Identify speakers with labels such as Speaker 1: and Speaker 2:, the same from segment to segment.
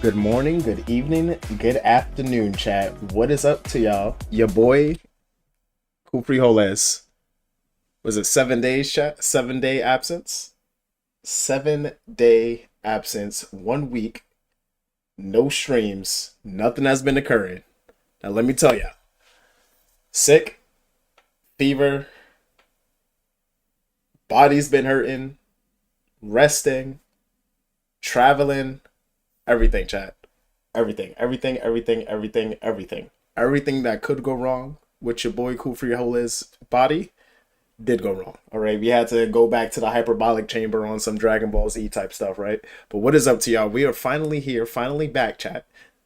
Speaker 1: Good morning, good evening, good afternoon, chat. What is up to y'all? Your boy, Frijoles. Was it 7 days, chat? 7 day absence? 7 day absence, 1 week, no streams, nothing has been occurring. Now, let me tell ya, sick, fever, body's been hurting, resting, traveling, everything, chat. Everything. Everything that could go wrong with your boy Cool for your whole is body did go wrong. All right, we had to go back to the hyperbolic chamber on some Dragon Ball Z type stuff, right? But what is up to y'all? We are finally here, finally back, chat.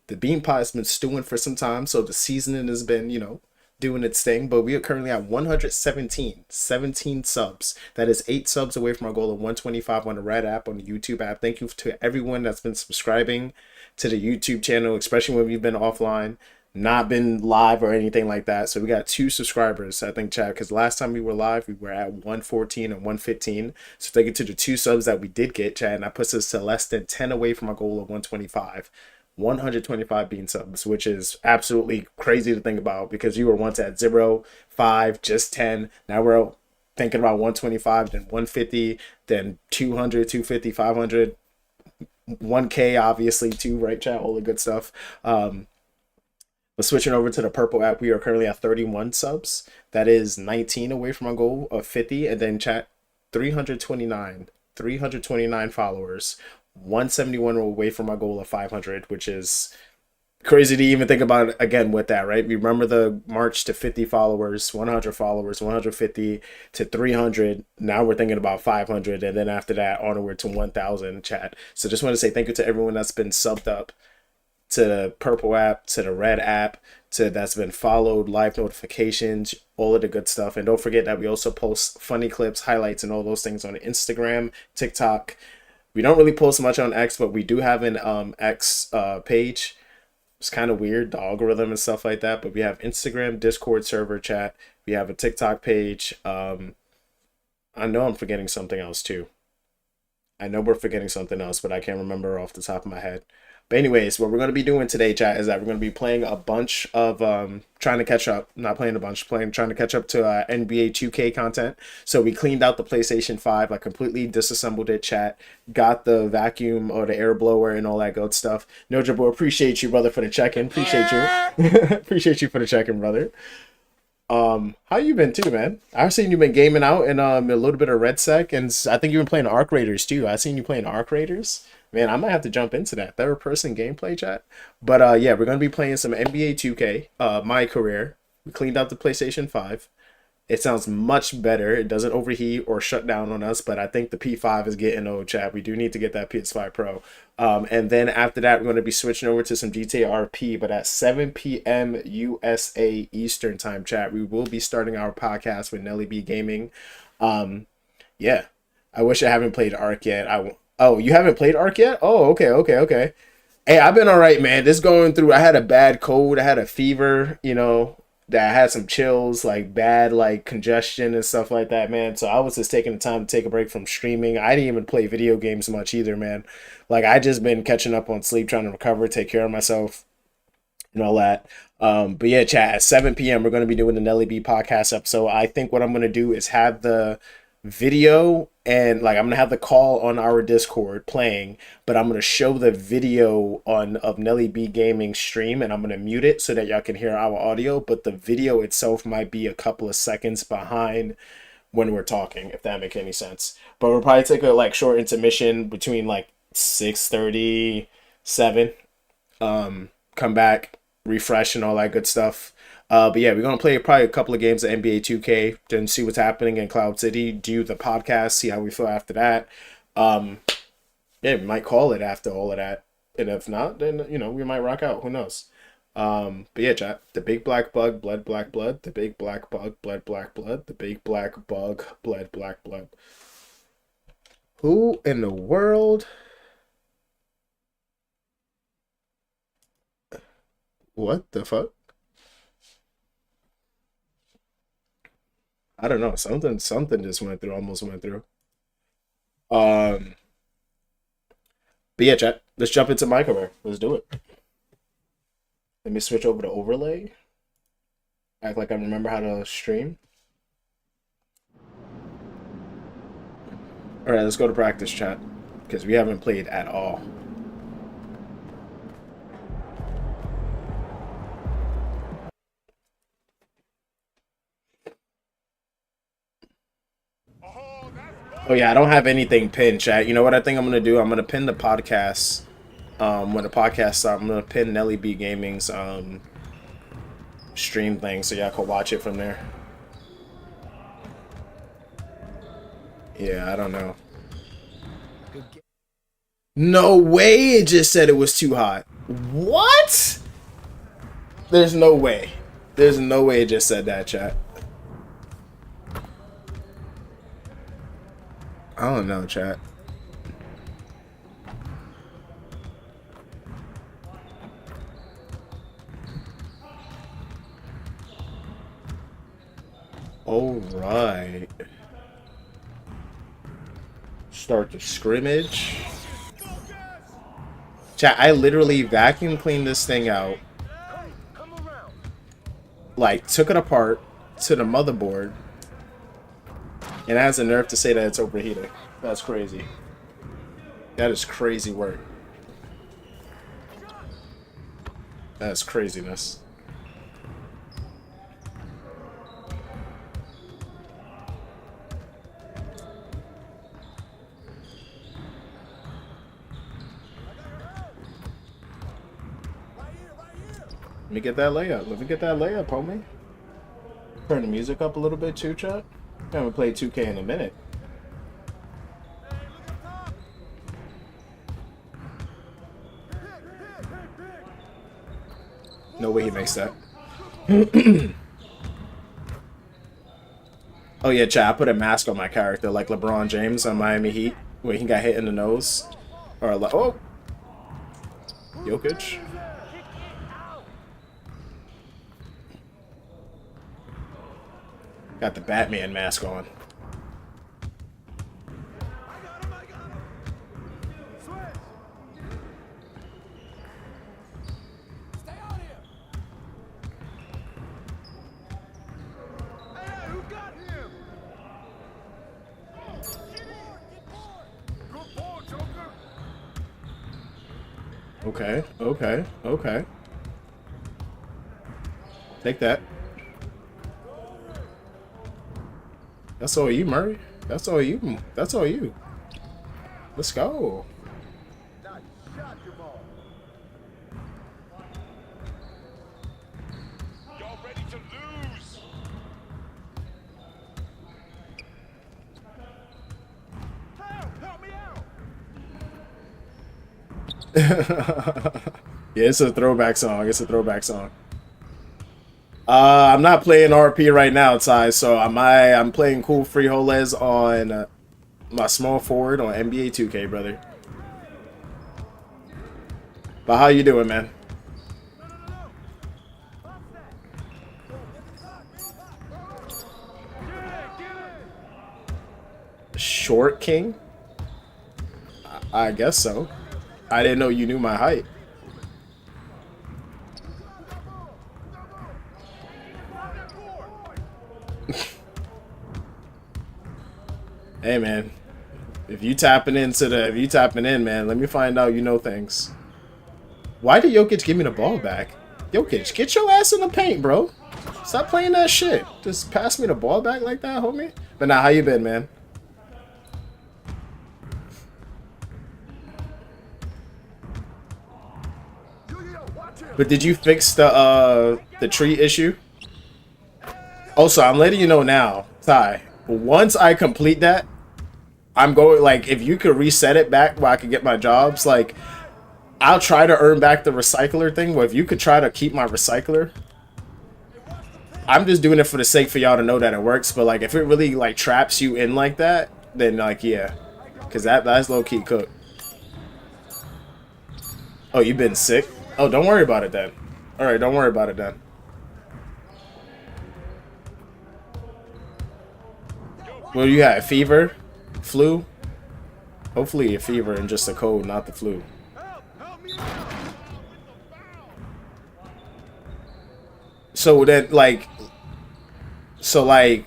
Speaker 1: The BeanPot has been stewing for some time, so the seasoning has been, doing its thing. But we are currently at 117 subs. That is 8 subs away from our goal of 125 on the Red app, on the YouTube app. Thank you to everyone that's been subscribing to the YouTube channel, especially when we've been offline, not been live or anything like that. So we got 2 subscribers, I think, chat, because last time we were live, we were at 114 and 115. So thank you to the 2 subs that we did get, chat, and that puts us to less than 10 away from our goal of 125. 125 bean subs, which is absolutely crazy to think about because you were once at 0, 5, just 10. Now we're thinking about 125, then 150, then 200, 250, 500, 1K, obviously, too, right, chat? All the good stuff. But switching over to the purple app, we are currently at 31 subs. That is 19 away from our goal of 50. And then chat, 329 followers, 171 away from our goal of 500, which is crazy to even think about it again with that, right? We remember the march to 50 followers, 100 followers, 150 to 300. Now we're thinking about 500. And then after that, onward to 1,000, chat. So just want to say thank you to everyone that's been subbed up to the purple app, to the red app, to that's been followed, live notifications, all of the good stuff. And don't forget that we also post funny clips, highlights, and all those things on Instagram, TikTok. We don't really post much on X, but we do have an X page. It's kind of weird, the algorithm and stuff like that. But we have Instagram, Discord server, chat. We have a TikTok page. I know I'm forgetting something else too. I know we're forgetting something else, but I can't remember off the top of my head. But anyways, what we're going to be doing today, chat, is that we're going to be playing a bunch of trying to catch up, not playing a bunch, trying to catch up to NBA 2K content. So we cleaned out the PlayStation 5, I completely disassembled it, chat, got the vacuum or the air blower and all that good stuff. Nojabo, appreciate you, brother, for the check-in. Appreciate you. Appreciate you for the check-in, brother. How you been too, man? I've seen you been gaming out in a little bit of Red Sec, and I think you've been playing Arc Raiders too. I've seen you playing Arc Raiders. Man, I might have to jump into that third person gameplay, chat. But yeah, we're gonna be playing some NBA 2K, Mycareer. We cleaned out the PlayStation 5. It sounds much better. It doesn't overheat or shut down on us, but I think the P5 is getting old, chat. We do need to get that PS5 Pro. And then after that, we're going to be switching over to some GTA RP, but at 7 p.m. USA Eastern Time, chat, we will be starting our podcast with Nelly B Gaming. Yeah, I wish I haven't played Arc yet. Oh, you haven't played Arc yet? Oh, okay. Hey, I've been all right, man. Just going through. I had a bad cold. I had a fever. That I had some chills, like bad, like congestion and stuff like that, man. So I was just taking the time to take a break from streaming. I didn't even play video games much either, man. Like I just been catching up on sleep, trying to recover, take care of myself, and all that. But yeah, chat, at 7 p.m. we're gonna be doing the Nelly B podcast episode. I think what I'm gonna do is have the video and like I'm gonna have the call on our Discord playing, but I'm gonna show the video on of Nelly B Gaming stream and I'm gonna mute it so that y'all can hear our audio, but the video itself might be a couple of seconds behind when we're talking, if that makes any sense. But we'll probably take a like short intermission between like 6:37, come back, refresh and all that good stuff. But yeah, we're gonna play probably a couple of games of NBA 2K, then see what's happening in Cloud City, do the podcast, see how we feel after that. Um, yeah, we might call it after all of that, and if not, then we might rock out. Who knows? But yeah, chat. The big black bug, blood, black blood. The big black bug, blood, black blood. The big black bug, blood, black blood. Who in the world? What the fuck? I don't know. Something just went through, almost went through. Um, but yeah, chat. Let's jump into Mycareer. Let's do it. Let me switch over to overlay. Act like I remember how to stream. All right, let's go to practice chat because we haven't played at all. Oh yeah, I don't have anything pinned, chat. You know what I think I'm gonna do? I'm gonna pin the podcast. When the podcast starts, I'm gonna pin Nelly B Gaming's stream thing so y'all can watch it from there. Yeah, I don't know. No way it just said it was too hot. What? There's no way. There's no way it just said that, chat. I don't know, chat. All right. Start the scrimmage. Chat, I literally vacuum cleaned this thing out. Like, took it apart to the motherboard. And it has the nerve to say that it's overheating. That's crazy. That is crazy work. That's craziness. Let me get that layup. Let me get that layup, homie. Turn the music up a little bit too, chat. I haven't played 2K in a minute. No way he makes that. Oh yeah, chat, I put a mask on my character like LeBron James on Miami Heat where he got hit in the nose. Or like, oh! Jokic. Got the Batman mask on. Okay, okay, okay. Take that. That's all you, Murray. That's all you. That's all you. Let's go.
Speaker 2: Y'all ready to lose? Help me
Speaker 1: out. Yeah, it's a throwback song. It's a throwback song. I'm not playing RP right now, Ty. So I'm playing Cool Frijoles on my small forward on NBA 2K, brother. But how you doing, man? Short King? I guess so. I didn't know you knew my height. Hey man, if you tapping in, man, let me find out you know things. Why did Jokic give me the ball back? Jokic, get your ass in the paint, bro. Stop playing that shit. Just pass me the ball back like that, homie. But now, how you been, man? But did you fix the tree issue? Also, I'm letting you know now, Ty. Once I complete that, I'm going, like, if you could reset it back where I could get my jobs, like, I'll try to earn back the recycler thing. But if you could try to keep my recycler, I'm just doing it for the sake for y'all to know that it works. But like, if it really like traps you in like that, then like, yeah, because that's low key cooked. Oh, you've been sick? Oh, don't worry about it then. All right, don't worry about it then. Well, you had fever, flu. Hopefully a fever and just a cold, not the flu. So that like, so like,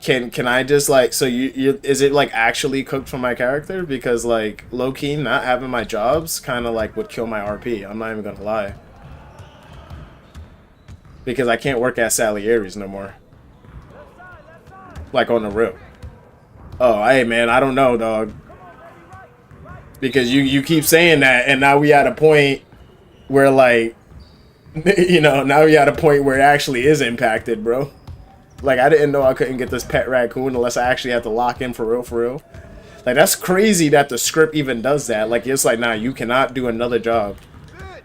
Speaker 1: can I just like, so you is it like actually cooked for my character? Because like low key not having my jobs kind of like would kill my RP. I'm not even gonna lie. Because I can't work at Salieri's no more. Like on the real. Oh, hey man, I don't know, dog. Because you keep saying that, and now we at a point where like, you know, now we at a point where it actually is impacted, bro. Like I didn't know I couldn't get this pet raccoon unless I actually had to lock in for real, for real. Like that's crazy that the script even does that. Like it's like, nah, you cannot do another job.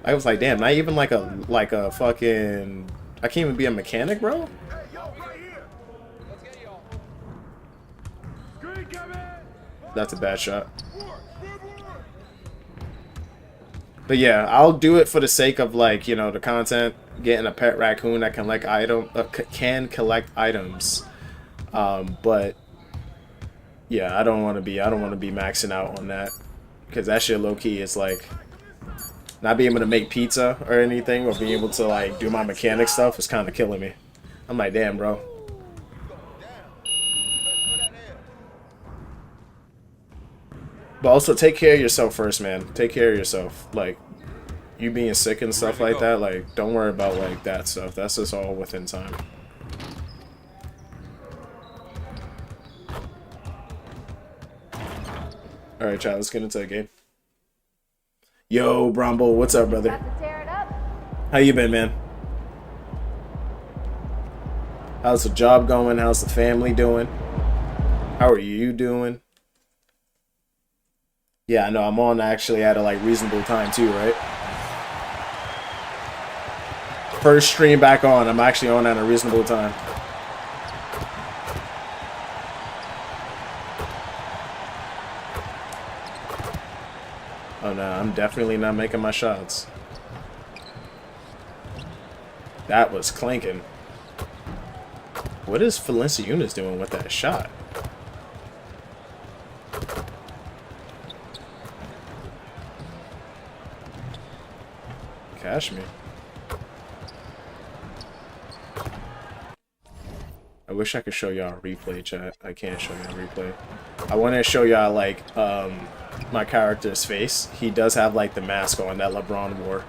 Speaker 1: I was like, damn, not even like a fucking, I can't even be a mechanic, bro. That's a bad shot. But yeah, I'll do it for the sake of like, you know, the content, getting a pet raccoon that can like can collect items. But yeah, I don't want to be maxing out on that, because that shit low key is like not being able to make pizza or anything, or being able to like do my mechanic stuff is kind of killing me. I'm like, damn, bro. But also take care of yourself first, man. Take care of yourself. Like, you being sick and stuff like that, like, don't worry about, like, that stuff. That's just all within time. Alright, chat, let's get into the game. Yo, Brombo, what's up, brother? How you been, man? How's the job going? How's the family doing? How are you doing? Yeah, I know, I'm on actually at a, like, reasonable time, too, right? First stream back on. I'm actually on at a reasonable time. Oh, no, I'm definitely not making my shots. That was clanking. What is Valenciunas doing with that shot? Cash me. I wish I could show y'all a replay, chat. I can't show y'all a replay. I want to show y'all, like, my character's face. He does have, like, the mask on that LeBron wore.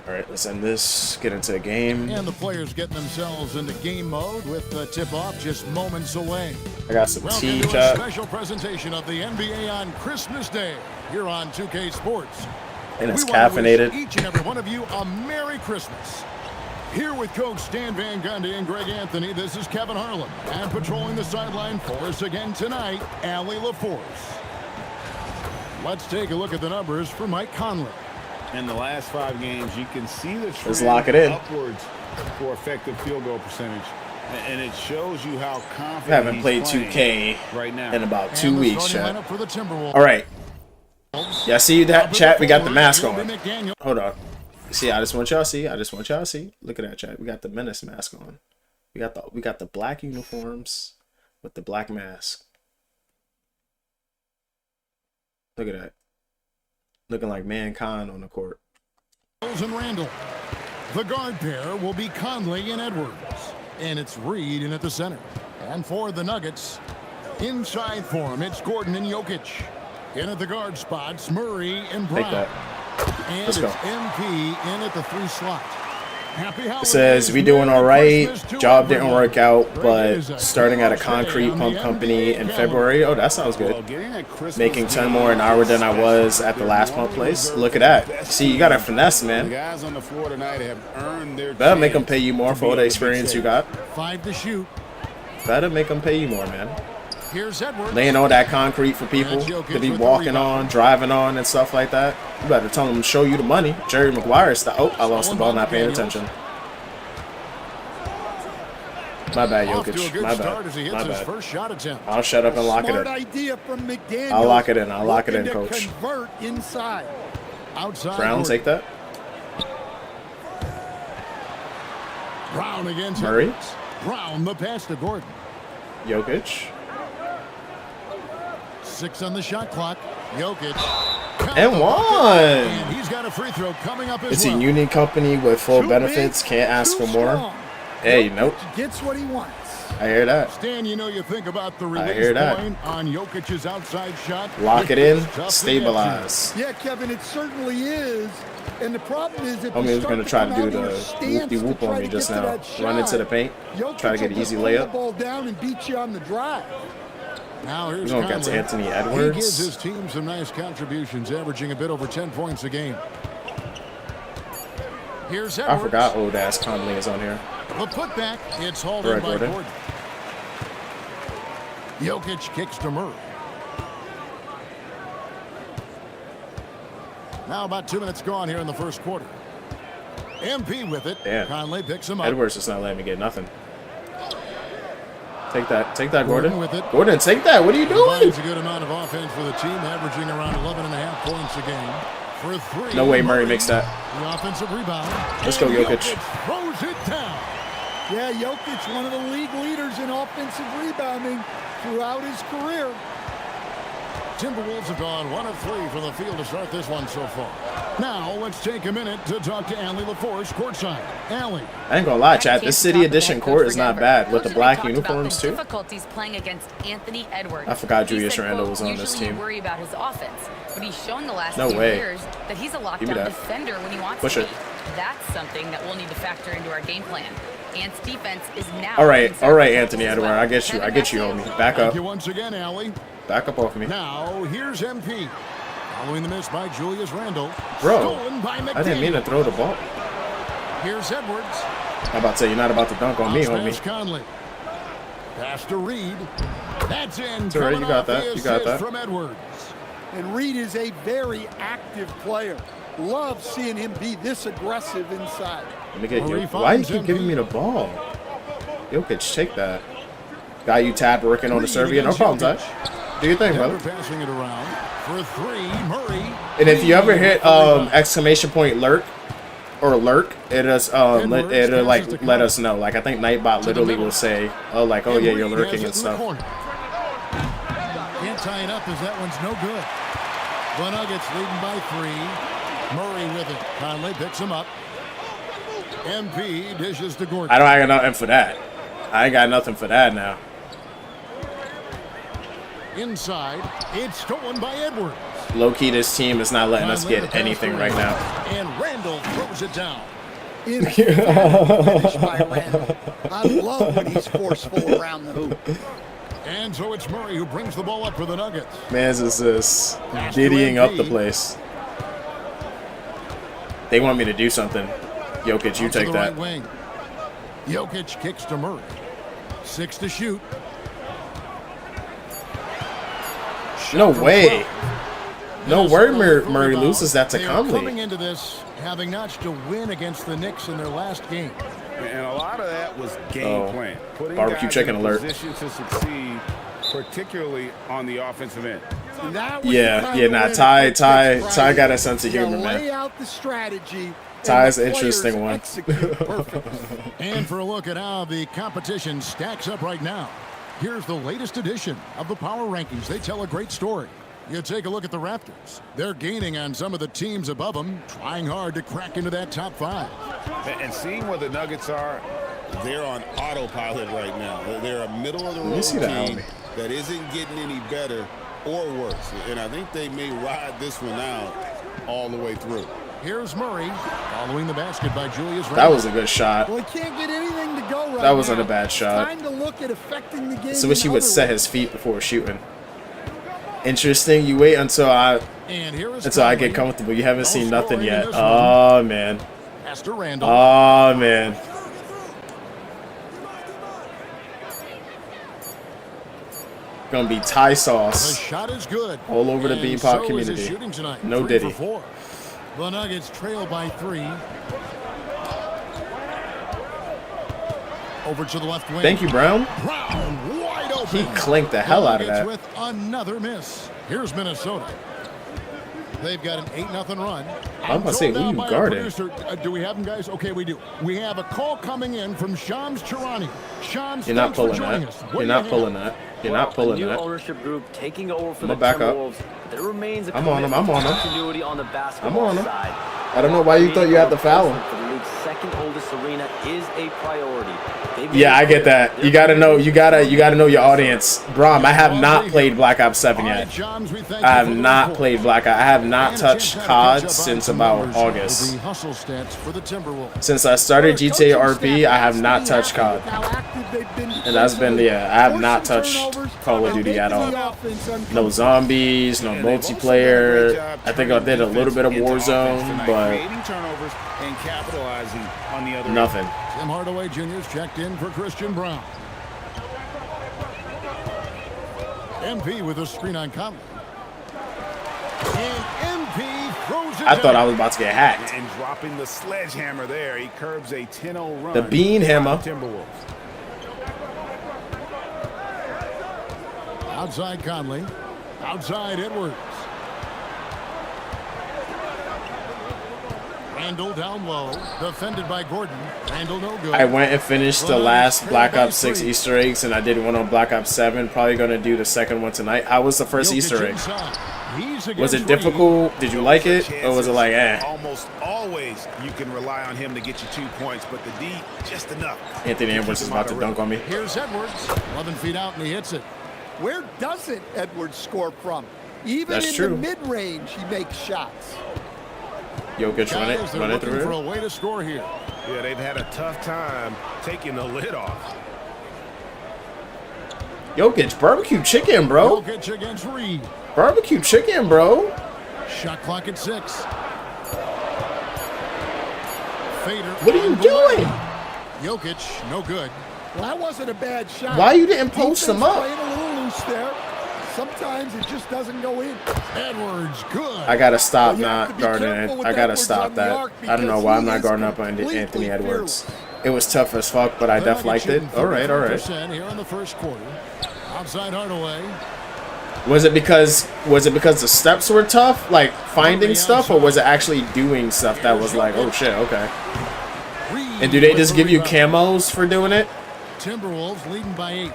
Speaker 1: Alright, let's end this. Get into the game.
Speaker 3: And the players getting themselves into game mode with the tip-off just moments away.
Speaker 1: I got some tea,
Speaker 3: Welcome to
Speaker 1: chat.
Speaker 3: a special presentation of the NBA on Christmas Day here on 2K Sports.
Speaker 1: And it's
Speaker 3: We want to wish
Speaker 1: caffeinated.
Speaker 3: each and every one of you a Merry Christmas. Here with Coach Stan Van Gundy and Greg Anthony, this is Kevin Harlan. And patrolling the sideline for us again tonight, Allie LaForce. Let's take a look at the numbers for Mike Conley.
Speaker 4: In the last 5 games, you can see the
Speaker 1: Let's
Speaker 4: trend
Speaker 1: lock it in.
Speaker 4: upwards for effective field goal percentage. And it shows you how confident
Speaker 1: I haven't
Speaker 4: he's
Speaker 1: played
Speaker 4: playing
Speaker 1: 2K
Speaker 4: right now.
Speaker 1: in about 2
Speaker 3: And the
Speaker 1: weeks,
Speaker 3: starting
Speaker 1: chat.
Speaker 3: lineup for the Timberwolves.
Speaker 1: Alright. Yeah, see that, chat? We got the mask
Speaker 3: Gilby
Speaker 1: on.
Speaker 3: McDaniel.
Speaker 1: Hold on. See, I just want y'all to see. I just want y'all to see. Look at that, chat. We got the menace mask on. We got the black uniforms with the black mask. Look at that. Looking like mankind on the court.
Speaker 3: And Randall. The guard pair will be Conley and Edwards. And it's Reed in at the center. And for the Nuggets, inside for him, it's Gordon and Jokic. In at the guard spots, Murray and Brown.
Speaker 1: Take that.
Speaker 3: And
Speaker 1: Let's
Speaker 3: it's
Speaker 1: go.
Speaker 3: MP in at the 3 slot. Happy
Speaker 1: It
Speaker 3: holidays,
Speaker 1: says we doing
Speaker 3: Merry
Speaker 1: all right.
Speaker 3: Christmas to
Speaker 1: Job didn't
Speaker 3: everyone.
Speaker 1: work out,
Speaker 3: Greg,
Speaker 1: but
Speaker 3: it is a
Speaker 1: starting at a
Speaker 3: huge day
Speaker 1: concrete
Speaker 3: on the
Speaker 1: pump company
Speaker 3: NBA
Speaker 1: in
Speaker 3: calendar.
Speaker 1: February. Oh, that sounds
Speaker 4: Well,
Speaker 1: good.
Speaker 4: getting that Christmas
Speaker 1: Making 10
Speaker 4: game
Speaker 1: more an hour than I
Speaker 4: is
Speaker 1: was
Speaker 4: special.
Speaker 1: at the
Speaker 4: They're
Speaker 1: last pump
Speaker 4: normally
Speaker 1: place.
Speaker 4: reserved
Speaker 1: Look
Speaker 4: for
Speaker 1: at that.
Speaker 4: the best
Speaker 1: See, you got a
Speaker 4: players.
Speaker 1: finesse,
Speaker 4: The
Speaker 1: man.
Speaker 4: guys on the floor tonight have earned their
Speaker 1: Better make them
Speaker 4: chance
Speaker 1: pay you more
Speaker 4: to
Speaker 1: for
Speaker 4: be
Speaker 1: all the
Speaker 4: able to
Speaker 1: experience
Speaker 4: be
Speaker 1: you got.
Speaker 3: 5 to shoot.
Speaker 1: Better make them pay you more, man.
Speaker 3: Here's Edwards.
Speaker 1: Laying all that concrete for people to be walking on, driving on, and stuff like that. You better tell them to show you the money. Jerry Maguire style. Oh, I lost the ball, not paying attention. My bad,
Speaker 3: Off to a
Speaker 1: Jokic.
Speaker 3: good
Speaker 1: My
Speaker 3: start as he
Speaker 1: bad.
Speaker 3: hits
Speaker 1: My
Speaker 3: his
Speaker 1: bad.
Speaker 3: first shot attempt.
Speaker 1: I'll shut up and lock it
Speaker 5: Smart
Speaker 1: in.
Speaker 5: idea from McDaniel.
Speaker 1: I'll lock it in. I'll lock it in,
Speaker 5: Looking to
Speaker 1: coach.
Speaker 5: Convert inside.
Speaker 3: Outside.
Speaker 1: Brown,
Speaker 3: Gordon.
Speaker 1: take that.
Speaker 3: Brown against
Speaker 1: Murray.
Speaker 3: Edwards. Brown the pass to Gordon.
Speaker 1: Jokic.
Speaker 3: 6 on the shot clock. Jokic.
Speaker 1: And one.
Speaker 3: And he's got a free throw coming up as
Speaker 1: It's
Speaker 3: well.
Speaker 1: a union company with full
Speaker 5: Too
Speaker 1: benefits.
Speaker 5: big,
Speaker 1: Can't ask
Speaker 5: too
Speaker 1: for more.
Speaker 5: strong.
Speaker 1: Hey, nope.
Speaker 5: Gets what he wants.
Speaker 1: I hear that.
Speaker 3: Stan, you know you think about the
Speaker 1: I
Speaker 3: release
Speaker 1: hear that.
Speaker 3: point on Jokic's outside shot.
Speaker 1: Lock it in.
Speaker 3: Tough to get
Speaker 1: Stabilize.
Speaker 5: Yeah, Kevin, it certainly is. And the problem is, if
Speaker 1: Homie
Speaker 5: you
Speaker 1: was
Speaker 5: start
Speaker 1: going to try to
Speaker 5: come
Speaker 1: do
Speaker 5: out
Speaker 1: the
Speaker 5: of your stance to
Speaker 1: whoop
Speaker 5: try
Speaker 1: on
Speaker 5: to
Speaker 1: me
Speaker 5: get
Speaker 1: just
Speaker 5: to
Speaker 1: now.
Speaker 5: that
Speaker 1: Run into
Speaker 5: shot,
Speaker 1: the paint.
Speaker 5: Jokic
Speaker 1: Try to get
Speaker 5: will
Speaker 1: an easy
Speaker 5: just pull the
Speaker 1: layup.
Speaker 5: ball down and beat you on the drive.
Speaker 3: Now here's
Speaker 1: We're going against
Speaker 3: Conley.
Speaker 1: Anthony
Speaker 3: He gives
Speaker 1: Edwards.
Speaker 3: his team some nice contributions, averaging a bit over 10 points a game. Here's
Speaker 1: I
Speaker 3: Edwards.
Speaker 1: forgot old ass Conley is on here.
Speaker 3: The putback. It's hauled
Speaker 1: All
Speaker 3: in
Speaker 1: right,
Speaker 3: by
Speaker 1: Gordon.
Speaker 3: Gordon. Jokic kicks to Murray. Now about 2 minutes gone here in the first quarter. MP with it.
Speaker 1: Damn.
Speaker 3: Conley picks him up.
Speaker 1: Edwards is not letting me get nothing. Take that,
Speaker 3: Gordon
Speaker 1: Gordon.
Speaker 3: with it.
Speaker 1: Gordon, take that. What are you doing?
Speaker 3: Provides a good amount of offense for the team, averaging around 11.5 points a game. For 3.
Speaker 1: No way Murray makes that.
Speaker 3: The offensive rebound.
Speaker 1: Let's go,
Speaker 3: And
Speaker 1: Jokic.
Speaker 3: Throws it down.
Speaker 5: Yeah, Jokic, one of the league leaders in offensive rebounding throughout his career.
Speaker 3: Timberwolves have gone 1 of 3 from the field to start this one so far. Now let's take a minute to talk to Allie LaForce courtside. Allie.
Speaker 1: I ain't gonna lie, chat. This City Edition court is not bad with the black uniforms too.
Speaker 6: Difficulties playing against Anthony Edwards.
Speaker 1: I forgot
Speaker 6: He
Speaker 1: Julius
Speaker 6: said,
Speaker 1: Randle
Speaker 6: quote,
Speaker 1: was on this
Speaker 6: "Usually
Speaker 1: team."
Speaker 6: you worry about his offense, but he's shown the last
Speaker 1: No
Speaker 6: few
Speaker 1: way.
Speaker 6: years that he's a
Speaker 1: Give me
Speaker 6: lockdown
Speaker 1: that.
Speaker 6: defender when he wants
Speaker 1: Push
Speaker 6: to
Speaker 1: it.
Speaker 6: be. That's something that we'll need to factor into our game plan. Ant's defense is now.
Speaker 1: All right,
Speaker 6: conservative
Speaker 1: Anthony
Speaker 6: as
Speaker 1: Edwards.
Speaker 6: well.
Speaker 1: I get you,
Speaker 6: Kevin,
Speaker 1: homie. Back
Speaker 3: Thank
Speaker 1: up,
Speaker 3: you once again, Allie.
Speaker 1: back up off me,
Speaker 3: Now here's MP. Following the miss by Julius Randle.
Speaker 1: bro.
Speaker 3: Stolen by McDaniel.
Speaker 1: I didn't mean to throw the ball.
Speaker 3: Here's Edwards.
Speaker 1: I'm about to say you're not about to dunk on me,
Speaker 3: Bounce
Speaker 1: homie.
Speaker 3: pass Conley. Pass to Reed. That's in.
Speaker 1: It's all right,
Speaker 3: Coming
Speaker 1: you got
Speaker 3: off the
Speaker 1: that, you got
Speaker 3: assist
Speaker 1: that.
Speaker 3: From Edwards.
Speaker 5: And Reed is a very active player. Love seeing him be this aggressive inside.
Speaker 1: Let me get
Speaker 3: Murray
Speaker 1: you. Why you
Speaker 3: finds
Speaker 1: keep
Speaker 3: MP.
Speaker 1: giving me the ball? Jokic, take that. Got you tapped working on the
Speaker 3: Reed
Speaker 1: Servian. No
Speaker 3: against
Speaker 1: problem,
Speaker 3: Jokic.
Speaker 1: touch. Do your thing,
Speaker 3: Denver
Speaker 1: brother.
Speaker 3: passing it around for 3. Murray.
Speaker 1: And if you ever hit
Speaker 3: Rebound.
Speaker 1: exclamation point lurk or lurk, it'll like let us know. Like I think Nightbot literally will say, oh like oh yeah you're
Speaker 3: Reed
Speaker 1: lurking
Speaker 3: has it
Speaker 1: and
Speaker 3: in the
Speaker 1: stuff.
Speaker 3: corner. Can't tie it up as that one's no good. The Nuggets leading by 3. Murray with it. Conley picks him up. MP dishes to Gordon.
Speaker 1: I got nothing for that. I ain't got nothing for that now.
Speaker 3: Inside, it's stolen by Edwards.
Speaker 1: Low key, this team is not letting us
Speaker 3: Conley the
Speaker 1: get
Speaker 3: pass
Speaker 1: anything
Speaker 3: to
Speaker 1: right
Speaker 3: Randle.
Speaker 1: now.
Speaker 3: And Randle throws it down.
Speaker 5: Emphatic finish by Randle. I love when he's forceful around the hoop.
Speaker 3: And so it's Murray who brings the ball up for the Nuggets.
Speaker 1: Mans is just diddying up the place. They want me to do something. Jokic, you
Speaker 3: Up to
Speaker 1: take
Speaker 3: the
Speaker 1: that.
Speaker 3: right wing. Jokic kicks to Murray. 6 to shoot.
Speaker 1: No way. No way
Speaker 3: Murray
Speaker 1: Murray loses that to
Speaker 3: They are coming
Speaker 1: Conley.
Speaker 3: into this having notched a win against the Knicks in their last game.
Speaker 4: And a lot of that was game
Speaker 1: Oh,
Speaker 4: plan. Putting
Speaker 1: barbecue
Speaker 4: guys
Speaker 1: chicken
Speaker 4: in a
Speaker 1: alert.
Speaker 4: position to succeed, particularly on the offensive end.
Speaker 5: That was the
Speaker 1: Yeah,
Speaker 5: kind
Speaker 1: yeah,
Speaker 5: of
Speaker 1: nah,
Speaker 5: win
Speaker 1: Ty
Speaker 5: that gets
Speaker 1: got
Speaker 5: Friday.
Speaker 1: a sense of
Speaker 5: You
Speaker 1: humor,
Speaker 5: lay
Speaker 1: man.
Speaker 5: out the strategy. and
Speaker 1: Ty's
Speaker 5: the
Speaker 1: an interesting
Speaker 5: players
Speaker 1: one.
Speaker 5: execute perfectly.
Speaker 3: And for a look at how the competition stacks up right now, here's the latest edition of the Power Rankings. They tell a great story. You take a look at the Raptors. They're gaining on some of the teams above them, trying hard to crack into that top 5.
Speaker 4: And seeing where the Nuggets are, they're on autopilot right now. They're a
Speaker 1: me
Speaker 4: middle-of-the-road
Speaker 1: see that,
Speaker 4: team
Speaker 1: homie.
Speaker 4: that isn't getting any better or worse. And I think they may ride this one out all the way through.
Speaker 3: Here's Murray, following the basket by Julius Randle.
Speaker 1: That was a good shot.
Speaker 5: Well, he can't get anything to go right
Speaker 1: That wasn't
Speaker 5: now.
Speaker 1: a bad shot.
Speaker 5: Time to look at affecting the game.
Speaker 1: So wish he
Speaker 5: in
Speaker 1: would
Speaker 5: other
Speaker 1: set
Speaker 5: ways.
Speaker 1: his feet before shooting. Interesting. You wait until I
Speaker 3: And here is
Speaker 1: get
Speaker 3: Conley.
Speaker 1: comfortable. You haven't
Speaker 3: No
Speaker 1: seen nothing
Speaker 3: scoring in
Speaker 1: yet.
Speaker 3: this one.
Speaker 1: Oh man.
Speaker 3: Pass to Randle.
Speaker 1: Oh man. Gonna be Thai
Speaker 3: The
Speaker 1: sauce.
Speaker 3: shot is good.
Speaker 1: All over the
Speaker 3: And
Speaker 1: BeanPot
Speaker 3: so is
Speaker 1: community.
Speaker 3: his shooting tonight.
Speaker 1: No
Speaker 3: 3
Speaker 1: Diddy.
Speaker 3: for 4. The Nuggets trail by 3. Over to the left wing.
Speaker 1: Thank you, Brown.
Speaker 3: Brown wide open.
Speaker 1: He clinked the hell out of
Speaker 3: Nuggets
Speaker 1: that.
Speaker 3: with another miss. Here's Minnesota. They've got an 8-0 run.
Speaker 1: I'm gonna say,
Speaker 3: told
Speaker 1: who
Speaker 3: now
Speaker 1: you
Speaker 3: by our
Speaker 1: guarding?
Speaker 3: producer, do we have them, guys? Okay, we do. We have a call coming in from Shams Charani. Shams,
Speaker 1: You're not
Speaker 3: thanks for
Speaker 1: pulling
Speaker 3: joining
Speaker 1: that.
Speaker 3: us. What
Speaker 1: You're
Speaker 3: do
Speaker 1: not
Speaker 3: you
Speaker 1: pulling
Speaker 3: have?
Speaker 1: that. You're not pulling
Speaker 7: new
Speaker 1: that.
Speaker 7: ownership group taking over for
Speaker 1: I'm
Speaker 7: the
Speaker 1: gonna back up.
Speaker 7: Timberwolves. There remains a
Speaker 1: I'm on him,
Speaker 7: commitment
Speaker 1: I'm on
Speaker 7: to
Speaker 1: him.
Speaker 7: continuity on the
Speaker 1: I'm
Speaker 7: basketball
Speaker 1: on him.
Speaker 7: side.
Speaker 1: I don't know why you thought you had to foul him.
Speaker 7: For the league's second oldest arena is a priority.
Speaker 1: Yeah, I get that. You gotta know your audience. Brom, I have not played Black Ops 7 yet. I have not played Black Ops. I have not touched COD since about August. Since I started GTA RP, I have not touched COD. And that's been, yeah, I have not touched Call of Duty at all. No zombies, no multiplayer. I think I did a little bit of Warzone, but
Speaker 4: turnovers and capitalizing on the other
Speaker 1: nothing.
Speaker 3: Tim Hardaway Jr.'s checked in for Christian Brown. MP with a screen on Conley. And MP throws it
Speaker 1: I thought
Speaker 3: down.
Speaker 1: I was about to get hacked.
Speaker 4: And dropping the sledgehammer there, he curbs a 10-0 run.
Speaker 1: The bean hammer.
Speaker 4: Timberwolves.
Speaker 3: Outside Conley. Outside Edwards. Randall down low. Defended by Gordon. Randall no good.
Speaker 1: I went and finished the last Black Ops 6 Easter eggs, and I did one on Black Ops 7. Probably going to do the second one tonight. How was the first Easter egg? Was it difficult? Did you like it? Or was it like, eh?
Speaker 4: Almost always you can rely on him to get you 2 points, but the D, just enough.
Speaker 1: Anthony Edwards is about to dunk on me.
Speaker 3: Here's Edwards. 11 feet out, and he hits it.
Speaker 5: Where doesn't Edwards score from? Even
Speaker 1: That's
Speaker 5: in
Speaker 1: true.
Speaker 5: the mid-range, he makes shots.
Speaker 1: Jokic run it
Speaker 3: They're looking for
Speaker 1: through.
Speaker 3: a way to score here.
Speaker 4: Yeah, they've had a tough time taking the lid off.
Speaker 1: Jokic, barbecue chicken, bro.
Speaker 3: Jokic against Reed.
Speaker 1: Barbecue chicken, bro.
Speaker 3: Shot clock at 6. Fader.
Speaker 1: What are you doing?
Speaker 3: Jokic, no good.
Speaker 5: Well, that wasn't a bad shot.
Speaker 1: Why you didn't post
Speaker 5: Defense
Speaker 1: him up?
Speaker 5: playing a little loose there. Sometimes it just doesn't go in.
Speaker 3: Edwards, good.
Speaker 1: I gotta stop
Speaker 5: Well, you have to
Speaker 1: not
Speaker 5: be
Speaker 1: guarding
Speaker 5: careful
Speaker 1: it.
Speaker 5: with
Speaker 1: I gotta
Speaker 5: Edwards
Speaker 1: stop
Speaker 5: on the
Speaker 1: that.
Speaker 5: arc
Speaker 1: I don't know
Speaker 5: because
Speaker 1: why I'm
Speaker 5: he
Speaker 1: not
Speaker 5: is
Speaker 1: guarding up on
Speaker 5: completely
Speaker 1: Anthony Edwards.
Speaker 5: fearless.
Speaker 1: It was tough as fuck, but I
Speaker 3: The
Speaker 1: def liked it.
Speaker 3: Nuggets
Speaker 1: All right, all right.
Speaker 3: shooting 54% here in the first quarter. Outside Hardaway.
Speaker 1: Was it because the steps were tough, like finding stuff, or was it actually doing stuff that was like, oh shit, okay?
Speaker 3: Reed
Speaker 1: And do they
Speaker 3: with
Speaker 1: just
Speaker 3: the
Speaker 1: give you
Speaker 3: rebound.
Speaker 1: camos for doing it?
Speaker 3: Timberwolves leading by 8.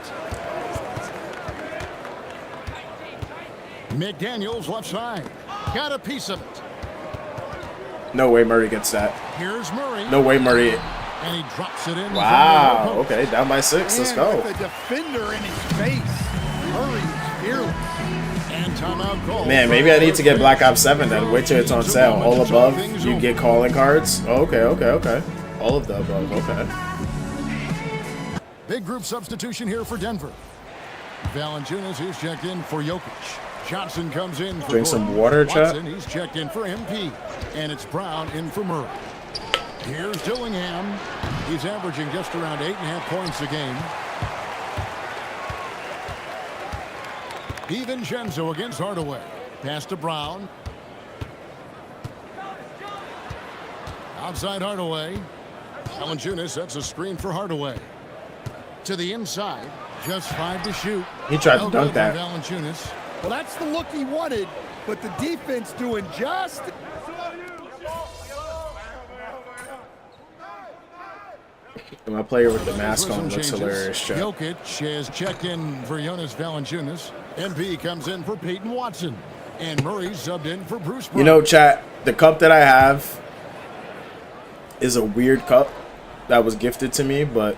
Speaker 3: McDaniels left side. Got a piece of it.
Speaker 1: No way Murray gets that.
Speaker 3: Here's Murray.
Speaker 1: No way Murray.
Speaker 3: And he drops it in.
Speaker 1: Wow.
Speaker 3: from the post.
Speaker 1: Okay, down by 6. Let's
Speaker 5: And
Speaker 1: go.
Speaker 5: with the defender in his face, Murray is fearless.
Speaker 3: And timeout call.
Speaker 1: Man, maybe I need to get Black Ops 7 then. Wait till it's on sale. All above, you get calling cards. Oh, okay. All of the above, okay.
Speaker 3: Big group substitution here for Denver. Valanciunas is checked in for Jokic. Johnson comes in for
Speaker 1: Drink
Speaker 3: Gordon.
Speaker 1: some water, chat.
Speaker 3: Watson, he's checked in for MP. And it's Brown in for Murray. Here's Dillingham. He's averaging just around 8.5 points a game. DiVincenzo against Hardaway. Pass to Brown. Outside Hardaway. Valanciunas sets a screen for Hardaway. To the inside. Just 5 to shoot.
Speaker 1: He tried to
Speaker 3: No
Speaker 1: dunk
Speaker 3: good
Speaker 1: that.
Speaker 3: for Valanciunas.
Speaker 5: Well, that's the look he wanted, but the defense doing just.
Speaker 1: My player with the mask
Speaker 3: With some
Speaker 1: on looks
Speaker 3: changes.
Speaker 1: hilarious, chat.
Speaker 3: Jokic is checked in for Jonas Valanciunas. MP comes in for Peyton Watson. And Murray subbed in for Bruce Brown.
Speaker 1: You know, chat, the cup that I have is a weird cup that was gifted to me, but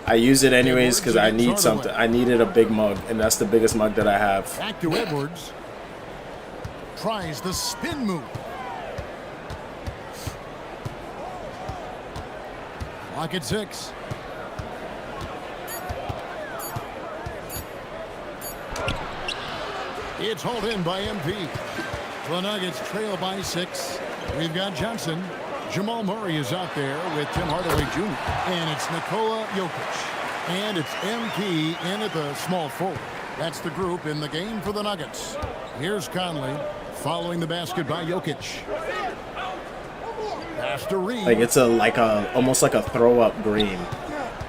Speaker 1: I use it anyways because I need something. I needed a big mug, and that's the biggest mug that I have.
Speaker 3: Back to Edwards. Tries the spin move. Clock at 6. It's hauled in by MP. The Nuggets trail by 6. We've got Johnson. Jamal Murray is out there with Tim Hardaway Jr. And it's Nikola Jokic. And it's MP in at the small forward. That's the group in the game for the Nuggets. Here's Conley following the basket by Jokic. Pass to Reed.
Speaker 1: Like it's almost like a throw up green,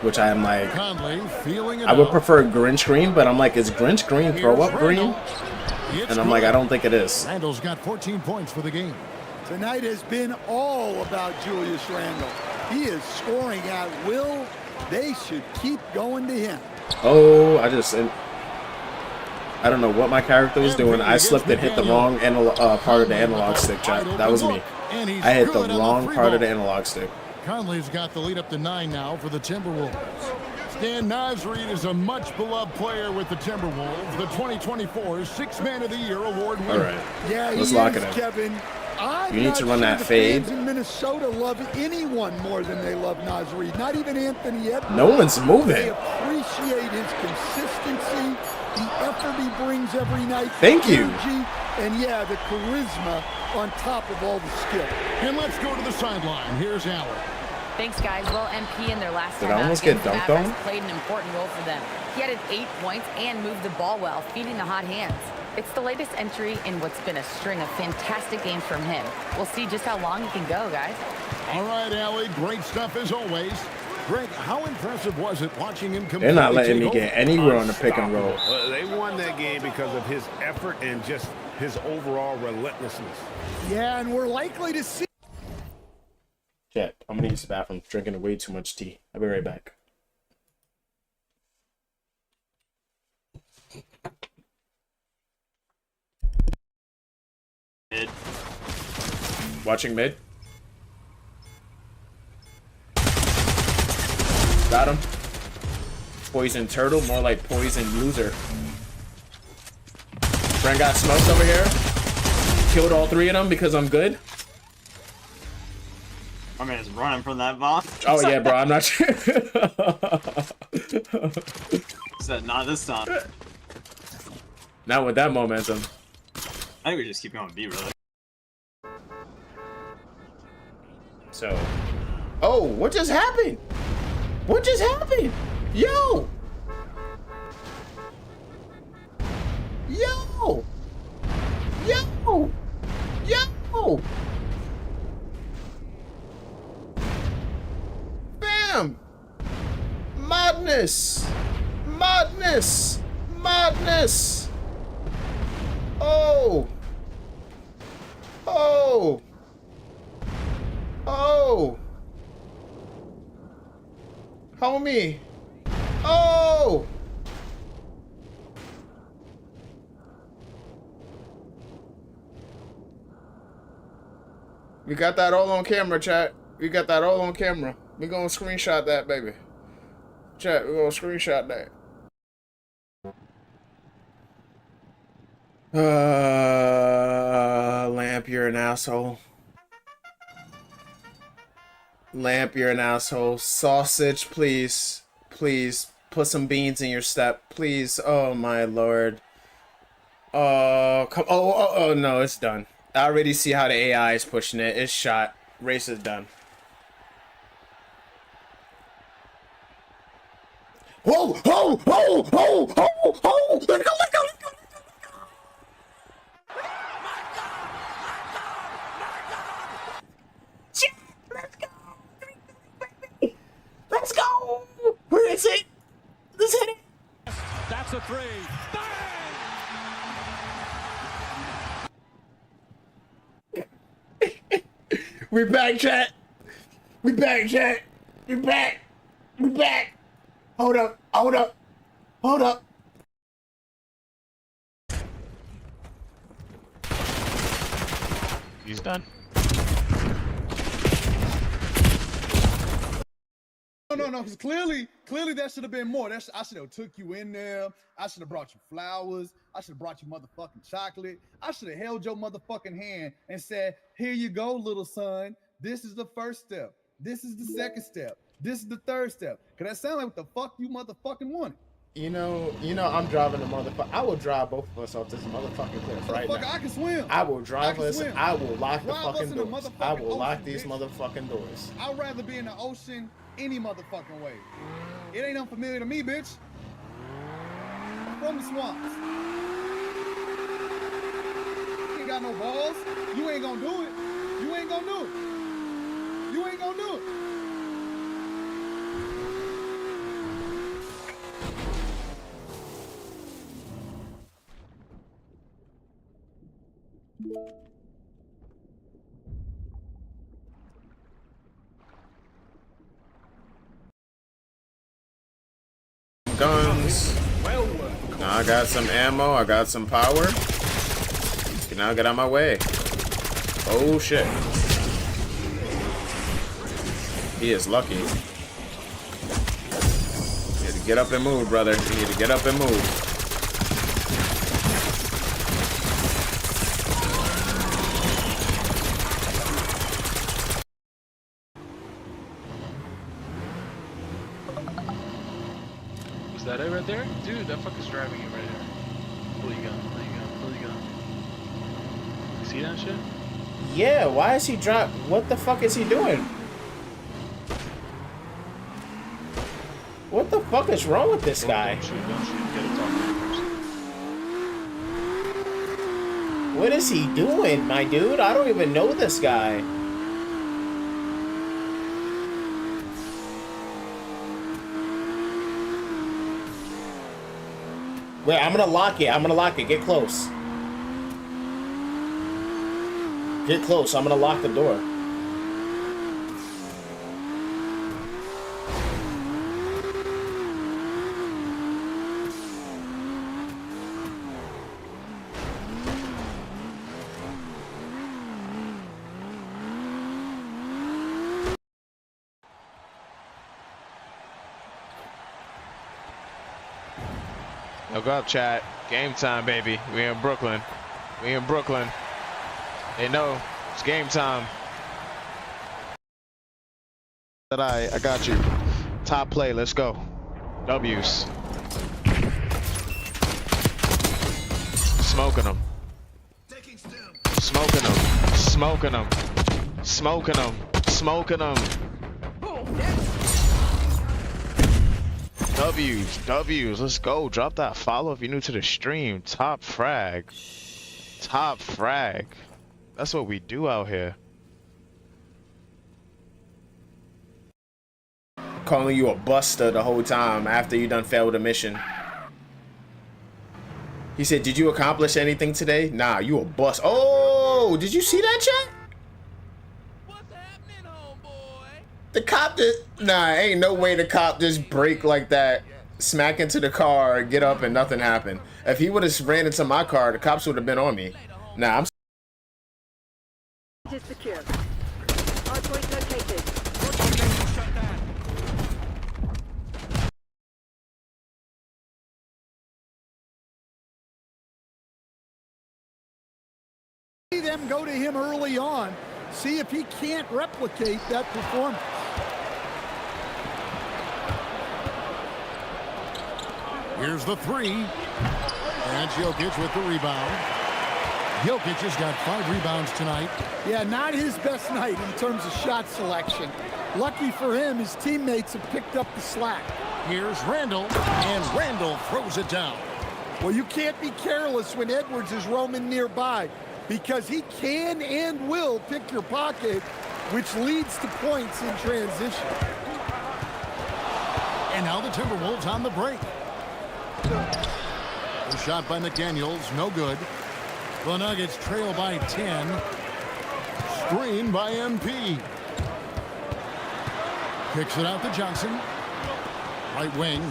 Speaker 1: which I am like.
Speaker 3: Conley feeling it
Speaker 1: I would
Speaker 3: out.
Speaker 1: prefer Grinch green, but I'm like, is Grinch green throw up
Speaker 3: Here's
Speaker 1: green?
Speaker 3: Randall. It's
Speaker 1: And I'm like,
Speaker 3: good.
Speaker 1: I don't think it is.
Speaker 3: Randall's got 14 points for the game.
Speaker 5: Tonight has been all about Julius Randle. He is scoring at will. They should keep going to him.
Speaker 1: Oh, I don't know what my character was doing. I slipped and hit the wrong part of the analog stick, chat. That was me. I hit the wrong part of the analog stick.
Speaker 3: Conley's got the lead up to 9 now for the Timberwolves. Stan Nasreed is a much-beloved player with the Timberwolves, the 2024 Sixth Man of the Year award winner.
Speaker 1: All right.
Speaker 5: Yeah,
Speaker 1: let's lock it in.
Speaker 5: Kevin.
Speaker 1: You need to run that fade.
Speaker 5: Fans in Minnesota love anyone more than they love Nasreed. Not even Anthony Edwards.
Speaker 1: No one's
Speaker 5: They
Speaker 1: moving.
Speaker 5: appreciate his consistency, the effort he brings every night.
Speaker 1: Thank you.
Speaker 5: Energy, and yeah, the charisma on top of all the skill.
Speaker 3: And let's go to the sideline. Here's Allen.
Speaker 6: Thanks, guys. Well, MP in their last
Speaker 1: Did
Speaker 6: time
Speaker 1: I
Speaker 6: out
Speaker 1: almost
Speaker 6: against
Speaker 1: get
Speaker 6: the
Speaker 1: dunked
Speaker 6: Mavericks
Speaker 1: on?
Speaker 6: played an important role for them. He added 8 points and moved the ball well, feeding the hot hands. It's the latest entry in what's been a string of fantastic games from him. We'll see just how long he can go, guys.
Speaker 3: All right, Allie, great stuff as always. Greg, how impressive was it watching him compete?
Speaker 1: They're not letting me get anywhere on the pick and roll.
Speaker 4: They won that game because of his effort and just his overall relentlessness.
Speaker 5: Yeah, and we're likely to see.
Speaker 1: Chat, I'm gonna use the bathroom. Drinking way too much tea. I'll be right back.
Speaker 8: Mid.
Speaker 1: Watching mid. Got him. Poison turtle, more like poison loser. Brent got smoked over here. Killed all 3 of them because I'm good.
Speaker 8: My man's running from that bomb.
Speaker 1: Oh yeah, bro, I'm not sure.
Speaker 8: Said not this time.
Speaker 1: Not with that momentum.
Speaker 8: I think we just keep going B, really.
Speaker 1: So, oh, what just happened? What just happened? Yo! Yo! Yo! Yo! Bam! Madness! Madness! Madness! Oh! Oh! Oh! Homie! Oh! We got that all on camera, chat. We got that all on camera. We gonna screenshot that, baby. Chat, we gonna screenshot that. Lamp, you're an asshole. Lamp, you're an asshole. Sausage, please. Please. Put some beans in your step. Please. Oh, my lord. Oh, come. Oh, no, it's done. I already see how the AI is pushing it. It's shot. Race is done. Whoa! Oh! Oh! Oh! Oh! Oh! Let's go! Let's go! Let's go! Let's go! Let's go! Where is it? Let's hit it!
Speaker 2: That's a 3.
Speaker 1: We back, chat. We back, chat. We back. We back. Hold up. Hold up. Hold up.
Speaker 9: He's done.
Speaker 10: No, because clearly that should have been more. I should have took you in there. I should have brought you flowers. I should have brought you motherfucking chocolate. I should have held your motherfucking hand and said, here you go, little son. This is the first step. This is the second step. This is the third step. Because that sound like what the fuck you motherfucking wanted.
Speaker 1: You know, I'm driving the motherfucker. I will drive both of us off this motherfucking cliff right now.
Speaker 10: I can swim.
Speaker 1: I will drive us.
Speaker 10: swim.
Speaker 1: I will lock the
Speaker 10: Drive us
Speaker 1: fucking
Speaker 10: in the
Speaker 1: doors.
Speaker 10: motherfucking
Speaker 1: I will lock
Speaker 10: ocean,
Speaker 1: these
Speaker 10: bitch.
Speaker 1: motherfucking doors.
Speaker 10: I'd rather be in the ocean any motherfucking way. It ain't unfamiliar to me, bitch. I'm from the swamps. You ain't got no balls. You ain't gonna do it. You ain't gonna do it. You ain't gonna do it.
Speaker 1: Guns. close. Now I got some ammo. I got some power. Can now get out my way. Oh shit. He is lucky. You need to get up and move, brother. You need to get up and move.
Speaker 9: Was that it right there? Dude, that fucker's driving you right here. Pull your gun, pull your gun, pull your gun. You see that shit?
Speaker 1: Yeah, why is he what the fuck is he doing? What the fuck is wrong with this guy?
Speaker 9: Don't shoot, you gotta talk to him first.
Speaker 1: What is he doing, my dude? I don't even know this guy. Wait, I'm gonna lock it. I'm gonna lock it. Get close. Get close. I'm gonna lock the door.
Speaker 11: Look up, chat. Game time, baby. We in Brooklyn. We in Brooklyn. They know it's game time. I got you. Top play. Let's go. W's. Smoking them. Smoking them. Smoking them. Smoking them. Smoking them. W's, let's go. Drop that follow if you're new to the stream. Top frag. Top frag. That's what we do out here.
Speaker 1: Calling you a buster the whole time after you done failed a mission. He said, did you accomplish anything today? Nah, you a bust. Oh, did you see that, chat? The cop just, nah, ain't no way the cop just break like that, smack into the car, get up, and nothing happened. If he would have ran into my car, the cops would have been on me. Nah, I'm
Speaker 12: secure. Hardpoint located.
Speaker 5: See them go to him early on. See if he can't replicate that performance.
Speaker 3: Here's the three. And Jokic with the rebound. Jokic has got 5 rebounds tonight.
Speaker 5: Yeah, not his best night in terms of shot selection. Lucky for him, his teammates have picked up the slack.
Speaker 3: Here's Randall, and Randall throws it down.
Speaker 5: Well, you can't be careless when Edwards is roaming nearby, because he can and will pick your pocket, which leads to points in transition.
Speaker 3: And now the Timberwolves on the break. The shot by McDaniels, no good. The Nuggets trail by 10. Screen by MP. Kicks it out to Johnson. Right wing.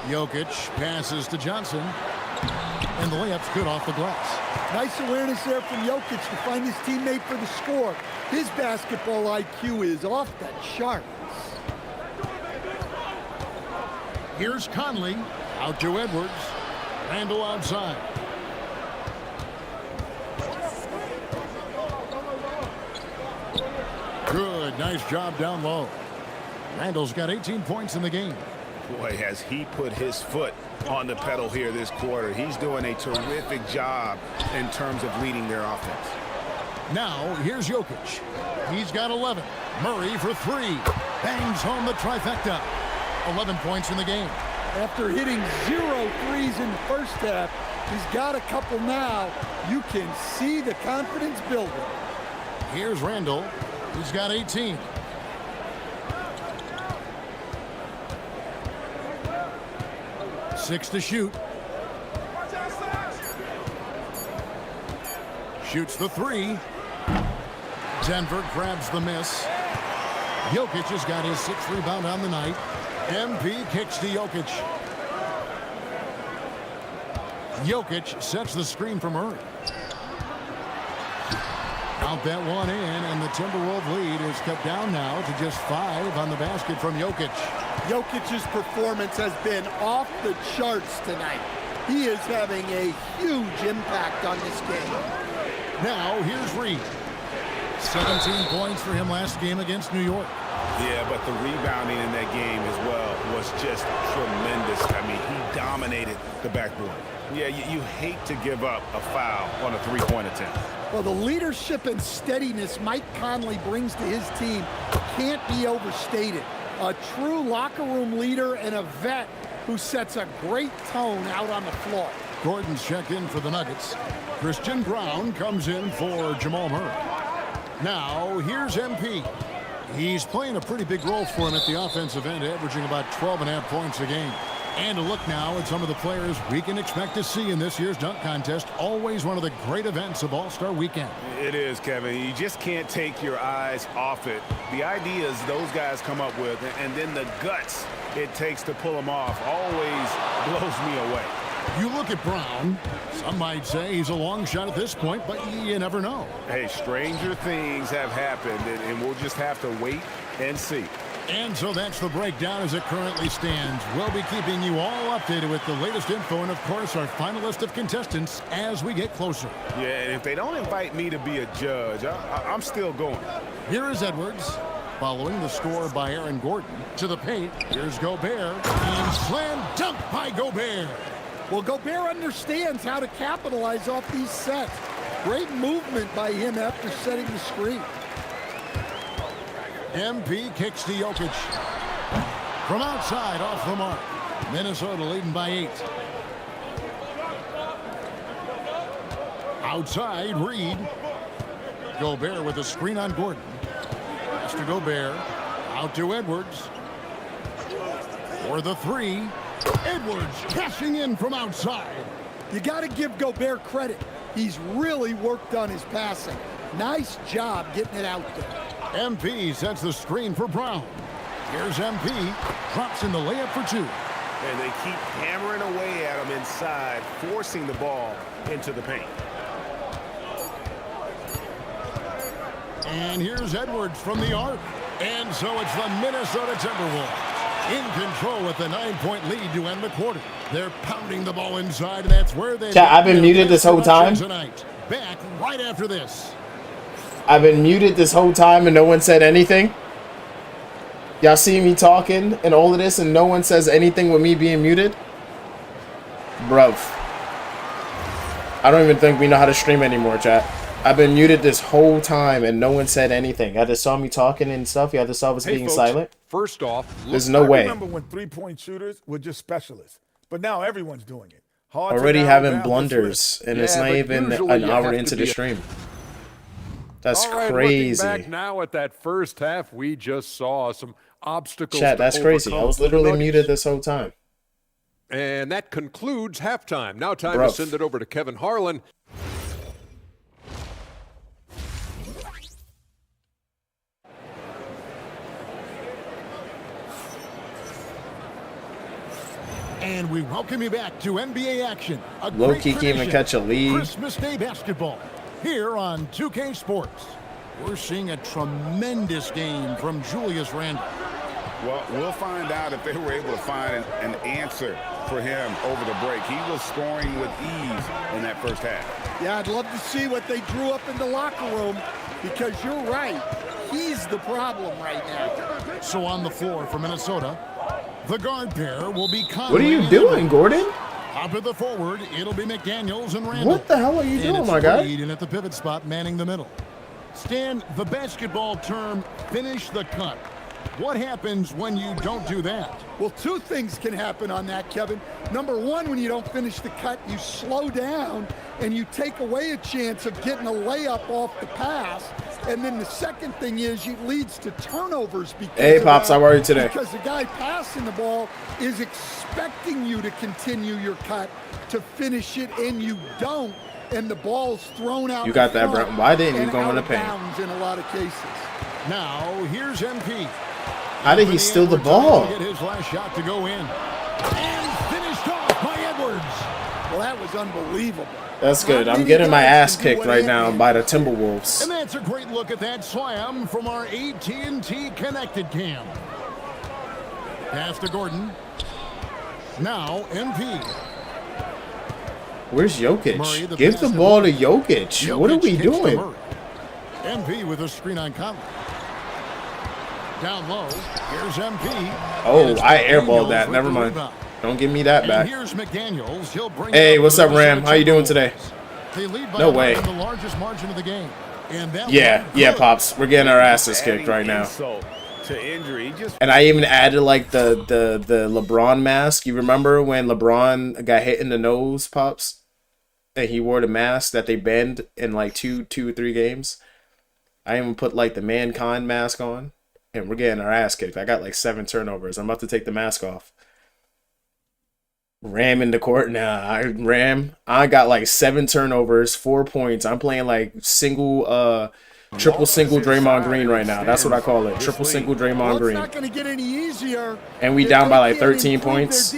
Speaker 3: Jokic passes to Johnson. And the layup's good off the glass.
Speaker 5: Nice awareness there from Jokic to find his teammate for the score. His basketball IQ is off the charts.
Speaker 3: Here's Conley. Out to Edwards. Randall outside. Good. Nice job down low. Randall's got 18 points in the game.
Speaker 4: Boy, has he put his foot on the pedal here this quarter. He's doing a terrific job in terms of leading their offense.
Speaker 3: Now, here's Jokic. He's got 11. Murray for 3. Bangs home the trifecta. 11 points in the game.
Speaker 5: After hitting 0 threes in the first half, he's got a couple now. You can see the confidence building.
Speaker 3: Here's Randall. He's got 18. Six to shoot. Shoots the 3. Denver grabs the miss. Jokic has got his 6th rebound on the night. MP kicks to Jokic. Jokic sets the screen for Murray. Count that one in, and the Timberwolves lead is cut down now to just 5 on the basket from Jokic.
Speaker 5: Jokic's performance has been off the charts tonight. He is having a huge impact on this game.
Speaker 3: Now, here's Reed. 17 points for him last game against New York.
Speaker 4: Yeah, but the rebounding in that game as well was just tremendous. I mean, he dominated the backboard. Yeah, you hate to give up a foul on a three-point attempt.
Speaker 5: Well, the leadership and steadiness Mike Conley brings to his team can't be overstated. A true locker room leader and a vet who sets a great tone out on the floor.
Speaker 3: Gordon's checked in for the Nuggets. Christian Brown comes in for Jamal Murray. Now, here's MP. He's playing a pretty big role for him at the offensive end, averaging about 12.5 points a game. And a look now at some of the players we can expect to see in this year's dunk contest. Always one of the great events of All-Star Weekend.
Speaker 4: It is, Kevin. You just can't take your eyes off it. The ideas those guys come up with, and then the guts it takes to pull them off, always blows me away.
Speaker 3: You look at Brown, some might say he's a long shot at this point, but you never know.
Speaker 4: Hey, stranger things have happened, and we'll just have to wait and see.
Speaker 3: And so that's the breakdown as it currently stands. We'll be keeping you all updated with the latest info and, of course, our final list of contestants as we get closer.
Speaker 4: Yeah, and if they don't invite me to be a judge, I'm still going.
Speaker 3: Here is Edwards, following the score by Aaron Gordon. To the paint, here's Gobert, and slam dunk by Gobert.
Speaker 5: Well, Gobert understands how to capitalize off these sets. Great movement by him after setting the screen.
Speaker 3: MP kicks to Jokic. From outside, off the mark. Minnesota leading by 8. Outside, Reed. Gobert with a screen on Gordon. Pass to Gobert. Out to Edwards. For the 3. Edwards cashing in from outside.
Speaker 5: You got to give Gobert credit. He's really worked on his passing. Nice job getting it out there.
Speaker 3: MP sets the screen for Brown. Here's MP. Drops in the layup for 2.
Speaker 4: And they keep hammering away at him inside, forcing the ball into the paint.
Speaker 3: And here's Edwards from the arc. And so it's the Minnesota Timberwolves in control with the 9-point lead to end the quarter. They're pounding the ball inside, and that's where they...
Speaker 1: Chat, I've been muted this whole time.
Speaker 3: Tonight. Back right after this.
Speaker 1: I've been muted this whole time and no one said anything. Y'all see me talking and all of this and no one says anything with me being muted? Bruv. I don't even think we know how to stream anymore, chat. I've been muted this whole time and no one said anything. I just saw me talking and stuff. You just saw us being
Speaker 2: folks,
Speaker 1: silent.
Speaker 2: First off,
Speaker 1: there's no way.
Speaker 10: I remember when three-point shooters were just specialists, but now everyone's doing it. Hard
Speaker 1: already having blunders and it's not even an hour into the stream. That's crazy.
Speaker 13: Back now at that first half, we just saw some obstacles.
Speaker 1: Chat, that's crazy. I was literally muted this whole time.
Speaker 13: And that concludes halftime. Now time to send it over to Kevin Harlan.
Speaker 3: And we welcome you back to NBA action.
Speaker 1: Low-key can't even catch a lead.
Speaker 3: Christmas Day basketball here on 2K Sports. We're seeing a tremendous game from Julius Randle.
Speaker 4: Well, we'll find out if they were able to find an answer for him over the break. He was scoring with ease in that first half.
Speaker 5: Yeah, I'd love to see what they drew up in the locker room because you're right. He's the problem right now.
Speaker 3: So on the floor for Minnesota, the guard pair will be Conley.
Speaker 1: What are you doing, Gordon?
Speaker 3: Up at the forward, it'll be McDaniels and Randle.
Speaker 1: What the hell are you doing, my guy?
Speaker 3: And at the pivot spot, manning the middle. Stan, the basketball term, finish the cut. What happens when you don't do that?
Speaker 5: Well, 2 things can happen on that, Kevin. Number 1, when you don't finish the cut, you slow down and you take away a chance of getting a layup off the pass. And then the second thing is it leads to turnovers.
Speaker 1: Hey, Pops, how are you today?
Speaker 5: Because the guy passing the ball is expecting you to continue your cut, to finish it, and you don't. And the ball's thrown out.
Speaker 1: You got that, Brown. Why didn't you go in the paint?
Speaker 5: In a lot of cases.
Speaker 3: Now, here's MP.
Speaker 1: How did he steal the ball?
Speaker 3: Get his last shot to go in. And finished off by Edwards.
Speaker 5: Well, that was was unbelievable.
Speaker 1: That's good.
Speaker 5: Not
Speaker 1: I'm
Speaker 5: many
Speaker 1: getting my
Speaker 5: guys
Speaker 1: ass
Speaker 5: can do
Speaker 1: kicked
Speaker 5: what
Speaker 1: right now
Speaker 5: Anthony
Speaker 1: by the
Speaker 5: did.
Speaker 1: Timberwolves.
Speaker 3: And that's a great look at that slam from our AT&T connected cam. Pass to Gordon. Now MP.
Speaker 1: Where's Jokic?
Speaker 3: Murray,
Speaker 1: Give the
Speaker 3: pass
Speaker 1: ball
Speaker 3: to
Speaker 1: to Jokic. What are we
Speaker 3: kicks to
Speaker 1: doing?
Speaker 3: Murray. MP with a screen on Conley. Down low. Here's MP.
Speaker 1: Oh, I
Speaker 3: McDaniels
Speaker 1: airballed that.
Speaker 3: with
Speaker 1: Never
Speaker 3: the
Speaker 1: mind.
Speaker 3: rebound.
Speaker 1: Don't give me that
Speaker 3: And
Speaker 1: back.
Speaker 3: here's McDaniels. He'll bring
Speaker 1: Hey,
Speaker 3: it up
Speaker 1: what's
Speaker 3: for
Speaker 1: up,
Speaker 3: the
Speaker 1: Ram? How you doing today?
Speaker 3: They lead by
Speaker 1: No way.
Speaker 3: the largest margin of the game. And that
Speaker 1: Yeah,
Speaker 3: one
Speaker 1: yeah,
Speaker 3: good.
Speaker 1: Pops. We're getting our asses kicked right now.
Speaker 4: Insult to injury. Just
Speaker 1: And I even added like the LeBron mask. You remember when LeBron got hit in the nose, Pops? And he wore the mask that they banned in like two or three games. I even put like the Mankind mask on. And we're getting our ass kicked. I got like 7 turnovers. I'm about to take the mask off. Ram in the court now. I got like 7 turnovers, 4 points. I'm playing like triple single Draymond Green right now. That's what I call it. Triple single Draymond Green.
Speaker 5: It's not going to get any easier.
Speaker 1: And we down by like 13 points.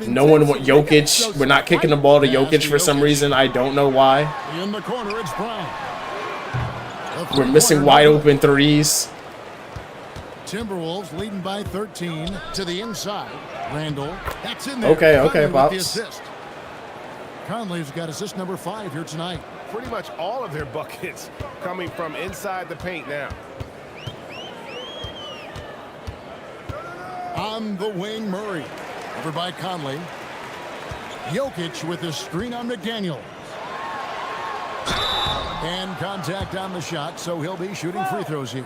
Speaker 1: No one want Jokic. We're not kicking the ball to Jokic for some reason. I don't know why.
Speaker 3: In the corner, it's Brown.
Speaker 1: We're missing wide open threes.
Speaker 3: Timberwolves leading by 13 to the inside. Randall, that's in there.
Speaker 1: Okay,
Speaker 3: Conley with
Speaker 1: Pops.
Speaker 3: the assist. Conley's got assist number 5 here tonight.
Speaker 4: pretty much all of their buckets coming from inside the paint now.
Speaker 3: On the wing, Murray. Over by Conley. Jokic with the screen on McDaniels. And contact on the shot, so he'll be shooting free throws here.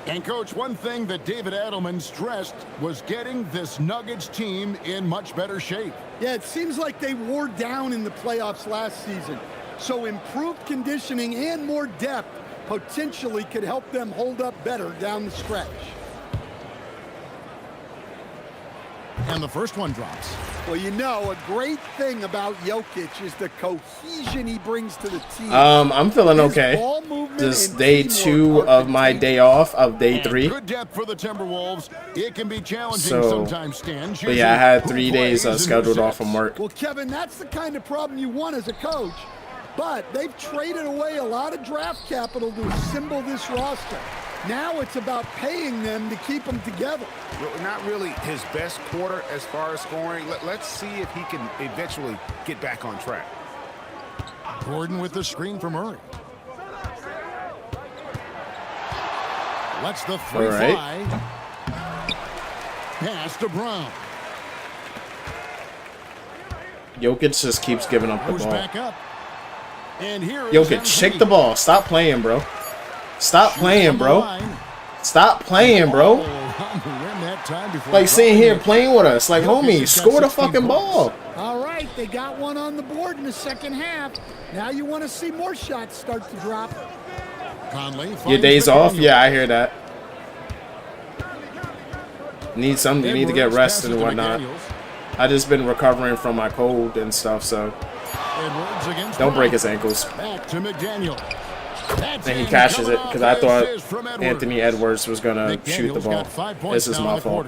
Speaker 3: And, Coach, one thing that David Adelman stressed was getting this Nuggets team in much better shape.
Speaker 5: Yeah, it seems like they wore down in the playoffs last season. So improved conditioning and more depth potentially could help them hold up better down the stretch.
Speaker 3: And the first one drops.
Speaker 5: Well, you know, a great thing about Jokic is the cohesion he brings to the team.
Speaker 1: I'm feeling okay. This day 2 of my day off of day 3.
Speaker 3: Good depth for the Timberwolves. It can be challenging
Speaker 1: So,
Speaker 3: sometimes, Stan.
Speaker 1: but yeah, I had 3 days scheduled off from work.
Speaker 5: Well, Kevin, that's the kind of problem you want as a coach. But they've traded away a lot of draft capital to assemble this roster. Now it's about paying them to keep them together.
Speaker 4: Not really his best quarter as far as scoring. Let's see if he can eventually get back on track.
Speaker 3: Gordon with the screen for Murray. Lets the three fly. Pass to Brown.
Speaker 1: Jokic just keeps giving up the
Speaker 3: Goes
Speaker 1: ball.
Speaker 3: back up. And here is
Speaker 1: Jokic,
Speaker 3: MP.
Speaker 1: shake the ball. Stop playing, bro. Stop playing, bro. Stop playing, bro. Like sitting here playing with us. Like, homie, score the fucking ball.
Speaker 5: All right, they got one on the board in the second half. Now you want to see more shots start to drop.
Speaker 3: Conley
Speaker 1: Your days off? Yeah, I hear that. Need something. You need to get rested and whatnot. I just been recovering from my cold and stuff, so don't break his ankles.
Speaker 3: Back to McDaniel.
Speaker 1: Then he cashes it because I thought Anthony Edwards was going to shoot the ball. This is my fault.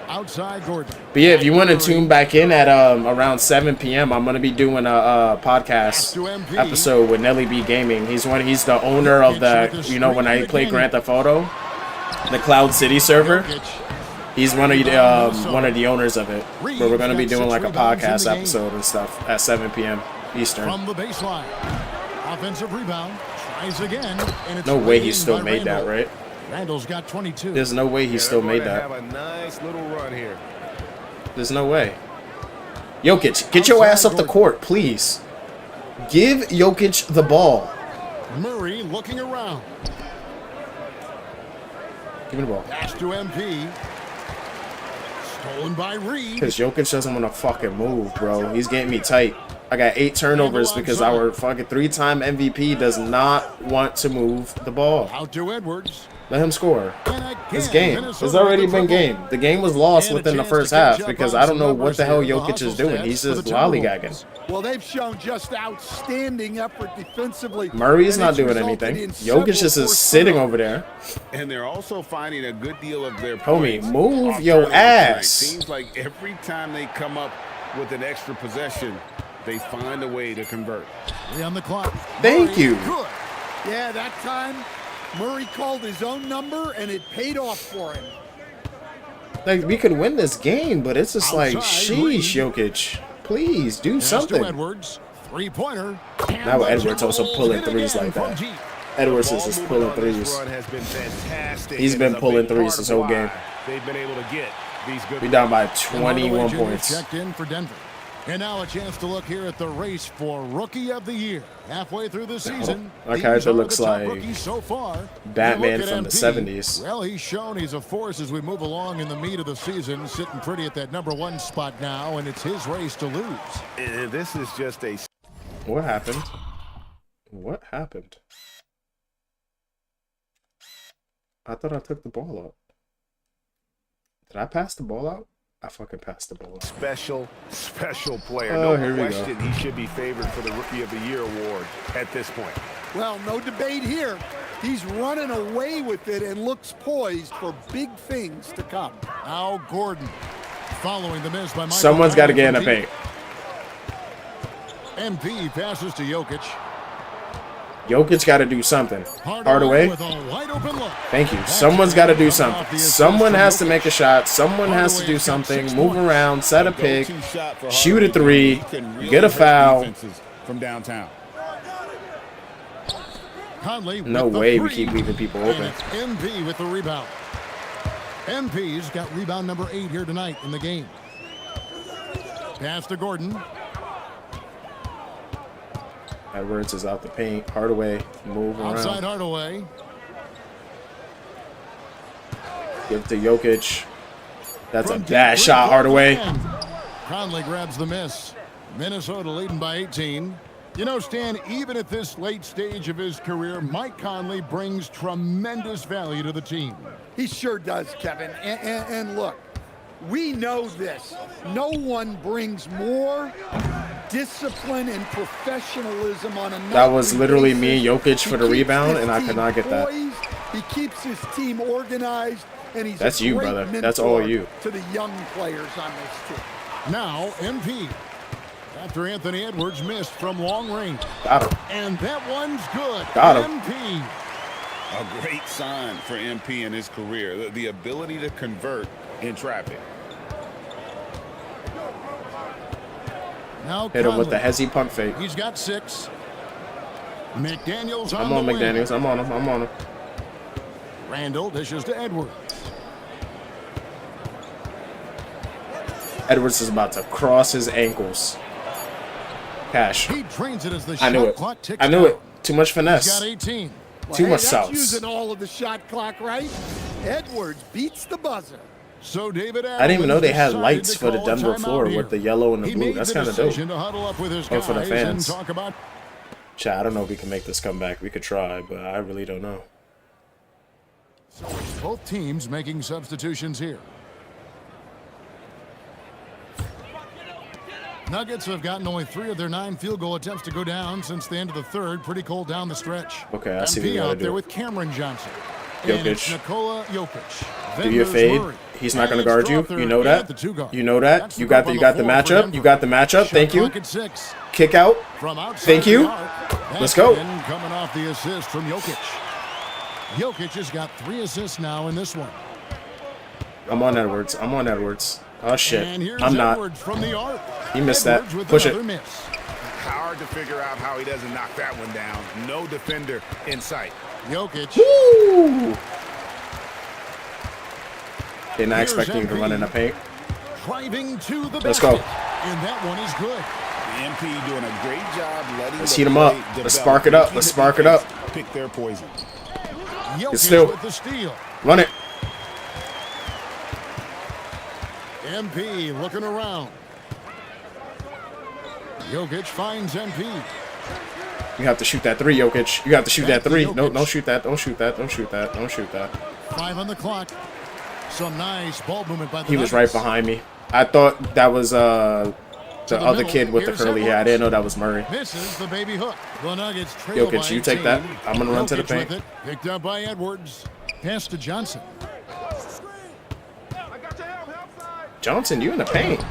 Speaker 3: Outside Gordon.
Speaker 1: But yeah, if you want to tune back in at around 7 p.m., I'm going to be doing a podcast episode with Nelly B Gaming. He's the owner of the, you know, when I play Grand Theft Auto, the Cloud City server. He's one of the owners of it. Where we're going to be doing like a podcast episode and stuff at 7 p.m. Eastern.
Speaker 3: From the baseline. Offensive rebound. Tries again. And it's
Speaker 1: no way he still made that, right?
Speaker 3: Randall's got 22.
Speaker 1: There's no way he still made that.
Speaker 4: Have a nice little run here.
Speaker 1: There's no way. Jokic, get your ass up the court, please. Give Jokic the ball.
Speaker 3: Murray looking around.
Speaker 1: Give me the ball.
Speaker 3: Pass to MP. Stolen by Reed.
Speaker 1: Because Jokic doesn't want to fucking move, bro. He's getting me tight. I got 8 turnovers because our fucking 3-time MVP does not want to move the ball.
Speaker 3: Out to Edwards.
Speaker 1: Let him score. His game. It's already been game. The game was lost within the first half because I don't know what the hell Jokic is doing. He's just lollygagging.
Speaker 5: Well, they've shown just outstanding effort defensively.
Speaker 1: Murray's not doing anything. Jokic just is sitting over there.
Speaker 4: And they're also finding a good deal of their
Speaker 1: Homie,
Speaker 4: points
Speaker 1: move
Speaker 4: off
Speaker 1: your
Speaker 4: turnover
Speaker 1: ass.
Speaker 4: tonight. Seems like every time they come up with an extra possession, they find a way to convert.
Speaker 3: 3 on the clock.
Speaker 1: Thank you.
Speaker 5: Good. Yeah, that time Murray called his own number, and it paid off for him.
Speaker 1: Like, we could win this game, but it's just like, sheesh, Jokic. Please, do something.
Speaker 3: Edwards, 3-pointer.
Speaker 1: Now Edwards also pulling threes like that. Edwards is just pulling threes.
Speaker 4: Has been fantastic.
Speaker 1: He's been pulling threes this whole game.
Speaker 4: They've been able to get these good.
Speaker 1: We down by 21 points.
Speaker 3: Checked in for Denver. And now a chance to look here at the race for Rookie of the Year. Halfway through the season,
Speaker 1: Our character looks like
Speaker 3: so far.
Speaker 1: Batman from the 70s.
Speaker 3: Well, he's shown he's a force as we move along in the meat of the season, sitting pretty at that #1 spot now, and it's his race to lose.
Speaker 4: And this is just a.
Speaker 1: What happened? What happened? I thought I took the ball out. Did I pass the ball out? I fucking passed the ball out.
Speaker 4: Special player.
Speaker 1: Oh,
Speaker 4: No
Speaker 1: here we
Speaker 4: question
Speaker 1: go.
Speaker 4: he should be favored for the Rookie of the Year award at this point.
Speaker 5: Well, no debate here. He's running away with it and looks poised for big things to come.
Speaker 3: Now Gordon, following the miss by Michael.
Speaker 1: Someone's got to get in the paint.
Speaker 3: MP passes to Jokic.
Speaker 1: Jokic got to do something.
Speaker 3: Hardaway
Speaker 1: Hardaway.
Speaker 3: with a wide open look.
Speaker 1: Thank you. Someone's got to do something. Someone has to make a shot. Someone has to do something. Move around, set a pick, shoot a 3, get a foul.
Speaker 4: From downtown.
Speaker 3: Conley
Speaker 1: No
Speaker 3: with the
Speaker 1: way we
Speaker 3: 3.
Speaker 1: keep leaving people
Speaker 3: And
Speaker 1: open.
Speaker 3: it's MP with the rebound. MP's got rebound number 8 here tonight in the game. Pass to Gordon.
Speaker 1: Edwards is out the paint. Hardaway, move
Speaker 3: Outside
Speaker 1: around.
Speaker 3: Hardaway.
Speaker 1: Give it to Jokic. That's a bad shot, Hardaway.
Speaker 3: Conley grabs the miss. Minnesota leading by 18. You know, Stan, even at this late stage of his career, Mike Conley brings tremendous value to the team.
Speaker 5: He sure does, Kevin. And look, we know this. No one brings more discipline and professionalism on a
Speaker 1: That was literally
Speaker 5: basis.
Speaker 1: me and Jokic for the
Speaker 5: He
Speaker 1: rebound,
Speaker 5: keeps
Speaker 1: and I
Speaker 5: his
Speaker 1: could
Speaker 5: team
Speaker 1: not get that.
Speaker 5: poised. He keeps his team organized, and he's
Speaker 1: That's
Speaker 5: a
Speaker 1: you,
Speaker 5: great
Speaker 1: brother.
Speaker 5: mentor
Speaker 1: That's all you.
Speaker 5: to the young players on this team.
Speaker 3: Now, MP. After Anthony Edwards missed from long range.
Speaker 1: Got him.
Speaker 3: And that one's good.
Speaker 1: Got him.
Speaker 3: MP.
Speaker 4: A great sign for MP in his career. The ability to convert in traffic.
Speaker 3: Now
Speaker 1: Hit him with
Speaker 3: Conley.
Speaker 1: the hezzy pump fake.
Speaker 3: He's got 6. McDaniels
Speaker 1: I'm
Speaker 3: on
Speaker 1: on
Speaker 3: the wing.
Speaker 1: McDaniels. I'm on him. I'm on him.
Speaker 3: Randall dishes to Edwards.
Speaker 1: Edwards is about to cross his ankles. Cash.
Speaker 3: He trains it as the
Speaker 1: I knew
Speaker 3: shot
Speaker 1: it.
Speaker 3: clock ticks
Speaker 1: I knew it.
Speaker 3: down.
Speaker 1: Too much
Speaker 3: He's
Speaker 1: finesse.
Speaker 3: got 18.
Speaker 1: Too much
Speaker 5: that's
Speaker 1: sauce.
Speaker 5: using all of the shot clock, right? Edwards beats the buzzer.
Speaker 3: So David
Speaker 1: I didn't even know they had
Speaker 3: decided
Speaker 1: lights
Speaker 3: to
Speaker 1: for the
Speaker 3: call a
Speaker 1: Denver
Speaker 3: timeout
Speaker 1: floor
Speaker 3: here.
Speaker 1: with the yellow and the
Speaker 3: He
Speaker 1: blue.
Speaker 3: made
Speaker 1: That's
Speaker 3: the
Speaker 1: kind of dope.
Speaker 3: decision to huddle up with his
Speaker 1: Oh, for the
Speaker 3: guys and
Speaker 1: fans.
Speaker 3: talk about.
Speaker 1: Chat, I don't know if we can make this comeback. We could try, but I really don't know.
Speaker 3: So it's both teams making substitutions here. Nuggets have gotten only 3 of their 9 field goal attempts to go down since the end of the third. Pretty cold down the stretch.
Speaker 1: Okay, I see what you
Speaker 3: MP
Speaker 1: gotta
Speaker 3: out there
Speaker 1: do.
Speaker 3: with Cameron Johnson. And it's
Speaker 1: Jokic.
Speaker 3: Nikola Jokic.
Speaker 1: Do
Speaker 3: Then
Speaker 1: your
Speaker 3: there's
Speaker 1: fade.
Speaker 3: Murray.
Speaker 1: He's not
Speaker 3: And
Speaker 1: going to
Speaker 3: it's
Speaker 1: guard you.
Speaker 3: Strother
Speaker 1: You know
Speaker 3: at
Speaker 1: that.
Speaker 3: the 2 guard.
Speaker 1: You know that.
Speaker 3: That's
Speaker 1: You
Speaker 3: the
Speaker 1: got
Speaker 3: group
Speaker 1: the
Speaker 3: on the floor for
Speaker 1: matchup.
Speaker 3: Denver.
Speaker 1: You got the matchup.
Speaker 3: Shot
Speaker 1: Thank you.
Speaker 3: clock at 6.
Speaker 1: Kick out.
Speaker 3: From outside
Speaker 1: Thank
Speaker 3: the
Speaker 1: you.
Speaker 3: arc,
Speaker 1: Let's go.
Speaker 3: Haskinen coming off the assist from Jokic. Jokic has got 3 assists now in this one.
Speaker 1: I'm on Edwards. I'm on Edwards. Oh, shit.
Speaker 3: And here's
Speaker 1: I'm not.
Speaker 3: Edwards from the arc.
Speaker 1: He missed that.
Speaker 3: Edwards with
Speaker 1: Push it.
Speaker 3: another miss.
Speaker 4: Hard to figure out how he doesn't knock that one down. No defender in sight.
Speaker 3: Jokic.
Speaker 1: Woo! They're not
Speaker 3: Here's
Speaker 1: expecting you to run in the paint.
Speaker 3: Driving to the
Speaker 1: Let's
Speaker 3: basket.
Speaker 1: go.
Speaker 3: And that one is good.
Speaker 4: The MP doing a great job letting
Speaker 1: Let's
Speaker 4: the
Speaker 1: heat 'em up.
Speaker 4: play
Speaker 1: Let's
Speaker 4: develop.
Speaker 1: spark it up.
Speaker 4: Keep
Speaker 1: Let's
Speaker 4: the
Speaker 1: spark it
Speaker 4: defense
Speaker 1: up.
Speaker 4: Pick their poison.
Speaker 3: Jokic
Speaker 1: still.
Speaker 3: with the steal.
Speaker 1: Run it.
Speaker 3: MP looking around. Jokic finds MP.
Speaker 1: You have to shoot that three, Jokic. You have to shoot that three. No, don't shoot that. Don't shoot that. Don't shoot that. Don't shoot that.
Speaker 3: 5 on the clock. Some nice ball movement by the
Speaker 1: He was right behind me. I thought that was the other kid with the curly hair. I didn't know that was Murray.
Speaker 3: Misses the baby hook. The Nuggets trail by
Speaker 1: Jokic, you take that. I'm gonna run to the paint.
Speaker 3: with it. Picked up by Edwards. Pass to Johnson.
Speaker 1: Johnson, you in the paint.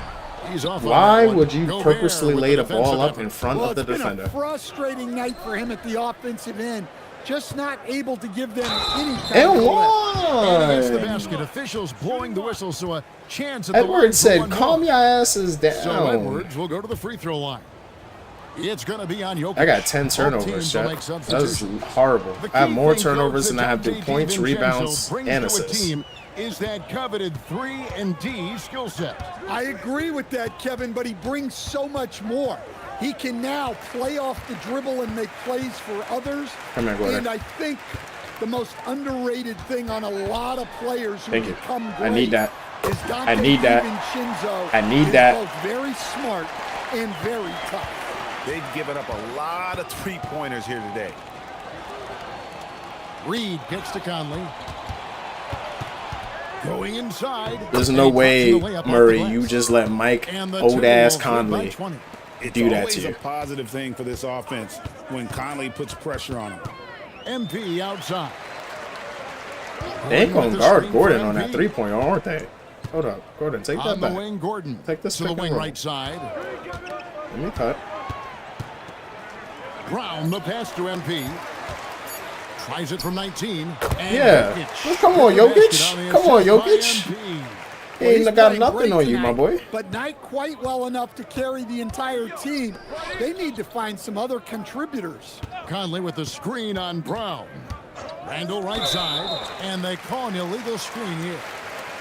Speaker 3: He's off on
Speaker 1: Why
Speaker 3: that one.
Speaker 1: would you
Speaker 3: Gobert
Speaker 1: purposely
Speaker 3: with
Speaker 1: lay the
Speaker 3: defensive
Speaker 1: ball up
Speaker 3: effort.
Speaker 1: in front
Speaker 5: Well,
Speaker 1: of the
Speaker 5: it's been
Speaker 1: defender?
Speaker 5: a frustrating night for him at the offensive end. Just not able to give them any kind
Speaker 1: And
Speaker 5: of lift.
Speaker 3: And against the
Speaker 1: one.
Speaker 3: basket, officials blowing the whistle, so a chance at the line
Speaker 1: Edwards
Speaker 3: for
Speaker 1: said,
Speaker 3: one
Speaker 1: calm
Speaker 3: more.
Speaker 1: your asses down.
Speaker 3: So Edwards will go to the free throw line. It's going to be on Jokic.
Speaker 1: I got 10
Speaker 3: Both
Speaker 1: turnovers,
Speaker 3: teams will
Speaker 1: Jeff.
Speaker 3: make
Speaker 1: That was
Speaker 3: substitutions.
Speaker 1: horrible.
Speaker 3: The
Speaker 1: I have
Speaker 3: key
Speaker 1: more
Speaker 3: thing,
Speaker 1: turnovers
Speaker 3: Coach,
Speaker 1: than I have
Speaker 3: that
Speaker 1: do points,
Speaker 3: JD
Speaker 1: rebounds,
Speaker 3: brings
Speaker 1: and
Speaker 3: to a
Speaker 1: assists.
Speaker 3: team is that coveted 3-and-D skill set.
Speaker 5: I agree with that, Kevin, but he brings so much more. He can now play off the dribble and make plays for others.
Speaker 1: Come here, Gordon.
Speaker 5: And I think the most underrated thing on a lot of players who
Speaker 1: Thank you.
Speaker 5: become great
Speaker 1: I need that.
Speaker 5: is Dante
Speaker 1: I need that.
Speaker 5: DiVincenzo
Speaker 1: I need
Speaker 5: is
Speaker 1: that.
Speaker 5: both very smart and very tough.
Speaker 4: They've given up a lot of three-pointers here today.
Speaker 3: Reed kicks to Conley. Going inside.
Speaker 1: There's no way, Murray, you just let Mike old-ass Conley do that
Speaker 4: It's
Speaker 1: to
Speaker 4: always
Speaker 1: you.
Speaker 4: a positive thing for this offense when Conley puts pressure on him.
Speaker 3: MP outside.
Speaker 1: They ain't
Speaker 3: Gordon
Speaker 1: gonna
Speaker 3: with the
Speaker 1: guard
Speaker 3: screen
Speaker 1: Gordon
Speaker 3: for
Speaker 1: on that
Speaker 3: MP.
Speaker 1: three-pointer, aren't they? Hold up, Gordon, take that
Speaker 3: On the
Speaker 1: back.
Speaker 3: wing, Gordon.
Speaker 1: Take this
Speaker 3: to the
Speaker 1: pick and
Speaker 3: wing
Speaker 1: roll.
Speaker 3: right side.
Speaker 1: Let me cut.
Speaker 3: Brown, the pass to MP. Tries it from 19. And
Speaker 1: Yeah.
Speaker 3: Jokic
Speaker 1: Well, come on,
Speaker 3: with the
Speaker 1: Jokic.
Speaker 3: basket on the
Speaker 1: Come on,
Speaker 3: assist by
Speaker 1: Jokic.
Speaker 3: MP.
Speaker 1: He ain't
Speaker 5: He's
Speaker 1: got
Speaker 5: playing
Speaker 1: nothing
Speaker 5: great
Speaker 1: on you, my
Speaker 5: tonight,
Speaker 1: boy.
Speaker 5: but not quite well enough to carry the entire team. They need to find some other contributors.
Speaker 3: Conley with the screen on Brown. Randall right side. And they call an illegal screen here.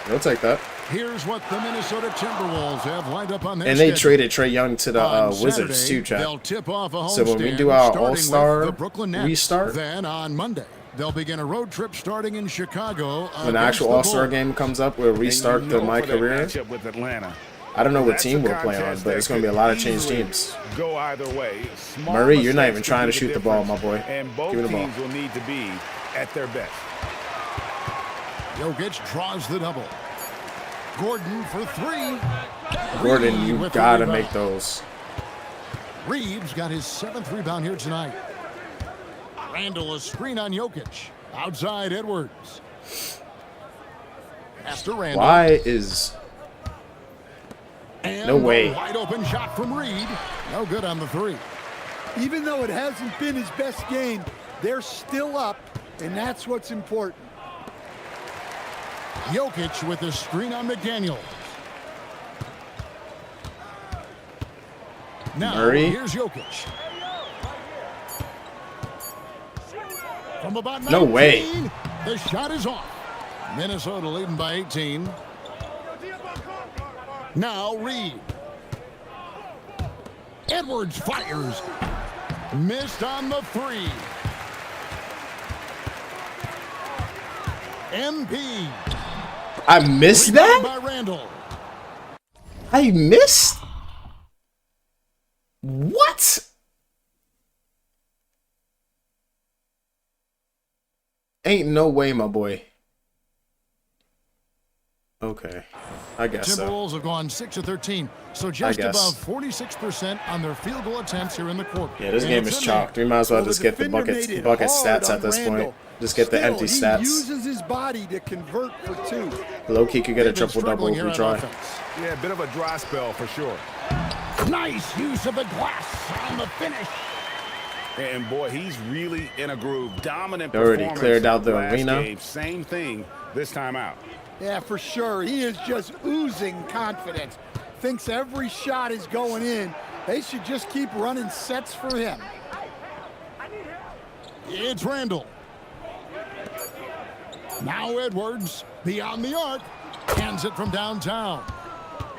Speaker 1: You'll take that.
Speaker 3: Here's what the Minnesota Timberwolves have lined up on their
Speaker 1: And they
Speaker 3: schedule.
Speaker 1: traded Trae Young to the
Speaker 3: On
Speaker 1: Wizards
Speaker 3: Saturday,
Speaker 1: too, Chad.
Speaker 3: they'll tip off a
Speaker 1: So when we
Speaker 3: homestand
Speaker 1: do our
Speaker 3: starting with
Speaker 1: All-Star
Speaker 3: the Brooklyn Nets.
Speaker 1: restart,
Speaker 3: Then on Monday, they'll begin a road trip starting in Chicago.
Speaker 1: when the actual All-Star game comes up, we'll restart the My Career.
Speaker 4: Matchup with Atlanta.
Speaker 1: I don't know what
Speaker 4: That's
Speaker 1: team
Speaker 4: a
Speaker 1: we'll play on,
Speaker 4: contest
Speaker 1: but
Speaker 4: that
Speaker 1: it's going to be a
Speaker 4: could
Speaker 1: lot of changed
Speaker 4: easily
Speaker 1: teams.
Speaker 4: Go either way. Small
Speaker 1: Murray, you're not
Speaker 4: mistakes
Speaker 1: even
Speaker 4: could
Speaker 1: trying to
Speaker 4: be
Speaker 1: shoot the
Speaker 4: difference,
Speaker 1: ball, my boy.
Speaker 4: And both
Speaker 1: Give me the ball.
Speaker 4: teams will need to be at their best.
Speaker 3: Jokic draws the double. Gordon for three.
Speaker 1: Gordon,
Speaker 3: Reed
Speaker 1: you
Speaker 3: with the
Speaker 1: got to
Speaker 3: rebound.
Speaker 1: make those.
Speaker 3: Reeves got his 7th rebound here tonight. Randall a screen on Jokic. Outside Edwards. Pass to Randall.
Speaker 1: Why is...
Speaker 3: And
Speaker 1: No way.
Speaker 3: a wide open shot from Reed. No good on the three.
Speaker 5: Even though it hasn't been his best game, they're still up, and that's what's important.
Speaker 3: Jokic with the screen on McDaniel. Now,
Speaker 1: Murray.
Speaker 3: here's Jokic. From about 19,
Speaker 1: No way.
Speaker 3: the shot is off. Minnesota leading by 18. Now Reed. Edwards fires. Missed on the three. MP.
Speaker 1: I missed
Speaker 3: Rebound
Speaker 1: that?
Speaker 3: by Randall.
Speaker 1: I missed? What? Ain't no way, my boy. Okay. I guess so.
Speaker 3: Timberwolves have gone 6 of 13, so
Speaker 1: I
Speaker 3: just
Speaker 1: guess.
Speaker 3: above 46% on their field goal attempts here in the quarter.
Speaker 1: Yeah, this
Speaker 3: And
Speaker 1: game
Speaker 3: it's
Speaker 1: is
Speaker 3: in there.
Speaker 1: chalked. We might as well
Speaker 5: Well,
Speaker 1: just
Speaker 5: the
Speaker 1: get the
Speaker 5: defender
Speaker 1: bucket
Speaker 5: made it
Speaker 1: stats
Speaker 5: hard
Speaker 1: at this
Speaker 5: on
Speaker 1: point.
Speaker 5: Randall.
Speaker 1: Just get the
Speaker 5: Still,
Speaker 1: empty
Speaker 5: he
Speaker 1: stats.
Speaker 5: uses his body to convert for two.
Speaker 1: Low-key could get a
Speaker 3: They've been
Speaker 1: triple-double
Speaker 3: struggling
Speaker 1: if
Speaker 3: here
Speaker 1: we
Speaker 3: on
Speaker 1: try.
Speaker 3: offense.
Speaker 4: Yeah, a bit of a dry spell for sure.
Speaker 3: Nice use of the glass on the finish.
Speaker 4: And boy, he's really in a groove. Dominant
Speaker 1: They already
Speaker 4: performance
Speaker 1: cleared out the
Speaker 4: last
Speaker 1: arena.
Speaker 4: game. Same thing this time out.
Speaker 5: Yeah, for sure. He is just oozing confidence. Thinks every shot is going in. They should just keep running sets for him.
Speaker 3: It's Randall. Now Edwards, beyond the arc, hands it from downtown.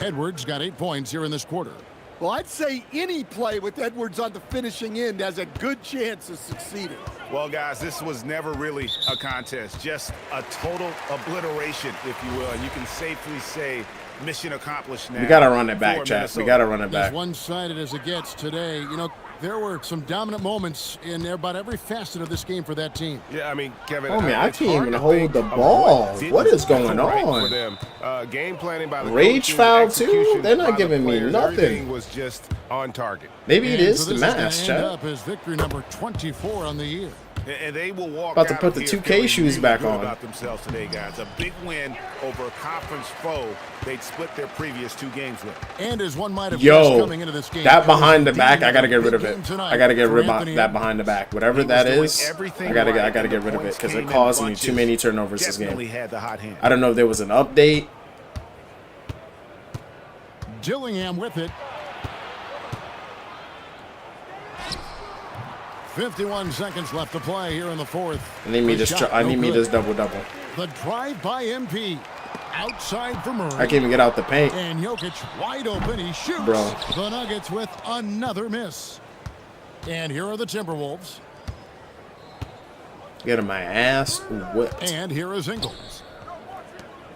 Speaker 3: Edwards got 8 points here in this quarter.
Speaker 5: Well, I'd say any play with Edwards on the finishing end has a good chance of succeeding.
Speaker 4: Well, guys, this was never really a contest, just a total obliteration, if you will. And you can safely say mission accomplished now.
Speaker 1: We gotta run it back,
Speaker 4: for
Speaker 1: chat.
Speaker 4: Minnesota.
Speaker 1: We gotta run it back.
Speaker 3: As one-sided as it gets today, you know, there were some dominant moments in about every facet of this game for that team.
Speaker 4: Yeah, I mean, Kevin.
Speaker 1: Oh man, I
Speaker 4: it's
Speaker 1: can't
Speaker 4: hard
Speaker 1: even
Speaker 4: to
Speaker 1: hold
Speaker 4: think
Speaker 1: the
Speaker 4: of
Speaker 1: ball.
Speaker 4: didn't
Speaker 1: What is
Speaker 4: go
Speaker 1: going
Speaker 4: right
Speaker 1: on?
Speaker 4: for them. Game planning by the
Speaker 1: Rage
Speaker 4: coaches,
Speaker 1: foul too?
Speaker 4: execution
Speaker 1: They're not
Speaker 4: by the
Speaker 1: giving me
Speaker 4: players,
Speaker 1: nothing.
Speaker 4: Everything was just on target.
Speaker 1: Maybe it
Speaker 3: And
Speaker 1: is
Speaker 3: so
Speaker 1: the
Speaker 3: this is gonna
Speaker 1: mask,
Speaker 3: end
Speaker 1: chat.
Speaker 3: up as victory number 24 on the year.
Speaker 4: And they will walk
Speaker 1: About to
Speaker 4: out
Speaker 1: put the
Speaker 4: here
Speaker 1: 2K
Speaker 4: feeling
Speaker 1: shoes
Speaker 4: really
Speaker 1: back
Speaker 4: good
Speaker 1: on.
Speaker 4: about themselves today, guys. A big win over a conference foe they'd split their previous 2 games with.
Speaker 3: And as one might have guessed coming into this game,
Speaker 1: that
Speaker 3: it was
Speaker 1: behind the
Speaker 3: indeed
Speaker 1: back, I gotta get rid of
Speaker 3: big
Speaker 1: it.
Speaker 3: game tonight
Speaker 1: I gotta get
Speaker 3: for
Speaker 1: rid of
Speaker 3: Anthony
Speaker 1: that behind the back. Whatever
Speaker 4: He
Speaker 1: that
Speaker 4: was doing
Speaker 1: is,
Speaker 4: everything
Speaker 1: I gotta
Speaker 4: right,
Speaker 1: get
Speaker 4: and the
Speaker 1: rid of it
Speaker 4: points
Speaker 1: because
Speaker 4: came
Speaker 1: it
Speaker 4: in
Speaker 1: caused me
Speaker 4: bunches.
Speaker 1: too many turnovers this
Speaker 4: Definitely
Speaker 1: game.
Speaker 4: had the hot hand.
Speaker 1: I don't know if there was an update.
Speaker 3: Dillingham with it. 51 seconds left to play here in the fourth.
Speaker 1: I need me
Speaker 3: The
Speaker 1: this.
Speaker 3: shot,
Speaker 1: I
Speaker 3: no
Speaker 1: need me
Speaker 3: good.
Speaker 1: this double.
Speaker 3: The drive by MP. Outside for Murray.
Speaker 1: I can't even get out the paint.
Speaker 3: And Jokic wide open. He shoots.
Speaker 1: Bro.
Speaker 3: The Nuggets with another miss. And here are the Timberwolves.
Speaker 1: Getting my ass whipped.
Speaker 3: And here is Ingles.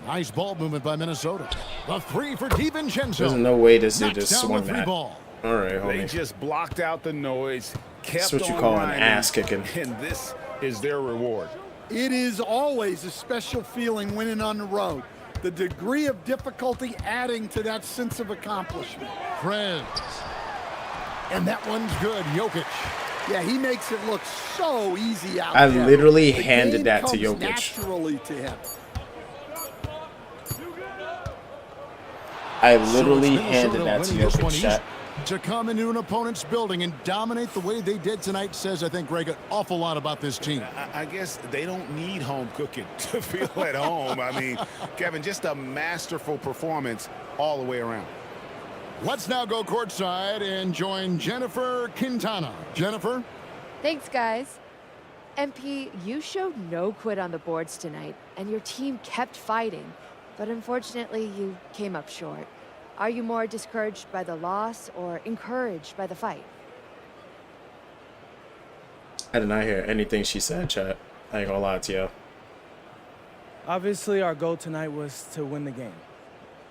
Speaker 3: Nice ball movement by Minnesota. The three for DiVincenzo.
Speaker 1: There's no way this dude
Speaker 3: Knocks
Speaker 1: just
Speaker 3: down
Speaker 1: swung
Speaker 3: the three
Speaker 1: that.
Speaker 3: ball.
Speaker 1: All right,
Speaker 4: They
Speaker 1: homie.
Speaker 4: just blocked out the noise, kept
Speaker 1: That's what you
Speaker 4: on
Speaker 1: call an
Speaker 4: grinding,
Speaker 1: ass kicking.
Speaker 4: and this is their reward.
Speaker 5: It is always a special feeling winning on the road. The degree of difficulty adding to that sense of accomplishment.
Speaker 3: Fred. And that one's good. Jokic.
Speaker 5: Yeah, he makes it look so easy out
Speaker 1: I
Speaker 5: there.
Speaker 1: literally
Speaker 5: The
Speaker 1: handed
Speaker 5: game
Speaker 1: that to
Speaker 5: comes
Speaker 1: Jokic.
Speaker 5: naturally to him.
Speaker 1: I
Speaker 3: So
Speaker 1: literally
Speaker 3: it's Minnesota
Speaker 1: handed that to
Speaker 3: winning this one
Speaker 1: Jokic,
Speaker 3: easy.
Speaker 1: chat.
Speaker 3: To come into an opponent's building and dominate the way they did tonight says, I think, Greg, an awful lot about this team.
Speaker 4: I guess they don't need home cooking to feel at home. I mean, Kevin, just a masterful performance all the way around.
Speaker 3: Let's now go courtside and join Jennifer Quintana. Jennifer?
Speaker 12: Thanks, guys. MP, you showed no quit on the boards tonight, and your team kept fighting. But unfortunately, you came up short. Are you more discouraged by the loss or encouraged by the fight?
Speaker 1: I did not hear anything she said, chat. I ain't gonna lie to you.
Speaker 14: Obviously, our goal tonight was to win the game.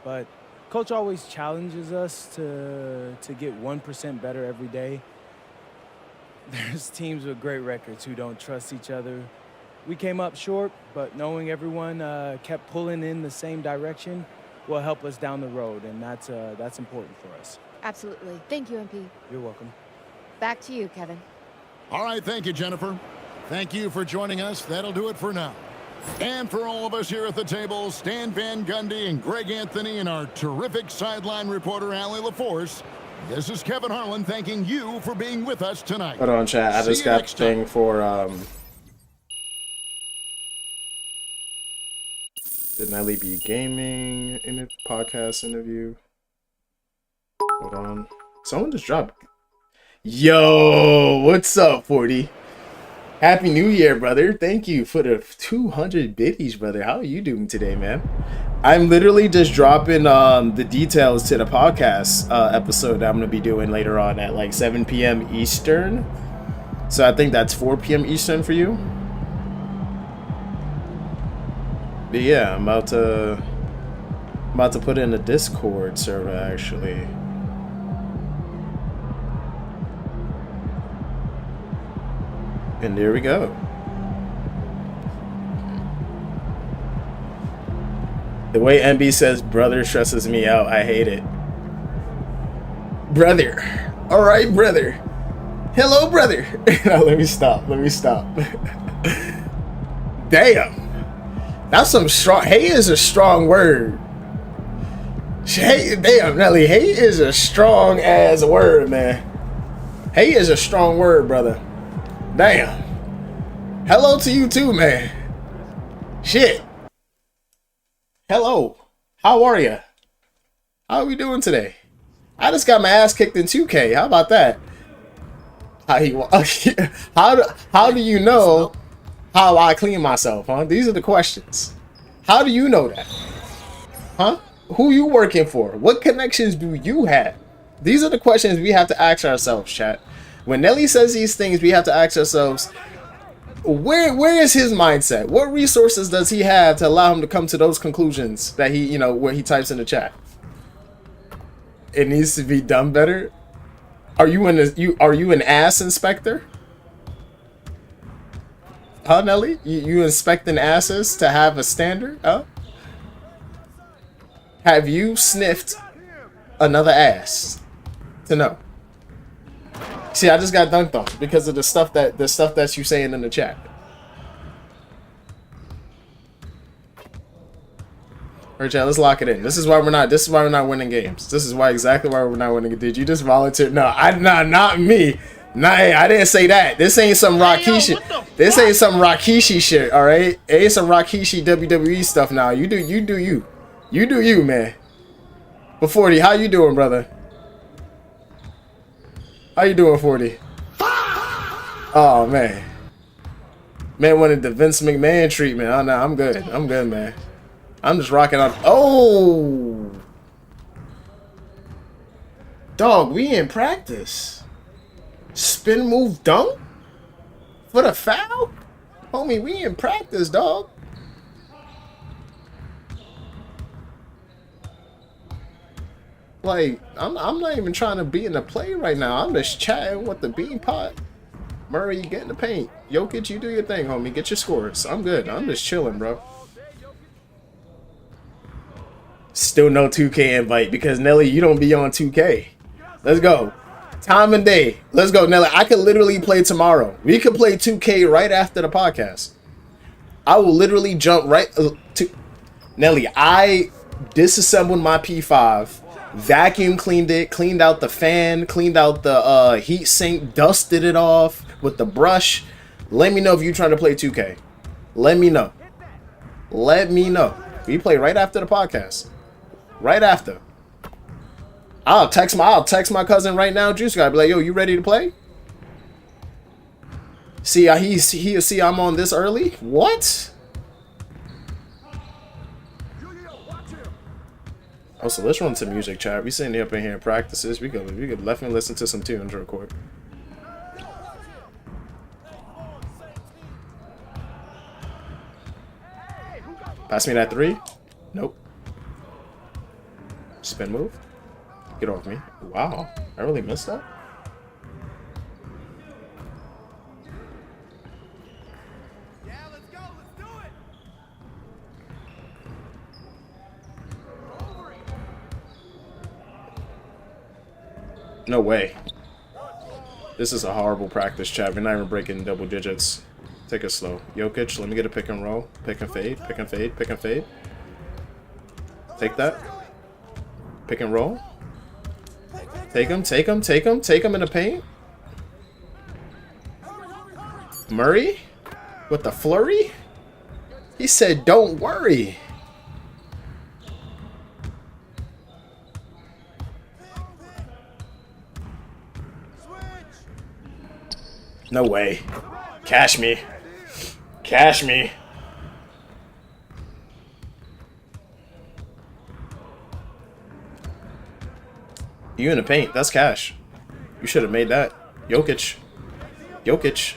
Speaker 14: But Coach always challenges us to get 1% better every day. There's teams with great records who don't trust each other. We came up short, but knowing everyone kept pulling in the same direction will help us down the road, and that's important for us.
Speaker 12: Absolutely. Thank you, MP.
Speaker 14: You're welcome.
Speaker 12: Back to you, Kevin.
Speaker 3: All right, thank you, Jennifer. Thank you for joining us. That'll do it for now. And for all of us here at the table, Stan Van Gundy and Greg Anthony and our terrific sideline reporter, Allie LaForce, this is Kevin Harlan thanking you for being with us tonight.
Speaker 1: Hold on, chat. I
Speaker 3: See
Speaker 1: just
Speaker 3: you
Speaker 1: got the
Speaker 3: next time.
Speaker 1: thing for the Nelly B Gaming podcast interview. Hold on. Someone just dropped. Yo, what's up, 40? Happy New Year, brother. Thank you for the 200 biddies, brother. How are you doing today, man? I'm literally just dropping the details to the podcast episode that I'm going to be doing later on at like 7 p.m. Eastern. So I think that's 4 p.m. Eastern for you. But yeah, I'm about to put in a Discord server, actually. And there we go. The way MB says brother stresses me out. I hate it. Brother. Alright, brother. Hello, brother. No, let me stop. Damn. That's some strong. Hey is a strong word. Hey, damn, Nelly. Hey is a strong ass word, man. Hey is a strong word, brother. Damn. Hello to you too, man. Shit. Hello. How are you? How are we doing today? I just got my ass kicked in 2K. How about that? How do you know how I clean myself, huh? These are the questions. How do you know that? Huh? Who you working for? What connections do you have? These are the questions we have to ask ourselves, chat. When Nelly says these things, we have to ask ourselves, where is his mindset? What resources does he have to allow him to come to those conclusions that he, where he types in the chat? It needs to be done better. Are you an ass inspector? Huh, Nelly? You inspecting asses to have a standard? Huh? Have you sniffed another ass to know? See, I just got dunked on because of the stuff that you saying in the chat. Alright, chat, let's lock it in. This is why we're not winning games. This is exactly why we're not winning. Did you just volunteer? No, not me. Nah, hey, I didn't say that. This ain't some Rakishi. This ain't some Rakishi shit, alright? It ain't some Rakishi WWE stuff now. You do you. You do you, man. But 40, how you doing, brother? How you doing, 40? Oh, man. Man wanted the Vince McMahon treatment. Oh, no, I'm good. I'm good, man. I'm just rocking out. Oh! Dog, we in practice. Spin move dunk? For the foul? Homie, we in practice, dog. Like, I'm not even trying to be in the play right now. I'm just chatting with the BeanPot. Murray, you get in the paint. Jokic, you do your thing, homie. Get your scores. I'm good. I'm just chilling, bro. Still no 2K invite because, Nelly, you don't be on 2K. Let's go. Time and day. Let's go, Nelly. I could literally play tomorrow. We could play 2K right after the podcast. I will literally jump right to... Nelly, I disassembled my P5. Vacuum cleaned it, cleaned out the fan, cleaned out the heat sink, dusted it off with the brush. Let me know if you're trying to play 2K. Let me know. Let me know. We play right after the podcast. Right after. I'll text my cousin right now, Juice Guy. Be like, yo, you ready to play? See, he'll see I'm on this early. What? Oh, so let's run some music, chat. We sitting up in here in practices. We could definitely listen to some tunes real quick. Pass me that 3. Nope. Spin move. Get off me. Wow. I really missed that. No way. This is a horrible practice, chat. We're not even breaking double digits. Take it slow. Jokic, let me get a pick and roll. Pick and fade. Pick and fade. Pick and fade. Take that. Pick and roll. Take him. Take him. Take him. Take him in the paint. Murray? With the flurry? He said, don't worry. No way. Cash me. Cash me. You in the paint. That's cash. You should have made that. Jokic. Jokic.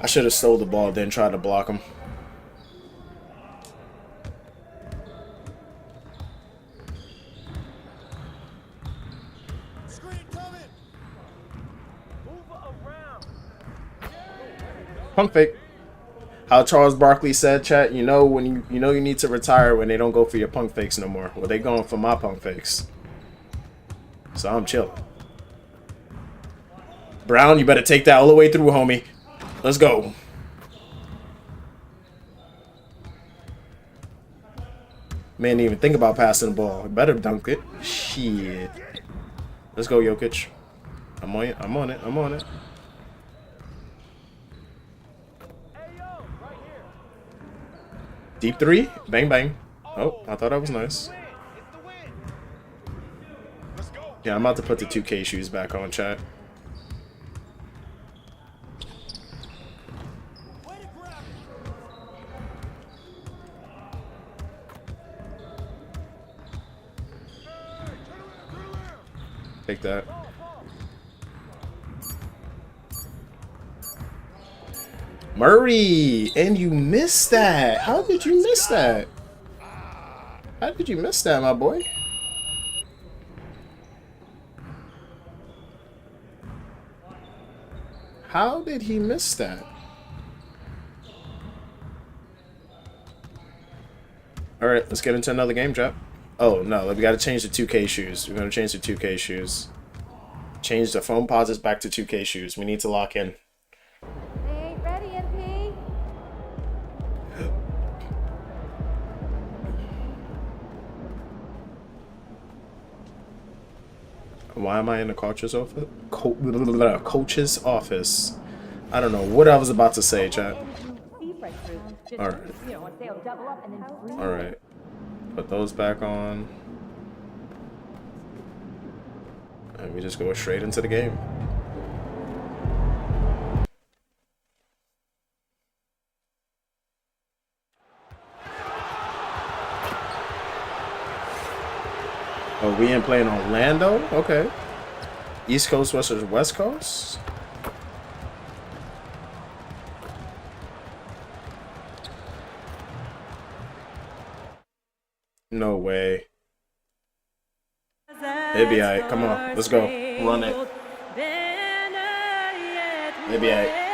Speaker 1: I should have stole the ball, then tried to block him. Pump fake. How Charles Barkley said, chat, you know when you need to retire when they don't go for your punk fakes no more. Well, they going for my punk fakes. So I'm chilling. Brown, you better take that all the way through, homie. Let's go. Man, didn't even think about passing the ball. Better dunk it. Shit. Let's go, Jokic. I'm on it. I'm on it. I'm on it. Deep 3. Bang, bang. Oh, I thought that was nice. Yeah, I'm about to put the 2K shoes back on, chat. Take that. Murray, and you missed that. How did you miss that? How did you miss that, my boy? How did he miss that? All right, let's get into another game, Jap. Oh, no, we got to change the 2K shoes. We're going to change the 2K shoes. Change the foam pauses back to 2K shoes. We need to lock in.
Speaker 12: They ain't ready, MP.
Speaker 1: Why am I in the coach's office? Coach's office. I don't know what I was about to say, chat. All right. All right. Put those back on. And we just go straight into the game. Oh, we ain't playing Orlando? Okay. East Coast versus West Coast? No way. It'd be alright. Come on. Let's go. Run it. It'd be alright.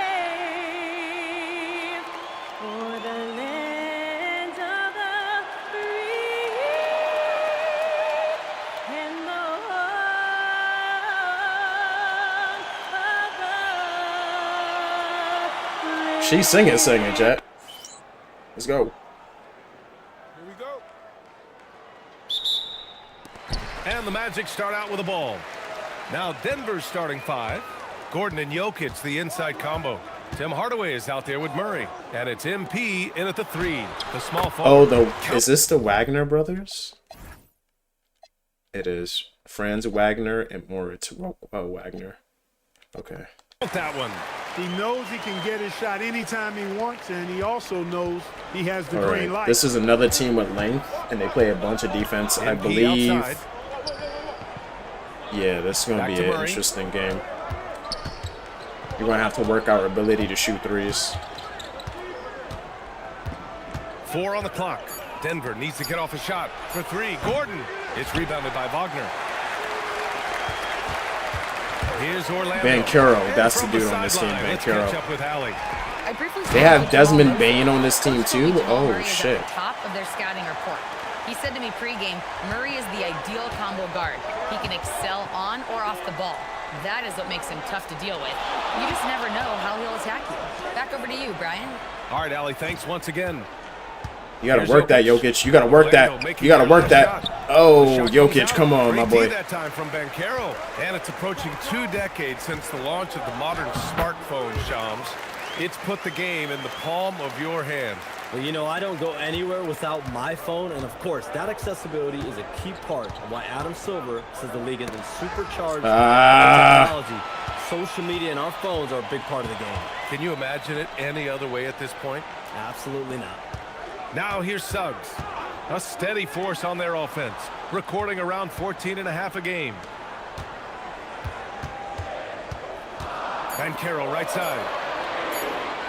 Speaker 1: She's singing, chat. Let's go.
Speaker 4: Here we go. And the Magic start out with a ball. Now Denver's starting 5. Gordon and Jokic, the inside combo. Tim Hardaway is out there with Murray. And it's MP in at the 3. The small forward.
Speaker 1: Oh, is this the Wagner brothers? It is. Franz Wagner and Moritz Wagner. Okay.
Speaker 4: That one.
Speaker 15: He knows he can get his shot anytime he wants, and he also knows he has the
Speaker 1: All
Speaker 15: green
Speaker 1: right.
Speaker 15: light.
Speaker 1: This is another team with length, and they play a bunch of defense, I believe.
Speaker 4: Outside.
Speaker 1: Yeah, this is going to be an interesting game. You're going to have to work our ability to shoot threes.
Speaker 4: 4 on the clock. Denver needs to get off a shot for 3. Gordon. It's rebounded by Wagner. Here's Orlando.
Speaker 1: Banchero, that's the dude on this team, Banchero. They have Desmond Bain on this team too? Oh shit.
Speaker 6: Top of their scouting report. He said to me pregame, Murray is the ideal combo guard. He can excel on or off the ball. That is what makes him tough to deal with. You just never know how he'll attack you. Back over to you, Brian.
Speaker 4: All right, Allie, thanks once again.
Speaker 1: You gotta work that, Jokic. You gotta work that. You gotta work that. Oh, Jokic, come on, my boy.
Speaker 4: That time from Banchero. And it's approaching 2 decades since the launch of the modern smartphone, Shams. It's put the game in the palm of your hand.
Speaker 7: Well, you know, I don't go anywhere without my phone, and of course, that accessibility is a key part of why Adam Silver says the league has been supercharged by technology. Social media and our phones are a big part of the game.
Speaker 4: Can you imagine it any other way at this point?
Speaker 7: Absolutely not.
Speaker 4: Now here's Suggs. A steady force on their offense, recording around 14.5 a game. Banchero right side.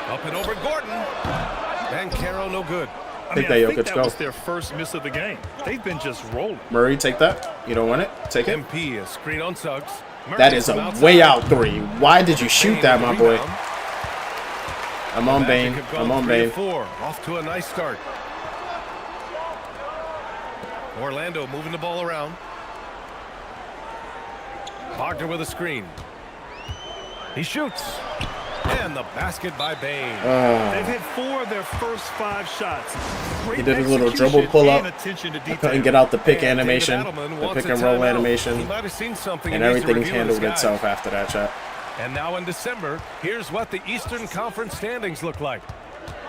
Speaker 4: Up and over Gordon. Banchero no good.
Speaker 1: I think that
Speaker 15: was their first miss of the game. They've been just rolling.
Speaker 1: Murray, take that. You don't want it? Take it.
Speaker 4: MP, a screen on Suggs. Murray
Speaker 1: that is a way out 3. Why did you shoot that, my boy? I'm on Bane. I'm on Bane.
Speaker 4: 4. Off to a nice start. Orlando moving the ball around. Wagner with a screen. He shoots. And the basket by Bane.
Speaker 15: They've hit 4 of their first 5 shots.
Speaker 1: He did a little dribble pull up. I couldn't get out the pick animation, the pick and roll animation, and everything handled itself after that shot.
Speaker 4: And now in December, here's what the Eastern Conference standings look like.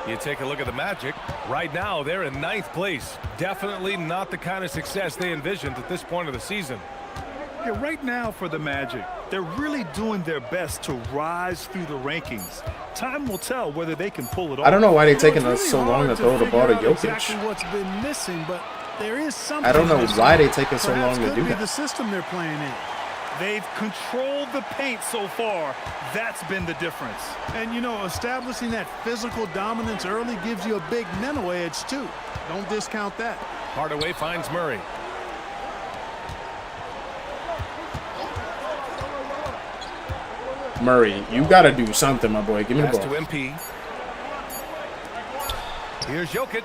Speaker 4: You take a look at the Magic. Right now, they're in 9th place. Definitely not the kind of success they envisioned at this point of the season.
Speaker 15: Yeah, right now for the Magic, they're really doing their best to rise through the rankings. Time will tell whether they can pull it off.
Speaker 1: I don't know why they're taking us so long to throw the ball to Jokic.
Speaker 15: Exactly what's been missing, but there is something.
Speaker 1: I don't know why they take us so long to do
Speaker 15: could be
Speaker 1: that.
Speaker 15: the system they're playing in. They've controlled the paint so far. That's been the difference.
Speaker 16: And, you know, establishing that physical dominance early gives you a big mental edge, too. Don't discount that.
Speaker 4: Hardaway finds Murray.
Speaker 1: Murray, you got to do something, my boy. Give me the
Speaker 4: Pass
Speaker 1: ball.
Speaker 4: to MP. Here's Jokic.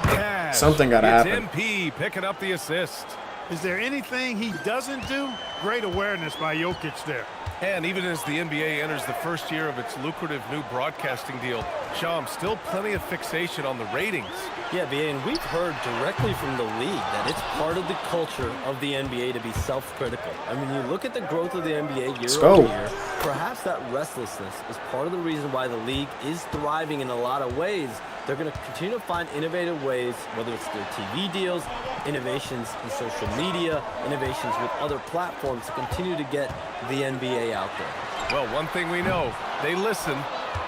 Speaker 4: Cash.
Speaker 1: Something got to
Speaker 4: It's
Speaker 1: happen.
Speaker 4: MP picking up the assist.
Speaker 16: Is there anything he doesn't do? Great awareness by Jokic there.
Speaker 4: And even as the NBA enters the first year of its lucrative new broadcasting deal, Sham, still plenty of fixation on the ratings.
Speaker 7: Yeah, and we've heard directly from the league that it's part of the culture of the NBA to be self-critical. I mean, you look at the growth of the NBA year over year, perhaps that restlessness is part of the reason why the league is thriving in a lot of ways. They're going to continue to find innovative ways, whether it's their TV deals, innovations in social media, innovations with other platforms to continue to get the NBA out there.
Speaker 4: Well, one thing we know, they listen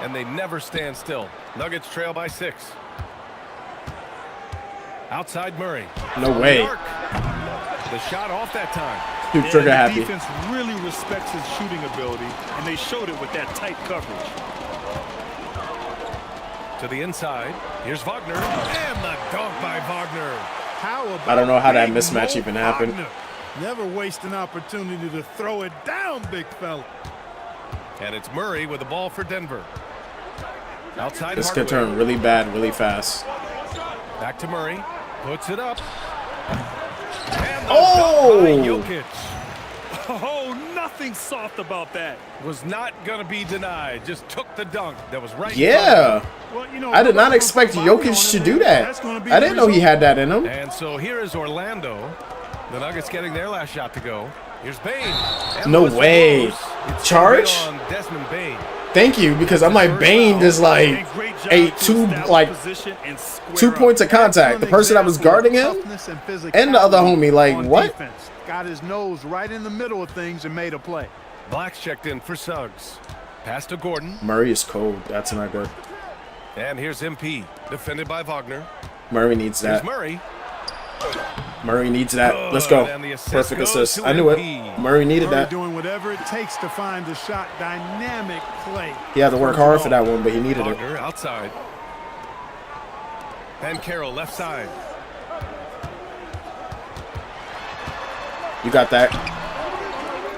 Speaker 4: and they never stand still. Nuggets trail by 6. Outside Murray.
Speaker 1: No way.
Speaker 4: The shot off that time.
Speaker 1: Dude, trigger
Speaker 15: the
Speaker 1: happy.
Speaker 15: defense really respects his shooting ability, and they showed it with that tight coverage.
Speaker 4: To the inside. Here's Wagner. And the dunk by Wagner.
Speaker 16: How about
Speaker 1: I don't know how that
Speaker 16: Big
Speaker 1: mismatch
Speaker 16: Mo
Speaker 1: even happened.
Speaker 16: Wagner? Never waste an opportunity to throw it down, big fella.
Speaker 4: And it's Murray with the ball for Denver. Outside
Speaker 1: This
Speaker 4: Hardaway.
Speaker 1: could turn really bad really fast.
Speaker 4: Back to Murray. Puts it up. And the
Speaker 1: Oh!
Speaker 4: dunk by Jokic.
Speaker 15: Oh, nothing soft about that.
Speaker 4: Was not going to be denied. Just took the dunk. That was right.
Speaker 1: Yeah.
Speaker 15: Well, you know,
Speaker 1: I did not expect Jokic to do that. I didn't know he had that in him.
Speaker 4: And so here is Orlando. The Nuggets getting their last shot to go. Here's Bain. And
Speaker 1: No
Speaker 4: the whistle
Speaker 1: way.
Speaker 4: blows. It's
Speaker 1: Charge?
Speaker 4: on Desmond Bain.
Speaker 1: Thank you, because I'm like, Bane is like a 2 points of contact. The person that was guarding him and the other homie, like, what?
Speaker 16: Defense. Got his nose right in the middle of things and made a play.
Speaker 4: Black's checked in for Suggs. Pass to Gordon.
Speaker 1: Murray is cold. That's not good.
Speaker 4: And here's MP. Defended by Wagner.
Speaker 1: Murray needs
Speaker 4: Here's
Speaker 1: that.
Speaker 4: Murray.
Speaker 1: Murray needs that. Let's go.
Speaker 4: And the assist
Speaker 1: Perfect
Speaker 4: goes
Speaker 1: assist.
Speaker 4: to
Speaker 1: I knew it.
Speaker 4: MP.
Speaker 1: Murray needed
Speaker 16: Murray
Speaker 1: that.
Speaker 16: doing whatever it takes to find the shot. Dynamic play.
Speaker 1: He had to work hard for that one, but he needed it.
Speaker 4: Wagner outside. And Carroll left side.
Speaker 1: You got that.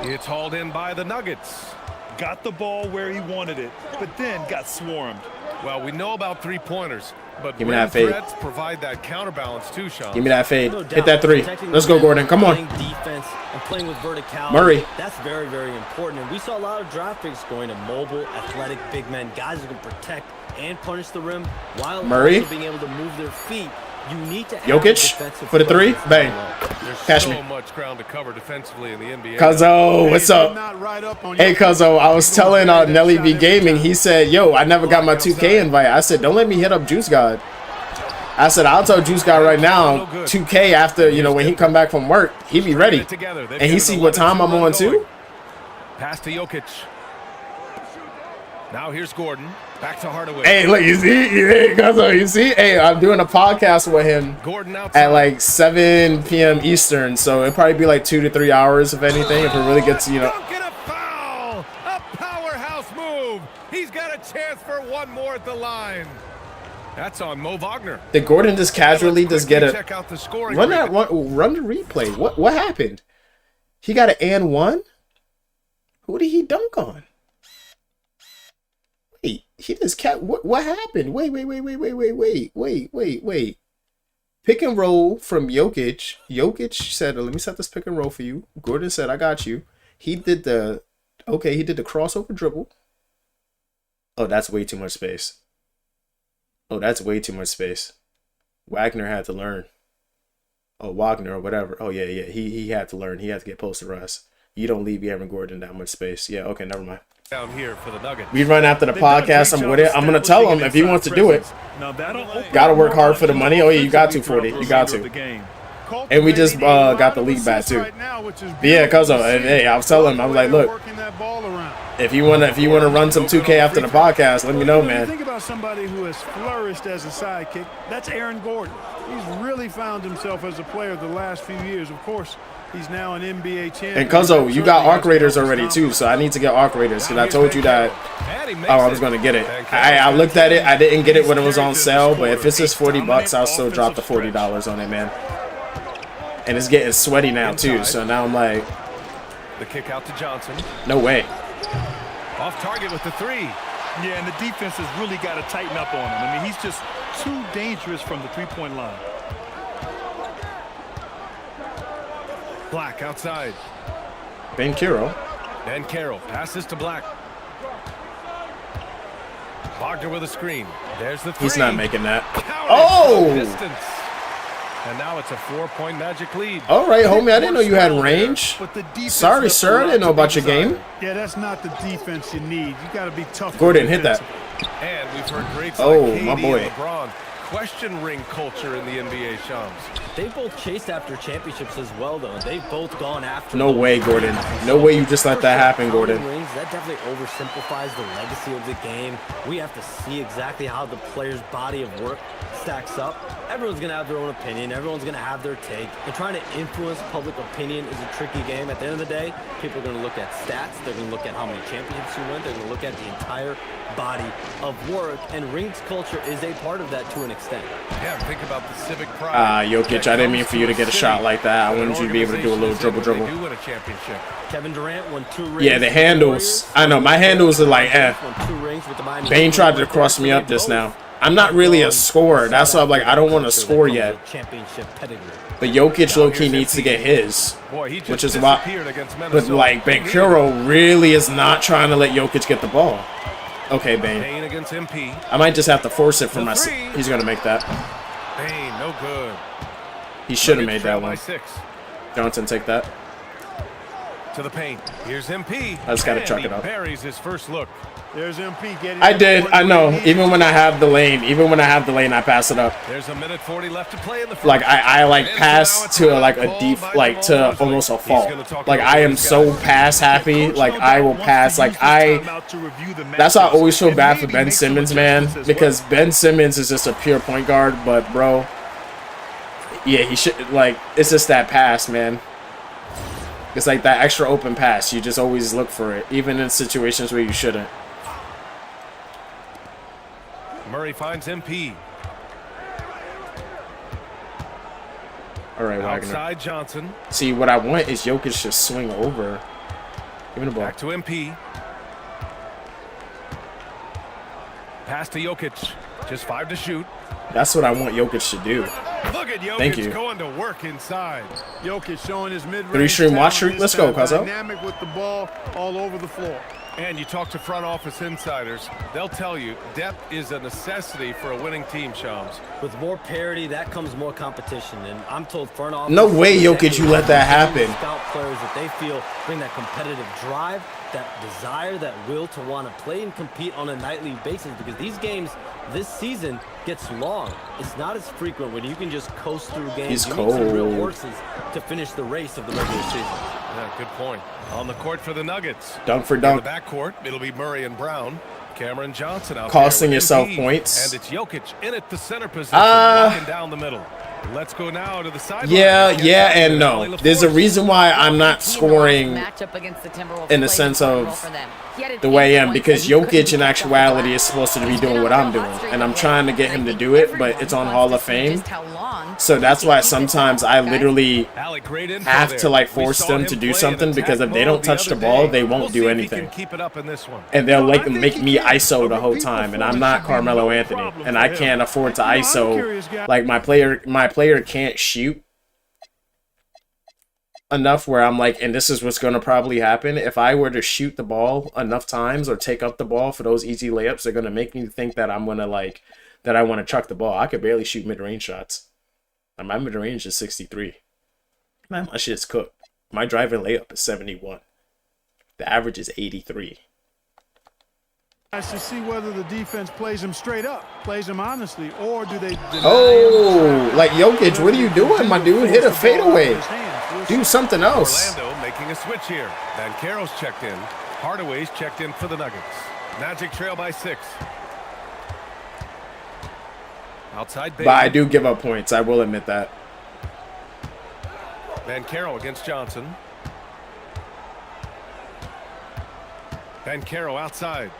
Speaker 4: It's hauled in by the Nuggets.
Speaker 15: Got the ball where he wanted it, but then got swarmed.
Speaker 4: Well, we know about three-pointers, but
Speaker 1: Give me
Speaker 4: rim
Speaker 1: that fade.
Speaker 4: threats provide that counterbalance too, Sean.
Speaker 1: Give me that fade.
Speaker 7: No doubt.
Speaker 1: Hit that 3.
Speaker 7: Protecting
Speaker 1: Let's
Speaker 7: the
Speaker 1: go,
Speaker 7: rim,
Speaker 1: Gordon. Come on.
Speaker 7: playing defense and playing with verticality.
Speaker 1: Murray.
Speaker 7: That's very, very important. And we saw a lot of draft picks going to mobile, athletic big men, guys who can protect and punish the rim while
Speaker 1: Murray.
Speaker 7: also being able to move their feet. You need to have
Speaker 1: Jokic
Speaker 7: defensive
Speaker 1: for the 3.
Speaker 7: presence.
Speaker 1: Bang.
Speaker 4: There's
Speaker 1: Catch
Speaker 4: so
Speaker 1: me.
Speaker 4: much ground to cover defensively in the NBA.
Speaker 1: Cuzzo, what's up?
Speaker 16: Not right up on
Speaker 1: Hey,
Speaker 16: your-
Speaker 1: Cuzzo, I was telling Nelly V Gaming, he said, yo, I never got my
Speaker 16: Outside.
Speaker 1: 2K invite. I said, don't let me hit up Juice God. I said, I'll tell Juice God right now, 2K after, you know, when he come back from work, he be ready. And he see what time I'm on too.
Speaker 4: Pass to Jokic. Now here's Gordon. Back to Hardaway.
Speaker 1: Hey, look, you see? Hey, Cuzzo, you see? Hey, I'm doing a podcast with him
Speaker 4: Gordon outside.
Speaker 1: at like 7 p.m. Eastern, so it'll probably be like 2 to 3 hours, if anything, if it really gets, you know.
Speaker 4: Dunk and a foul! A powerhouse move! He's got a chance for one more at the line. That's on Mo Wagner.
Speaker 1: Did Gordon just casually just get a
Speaker 4: Check out the scoring.
Speaker 1: run that run the replay? What happened? He got an and 1? Who did he dunk on? Wait, he just kept what happened? Wait. Pick and roll from Jokic. Jokic said, let me set this pick and roll for you. Gordon said, I got you. He did the crossover dribble. Oh, that's way too much space. Wagner had to learn. Oh, Wagner or whatever. Oh, yeah. He had to learn. He had to get posterized. You don't leave Aaron Gordon that much space. Yeah, okay, never mind.
Speaker 4: Down here for the Nuggets.
Speaker 1: We run after the podcast. I'm with it. I'm going to tell him if he wants to do it. Got to work hard for the money. Oh, yeah, you got to, 40. You got to. And we just got the league back too. Yeah, cuz hey, I was telling him, I was like, look, if you wanna run some 2K after the podcast, let me know, man.
Speaker 16: Think about somebody who has flourished as a sidekick. That's Aaron Gordon. He's really found himself as a player the last few years. Of course, he's now an NBA champion.
Speaker 1: And Cuzzo, you got arc raiders already too, so I need to get arc raiders because I told you that. Oh, I was gonna get it. I looked at it. I didn't get it when it was on sale, but if it's just $40, I'll still drop the $40 on it, man. And it's getting sweaty now too, so now I'm like,
Speaker 4: the kick out to Johnson.
Speaker 1: No way.
Speaker 15: Off target with the three. Yeah, and the defense has really got to tighten up on him. I mean, he's just too dangerous from the three-point line.
Speaker 4: Black outside.
Speaker 1: Ben Carroll.
Speaker 4: Ben Carroll passes to Black. Wagner with a screen. There's the three.
Speaker 1: He's not making that. Oh!
Speaker 4: Distance. And now it's a 4-point Magic lead.
Speaker 1: All right, homie. I didn't know you had range. Sorry, sir. I didn't know about your game.
Speaker 16: Yeah, that's not the defense you need. You got to be tough.
Speaker 1: Gordon, hit that.
Speaker 4: And we've heard great
Speaker 1: my boy.
Speaker 4: LeBron. Question ring culture in the NBA, Shams.
Speaker 7: They both chased after championships as well, though. They've both gone after.
Speaker 1: No way, Gordon. No way you just let that happen, Gordon.
Speaker 7: Rings, that definitely oversimplifies the legacy of the game. We have to see exactly how the player's body of work stacks up. Everyone's going to have their own opinion. Everyone's going to have their take. And trying to influence public opinion is a tricky game. At the end of the day, people are going to look at stats. They're going to look at how many championships you win. They're going to look at the entire body of work. And rings culture is a part of that to an extent.
Speaker 4: Yeah, think about the civic pride.
Speaker 1: Jokic, I didn't mean for you to get a shot like that. I wanted you to be able to do a little dribble.
Speaker 4: They do win a championship.
Speaker 7: Kevin Durant won 2 rings.
Speaker 1: Yeah, the handles. I know, my handles are like, Bane tried to cross me up just now. I'm not really a scorer. That's why I'm like, I don't want to score yet. But Jokic low-key needs to get his, which is why. But like, Ben really is not trying to let Jokic get the ball. Okay, Bane.
Speaker 4: Against MP.
Speaker 1: I might just have to force it for myself. He's gonna make that.
Speaker 4: Bane, no good.
Speaker 1: He should have made that one.
Speaker 4: 6.
Speaker 1: Johnson, take that.
Speaker 4: To the paint. Here's MP.
Speaker 1: I just gotta chuck it up.
Speaker 4: Buries his first look.
Speaker 16: There's MP getting.
Speaker 1: I did. I know. Even when I have the lane, I pass it up.
Speaker 4: There's a minute 40 left to play in the first.
Speaker 1: Like I like pass to like a deep, like to almost a fault. Like I am so pass happy. Like I will pass. Like That's why I always feel bad for Ben Simmons, man, because Ben Simmons is just a pure point guard. But bro, yeah, he should like. It's just that pass, man. It's like that extra open pass. You just always look for it, even in situations where you shouldn't.
Speaker 4: Murray finds MP.
Speaker 1: All right, Wagner.
Speaker 4: Outside Johnson.
Speaker 1: See, what I want is Jokic to swing over. Give me the ball.
Speaker 4: Back to MP. Pass to Jokic. Just 5 to shoot.
Speaker 1: That's what I want Jokic to do.
Speaker 4: Look at Jokic.
Speaker 1: Thank you.
Speaker 4: Going to work inside.
Speaker 16: Jokic showing his mid-range.
Speaker 1: 3-stream watch streak. Let's go, Cuzzo.
Speaker 16: Dynamic with the ball all over the floor.
Speaker 4: And you talk to front office insiders, they'll tell you depth is a necessity for a winning team, Shams.
Speaker 7: With more parity, that comes more competition. And I'm told front office...
Speaker 1: No way, Jokic, you let that happen.
Speaker 7: Scout players that they feel bring that competitive drive, that desire, that will to want to play and compete on a nightly basis, because these games this season gets long. It's not as frequent when you can just coast through games.
Speaker 1: He's cold.
Speaker 7: Need some real horses to finish the race of the regular season.
Speaker 4: Yeah, good point. On the court for the Nuggets.
Speaker 1: Dunk for dunk.
Speaker 4: In the backcourt, it'll be Murray and Brown. Cameron Johnson out
Speaker 1: costing
Speaker 4: there
Speaker 1: yourself
Speaker 4: MP,
Speaker 1: points.
Speaker 4: And it's Jokic in at the center position, walking down the middle. Let's go now to the sideline.
Speaker 1: Yeah, and no. There's a reason why I'm not scoring in the sense of the way I am, because Jokic in actuality is supposed to be doing what I'm doing, and I'm trying to get him to do it, but it's on Hall of Fame. So that's why sometimes I literally have to like force them to do something, because if they don't touch the ball, they won't do anything. And they'll like make me ISO the whole time, and I'm not Carmelo Anthony, and I can't afford to ISO. Like my player can't shoot enough where I'm like, and this is what's going to probably happen. If I were to shoot the ball enough times or take up the ball for those easy layups, they're going to make me think that I'm going to like, that I want to chuck the ball. I could barely shoot mid-range shots. And my mid-range is 63. Man, my shit's cooked. My driving layup is 71. The average is 83.
Speaker 16: To see whether the defense plays him straight up, plays him honestly, or do they deny
Speaker 1: Oh, like Jokic, what are you doing, my dude? Hit a fadeaway. Do something else.
Speaker 4: Orlando making a switch here. Banchero's checked in. Hardaway's checked in for the Nuggets. Magic trail by 6. Outside Bain.
Speaker 1: But I do give up points. I will admit that.
Speaker 4: Banchero against Johnson. Banchero outside.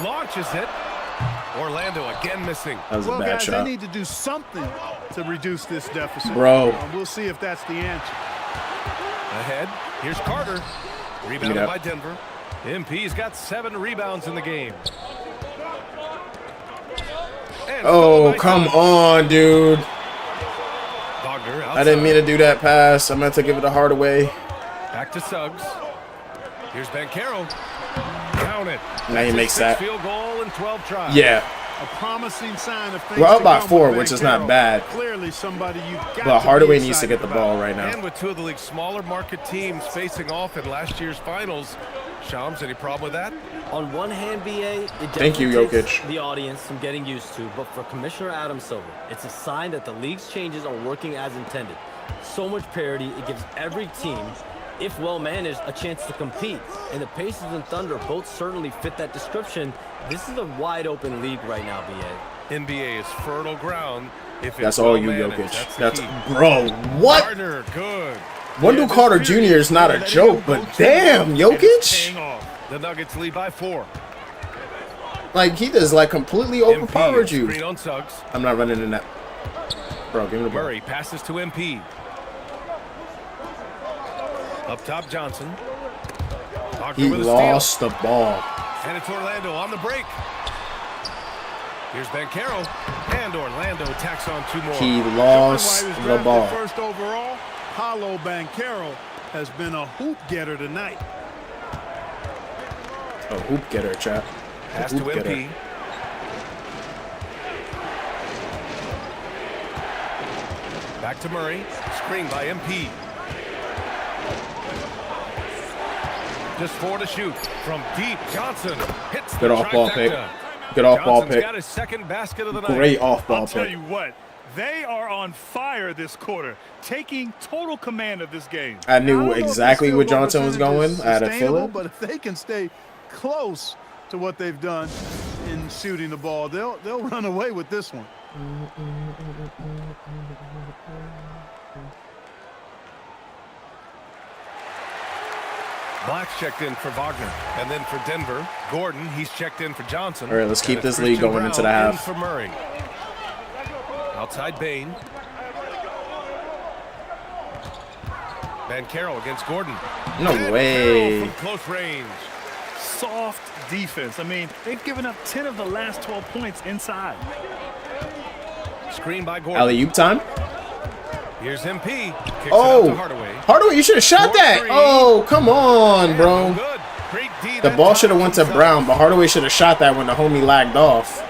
Speaker 4: Launches it. Orlando again missing.
Speaker 1: That was a bad
Speaker 16: guys,
Speaker 1: shot.
Speaker 16: They need to do something to reduce this deficit.
Speaker 1: Bro.
Speaker 16: We'll see if that's the answer.
Speaker 4: Ahead. Here's Carter. Rebounded by Denver. MP's got 7 rebounds in the game.
Speaker 1: Oh, come on, dude.
Speaker 4: Wagner
Speaker 1: I didn't mean to do that pass. I meant to give it a Hardaway.
Speaker 4: Back to Suggs. Here's Banchero. Count it.
Speaker 1: Now he makes that.
Speaker 4: Field goal in 12 tries.
Speaker 1: Yeah.
Speaker 16: A promising sign of things.
Speaker 1: We're up by 4, which is not bad.
Speaker 16: Clearly somebody you got.
Speaker 1: But Hardaway needs to get the ball right now.
Speaker 4: And with 2 of the league's smaller market teams facing off in last year's finals, Shams, any problem with that?
Speaker 7: On one hand, BA, it
Speaker 1: Thank you,
Speaker 7: definitely takes
Speaker 1: Jokic.
Speaker 7: the audience some getting used to, but for Commissioner Adam Silver, it's a sign that the league's changes are working as intended. So much parity, it gives every team, if well managed, a chance to compete. And the Pacers and Thunder both certainly fit that description. This is a wide open league right now, BA.
Speaker 4: NBA is fertile ground. If it's
Speaker 1: That's all
Speaker 4: well
Speaker 1: you,
Speaker 4: managed,
Speaker 1: Jokic.
Speaker 4: That's
Speaker 1: Bro, what?
Speaker 4: Gardner, good.
Speaker 1: Wendell Carter Jr. is not a joke, but damn, Jokic.
Speaker 4: The Nuggets lead by 4.
Speaker 1: Like, he just, like, completely overpowered you.
Speaker 4: Screen on Suggs.
Speaker 1: I'm not running in that. Bro, give me the ball.
Speaker 4: Murray passes to MP. Up top, Johnson. Wagner
Speaker 1: He
Speaker 4: with a
Speaker 1: lost the ball.
Speaker 4: And it's Orlando on the break. Here's Banchero. And Orlando tacks on 2 more.
Speaker 1: He lost
Speaker 16: Why he was
Speaker 1: the
Speaker 16: drafted
Speaker 1: ball.
Speaker 16: First overall, Paolo Banchero has been a hoop getter tonight.
Speaker 1: A hoop getter, chat.
Speaker 4: Pass to MP. Back to Murray. Screen by MP. Just 4 to shoot. From deep, Johnson hits the
Speaker 1: Good off-ball pick.
Speaker 4: trifecta.
Speaker 1: Good off-ball
Speaker 4: Johnson's
Speaker 1: pick.
Speaker 4: got his second basket of the night.
Speaker 1: Great off-ball
Speaker 15: I'll tell
Speaker 1: pick.
Speaker 15: you what, they are on fire this quarter, taking total command of this game.
Speaker 1: I knew exactly where Johnson was going. I had a feeling.
Speaker 16: But if they can stay close to what they've done in shooting the ball, they'll run away with this one.
Speaker 4: Black's checked in for Wagner, and then for Denver, Gordon. He's checked in for Johnson.
Speaker 1: All right, let's keep
Speaker 4: And it's
Speaker 1: this lead
Speaker 4: Christian
Speaker 1: going into the
Speaker 4: Brown in
Speaker 1: half.
Speaker 4: for Murray. Outside Bain. Banchero against Gordon.
Speaker 1: No way.
Speaker 4: From close range.
Speaker 15: Soft defense. I mean, they've given up 10 of the last 12 points inside.
Speaker 4: Screen by Gordon.
Speaker 1: Alley-oop time.
Speaker 4: Here's MP. Kicks it out
Speaker 1: Oh,
Speaker 4: to Hardaway.
Speaker 1: Hardaway, you should have shot that. Oh, come on, bro.
Speaker 4: Good. Great D
Speaker 1: The
Speaker 4: that
Speaker 1: ball
Speaker 4: time
Speaker 1: should have went to
Speaker 4: from
Speaker 1: Brown,
Speaker 4: Suggs.
Speaker 1: but Hardaway should have shot that when the homie lagged off.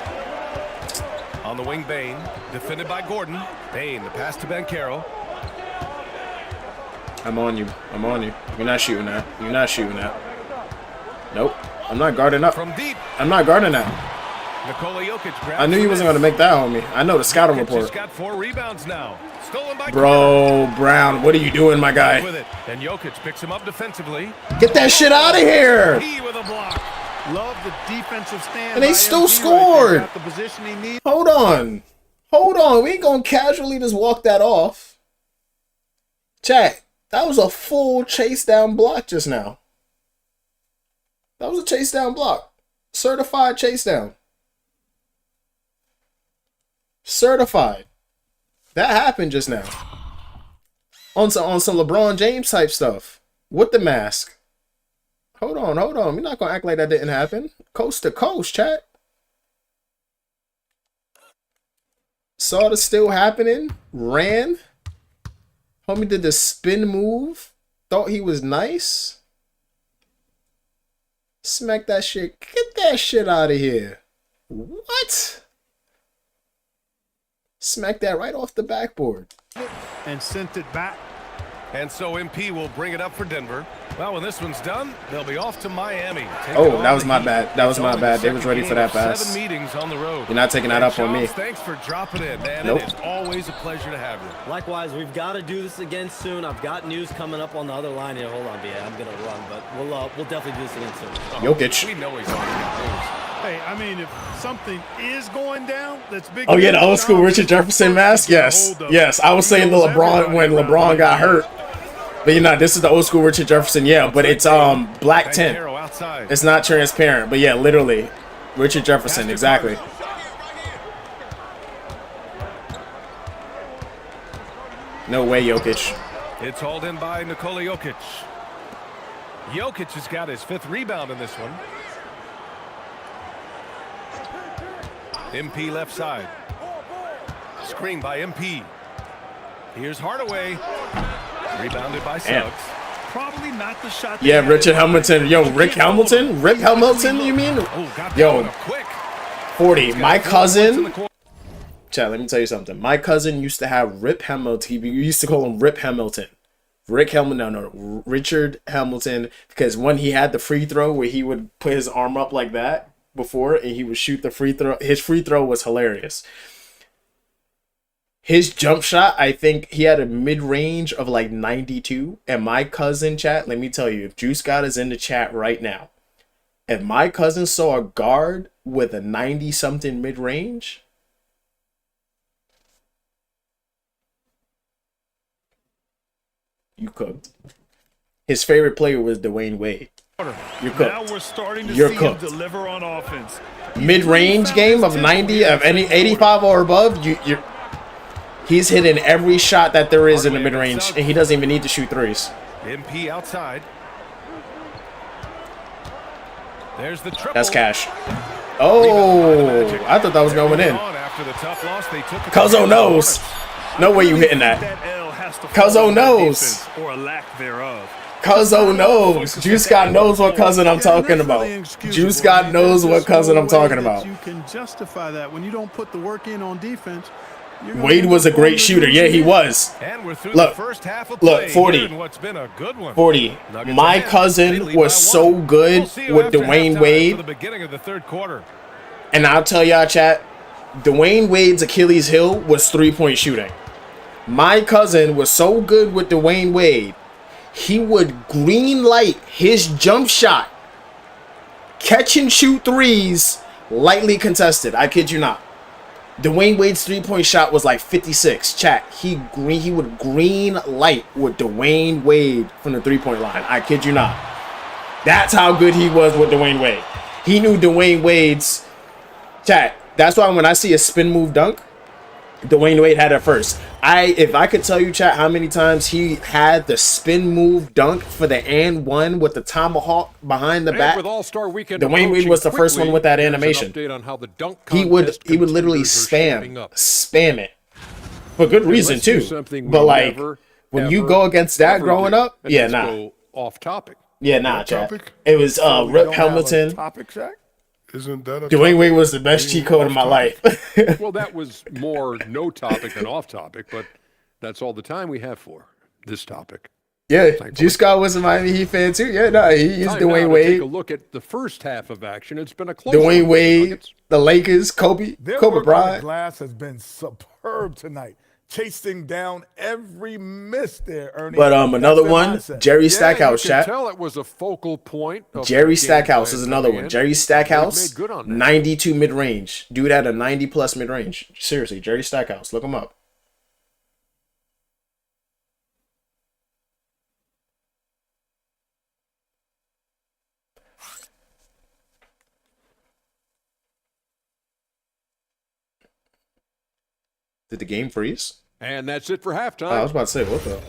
Speaker 4: On the wing, Bain. Defended by Gordon. Bain, the pass to Banchero.
Speaker 1: I'm on you. I'm on you. You're not shooting that. You're not shooting that. Nope. I'm not guarding up.
Speaker 4: From deep.
Speaker 1: I'm not guarding that.
Speaker 4: Nikola Jokic grabs
Speaker 1: I knew he wasn't going to make that, homie. I know the scouting
Speaker 4: Jokic has
Speaker 1: report.
Speaker 4: got 4 rebounds now. Stolen by
Speaker 1: Bro, Brown, what are you doing, my guy?
Speaker 4: with it. And Jokic picks him up defensively.
Speaker 1: Get that shit out of here.
Speaker 4: He with a block.
Speaker 16: Love the defensive stand.
Speaker 1: And they
Speaker 16: by
Speaker 1: still
Speaker 16: MP right
Speaker 1: scored.
Speaker 16: there. Got the position he needs.
Speaker 1: Hold on. Hold on. We ain't going to casually just walk that off. Chat, that was a full chase down block just now. That was a chase down block. Certified chase down. Certified. That happened just now. On some LeBron James type stuff. With the mask. Hold on, hold on. We're not going to act like that didn't happen. Coast to coast, chat. Saw the still happening. Ran. Homie did the spin move. Thought he was nice. Smack that shit. Get that shit out of here. What? Smack that right off the backboard.
Speaker 16: And sent it back.
Speaker 4: And so MP will bring it up for Denver. Well, when this one's done, they'll be off to Miami.
Speaker 1: Oh, that was my bad. That was my bad. They was ready for that pass.
Speaker 4: 7 meetings on the road.
Speaker 1: You're not taking that up on me.
Speaker 4: Thanks for dropping in, man.
Speaker 1: Nope.
Speaker 4: It is always a pleasure to have you.
Speaker 7: Likewise, we've got to do this again soon. I've got news coming up on the other line here. Hold on, BA. I'm going to run, but we'll definitely do this again soon.
Speaker 1: Jokic.
Speaker 4: We know he's already got news.
Speaker 16: Hey, I mean, if something is going down, that's big.
Speaker 1: Oh yeah, the old school Richard Jefferson mask. Yes, yes. I was saying the LeBron when LeBron got hurt, but you know this is the old school Richard Jefferson. Yeah, but it's black tint. It's not transparent, but yeah, literally Richard Jefferson. Exactly. No way, Jokic.
Speaker 4: It's hauled in by Nikola Jokic. Jokic has got his 5th rebound in this one. MP left side. Screen by MP. Here's Hardaway. Rebounded by Suggs.
Speaker 15: Probably not the shot.
Speaker 1: Yeah, Richard Hamilton. Yo, Rick Hamilton? Rick Hamilton, you mean? Yo, 40. My cousin. Chat, let me tell you something. My cousin used to have Rip Hamilton. We used to call him Rip Hamilton. Richard Hamilton. Because when he had the free throw where he would put his arm up like that before and he would shoot the free throw. His free throw was hilarious. His jump shot, I think he had a mid-range of like 92. And my cousin, chat, let me tell you, if Juice God is in the chat right now, if my cousin saw a guard with a 90-something mid-range, you cooked. His favorite player was Dwayne Wade. You're cooked.
Speaker 15: Now we're starting to
Speaker 1: You're
Speaker 15: see
Speaker 1: cooked.
Speaker 15: him deliver on offense.
Speaker 1: Mid-range game of 90, of any 85 or above, he's hitting every shot that there is in the mid-range, and he doesn't even need to shoot threes.
Speaker 4: MP outside. There's the triple.
Speaker 1: That's cash. Oh, I thought that was going in. Cuzzo knows. No way you hitting that. Cuzzo knows.
Speaker 15: Or a lack thereof.
Speaker 1: Cuzzo knows. Juice God knows what cousin I'm talking about. Juice God knows what cousin I'm talking about.
Speaker 16: You can justify that when you don't put the work in on defense.
Speaker 1: Wade was a great shooter. Yeah, he was. Look, 40.
Speaker 4: What's been a good one.
Speaker 1: 40. My cousin was so good with Dwayne Wade.
Speaker 4: The beginning of the 3rd quarter.
Speaker 1: And I'll tell y'all, chat, Dwayne Wade's Achilles heel was three-point shooting. My cousin was so good with Dwayne Wade, he would green light his jump shot, catch and shoot threes, lightly contested. I kid you not. Dwayne Wade's three-point shot was like 56. Chat, he would green light with Dwayne Wade from the three-point line. I kid you not. That's how good he was with Dwayne Wade. He knew Dwayne Wade's... Chat, that's why when I see a spin move dunk, Dwayne Wade had it first. If I could tell you, chat, how many times he had the spin move dunk for the and one with the tomahawk behind the back. Dwayne Wade was the first one with that animation. He would literally spam it for good reason too. But like when you go against that growing up, yeah, nah.
Speaker 13: Off topic.
Speaker 1: Yeah, nah, chat. It was Rip Hamilton.
Speaker 17: Topic, Shaq? Isn't that a
Speaker 1: Dwayne Wade was the best cheat code of my life.
Speaker 13: Well, that was more no topic than off topic, but that's all the time we have for this topic.
Speaker 1: Yeah, Juice Scott was a Miami Heat fan too. Yeah, no, he is Dwayne Wade.
Speaker 13: Take a look at the first half of action. It's been a close
Speaker 1: Dwayne Wade, the Lakers, Kobe Bryant.
Speaker 17: Glass has been superb tonight, chasing down every miss there, Ernie.
Speaker 1: But another one, Jerry Stackhouse, chat.
Speaker 13: Tell it was a focal point.
Speaker 1: Jerry Stackhouse is another one. Jerry Stackhouse, 92 mid-range. Dude had a 90-plus mid-range. Seriously, Jerry Stackhouse. Look him up. Did the game freeze?
Speaker 13: And that's it for halftime.
Speaker 1: I was about to say, what the?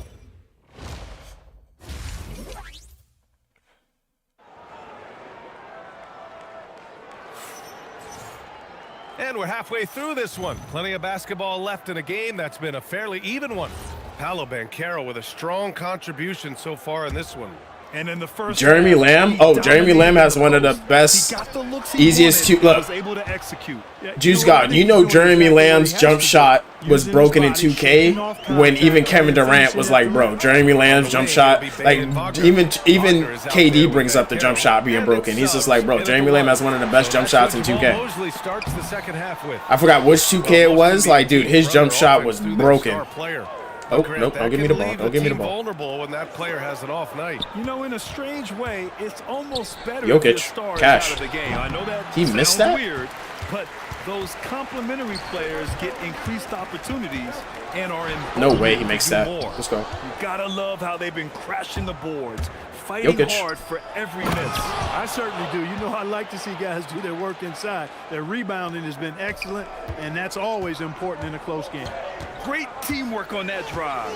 Speaker 4: And we're halfway through this one. Plenty of basketball left in a game that's been a fairly even one. Paolo Banchero with a strong contribution so far in this one.
Speaker 15: And in the first
Speaker 1: Jeremy
Speaker 15: half,
Speaker 1: Lamb?
Speaker 15: he
Speaker 1: Oh, Jeremy Lamb has one of the
Speaker 15: dominated
Speaker 1: best,
Speaker 15: He got the looks he
Speaker 1: easiest
Speaker 15: wanted,
Speaker 1: to look.
Speaker 15: was able to execute. Yeah,
Speaker 1: Juice
Speaker 15: you know what? I
Speaker 1: God,
Speaker 15: think
Speaker 1: you
Speaker 15: he's
Speaker 1: know
Speaker 15: doing
Speaker 1: Jeremy
Speaker 15: exactly what he
Speaker 1: Lamb's
Speaker 15: has
Speaker 1: jump
Speaker 15: to do.
Speaker 1: shot was
Speaker 15: Using his
Speaker 1: broken in
Speaker 15: body, shaking
Speaker 1: 2K
Speaker 15: off
Speaker 1: when even
Speaker 15: contact,
Speaker 1: Kevin
Speaker 15: and
Speaker 1: Durant
Speaker 15: finishing
Speaker 1: was
Speaker 15: at
Speaker 1: like,
Speaker 15: the
Speaker 1: bro,
Speaker 15: rim.
Speaker 1: Jeremy Lamb's jump shot, like even
Speaker 4: Wagner is out
Speaker 1: KD
Speaker 4: there
Speaker 1: brings
Speaker 4: with
Speaker 1: up the
Speaker 4: Van
Speaker 1: jump
Speaker 4: Carroll.
Speaker 1: shot being
Speaker 4: And
Speaker 1: broken.
Speaker 4: it's
Speaker 1: He's just
Speaker 4: Suggs
Speaker 1: like, bro,
Speaker 4: in at
Speaker 1: Jeremy
Speaker 4: the
Speaker 1: Lamb
Speaker 4: line.
Speaker 1: has one of the best
Speaker 4: So
Speaker 1: jump
Speaker 4: that's
Speaker 1: shots in
Speaker 4: what Jamal
Speaker 1: 2K.
Speaker 4: Mosley starts the second half with.
Speaker 1: I forgot which 2K it was. Like, dude, his jump shot was
Speaker 4: Through their
Speaker 1: broken.
Speaker 4: star player.
Speaker 1: Oh,
Speaker 4: Grant,
Speaker 1: nope,
Speaker 4: that
Speaker 1: don't give me
Speaker 4: can
Speaker 1: the ball.
Speaker 4: leave
Speaker 1: Don't give me the
Speaker 4: team
Speaker 1: ball.
Speaker 4: vulnerable when that player has an off night.
Speaker 15: You know, in a strange way, it's almost better if
Speaker 1: Jokic,
Speaker 15: your star is
Speaker 1: cash.
Speaker 15: out of the game. I know that
Speaker 1: He missed
Speaker 15: sounds
Speaker 1: that?
Speaker 15: weird, but those complementary players get increased opportunities and are in.
Speaker 1: No way he makes that.
Speaker 15: More.
Speaker 1: Let's go.
Speaker 15: You gotta love how they've been crashing the boards, fighting
Speaker 1: Jokic.
Speaker 15: hard for every miss.
Speaker 16: I certainly do. You know, I like to see guys do their work inside. Their rebounding has been excellent, and that's always important in a close game.
Speaker 15: Great teamwork on that drive,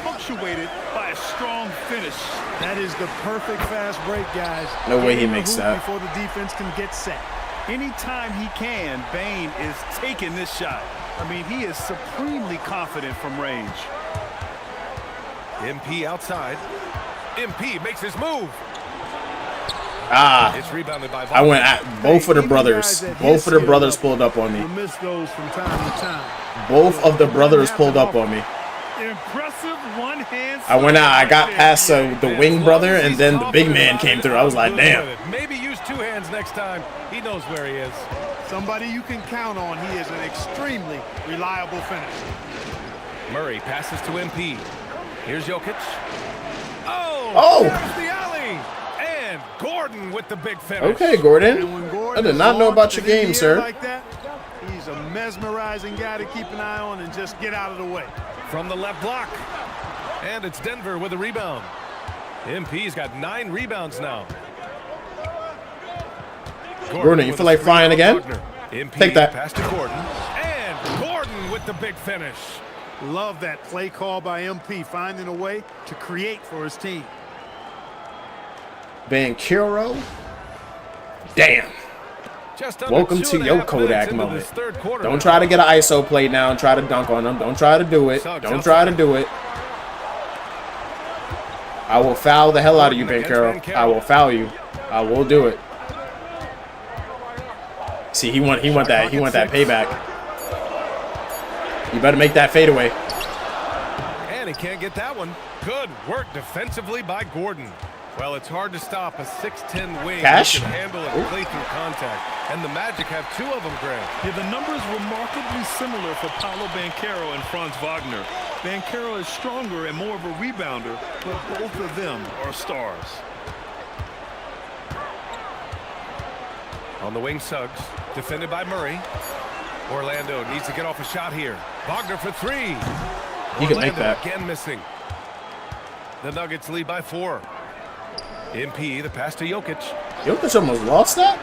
Speaker 15: punctuated by a strong finish.
Speaker 16: That is the perfect fast break, guys.
Speaker 1: No way he
Speaker 16: Get in the
Speaker 1: makes
Speaker 16: hoop
Speaker 1: that.
Speaker 16: before the defense can get set.
Speaker 15: Anytime he can, Bain is taking this shot. I mean, he is supremely confident from range.
Speaker 4: MP outside. MP makes his move.
Speaker 1: Ah,
Speaker 4: It's rebounded by
Speaker 1: I went
Speaker 4: Wagner.
Speaker 1: at both of the brothers. Both of the brothers pulled up on me.
Speaker 16: We'll miss those from time to time.
Speaker 1: Both of the brothers pulled up on me.
Speaker 15: Impressive one-hand.
Speaker 1: I went out. I got
Speaker 15: serve
Speaker 1: past
Speaker 15: right there.
Speaker 1: the wing brother, and then the big man came through. I was like, damn.
Speaker 4: Maybe use two hands next time. He knows where he is.
Speaker 16: Somebody you can count on. He is an extremely reliable finisher.
Speaker 4: Murray passes to MP. Here's Jokic.
Speaker 1: Oh!
Speaker 4: There's the alley. And Gordon with the big finish.
Speaker 1: Okay, Gordon.
Speaker 16: And when
Speaker 1: I
Speaker 16: Gordon
Speaker 1: did
Speaker 16: is
Speaker 1: not know about your
Speaker 16: launched in the
Speaker 1: game,
Speaker 16: air
Speaker 1: sir.
Speaker 16: like that, he's a mesmerizing guy to keep an eye on and just get out of the way.
Speaker 4: From the left block. And it's Denver with a rebound. MP's got 9 rebounds now.
Speaker 1: Gordon, you
Speaker 4: with
Speaker 1: feel
Speaker 4: a
Speaker 1: like
Speaker 4: screen
Speaker 1: flying
Speaker 4: on
Speaker 1: again?
Speaker 4: Wagner. MP
Speaker 1: Take that.
Speaker 4: pass to Gordon. And Gordon with the big finish.
Speaker 16: Love that play call by MP, finding a way to create for his team.
Speaker 1: Bankero. Damn.
Speaker 4: Just under
Speaker 1: Welcome to
Speaker 4: 2.5
Speaker 1: your
Speaker 4: minutes
Speaker 1: Kodak
Speaker 4: into
Speaker 1: moment.
Speaker 4: this third quarter
Speaker 1: Don't
Speaker 4: now.
Speaker 1: try to get an ISO play now and try to dunk on them. Don't try to do it.
Speaker 4: Suggs
Speaker 1: Don't try to do it. I will foul the hell out of you, Bankero. I will foul you. I will do it. See, he want that payback. You better make that fadeaway.
Speaker 4: And he can't get that one. Good work defensively by Gordon. Well, it's hard to stop a 6'10" wing
Speaker 1: Cash?
Speaker 4: who can handle and play through contact. And the Magic have 2 of them, Grant.
Speaker 15: Yeah, the numbers remarkably similar for Paolo Banchero and Franz Wagner. Banchero is stronger and more of a rebounder, but both of them are stars.
Speaker 4: On the wing, Suggs, defended by Murray. Orlando needs to get off a shot here. Wagner for 3.
Speaker 1: He can make
Speaker 4: Orlando
Speaker 1: that.
Speaker 4: again missing. The Nuggets lead by 4. MP, the pass to Jokic.
Speaker 1: Jokic almost lost that?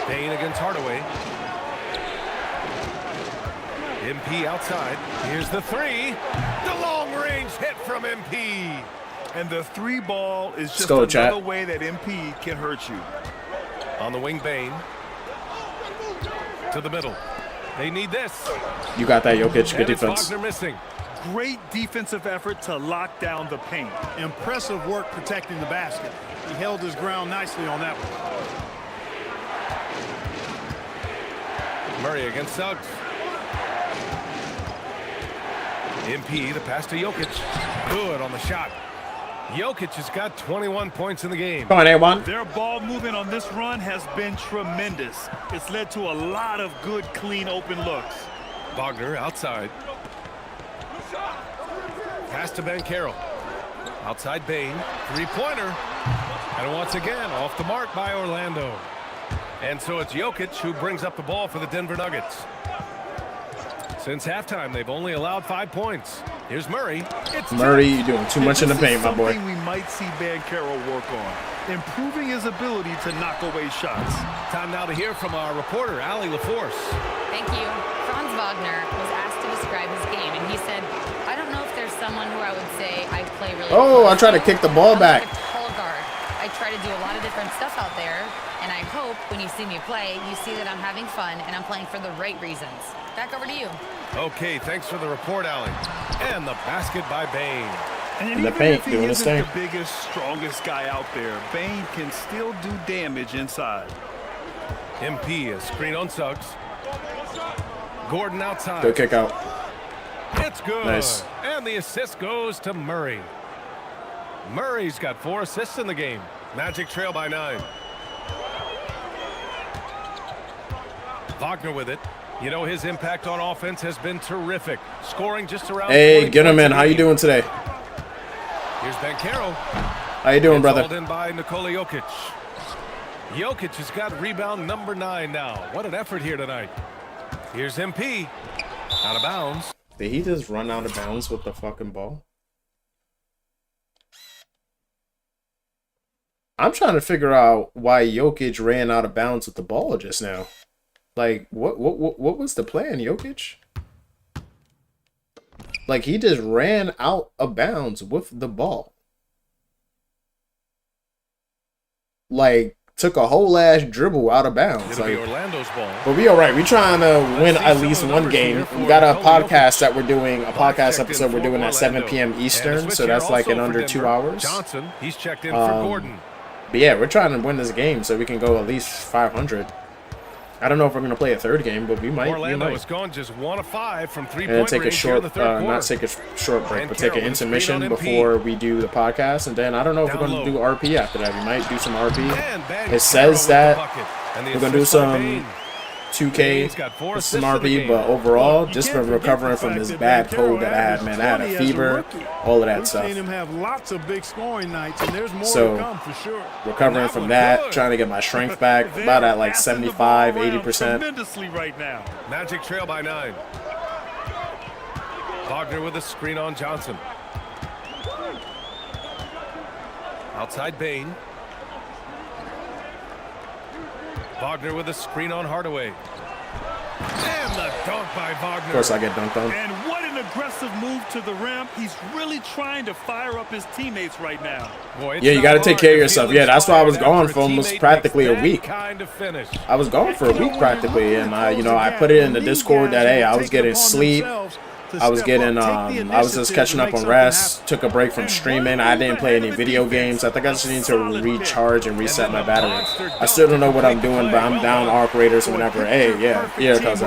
Speaker 4: Bain against Hardaway. MP outside. Here's the 3. The long-range hit from MP.
Speaker 15: And the 3 ball is just
Speaker 1: go,
Speaker 15: another
Speaker 1: chat.
Speaker 15: way that MP can hurt you.
Speaker 4: On the wing, Bain. To the middle. They need this.
Speaker 1: You got that, Jokic. Good
Speaker 4: And it's
Speaker 1: defense.
Speaker 4: Wagner missing.
Speaker 15: Great defensive effort to lock down the paint.
Speaker 16: Impressive work protecting the basket. He held his ground nicely on that one.
Speaker 4: Murray against Suggs. MP, the pass to Jokic. Good on the shot. Jokic has got 21 points in the game.
Speaker 1: Come on, A1.
Speaker 15: Their ball movement on this run has been tremendous. It's led to a lot of good, clean, open looks.
Speaker 4: Wagner outside. Pass to Banchero. Outside Bain. 3-pointer. And once again, off the mark by Orlando. And so it's Jokic who brings up the ball for the Denver Nuggets. Since halftime, they've only allowed 5 points. Here's Murray. It's
Speaker 1: Murray, you're doing too much in the paint, my boy.
Speaker 15: Something we might see Banchero work on, improving his ability to knock away shots.
Speaker 4: time now to hear from our reporter, Allie LaForce.
Speaker 6: Thank you. Franz Wagner was asked to describe his game, and he said, I don't know if there's someone who I would say I play really
Speaker 1: Oh,
Speaker 6: close
Speaker 1: I tried to kick the ball
Speaker 6: I'm
Speaker 1: back.
Speaker 6: like a tall guard. I try to do a lot of different stuff out there, and I hope when you see me play, you see that I'm having fun and I'm playing for the right reasons. Back over to you.
Speaker 4: Okay, thanks for the report, Allie. And the basket by Bain.
Speaker 15: And
Speaker 1: in the
Speaker 15: even
Speaker 1: paint,
Speaker 15: if he
Speaker 1: doing his
Speaker 15: isn't
Speaker 1: thing.
Speaker 15: the biggest, strongest guy out there, Bane can still do damage inside.
Speaker 4: MP is screen on Suggs. Gordon outside.
Speaker 1: Good kick out.
Speaker 4: It's good.
Speaker 1: Nice.
Speaker 4: And the assist goes to Murray. Murray's got 4 assists in the game. Magic trail by 9. Wagner with it. You know, his impact on offense has been terrific. Scoring just around.
Speaker 1: Hey, get him in. How you doing today?
Speaker 4: Here's Banchero.
Speaker 1: How you doing, brother?
Speaker 4: Hauled in by Nikola Jokic. Jokic has got rebound number 9 now. What an effort here tonight. Here's MP. Out of bounds.
Speaker 1: Did he just run out of bounds with the fucking ball? I'm trying to figure out why Jokic ran out of bounds with the ball just now. Like, what was the plan, Jokic? Like, he just ran out of bounds with the ball. Like, took a whole ass dribble out of bounds.
Speaker 4: It'll
Speaker 1: like,
Speaker 4: be Orlando's ball.
Speaker 1: But we all right. We trying to win at least one game. We got a podcast that we're doing, a podcast episode we're doing at 7 p.m. Eastern, so that's like in under 2 hours.
Speaker 4: Johnson, he's checked in for Gordon.
Speaker 1: But yeah, we're trying to win this game so we can go at least 500. I don't know if we're gonna play a third game, but we might.
Speaker 4: Orlando has gone just 1 of 5 from 3-point
Speaker 1: and take a
Speaker 4: range here in
Speaker 1: short,
Speaker 4: the third quarter.
Speaker 1: not take a short break, but take an
Speaker 4: Banchero with a screen
Speaker 1: intermission
Speaker 4: on
Speaker 1: before we do the podcast, and then I don't know if we're gonna do RP after that. We might do some RP.
Speaker 4: And
Speaker 1: It says that
Speaker 4: we're
Speaker 1: we're gonna do some 2K, some RP, but overall, just been recovering from this bad cold that I had, man. I had a fever, all of that
Speaker 16: We've
Speaker 1: stuff.
Speaker 16: seen him have lots of big scoring nights, and there's more
Speaker 1: So,
Speaker 16: to come for sure.
Speaker 1: recovering from that, trying to get my strength back, about at like 75, 80%.
Speaker 15: Tremendously right now.
Speaker 4: Magic trail by 9. Wagner with a screen on Johnson. Outside Bane. Wagner with a screen on Hardaway. And the dunk by Wagner.
Speaker 1: Of course I get dunked on.
Speaker 15: And what an aggressive move to the rim. He's really trying to fire up his teammates right now.
Speaker 4: Boy,
Speaker 1: Yeah, you got to take care of yourself. Yeah, that's why I was gone for almost practically a week. I was gone for a week practically, and I put it in the Discord that, hey, I was getting sleep. I was getting, I was just catching up on rest, took a break from streaming. I didn't play any video games. I think I just need to recharge and reset my battery. I still don't know what I'm doing, but I'm down arc raiders whenever. Hey, yeah, cuz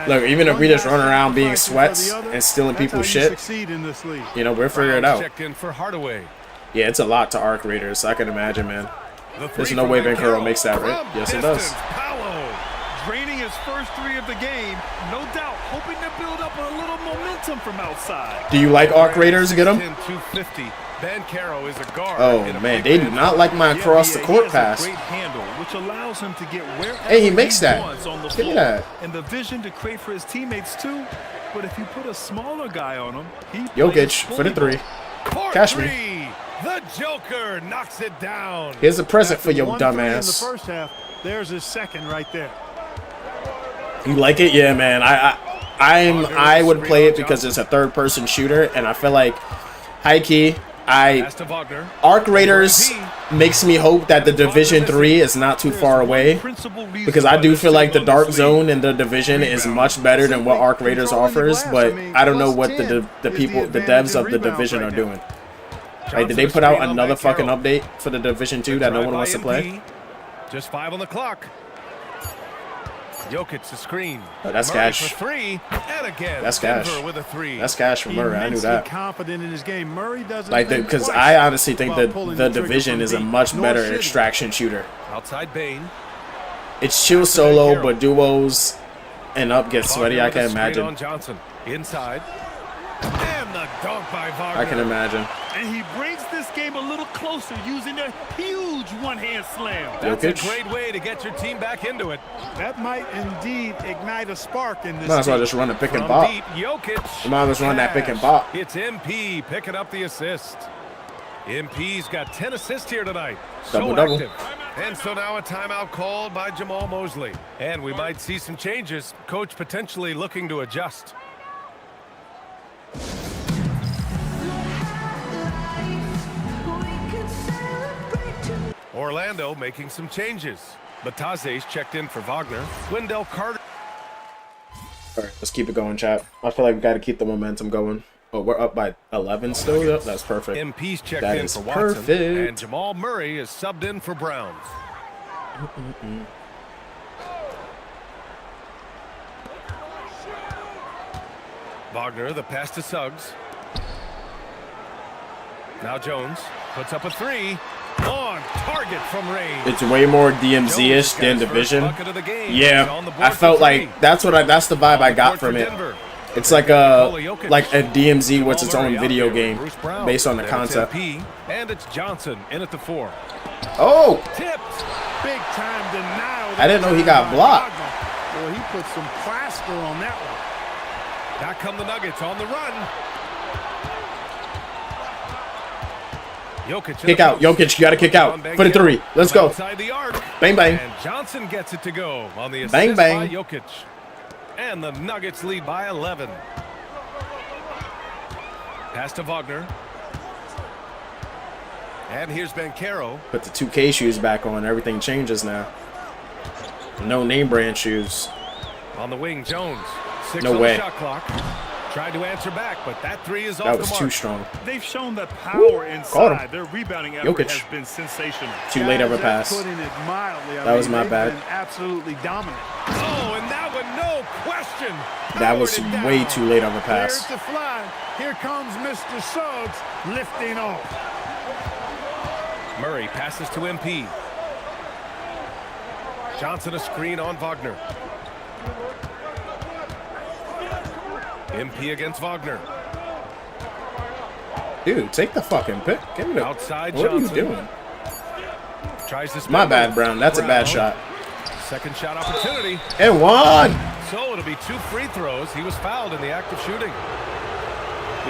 Speaker 1: look, even if we just run around being sweats and stealing people's shit, we'll figure it out. Yeah, it's a lot to arc raiders, I can imagine, man. There's no way Vancouver makes that, right? Yes, it does.
Speaker 15: Draining his first 3 of the game, no doubt, hoping to build up a little momentum from outside.
Speaker 1: Do you like arc raiders? Get them?
Speaker 4: 250. Banchero is a guard.
Speaker 1: Oh man, they do not like my across the court pass.
Speaker 15: Great handle, which allows him to get wherever
Speaker 1: hey, he makes that.
Speaker 15: On the
Speaker 1: Look
Speaker 15: floor.
Speaker 1: at that.
Speaker 15: And the vision to create for his teammates too. But if you put a smaller guy on him, he
Speaker 1: Jokic for the 3. Cash me.
Speaker 4: The Joker knocks it down.
Speaker 1: Here's a present for your dumb
Speaker 16: In the
Speaker 1: ass.
Speaker 16: first half, there's his second right there.
Speaker 1: You like it? Yeah, man. I would play it because it's a third-person shooter, and I feel like high key. Arc Raiders makes me hope that the Division 3 is not too far away, because I do feel like the Dark Zone in the Division is much better than what Arc Raiders offers, but I don't know what the devs of the Division are doing. Like, did they put out another fucking update for the Division 2 that no one wants to play?
Speaker 4: Just 5 on the clock. Jokic the screen.
Speaker 1: Oh, that's
Speaker 4: Murray
Speaker 1: cash.
Speaker 4: For 3, and again,
Speaker 1: That's cash.
Speaker 4: Denver with a 3.
Speaker 1: That's cash from Murray. I knew that.
Speaker 16: Confident in his game. Murray doesn't
Speaker 1: Like, because I honestly think that the Division is a much better extraction shooter.
Speaker 4: Outside Bane.
Speaker 1: It's chill solo, but duos and up get sweaty. I can imagine.
Speaker 4: On Johnson. Inside. And the dunk by Wagner.
Speaker 1: I can imagine.
Speaker 15: And he brings this game a little closer using a huge one-hand slam.
Speaker 4: That's a great way to get your team back into it.
Speaker 16: That might indeed ignite a spark in this
Speaker 1: Might as well
Speaker 16: team.
Speaker 1: just run a pick and
Speaker 4: From
Speaker 1: pop.
Speaker 4: deep, Jokic.
Speaker 1: You might as well just run that pick and pop.
Speaker 4: It's MP picking up the assist. MP's got 10 assists here tonight.
Speaker 1: Double-double.
Speaker 4: Active. And so now a timeout called by Jamal Mosley. And we might see some changes. Coach potentially looking to adjust. Orlando making some changes. Bataze's checked in for Wagner. Wendell Carter.
Speaker 1: All right, let's keep it going, chat. I feel like we got to keep the momentum going. Oh, we're up by 11 still. Yep, that's perfect.
Speaker 4: MP's checked
Speaker 1: That
Speaker 4: in
Speaker 1: is
Speaker 4: for Watson,
Speaker 1: perfect.
Speaker 4: and Jamal Murray is subbed in for Browns. Wagner, the pass to Suggs. Now Jones puts up a three. On target from range.
Speaker 1: It's way more DMZ-ish than Division. Yeah, I felt like that's the vibe I got from it. It's like a DMZ what's its own video game based on the concept.
Speaker 4: And it's Johnson in at the 4.
Speaker 1: Oh!
Speaker 16: Tipped. Big time denial.
Speaker 1: I didn't know he got blocked.
Speaker 16: Well, he put some plaster on that one.
Speaker 4: Back come the Nuggets on the run.
Speaker 1: Kick out. Jokic, you got to kick out. For the 3. Let's go. Bang, bang.
Speaker 4: And Johnson gets it to go on the assist
Speaker 1: Bang, bang.
Speaker 4: by Jokic. And the Nuggets lead by 11. Pass to Wagner. And here's Bancaro.
Speaker 1: Put the 2K shoes back on. Everything changes now. No name brand shoes.
Speaker 4: On the wing, Jones. 6
Speaker 1: No
Speaker 4: on
Speaker 1: way.
Speaker 4: the shot clock. Tried to answer back, but that 3 is off
Speaker 1: That
Speaker 4: the
Speaker 1: was
Speaker 4: mark.
Speaker 1: too strong.
Speaker 15: They've shown that power
Speaker 1: Caught him.
Speaker 15: inside. Their rebounding effort
Speaker 1: Jokic.
Speaker 15: has been sensational.
Speaker 1: Too late of a pass.
Speaker 16: Putting it mildly.
Speaker 1: That was my
Speaker 16: they've
Speaker 1: bad.
Speaker 16: been absolutely dominant.
Speaker 4: Oh, and that one, no question.
Speaker 1: That was way too late of a
Speaker 16: There's
Speaker 1: pass.
Speaker 16: the fly. Here comes Mr. Suggs lifting off.
Speaker 4: Murray passes to MP. Johnson a screen on Wagner. MP against Wagner.
Speaker 1: Dude, take the fucking pick. Give me the
Speaker 4: Outside
Speaker 1: What
Speaker 4: Johnson.
Speaker 1: are you doing?
Speaker 4: Tries to spin
Speaker 1: My bad,
Speaker 4: move.
Speaker 1: Brown. That's a bad shot.
Speaker 4: Second shot opportunity.
Speaker 1: And one.
Speaker 4: So it'll be 2 free throws. He was fouled in the act of shooting.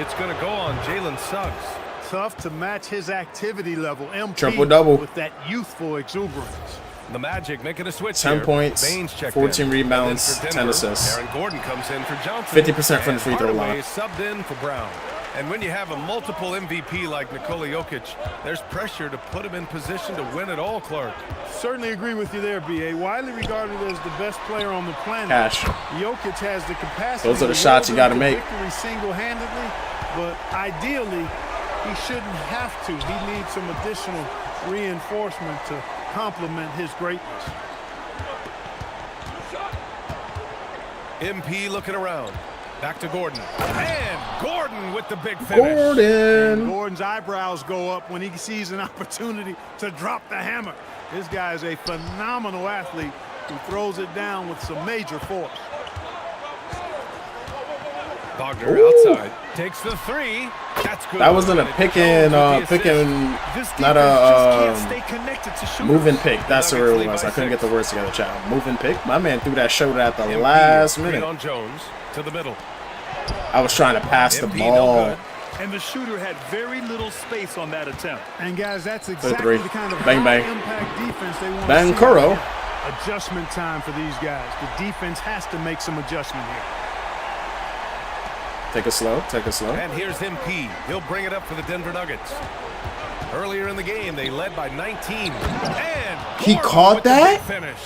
Speaker 4: It's going to go on Jalen Suggs.
Speaker 16: Tough to match his activity level. MP
Speaker 1: Triple-double.
Speaker 16: with that youthful exuberance.
Speaker 4: The Magic making a switch
Speaker 1: 10
Speaker 4: here.
Speaker 1: points,
Speaker 4: Baines checked
Speaker 1: 14
Speaker 4: in.
Speaker 1: rebounds,
Speaker 4: And then for
Speaker 1: 10
Speaker 4: Denver,
Speaker 1: assists.
Speaker 4: Aaron Gordon comes in for Johnson.
Speaker 1: 50% from the free throw
Speaker 4: Hardaway
Speaker 1: line.
Speaker 4: is subbed in for Brown. And when you have a multiple MVP like Nikola Jokic, there's pressure to put him in position to win it all, Clark.
Speaker 16: Certainly agree with you there, B.A. Widely regarded as the best player on the planet.
Speaker 1: Cash.
Speaker 16: Jokic has the capacity.
Speaker 1: Those are the
Speaker 16: to
Speaker 1: shots you
Speaker 16: will
Speaker 1: gotta
Speaker 16: them to
Speaker 1: make.
Speaker 16: Victory single-handedly, but ideally, he shouldn't have to. He needs some additional reinforcement to complement his greatness.
Speaker 4: MP looking around. Back to Gordon. And Gordon with the big finish.
Speaker 1: Gordon.
Speaker 16: Gordon's eyebrows go up when he sees an opportunity to drop the hammer. This guy is a phenomenal athlete who throws it down with some major force.
Speaker 4: Wagner
Speaker 1: Ooh.
Speaker 4: outside. Takes the 3. That's good.
Speaker 1: That wasn't a picking, not a moving pick. That's where it was. I couldn't get the words together, child. Moving pick. My man threw that shoulder at the last minute.
Speaker 4: On Jones to the middle.
Speaker 1: I was trying to pass the ball.
Speaker 15: And the shooter had very little space on that attempt.
Speaker 16: And guys, that's
Speaker 1: For
Speaker 16: exactly
Speaker 1: 3.
Speaker 16: the kind of
Speaker 1: Bang, bang.
Speaker 16: impact defense they want
Speaker 1: Bang,
Speaker 16: to see.
Speaker 1: Kuro.
Speaker 16: Adjustment time for these guys. The defense has to make some adjustment here.
Speaker 1: Take it slow. Take it slow.
Speaker 4: And here's MP. He'll bring it up for the Denver Nuggets. Earlier in the game, they led by 19. And
Speaker 1: He
Speaker 4: Gordon
Speaker 1: caught
Speaker 4: with the
Speaker 1: that?
Speaker 4: big finish.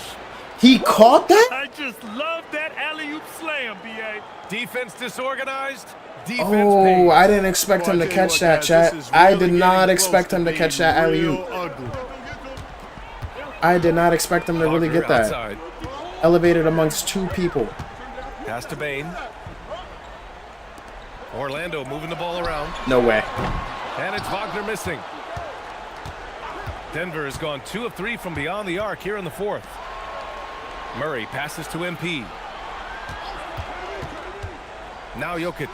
Speaker 1: He caught that?
Speaker 15: I just love that alley-oop slam, B.A.
Speaker 4: Defense disorganized. Defense
Speaker 1: Oh,
Speaker 4: pays.
Speaker 1: I didn't expect him to catch that, chat. I did not expect him to catch that alley-oop. I did not expect him to really get that.
Speaker 4: Outside.
Speaker 1: Elevated amongst 2 people.
Speaker 4: Pass to Bain. Orlando moving the ball around.
Speaker 1: No way.
Speaker 4: And it's Wagner missing. Denver has gone 2 of 3 from beyond the arc here in the 4th. Murray passes to MP. Now Jokic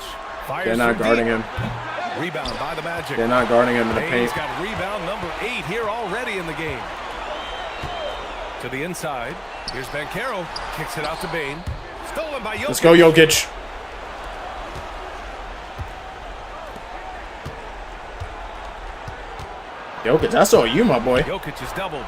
Speaker 4: fires.
Speaker 1: They're not
Speaker 4: from
Speaker 1: guarding
Speaker 4: deep.
Speaker 1: him.
Speaker 4: Rebound by the Magic.
Speaker 1: They're not guarding him in the
Speaker 4: Baines
Speaker 1: paint.
Speaker 4: got rebound number 8 here already in the game. To the inside. Here's Bancaro. Kicks it out to Bain. Stolen by Jokic.
Speaker 1: Let's go, Jokic. Jokic, that's all you, my boy.
Speaker 4: Jokic is doubled.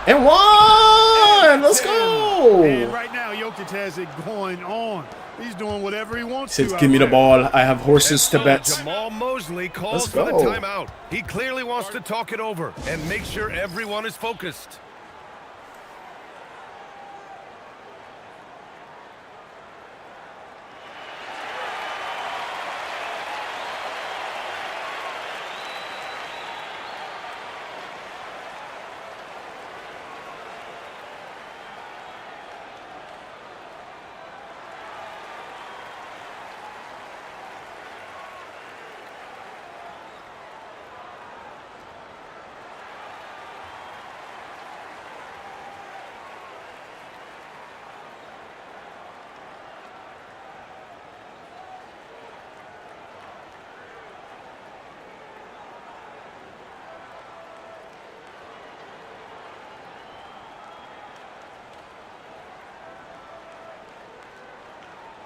Speaker 1: And one! Let's go!
Speaker 16: And right now, Jokic has it going on. He's doing whatever he wants
Speaker 1: Says,
Speaker 16: to.
Speaker 1: give me the
Speaker 16: out
Speaker 1: ball. I have horses to
Speaker 4: So
Speaker 1: bet.
Speaker 4: Jamal Mosley calls
Speaker 1: Let's
Speaker 4: for the
Speaker 1: go.
Speaker 4: timeout. He clearly wants to talk it over and make sure everyone is focused.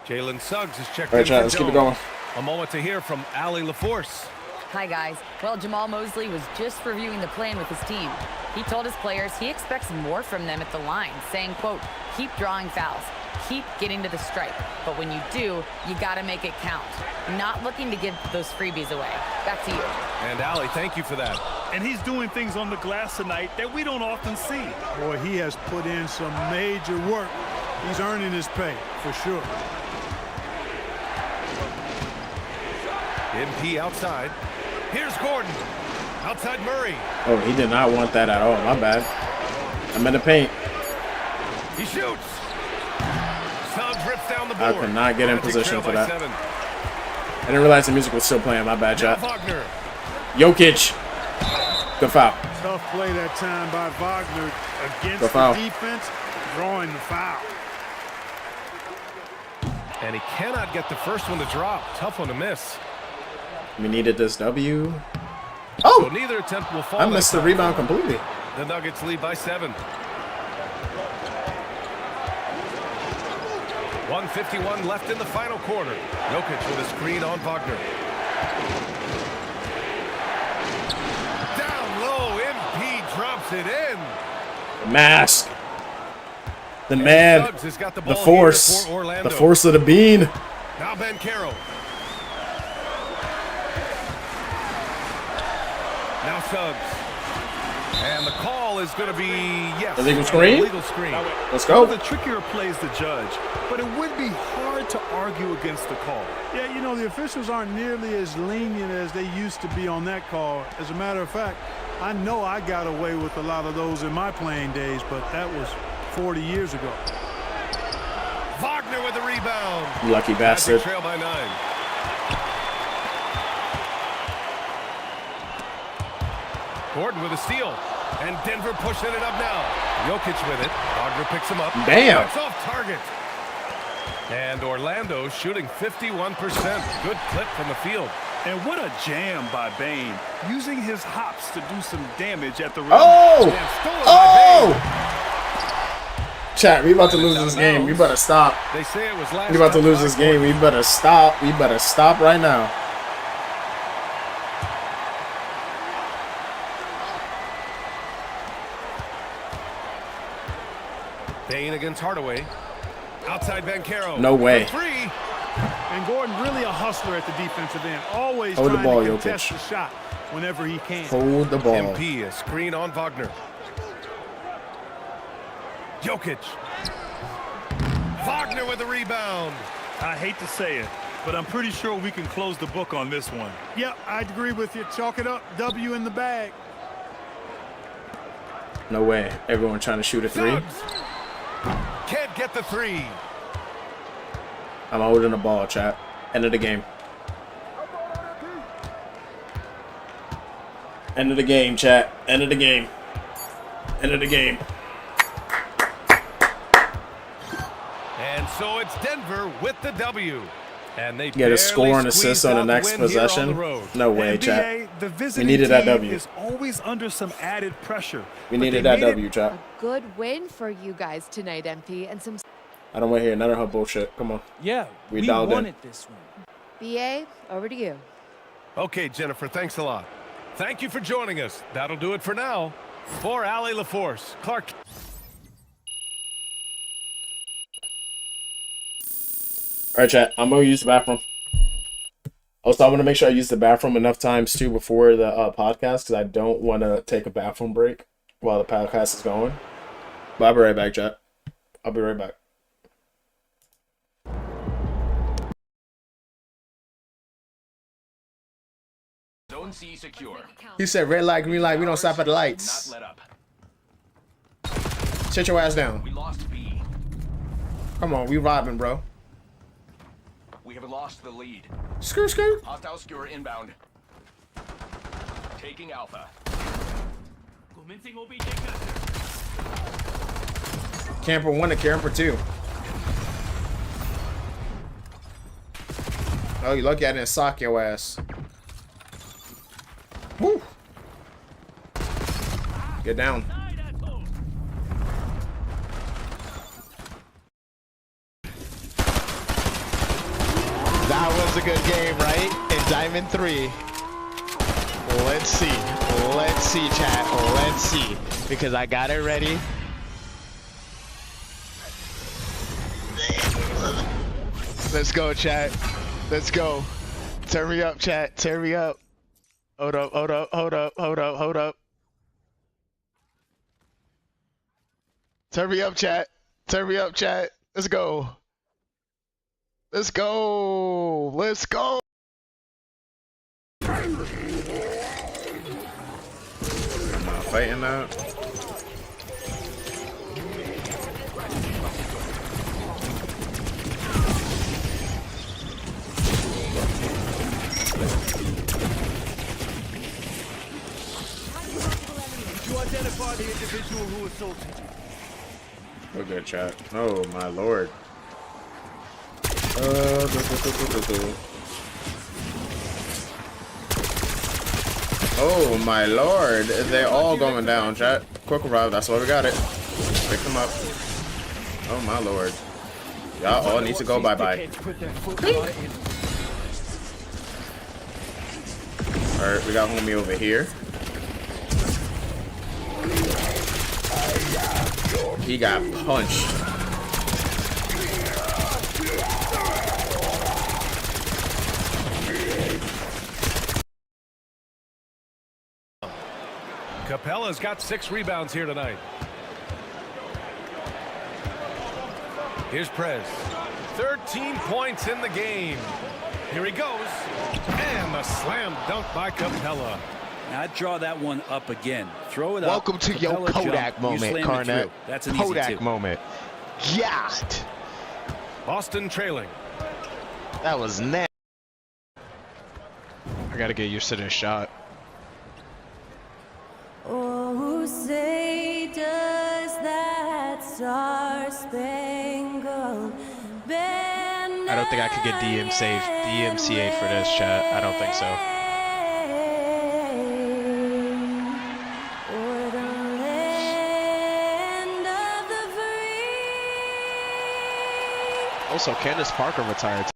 Speaker 4: Jalen Suggs is checked
Speaker 1: All right,
Speaker 4: in
Speaker 1: chat,
Speaker 4: for
Speaker 1: let's keep it
Speaker 4: Jones.
Speaker 1: going.
Speaker 4: A moment to hear from Allie LaForce.
Speaker 6: Hi, guys. Well, Jamal Mosley was just reviewing the plan with his team. He told his players he expects more from them at the line, saying, quote, keep drawing fouls, keep getting to the stripe, but when you do, you got to make it count. Not looking to give those freebies away. Back to you.
Speaker 4: And Allie, thank you for that.
Speaker 15: And he's doing things on the glass tonight that we don't often see.
Speaker 16: Boy, he has put in some major work. He's earning his pay, for sure.
Speaker 4: MP outside. Here's Gordon. Outside Murray.
Speaker 1: Oh, he did not want that at all. My bad. I'm in the paint.
Speaker 4: He shoots. Suggs rips down the board.
Speaker 1: I could not get in
Speaker 4: Magic
Speaker 1: position
Speaker 4: trail
Speaker 1: for
Speaker 4: by
Speaker 1: that.
Speaker 4: 7.
Speaker 1: I didn't realize the music was still playing. My bad,
Speaker 4: Now
Speaker 1: chat.
Speaker 4: Wagner.
Speaker 1: Jokic. Good foul.
Speaker 16: Tough play that time by Wagner against
Speaker 1: Good foul.
Speaker 16: the defense, drawing the foul.
Speaker 4: And he cannot get the first one to drop. Tough one to miss.
Speaker 1: We needed this W.
Speaker 4: So
Speaker 1: Oh!
Speaker 4: neither attempt will fall.
Speaker 1: I missed the
Speaker 4: that
Speaker 1: rebound
Speaker 4: time.
Speaker 1: completely.
Speaker 4: The Nuggets lead by 7. 1:51 left in the final quarter. Jokic with a screen on Wagner. Down low, MP drops it in.
Speaker 1: Mask. The man.
Speaker 4: Suggs has got the
Speaker 1: The
Speaker 4: ball
Speaker 1: force.
Speaker 4: here for Orlando.
Speaker 1: The force of the bean.
Speaker 4: Now Bancaro. Now Suggs. And the call is going to be, yes.
Speaker 1: Illegal screen?
Speaker 4: Illegal screen.
Speaker 1: Let's go.
Speaker 15: One of the trickier plays to judge, but it would be hard to argue against the call.
Speaker 16: Yeah, you know, the officials aren't nearly as lenient as they used to be on that call. As a matter of fact, I know I got away with a lot of those in my playing days, but that was 40 years ago.
Speaker 4: Wagner with the rebound.
Speaker 1: Lucky bastard.
Speaker 4: Magic trail by 9. Gordon with a steal. And Denver pushing it up now. Jokic with it. Wagner picks him up.
Speaker 1: Bam.
Speaker 4: That's off target. And Orlando shooting 51%. Good clip from the field.
Speaker 15: And what a jam by Bane, using his hops to do some damage at the rim.
Speaker 1: Oh!
Speaker 15: And stolen by
Speaker 1: Oh!
Speaker 15: Bane.
Speaker 1: Chat, we about to lose this game. We better stop.
Speaker 4: They say it was last
Speaker 1: We about to
Speaker 4: time
Speaker 1: lose this game. We better stop. We better stop right now.
Speaker 4: Bane against Hardaway. Outside Bancaro.
Speaker 1: No way.
Speaker 4: For 3.
Speaker 16: And Gordon really a hustler at the defensive end, always
Speaker 1: Hold the
Speaker 16: trying
Speaker 1: ball,
Speaker 16: to contest
Speaker 1: Jokic.
Speaker 16: the shot whenever he can.
Speaker 1: Hold the ball.
Speaker 4: MP, a screen on Wagner. Jokic. Wagner with the rebound.
Speaker 15: I hate to say it, but I'm pretty sure we can close the book on this one.
Speaker 16: Yep, I'd agree with you. Chalk it up. W in the bag.
Speaker 1: No way. Everyone trying to shoot a 3.
Speaker 4: Suggs. Can't get the 3.
Speaker 1: I'm holding the ball, chat. End of the game. End of the game, chat. End of the game. End of the game.
Speaker 4: And so it's Denver with the W. And they
Speaker 1: Get a score and assist on the next possession. No way, chat.
Speaker 15: NBA, the
Speaker 1: We
Speaker 15: visiting
Speaker 1: needed that
Speaker 15: team
Speaker 1: W.
Speaker 15: is always under some added pressure.
Speaker 1: We
Speaker 15: but
Speaker 1: needed
Speaker 15: they
Speaker 1: that
Speaker 15: made it
Speaker 1: W, chat.
Speaker 12: Good win for you guys tonight, MP, and some.
Speaker 1: I don't want to hear none of her bullshit. Come on.
Speaker 14: Yeah,
Speaker 1: We
Speaker 14: we
Speaker 1: dialed in.
Speaker 14: wanted this one.
Speaker 12: BA, over to you.
Speaker 4: Okay, Jennifer, thanks a lot. Thank you for joining us. That'll do it for now. For Allie LaForce, Clark.
Speaker 1: All right, chat. I'm going to use the bathroom. Also, I want to make sure I use the bathroom enough times, too, before the podcast, because I don't want to take a bathroom break while the podcast is going. But I'll be right back, chat. I'll be right back.
Speaker 18: Zone C secure.
Speaker 1: He said red light, green light. We don't stop at the lights.
Speaker 18: Not let up.
Speaker 1: Sit your ass down.
Speaker 18: We lost B.
Speaker 1: Come on, we robbing, bro.
Speaker 18: We have lost the lead.
Speaker 1: Screw, screw.
Speaker 18: Hostile skewer inbound. Taking Alpha.
Speaker 1: Camper 1 to camper 2. Oh, you lucky I didn't sock your ass. Woo. Get down.
Speaker 11: That was a good game, right? In Diamond 3. Let's see. Let's see, chat. Let's see. Because I got it ready. Let's go, chat. Let's go. Turn me up, chat. Turn me up. Hold up, hold up, hold up, hold up, hold up. Turn me up, chat. Turn me up, chat. Let's go. Let's go. Let's go.
Speaker 1: I'm not fighting that.
Speaker 15: You identify the individual who assaulted you.
Speaker 1: Oh, good chat. Oh my lord. Oh my lord. They're all going down, chat. Quick revive, that's why we got it. Pick them up. Oh my lord. Y'all all need to go bye-bye. Alright, we got homie over here. He got punched.
Speaker 4: Capella's got 6 rebounds here tonight. Here's Prez. 13 points in the game. Here he goes. And the slam dunk by Capella.
Speaker 19: Now draw that one up again. Throw it up.
Speaker 11: Welcome to your Kodak moment, Karnett.
Speaker 19: That's an
Speaker 11: Kodak
Speaker 19: easy two.
Speaker 11: moment. Yacht.
Speaker 4: Boston trailing.
Speaker 11: That was nasty. I gotta get used to this shot.
Speaker 20: Oh, say does that star-spangled banner.
Speaker 11: I don't think I could get DMCA for this, chat. I don't think so. Also, Candace Parker retired.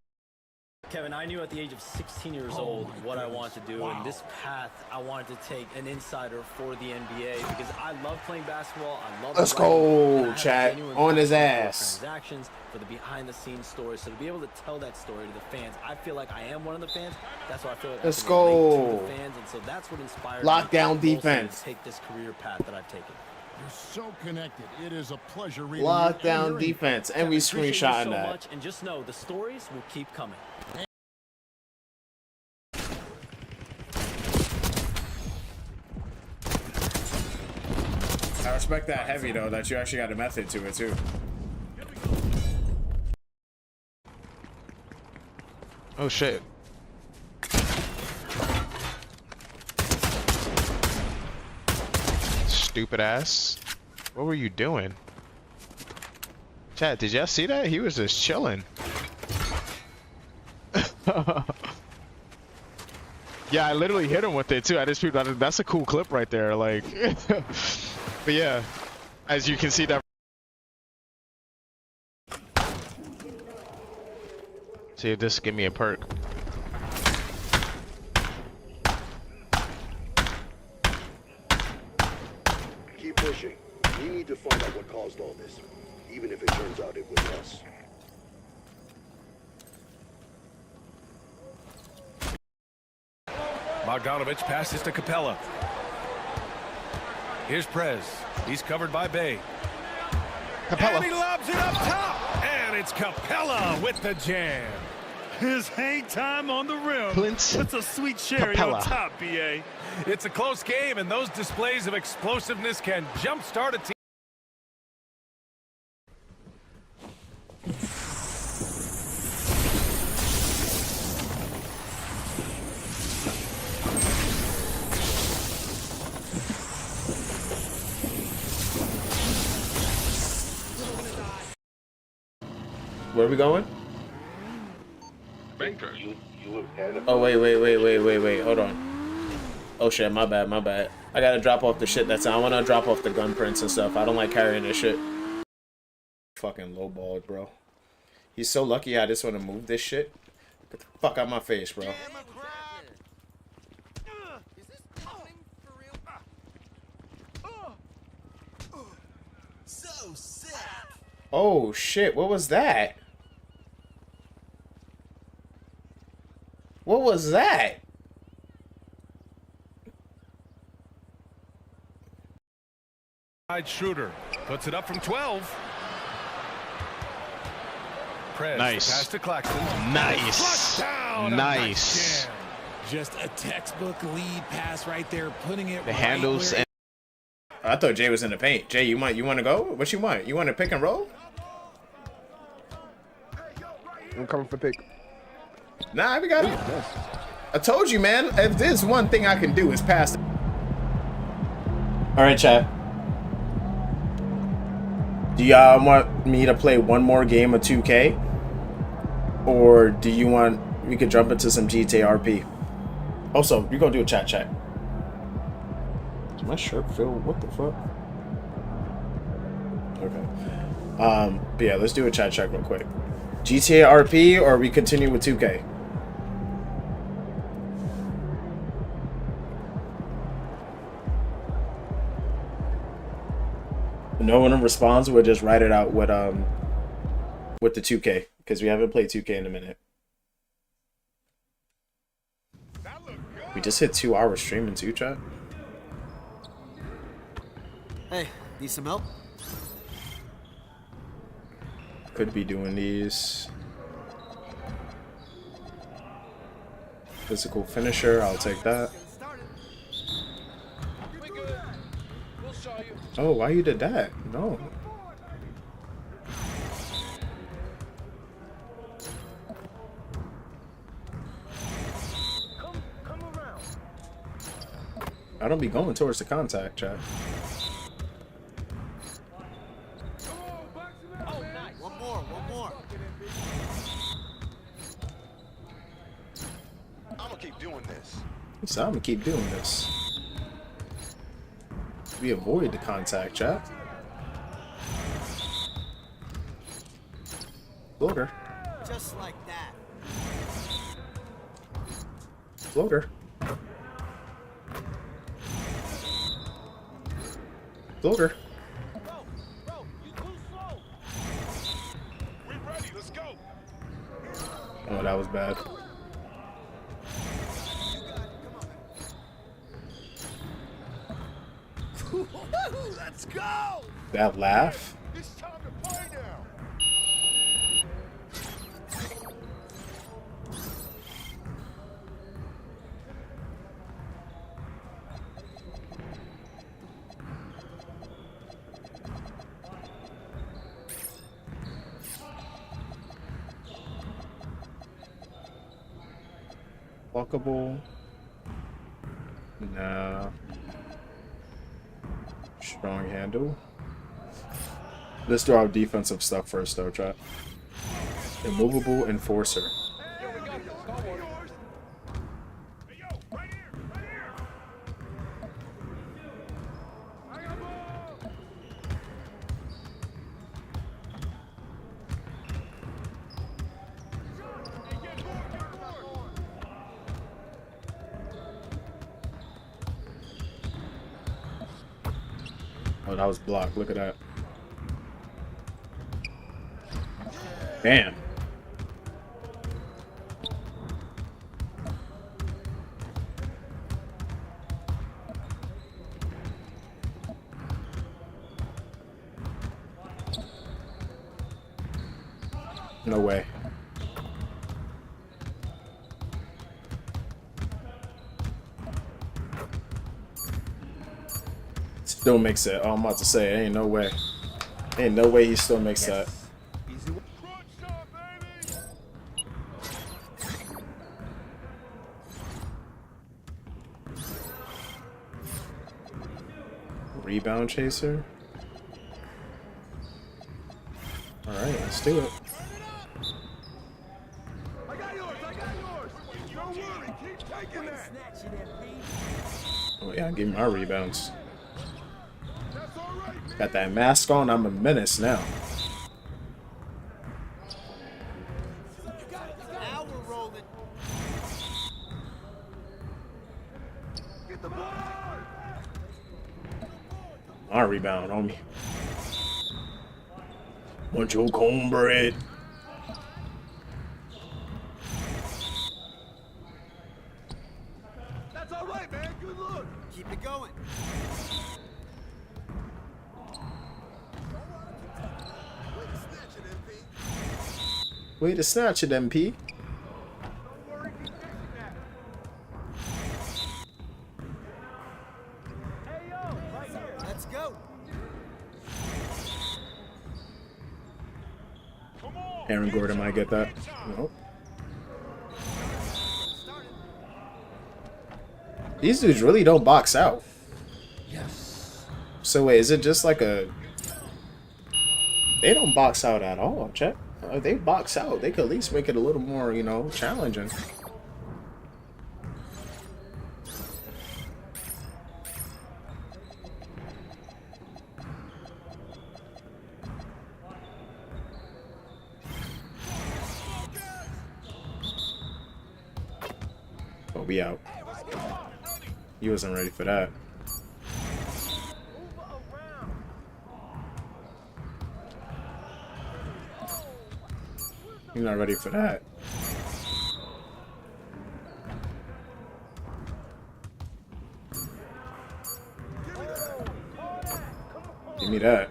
Speaker 7: Kevin, I knew at the age of 16 years old what I wanted to do, and this path I wanted to take an insider for the NBA because I love playing basketball. I love.
Speaker 1: Let's go, chat. On his ass.
Speaker 7: Transactions for the behind-the-scenes stories, so to be able to tell that story to the fans, I feel like I am one of the fans. That's why I feel like
Speaker 1: let's
Speaker 7: I can relate
Speaker 1: go.
Speaker 7: to the fans, and so that's what inspired
Speaker 1: Lockdown
Speaker 7: me
Speaker 1: defense.
Speaker 7: to take this career path that I've taken.
Speaker 3: You're so connected. It is a pleasure reading
Speaker 1: Lockdown defense, and we screenshotting
Speaker 7: so
Speaker 1: that.
Speaker 7: much, and just know the stories will keep coming.
Speaker 1: I respect that heavy though, that you actually got a method to it too.
Speaker 11: Oh shit. Stupid ass. What were you doing? Chat, did y'all see that? He was just chilling. Yeah, I literally hit him with it too. I just that's a cool clip right there. Like, but yeah, as you can see that. See if this give me a perk.
Speaker 21: Keep pushing. We need to find out what caused all this, even if it turns out it was us.
Speaker 4: Bogdanovich passes to Capella. Here's Prez. He's covered by Bay.
Speaker 11: Capella.
Speaker 4: And he lobs it up top. And it's Capella with the jam.
Speaker 15: His hang time on the rim.
Speaker 11: Clint
Speaker 15: That's a sweet cherry
Speaker 11: Capella.
Speaker 15: on top, BA.
Speaker 4: It's a close game, and those displays of explosiveness can jumpstart a team.
Speaker 1: Where are we going? Oh wait, hold on. Oh shit, my bad. I gotta drop off the shit I wanna drop off the gun prints and stuff. I don't like carrying this shit. Fucking lowballed, bro. He's so lucky I just wanna move this shit. Get the fuck out my face, bro.
Speaker 8: So sick.
Speaker 1: Oh shit, what was that? What was that?
Speaker 4: Schroeder puts it up from 12. Prez,
Speaker 11: Nice.
Speaker 4: pass to Claxton.
Speaker 11: Nice. Nice.
Speaker 8: Just a textbook lead pass right there, putting it
Speaker 11: The
Speaker 8: right
Speaker 11: handles
Speaker 8: where
Speaker 11: and
Speaker 1: I thought Jay was in the paint. Jay, you want to go? What you want? You want to pick and roll?
Speaker 22: I'm coming for pick.
Speaker 1: Nah, we got it. I told you, man. If there's one thing I can do is pass it. All right, chat. Do y'all want me to play one more game of 2K? Or do you want we could jump into some GTA RP? Also, you're gonna do a chat check. Does my shirt feel what the fuck? Okay. But yeah, let's do a chat check real quick. GTA RP or we continue with 2K? No one responds, we'll just write it out with the 2K because we haven't played 2K in a minute. We just hit 2 hours streaming too, chat.
Speaker 8: Hey, need some help?
Speaker 1: Could be doing these. Physical finisher, I'll take that. Oh, why you did that? No. I don't be going towards the contact, chat.
Speaker 8: One more.
Speaker 21: I'm gonna keep doing this.
Speaker 1: So I'm gonna keep doing this. We avoid the contact, chat. Floater.
Speaker 8: Just like that.
Speaker 1: Floater. Floater. Oh, that was bad.
Speaker 8: Let's go!
Speaker 1: That laugh?
Speaker 2: It's time to play now.
Speaker 1: Walkable. Nah. Strong handle. Let's do our defensive stuff first, though, chat. Immovable enforcer. Oh, that was blocked. Look at that. Damn. No way. Still makes it. Oh, I'm about to say, ain't no way. Ain't no way he still makes that. Rebound chaser. All right, let's do it. Oh yeah, give me my rebounds. Got that mask on, I'm a menace now.
Speaker 8: Now we're rolling,
Speaker 1: my rebound, homie. Want your cornbread?
Speaker 2: That's all right, man. Good look. Keep it going.
Speaker 1: Way to snatch it, MP.
Speaker 2: Let's go.
Speaker 1: Aaron Gordon might get that. Nope. These dudes really don't box out.
Speaker 2: Yes.
Speaker 1: So wait, is it just like a... They don't box out at all, check. If they box out, they could at least make it a little more, you know, challenging. Oh, we out. He wasn't ready for that. He's not ready for that. Give me that.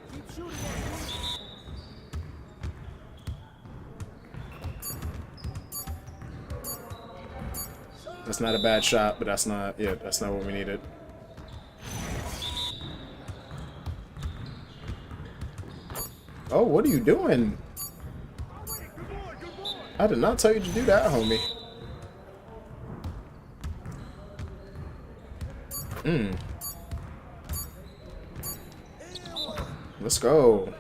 Speaker 1: That's not a bad shot, but that's not, yeah, that's not what we needed. Oh, what are you doing? I did not tell you to do that, homie. Let's go.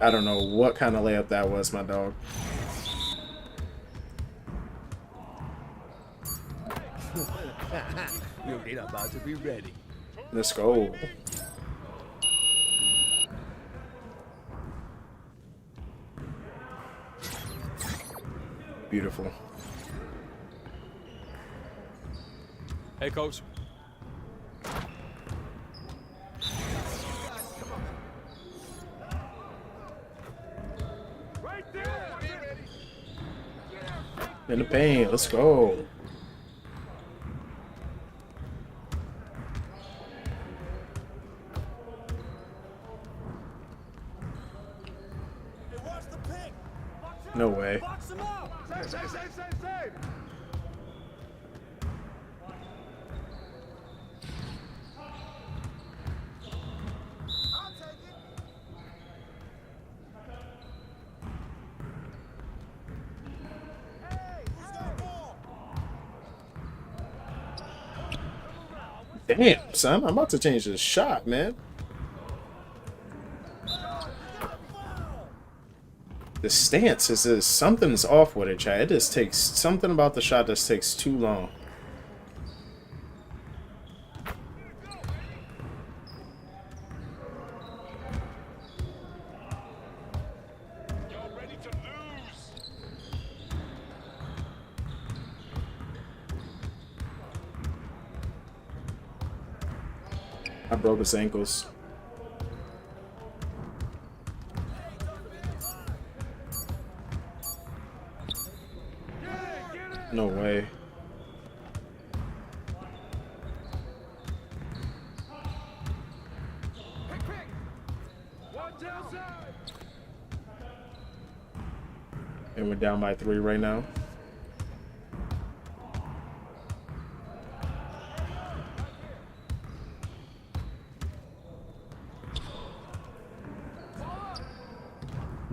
Speaker 1: I don't know what kind of layup that was, my dog.
Speaker 2: You're about to be ready.
Speaker 1: Let's go. Beautiful.
Speaker 9: Hey, coach.
Speaker 1: In the paint. Let's go. No way.
Speaker 2: Save.
Speaker 1: Damn, son. I'm about to change this shot, man. The stance is just, something's off with it, Chad. It just takes something about the shot just takes too long. I broke his ankles. No way. And we're down by 3 right now.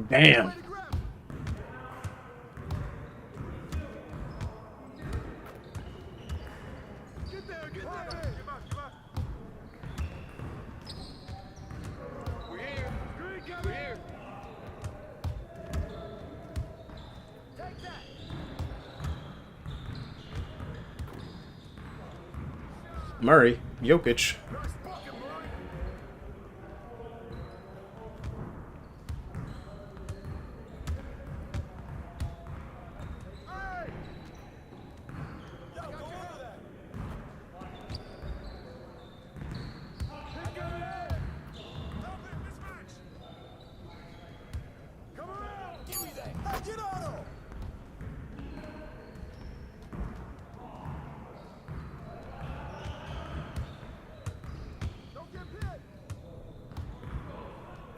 Speaker 1: Damn. Murray, Jokic.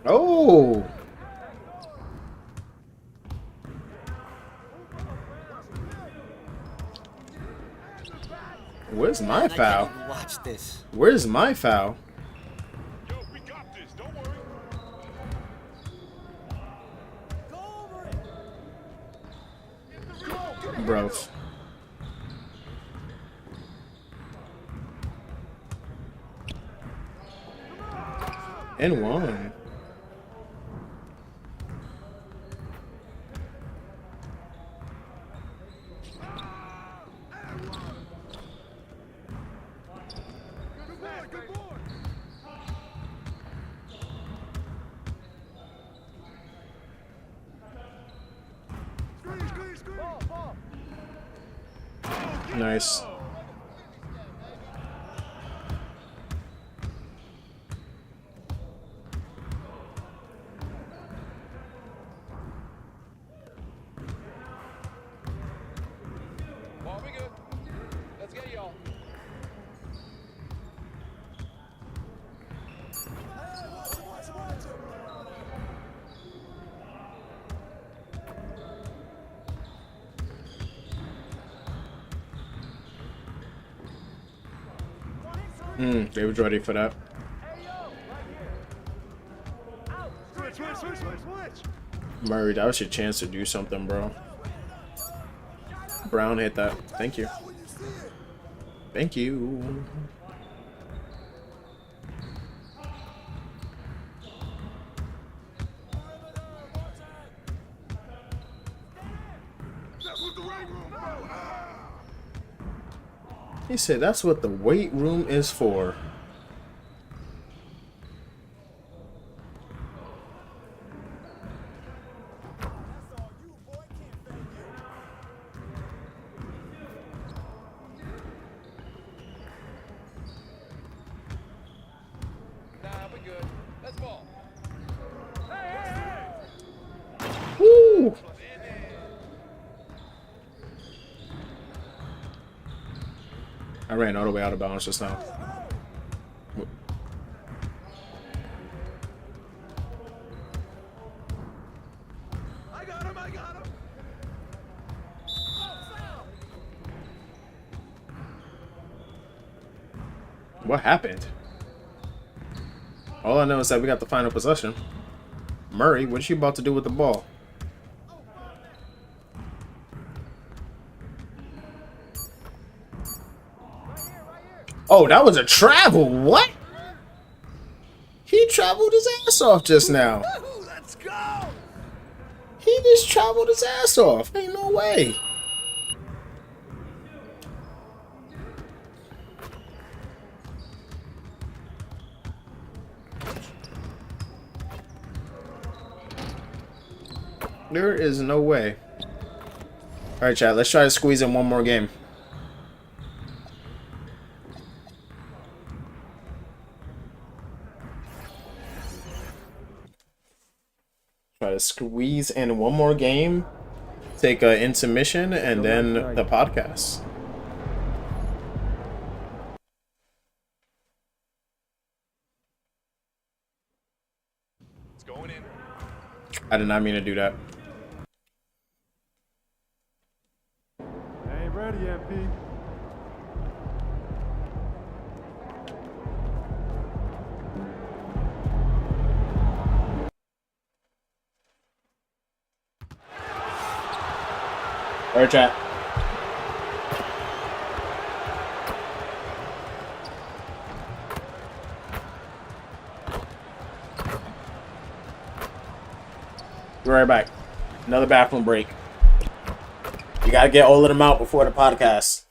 Speaker 1: Oh. Where's my
Speaker 2: Man, I
Speaker 1: foul?
Speaker 2: can't even watch this.
Speaker 1: Where's my foul? Bro. And one. Nice.
Speaker 9: Ball, we good. Let's get y'all.
Speaker 1: They was ready for that. Murray, that was your chance to do something, bro. Brown hit that. Thank you. Thank you. He said that's what the weight room is for.
Speaker 9: Nah, we good. Let's ball.
Speaker 1: Woo! I ran all the way out of bounds just now.
Speaker 2: I got him, I got him.
Speaker 1: What happened? All I know is that we got the final possession. Murray, what you about to do with the ball? Oh, that was a travel. What? He traveled his ass off just now.
Speaker 2: Let's go.
Speaker 1: He just traveled his ass off. Ain't no way. There is no way. All right, chat. Let's try to squeeze in one more game. Try to squeeze in one more game. Take an intermission and then the podcast.
Speaker 9: It's going in.
Speaker 1: I did not mean to do that.
Speaker 16: Ain't ready yet, P.
Speaker 1: All right, chat. Be right back. Another bathroom break. You gotta get all of them out before the podcast.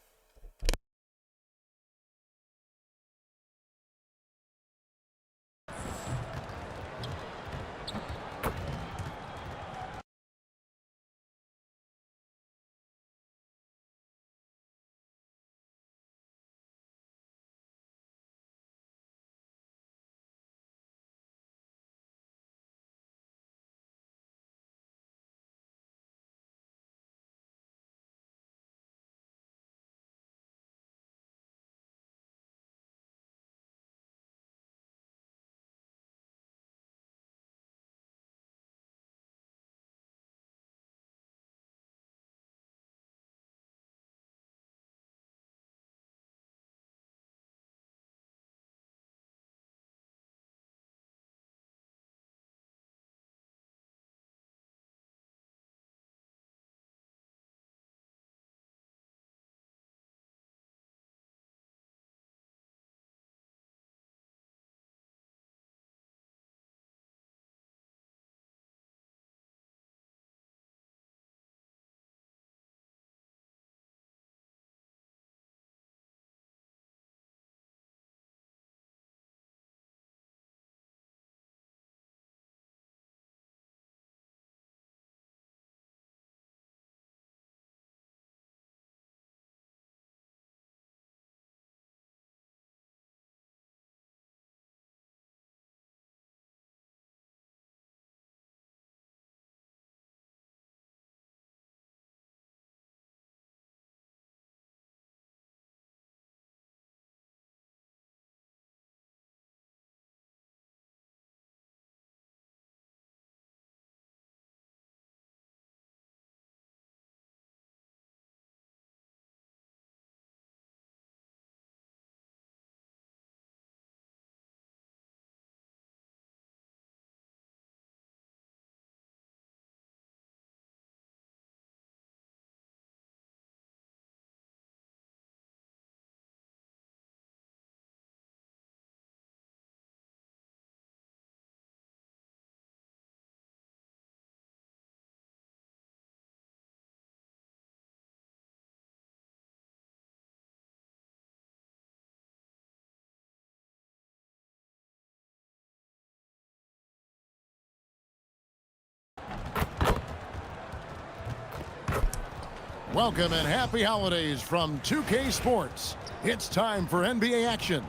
Speaker 3: Welcome and happy holidays from 2K Sports. It's time for NBA action.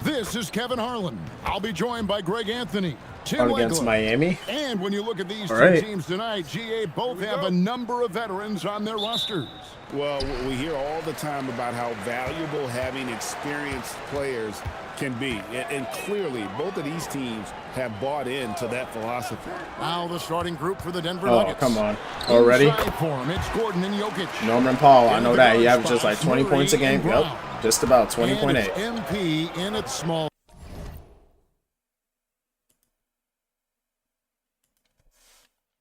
Speaker 3: This is Kevin Harlan. I'll be joined by Greg Anthony, Tim
Speaker 1: against
Speaker 3: Legler.
Speaker 1: Miami.
Speaker 3: And when you look at these
Speaker 1: All
Speaker 3: two teams tonight, GA both have a number of veterans on their rosters.
Speaker 8: Well, we hear all the time about how valuable having experienced players can be. And clearly, both of these teams have bought into that philosophy.
Speaker 3: Now the starting group for the Denver
Speaker 1: Oh,
Speaker 3: Nuggets.
Speaker 1: come on. Already?
Speaker 3: Inside for him, it's Gordon and Jokic.
Speaker 1: Norman Paul, I
Speaker 3: In
Speaker 1: know
Speaker 3: the
Speaker 1: that. He
Speaker 3: guard
Speaker 1: averages like
Speaker 3: spots,
Speaker 1: 20 points a
Speaker 3: Murray
Speaker 1: game.
Speaker 3: and
Speaker 1: Yep,
Speaker 3: Brown.
Speaker 1: just about
Speaker 3: And
Speaker 1: 20.8.
Speaker 3: it's MP in its small.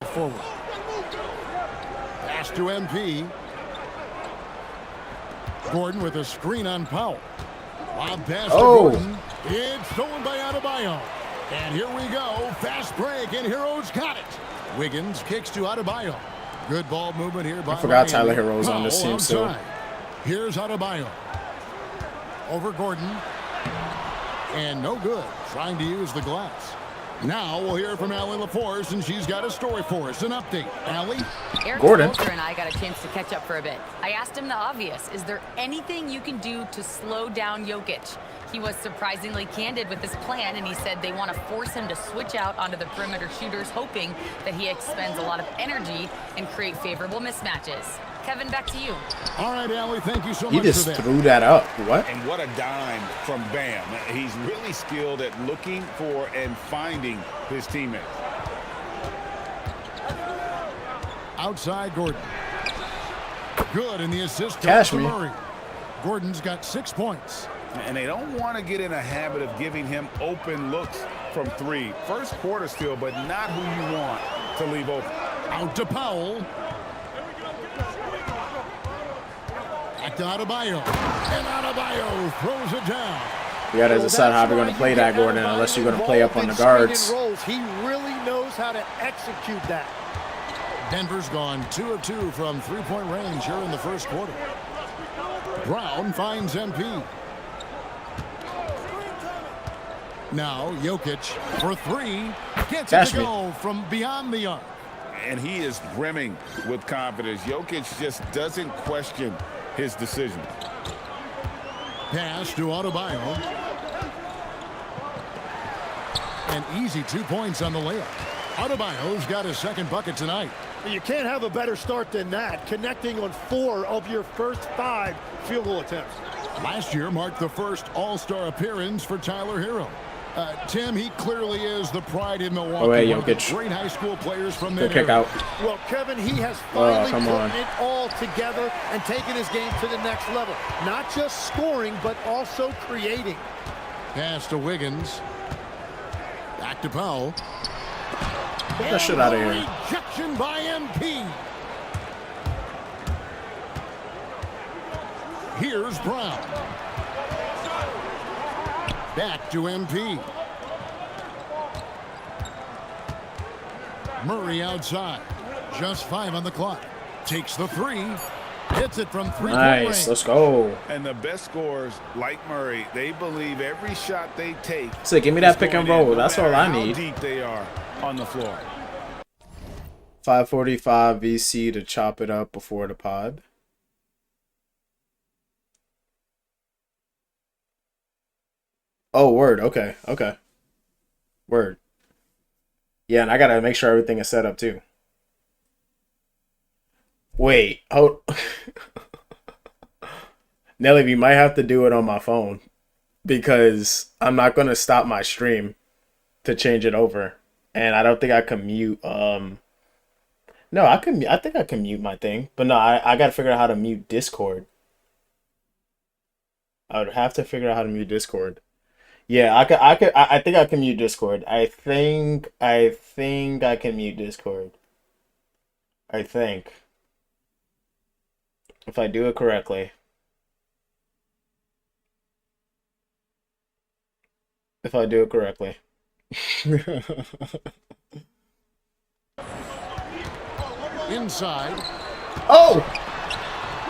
Speaker 3: Forward. Pass to MP. Gordon with a screen on Powell. Lob pass to Gordon. It's stolen by Adebayo. And here we go. Fast break, and Hero's got it. Wiggins kicks to Adebayo. Good ball movement here by
Speaker 1: I forgot
Speaker 3: Miami.
Speaker 1: Tyler Hero's on this team still.
Speaker 3: Outside. Here's Adebayo. Over Gordon. And no good. Trying to use the glass. Now we'll hear from Allie LaForce, and she's got a story for us. An update. Allie?
Speaker 6: Eric
Speaker 1: Gordon.
Speaker 6: Spoelstra and I got a chance to catch up for a bit. I asked him the obvious. Is there anything you can do to slow down Jokic? He was surprisingly candid with his plan, and he said they want to force him to switch out onto the perimeter shooters, hoping that he expends a lot of energy and create favorable mismatches. Kevin, back to you.
Speaker 3: All right, Allie, thank you so
Speaker 1: He
Speaker 3: much
Speaker 1: just
Speaker 3: for that.
Speaker 1: threw that up. What?
Speaker 8: And what a dime from Bam. He's really skilled at looking for and finding his teammates.
Speaker 3: Outside Gordon. Good in the assist to
Speaker 1: Cash me.
Speaker 3: Murray. Gordon's got 6 points.
Speaker 8: And they don't want to get in a habit of giving him open looks from three. First quarter still, but not who you want to leave open.
Speaker 3: Out to Powell. Back to Adebayo. And Adebayo throws it down.
Speaker 1: You got to decide how we're going to play that, Gordon, unless you're going to play up on the guards.
Speaker 2: He really knows how to execute that.
Speaker 3: Denver's gone 2 of 2 from three-point range here in the first quarter. Brown finds MP. Now Jokic for three. Gets it to go from beyond the arc.
Speaker 8: And he is brimming with confidence. Jokic just doesn't question his decision.
Speaker 3: Pass to Adebayo. An easy 2 points on the layup. Adebayo's got his second bucket tonight.
Speaker 2: You can't have a better start than that, connecting on 4 of your first 5 field goal attempts.
Speaker 3: Last year marked the first All-Star appearance for Tyler Hero. Tim, he clearly is the pride in Milwaukee.
Speaker 1: Oh, hey,
Speaker 3: one of the
Speaker 1: Jokic.
Speaker 3: great high school players from
Speaker 1: Good
Speaker 3: that
Speaker 1: kick
Speaker 3: area.
Speaker 1: out.
Speaker 2: Well, Kevin, he has finally
Speaker 1: come on.
Speaker 2: put it all together and taken his game to the next level. Not just scoring, but also creating.
Speaker 3: Pass to Wiggins. Back to Powell.
Speaker 1: Get that shit out of here.
Speaker 3: Rejection by MP. Here's Brown. Back to MP. Murray outside. Just 5 on the clock. Takes the three. Hits it from 3-point range.
Speaker 1: Nice. Let's go.
Speaker 8: And the best scorers, like Murray, they believe every shot they take.
Speaker 1: So give me that
Speaker 8: is
Speaker 1: pick and
Speaker 8: going in,
Speaker 1: roll.
Speaker 8: no
Speaker 1: That's all
Speaker 8: matter
Speaker 1: I
Speaker 8: how
Speaker 1: need.
Speaker 8: deep they are on the floor.
Speaker 1: 5:45 VC to chop it up before the pod. Oh, word. Okay. Okay. Word. Yeah, and I gotta make sure everything is set up too. Wait. Oh. Nelly, we might have to do it on my phone because I'm not gonna stop my stream to change it over, and I don't think I can mute. No, I can. I think I can mute my thing, but no, I gotta figure out how to mute Discord. I would have to figure out how to mute Discord. Yeah, I think I can mute Discord. I think I can mute Discord. I think. If I do it correctly. If I do it correctly.
Speaker 3: Inside.
Speaker 1: Oh!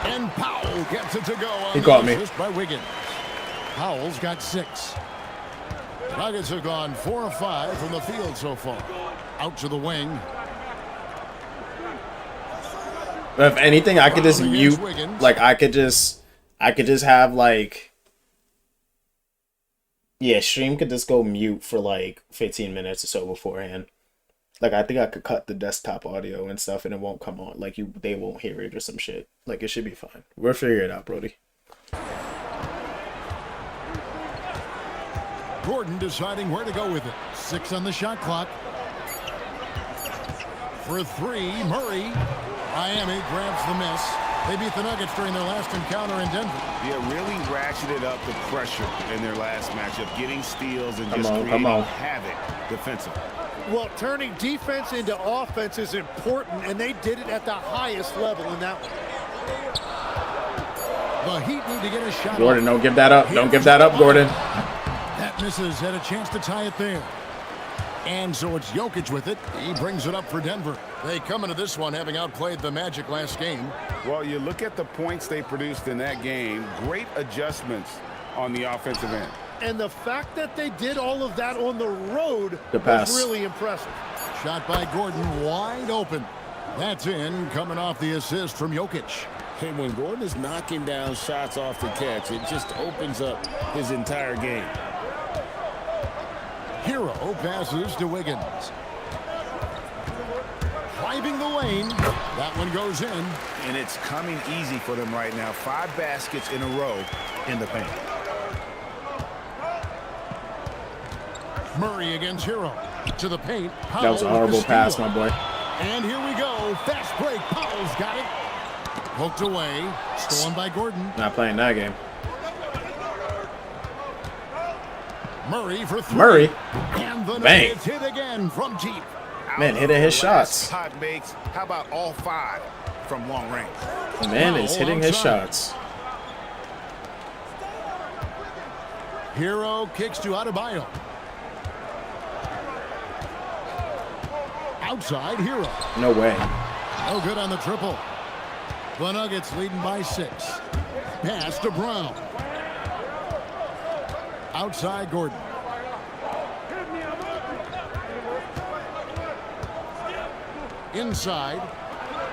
Speaker 3: And Powell gets it to go on
Speaker 1: He got
Speaker 3: the
Speaker 1: me.
Speaker 3: assist by Wiggins. Powell's got 6. Nuggets have gone 4 of 5 from the field so far. Out to the wing.
Speaker 1: If anything, I could just mute. Like I could just have like. Yeah, stream could just go mute for like 15 minutes or so beforehand. Like I think I could cut the desktop audio and stuff, and it won't come on. Like they won't hear it or some shit. Like it should be fine. We'll figure it out, Brody.
Speaker 3: Gordon deciding where to go with it. 6 on the shot clock. For 3, Murray. Miami grabs the miss. They beat the Nuggets during their last encounter in Denver.
Speaker 8: Yeah, really ratcheted up the pressure in their last matchup, getting steals and just
Speaker 1: come
Speaker 8: creating
Speaker 1: on.
Speaker 8: havoc defensively.
Speaker 2: Well, turning defense into offense is important, and they did it at the highest level in that one.
Speaker 3: The Heat need to get a shot.
Speaker 1: Gordon, don't give that up. Don't give that up, Gordon.
Speaker 3: That misses. Had a chance to tie it there. And so it's Jokic with it. He brings it up for Denver. They come into this one having outplayed the Magic last game.
Speaker 8: Well, you look at the points they produced in that game. Great adjustments on the offensive end.
Speaker 2: And the fact that they did all of that on the road
Speaker 1: was
Speaker 2: really impressive.
Speaker 3: Shot by Gordon, wide open. That's in, coming off the assist from Jokic.
Speaker 8: Hey, when Gordon is knocking down shots off the catch, it just opens up his entire game.
Speaker 3: Hero passes to Wiggins. Driving the lane. That one goes in.
Speaker 8: And it's coming easy for them right now. 5 baskets in a row in the paint.
Speaker 3: Murray against Hero. To the paint.
Speaker 1: That was a horrible pass, my boy.
Speaker 3: And here we go. Fast break. Powell's got it. Poked away. Stolen by Gordon.
Speaker 1: Not playing that game.
Speaker 3: Murray for 3.
Speaker 1: Murray.
Speaker 3: And the
Speaker 1: Bang.
Speaker 3: Nuggets hit again from deep.
Speaker 1: Man, hitting his shots.
Speaker 8: Hot makes. How about all 5 from long range?
Speaker 1: The man is hitting his shots.
Speaker 3: Hero kicks to Adebayo. Outside Hero.
Speaker 1: No way.
Speaker 3: No good on the triple. The Nuggets leading by 6. Pass to Brown. Outside Gordon. Inside.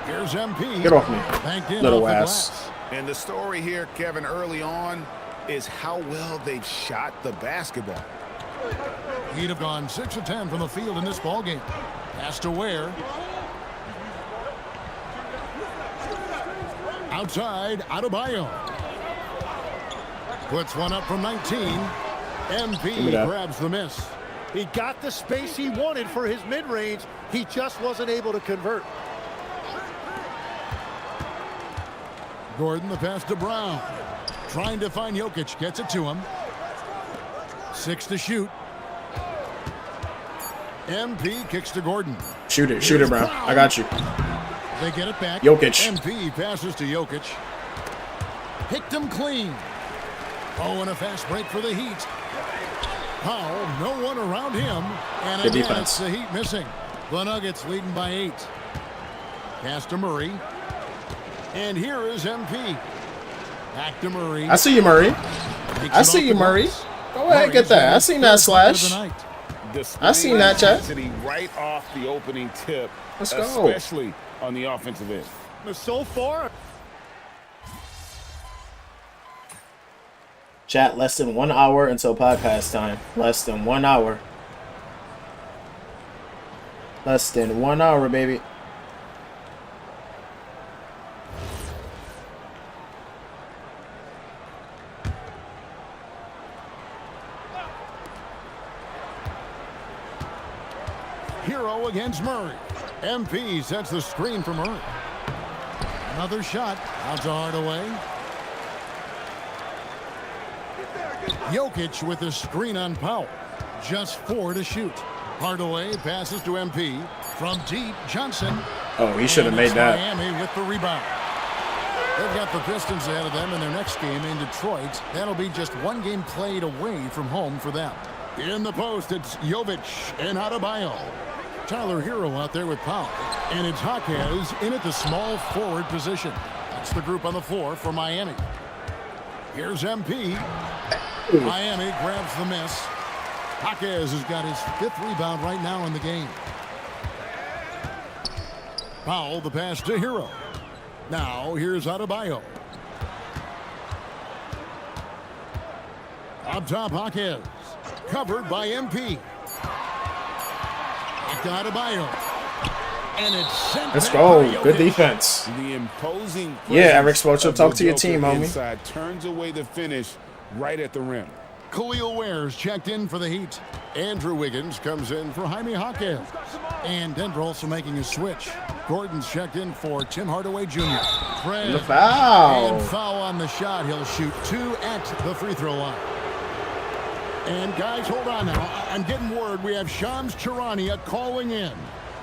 Speaker 3: Here's MP.
Speaker 1: Get off me,
Speaker 3: Banked in
Speaker 1: little
Speaker 3: off the
Speaker 1: ass.
Speaker 3: glass.
Speaker 8: And the story here, Kevin, early on is how well they've shot the basketball.
Speaker 3: He'd have gone 6 of 10 from the field in this ballgame. Pass to Ware. Outside, Adebayo. Puts one up from 19. MP grabs the miss.
Speaker 2: He got the space he wanted for his mid-range. He just wasn't able to convert.
Speaker 3: Gordon, the pass to Brown. Trying to find Jokic. Gets it to him. 6 to shoot. MP kicks to Gordon.
Speaker 1: Shoot it, Brown. I got you.
Speaker 3: They get it back.
Speaker 1: Jokic.
Speaker 3: MP passes to Jokic. Picked him clean. Oh, and a fast break for the Heat. Powell, no one around him. And
Speaker 1: good
Speaker 3: again,
Speaker 1: defense.
Speaker 3: it's the Heat missing. The Nuggets leading by 8. Pass to Murray. And here is MP. Back to Murray.
Speaker 1: I see you, Murray. I see you, Murray. Go ahead, get that. I seen that slash. I seen that, chat.
Speaker 8: Right off the opening tip.
Speaker 1: Let's go.
Speaker 8: Especially on the offensive end.
Speaker 2: So far.
Speaker 1: Chat, less than 1 hour until podcast time. Less than 1 hour. Less than 1 hour, baby.
Speaker 3: Hero against Murray. MP sets the screen for Murray. Another shot. Out to Hardaway. Jokic with the screen on Powell. Just 4 to shoot. Hardaway passes to MP. From deep, Johnson.
Speaker 1: Oh, he should have made that.
Speaker 3: Miami with the rebound. They've got the Pistons ahead of them in their next game in Detroit. That'll be just 1 game played away from home for them. In the post, it's Jovic and Adebayo. Tyler Hero out there with Powell. And it's Jaquez in at the small forward position. That's the group on the floor for Miami. Here's MP. Miami grabs the miss. Jaquez has got his 5th rebound right now in the game. Powell, the pass to Hero.
Speaker 17: Now, here's Adebayo. Up top, Hawkins. Covered by MP. Back to Adebayo. And it's sent
Speaker 1: Let's
Speaker 17: back
Speaker 1: go.
Speaker 17: by
Speaker 1: Good
Speaker 17: Jokic.
Speaker 1: defense.
Speaker 8: The imposing
Speaker 1: Yeah, Eric
Speaker 8: presence
Speaker 1: Spoelstra,
Speaker 8: of
Speaker 1: talk
Speaker 8: the
Speaker 1: to your
Speaker 8: Joker
Speaker 1: team, homie.
Speaker 8: inside turns away the finish right at the rim.
Speaker 17: Khalil Ware's checked in for the Heat. Andrew Wiggins comes in for Jaime Hawkins. And Denver also making a switch. Gordon's checked in for Tim Hardaway Jr. Fred.
Speaker 1: The foul.
Speaker 17: And foul on the shot. He'll shoot 2 at the free throw line. And guys, hold on now. I'm getting word we have Shams Charania calling in.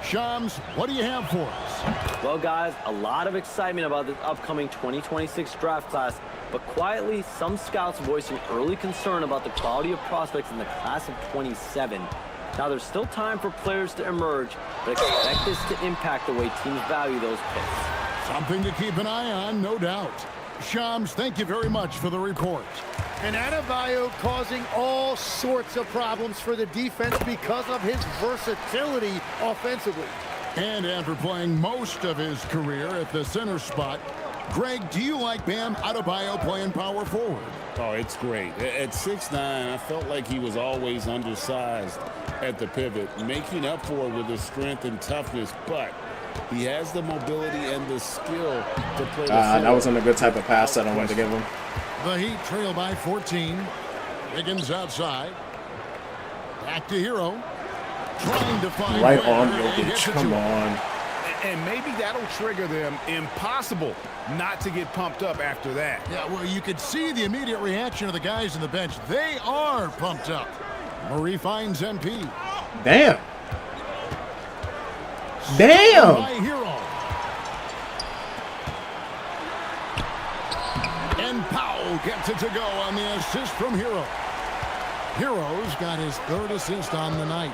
Speaker 17: Shams, what do you have for us?
Speaker 7: Well, guys, a lot of excitement about this upcoming 2026 draft class, but quietly, some scouts voicing early concern about the quality of prospects in the class of 27. Now, there's still time for players to emerge, but expect this to impact the way teams value those picks.
Speaker 17: Something to keep an eye on, no doubt. Shams, thank you very much for the report.
Speaker 2: And Adebayo causing all sorts of problems for the defense because of his versatility offensively.
Speaker 17: And after playing most of his career at the center spot, Greg, do you like Bam Adebayo playing power forward?
Speaker 8: Oh, it's great. At 6'9", I felt like he was always undersized at the pivot, making up for it with his strength and toughness, but he has the mobility and the skill to play the
Speaker 1: That wasn't a good type of pass that I wanted to give him.
Speaker 17: The Heat trail by 14. Wiggins outside. Back to Hero. Trying to find
Speaker 1: Right
Speaker 17: Ware,
Speaker 1: on
Speaker 17: and
Speaker 1: Jokic.
Speaker 17: gets it to
Speaker 1: Come
Speaker 17: him.
Speaker 1: on.
Speaker 8: And maybe that'll trigger them. Impossible not to get pumped up after that.
Speaker 17: Yeah, well, you could see the immediate reaction of the guys on the bench. They are pumped up. Murray finds MP.
Speaker 1: Damn. Damn.
Speaker 17: By Hero. And Powell gets it to go on the assist from Hero. Hero's got his 3rd assist on the night.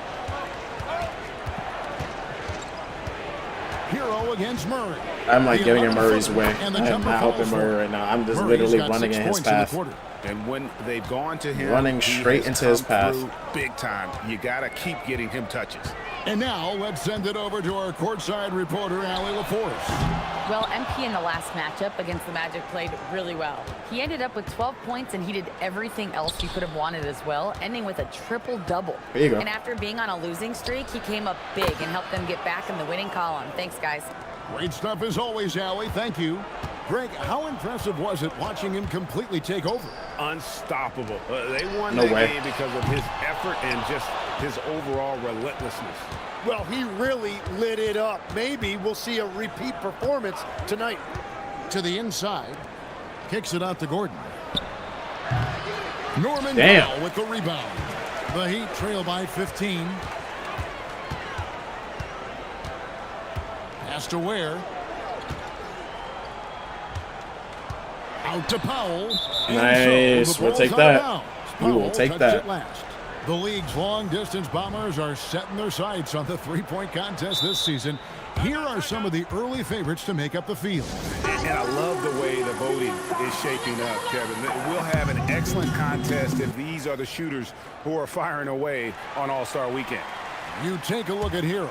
Speaker 17: Hero against Murray.
Speaker 1: I'm like getting in Murray's way.
Speaker 17: And the
Speaker 1: I am
Speaker 17: jumper
Speaker 1: not helping
Speaker 17: falls
Speaker 1: Murray
Speaker 17: through.
Speaker 1: right now. I'm just
Speaker 17: Murray's
Speaker 1: literally
Speaker 17: got
Speaker 1: running
Speaker 17: 6
Speaker 1: in his
Speaker 17: points in the
Speaker 1: path.
Speaker 17: quarter.
Speaker 8: And when they've gone to him,
Speaker 1: Running
Speaker 8: he
Speaker 1: straight
Speaker 8: has
Speaker 1: into his
Speaker 8: come
Speaker 1: path.
Speaker 8: through big time. You got to keep getting him touches.
Speaker 17: And now let's send it over to our courtside reporter, Allie LaForce.
Speaker 6: Well, MP in the last matchup against the Magic played really well. He ended up with 12 points, and he did everything else he could have wanted as well, ending with a triple-double.
Speaker 1: There you go.
Speaker 6: And after being on a losing streak, he came up big and helped them get back in the winning column. Thanks, guys.
Speaker 17: Great stuff as always, Allie. Thank you. Greg, how impressive was it watching him completely take over?
Speaker 8: Unstoppable. They won
Speaker 1: No
Speaker 8: that
Speaker 1: way.
Speaker 8: game because of his effort and just his overall relentlessness.
Speaker 2: Well, he really lit it up. Maybe we'll see a repeat performance tonight.
Speaker 17: To the inside. Kicks it out to Gordon. Norman
Speaker 1: Damn.
Speaker 17: Powell with the rebound. The Heat trail by 15. Pass to Ware. Out to Powell. And
Speaker 1: Nice.
Speaker 17: so the
Speaker 1: We'll
Speaker 17: ball's
Speaker 1: take
Speaker 17: out
Speaker 1: that.
Speaker 17: of bounds.
Speaker 1: We will
Speaker 17: Powell
Speaker 1: take
Speaker 17: touched
Speaker 1: that.
Speaker 17: it last. The league's long-distance bombers are setting their sights on the three-point contest this season. Here are some of the early favorites to make up the field.
Speaker 8: And I love the way the voting is shaping up, Kevin. We'll have an excellent contest if these are the shooters who are firing away on All-Star Weekend.
Speaker 17: You take a look at Hero.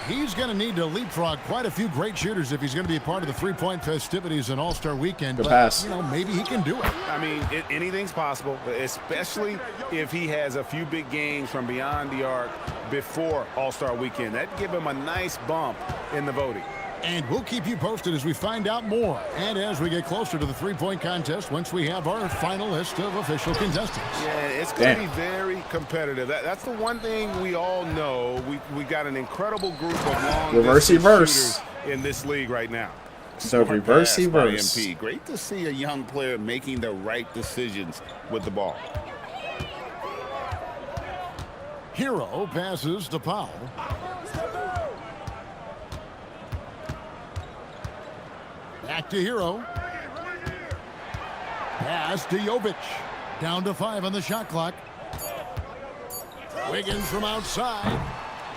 Speaker 17: He's going to need to leapfrog quite a few great shooters if he's going to be a part of the three-point festivities in All-Star Weekend.
Speaker 1: Good
Speaker 17: but,
Speaker 1: pass.
Speaker 17: you know, maybe he can do it.
Speaker 8: I mean, anything's possible, especially if he has a few big games from beyond the arc before All-Star Weekend. That'd give him a nice bump in the voting.
Speaker 17: And we'll keep you posted as we find out more. And as we get closer to the three-point contest, once we have our final list of official contestants.
Speaker 8: Yeah, it's going to be very competitive. That's the one thing we all know. We got an incredible group of long
Speaker 1: Reverse.
Speaker 8: shooters in this league right now.
Speaker 1: So reverse.
Speaker 8: Pass by MP. Great to see a young player making the right decisions with the ball.
Speaker 17: Hero passes to Powell. Back to Hero. Pass to Jovic. Down to 5 on the shot clock. Wiggins from outside.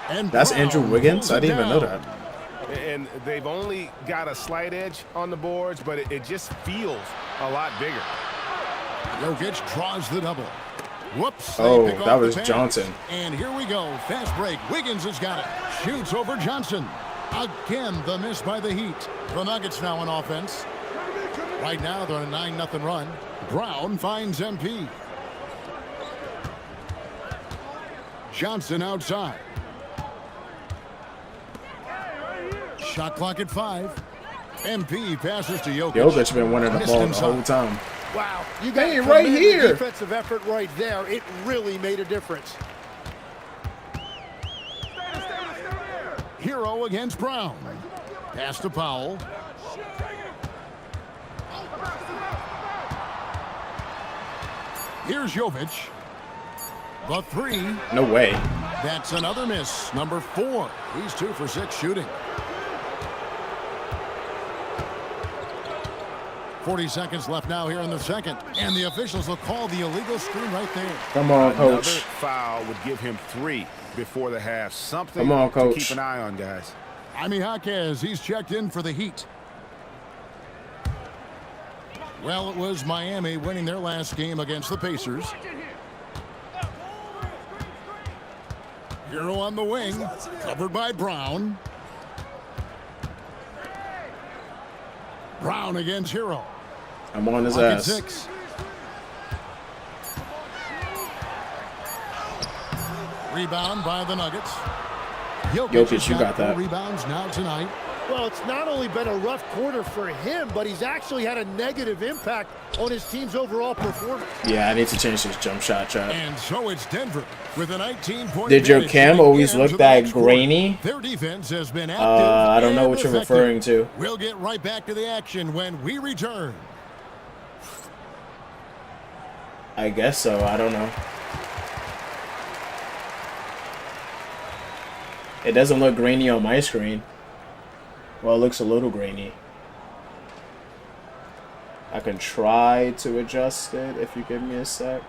Speaker 17: And
Speaker 1: That's
Speaker 17: Brown
Speaker 1: Andrew Wiggins?
Speaker 17: pulls
Speaker 1: I
Speaker 17: it
Speaker 1: didn't even know
Speaker 17: down.
Speaker 1: that.
Speaker 8: And they've only got a slight edge on the boards, but it just feels a lot bigger.
Speaker 17: Jokic draws the double. Whoops. they
Speaker 1: Oh,
Speaker 17: pick
Speaker 1: that
Speaker 17: off the
Speaker 1: was
Speaker 17: pass.
Speaker 1: Johnson.
Speaker 17: And here we go. Fast break. Wiggins has got it. Shoots over Johnson. Again, the miss by the Heat. The Nuggets now on offense. Right now, they're on a 9-0 run. Brown finds MP. Johnson outside. Shot clock at 5. MP passes to Jokic.
Speaker 1: Jokic's been winning the ball the whole time.
Speaker 2: Wow, you got
Speaker 1: Hey, right here.
Speaker 2: defensive effort right there. It really made a difference.
Speaker 17: Hero against Brown. Pass to Powell. Here's Jovic. The 3.
Speaker 1: No way.
Speaker 17: That's another miss. Number 4. He's 2 for 6 shooting. 40 seconds left now here in the second. And the officials will call the illegal screen right there.
Speaker 1: Come on,
Speaker 8: Another
Speaker 1: coach.
Speaker 8: foul would give him 3 before the half. Something
Speaker 1: Come on,
Speaker 8: to
Speaker 1: coach.
Speaker 8: keep an eye on, guys.
Speaker 17: Jaime Jaquez, he's checked in for the Heat. Well, it was Miami winning their last game against the Pacers. Hero on the wing, covered by Brown. Brown against Hero.
Speaker 1: I'm on his
Speaker 17: Pocket
Speaker 1: ass.
Speaker 17: 6. Rebound by the Nuggets.
Speaker 1: Jokic, you got that.
Speaker 17: Rebounds now tonight.
Speaker 2: Well, it's not only been a rough quarter for him, but he's actually had a negative impact on his team's overall performance.
Speaker 1: Yeah, I need to change this jump shot, Chad.
Speaker 17: And so it's Denver with a 19-point
Speaker 1: Did your
Speaker 17: advantage
Speaker 1: cam
Speaker 17: heading
Speaker 1: always
Speaker 17: into
Speaker 1: look
Speaker 17: the
Speaker 1: that
Speaker 17: next quarter.
Speaker 1: grainy?
Speaker 17: Their defense has been active.
Speaker 1: I don't know
Speaker 17: and
Speaker 1: what you're
Speaker 17: effective.
Speaker 1: referring to.
Speaker 17: We'll get right back to the action when we return.
Speaker 1: I guess so. I don't know. It doesn't look grainy on my screen. Well, it looks a little grainy. I can try to adjust it if you give me a sec.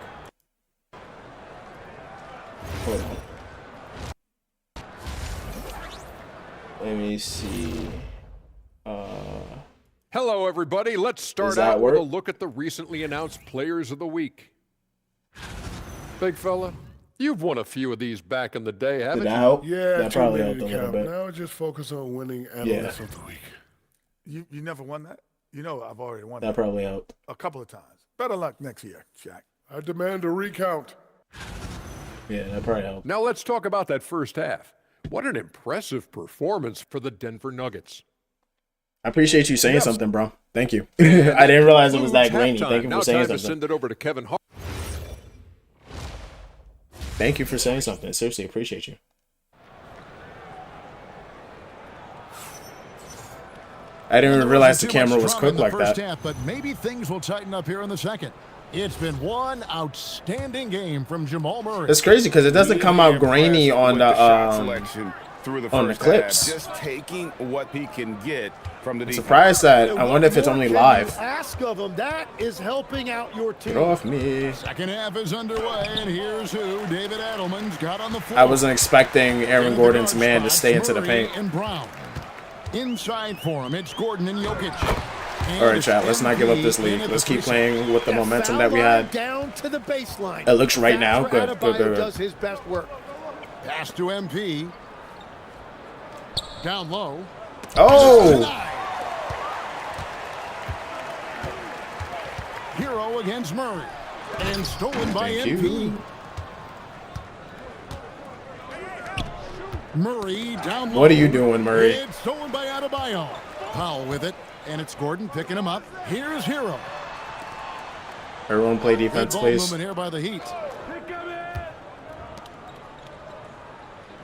Speaker 1: Hold on. Let me see.
Speaker 13: Hello, everybody. Let's start
Speaker 1: that
Speaker 13: out with a
Speaker 1: work?
Speaker 13: look at the recently announced Players of the Week. Big fella, you've won a few of these back in the day, haven't
Speaker 1: Did that
Speaker 13: you?
Speaker 1: help?
Speaker 22: Yeah,
Speaker 1: That probably helped a little bit.
Speaker 22: Now just focus on winning analyst of the week. You never won that? You know I've already won
Speaker 1: That probably helped.
Speaker 22: a couple of times. Better luck next year, Shaq. I demand a recount.
Speaker 1: Yeah, that probably helped.
Speaker 13: Now let's talk about that first half. What an impressive performance for the Denver Nuggets.
Speaker 1: I appreciate you saying
Speaker 13: Yes.
Speaker 1: something, bro. Thank you. I didn't realize it was that
Speaker 13: Huge
Speaker 1: grainy.
Speaker 13: halftime.
Speaker 1: Thank you
Speaker 13: Now
Speaker 1: for saying
Speaker 13: time to
Speaker 1: something.
Speaker 13: send it over to Kevin Hart.
Speaker 1: Thank you for saying something. Seriously, appreciate you. I didn't even realize the camera was quick like that.
Speaker 17: Half, but maybe things will tighten up here in the second. It's been one outstanding game from Jamal Murray.
Speaker 1: It's crazy because it doesn't come out grainy on the
Speaker 8: selection through the
Speaker 1: on the
Speaker 8: first
Speaker 1: clips.
Speaker 8: half, just taking what he can get from the
Speaker 1: I'm
Speaker 8: defense.
Speaker 1: surprised that I wonder if it's only live.
Speaker 2: Ask of him. That is helping out your team.
Speaker 1: Get off me.
Speaker 17: Second half is underway, and here's who David Edelman's got on the floor.
Speaker 1: I wasn't expecting Aaron Gordon's man to stay into the
Speaker 17: Murray
Speaker 1: paint.
Speaker 17: and Brown. Inside for him, it's Gordon and Jokic.
Speaker 1: All right, chat. Let's not give up this lead. Let's keep playing with the momentum that we had.
Speaker 2: Down to the baseline.
Speaker 1: It looks right now.
Speaker 2: That's where
Speaker 1: Good,
Speaker 2: Adebayo
Speaker 1: good.
Speaker 2: does his best work.
Speaker 17: Pass to MP. Down low.
Speaker 1: Oh!
Speaker 17: Hero against Murray. And stolen by
Speaker 1: Thank
Speaker 17: MP.
Speaker 1: you.
Speaker 17: Murray down low.
Speaker 1: What are you doing, Murray?
Speaker 17: It's stolen by Adebayo. Powell with it. And it's Gordon picking him up. Here's Hero.
Speaker 1: Everyone play defense,
Speaker 17: Good ball
Speaker 1: please.
Speaker 17: movement here by the Heat.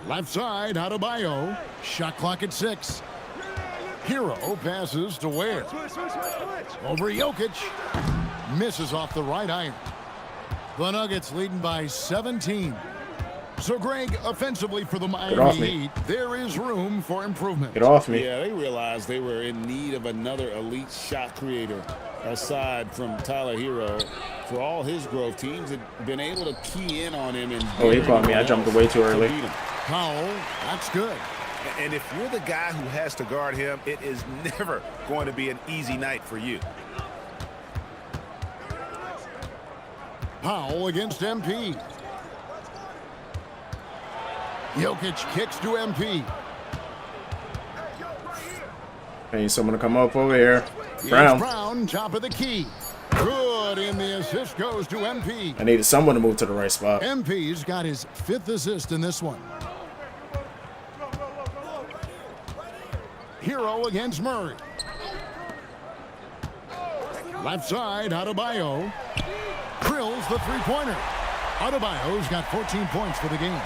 Speaker 17: Left side, Adebayo. Shot clock at 6. Hero passes to Ware. Over Jokic. Misses off the right iron. The Nuggets leading by 17. So, Greg, offensively for the
Speaker 1: Get off
Speaker 17: Miami
Speaker 1: me.
Speaker 17: Heat, there is room for improvement.
Speaker 1: Get off me.
Speaker 8: Yeah, they realized they were in need of another elite shot creator aside from Tyler Hero. For all his growth, teams had been able to key in on him. And
Speaker 1: Oh, he caught me. I jumped way too early.
Speaker 17: Powell, that's good.
Speaker 8: And if you're the guy who has to guard him, it is never going to be an easy night for you.
Speaker 17: Powell against MP. Jokic kicks to MP.
Speaker 1: I need someone to come up over here. Brown.
Speaker 17: Brown, top of the key. Good, and the assist goes to MP.
Speaker 1: I needed someone to move to the right spot.
Speaker 17: MP's got his 5th assist in this one. Hero against Murray. Left side, Adebayo. Drills the three-pointer. Adebayo's got 14 points for the game.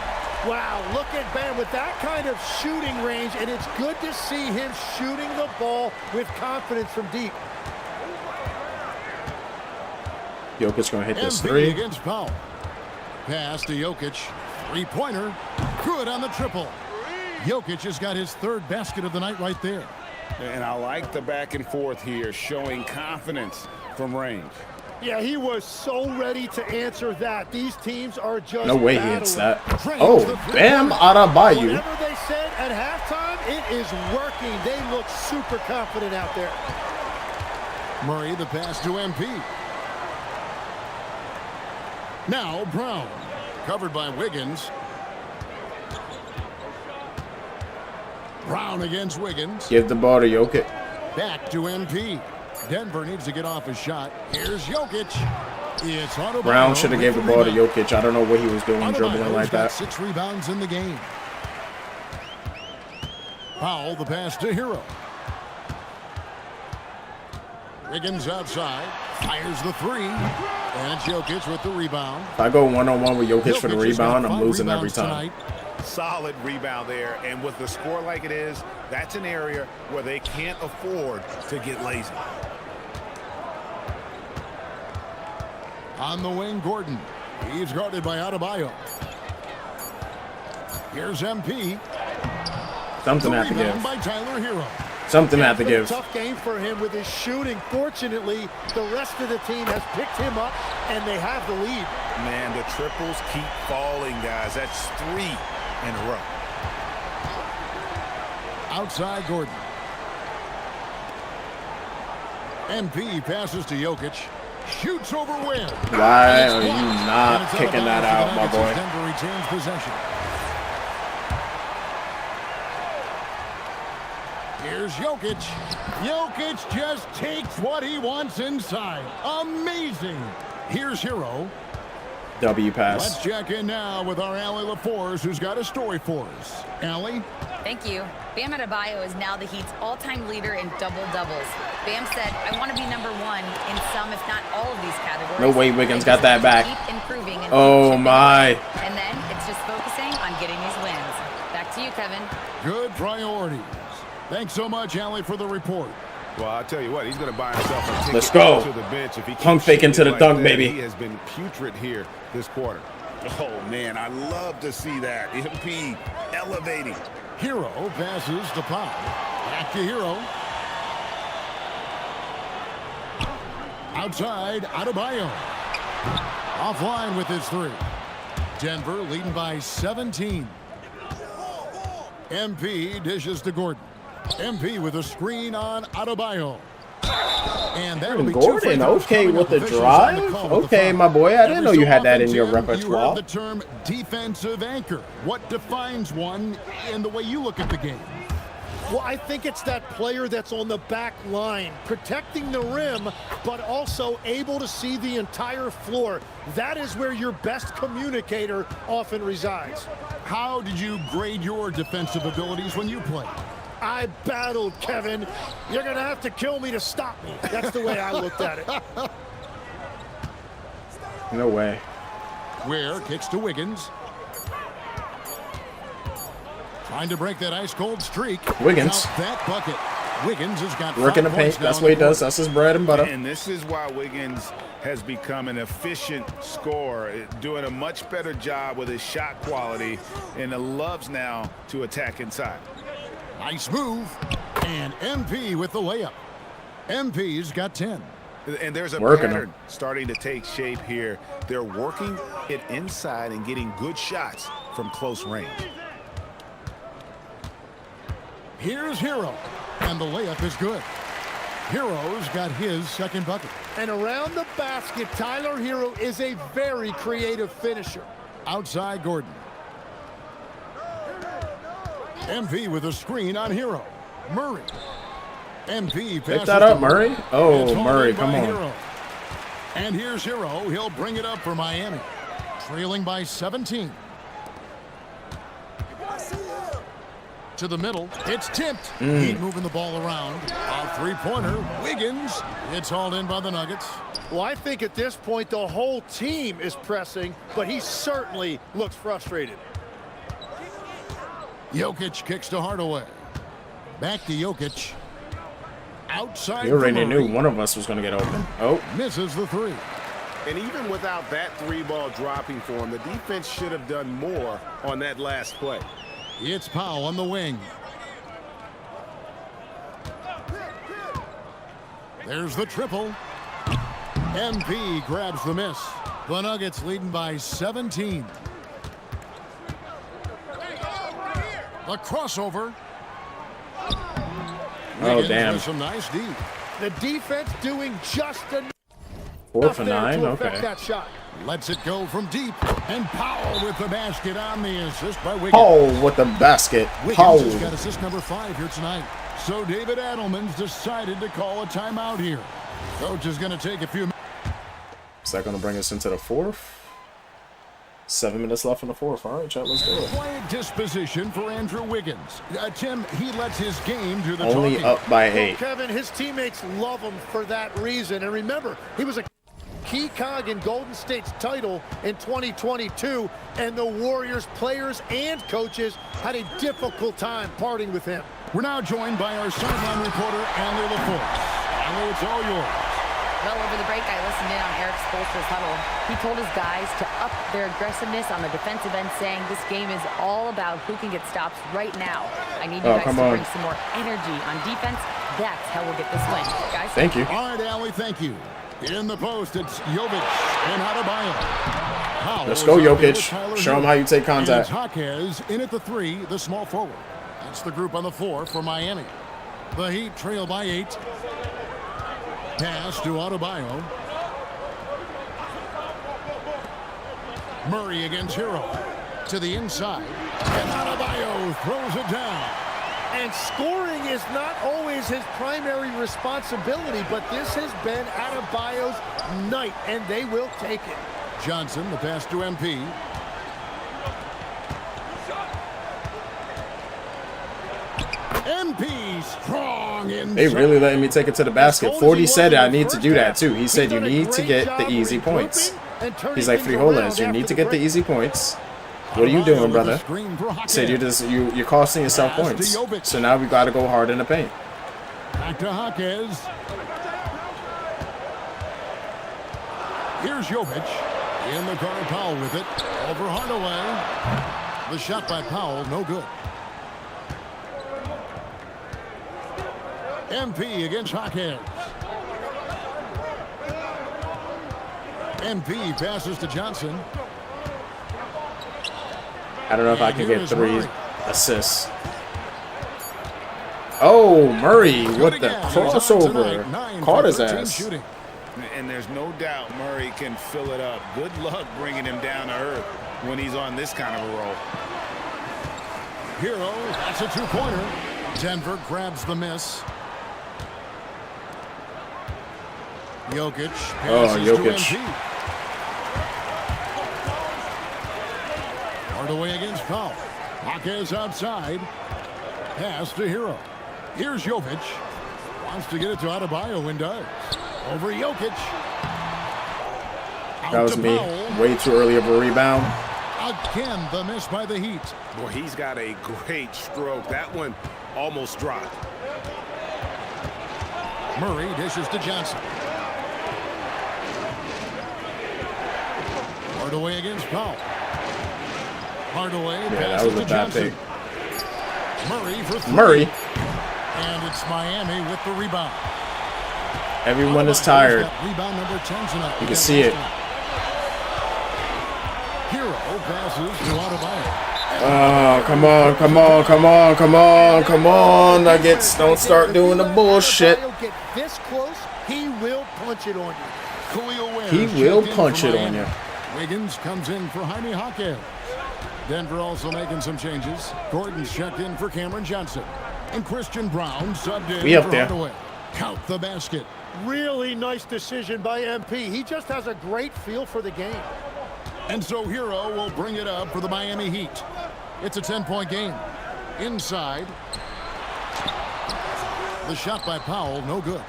Speaker 2: Wow, look at Ben with that kind of shooting range, and it's good to see him shooting the ball with confidence from deep.
Speaker 1: Jokic gonna hit this
Speaker 17: MP
Speaker 1: three.
Speaker 17: Against Powell. Pass to Jokic. Three-pointer. Good on the triple. Jokic has got his 3rd basket of the night right there.
Speaker 8: And I like the back and forth here, showing confidence from range.
Speaker 2: Yeah, he was so ready to answer that. These teams are just
Speaker 1: No way he
Speaker 2: battling.
Speaker 1: hits that. Oh, Bam Adebayo.
Speaker 2: Whatever they said at halftime, it is working. They look super confident out there.
Speaker 17: Murray, the pass to MP. Now Brown, covered by Wiggins. Brown against Wiggins.
Speaker 1: Give the ball to Jokic.
Speaker 17: Back to MP. Denver needs to get off his shot. Here's Jokic. It's Adebayo.
Speaker 1: Brown should have gave the ball to Jokic. I don't know what he was doing dribbling like
Speaker 17: got
Speaker 1: that.
Speaker 17: 6 rebounds in the game. Powell, the pass to Hero. Wiggins outside. Fires the three. And it's Jokic with the rebound.
Speaker 1: If I go one-on-one with Jokic for the rebound, I'm losing every time.
Speaker 17: Tonight.
Speaker 5: Solid rebound there, and with the score like it is, that's an area where they can't afford to get lazy.
Speaker 17: On the wing, Gordon. He's guarded by Adebayo. Here's MP.
Speaker 1: Something had to give.
Speaker 17: By Tyler Hero.
Speaker 1: Something had to give.
Speaker 2: Tough game for him with his shooting. Fortunately, the rest of the team has picked him up, and they have the lead.
Speaker 5: Man, the triples keep falling, guys. That's 3 in a row.
Speaker 17: Outside Gordon. MP passes to Jokic. Shoots over Webb.
Speaker 1: Why are you not kicking that out, my boy?
Speaker 17: Denver retains possession. Here's Jokic. Jokic just takes what he wants inside. Amazing. Here's Hero.
Speaker 1: W pass.
Speaker 17: Let's check in now with our Allie LaForce, who's got a story for us. Allie?
Speaker 6: Thank you. Bam Adebayo is now the Heat's all-time leader in double-doubles. Bam said, I want to be #1 in some, if not all of these categories.
Speaker 1: No way Wiggins got that back.
Speaker 6: Keep improving and
Speaker 1: oh, my.
Speaker 6: And then it's just focusing on getting these wins. Back to you, Kevin.
Speaker 17: Good priorities. Thanks so much, Allie, for the report.
Speaker 5: Well, I'll tell you what, he's going to buy himself a ticket
Speaker 1: Let's go.
Speaker 5: to the bench if he
Speaker 1: Pump fake into the
Speaker 5: like
Speaker 1: dunk,
Speaker 5: that.
Speaker 1: baby.
Speaker 5: He has been putrid here this quarter.
Speaker 8: Oh, man, I love to see that. MP elevating.
Speaker 17: Hero passes to Powell. Back to Hero. Outside, Adebayo. Offline with his 3. Denver leading by 17. MP dishes to Gordon. MP with a screen on Adebayo. And that'll be
Speaker 1: Gordon, okay, with the drive? Okay, my boy, I didn't know you had that in your repertoire.
Speaker 17: You heard the term defensive anchor. What defines one in the way you look at the game?
Speaker 2: Well, I think it's that player that's on the back line, protecting the rim, but also able to see the entire floor. That is where your best communicator often resides.
Speaker 17: How did you grade your defensive abilities when you played?
Speaker 2: I battled, Kevin. You're going to have to kill me to stop me. That's the way I looked at it.
Speaker 1: No way.
Speaker 17: Ware kicks to Wiggins. Trying to break that ice-cold streak.
Speaker 1: Wiggins.
Speaker 17: That bucket. Wiggins has got
Speaker 1: work in the paint. That's what he does. That's his bread and butter.
Speaker 5: And this is why Wiggins has become an efficient scorer, doing a much better job with his shot quality, and loves now to attack inside.
Speaker 17: Nice move. And MP with the layup. MP's got 10.
Speaker 5: And there's a
Speaker 1: Working
Speaker 5: pattern starting to take shape here. They're working it inside and getting good shots from close range.
Speaker 17: Here's Hero. And the layup is good. Hero's got his second bucket.
Speaker 2: And around the basket, Tyler Hero is a very creative finisher.
Speaker 17: Outside Gordon. MP with a screen on Hero. Murray. MP
Speaker 1: Pick that up, Murray. Oh, Murray, come on.
Speaker 17: Hero. And here's Hero. He'll bring it up for Miami. Trailing by 17. To the middle. It's tipped. Heat moving the ball around. A three-pointer. Wiggins. It's hauled in by the Nuggets.
Speaker 2: Well, I think at this point the whole team is pressing, but he certainly looks frustrated.
Speaker 17: Jokic kicks to Hardaway. Back to Jokic. Outside.
Speaker 1: You already knew one of us was going to get open. Oh.
Speaker 17: Misses the three.
Speaker 8: And even without that three ball dropping for him, the defense should have done more on that last play.
Speaker 17: It's Powell on the wing. There's the triple. MP grabs the miss. The Nuggets leading by 17. The crossover.
Speaker 1: Oh, damn.
Speaker 17: Some nice D.
Speaker 2: The defense doing just enough.
Speaker 1: 4 for 9. Okay.
Speaker 2: That shot.
Speaker 17: Lets it go from deep. And Powell with the basket on the assist by Wiggins.
Speaker 1: Oh, with the basket.
Speaker 17: Wiggins has got assist number 5 here tonight. So David Adelman's decided to call a timeout here. Coach is going to take a few minutes.
Speaker 1: Is that going to bring us into the fourth? 7 minutes left in the fourth. All right, chat, let's do it.
Speaker 17: Quiet disposition for Andrew Wiggins. Tim, he lets his game do the
Speaker 1: Only
Speaker 17: talking.
Speaker 1: up by 8.
Speaker 2: Well, Kevin, his teammates love him for that reason. And remember, he was a key cog in Golden State's title in 2022, and the Warriors players and coaches had a difficult time parting with him.
Speaker 17: We're now joined by our sideline reporter, Allie LaForce. Allie, it's all yours.
Speaker 6: Well, over the break, I listened in on Eric Spoelstra's huddle. He told his guys to up their aggressiveness on the defensive end, saying this game is all about who can get stops right now. I need you guys to bring some more energy on defense. That's how we'll get this win. Guys?
Speaker 1: Thank you.
Speaker 17: All right, Allie, thank you. In the post, it's Jovic and Adebayo.
Speaker 1: Let's go, Jokic. Show him how you take contact.
Speaker 17: Jaquez in at the 3, the small forward. That's the group on the floor for Miami. The Heat trail by 8. Pass to Adebayo. Murray against Hero. To the inside. And Adebayo throws it down.
Speaker 2: And scoring is not always his primary responsibility, but this has been Adebayo's night, and they will take it.
Speaker 17: Johnson, the pass to MP. MP strong in.
Speaker 1: They really letting me take it to the basket. 40 said I need to do that too. He said you need to get the easy points. He's like, Frijoles, you need to get the easy points. What are you doing, brother? He said you're costing yourself points. So now we got to go hard in the paint.
Speaker 17: Back to Jaquez. Here's Jovic. In the corner, Powell with it. Over Hardaway. The shot by Powell, no good. MP against Jaquez. MP passes to Johnson.
Speaker 1: I don't know if I can get 3 assists. Oh, Murray with the crossover. Caught his ass.
Speaker 5: And there's no doubt Murray can fill it up. Good luck bringing him down to earth when he's on this kind of a roll.
Speaker 17: Hero, that's a 2-pointer. Denver grabs the miss. Jokic.
Speaker 1: Oh, Jokic.
Speaker 17: Hardaway against Powell. Jaquez outside. Pass to Hero. Here's Jovic. Wants to get it to Adebayo and does. Over Jokic.
Speaker 1: That was me. Way too early of a rebound.
Speaker 17: Again, the miss by the Heat.
Speaker 5: Boy, he's got a great stroke. That one almost dropped.
Speaker 17: Murray dishes to Johnson. Hardaway against Powell. Hardaway passes to Johnson. Murray for 3.
Speaker 1: Murray.
Speaker 17: And it's Miami with the rebound.
Speaker 1: Everyone is tired.
Speaker 17: Rebound number 10 tonight.
Speaker 1: You can see it.
Speaker 17: Hero passes to Adebayo.
Speaker 1: Oh, come on, come on, come on, come on, come on, Nuggets. Don't start doing the bullshit.
Speaker 2: Get this close, he will punch it on you.
Speaker 1: He will punch it on you.
Speaker 17: Wiggins comes in for Jaime Jaquez. Denver also making some changes. Gordon's checked in for Cameron Johnson. And Christian Brown subbed in
Speaker 1: We up
Speaker 17: for
Speaker 1: there.
Speaker 17: Hardaway. Count the basket.
Speaker 2: Really nice decision by MP. He just has a great feel for the game.
Speaker 17: And so Hero will bring it up for the Miami Heat. It's a 10-point game. Inside. The shot by Powell, no good.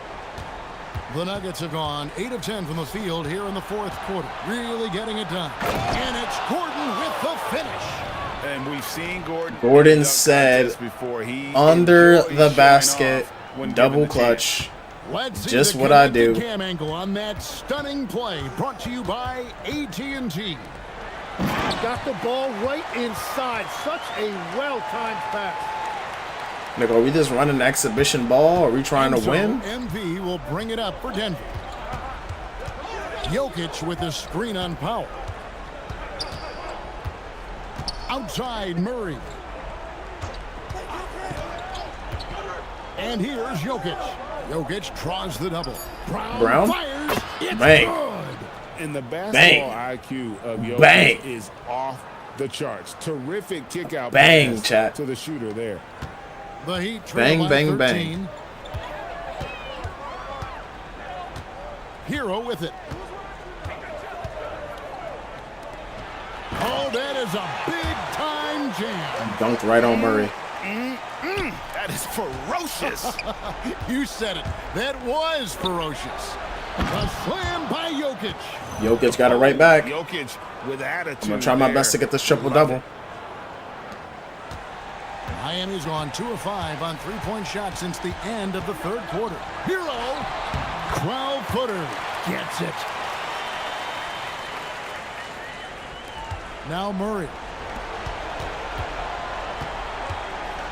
Speaker 17: The Nuggets have gone 8 of 10 from the field here in the fourth quarter. Really getting it done. And it's Gordon with the finish.
Speaker 5: And we've seen Gordon.
Speaker 1: Gordon said
Speaker 5: before. He
Speaker 1: under the
Speaker 5: showing
Speaker 1: basket,
Speaker 5: off when
Speaker 1: double
Speaker 5: given the
Speaker 1: clutch.
Speaker 17: Let's see
Speaker 1: Just
Speaker 17: the
Speaker 1: what I
Speaker 17: connected
Speaker 1: do.
Speaker 17: Cam angle on that stunning play brought to you by AT&T.
Speaker 2: Got the ball right inside. Such a well-timed pass.
Speaker 1: Like, are we just running an exhibition ball? Are we trying to
Speaker 17: And so
Speaker 1: win?
Speaker 17: MV will bring it up for Denver. Jokic with the screen on Powell. Outside Murray. And here's Jokic. Jokic draws the double. Brown fires. It's
Speaker 1: Bang.
Speaker 17: good.
Speaker 5: And the basketball IQ of Jokic
Speaker 1: Bang.
Speaker 5: is off the charts. Terrific kick out
Speaker 1: Bang,
Speaker 5: pass
Speaker 1: chat.
Speaker 5: to the shooter there.
Speaker 17: The Heat trail
Speaker 1: Bang,
Speaker 17: by
Speaker 1: bang,
Speaker 17: 13.
Speaker 1: bang.
Speaker 17: Hero with it. Oh, that is a big-time jam.
Speaker 1: Dunked right on Murray.
Speaker 5: That is ferocious.
Speaker 17: You said it. That was ferocious. A slam by Jokic.
Speaker 1: Jokic got it right back.
Speaker 5: Jokic with attitude.
Speaker 1: I'm going to try my best to get this triple-double.
Speaker 17: Miami's gone 2 of 5 on three-point shots since the end of the third quarter. Hero, 12-footer, gets it. Now Murray.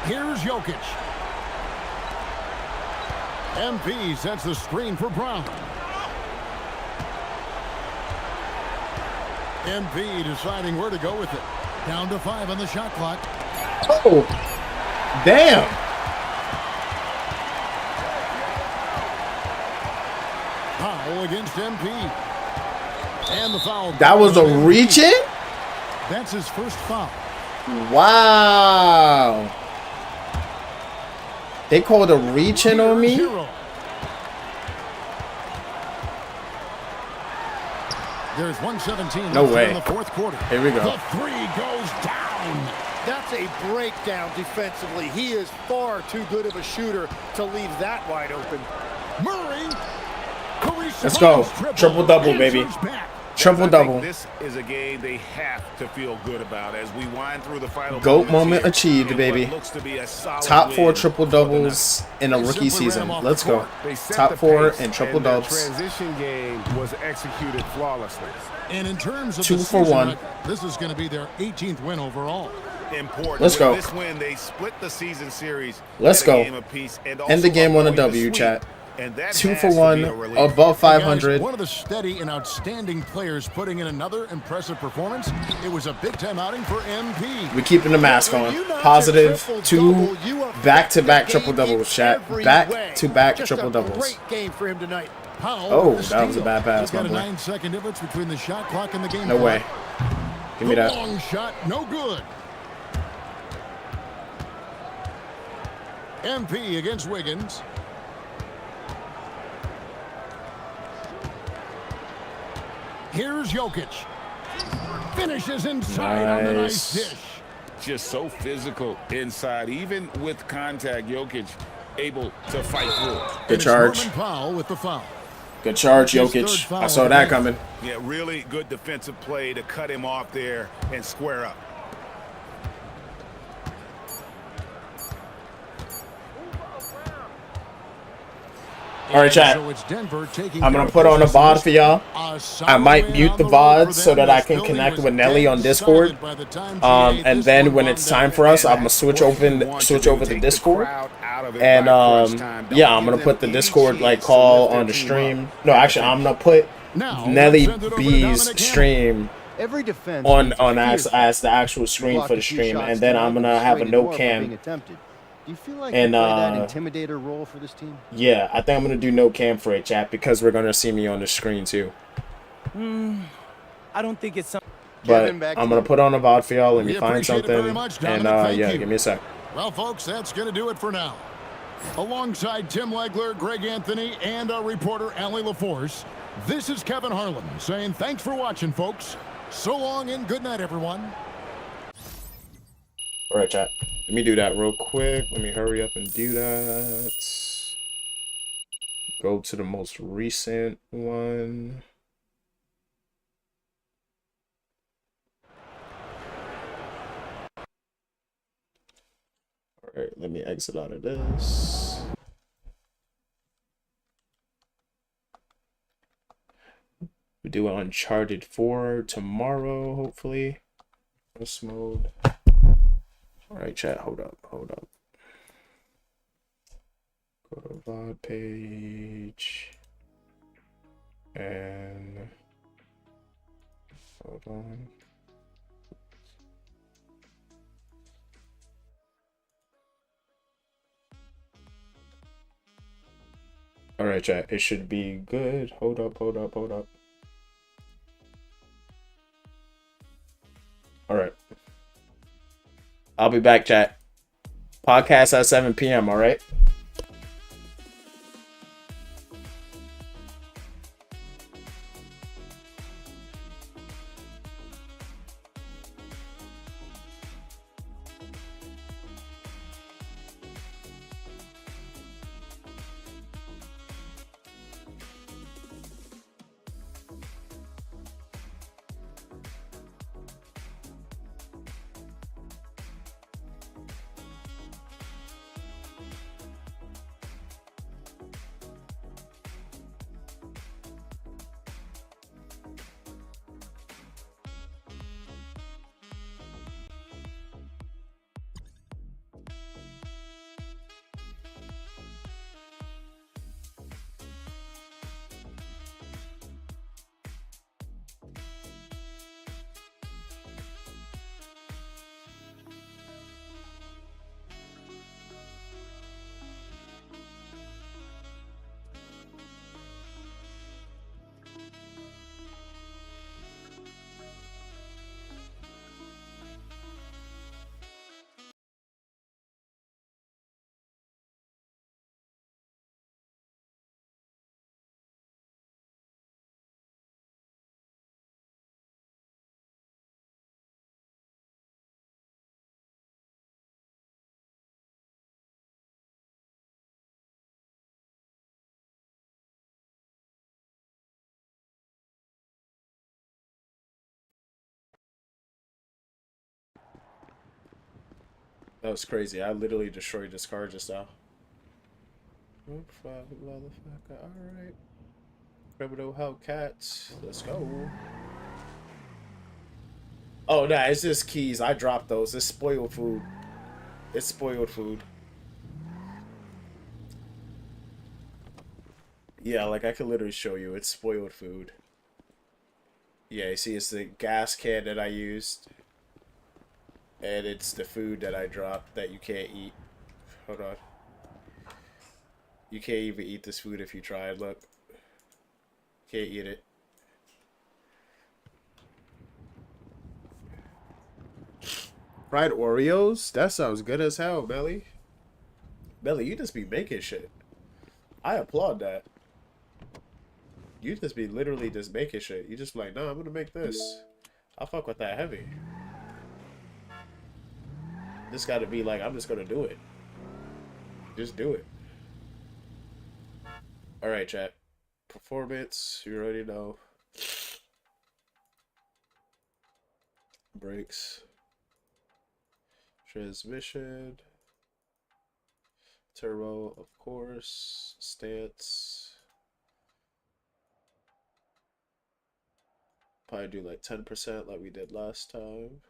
Speaker 17: Here's Jokic. MP sets the screen for Brown. MP deciding where to go with it. Down to 5 on the shot clock.
Speaker 1: Oh, damn.
Speaker 17: Powell against MP. And the foul.
Speaker 1: That was a reach-in?
Speaker 17: That's his first foul.
Speaker 1: Wow. They called a reach-in on me?
Speaker 17: There's 1:17
Speaker 1: No
Speaker 17: left
Speaker 1: way.
Speaker 17: in the fourth quarter.
Speaker 1: Here we go.
Speaker 17: The three goes down.
Speaker 2: That's a breakdown defensively. He is far too good of a shooter to leave that wide open.
Speaker 17: Murray.
Speaker 1: Let's go. Triple-double, baby. Triple-double.
Speaker 5: This is a game they have to feel good about as we wind through the final.
Speaker 1: GOAT moment achieved, baby.
Speaker 5: Looks to be a solid
Speaker 1: Top 4
Speaker 5: win
Speaker 1: triple-doubles in a rookie season. Let's go. Top 4 and triple-dubs.
Speaker 5: Transition game was executed flawlessly.
Speaker 17: And in terms of
Speaker 1: 2
Speaker 17: the
Speaker 1: for
Speaker 17: season,
Speaker 1: 1.
Speaker 17: this is going to be their 18th win overall.
Speaker 5: Important.
Speaker 1: Let's go.
Speaker 5: With this win, they split the season series.
Speaker 1: Let's
Speaker 5: at a
Speaker 1: go.
Speaker 5: game apiece and
Speaker 1: End the
Speaker 5: also
Speaker 1: game on a
Speaker 5: avoid the
Speaker 1: W,
Speaker 5: sweep.
Speaker 1: chat.
Speaker 5: And that
Speaker 1: 2
Speaker 5: has
Speaker 1: for
Speaker 5: to be
Speaker 1: 1,
Speaker 5: a relief.
Speaker 1: above
Speaker 17: Hey,
Speaker 1: 500.
Speaker 17: guys, one of the steady and outstanding players putting in another impressive performance. It was a big-time outing for MP.
Speaker 1: We keeping the mask on. Positive 2 back-to-back triple-doubles, chat. Back-to-back
Speaker 2: Just a
Speaker 1: triple-doubles.
Speaker 2: great game for him tonight.
Speaker 17: Powell
Speaker 1: Oh,
Speaker 17: with the
Speaker 1: that was a
Speaker 17: steal.
Speaker 1: bad pass,
Speaker 17: He's got
Speaker 1: my
Speaker 17: a
Speaker 1: boy.
Speaker 17: 9-second difference between the shot clock and the game
Speaker 1: No
Speaker 17: clock.
Speaker 1: way. Give me
Speaker 17: The
Speaker 1: that.
Speaker 17: long shot, no good. MP against Wiggins. Here's Jokic. Finishes inside on the nice dish.
Speaker 8: Just so physical inside, even with contact. Jokic able to fight through it.
Speaker 1: Good charge.
Speaker 17: Norman Powell with the foul.
Speaker 1: Good charge,
Speaker 17: His third
Speaker 1: Jokic.
Speaker 17: foul
Speaker 1: I saw
Speaker 17: of the
Speaker 1: that
Speaker 17: game.
Speaker 1: coming.
Speaker 5: Yeah, really good defensive play to cut him off there and square up.
Speaker 1: All right, chat.
Speaker 17: So it's Denver taking
Speaker 1: I'm going
Speaker 17: care
Speaker 1: to put
Speaker 17: of
Speaker 1: on a
Speaker 17: business
Speaker 1: VOD for y'all. I might
Speaker 17: solid
Speaker 1: mute
Speaker 17: win
Speaker 1: the
Speaker 17: on the road
Speaker 1: VOD
Speaker 17: for
Speaker 1: so
Speaker 17: them.
Speaker 1: that I
Speaker 17: This
Speaker 1: can
Speaker 17: building
Speaker 1: connect
Speaker 17: was
Speaker 1: with Nelly on
Speaker 17: dead
Speaker 1: Discord.
Speaker 17: solid by the time GA
Speaker 1: And
Speaker 17: this
Speaker 1: then
Speaker 17: one
Speaker 1: when
Speaker 17: wound
Speaker 1: it's
Speaker 17: down.
Speaker 1: time for us, I'm gonna switch over the Discord. And yeah, I'm gonna put the Discord like call on the stream. No, actually, I'm gonna put Nelly B's stream
Speaker 10: Every defense
Speaker 1: on as the actual screen for the stream, and then I'm gonna have a no cam.
Speaker 10: Do you feel like
Speaker 1: And,
Speaker 10: you play that intimidator role for this team?
Speaker 1: Yeah, I think I'm gonna do no cam for it, chat, because we're gonna see me on the screen too.
Speaker 10: I don't think it's something.
Speaker 1: But I'm gonna put on a VOD for y'all. Let me
Speaker 17: We
Speaker 1: find
Speaker 17: appreciate it very
Speaker 1: something,
Speaker 17: much,
Speaker 1: and
Speaker 17: Dominic. Thank
Speaker 1: yeah,
Speaker 17: you.
Speaker 1: give me a sec.
Speaker 17: Well, folks, that's going to do it for now. Alongside Tim Legler, Greg Anthony, and our reporter, Allie LaForce, this is Kevin Harlan saying thanks for watching, folks. So long and good night, everyone.
Speaker 1: All right, chat. Let me do that real quick. Let me hurry up and do that. Go to the most recent one. All right, let me exit out of this. We do Uncharted 4 tomorrow, hopefully. First mode. All right, chat. Hold up. Go to VOD page. And hold on. All right, chat. It should be good. Hold up. All right. I'll be back, chat. Podcast at 7 p.m. All right. That was crazy. I literally destroyed this car just now. Oops, motherfucker. Alright. Criminal Hellcats. Let's go. Oh, nah, it's just keys. I dropped those. It's spoiled food. It's spoiled food. Yeah, like I could literally show you. It's spoiled food. Yeah, you see, it's the gas can that I used. And it's the food that I dropped that you can't eat. Hold on. You can't even eat this food if you try. Look. Can't eat it. Fried Oreos? That sounds good as hell, Belly. Belly, you just be making shit. I applaud that. You just be literally just making shit. You just like, no, I'm gonna make this. I'll fuck with that heavy. Just gotta be like, I'm just gonna do it. Just do it. Alright, chat. Performance, you already know. Brakes. Transmission. Turbo, of course. Stance. Probably do like 10% like we did last time.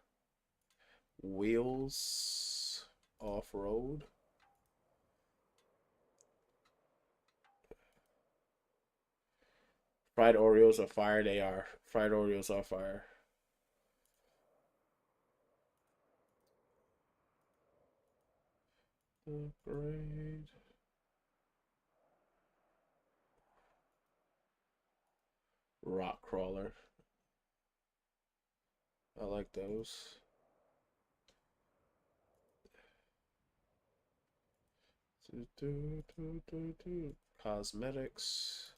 Speaker 1: Wheels. Off-road. Fried Oreos are fire. They are. Fried Oreos are fire. Upgrade. Rock crawler. I like those. Cosmetics.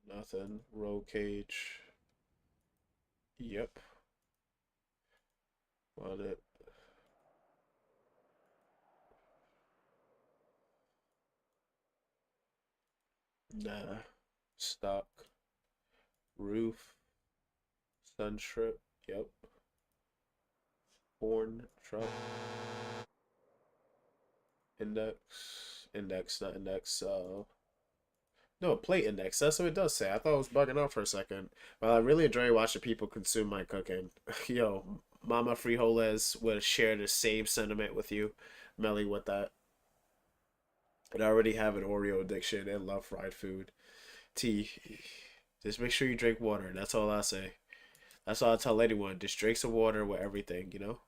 Speaker 1: Nothing. Roll cage. Yep. Want it. Nah. Stock. Roof. Sun strip. Yep. Horn. Truck. Index. Index, not index. No, plate index. That's what it does say. I thought I was bugging out for a second. Well, I really enjoy watching people consume my cooking. Yo, Mama Frijoles would share the same sentiment with you, Melly, with that. And I already have an Oreo addiction and love fried food. Tea. Just make sure you drink water. That's all I say. That's all I tell anyone. Just drink some water with everything, you know?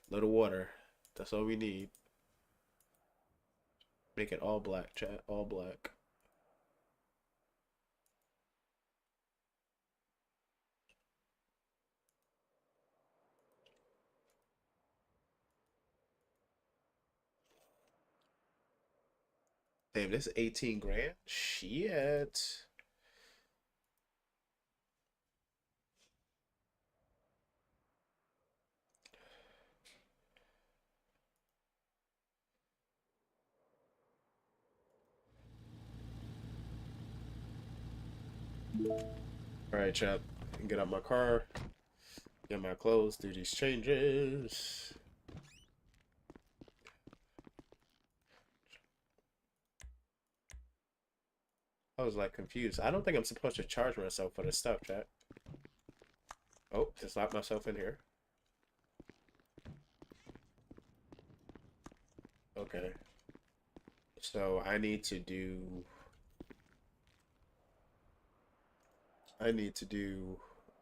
Speaker 1: Little water. That's all we need. Make it all black, chat. All black. Damn, this 18 grand? Shit. Alright, chat. Get out my car. Get my clothes. Do these changes. I was like confused. I don't think I'm supposed to charge myself for this stuff, chat. Oh, just locked myself in here. Okay. So I need to do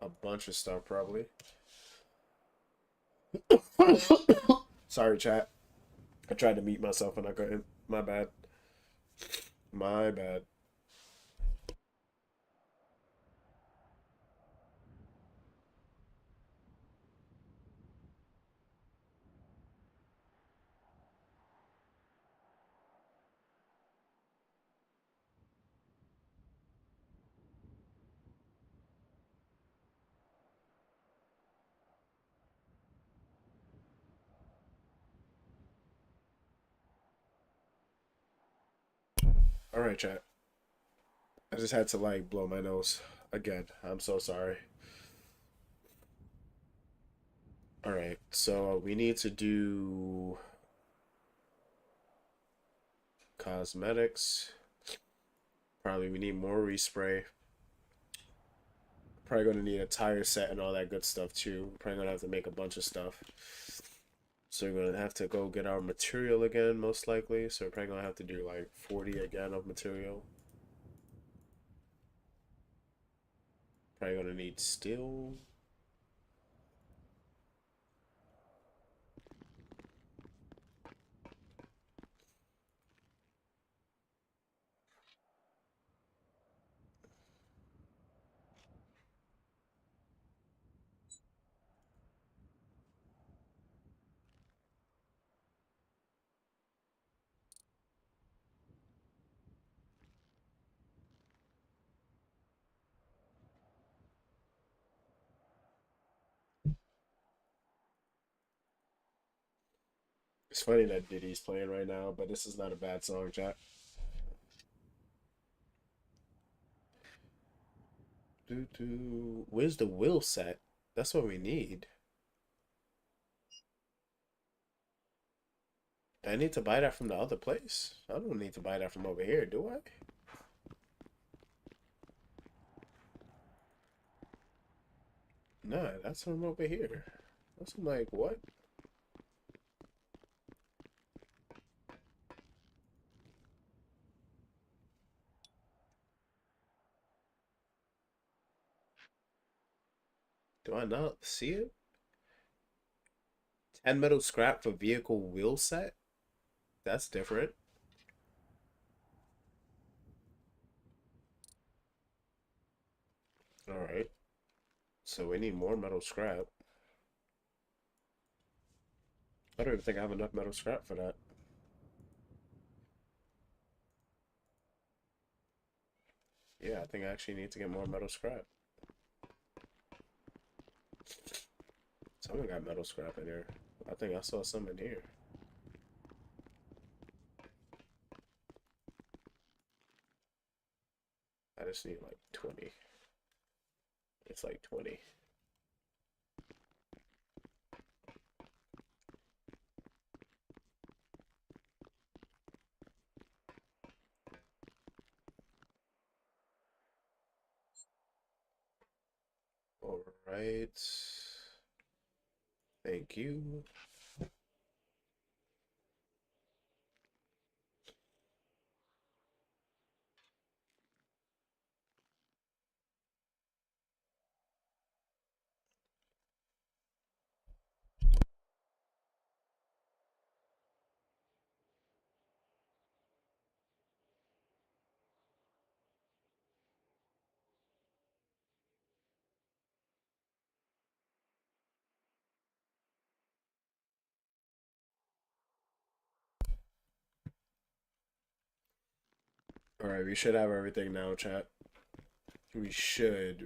Speaker 1: a bunch of stuff probably. Sorry, chat. I tried to mute myself and I couldn't. My bad. My bad. Alright, chat. I just had to like blow my nose again. I'm so sorry. Alright, so we need to do cosmetics. Probably we need more respray. Probably gonna need a tire set and all that good stuff too. Probably gonna have to make a bunch of stuff. So we're gonna have to go get our material again, most likely. So we're probably gonna have to do like 40 again of material. Probably gonna need steel. It's funny that Diddy's playing right now, but this is not a bad song, chat. Where's the wheel set? That's what we need. I need to buy that from the other place. I don't need to buy that from over here, do I? Nah, that's from over here. That's from like, what? Do I not see it? 10 metal scrap for vehicle wheel set? That's different. Alright. So we need more metal scrap. I don't even think I have enough metal scrap for that. Yeah, I think I actually need to get more metal scrap. Someone got metal scrap in here. I think I saw some in here. I just need like 20. It's like 20. All right. Thank you. All right, we should have everything now, chat. We should.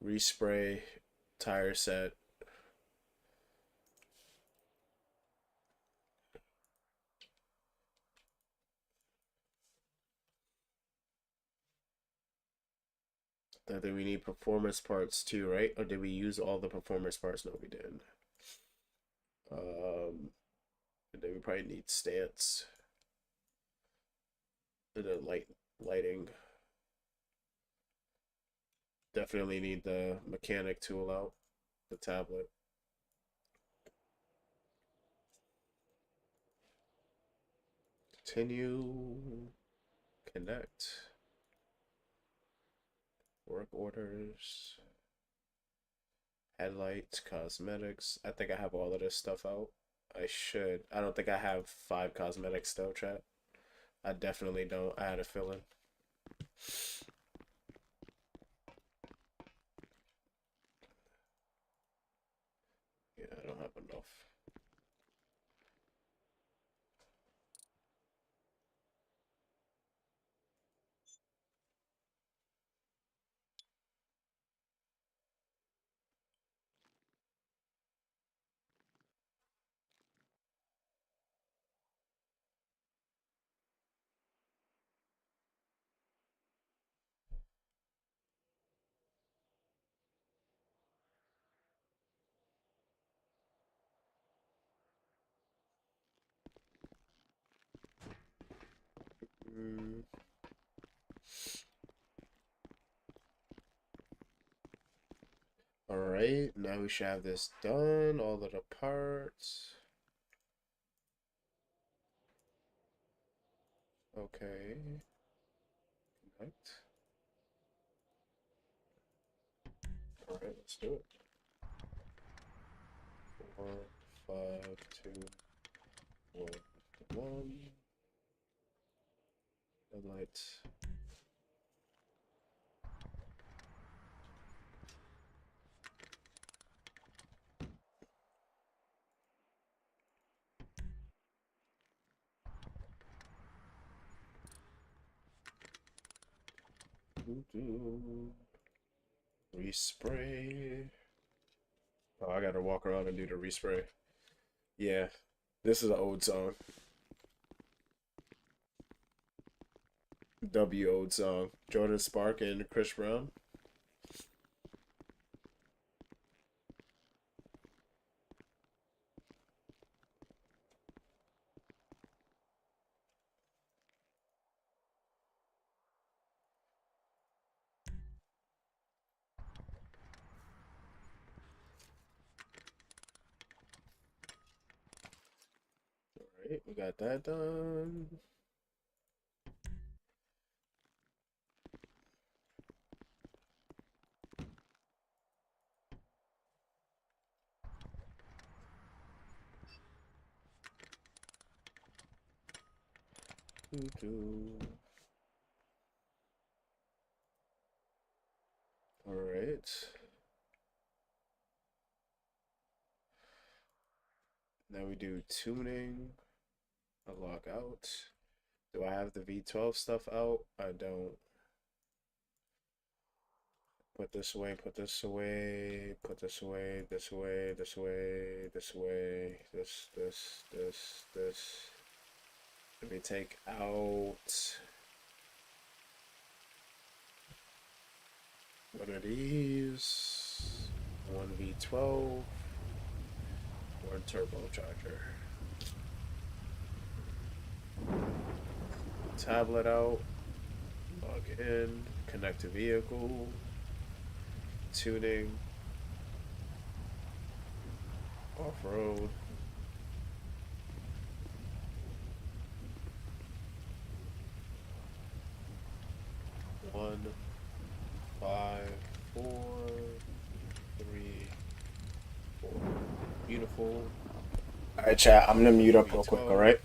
Speaker 1: Respray, tire set. I think we need performance parts too, right? Or did we use all the performance parts? No, we didn't. And then we probably need stance. And then lighting. Definitely need the mechanic tool out, the tablet. Continue. Connect. Work orders. Headlights, cosmetics. I think I have all of this stuff out. I should. I don't think I have 5 cosmetics though, chat. I definitely don't. I had a feeling. Yeah, I don't have enough. All right, now we should have this done. All of the parts. Okay. Connect. All right, let's do it. 4, 5, 2, 1, 1. Headlights. Respray. Oh, I gotta walk around and do the respray. Yeah, this is an old song. Old song. Jordan Spark and Chris Brown. Alright, we got that done. Alright. Then we do tuning. I log out. Do I have the V12 stuff out? I don't. Put this away, put this away, put this away, this away, this away, this away, this. Let me take out one of these, one V12, one turbocharger. Tablet out, log in, connect to vehicle, tuning, off-road. One, 5, 4, 3, 4. Beautiful. Alright, chat, I'm gonna mute up real quick, alright?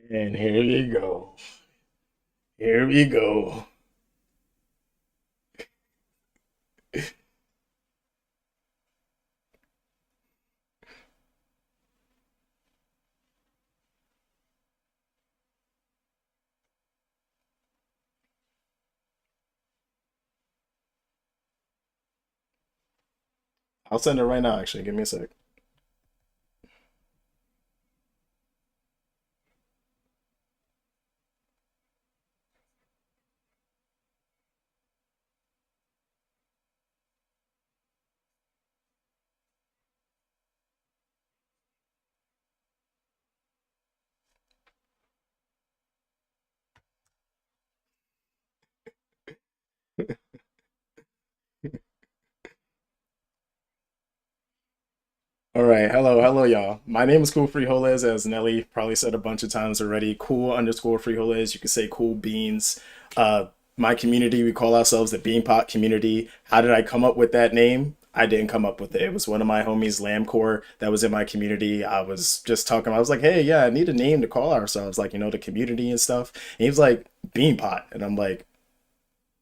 Speaker 1: And here we go. Here we go. I'll send it right now, actually. Give me a sec. All right, hello, y'all. My name is Cool Frijoles, as Nelly probably said a bunch of times already. Cool underscore Frijoles. You could say Cool Beans. My community, we call ourselves the BeanPot community. How did I come up with that name? I didn't come up with it. It was one of my homies, Lambcore, that was in my community. I was just talking. I was like, hey, yeah, I need a name to call ourselves, like, the community and stuff. And he was like, BeanPot, and I'm like,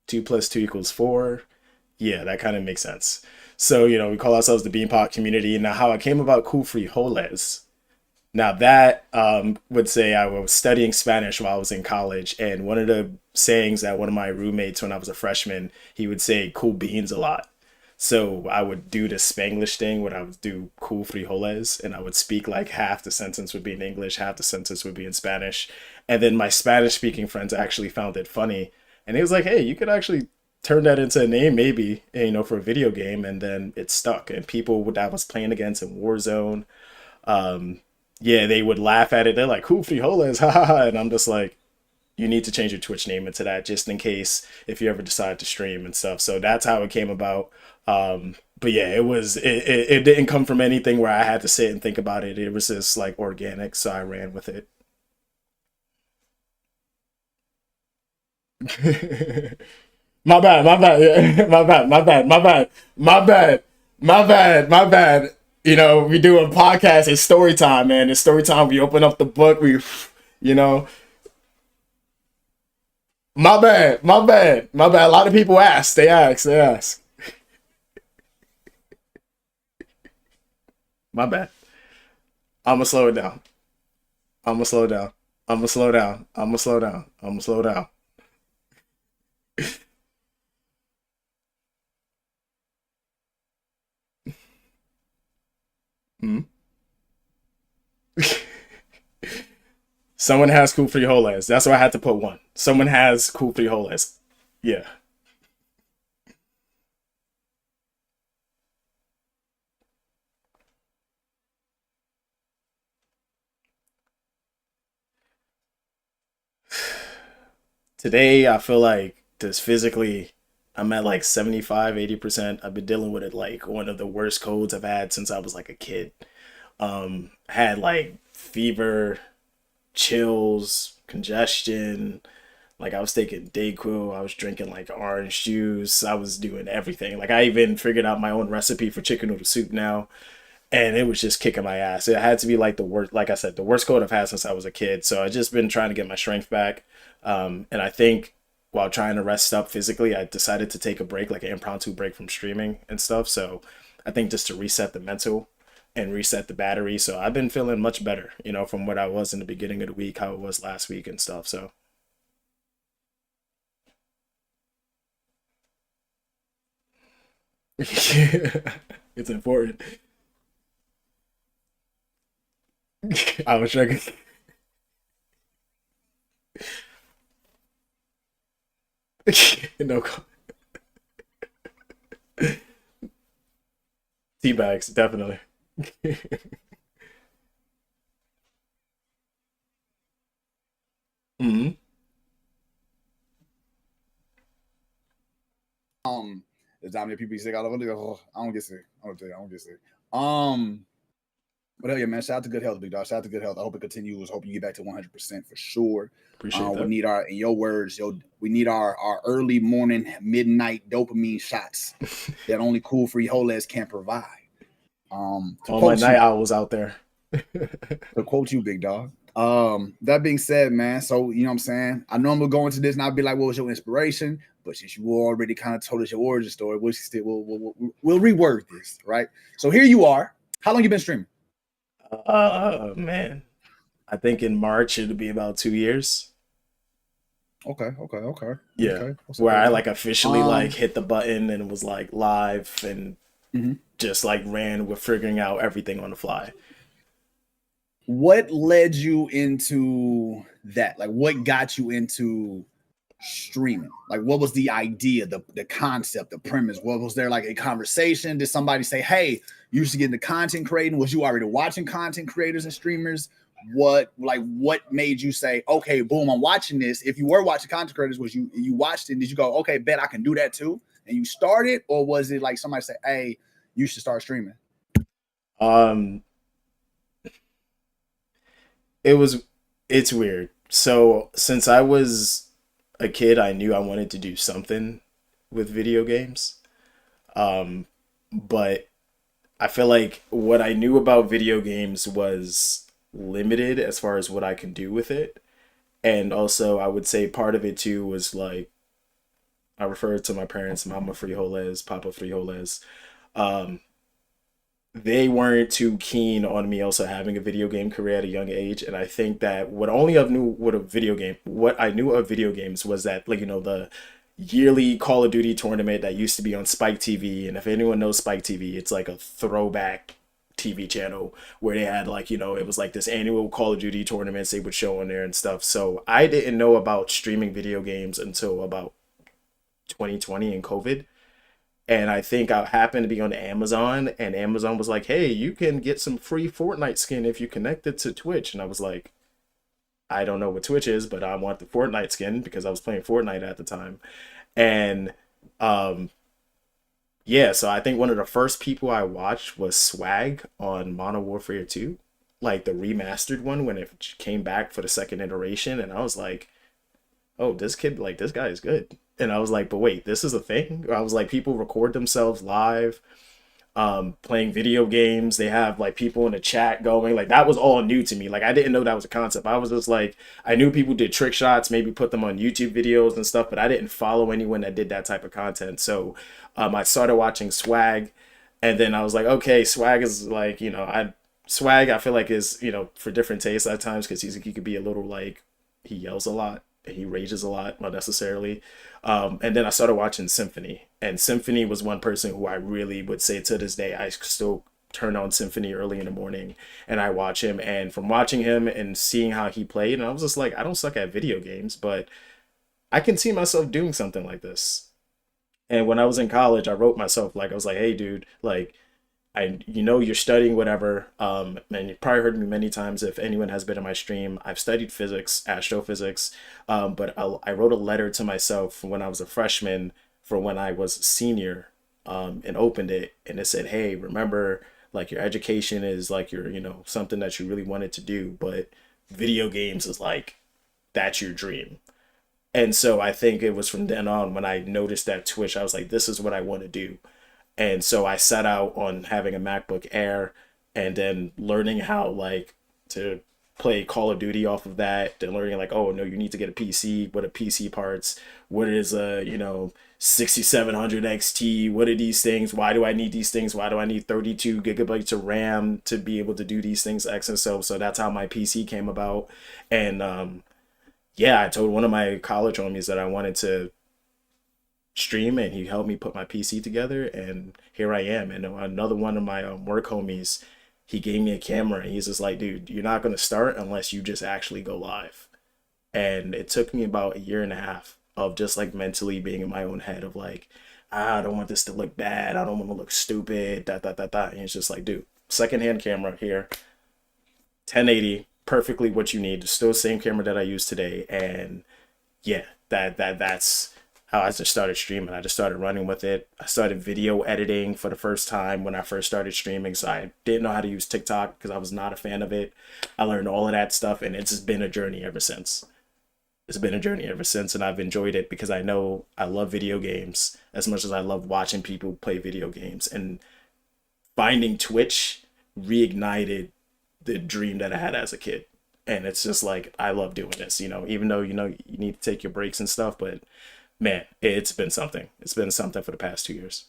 Speaker 1: 2 + 2 = 4. Yeah, that kind of makes sense. So, we call ourselves the Beanpot community. Now, how I came about Cool Frijoles. Now, that would say I was studying Spanish while I was in college. And one of the sayings that one of my roommates when I was a freshman, he would say cool beans a lot. So I would do the Spanglish thing where I would do cool frijoles and I would speak like half the sentence would be in English, half the sentence would be in Spanish. And then my Spanish speaking friends actually found it funny. And he was like, hey, you could actually turn that into a name maybe, for a video game. And then it stuck. And people that I was playing against in Warzone, yeah, they would laugh at it. They're like, cool frijoles, ha ha ha. And I'm just like, you need to change your Twitch name into that just in case if you ever decide to stream and stuff. So that's how it came about. But yeah, it didn't come from anything where I had to sit and think about it. It was just like organic, so I ran with it. My bad, my bad, yeah. My bad, my bad, my bad, my bad, my bad, my bad. We do a podcast, it's story time, man. It's story time. We open up the book, you know, my bad, my bad, my bad. A lot of people ask, they ask. My bad. I'm gonna slow it down. I'm gonna slow down. I'm gonna slow down. I'm gonna slow down. I'm gonna slow down. Hmm? Someone has cool frijoles. That's why I had to put one. Someone has cool frijoles. Yeah. Today, I feel like just physically, I'm at like 75, 80%. I've been dealing with it like one of the worst colds I've had since I was like a kid. Had like fever, chills, congestion. Like I was taking Dayquil, I was drinking like orange juice, I was doing everything. Like I even figured out my own recipe for chicken noodle soup now, and it was just kicking my ass. It had to be like the worst, like I said, the worst cold I've had since I was a kid. So I just been trying to get my strength back, and I think while trying to rest up physically, I decided to take a break, like an impromptu break from streaming and stuff. So I think just to reset the mental and reset the battery. So I've been feeling much better, from what I was in the beginning of the week, how it was last week and stuff. So it's important. I was drinking. No tea bags, definitely. Hmm.
Speaker 12: The dominant people sick all over the I don't get sick. I don't tell you, I don't get sick. But hell yeah, man. Shout out to good health, big dog. Shout out to good health. I hope it continues. Hope you get back to 100% for sure.
Speaker 1: Appreciate
Speaker 12: We
Speaker 1: that.
Speaker 12: need our, in your words, we need our early morning, midnight dopamine shots that only cool frijoles can provide. To
Speaker 1: All my
Speaker 12: quote
Speaker 1: night
Speaker 12: you,
Speaker 1: owls out there.
Speaker 12: to quote you, big dog. That being said, man, so you know what I'm saying? I normally go into this and I'll be like, what was your inspiration? But since you already kind of told us your origin story, we'll reword this, right? So here you are. How long you been streaming?
Speaker 1: Man, I think in March it'll be about 2 years.
Speaker 12: Okay.
Speaker 1: Yeah, where I like officially like hit the button and was like live and just like ran with figuring out everything on the fly.
Speaker 12: What led you into that? Like, what got you into streaming? Like, what was the idea, the concept, the premise? What was there like a conversation? Did somebody say, hey, you should get into content creating? Was you already watching content creators and streamers? What made you say, okay, boom, I'm watching this? If you were watching content creators, was you watched it? Did you go, okay, bet I can do that too? And you started, or was it like somebody said, hey, you should start streaming?
Speaker 1: It's weird. So since I was a kid, I knew I wanted to do something with video games. But I feel like what I knew about video games was limited as far as what I can do with it. And also, I would say part of it too was like, I refer to my parents, Mama Frijoles, Papa Frijoles. They weren't too keen on me also having a video game career at a young age. And I think that what I knew of video games was that, like, the yearly Call of Duty tournament that used to be on Spike TV. And if anyone knows Spike TV, it's like a throwback TV channel where they had like, it was like this annual Call of Duty tournaments they would show on there and stuff. So I didn't know about streaming video games until about 2020 and COVID. And I think I happened to be on Amazon, and Amazon was like, hey, you can get some free Fortnite skin if you connect it to Twitch. And I was like, I don't know what Twitch is, but I want the Fortnite skin because I was playing Fortnite at the time. And yeah, so I think one of the first people I watched was Swag on Modern Warfare 2, like the remastered one when it came back for the second iteration. And I was like, oh, this guy is good. And I was like, but wait, this is a thing? I was like, people record themselves live, playing video games. They have like people in the chat going, like, that was all new to me. Like, I didn't know that was a concept. I was just like, I knew people did trick shots, maybe put them on YouTube videos and stuff, but I didn't follow anyone that did that type of content. So I started watching Swag, and then I was like, okay, Swag is like, Swag, I feel like is, for different tastes at times, because he could be a little like, he yells a lot. He rages a lot, not necessarily. And then I started watching Symphony. And Symphony was one person who I really would say to this day, I still turn on Symphony early in the morning and I watch him. And from watching him and seeing how he played, and I was just like, I don't suck at video games, but I can see myself doing something like this. And when I was in college, I wrote myself, like, I was like, hey, dude, like, you're studying whatever, and you probably heard me many times if anyone has been in my stream. I've studied physics, astrophysics, but I wrote a letter to myself when I was a freshman for when I was a senior, and opened it, and it said, hey, remember, like, your education is like your, something that you really wanted to do, but video games is like, that's your dream. And so I think it was from then on when I noticed that Twitch, I was like, this is what I want to do. And so I set out on having a MacBook Air and then learning how like to play Call of Duty off of that, then learning like, oh no, you need to get a PC, what are PC parts, what is a 6700 XT, what are these things, why do I need these things, why do I need 32 gigabytes of RAM to be able to do these things, X and so that's how my PC came about. And yeah, I told one of my college homies that I wanted to stream, and he helped me put my PC together, and here I am. And another one of my work homies, he gave me a camera, and he's just like, dude, you're not going to start unless you just actually go live. And it took me about a year and a half of just like mentally being in my own head of like, I don't want this to look bad, I don't want to look stupid, and it's just like, dude, secondhand camera here, 1080, perfectly what you need, still the same camera that I use today. And yeah, that's how I just started streaming. I just started running with it. I started video editing for the first time when I first started streaming. So I didn't know how to use TikTok because I was not a fan of it. I learned all of that stuff, and it's just been a journey ever since. It's been a journey ever since, and I've enjoyed it because I know I love video games as much as I love watching people play video games. And finding Twitch reignited the dream that I had as a kid. And it's just like, I love doing this, even though, you need to take your breaks and stuff, but man, it's been something. It's been something for the past 2 years.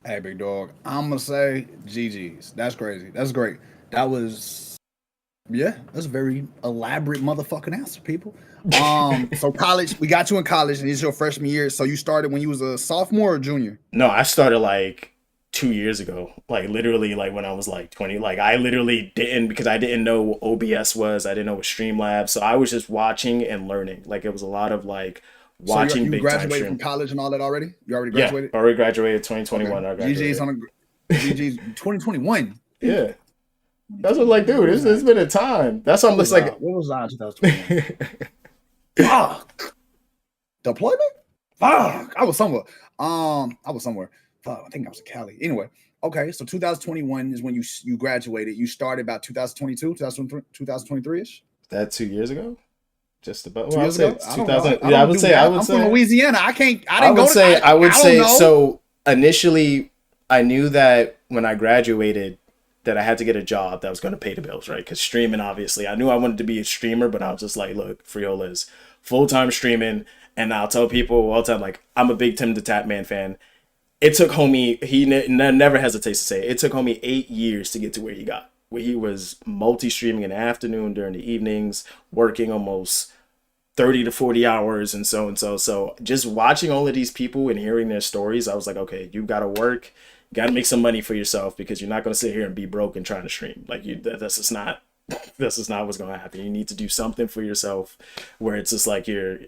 Speaker 12: Hey, big dog. I'm gonna say GG's. That's crazy. That's great. That was, yeah, that's a very elaborate motherfucking answer, people. So college, we got you in college, and it's your freshman year. So you started when you was a sophomore or junior?
Speaker 1: No, I started like 2 years ago, like literally, like when I was like 20. Like I literally didn't, because I didn't know what OBS was. I didn't know what Streamlabs. So I was just watching and learning. Like it was a lot of like watching
Speaker 12: you
Speaker 1: big time
Speaker 12: graduated
Speaker 1: stream.
Speaker 12: from college and all that already? You already
Speaker 1: Yeah,
Speaker 12: graduated?
Speaker 1: already graduated 2021.
Speaker 12: Okay.
Speaker 1: I graduated.
Speaker 12: GG's on a GG's 2021.
Speaker 1: Yeah. That's what, like, dude, it's been a time. That's why I'm just like,
Speaker 12: what was I in 2021? Fuck. Deployment? Fuck. I was somewhere. Fuck, I think I was in Cali. Anyway, okay, so 2021 is when you graduated. You started about 2022, 2023-ish?
Speaker 1: That 2 years ago? Just about.
Speaker 12: 2
Speaker 1: Well,
Speaker 12: years ago?
Speaker 1: 2000. Yeah, I would say.
Speaker 12: I'm from Louisiana. I didn't go to.
Speaker 1: I would say.
Speaker 12: Don't know.
Speaker 1: So initially, I knew that when I graduated, that I had to get a job that was going to pay the bills, right? Because streaming, obviously, I knew I wanted to be a streamer, but I was just like, look, Friola is full-time streaming, and I'll tell people all the time, like, I'm a big Tim the Tatman fan. It took homie, he never hesitates to say it took homie 8 years to get to where he got. Where he was multi-streaming in the afternoon, during the evenings, working almost 30 to 40 hours and so and so. So just watching all of these people and hearing their stories, I was like, okay, you got to work, you got to make some money for yourself, because you're not going to sit here and be broke and trying to stream. Like this is not what's going to happen. You need to do something for yourself where it's just like you're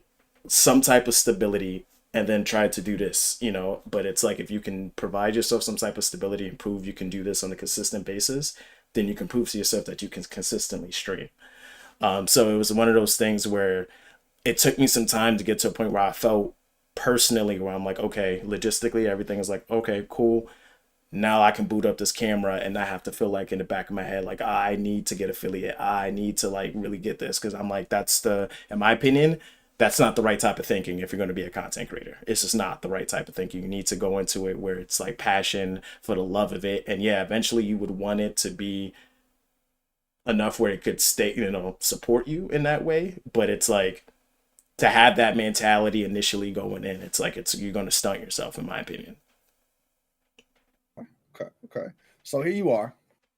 Speaker 1: some type of stability, and then try to do this, but it's like, if you can provide yourself some type of stability and prove you can do this on a consistent basis, then you can prove to yourself that you can consistently stream. So it was one of those things where it took me some time to get to a point where I felt personally where I'm like, okay, logistically, everything is like, okay, cool. Now I can boot up this camera and not have to feel like in the back of my head, like, I need to get affiliate. I need to like really get this. Cause I'm like, in my opinion, that's not the right type of thinking if you're going to be a content creator. It's just not the right type of thinking. You need to go into it where it's like passion for the love of it. And yeah, eventually you would want it to be enough where it could stay, support you in that way. But it's like, to have that mentality initially going in, it's like, you're going to stunt yourself, in my opinion.
Speaker 12: Okay. So here you are.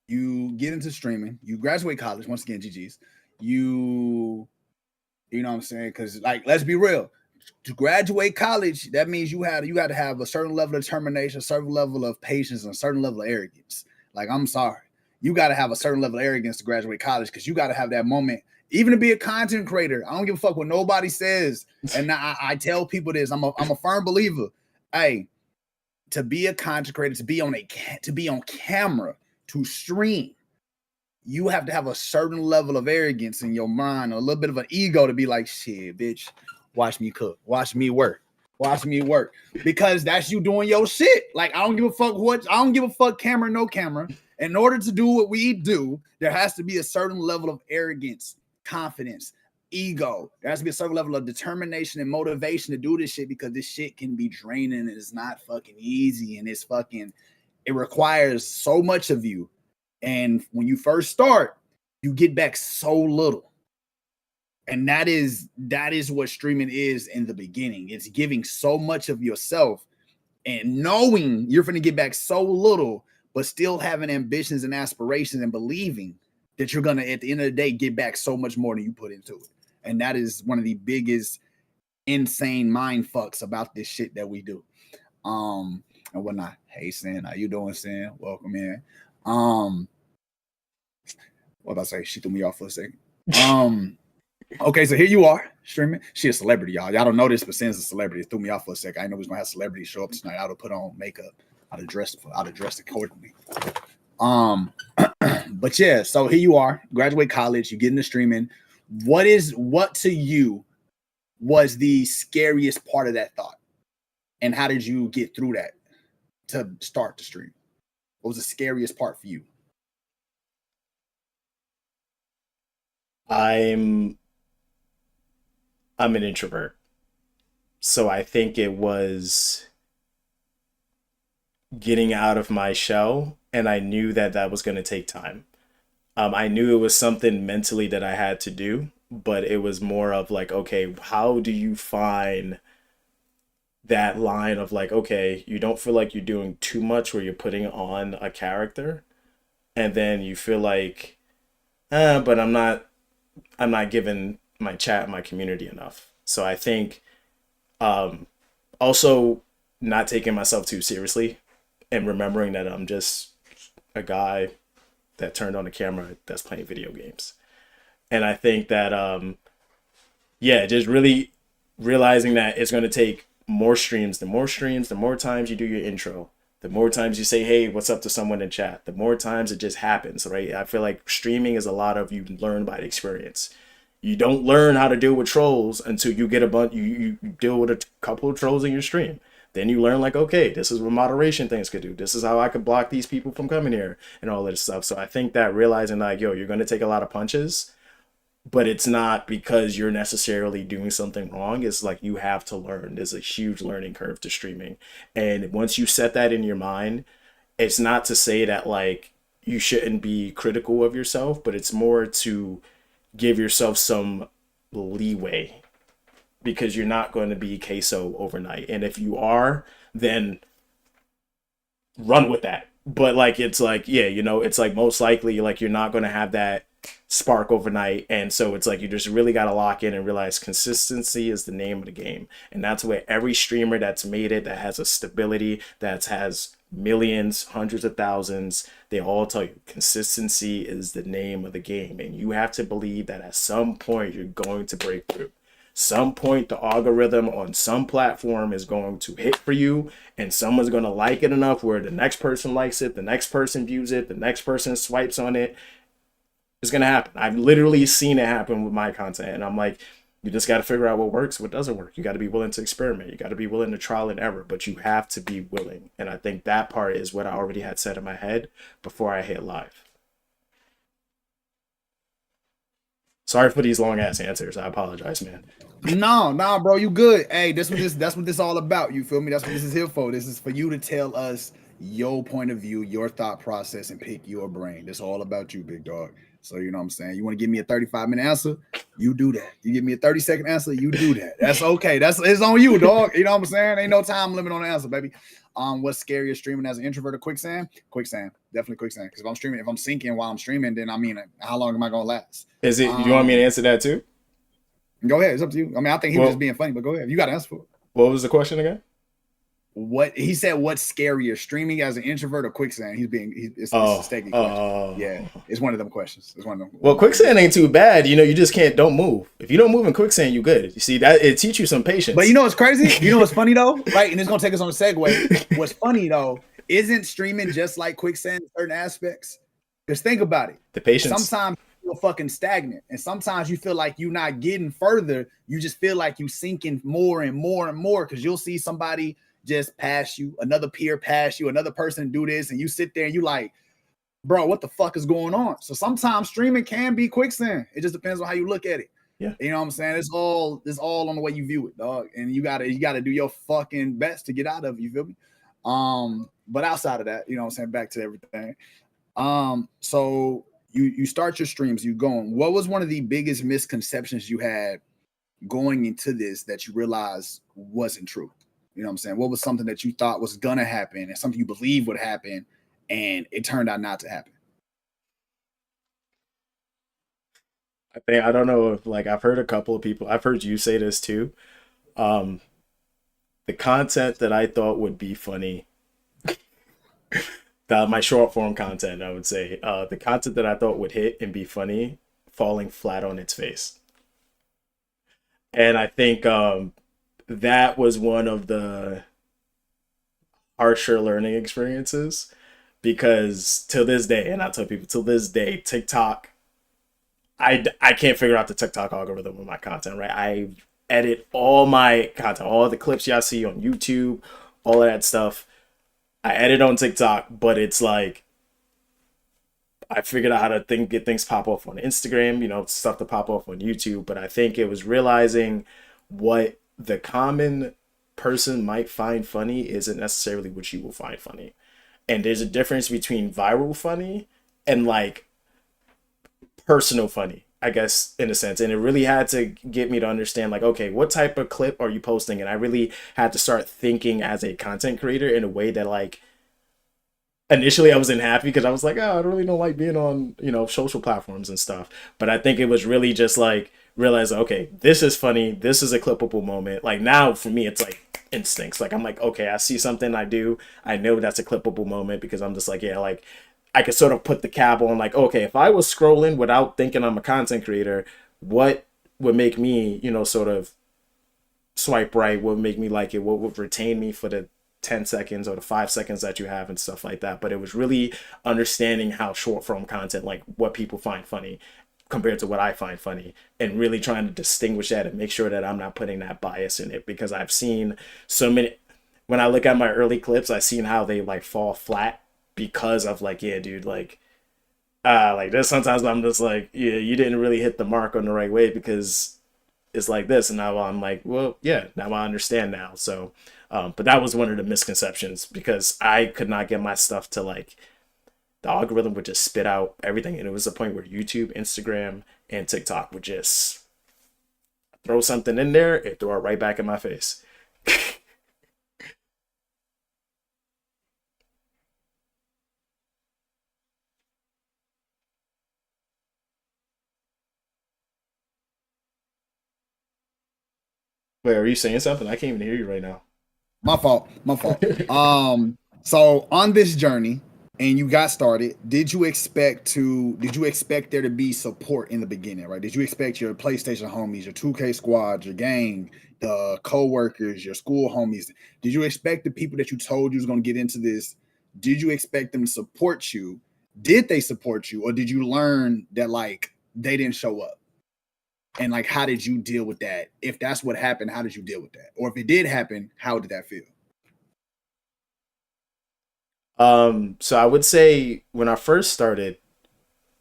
Speaker 12: You get into streaming. You graduate college. Once again, GG's. You know what I'm saying? Because, like, let's be real. To graduate college, that means you had to have a certain level of determination, a certain level of patience, and a certain level of arrogance. Like, I'm sorry. You got to have a certain level of arrogance to graduate college, because you got to have that moment. Even to be a content creator, I don't give a fuck what nobody says. And I tell people this. I'm a firm believer. Hey, to be a content creator, to be on camera, to stream, you have to have a certain level of arrogance in your mind, a little bit of an ego to be like, shit, bitch, watch me cook, watch me work, because that's you doing your shit. Like, I don't give a fuck camera, no camera. In order to do what we do, there has to be a certain level of arrogance, confidence, ego. There has to be a certain level of determination and motivation to do this shit, because this shit can be draining and it's not fucking easy, and it requires so much of you. And when you first start, you get back so little. And that is what streaming is in the beginning. It's giving so much of yourself and knowing you're going to get back so little, but still having ambitions and aspirations and believing that you're going to, at the end of the day, get back so much more than you put into it. And that is one of the biggest insane mind fucks about this shit that we do. And whatnot. Hey, Sin, how you doing, Sin? Welcome in. What did I say? She threw me off for a second. Okay, so here you are streaming. She a celebrity, y'all. Y'all don't know this, but Sin's a celebrity. It threw me off for a second. I know we was gonna have celebrities show up tonight. I'd have put on makeup. I'd have dressed accordingly. But yeah, so here you are, graduate college, you get into streaming. What to you was the scariest part of that thought? And how did you get through that to start the stream? What was the scariest part for you?
Speaker 1: I'm an introvert. So I think it was getting out of my shell, and I knew that was going to take time. I knew it was something mentally that I had to do, but it was more of like, okay, how do you find that line of like, okay, you don't feel like you're doing too much where you're putting on a character, and then you feel like, but I'm not giving my chat, my community enough. So I think um, also not taking myself too seriously and remembering that I'm just a guy that turned on the camera that's playing video games. And I think that yeah, just really realizing that it's going to take more streams. The more streams, the more times you do your intro, the more times you say, hey, what's up to someone in chat, the more times it just happens, right? I feel like streaming is a lot of you learn by experience. You don't learn how to deal with trolls until you get a bunch, you deal with a couple of trolls in your stream. Then you learn like, okay, this is what moderation things could do. This is how I could block these people from coming here and all this stuff. So I think that realizing like, yo, you're going to take a lot of punches, but it's not because you're necessarily doing something wrong. It's like you have to learn. There's a huge learning curve to streaming. And once you set that in your mind, it's not to say that like you shouldn't be critical of yourself, but it's more to give yourself some leeway because you're not going to be queso overnight. And if you are, then run with that. But like, it's like, yeah, you know, it's like most likely like you're not going to have that spark overnight. And so it's like you just really got to lock in and realize consistency is the name of the game. And that's where every streamer that's made it, that has a stability, that has millions, hundreds of thousands, they all tell you consistency is the name of the game. And you have to believe that at some point you're going to break through. Some point the algorithm on some platform is going to hit for you, and someone's going to like it enough where the next person likes it, the next person views it, the next person swipes on it. It's going to happen. I've literally seen it happen with my content, and I'm like, you just got to figure out what works, what doesn't work. You got to be willing to experiment. You got to be willing to trial and error, but you have to be willing. And I think that part is what I already had set in my head before I hit live. Sorry for these long ass answers. I apologize, man.
Speaker 12: No, bro, you good. Hey, that's what this all about. You feel me? That's what this is here for. This is for you to tell us your point of view, your thought process, and pick your brain. It's all about you, big dog. So you know what I'm saying? You want to give me a 35-minute answer? You do that. You give me a 30-second answer? You do that. That's okay. It's on you, dog. You know what I'm saying? Ain't no time limit on the answer, baby. What's scarier, streaming as an introvert or quicksand? Quicksand. Definitely quicksand. Because if I'm sinking while I'm streaming, then I mean, how long am I gonna last?
Speaker 1: Is it you want me to answer that too?
Speaker 12: Go ahead. It's up to you. I mean, I think he was just being funny, but go ahead. You got to answer for it.
Speaker 1: What was the question again?
Speaker 12: What he said, what's scarier, streaming as an introvert or quicksand? It's a sticky question. Yeah, it's one of them questions. It's one of them.
Speaker 1: Well, quicksand ain't too bad. You know, you just don't move. If you don't move in quicksand, you good. You see that it teach you some patience.
Speaker 12: But you know what's crazy? You know what's funny though, right? And it's gonna take us on a segue. What's funny though, isn't streaming just like quicksand in certain aspects? Because think about it.
Speaker 1: The patience.
Speaker 12: Sometimes you feel fucking stagnant, and sometimes you feel like you're not getting further. You just feel like you sinking more and more and more because you'll see somebody just pass you, another peer pass you, another person do this, and you sit there and you like, bro, what the fuck is going on? So sometimes streaming can be quicksand. It just depends on how you look at it.
Speaker 1: Yeah,
Speaker 12: you know what I'm saying? It's all on the way you view it, dog. And you gotta do your fucking best to get out of it, you feel me? But outside of that, you know what I'm saying, back to everything. So you start your streams, you going. What was one of the biggest misconceptions you had going into this that you realized wasn't true? You know what I'm saying? What was something that you thought was gonna happen and something you believe would happen and it turned out not to happen?
Speaker 1: I don't know if like I've heard a couple of people, I've heard you say this too. The content that I thought would be funny, my short form content, I would say, the content that I thought would hit and be funny, falling flat on its face. And I think that was one of the harsher learning experiences because till this day, and I tell people till this day, TikTok, I can't figure out the TikTok algorithm with my content, right? I edit all my content, all the clips y'all see on YouTube, all of that stuff. I edit on TikTok, but it's like I figured out how to get things pop off on Instagram, you know, stuff to pop off on YouTube. But I think it was realizing what the common person might find funny isn't necessarily what you will find funny. And there's a difference between viral funny and like personal funny, I guess, in a sense. And it really had to get me to understand, like, okay, what type of clip are you posting? And I really had to start thinking as a content creator in a way that, like, initially I wasn't happy because I was like, oh, I really don't like being on, social platforms and stuff. But I think it was really just like realize, okay, this is funny. This is a clippable moment. Like now for me, it's like instincts. Like I'm like, okay, I see something I know that's a clippable moment because I'm just like, yeah, like I could sort of put the cap on like, okay, if I was scrolling without thinking I'm a content creator, what would make me, sort of swipe right? What would make me like it? What would retain me for the 10 seconds or the 5 seconds that you have and stuff like that. But it was really understanding how short form content, like what people find funny compared to what I find funny, and really trying to distinguish that and make sure that I'm not putting that bias in it, because I've seen so many, when I look at my early clips, I've seen how they like fall flat because of like, yeah, dude, like there's sometimes I'm just like, yeah, you didn't really hit the mark on the right way because it's like this. And now I'm like, well, yeah, now I understand now. So, but that was one of the misconceptions because I could not get my stuff to like, the algorithm would just spit out everything. And it was a point where YouTube, Instagram, and TikTok would just throw something in there and throw it right back in my face. Wait, are you saying something? I can't even hear you right now.
Speaker 12: My fault. So on this journey, and you got started, did you expect there to be support in the beginning, right? Did you expect your PlayStation homies, your 2K squad, your gang, the co-workers, your school homies? Did you expect the people that you told you was going to get into this? Did you expect them to support you? Did they support you? Or did you learn that like they didn't show up? And like, how did you deal with that? If that's what happened, how did you deal with that? Or if it did happen, how did that feel?
Speaker 1: So I would say when I first started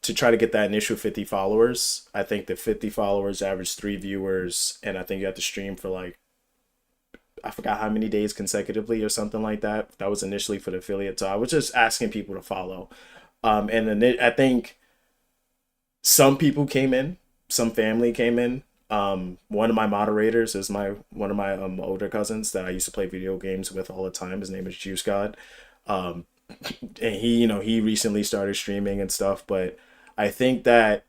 Speaker 1: to try to get that initial 50 followers, I think the 50 followers averaged 3 viewers, and I think you have to stream for like, I forgot how many days consecutively or something like that. That was initially for the affiliate. So I was just asking people to follow. And then I think some people came in, some family came in. One of my moderators is one of my older cousins that I used to play video games with all the time. His name is Juice God. And he recently started streaming and stuff, but I think that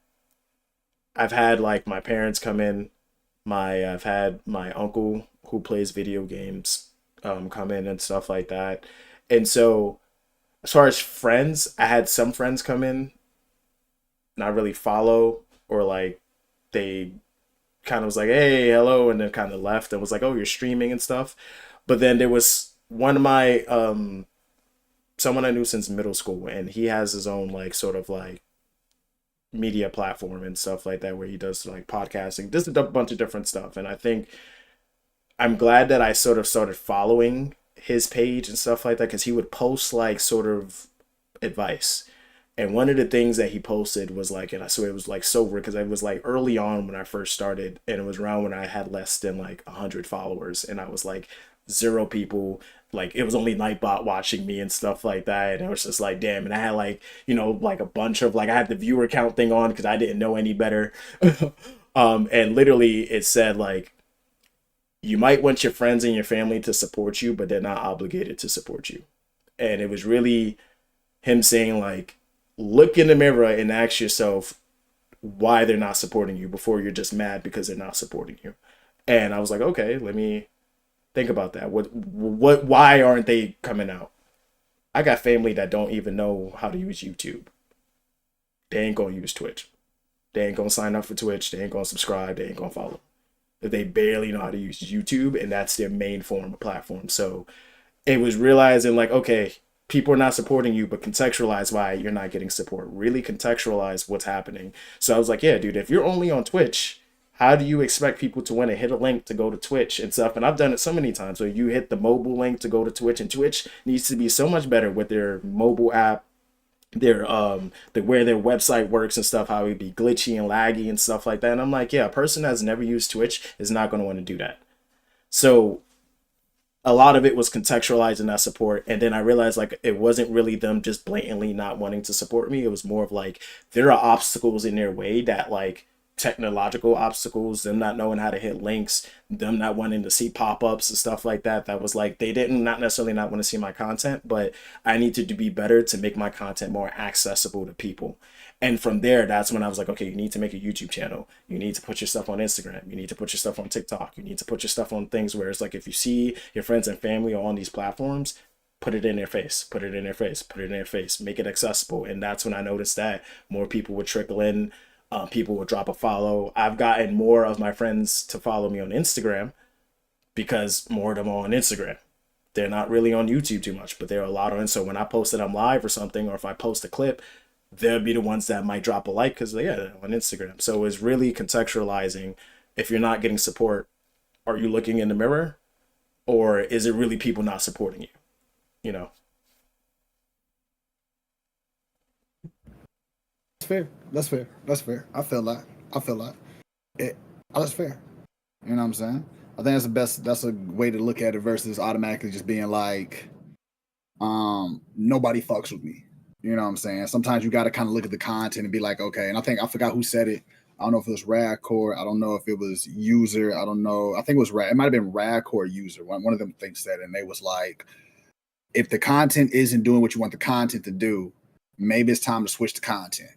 Speaker 1: I've had like my parents come in, I've had my uncle who plays video games come in and stuff like that. And so as far as friends, I had some friends come in, not really follow, or like they kind of was like, hey, hello, and then kind of left and was like, oh, you're streaming and stuff. But then there was one of my someone I knew since middle school, and he has his own like sort of like media platform and stuff like that where he does like podcasting, does a bunch of different stuff. And I think I'm glad that I sort of started following his page and stuff like that, because he would post like sort of advice. And one of the things that he posted was like, and I swear it was like so weird because it was like early on when I first started, and it was around when I had less than like 100 followers, and I was like 0 people. Like it was only Nightbot watching me and stuff like that. And I was just like, damn. And I had like, like a bunch of like, I had the viewer count thing on because I didn't know any better. And literally it said like, you might want your friends and your family to support you, but they're not obligated to support you. And it was really him saying like, look in the mirror and ask yourself why they're not supporting you before you're just mad because they're not supporting you. And I was like, okay, let me think about that. Why aren't they coming out? I got family that don't even know how to use YouTube. They ain't gonna use Twitch. They ain't gonna sign up for Twitch. They ain't gonna subscribe. They ain't gonna follow. They barely know how to use YouTube, and that's their main form of platform. So it was realizing like, okay, people are not supporting you, but contextualize why you're not getting support. Really contextualize what's happening. So I was like, yeah, dude, if you're only on Twitch, how do you expect people to want to hit a link to go to Twitch and stuff? And I've done it so many times where you hit the mobile link to go to Twitch, and Twitch needs to be so much better with their mobile app, their where their website works and stuff, how it'd be glitchy and laggy and stuff like that. And I'm like, yeah, a person that's never used Twitch is not going to want to do that. So a lot of it was contextualizing that support. And then I realized like it wasn't really them just blatantly not wanting to support me. It was more of like there are obstacles in their way that like technological obstacles, them not knowing how to hit links, them not wanting to see pop-ups and stuff like that. That was like they didn't not necessarily not want to see my content, but I needed to be better to make my content more accessible to people. And from there, that's when I was like, okay, you need to make a YouTube channel. You need to put your stuff on Instagram. You need to put your stuff on TikTok. You need to put your stuff on things where it's like if you see your friends and family are on these platforms, put it in their face, put it in their face, put it in their face, make it accessible. And that's when I noticed that more people would trickle in. People would drop a follow. I've gotten more of my friends to follow me on Instagram because more of them are on Instagram. They're not really on YouTube too much, but there are a lot on. So when I post that I'm live or something, or if I post a clip, they'll be the ones that might drop a like because they're on Instagram. So it's really contextualizing. If you're not getting support, are you looking in the mirror, or is it really people not supporting you? You know.
Speaker 12: That's fair. That's fair. That's fair. I feel that. That's fair. You know what I'm saying? I think that's the best. That's a way to look at it versus automatically just being like, nobody fucks with me. You know what I'm saying? Sometimes you got to kind of look at the content and be like, okay. And I forgot who said it. I don't know if it was Radcore. I don't know if it was User. I don't know. I think it was It might have been Radcore User. One of them things said it, and they was like, if the content isn't doing what you want the content to do, maybe it's time to switch the content.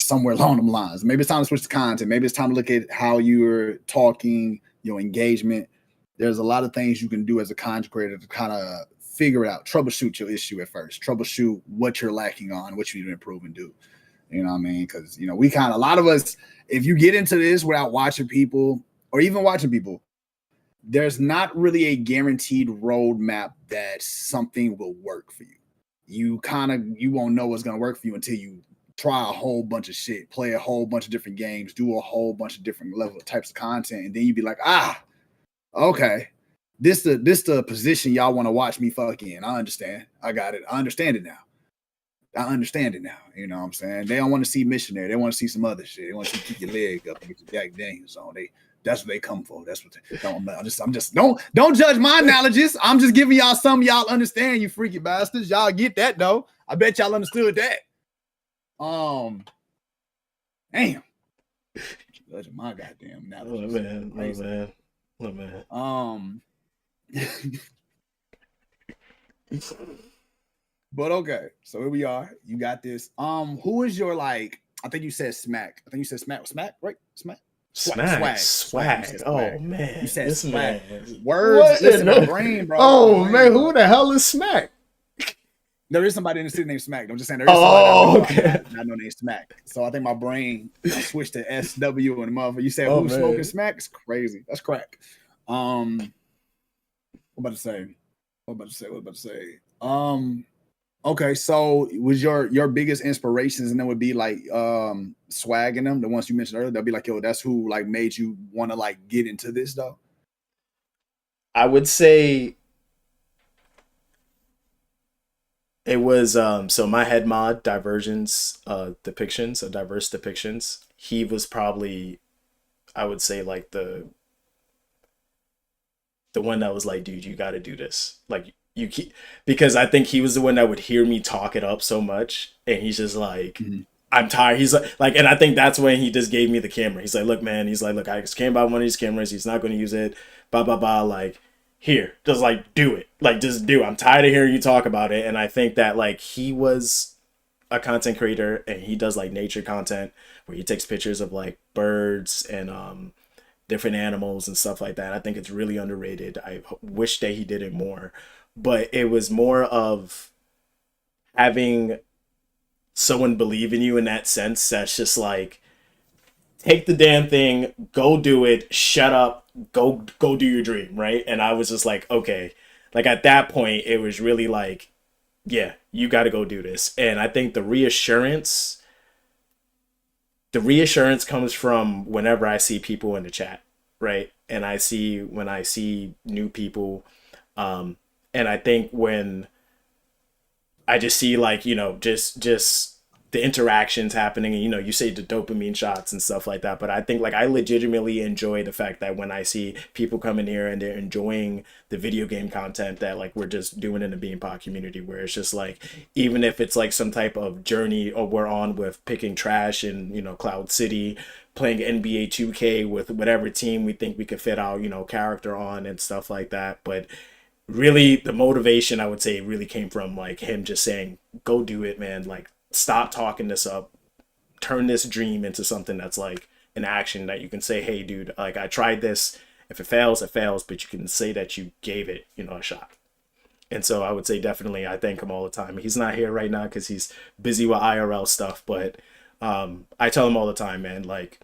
Speaker 12: Somewhere along them lines. Maybe it's time to switch the content. Maybe it's time to look at how you're talking, your engagement. There's a lot of things you can do as a content creator to kind of figure it out, troubleshoot your issue at first, troubleshoot what you're lacking on, what you need to improve and do. You know what I mean? Because, you know, a lot of us, if you get into this without watching people or even watching people, there's not really a guaranteed roadmap that something will work for you. You won't know what's going to work for you until you try a whole bunch of shit, play a whole bunch of different games, do a whole bunch of different types of content. And then you'd be like, okay. This the position y'all want to watch me fuck in. I understand. I got it. I understand it now. You know what I'm saying? They don't want to see missionary. They want to see some other shit. They want to see keep your leg up and get your Jack Daniels on. That's what they come for. That's what don't judge my analogies. I'm just giving y'all some y'all understand, you freaky bastards. Y'all get that though. I bet y'all understood that. Damn. Judging my goddamn analogies.
Speaker 1: Oh man.
Speaker 12: But okay, so here we are. You got this. Who is your like? I think you said Smack. Smack, right? Swag.
Speaker 1: Oh man,
Speaker 12: you said Swag.
Speaker 1: Man.
Speaker 12: Words in my brain, bro.
Speaker 1: Oh man, who the hell is Smack?
Speaker 12: There is somebody in the city named Smack. I'm just saying there is somebody I know named Smack. So I think my brain switched to SW and the motherfucker. You said who's smoking Smack? It's crazy. That's crack. What about to say? Okay, so was your biggest inspirations, and then would be like Swag and them, the ones you mentioned earlier, they'll be like, yo, that's who like made you want to like get into this though?
Speaker 1: I would say it was so my head mod diverse depictions. He was probably, I would say, like the one that was like, dude, you got to do this. Like because I think he was the one that would hear me talk it up so much, and he's just like, I'm tired. He's like, and I think that's when he just gave me the camera. He's like, look, man. He's like, look, I just came by one of these cameras. He's not going to use it. Blah blah blah. Like, here, just like do it. Like, just do. I'm tired of hearing you talk about it. And I think that like he was a content creator, and he does like nature content where he takes pictures of like birds and different animals and stuff like that. I think it's really underrated. I wish that he did it more, but it was more of having someone believe in you in that sense. That's just like, take the damn thing, go do it, shut up, go do your dream, right? And I was just like, okay. Like at that point, it was really like, yeah, you got to go do this. And I think the reassurance comes from whenever I see people in the chat, right? And when I see new people, and I think when I just see like, you know, just the interactions happening, and you say the dopamine shots and stuff like that. But I think like I legitimately enjoy the fact that when I see people come in here and they're enjoying the video game content that like we're just doing in the BeanPot community, where it's just like, even if it's like some type of journey or we're on with picking trash in Cloud City, playing NBA 2K with whatever team we think we could fit our character on and stuff like that. But really the motivation, I would say, really came from like him just saying, go do it, man. Like, stop talking this up, turn this dream into something that's like an action that you can say, hey dude, like I tried this. If it fails, it fails, but you can say that you gave it a shot. And so I would say definitely I thank him all the time. He's not here right now because he's busy with IRL stuff, but I tell him all the time, man, like,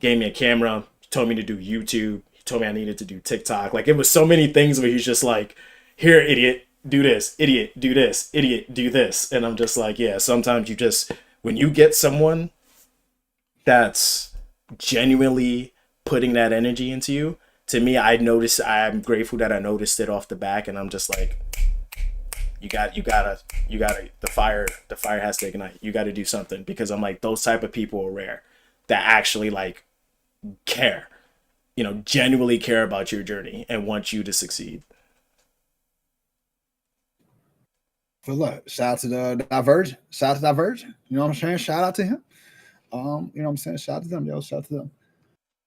Speaker 1: gave me a camera, told me to do YouTube, he told me I needed to do TikTok. Like, it was so many things where he's just like, here, idiot, do this, idiot, do this, idiot, do this. And I'm just like, yeah, sometimes you just, when you get someone that's genuinely putting that energy into you, to me, I'm grateful that I noticed it off the back, and I'm just like, you gotta, the fire has to ignite. You gotta do something, because I'm like, those type of people are rare that actually like care, genuinely care about your journey and want you to succeed.
Speaker 12: But look, shout out to the Divergent. Shout out to Divergent. You know what I'm saying? Shout out to him. You know what I'm saying? Shout out to them, yo. Shout out to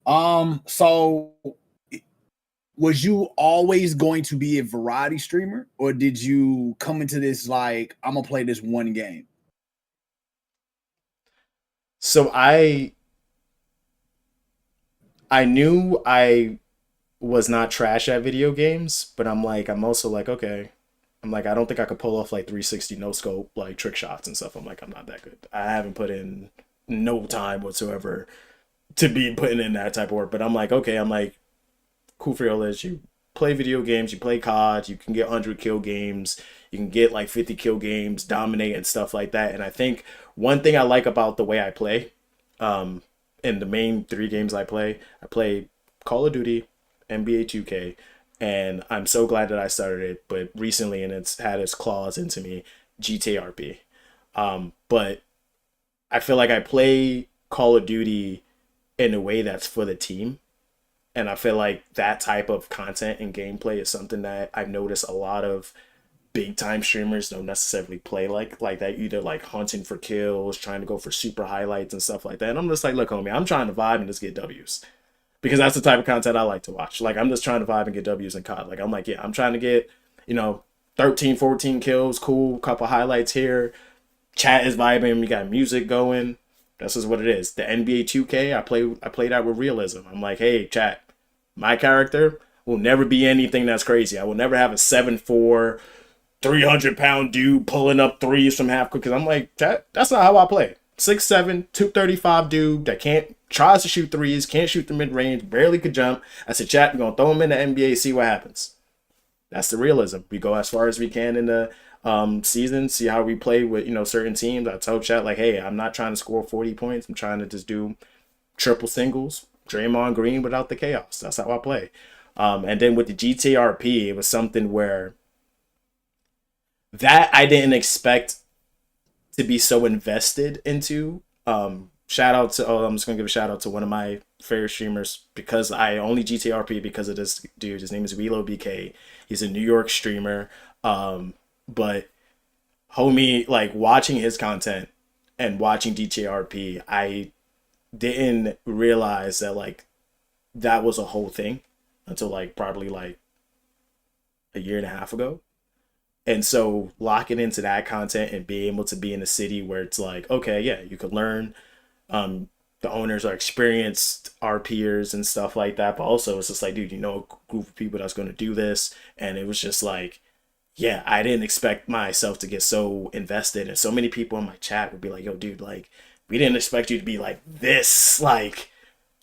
Speaker 12: them. So was you always going to be a variety streamer, or did you come into this like, I'm gonna play this one game?
Speaker 1: So I knew I was not trash at video games, but I'm also like, okay. I'm like, I don't think I could pull off like 360 no scope, like trick shots and stuff. I'm like, I'm not that good. I haven't put in no time whatsoever to be putting in that type of work. But I'm like, okay, cool for your list. You play video games, you play COD, you can get 100 kill games, you can get like 50 kill games, dominate and stuff like that. And I think one thing I like about the way I play, in the main 3 games I play Call of Duty, NBA 2K, and I'm so glad that I started it, but recently, and it's had its claws into me, GTRP. But I feel like I play Call of Duty in a way that's for the team. And I feel like that type of content and gameplay is something that I've noticed a lot of big time streamers don't necessarily play like that, either like hunting for kills, trying to go for super highlights and stuff like that. And I'm just like, look, homie, I'm trying to vibe and just get W's. Because that's the type of content I like to watch. Like, I'm just trying to vibe and get W's in COD. Like, I'm like, yeah, I'm trying to get, 13, 14 kills, cool, couple highlights here. Chat is vibing, we got music going. This is what it is. The NBA 2K, I play that with realism. I'm like, hey, chat, my character will never be anything that's crazy. I will never have a 7'4", 300-pound dude pulling up threes from half court. Because I'm like, chat, that's not how I play. 6'7", 235 dude that tries to shoot threes, can't shoot the mid-range, barely could jump. I said, chat, we're going to throw him in the NBA, see what happens. That's the realism. We go as far as we can in the season, see how we play with, certain teams. I tell chat, like, hey, I'm not trying to score 40 points. I'm trying to just do triple singles, Draymond Green without the chaos. That's how I play. And then with the GTRP, it was something where that I didn't expect to be so invested into. Shout out to, I'm just gonna give a shout out to one of my favorite streamers, because I only GTRP because of this dude. His name is Welo BK. He's a New York streamer. But homie, like, watching his content and watching GTRP, I didn't realize that like that was a whole thing until like probably like a year and a half ago. And so locking into that content and being able to be in a city where it's like, okay, yeah, you could learn. The owners are experienced RPers and stuff like that. But also it's just like, dude, a group of people that's going to do this. And it was just like, yeah, I didn't expect myself to get so invested. And so many people in my chat would be like, yo, dude, like, we didn't expect you to be like this, like,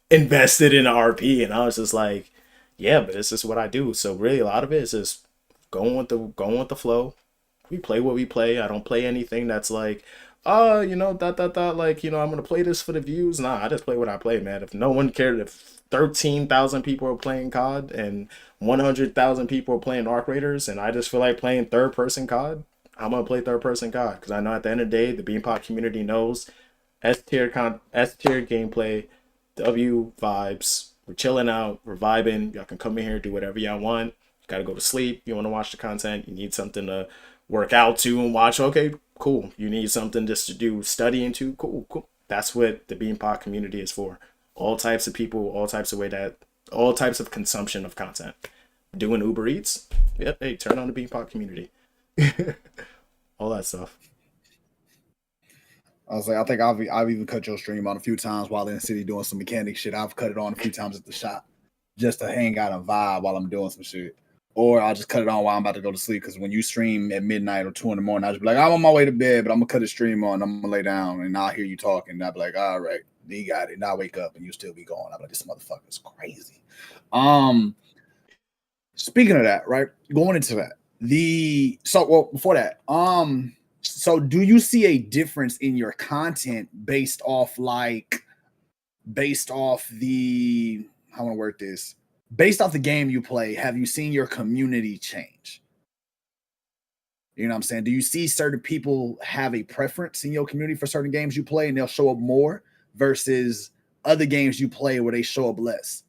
Speaker 1: invested in RP. And I was just like, yeah, but this is what I do. So really a lot of it is just going with the flow. We play what we play. I don't play anything that's like, like, I'm gonna play this for the views. Nah, I just play what I play, man. If no one cared, if 13,000 people are playing COD and 100,000 people are playing Arc Raiders, and I just feel like playing third person COD, I'm gonna play third person COD because I know at the end of the day, the BeanPot community knows S tier gameplay, W vibes. We're chilling out, we're vibing. Y'all can come in here, do whatever y'all want. You gotta go to sleep. You want to watch the content. You need something to work out to and watch. Okay, cool. You need something just to do studying to. Cool. That's what the BeanPot community is for. All types of people, all types of consumption of content. Doing Uber Eats. Yep. Hey, turn on the BeanPot community. All that stuff.
Speaker 12: I was like, I think I've even cut your stream on a few times while in the city doing some mechanic shit. I've cut it on a few times at the shop just to hang out and vibe while I'm doing some shit. Or I'll just cut it on while I'm about to go to sleep. Because when you stream at midnight or 2 in the morning, I'll just be like, I'm on my way to bed, but I'm gonna cut the stream on. I'm gonna lay down and I'll hear you talking. And I'll be like, all right, you got it. And I'll wake up and you still be going. I'm like, this motherfucker's crazy. Speaking of that, right? Going into that, before that, so do you see a difference in your content based off the how I want to work this? Based off the game you play, have you seen your community change? You know what I'm saying? Do you see certain people have a preference in your community for certain games you play and they'll show up more versus other games you play where they show up less?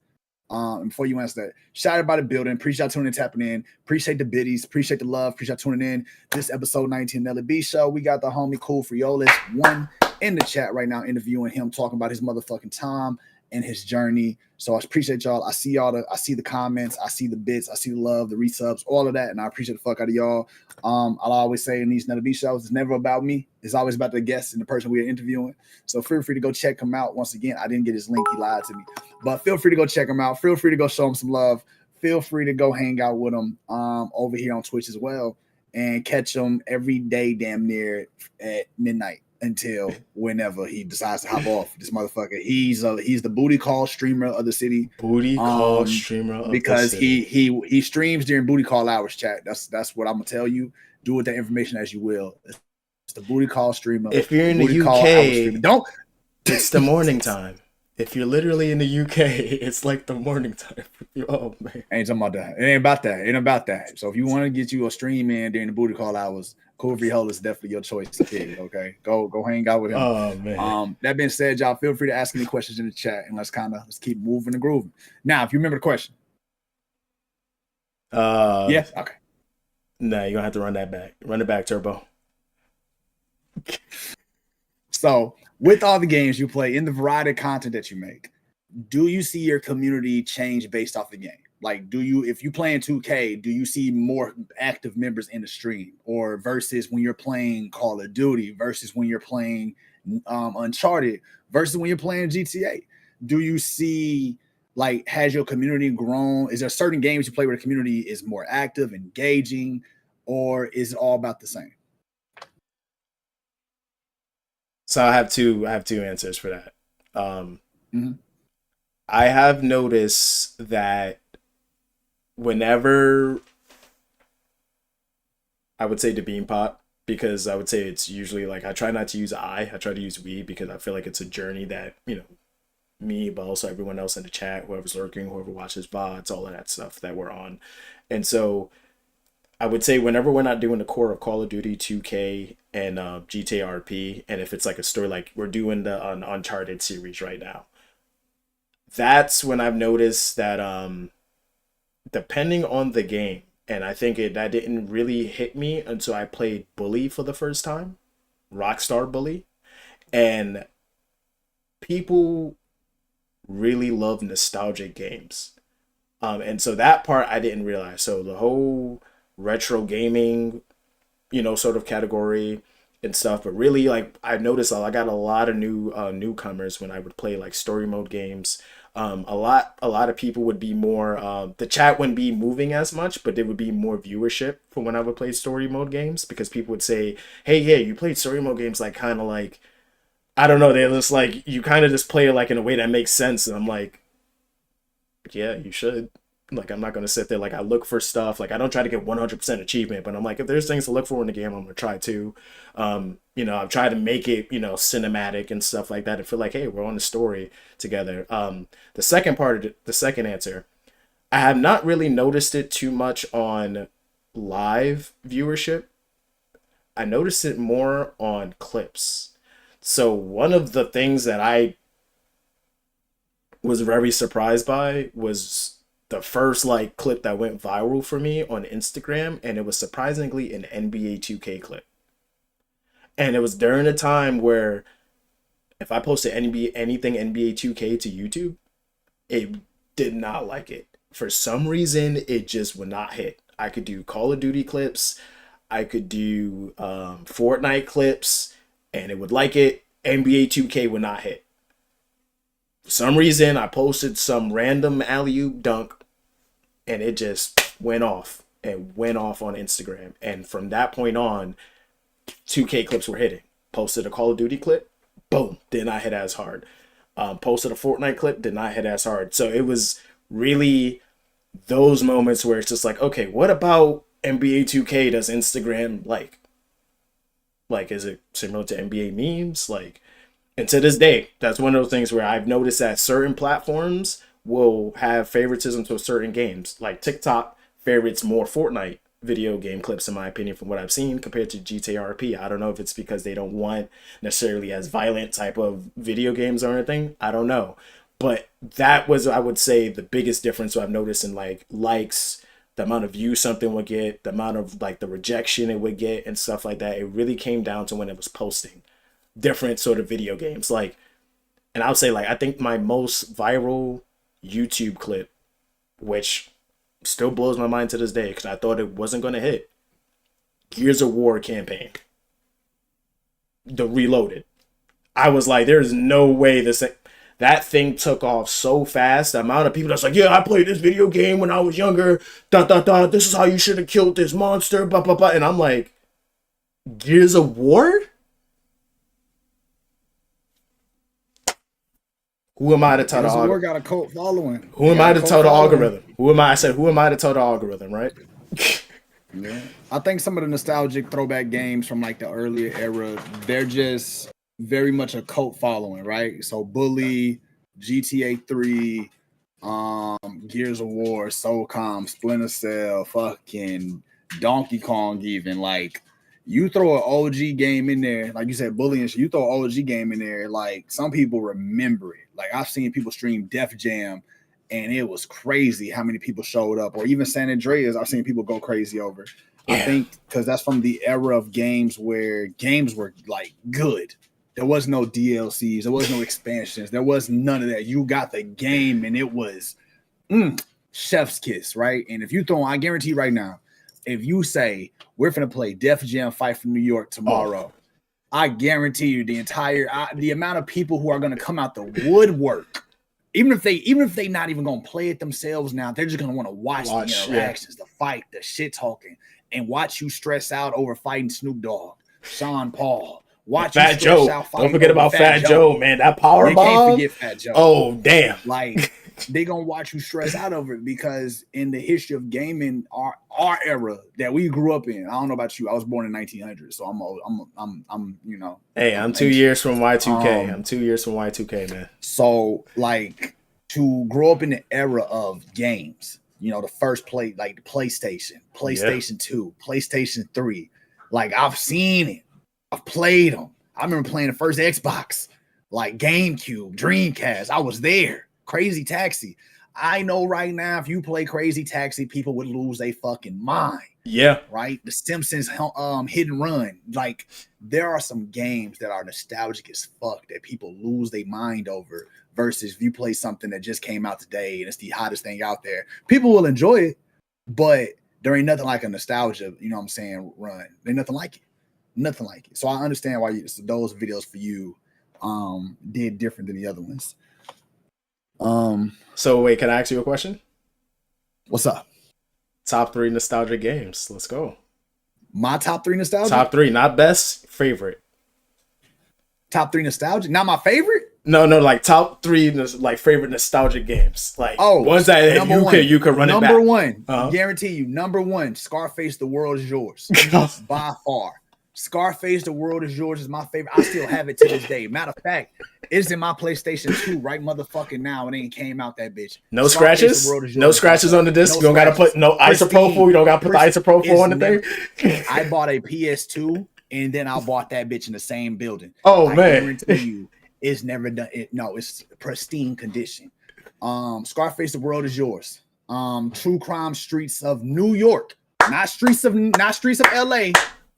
Speaker 12: And before you answer that, shout out by the building. Appreciate y'all tuning in, tapping in. Appreciate the biddies. Appreciate the love. Appreciate y'all tuning in. This episode 19 Nelly B Show. We got the homie Cool Friolis one in the chat right now, interviewing him, talking about his motherfucking time and his journey. So I appreciate y'all. I see I see the comments, I see the bits, I see the love, the resubs, all of that, and I appreciate the fuck out of y'all. I'll always say in these Nelly B shows, it's never about me. It's always about the guest and the person we are interviewing. So feel free to go check him out. Once again, I didn't get his link. He lied to me. But feel free to go check him out. Feel free to go show him some love. Feel free to go hang out with him over here on Twitch as well and catch him every day damn near at midnight until whenever he decides to hop off. This motherfucker, he's the booty call streamer of the city.
Speaker 1: Booty call streamer of
Speaker 12: because
Speaker 1: the city.
Speaker 12: he streams during booty call hours, chat. That's what I'm gonna tell you. Do with that information as you will. It's the booty call streamer.
Speaker 1: If you're in the UK, don't. It's the morning time. If you're literally in the UK, it's like the morning time. Oh man,
Speaker 12: ain't talking about that. It ain't about that. So if you want to get you a stream in during the booty call hours, Cool Hell is definitely your choice to pick. Okay, go hang out with him.
Speaker 1: Oh man.
Speaker 12: That being said, y'all feel free to ask any questions in the chat, and let's keep moving and grooving. Now, if you remember the question, yes, okay.
Speaker 1: Nah, you're gonna have to run that back. Run it back, Turbo.
Speaker 12: So, with all the games you play, in the variety of content that you make, do you see your community change based off the game? Like, if you play in 2K, do you see more active members in the stream, or versus when you're playing Call of Duty, versus when you're playing Uncharted, versus when you're playing GTA? Do you see, like, has your community grown? Is there certain games you play where the community is more active, engaging, or is it all about the same?
Speaker 1: So I have two answers for that. I have noticed that whenever I would say the BeanPot, because I would say it's usually like, I try not to use I try to use we, because I feel like it's a journey that, me, but also everyone else in the chat, whoever's lurking, whoever watches VODs, all of that stuff that we're on. And so I would say whenever we're not doing the core of Call of Duty, 2K, and GTA RP, and if it's like a story, like we're doing the Uncharted series right now, that's when I've noticed that depending on the game, and I think that didn't really hit me until I played Bully for the first time, Rockstar Bully, and people really love nostalgic games. And so that part I didn't realize. So the whole retro gaming, sort of category and stuff, but really, like, I noticed I got a lot of newcomers when I would play like story mode games. A lot of people would be more, the chat wouldn't be moving as much, but there would be more viewership for when I would play story mode games, because people would say, hey, yeah, you played story mode games, like, kind of like, I don't know, they're just like, you kind of just play it like in a way that makes sense. And I'm like, yeah, you should. Like, I'm not going to sit there, like, I look for stuff, like, I don't try to get 100% achievement, but I'm like, if there's things to look for in the game, I'm going to try to. I've tried to make it, cinematic and stuff like that, and feel like, hey, we're on the story together. The second answer, I have not really noticed it too much on live viewership, I noticed it more on clips. So one of the things that I was very surprised by was the first like clip that went viral for me on Instagram, and it was surprisingly an NBA 2K clip. And it was during a time where if I posted anything NBA 2K to YouTube, it did not like it. For some reason, it just would not hit. I could do Call of Duty clips, I could do Fortnite clips, and it would like it. NBA 2K would not hit. For some reason, I posted some random alley-oop dunk, and it just went off. It went off on Instagram. And from that point on, 2K clips were hitting. Posted a Call of Duty clip, boom, did not hit as hard. Posted a Fortnite clip, did not hit as hard. So it was really those moments where it's just like, okay, what about NBA 2K does Instagram like? Like, is it similar to NBA memes? Like, and to this day, that's one of those things where I've noticed that certain platforms will have favoritism to certain games. Like TikTok favorites more Fortnite video game clips, in my opinion, from what I've seen, compared to GTRP. I don't know if it's because they don't want necessarily as violent type of video games or anything. I don't know. But that was, I would say, the biggest difference I've noticed in like likes, the amount of views something would get, the amount of like the rejection it would get and stuff like that. It really came down to when it was posting different sort of video games. Like, and I would say like, I think my most viral YouTube clip, which still blows my mind to this day because I thought it wasn't going to hit, Gears of War campaign, the Reloaded. I was like, there's no way that thing took off so fast. The amount of people that's like, yeah, I played this video game when I was younger, this is how you should have killed this monster, blah blah blah. And I'm like, Gears of War? Who am I to tell the algorithm?
Speaker 12: Got a cult following.
Speaker 1: Who am I to tell the algorithm? Who am I? I said, who am I to tell the algorithm, right?
Speaker 12: Yeah. I think some of the nostalgic throwback games from like the earlier era, they're just very much a cult following, right? So Bully, GTA 3, Gears of War, SOCOM, Splinter Cell, fucking Donkey Kong, even like you throw an OG game in there, like you said, Bully and shit, you throw an OG game in there, like some people remember it. Like I've seen people stream Def Jam and it was crazy how many people showed up, or even San Andreas, I've seen people go crazy over. Yeah. I think because that's from the era of games where games were like good. There was no DLCs, there was no expansions, there was none of that. You got the game and it was chef's kiss, right? And if you throw, I guarantee right now, if you say we're gonna play Def Jam Fight from New York tomorrow, I guarantee you the amount of people who are gonna come out the woodwork, even if they not even gonna play it themselves now, they're just gonna want to watch the interactions, the fight, the shit talking, and watch you stress out over fighting Snoop Dogg, Sean Paul. Watch
Speaker 1: Fat Joe. Don't forget about Fat Joe, man. That power bomb.
Speaker 12: Can't forget Fat Joe.
Speaker 1: Oh damn!
Speaker 12: Like they gonna watch you stress out over it because in the history of gaming, our era that we grew up in. I don't know about you. I was born in 1900, so I'm old. I'm you know.
Speaker 1: Hey, I'm 2 years from Y2K. I'm 2 years from Y2K, man.
Speaker 12: So like to grow up in the era of games, you know, the first like the PlayStation 2, PlayStation 3. Like I've seen it. I've played them. I remember playing the first Xbox, like GameCube, Dreamcast. I was there. Crazy Taxi. I know right now, if you play Crazy Taxi, people would lose their fucking mind.
Speaker 1: Yeah.
Speaker 12: Right? The Simpsons Hit and Run. Like, there are some games that are nostalgic as fuck that people lose their mind over versus if you play something that just came out today and it's the hottest thing out there. People will enjoy it, but there ain't nothing like a nostalgia, you know what I'm saying, run. There's nothing like it. Nothing like it. So I understand why those videos for you did different than the other ones.
Speaker 1: So wait, can I ask you a question?
Speaker 12: What's up?
Speaker 1: Top 3 nostalgic games. Let's go.
Speaker 12: My top 3 nostalgic?
Speaker 1: Top 3, not best, favorite.
Speaker 12: Top 3 nostalgic? Not my favorite?
Speaker 1: No, like top 3 like favorite nostalgic games. Like ones that you could run it back.
Speaker 12: Number 1, guarantee you, number 1, Scarface, The World Is Yours. By far. Scarface, The World Is Yours is my favorite. I still have it to this day. Matter of fact, it's in my PlayStation 2 right motherfucking now. It ain't came out that bitch.
Speaker 1: No scratches? No scratches on the disc? You don't got to put no isopropyl? You don't got to put the isopropyl on the thing?
Speaker 12: I bought a PS2 and then I bought that bitch in the same building.
Speaker 1: Oh,
Speaker 12: I
Speaker 1: man.
Speaker 12: guarantee you, it's never done. It's pristine condition. Scarface, the world is yours. True crime streets of New York, not streets of LA,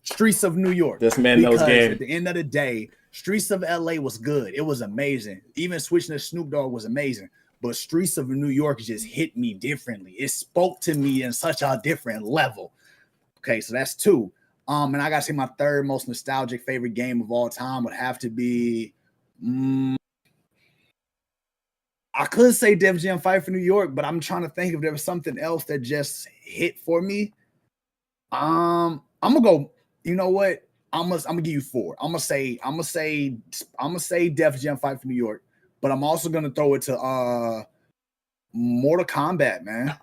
Speaker 12: streets of New York.
Speaker 1: This man knows game.
Speaker 12: At the end of the day, streets of LA was good. It was amazing. Even switching to Snoop Dogg was amazing. But streets of New York just hit me differently. It spoke to me in such a different level. Okay, so that's 2. And I gotta say my third most nostalgic favorite game of all time would have to be. I could say Def Jam Fight for New York, but I'm trying to think if there was something else that just hit for me. I'm gonna go. You know what? I'm gonna give you 4. I'm gonna say Def Jam Fight for New York, but I'm also gonna throw it to Mortal Kombat, man.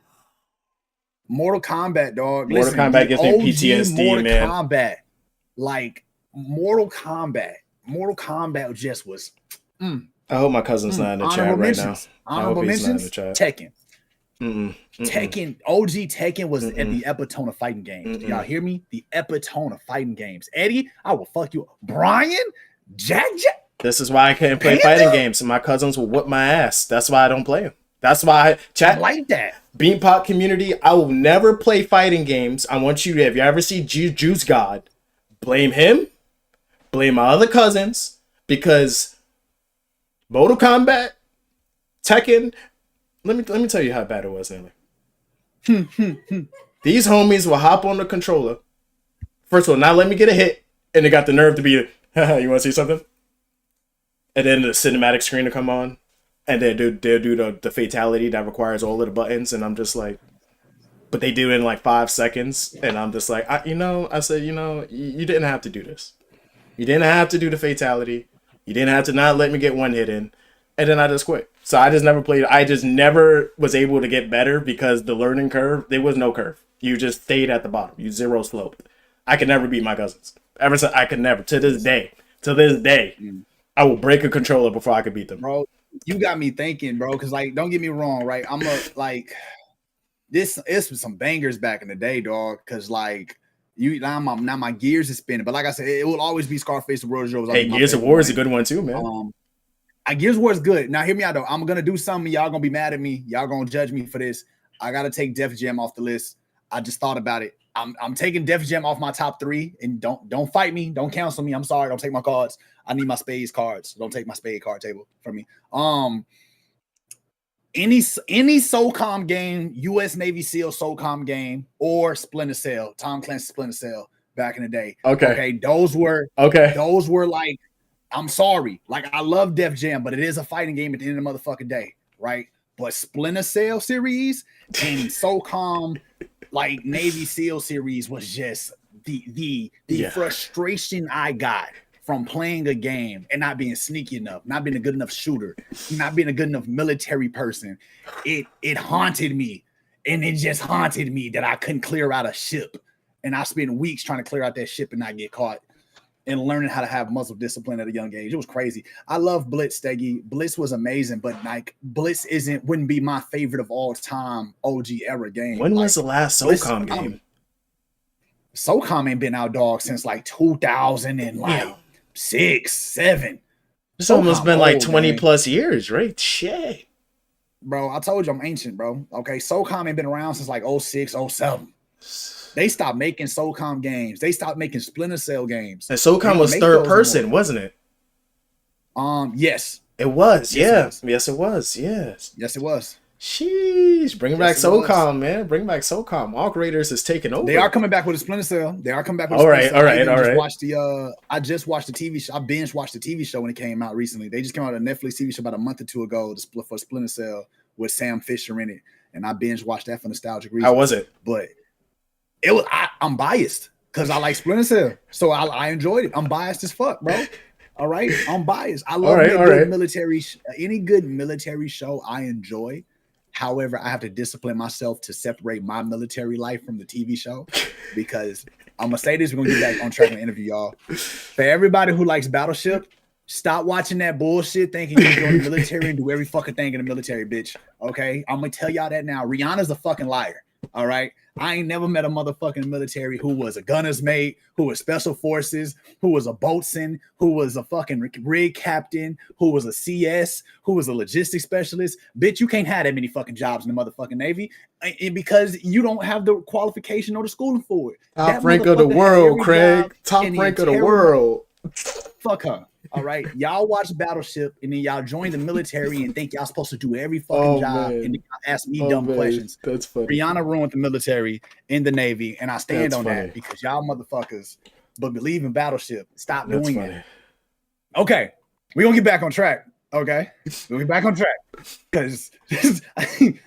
Speaker 12: Mortal Kombat, dog.
Speaker 1: Mortal Kombat gives me PTSD,
Speaker 12: Mortal
Speaker 1: man.
Speaker 12: Kombat, like Mortal Kombat just was.
Speaker 1: I hope my cousin's not in the chat right now.
Speaker 12: Honorable mentions, Tekken. Tekken, OG Tekken was at the epitome of fighting games. Do y'all hear me? The epitome of fighting games. Eddie, I will fuck you. Brian, Jack.
Speaker 1: This is why I can't play fighting games. My cousins will whip my ass. That's why I don't play them. That's why chat
Speaker 12: like that.
Speaker 1: BeanPot community, I will never play fighting games. I want you to, if you ever see Juice God, blame him, blame my other cousins, because Mortal Kombat, Tekken, let me tell you how bad it was, Nelly. These homies will hop on the controller. First of all, not let me get a hit, and they got the nerve to be, haha, you want to see something? And then the cinematic screen to come on, and they'll do the fatality that requires all of the buttons, and I'm just like, but they do it in like 5 seconds, and I'm just like, I said, you didn't have to do this. You didn't have to do the fatality. You didn't have to not let me get one hit in. And then I just quit. So I just never played. I just never was able to get better because the learning curve, there was no curve. You just stayed at the bottom. You zero slope. I could never beat my cousins. Ever since I could never. To this day, I will break a controller before I could beat them.
Speaker 12: Bro, you got me thinking, bro, because like, don't get me wrong, right? I'm this was some bangers back in the day, dog. Because like now my gears is spinning. But like I said, it will always be Scarface the World Heroes.
Speaker 1: Hey, Gears of War is a good one too, man.
Speaker 12: Gears of War is good. Now hear me out though. I'm gonna do something. Y'all gonna be mad at me. Y'all gonna judge me for this. I gotta take Def Jam off the list. I just thought about it. I'm taking Def Jam off my top 3, and don't fight me. Don't cancel me. I'm sorry. Don't take my cards. I need my spades cards. Don't take my spade card table from me. Any SOCOM game, U.S. Navy SEAL SOCOM game, or Splinter Cell, Tom Clancy's Splinter Cell back in the day. Okay, those were like, I'm sorry. Like, I love Def Jam, but it is a fighting game at the end of the motherfucking day, right? But Splinter Cell series and SOCOM, like Navy SEAL series, was just the frustration I got from playing a game and not being sneaky enough, not being a good enough shooter, not being a good enough military person. It haunted me, and it just haunted me that I couldn't clear out a ship, and I spent weeks trying to clear out that ship and not get caught. And learning how to have muscle discipline at a young age. It was crazy. I love Blitz, Steggy. Blitz was amazing, but like Blitz wouldn't be my favorite of all time OG era game.
Speaker 1: When was the last SOCOM game?
Speaker 12: SOCOM ain't been out, dog, since like 2006, 7.
Speaker 1: It's almost been like 20 plus years, right? Shit.
Speaker 12: Bro, I told you I'm ancient, bro. Okay, SOCOM ain't been around since like 06, 07. They stopped making SOCOM games. They stopped making Splinter Cell games.
Speaker 1: And SOCOM was third person, wasn't it?
Speaker 12: Yes.
Speaker 1: It was, yeah. Yes, it was. Yes.
Speaker 12: Yes, it was.
Speaker 1: Sheesh. Bring back SOCOM, man. Bring back SOCOM. Arc Raiders is taking over.
Speaker 12: They are coming back with a Splinter Cell. They are coming back with
Speaker 1: a Splinter Cell. All right.
Speaker 12: I just watched the TV show. I binge watched the TV show when it came out recently. They just came out with a Netflix TV show about a month or two ago for Splinter Cell with Sam Fisher in it. And I binge watched that for nostalgic reasons.
Speaker 1: How was it?
Speaker 12: But I'm biased because I like Splinter Cell, so I enjoyed it. I'm biased as fuck, bro. All right, I'm biased. I love military. Any good military show I enjoy. However, I have to discipline myself to separate my military life from the TV show, because I'm gonna say this. We're gonna get back on track and interview y'all. For everybody who likes Battleship, stop watching that bullshit thinking you can go in the military and do every fucking thing in the military, bitch. Okay, I'm gonna tell y'all that now. Rihanna's a fucking liar. All right. I ain't never met a motherfucking military who was a gunner's mate, who was special forces, who was a boatswain, who was a fucking rig captain, who was a CS, who was a logistics specialist. Bitch, you can't have that many fucking jobs in the motherfucking Navy because you don't have the qualification or the schooling for it.
Speaker 1: Top rank of the world, Craig. Top rank of the world.
Speaker 12: Fuck her. All right. Y'all watch Battleship and then y'all join the military and think y'all supposed to do every fucking job and then y'all ask me dumb questions.
Speaker 1: That's funny.
Speaker 12: Rihanna ruined the military in the Navy, and I stand
Speaker 1: That's
Speaker 12: on
Speaker 1: funny.
Speaker 12: that because y'all motherfuckers but believe in Battleship. Stop
Speaker 1: That's
Speaker 12: doing
Speaker 1: funny.
Speaker 12: it. Okay. We're gonna get back on track. Okay. We'll get back on track. Because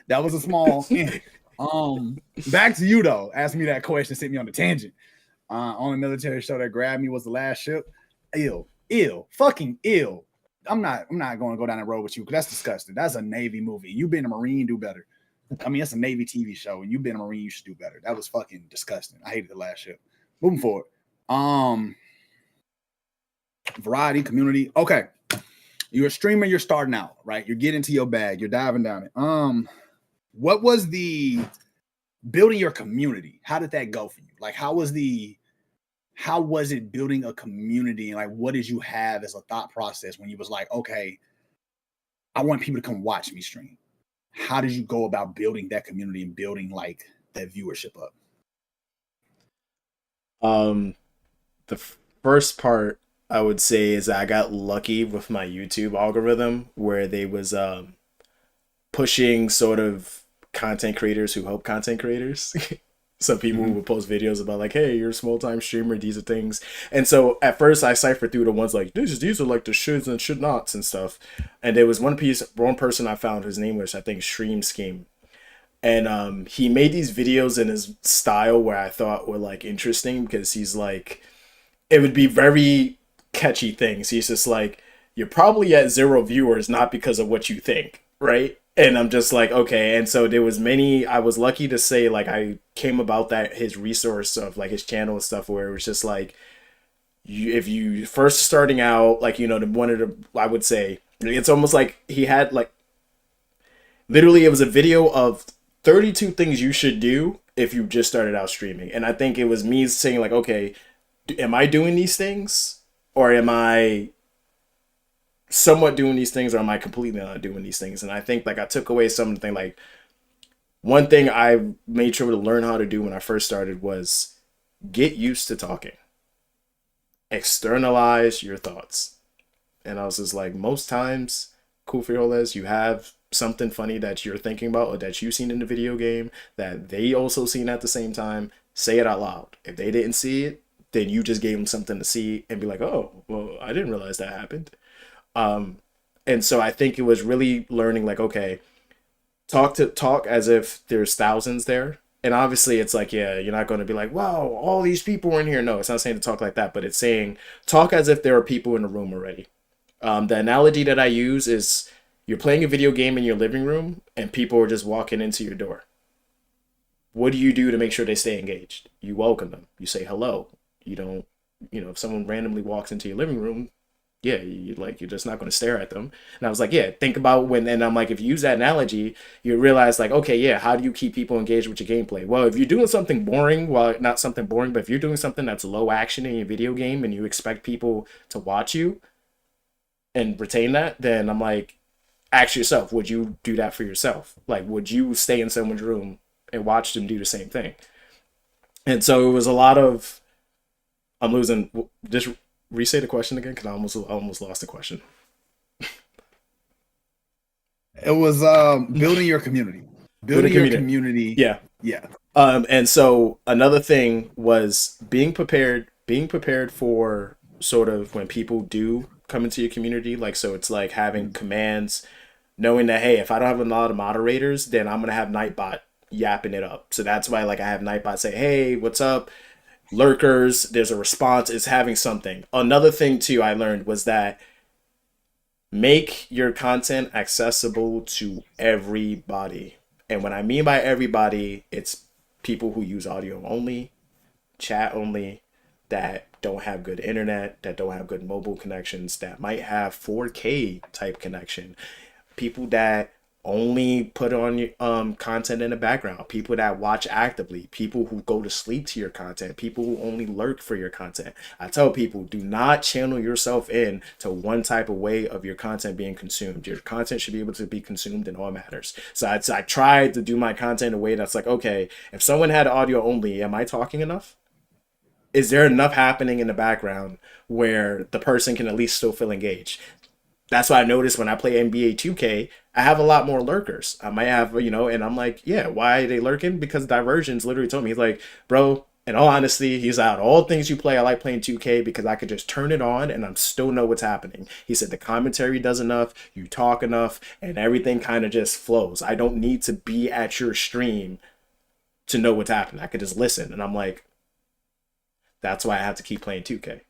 Speaker 12: that was a small back to you though. Ask me that question, sent me on the tangent. Only military show that grabbed me was The Last Ship. Ill, fucking ill. I'm not going to go down that road with you because that's disgusting. That's a Navy movie. You've been a Marine, do better. I mean, it's a Navy TV show, and you've been a Marine, you should do better. That was fucking disgusting. I hated The Last Ship. Moving forward. Variety, community. Okay. You're a streamer, you're starting out, right? You're getting to your bag, you're diving down it. What was the building your community? How did that go for you? Like, how was it building a community, and like what did you have as a thought process when you was like, okay, I want people to come watch me stream? How did you go about building that community and building like that viewership up?
Speaker 1: The first part I would say is I got lucky with my YouTube algorithm where they was pushing sort of content creators who help content creators. Some people who would post videos about like, hey, you're a small time streamer, these are things. And so at first I ciphered through the ones like these are like the shoulds and should nots and stuff. And there was one person I found, his name was I think Stream Scheme. And he made these videos in his style where I thought were like interesting because he's like, it would be very catchy things. He's just like, you're probably at 0 viewers, not because of what you think, right? And I'm just like, okay. And so there was I was lucky to say like I came about that his resource of like his channel and stuff where it was just like, if you first starting out, like, you know, I would say it's almost like he had like, literally it was a video of 32 things you should do if you just started out streaming. And I think it was me saying like, okay, am I doing these things or am I somewhat doing these things or am I completely not doing these things? And I think like I took away something like one thing I made sure to learn how to do when I first started was get used to talking. Externalize your thoughts. And I was just like, most times, cool Fioles, you have something funny that you're thinking about or that you've seen in the video game that they also seen at the same time. Say it out loud. If they didn't see it, then you just gave them something to see and be like, oh, well, I didn't realize that happened. And so I think it was really learning like, okay, talk as if there's thousands there. And obviously it's like, yeah, you're not going to be like, wow, all these people are in here. No, it's not saying to talk like that, but it's saying talk as if there are people in the room already. The analogy that I use is you're playing a video game in your living room and people are just walking into your door. What do you do to make sure they stay engaged? You welcome them. You say hello. You don't, if someone randomly walks into your living room, yeah, you're just not going to stare at them. And I was like, yeah, think about and I'm like, if you use that analogy, you realize like, okay, yeah, how do you keep people engaged with your gameplay? Well, if you're doing something boring, well, not something boring, but if you're doing something that's low action in your video game and you expect people to watch you and retain that, then I'm like, ask yourself, would you do that for yourself? Like, would you stay in someone's room and watch them do the same thing? And so it was a lot of, I'm losing, just re-say the question again, because I almost lost the question.
Speaker 12: It was building your community. Building your community.
Speaker 1: Yeah.
Speaker 12: Yeah.
Speaker 1: And so another thing was being prepared for sort of when people do come into your community. Like, so it's like having commands, knowing that, hey, if I don't have a lot of moderators, then I'm going to have Nightbot yapping it up. So that's why like I have Nightbot say, hey, what's up? Lurkers, there's a response, it's having something. Another thing too I learned was that make your content accessible to everybody. And what I mean by everybody, it's people who use audio only, chat only, that don't have good internet, that don't have good mobile connections, that might have 4K type connection, people that only put on content in the background, people that watch actively, people who go to sleep to your content, people who only lurk for your content. I tell people, do not channel yourself in to one type of way of your content being consumed. Your content should be able to be consumed in all matters. So I tried to do my content in a way that's like, okay, if someone had audio only, am I talking enough? Is there enough happening in the background where the person can at least still feel engaged? That's why I noticed when I play NBA 2K, I have a lot more lurkers. I might have, and I'm like, yeah, why are they lurking? Because Divergence literally told me, he's like, bro, in all honesty, he's out of all things you play, I like playing 2K because I could just turn it on and I still know what's happening. He said the commentary does enough, you talk enough, and everything kind of just flows. I don't need to be at your stream to know what's happening. I could just listen. And I'm like, that's why I have to keep playing 2K.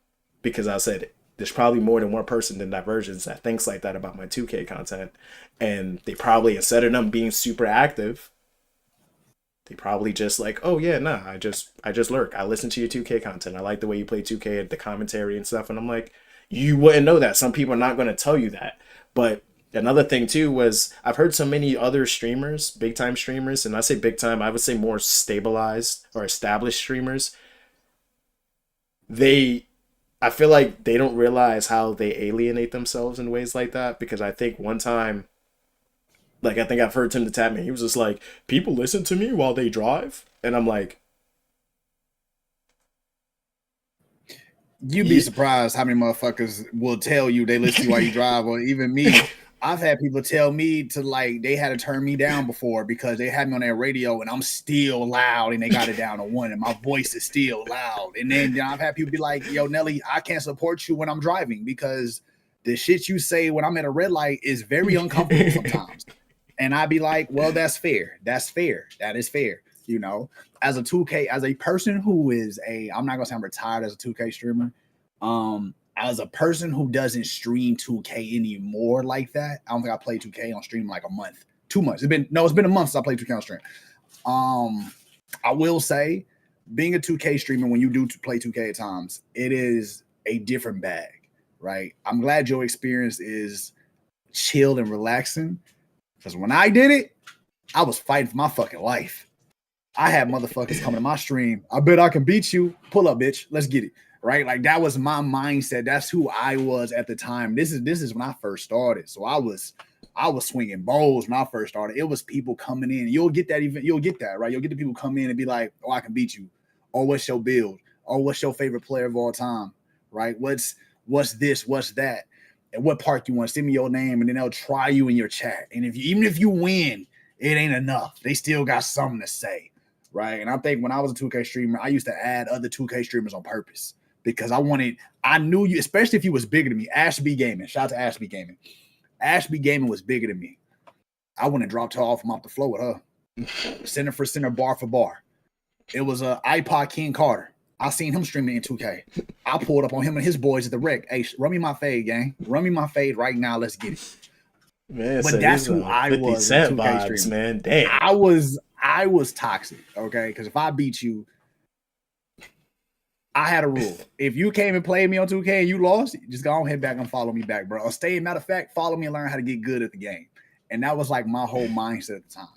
Speaker 1: Because I said, there's probably more than one person than Divergence that thinks like that about my 2K content. And they probably, instead of them being super active, they probably just like, oh yeah, nah, I just lurk. I listen to your 2K content. I like the way you play 2K, the commentary and stuff. And I'm like, you wouldn't know that. Some people are not going to tell you that. But another thing too was I've heard so many other streamers, big time streamers, and I say big time, I would say more stabilized or established streamers. I feel like they don't realize how they alienate themselves in ways like that, because I think one time, like, I think I've heard Tim the Tatman, he was just like, people listen to me while they drive. And I'm like,
Speaker 12: you'd be surprised how many motherfuckers will tell you they listen to you while you drive, or even me. I've had people tell me to, like, they had to turn me down before because they had me on their radio and I'm still loud and they got it down to 1 and my voice is still loud. And then I've had people be like, yo, Nelly, I can't support you when I'm driving because the shit you say when I'm at a red light is very uncomfortable sometimes. And I'd be like, well, that's fair. That's fair. That is fair. As a 2K, as a person who is I'm not going to say I'm retired as a 2K streamer. As a person who doesn't stream 2K anymore like that, I don't think I played 2K on stream in like a month, 2 months. It's been a month since I played 2K on stream. I will say, being a 2K streamer, when you do play 2K at times, it is a different bag, right? I'm glad your experience is chill and relaxing, because when I did it, I was fighting for my fucking life. I had motherfuckers coming to my stream. I bet I can beat you. Pull up, bitch. Let's get it. Right? Like, that was my mindset. That's who I was at the time. This is when I first started. So I was swinging bowls when I first started. It was people coming in. You'll get that, right? You'll get the people come in and be like, oh, I can beat you. Or what's your build? Or what's your favorite player of all time? Right? What's this? What's that? And what park you want? Send me your name, and then they'll try you in your chat. And even if you win, it ain't enough. They still got something to say. Right? And I think when I was a 2K streamer, I used to add other 2K streamers on purpose. Because I knew you, especially if you was bigger than me. Ashby Gaming, shout out to Ashby Gaming. Ashby Gaming was bigger than me. I wouldn't have dropped her off from off the floor with her. Center for center, bar for bar. It was a iPod King Carter. I seen him streaming in 2K. I pulled up on him and his boys at the rec. Hey, run me my fade, gang. Run me my fade right now. Let's get it.
Speaker 1: Man,
Speaker 12: but that's who I
Speaker 1: 50
Speaker 12: was.
Speaker 1: Cent vibes, man. Damn.
Speaker 12: I was toxic, okay? Because if I beat you, I had a rule. If you came and played me on 2K and you lost, just go on head back and follow me back, bro. Or stay, matter of fact, follow me and learn how to get good at the game. And that was like my whole mindset at the time.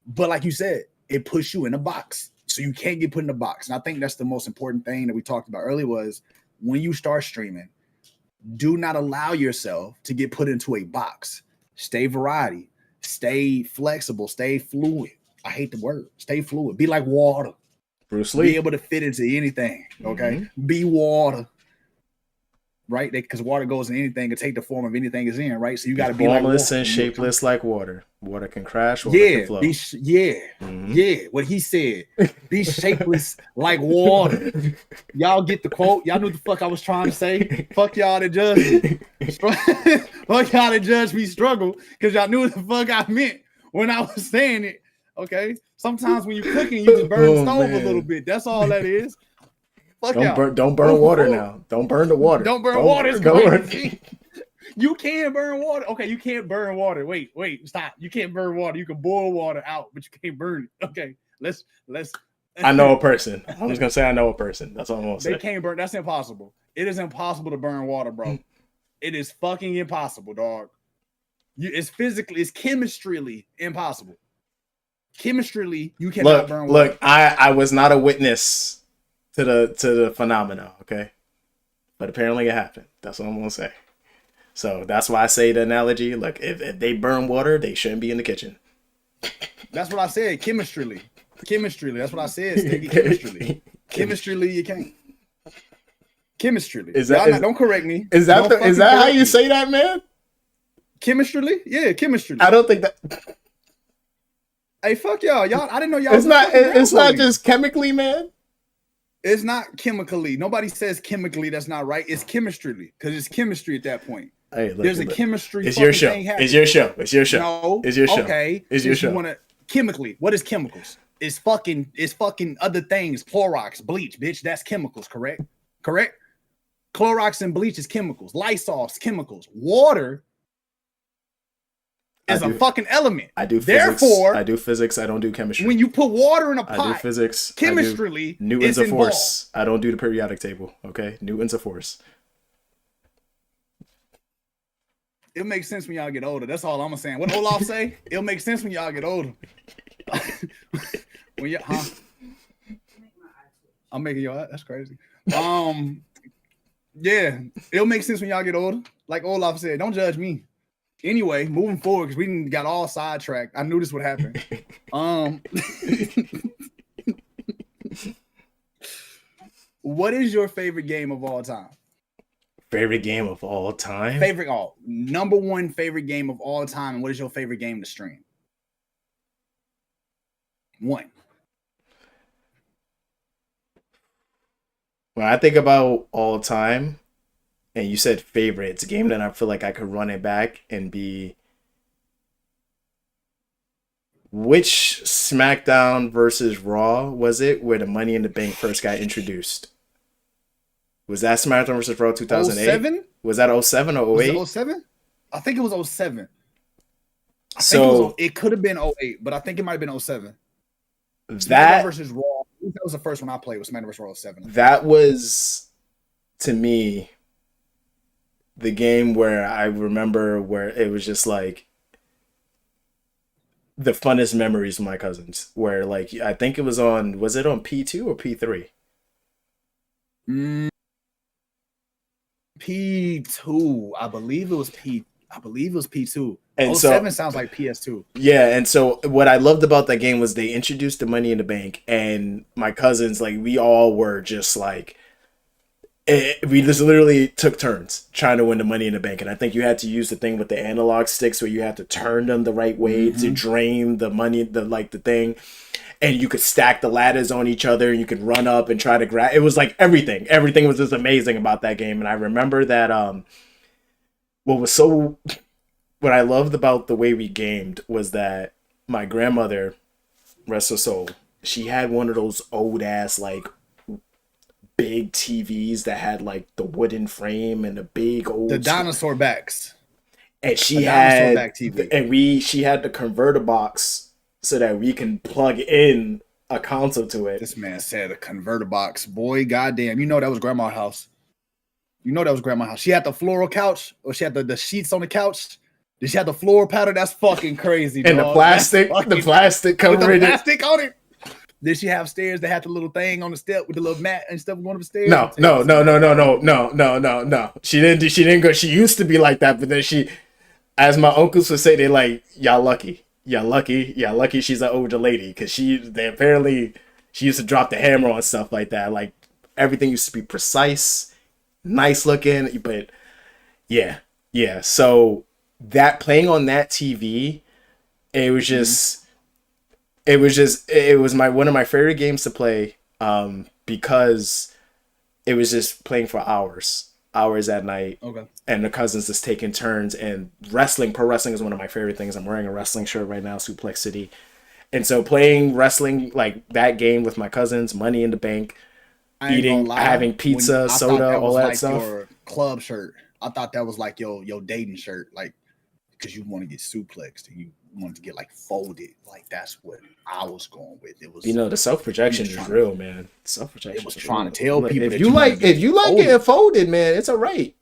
Speaker 12: But like you said, it puts you in a box. So you can't get put in a box. And I think that's the most important thing that we talked about earlier was when you start streaming, do not allow yourself to get put into a box. Stay variety. Stay flexible. Stay fluid. I hate the word. Stay fluid. Be like water.
Speaker 1: Bruce Lee.
Speaker 12: Be able to fit into anything, okay? Mm-hmm. Be water, right? Because water goes in anything and take the form of anything it's in, right? So you got to be like
Speaker 1: formless and shapeless like water. Water can crash, water can flow.
Speaker 12: Yeah. What he said. Be shapeless like water. Y'all get the quote? Y'all knew what the fuck I was trying to say? Fuck y'all to judge me. Fuck y'all to judge me struggle, because y'all knew what the fuck I meant when I was saying it. Okay, sometimes when you're cooking, you just burn the stove a little bit. That's all that is. Fuck
Speaker 1: don't burn water now. Don't burn the water.
Speaker 12: Don't burn water. It's crazy. You can burn water. Okay, you can't burn water. Wait, stop. You can't burn water. You can boil water out, but you can't burn it. Okay, let's.
Speaker 1: I know a person. I was gonna say I know a person. That's all I'm gonna say.
Speaker 12: They can't burn. That's impossible. It is impossible to burn water, bro. It is fucking impossible, dog. It's physically, it's chemistrily impossible. Chemistrily, you cannot burn water.
Speaker 1: Look, I was not a witness to the phenomena, okay? But apparently it happened. That's what I'm gonna say. So that's why I say the analogy. Look, if they burn water, they shouldn't be in the kitchen.
Speaker 12: That's what I said. Chemistrily. That's what I said. Sticky. Chemistrily, you can't. Chemistrally. Don't correct me.
Speaker 1: Is that how you say that, man?
Speaker 12: Chemistrily? Yeah, chemistry.
Speaker 1: I don't think that.
Speaker 12: Hey, fuck y'all. I didn't know y'all.
Speaker 1: It's not just chemically, man.
Speaker 12: It's not chemically. Nobody says chemically. That's not right. It's chemistry because it's chemistry at that point.
Speaker 1: Hey, look,
Speaker 12: there's a chemistry.
Speaker 1: It's your show. It's your show.
Speaker 12: No,
Speaker 1: it's your show.
Speaker 12: Okay,
Speaker 1: it's your show.
Speaker 12: You want to chemically? What is chemicals? It's fucking other things. Clorox, bleach, bitch. That's chemicals. Correct. Clorox and bleach is chemicals. Lysol's chemicals. Water is a fucking element.
Speaker 1: I do physics. Therefore, I do physics. I don't do chemistry.
Speaker 12: When you put water in a pot,
Speaker 1: I do physics.
Speaker 12: Chemistrily,
Speaker 1: Newton's of force. I don't do the periodic table. Okay, Newton's of force.
Speaker 12: It makes sense when y'all get older. That's all I'm saying. What Olaf say? It'll make sense when y'all get older. When you, huh? I'm making y'all. That's crazy. Yeah, it'll make sense when y'all get older. Like Olaf said, don't judge me. Anyway, moving forward, because we got all sidetracked. I knew this would happen. What is your favorite game of all time?
Speaker 1: Favorite game of all time?
Speaker 12: Number one favorite game of all time. And what is your favorite game to stream? One.
Speaker 1: When I think about all time, and you said favorite, it's a game that I feel like I could run it back and be. Which SmackDown versus Raw was it where the Money in the Bank first got introduced? Was that SmackDown versus Raw 2008?
Speaker 12: 07?
Speaker 1: Was that 07 or 08?
Speaker 12: Was it 07? I think it was 07. It could have been 08, but I think it might have been 07. SmackDown versus Raw. That was the first one I played was SmackDown versus Raw 07.
Speaker 1: That was, to me, the game where I remember where it was just like the funnest memories with my cousins. Where like I think it was on P2 or P3?
Speaker 12: P2. I believe it was P2.
Speaker 1: And
Speaker 12: 07 sounds like PS2.
Speaker 1: Yeah, and so what I loved about that game was they introduced the Money in the Bank, and my cousins, like, we all were just like, we just literally took turns trying to win the Money in the Bank. And I think you had to use the thing with the analog sticks where you had to turn them the right way to drain the money, the thing. And you could stack the ladders on each other, and you could run up and try to grab. It was like everything. Everything was just amazing about that game. And I remember that what I loved about the way we gamed was that my grandmother, rest her soul, she had one of those old ass like big TVs that had like the wooden frame and the big old
Speaker 12: dinosaur backs.
Speaker 1: And she had the converter box so that we can plug in a console to it.
Speaker 12: This man said a converter box. Boy, goddamn. You know that was grandma's house. She had the floral couch, or she had the sheets on the couch. Did she have the floor powder? That's fucking crazy,
Speaker 1: and
Speaker 12: dog.
Speaker 1: the plastic covering
Speaker 12: the plastic on it. Did she have stairs that had the little thing on the step with the little mat and stuff going up the stairs?
Speaker 1: No. She didn't go. She used to be like that, but then she, as my uncles would say, they like, y'all lucky. She's an older lady because she used to drop the hammer on stuff like that. Like everything used to be precise, nice looking, but yeah. So that playing on that TV, it was one of my favorite games to play because it was just playing for hours at night.
Speaker 12: Okay.
Speaker 1: And the cousins just taking turns, and pro wrestling is one of my favorite things. I'm wearing a wrestling shirt right now, Suplex City. And so playing wrestling like that game with my cousins, Money in the Bank, having pizza, soda, all that stuff.
Speaker 12: Your club shirt. I thought that was like your dating shirt, like because you want to get suplexed and you want to get like folded. Like that's what I was going with. It was,
Speaker 1: the self-projection is real, man. Self-projection.
Speaker 12: It was trying to tell people
Speaker 1: if you like getting folded, man, it's all right.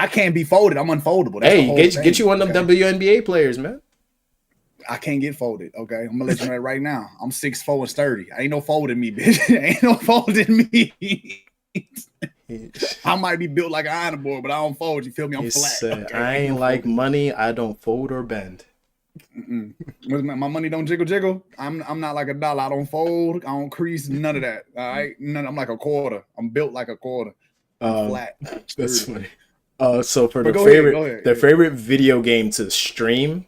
Speaker 12: I can't be folded. I'm unfoldable. That's the
Speaker 1: Hey,
Speaker 12: whole
Speaker 1: get
Speaker 12: thing,
Speaker 1: you one of them
Speaker 12: okay?
Speaker 1: WNBA players, man.
Speaker 12: I can't get folded. Okay, I'm gonna let you know that right now. I'm 6'4" and sturdy. Ain't no folding me, bitch. Ain't no folding me. I might be built like an iron board, but I don't fold. You feel me? I'm
Speaker 1: He
Speaker 12: flat.
Speaker 1: said,
Speaker 12: Okay?
Speaker 1: I ain't like money. I don't fold or bend.
Speaker 12: My money don't jiggle. I'm not like a dollar. I don't fold. I don't crease. None of that. All right. I'm like a quarter. I'm built like a quarter. I'm flat.
Speaker 1: That's
Speaker 12: Sturdy.
Speaker 1: funny. So for
Speaker 12: But
Speaker 1: the
Speaker 12: go
Speaker 1: favorite,
Speaker 12: ahead.
Speaker 1: favorite video game to stream,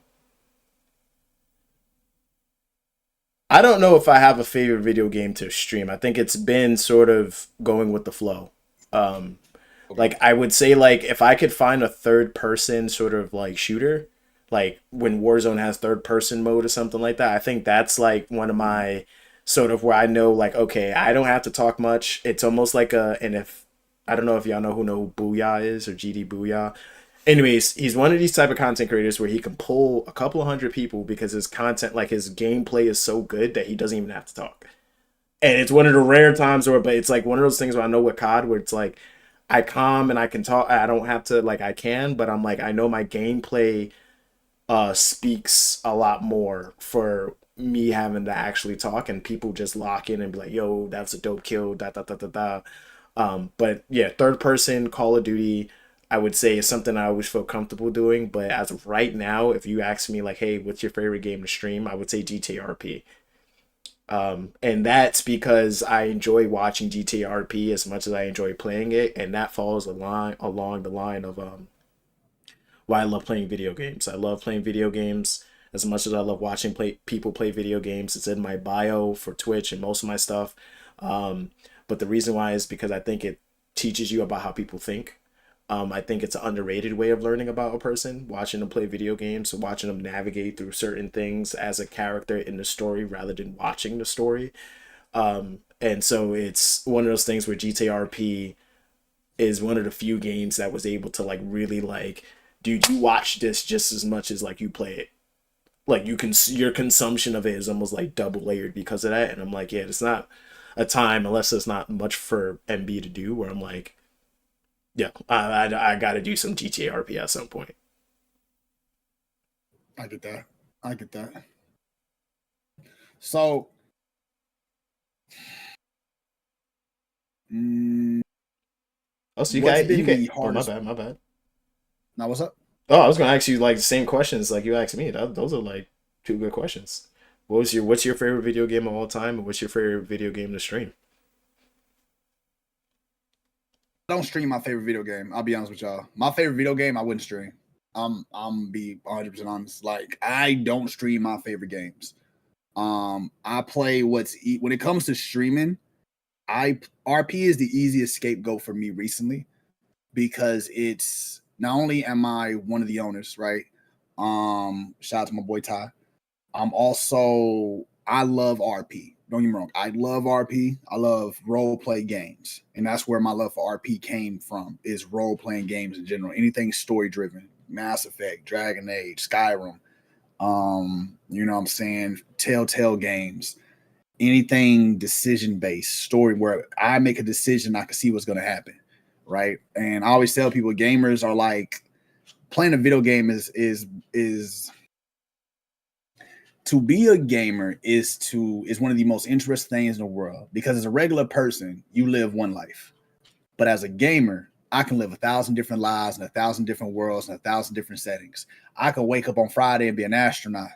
Speaker 1: I don't know if I have a favorite video game to stream. I think it's been sort of going with the flow. Like I would say, like if I could find a third person sort of like shooter, like when Warzone has third person mode or something like that, I think that's like one of my sort of where I know like, okay, I don't have to talk much. It's almost like and if I don't know if y'all know who Booyah is or GD Booyah. Anyways, he's one of these type of content creators where he can pull a couple of hundred people because his content, like his gameplay is so good that he doesn't even have to talk. And it's one of the rare times where, but it's like one of those things where I know with COD where it's like, I calm and I can talk. I don't have to, like I can, but I'm like, I know my gameplay speaks a lot more for me having to actually talk, and people just lock in and be like, yo, that's a dope kill, da da da da da. But yeah, third person Call of Duty, I would say is something I always feel comfortable doing. But as of right now, if you ask me like, hey, what's your favorite game to stream? I would say GTRP. And that's because I enjoy watching GTRP as much as I enjoy playing it, and that falls along the line of why I love playing video games. I love playing video games as much as I love watching people play video games. It's in my bio for Twitch and most of my stuff. But the reason why is because I think it teaches you about how people think. I think it's an underrated way of learning about a person, watching them play video games, watching them navigate through certain things as a character in the story rather than watching the story. And so it's one of those things where GTRP is one of the few games that was able to like really like, dude, you watch this just as much as like you play it. Like your consumption of it is almost like double layered because of that. And I'm like, yeah, it's not a time, unless it's not much for MB to do, where I'm like, yeah, I got to do some GTRP at some point.
Speaker 12: I get that. So,
Speaker 1: Oh, so you got. Oh, my bad.
Speaker 12: Now, what's up?
Speaker 1: Oh, I was gonna ask you like the same questions like you asked me. Those are like two good questions. What's your favorite video game of all time, and what's your favorite video game to stream?
Speaker 12: I don't stream my favorite video game. I'll be honest with y'all. My favorite video game, I wouldn't stream. I'm be 100% honest. Like I don't stream my favorite games. I play when it comes to streaming. RP is the easiest scapegoat for me recently because it's not only am I one of the owners, right? Shout out to my boy Ty. I love RP. Don't get me wrong. I love RP. I love role play games. And that's where my love for RP came from, is role playing games in general. Anything story driven, Mass Effect, Dragon Age, Skyrim, you know what I'm saying? Telltale games, anything decision based story where I make a decision, I can see what's going to happen. Right. And I always tell people gamers are like, playing a video game is to be a gamer is one of the most interesting things in the world, because as a regular person, you live one life. But as a gamer, I can live 1,000 different lives in 1,000 different worlds and 1,000 different settings. I could wake up on Friday and be an astronaut.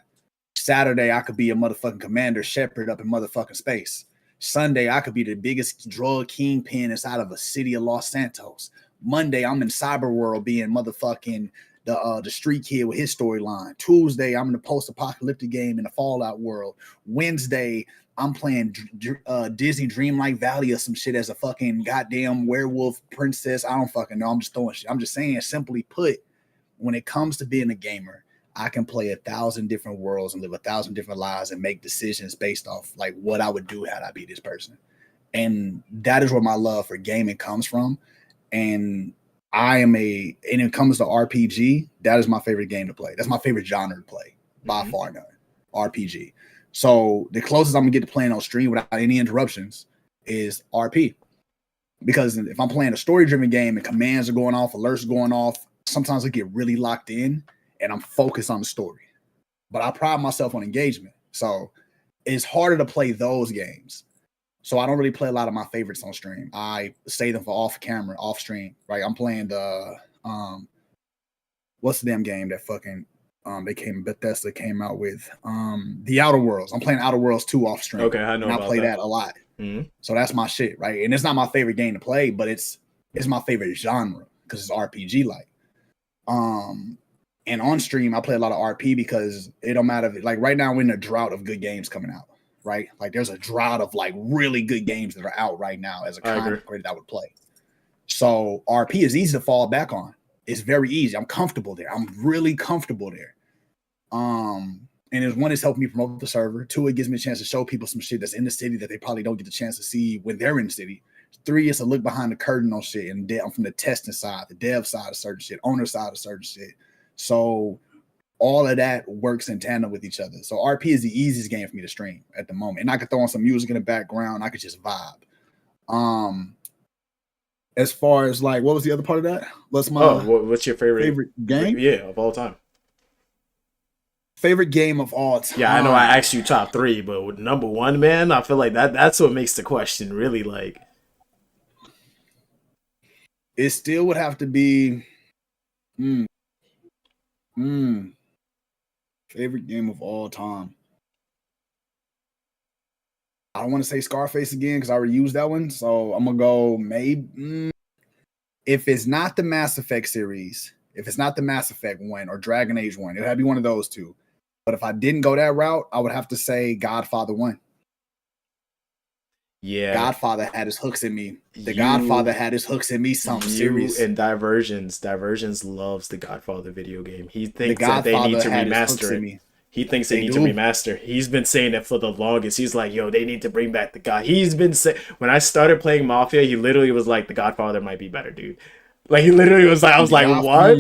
Speaker 12: Saturday, I could be a motherfucking commander shepherd up in motherfucking space. Sunday, I could be the biggest drug kingpin inside of a city of Los Santos. Monday, I'm in cyber world being motherfucking the street kid with his storyline. Tuesday, I'm in the post-apocalyptic game in the Fallout world. Wednesday, I'm playing Disney Dreamlight Valley or some shit as a fucking goddamn werewolf princess. I don't fucking know. I'm just throwing shit. I'm just saying, simply put, when it comes to being a gamer, I can play 1,000 different worlds and live 1,000 different lives and make decisions based off like what I would do had I be this person. And that is where my love for gaming comes from. And and it comes to RPG, that is my favorite game to play. That's my favorite genre to play by far now, RPG. So the closest I'm gonna get to playing on stream without any interruptions is RP. Because if I'm playing a story-driven game and commands are going off, alerts going off, sometimes I get really locked in and I'm focused on the story. But I pride myself on engagement. So it's harder to play those games. So I don't really play a lot of my favorites on stream. I save them for off camera, off stream. Right? I'm playing the what's the damn game that fucking Bethesda came out with? The Outer Worlds. I'm playing Outer Worlds 2 off stream.
Speaker 1: Okay, I know
Speaker 12: and
Speaker 1: about
Speaker 12: I play that a lot.
Speaker 1: Mm-hmm.
Speaker 12: So that's my shit, right? And it's not my favorite game to play, but it's my favorite genre because it's RPG like. And on stream, I play a lot of RP because it don't matter if, like right now we're in a drought of good games coming out, right? Like there's a drought of like really good games that are out right now as a content creator that would play. So RP is easy to fall back on. It's very easy. I'm comfortable there. I'm really comfortable there. And it's one, it's helping me promote the server. 2, it gives me a chance to show people some shit that's in the city that they probably don't get the chance to see when they're in the city. 3, it's a look behind the curtain on shit. And I'm from the testing side, the dev side of certain shit, owner side of certain shit. So all of that works in tandem with each other. So RP is the easiest game for me to stream at the moment. And I could throw on some music in the background. I could just vibe. As far as like, what was the other part of that? What's
Speaker 1: your favorite
Speaker 12: game?
Speaker 1: Yeah, of all time.
Speaker 12: Favorite game of all time.
Speaker 1: Yeah, I know I asked you top 3, but with number 1, man, I feel like that's what makes the question really like.
Speaker 12: It still would have to be favorite game of all time. I don't want to say Scarface again because I already used that one. So I'm gonna go maybe if it's not the Mass Effect series, if it's not the Mass Effect one or Dragon Age one, it'd have to be one of those 2. But if I didn't go that route, I would have to say Godfather 1.
Speaker 1: Yeah.
Speaker 12: Godfather had his hooks in me. Godfather had his hooks in me something serious.
Speaker 1: And Divergence loves the Godfather video game. He thinks that they need to remaster it. He thinks they need to remaster. He's been saying it for the longest. He's like, yo, they need to bring back the God. He's been saying, when I started playing Mafia, he literally was like, the Godfather might be better, dude. Like, he literally was like, I was like, what?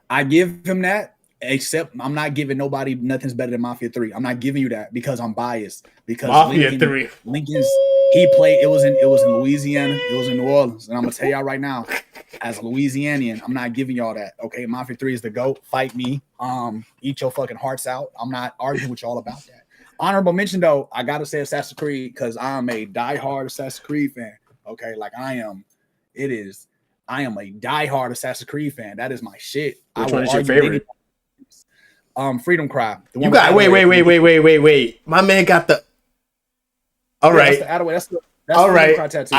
Speaker 12: I give him that. Except I'm not giving nobody nothing's better than Mafia 3. I'm not giving you that because I'm biased. Because
Speaker 1: Mafia 3.
Speaker 12: Lincoln's he played it was in Louisiana, it was in New Orleans. And I'm gonna tell y'all right now, as a Louisianian, I'm not giving y'all that. Okay, Mafia 3 is the GOAT. Fight me. Eat your fucking hearts out. I'm not arguing with y'all about that. Honorable mention though, I gotta say Assassin's Creed because I'm a diehard Assassin's Creed fan. Okay, like I am a diehard Assassin's Creed fan. That is my shit.
Speaker 1: Which one is your favorite?
Speaker 12: Freedom Cry.
Speaker 1: You got wait. My man got the. All right.
Speaker 12: That's
Speaker 1: all right.
Speaker 12: Tattoo.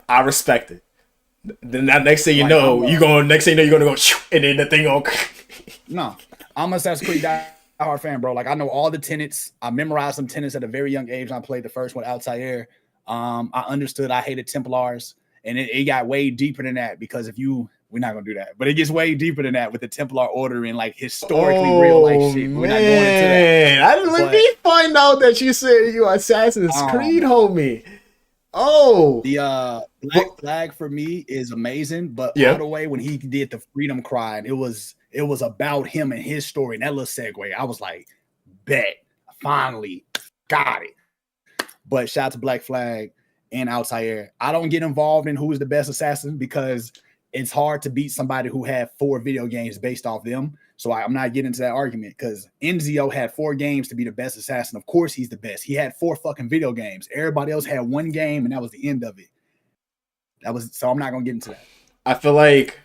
Speaker 1: I respect it. Then that next thing you know, you're gonna go and then the thing go.
Speaker 12: No, I'm a Assassin's Creed diehard fan, bro. Like I know all the tenets. I memorized some tenets at a very young age. When I played the first one, Altair. I understood. I hated Templars, and it got way deeper than that because we're not gonna do that, but it gets way deeper than that with the Templar Order and like historically real life shit. We're not going into that.
Speaker 1: I didn't let me find out that you said you Assassin's Creed, homie. Oh,
Speaker 12: the Black Flag for me is amazing, but all the way when he did the Freedom Cry, and it was about him and his story, and that little segue, I was like, bet, finally got it. But shout out to Black Flag and Altair. I don't get involved in who is the best assassin because it's hard to beat somebody who had 4 video games based off them. So I'm not getting into that argument because Enzio had 4 games to be the best assassin. Of course, he's the best. He had 4 fucking video games. Everybody else had 1 game, and that was the end of it. So I'm not gonna get into that.
Speaker 1: I feel like,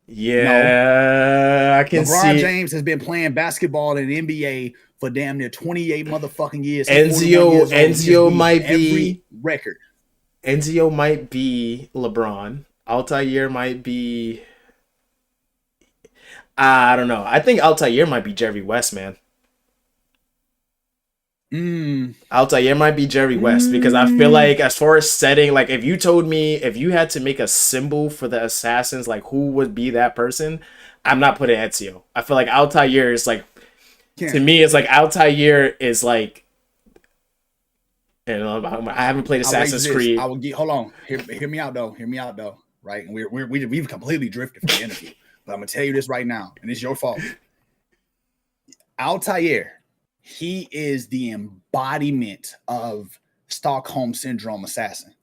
Speaker 1: I can see.
Speaker 12: LeBron James has been playing basketball in the NBA for damn near 28 motherfucking years.
Speaker 1: Enzio might be
Speaker 12: record.
Speaker 1: Enzio might be LeBron. Altair might be. I don't know. I think Altair might be Jerry West, man. Altair might be Jerry West because I feel like as far as setting, like if you told me if you had to make a symbol for the assassins, like who would be that person, I'm not putting Ezio. I feel like Altair is like, to me, it's like Altair is like. And I haven't played Assassin's Creed.
Speaker 12: I will get. Hold on. Hear me out though. Right, and we've completely drifted from the interview. But I'm gonna tell you this right now, and it's your fault. Altair, He is the embodiment of Stockholm Syndrome assassin.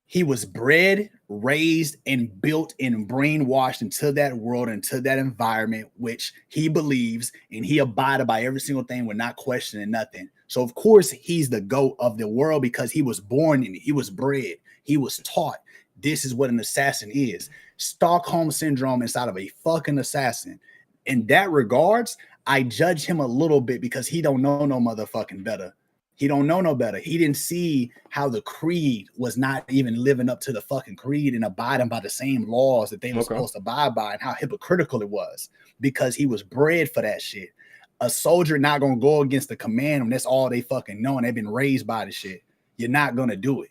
Speaker 12: He was bred, raised, and built and brainwashed into that world, into that environment, which he believes, and he abided by every single thing. We're not questioning nothing. So, of course, he's the GOAT of the world because he was born in it. He was bred. He was taught. This is what an assassin is. Stockholm Syndrome inside of a fucking assassin. In that regards, I judge him a little bit because he don't know no motherfucking better. He don't know no better. He didn't see how the creed was not even living up to the fucking creed and abiding by the same laws that they were supposed to abide by, and how hypocritical it was because he was bred for that shit. A soldier not going to go against the command when that's all they fucking know and they've been raised by the shit. You're not going to do it.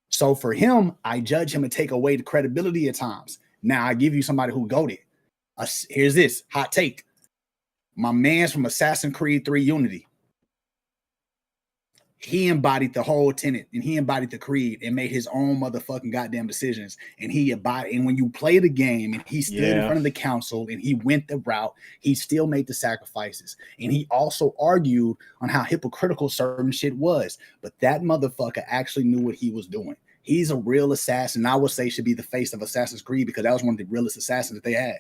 Speaker 12: So for him, I judge him and take away the credibility at times. Now I give you somebody who goated. Here's this hot take. My man's from Assassin's Creed 3 Unity. He embodied the whole tenet and he embodied the creed and made his own motherfucking goddamn decisions. And he embodied, and when you play the game and he stood in front of the council and he went the route, he still made the sacrifices. And he also argued on how hypocritical certain shit was. But that motherfucker actually knew what he was doing. He's a real assassin. I would say should be the face of Assassin's Creed because that was one of the realest assassins that they had.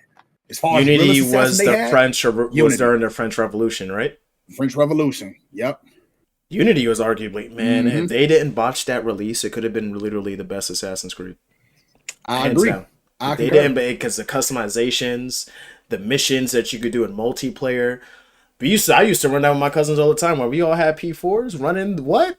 Speaker 12: As far
Speaker 1: Unity
Speaker 12: as
Speaker 1: was the French was during the French Revolution, right?
Speaker 12: French Revolution. Yep.
Speaker 1: Unity was arguably, man, if they didn't botch that release, it could have been literally the best Assassin's Creed.
Speaker 12: I agree.
Speaker 1: They didn't, because the customizations, the missions that you could do in multiplayer. I used to run that with my cousins all the time where we all had P4s running what?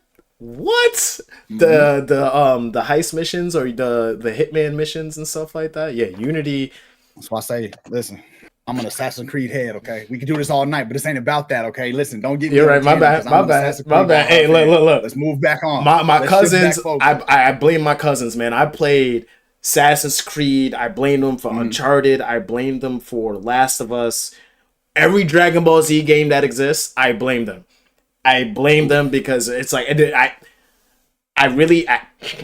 Speaker 1: The heist missions or the hitman missions and stuff like that. Yeah, Unity.
Speaker 12: That's why I say, listen, I'm an Assassin's Creed head, okay? We can do this all night, but this ain't about that, okay? Listen, don't get me.
Speaker 1: You're right, my bad. Hey, look.
Speaker 12: Let's move back on.
Speaker 1: My cousins, I blame my cousins, man. I played Assassin's Creed. I blamed them for Uncharted. I blamed them for Last of Us. Every Dragon Ball Z game that exists, I blame them. I blame them because it's like,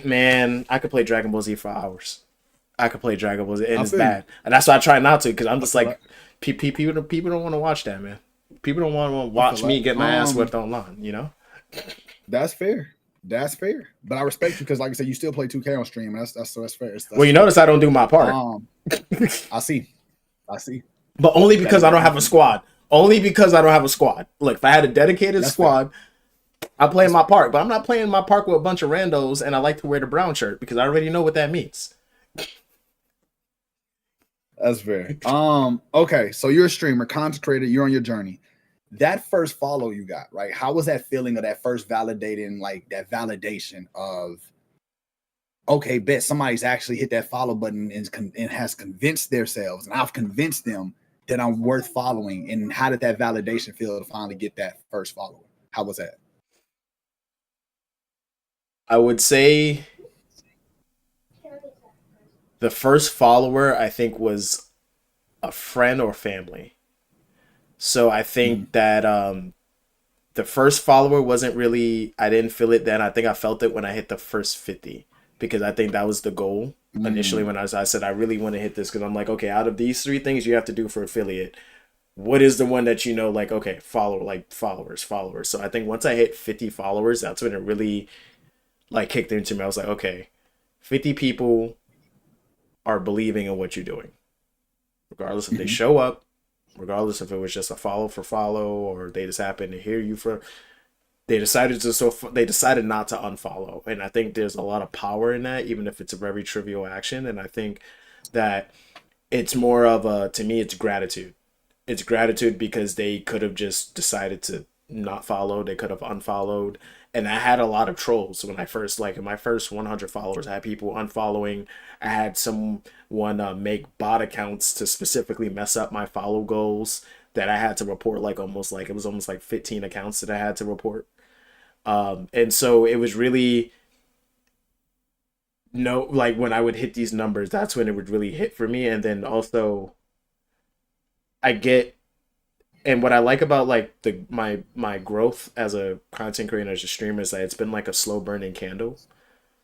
Speaker 1: man, I could play Dragon Ball Z for hours. I could play Dragon Ball Z, and it's bad. And that's why I try not to, because I'm just like, people don't want to watch that, man. People don't want to watch me get my ass whipped online, you know?
Speaker 12: That's fair. That's fair. But I respect you because, like I said, you still play 2K on stream. That's fair.
Speaker 1: Well, you notice I don't do my part.
Speaker 12: I see.
Speaker 1: But only because I don't have a squad. Look, if I had a dedicated squad, I play my part. But I'm not playing my part with a bunch of randos, and I like to wear the brown shirt because I already know what that means.
Speaker 12: That's fair. Okay, so you're a streamer, concentrated, you're on your journey. That first follow you got, right? How was that feeling of that first validating, like that validation of, okay, bet somebody's actually hit that follow button and has convinced themselves, and I've convinced them that I'm worth following. And how did that validation feel to finally get that first follower? How was that?
Speaker 1: I would say the first follower, I think, was a friend or family. So I think that the first follower wasn't really, I didn't feel it then. I think I felt it when I hit the first 50, because I think that was the goal initially when I said I really want to hit this, because I'm like, okay, out of these 3 things you have to do for affiliate, what is the one that you know, like, okay, followers. So I think once I hit 50 followers, that's when it really like kicked into me. I was like, okay, 50 people are believing in what you're doing, regardless if they show up, regardless if it was just a follow for follow, or they just happened to hear you they decided not to unfollow. And I think there's a lot of power in that, even if it's a very trivial action. And I think that it's more of to me, it's gratitude. It's gratitude because they could have just decided to not follow. They could have unfollowed. And I had a lot of trolls when I first, in my first 100 followers, I had people unfollowing. I had someone make bot accounts to specifically mess up my follow goals that I had to report, it was almost like 15 accounts that I had to report. And so it was really, when I would hit these numbers, that's when it would really hit for me. And then also and what I like about my growth as a content creator, as a streamer, is that it's been like a slow burning candle.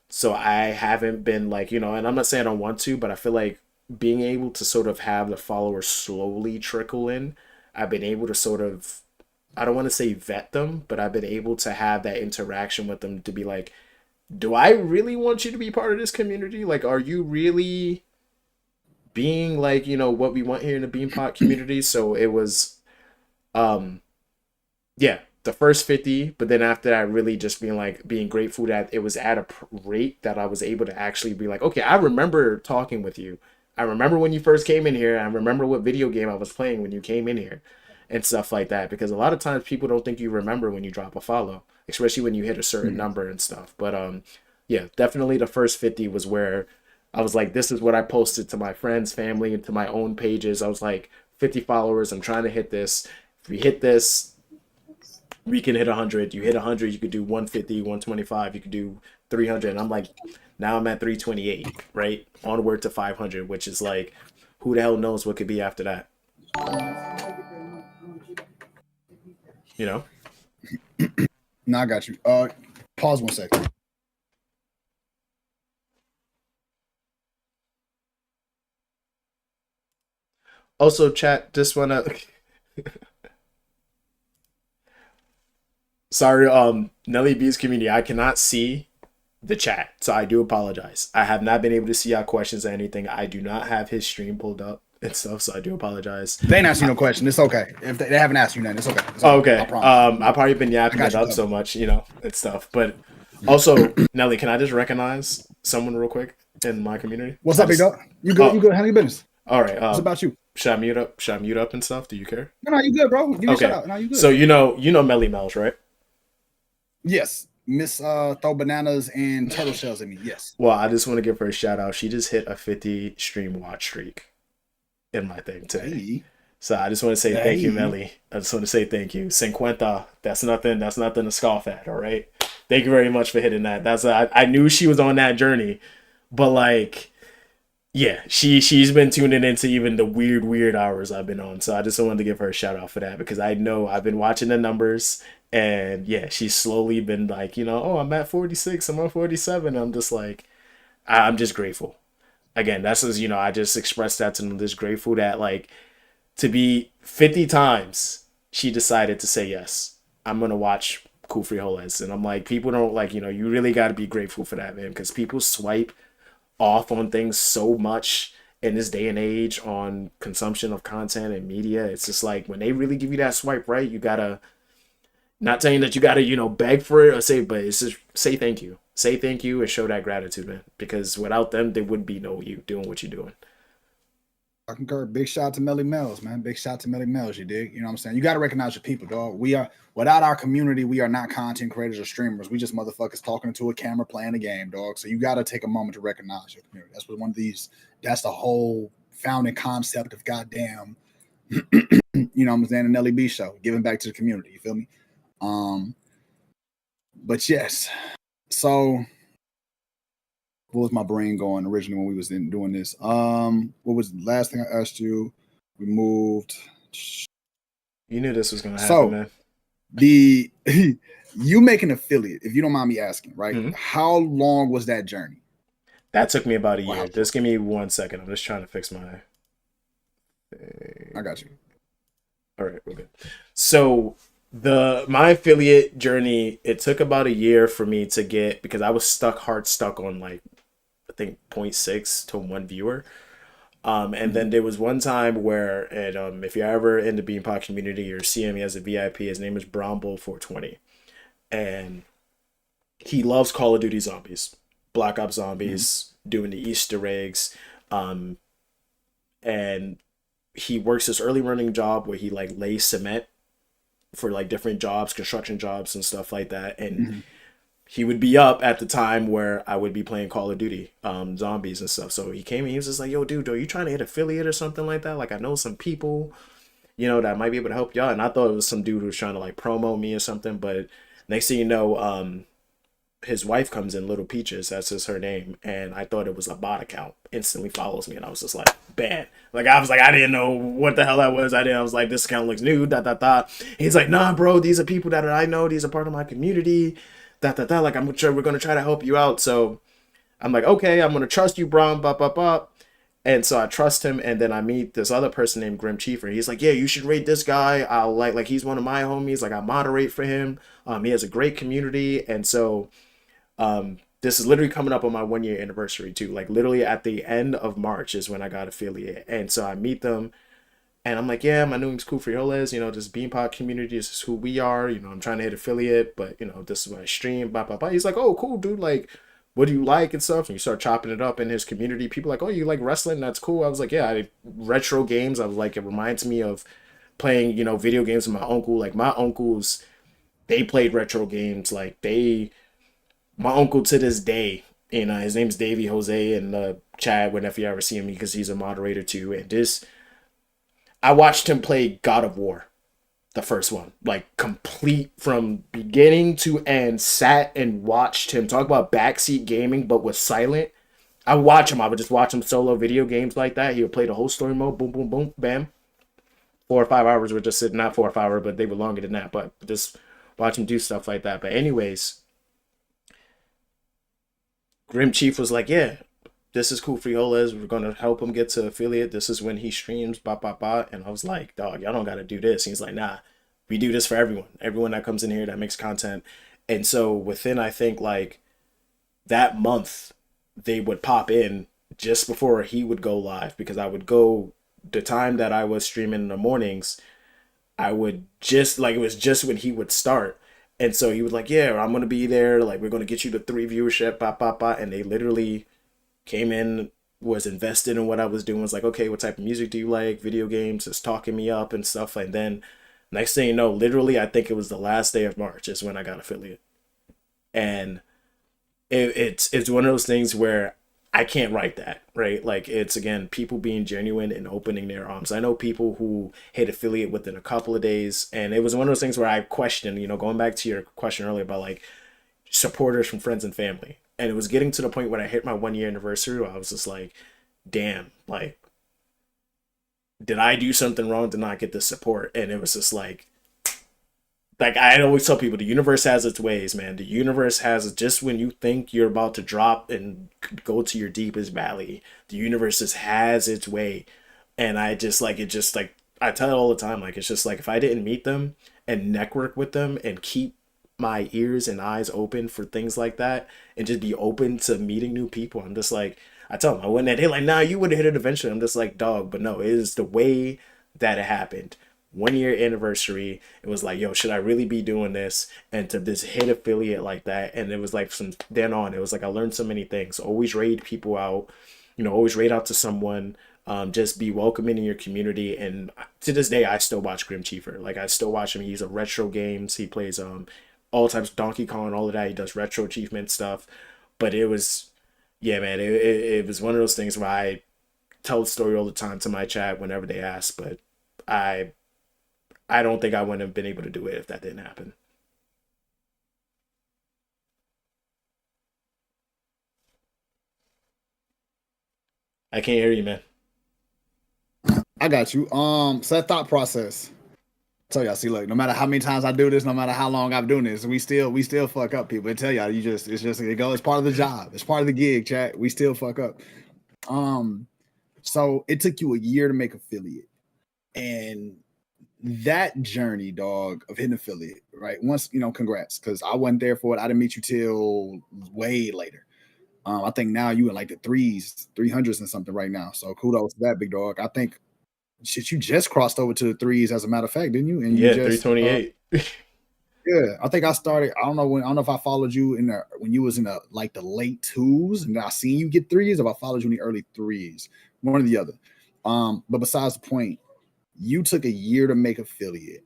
Speaker 1: So I haven't been and I'm not saying I don't want to, but I feel like being able to sort of have the followers slowly trickle in, I've been able to sort of I don't want to say vet them, but I've been able to have that interaction with them to be like, do I really want you to be part of this community? Like, are you really being like, what we want here in the BeanPot community? So it was, yeah, the first 50, but then after that, really just being grateful that it was at a rate that I was able to actually be like, okay, I remember talking with you. I remember when you first came in here. I remember what video game I was playing when you came in here and stuff like that. Because a lot of times people don't think you remember when you drop a follow, especially when you hit a certain number and stuff. But yeah, definitely the first 50 was where I was like, this is what I posted to my friends, family, and to my own pages. I was like, 50 followers. I'm trying to hit this. If we hit this, we can hit 100. You hit 100, you could do 150, 125, you could do 300. And I'm like, now I'm at 328, right? Onward to 500, which is like, who the hell knows what could be after that? You know?
Speaker 12: No, I got you. Pause 1 second.
Speaker 1: Also, chat, just wanna sorry, Nelly B's community, I cannot see the chat, so I do apologize. I have not been able to see our questions or anything. I do not have his stream pulled up and stuff, so I do apologize.
Speaker 12: They ain't asking no question. It's okay. If they haven't asked you nothing, it's okay. It's
Speaker 1: okay.
Speaker 12: I promise.
Speaker 1: I've probably been yapping it up so much, and stuff. But also, Nelly, can I just recognize someone real quick in my community?
Speaker 12: What's up, big dog? You good? You good? Handle your business.
Speaker 1: All right.
Speaker 12: What's about you?
Speaker 1: Should I mute up? Should I mute up and stuff? Do you care?
Speaker 12: No, you good, bro. Give me a shout out. No, you good.
Speaker 1: So you know Melly Mel's, right?
Speaker 12: Yes. Miss throw bananas and turtle shells at me. Yes.
Speaker 1: Well, I just want to give her a shout out. She just hit a 50 stream watch streak in my thing today.
Speaker 12: Hey.
Speaker 1: So I just want to say thank you, Melly. I just want to say thank you. 50. That's nothing to scoff at, all right? Thank you very much for hitting that. I knew she was on that journey, but like, yeah, she's been tuning into even the weird hours I've been on. So I just wanted to give her a shout out for that, because I know I've been watching the numbers, and yeah, she's slowly been like, oh, I'm at 46, I'm on 47. I'm just like, I'm just grateful. Again, that's as I just expressed that to them. Just grateful that like, to be 50 times she decided to say yes, I'm gonna watch Cool Frijoles. And I'm like, people don't like, you really got to be grateful for that, man, because people swipe off on things so much in this day and age on consumption of content and media. It's just like, when they really give you that swipe right, you gotta, not saying that you gotta beg for it or say, but it's just say thank you and show that gratitude, man, because without them there would be no you doing what you're doing.
Speaker 12: I concur. Big shout out to Melly Mel's, man. Big shout out to Melly Mel's, you dig? You know what I'm saying? You got to recognize your people, dog. Without our community, we are not content creators or streamers. We just motherfuckers talking to a camera playing a game, dog. So you got to take a moment to recognize your community. That's the whole founding concept of goddamn, you know what I'm saying, the Nelly B show, giving back to the community. You feel me? But yes. So what was my brain going originally when we was doing this? What was the last thing I asked you? We moved.
Speaker 1: You knew this was gonna happen, man.
Speaker 12: You make an affiliate, if you don't mind me asking, right? Mm-hmm. How long was that journey?
Speaker 1: That took me about a year. Just give me 1 second. I'm just trying to fix my.
Speaker 12: I got you.
Speaker 1: All right, we're good. So my affiliate journey, it took about a year for me to get, because I was stuck on like, I think 0.6 to 1 viewer. And then there was one time where, and if you're ever in the BeanPot community or see him as a VIP, his name is Brombull420. And he loves Call of Duty Zombies, Black Ops Zombies, doing the Easter eggs. And he works this early running job where he like lays cement for like different jobs, construction jobs and stuff like that. And he would be up at the time where I would be playing Call of Duty Zombies and stuff. So he came and he was just like, yo, dude, are you trying to hit affiliate or something like that? Like, I know some people, that might be able to help y'all. And I thought it was some dude who was trying to like promo me or something. But next thing you know, his wife comes in, Little Peaches, that's just her name. And I thought it was a bot account. Instantly follows me. And I was just like, bad. Like, I was like, I didn't know what the hell that was. I was like, this account looks new, He's like, nah, bro, these are people that I know. These are part of my community. Like, I'm sure we're going to try to help you out. So I'm like, okay, I'm going to trust you, Brom, And so I trust him, and then I meet this other person named Grim Chiefer. He's like, yeah, you should rate this guy. I'll like he's one of my homies. Like I moderate for him. He has a great community, and so this is literally coming up on my 1 year anniversary too. Like literally at the end of March is when I got affiliate, and so I meet them, and I'm like, yeah, my name's Cool Frioles. This BeanPot community. This is who we are. I'm trying to hit affiliate, but this is what I stream. Blah blah blah. He's like, oh, cool, dude. Like, what do you like and stuff? And you start chopping it up in his community. People are like, oh, you like wrestling? That's cool. I was like, yeah, retro games. I was like, it reminds me of playing, video games with my uncle. Like my uncles, they played retro games. Like my uncle to this day, his name's Davey Jose and Chad. Whenever you ever see him, because he's a moderator too. And I watched him play God of War, the first one, like complete from beginning to end. Sat and watched him talk about backseat gaming, but was silent. I would just watch him solo video games like that. He would play the whole story mode, boom, boom, boom, bam. 4 or 5 hours were just sitting, not 4 or 5 hours, but they were longer than that. But just watch him do stuff like that. But anyways, Grim Chief was like, yeah, this is cool Frioles. We're going to help him get to affiliate. This is when he streams, blah, blah, blah. And I was like, dog, y'all don't got to do this. And he's like, nah, we do this for everyone that comes in here that makes content. And so within, I think, like that month, they would pop in just before he would go live, because I would go the time that I was streaming in the mornings. I would just like, it was just when he would start. And so he was like, yeah, I'm going to be there. Like, we're going to get you to 3 viewership, blah, blah, blah. And they literally came in, was invested in what I was doing. Was like, okay, what type of music do you like? Video games, just talking me up and stuff. And then next thing you know, literally, I think it was the last day of March is when I got affiliate. And it's one of those things where I can't write that, right? Like, it's, again, people being genuine and opening their arms. I know people who hit affiliate within a couple of days, and it was one of those things where I questioned, going back to your question earlier about, like, supporters from friends and family. And it was getting to the point when I hit my 1 year anniversary where I was just like, damn, like, did I do something wrong to not get this support? And it was just like I always tell people, the universe has its ways, man. The universe has, just when you think you're about to drop and go to your deepest valley, the universe just has its way. And I just like, it just like, I tell it all the time, like, it's just like, if I didn't meet them and network with them and keep my ears and eyes open for things like that and just be open to meeting new people, I'm just like, I tell them I wouldn't. They're like, nah, you would have hit it eventually. I'm just like, dog, but no, it is the way that it happened. 1 year anniversary, it was like, yo, should I really be doing this? And to this hit affiliate like that, and it was like, from then on, it was like I learned so many things. Always raid people out, always raid out to someone. Just be welcoming in your community. And to this day, I still watch Grim Chiefer. Like, I still watch him. He's a retro games. He plays all types of Donkey Kong, all of that. He does retro achievement stuff. But it was, yeah, man, it was one of those things where I tell the story all the time to my chat whenever they ask, but I don't think I wouldn't have been able to do it if that didn't happen. I can't hear you, man.
Speaker 12: I got you. So that thought process. Tell y'all, see, look, no matter how many times I do this, no matter how long I've doing this, we still fuck up, people. I tell y'all, it's part of the job. It's part of the gig, chat. We still fuck up. So it took you a year to make affiliate. And that journey, dog, of hitting affiliate, right? Once, congrats, because I wasn't there for it. I didn't meet you till way later. I think now you in like the 300s and something right now. So kudos to that, big dog. I think shit, you just crossed over to the 3s, as a matter of fact, didn't you? And
Speaker 1: yeah,
Speaker 12: you just
Speaker 1: 328.
Speaker 12: Yeah, I think I started. I don't know if I followed you when you was in the late 2s, and I seen you get 3s, or if I followed you in the early 3s, one or the other. But besides the point, you took a year to make affiliate,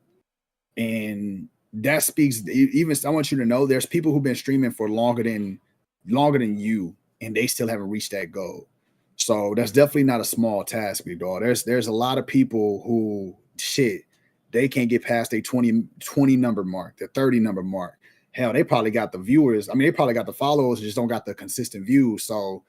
Speaker 12: and that speaks. Even I want you to know, there's people who've been streaming for longer than you, and they still haven't reached that goal. So that's definitely not a small task, big dog. There's a lot of people who they can't get past their 20 number mark, their 30 number mark. Hell, they probably got the viewers. I mean, they probably got the followers, just don't got the consistent views. So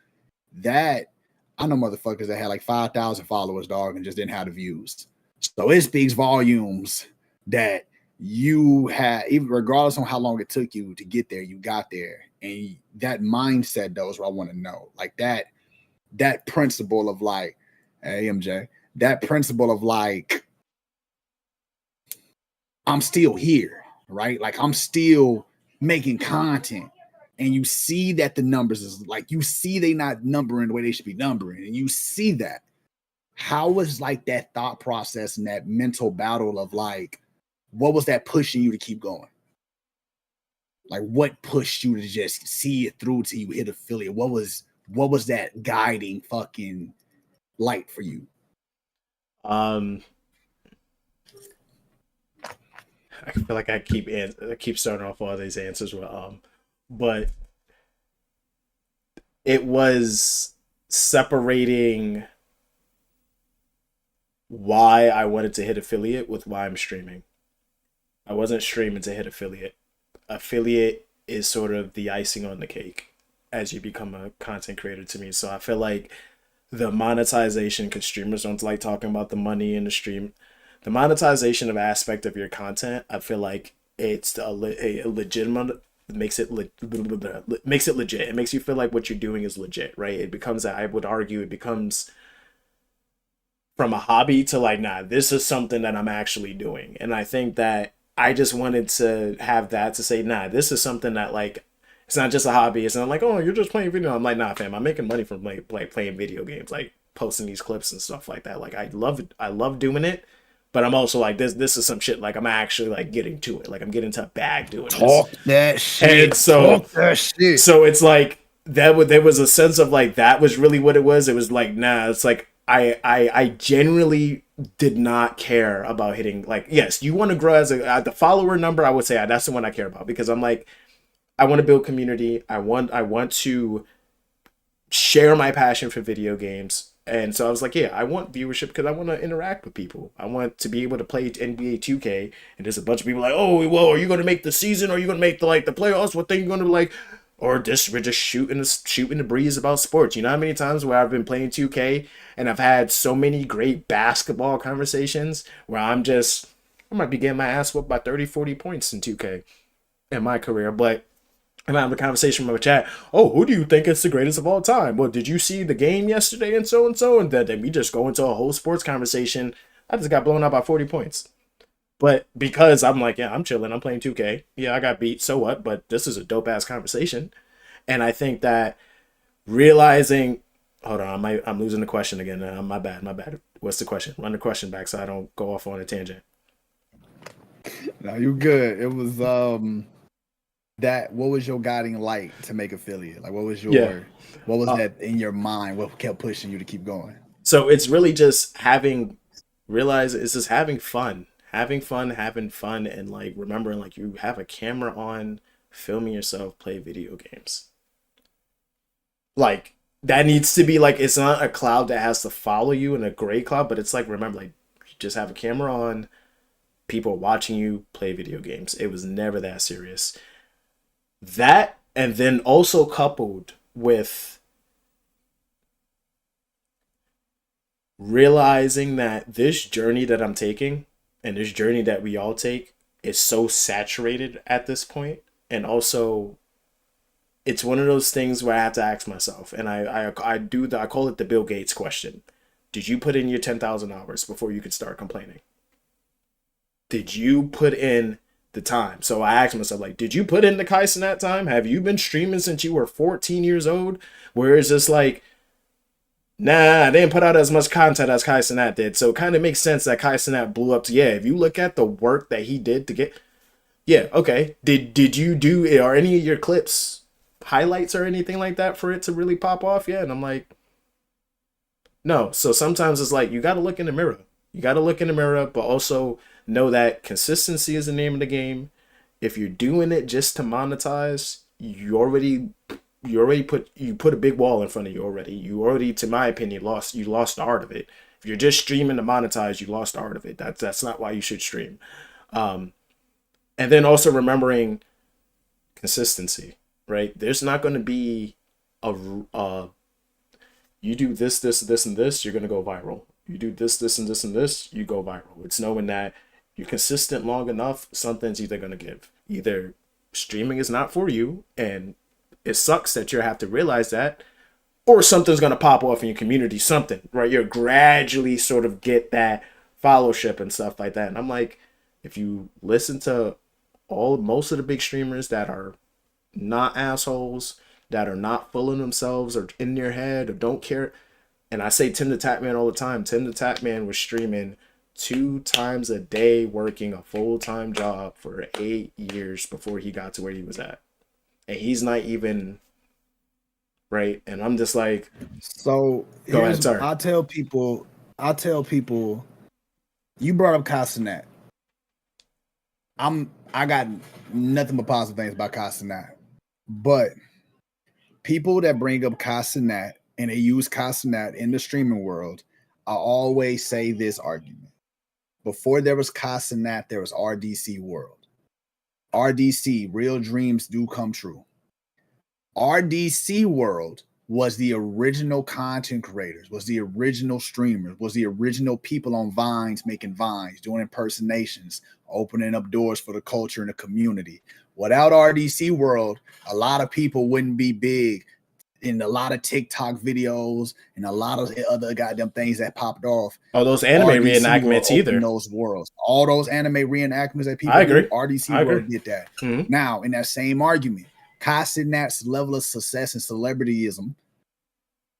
Speaker 12: that, I know motherfuckers that had like 5,000 followers, dog, and just didn't have the views. So it speaks volumes that you had, even regardless on how long it took you to get there, you got there. And that mindset, though, is what I want to know. Like, that that principle of like, hey MJ, that principle of like, I'm still here, right? Like I'm still making content. And you see that the numbers is like, you see they not numbering the way they should be numbering. And you see that. How was like that thought process and that mental battle of like, what was that pushing you to keep going? Like what pushed you to just see it through till you hit affiliate? What was that guiding fucking light for you?
Speaker 1: I feel like I keep starting off all these answers with but it was separating why I wanted to hit affiliate with why I'm streaming. I wasn't streaming to hit affiliate. Affiliate is sort of the icing on the cake as you become a content creator to me. So I feel like the monetization, because streamers don't like talking about the money in the stream, the monetization of aspect of your content, I feel like it's a legitimate, makes it legit. It makes you feel like what you're doing is legit, right? It becomes, I would argue, it becomes from a hobby to like, nah, this is something that I'm actually doing. And I think that I just wanted to have that to say, nah, this is something that like, it's not just a hobby. It's not like, oh, you're just playing video. I'm like, nah, fam, I'm making money from like playing video games, like posting these clips and stuff like that. Like I love it. I love doing it. But I'm also like, this is some shit. Like I'm actually like getting to it. Like I'm getting to a bag doing
Speaker 12: Talk
Speaker 1: this.
Speaker 12: That shit.
Speaker 1: And so,
Speaker 12: Talk that shit.
Speaker 1: So it's like there was a sense of like that was really what it was. It was like, nah, it's like I genuinely did not care about hitting, like, yes, you want to grow as the follower number. I would say that's the one I care about, because I'm like, I want to build community. I want to share my passion for video games. And so I was like, yeah, I want viewership because I want to interact with people. I want to be able to play NBA 2K, and there's a bunch of people like, oh, well, are you going to make the season? Or are you going to make the playoffs? What thing are you going to like? Or just we're just shooting the breeze about sports. You know how many times where I've been playing 2K and I've had so many great basketball conversations where I might be getting my ass whooped by 30, 40 points in 2K in my career, but I'm having a conversation with my chat. Oh, who do you think is the greatest of all time? Well, did you see the game yesterday and so? And then we just go into a whole sports conversation. I just got blown out by 40 points. But because I'm like, yeah, I'm chilling. I'm playing 2K. Yeah, I got beat. So what? But this is a dope ass conversation. And I think that realizing, hold on, I'm losing the question again. My bad. What's the question? Run the question back so I don't go off on a tangent.
Speaker 12: No, you good. It was that. What was your guiding light to make affiliate? Like, what was that in your mind? What kept pushing you to keep going?
Speaker 1: So it's really just having fun. Having fun, and like remembering like you have a camera on, filming yourself play video games. Like that needs to be like, it's not a cloud that has to follow you in a gray cloud, but it's like, remember, like you just have a camera on, people watching you play video games. It was never that serious. That, and then also coupled with realizing that this journey that I'm taking and this journey that we all take is so saturated at this point. And also it's one of those things where I have to ask myself, and I call it the Bill Gates question. Did you put in your 10,000 hours before you could start complaining? Did you put in the time? So I asked myself, like, did you put in the Kaizenat time? Have you been streaming since you were 14 years old? Where it's just like, nah, I didn't put out as much content as Kaizenat did. So it kind of makes sense that Kaizenat blew up. Yeah, if you look at the work that he did to get, yeah, okay. Did you do, are any of your clips highlights or anything like that for it to really pop off? Yeah, and I'm like, no. So sometimes it's like, you got to look in the mirror. You got to look in the mirror, but also know that consistency is the name of the game. If you're doing it just to monetize, you put a big wall in front of you already. You already, to my opinion, lost the art of it. If you're just streaming to monetize, you lost the art of it. That's not why you should stream. And then also remembering consistency, right? There's not going to be you do this, and this, you're going to go viral. You do this, and this, and this, you go viral. It's knowing that you're consistent long enough, something's either going to give. Either streaming is not for you, and it sucks that you have to realize that, or something's going to pop off in your community, something, right? You'll gradually sort of get that followership and stuff like that. And I'm like, if you listen to most of the big streamers that are not assholes, that are not full of themselves or in their head or don't care. And I say Tim the Tatman all the time. Tim the Tatman was streaming 2 times a day, working a full-time job for 8 years before he got to where he was at. And he's not even right. And I'm just like,
Speaker 12: so
Speaker 1: go ahead, sorry.
Speaker 12: I tell people, you brought up Castanet. I got nothing but positive things about Castanet. But people that bring up Castanet and they use Castanet in the streaming world, I always say this argument. Before there was Castanet, there was RDC World. RDC, real dreams do come true. RDC World was the original content creators, was the original streamers, was the original people on Vines making Vines, doing impersonations, opening up doors for the culture and the community. Without RDC World, a lot of people wouldn't be big in a lot of TikTok videos and a lot of other goddamn things that popped off.
Speaker 1: Oh, those anime reenactments either.
Speaker 12: Those worlds. All those anime reenactments that people
Speaker 1: do,
Speaker 12: RDC World did that. Mm-hmm. Now, in that same argument, Castanet's level of success and celebrityism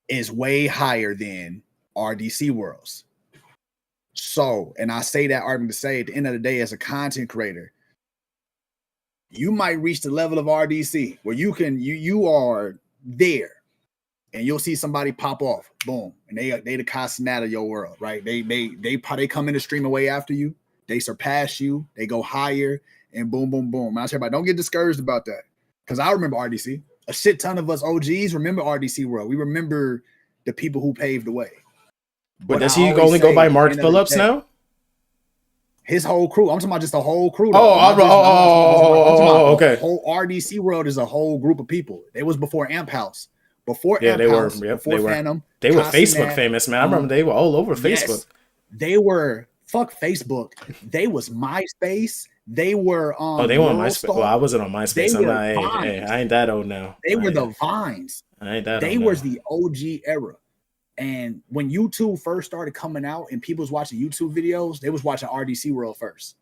Speaker 12: is way higher than RDC World's. So, and I say that argument to say at the end of the day, as a content creator, you might reach the level of RDC where you are there and you'll see somebody pop off, boom, and they the Castanet of your world, right? They come in the stream away after you, they surpass you, they go higher, and boom, boom, boom. I tell everybody, don't get discouraged about that, because I remember RDC. A shit ton of us OGs remember RDC World. We remember the people who paved the way.
Speaker 1: But does he only go by Mark Phillips now?
Speaker 12: His whole crew. I'm talking about just the whole crew.
Speaker 1: Okay.
Speaker 12: The whole RDC World is a whole group of people. It was before Amp House. Before
Speaker 1: Amp House,
Speaker 12: before Phantom.
Speaker 1: They were Facebook famous, man. I remember they were all over Facebook.
Speaker 12: Yes, they were. Fuck Facebook. They was MySpace. They were
Speaker 1: they were on MySpace. Well, I wasn't on MySpace. I ain't that old now.
Speaker 12: They were the Vines.
Speaker 1: I ain't that
Speaker 12: They
Speaker 1: old
Speaker 12: was
Speaker 1: now.
Speaker 12: the OG era. And when YouTube first started coming out and people was watching YouTube videos, they was watching RDC World first,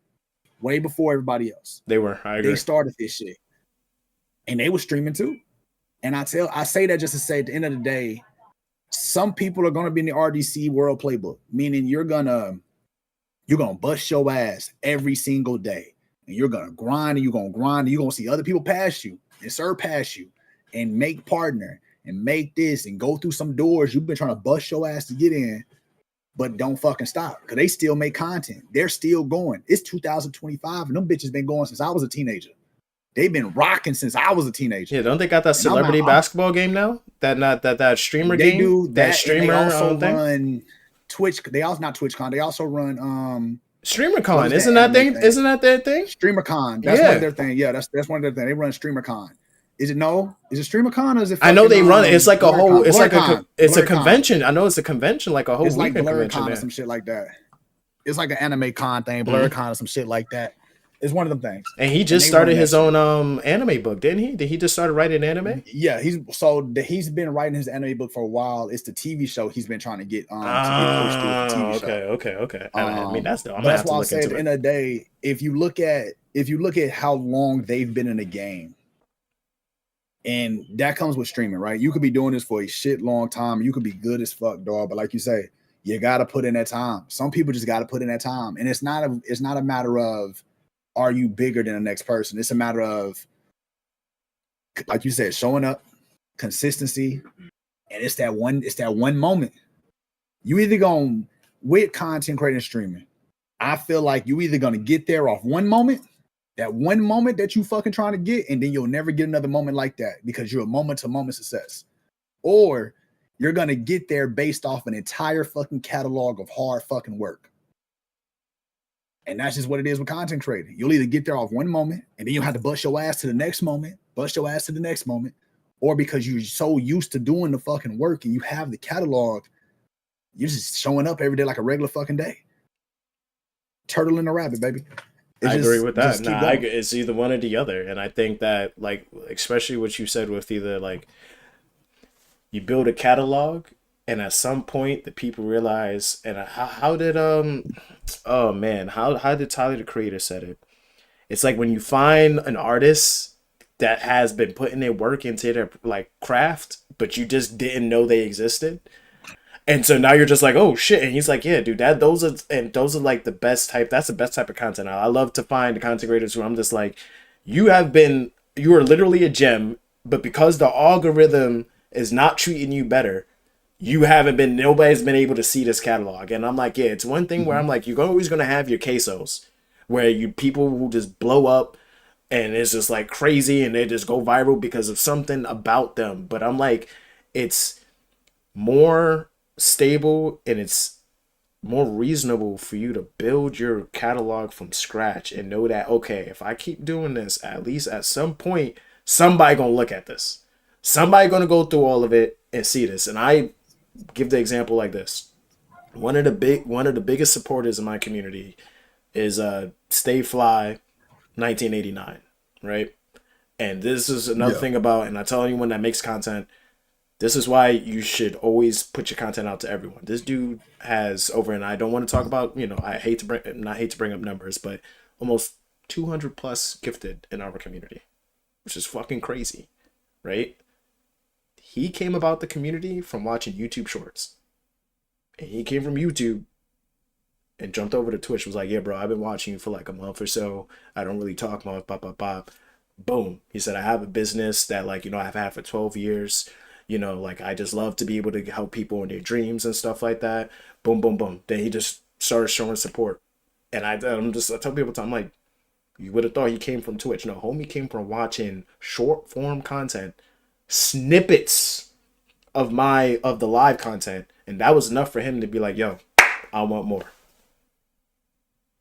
Speaker 12: way before everybody else.
Speaker 1: They were. I agree.
Speaker 12: They started this shit, and they were streaming too. And I say that just to say, at the end of the day, some people are gonna be in the RDC World playbook, meaning you're gonna bust your ass every single day, and you're gonna grind, and you're gonna see other people pass you and surpass you, and make partner. And make this and go through some doors you've been trying to bust your ass to get in, but don't fucking stop, because they still make content. They're still going. It's 2025, and them bitches been going since I was a teenager. They've been rocking since I was a teenager.
Speaker 1: Yeah, don't they got that celebrity basketball game now? That streamer game?
Speaker 12: They do that streamer. They also
Speaker 1: run
Speaker 12: Twitch. They also not TwitchCon. They also run
Speaker 1: StreamerCon. Isn't that their thing?
Speaker 12: StreamerCon. That's one of their thing. Yeah, that's one of their thing. They run StreamerCon. Is it StreamerCon or is it?
Speaker 1: I know they run it. It's like a whole. It's like it's a convention. I know it's a convention, like a whole weekend convention
Speaker 12: or some shit like that. It's like an anime con thing, BlurCon or some shit like that. It's one of them things.
Speaker 1: And he just started his own anime book, didn't he? Did he just start writing anime?
Speaker 12: Yeah, he's been writing his anime book for a while. It's the TV show he's been trying to get to get pushed through the TV show.
Speaker 1: Okay. I mean, that's dope.
Speaker 12: That's why I say at the end of the day, if you look at how long they've been in the game. And that comes with streaming, right? You could be doing this for a shit long time. You could be good as fuck, dog. But like you say, you got to put in that time. Some people just got to put in that time. And it's not a matter of, are you bigger than the next person? It's a matter of, like you said, showing up, consistency. And it's that one moment. You either going with content creating and streaming. I feel like you either going to get there off one moment, that one moment that you fucking trying to get, and then you'll never get another moment like that because you're a moment-to-moment success. Or you're going to get there based off an entire fucking catalog of hard fucking work. And that's just what it is with content creating. You'll either get there off one moment, and then you'll have to bust your ass to the next moment, or because you're so used to doing the fucking work and you have the catalog, you're just showing up every day like a regular fucking day. Turtle and a rabbit, baby.
Speaker 1: I agree with that. It's either one or the other. And I think that, like, especially what you said with either, like, You build a catalog, and at some point, the people realize. And how did oh man, how did Tyler the Creator said it? It's like when you find an artist that has been putting their work into their like craft, but you just didn't know they existed. And so now you're just like, oh shit. And he's like, yeah, dude, those are like the best type. That's the best type of content. I love to find the content creators who I'm just like, you are literally a gem, but because the algorithm is not treating you better, nobody's been able to see this catalog. And I'm like, yeah, it's one thing where I'm like, you're always going to have your quesos where people will just blow up and it's just like crazy and they just go viral because of something about them. But I'm like, it's more stable and it's more reasonable for you to build your catalog from scratch and know that, okay, if I keep doing this, at least at some point, somebody gonna look at this. Somebody gonna go through all of it and see this. And I give the example like this. One of the biggest supporters in my community is Stay Fly 1989, right? And this is another thing about, and I tell anyone that makes content, this is why you should always put your content out to everyone. This dude has over, and I don't want to talk about, I hate to bring up numbers, but almost 200 plus gifted in our community, which is fucking crazy, right? He came about the community from watching YouTube shorts. And he came from YouTube and jumped over to Twitch. Was like, yeah, bro, I've been watching you for like a month or so. I don't really talk much, pop. Boom. He said, I have a business that I've had for 12 years. I just love to be able to help people in their dreams and stuff like that. Boom, boom, boom. Then he just started showing support. And I tell people, I'm like, you would have thought he came from Twitch. No, homie came from watching short form content, snippets of the live content. And that was enough for him to be like, yo, I want more.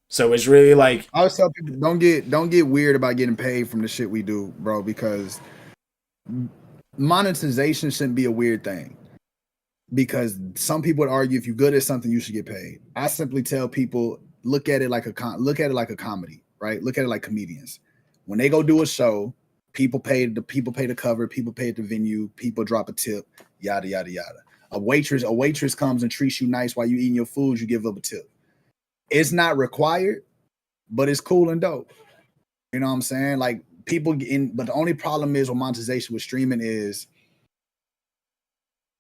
Speaker 1: So it's really like,
Speaker 12: I always tell people, don't get weird about getting paid from the shit we do, bro, because monetization shouldn't be a weird thing. Because some people would argue if you're good at something, you should get paid. I simply tell people, look at it like a comedy, right? Look at it like comedians. When they go do a show, people pay the cover, people pay at the venue, people drop a tip, yada yada yada. A waitress comes and treats you nice while you eating your food, you give up a tip. It's not required, but it's cool and dope. You know what I'm saying? Like but the only problem is with monetization with streaming is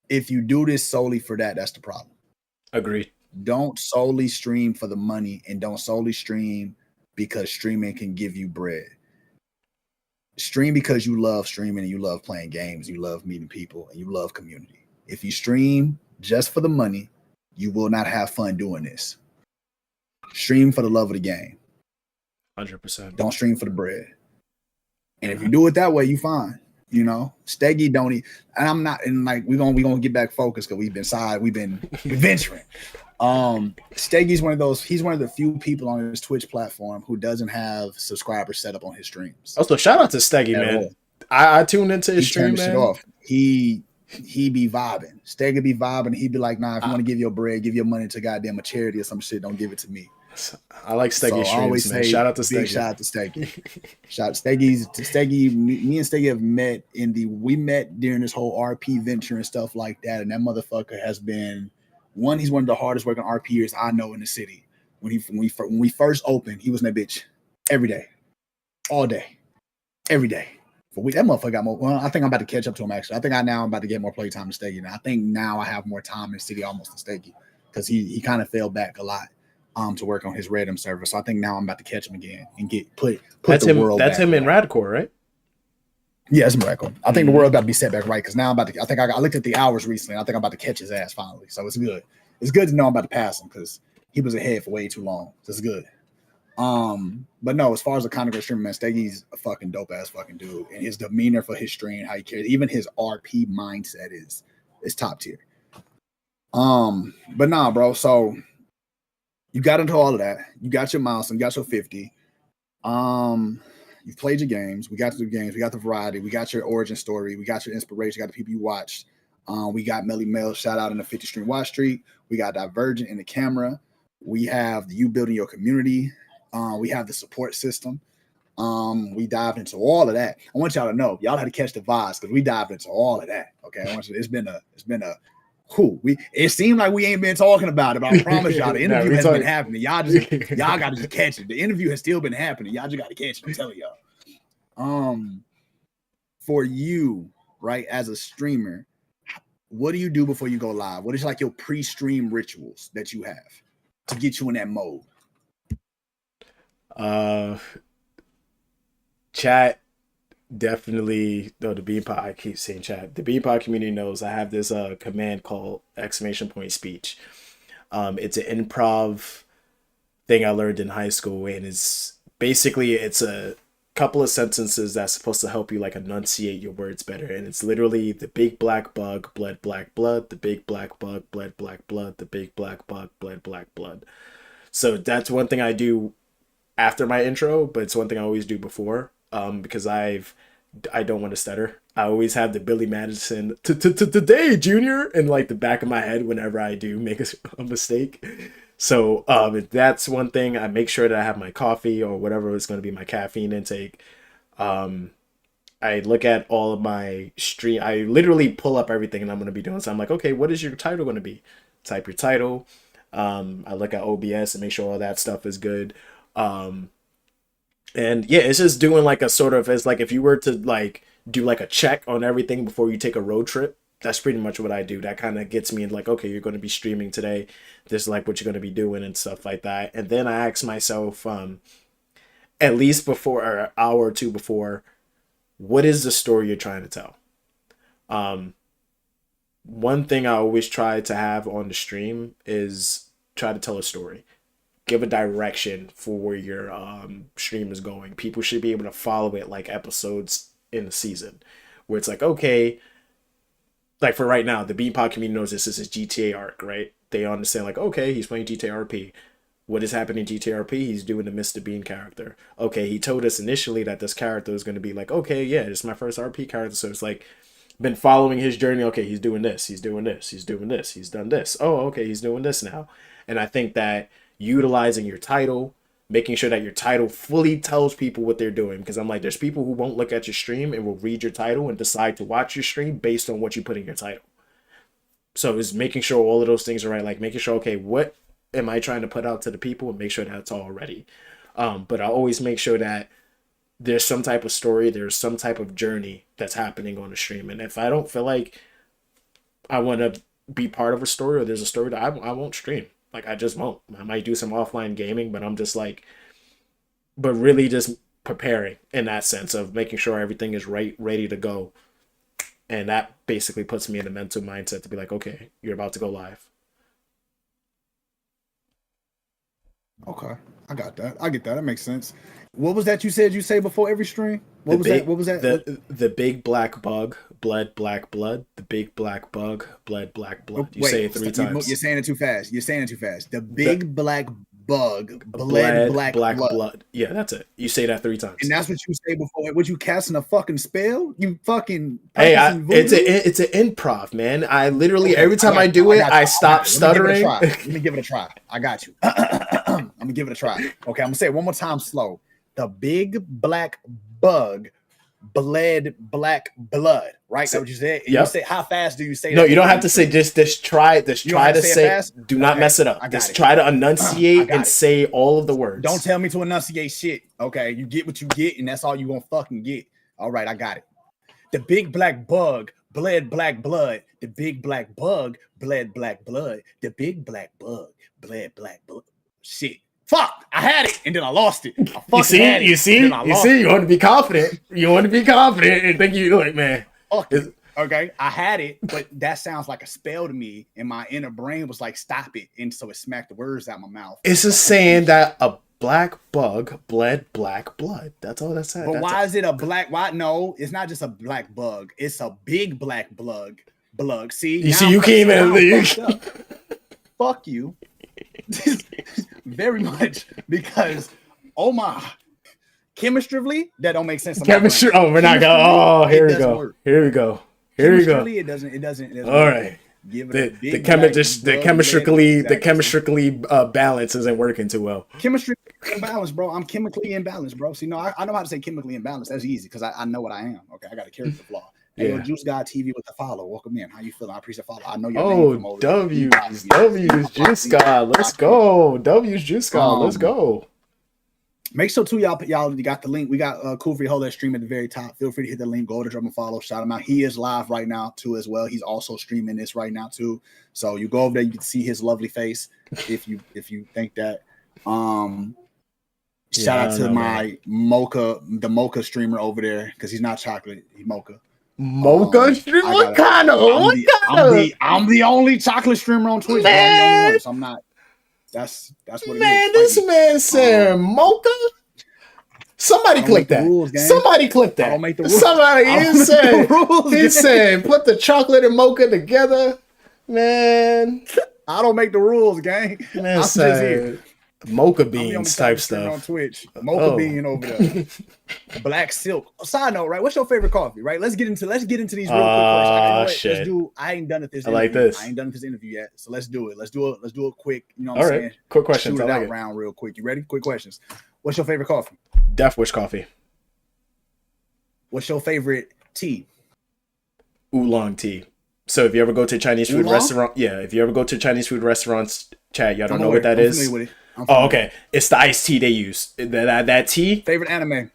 Speaker 12: if you do this solely for that, that's the problem.
Speaker 1: Agreed.
Speaker 12: Don't solely stream for the money and don't solely stream because streaming can give you bread. Stream because you love streaming and you love playing games, you love meeting people, and you love community. If you stream just for the money, you will not have fun doing this. Stream for the love of the game.
Speaker 1: 100%.
Speaker 12: Don't stream for the bread. And if you do it that way, you fine. Steggy don't eat. And I'm not, and like we're gonna get back focused because we've been venturing. Steggy's he's one of the few people on his Twitch platform who doesn't have subscribers set up on his streams.
Speaker 1: Also, shout out to Steggy, man. I tuned into his stream, man.
Speaker 12: Shit off. He be vibing. Steggy be vibing. He'd be like, nah, if you want to give your bread, give your money to goddamn a charity or some shit. Don't give it to me.
Speaker 1: I like Steggy streams, man. Shout out to Steggy.
Speaker 12: Shout out to Steggy. Shout out to Steggy. Me and Steggy have met we met during this whole RP venture and stuff like that. And that motherfucker has been he's one of the hardest working RPers I know in the city. When we first opened, he was in that bitch every day, all day, every day. That motherfucker got more. Well, I think I'm about to catch up to him actually. I think I'm about to get more playtime to Steggy. Now I think now I have more time in the city almost to Steggy because he kind of fell back a lot. To work on his Redem server. So I think now I'm about to catch him again and put
Speaker 1: that's
Speaker 12: the
Speaker 1: him,
Speaker 12: world
Speaker 1: that's
Speaker 12: back
Speaker 1: him
Speaker 12: right.
Speaker 1: in Radcore, right?
Speaker 12: Yeah, it's in Radcore. I think the world got to be set back right because now I looked at the hours recently. And I think I'm about to catch his ass finally. So it's good. It's good to know I'm about to pass him because he was ahead for way too long. So it's good. But no, as far as the content creator streamer, man, Steggy's a fucking dope ass fucking dude. And his demeanor for his stream, how he cares, even his RP mindset is top tier. But nah, bro. So you got into all of that. You got your milestone. You got your 50. You've played your games. We got to the games. We got the variety. We got your origin story. We got your inspiration. We got the people you watched. We got Melly Mel shout out in the 50 stream watch streak. We got Divergent in the camera. We have you building your community. We have the support system. We dived into all of that. I want y'all to know, y'all had to catch the vibes because we dived into all of that. Okay, I want you. It's been a cool. It seemed like we ain't been talking about it, but I promise y'all the interview has been happening. Y'all got to just catch it. The interview has still been happening. Y'all just got to catch it. I'm telling y'all. For you, right, as a streamer, what do you do before you go live? What is like your pre-stream rituals that you have to get you in that mode?
Speaker 1: Chat definitely. No, the BeanPot. I keep saying chat. The BeanPot community knows I have this command called !speech. It's an improv thing I learned in high school, and it's a couple of sentences that's supposed to help you like enunciate your words better, and it's literally the big black bug bled black blood, the big black bug bled black blood, the big black bug bled black blood. So that's one thing I do after my intro, but it's one thing I always do before, because I don't want to stutter. I always have the Billy Madison today Junior in like the back of my head whenever I do make a mistake. So that's one thing. I make sure that I have my coffee or whatever is going to be my caffeine intake. I look at all of my stream. I literally pull up everything and I'm going to be doing. So I'm like, okay, what is your title going to be? Type your title. I look at OBS and make sure all that stuff is good. And yeah, it's just doing like a sort of, it's like if you were to like do like a check on everything before you take a road trip. That's pretty much what I do. That kind of gets me in like, okay, you're going to be streaming today. This is like what you're going to be doing and stuff like that. And then I ask myself, at least before or an hour or two before, what is the story you're trying to tell? One thing I always try to have on the stream is try to tell a story. Give a direction for where your stream is going. People should be able to follow it like episodes in a season, where it's like, okay, like for right now, the BeanPot community knows this is his GTA arc, right? They understand like, okay, he's playing GTA RP. What is happening in GTA RP? He's doing the Mr. Bean character. Okay, he told us initially that this character is going to be like, okay, yeah, this is my first RP character. So it's like, been following his journey. Okay, he's doing this, he's doing this, he's doing this, he's done this. Oh, okay, he's doing this now. And I think that utilizing your title, making sure that your title fully tells people what they're doing, because I'm like, there's people who won't look at your stream and will read your title and decide to watch your stream based on what you put in your title. So it's making sure all of those things are right, like making sure, okay, what am I trying to put out to the people, and make sure that's all ready. But I always make sure that there's some type of story, there's some type of journey that's happening on the stream. And if I don't feel like I want to be part of a story, or there's a story that I won't stream. Like, I just won't. I might do some offline gaming, but I'm just like, but really just preparing in that sense of making sure everything is ready to go. And that basically puts me in a mental mindset to be like, okay, you're about to go live.
Speaker 12: Okay, I got that. I get that. That makes sense. What was that you said you say before every stream? What was that?
Speaker 1: The big black bug bled black blood. The big black bug bled black blood. You say it 3 times.
Speaker 12: You're saying it too fast. The big black bug bled black blood.
Speaker 1: Yeah, that's it. You say that 3 times.
Speaker 12: And that's what you say before. What, you casting a fucking spell? You fucking
Speaker 1: hey, it's an improv, man. I literally every time I do it, I stop stuttering.
Speaker 12: Let me give it a try. I got you. I'm gonna give it a try. Okay, I'm gonna say it one more time slow. The big black bug bled black blood. Right? That's what you said.
Speaker 1: Yep.
Speaker 12: You say, how fast do you say that?
Speaker 1: No, you don't have to say just try to say do not mess it up. Just try to enunciate and say all of the words.
Speaker 12: Don't tell me to enunciate shit. Okay, you get what you get, and that's all you gonna fucking get. All right, I got it. The big black bug bled black blood. The big black bug bled black blood. The big black bug bled black blood. Shit. Fuck! I had it, and then I lost it.
Speaker 1: You see, you want to be confident. You want to be confident and think you're like, man.
Speaker 12: Okay, I had it, but that sounds like a spell to me, and my inner brain was like, stop it, and so it smacked the words out my mouth.
Speaker 1: It's just saying that a black bug bled black blood. That's all that said.
Speaker 12: But why is it a black? Why? No, it's not just a black bug. It's a big black bug. See,
Speaker 1: you can't even.
Speaker 12: Fuck you. Very much, because oh my, chemistry that don't make sense.
Speaker 1: Chemistry. Oh, we're not going. Oh, here we go. Here we go.
Speaker 12: It doesn't.
Speaker 1: All right.
Speaker 12: Give it a
Speaker 1: The
Speaker 12: big black
Speaker 1: the chemically balance isn't working too well.
Speaker 12: Chemistry imbalanced, bro. I'm chemically imbalanced, bro. See, no, I know how to say chemically imbalanced. That's easy because I know what I am. Okay, I got a character flaw. Hey, yo, Juice God TV with the follow. Welcome in. How you feeling? I appreciate the follow. I know your name from over
Speaker 1: W's Juice God. Let's go. W's Juice God. Let's go.
Speaker 12: Make sure too, y'all you got the link. We got Cool Free Hold that stream at the very top. Feel free to hit the link, go to drop and follow, shout him out. He is live right now too as well. He's also streaming this right now too. So you go over there, you can see his lovely face if you think that. Shout out to my Mocha streamer over there because he's not chocolate, he's Mocha.
Speaker 1: Mocha streamer? What kind of?
Speaker 12: I'm the only chocolate streamer on Twitch. I'm the only one, so I'm not. That's what it is.
Speaker 1: Man, this man said Mocha. Somebody click that. Somebody click that. I don't make the rules. Somebody he said put the chocolate and mocha together. Man,
Speaker 12: I don't make the rules, gang.
Speaker 1: Man, I'm just here. Mocha beans type stuff
Speaker 12: on Twitch. Mocha bean over there. Black silk. Side note, right? What's your favorite coffee? Right? Let's get into these real quick questions.
Speaker 1: Shit.
Speaker 12: I ain't done it this.
Speaker 1: I like this.
Speaker 12: I ain't done this interview yet, so let's do it. Let's do a quick. You know what I'm saying?
Speaker 1: Quick questions.
Speaker 12: Shoot it out round real quick. You ready? Quick questions. What's your favorite coffee?
Speaker 1: Death Wish coffee.
Speaker 12: What's your favorite tea?
Speaker 1: Oolong tea. So if you ever go to Chinese food restaurant, if you ever go to Chinese food restaurants, Chad, y'all don't know what that is. Oh, okay. It's the iced tea they use. That tea.
Speaker 12: Favorite anime?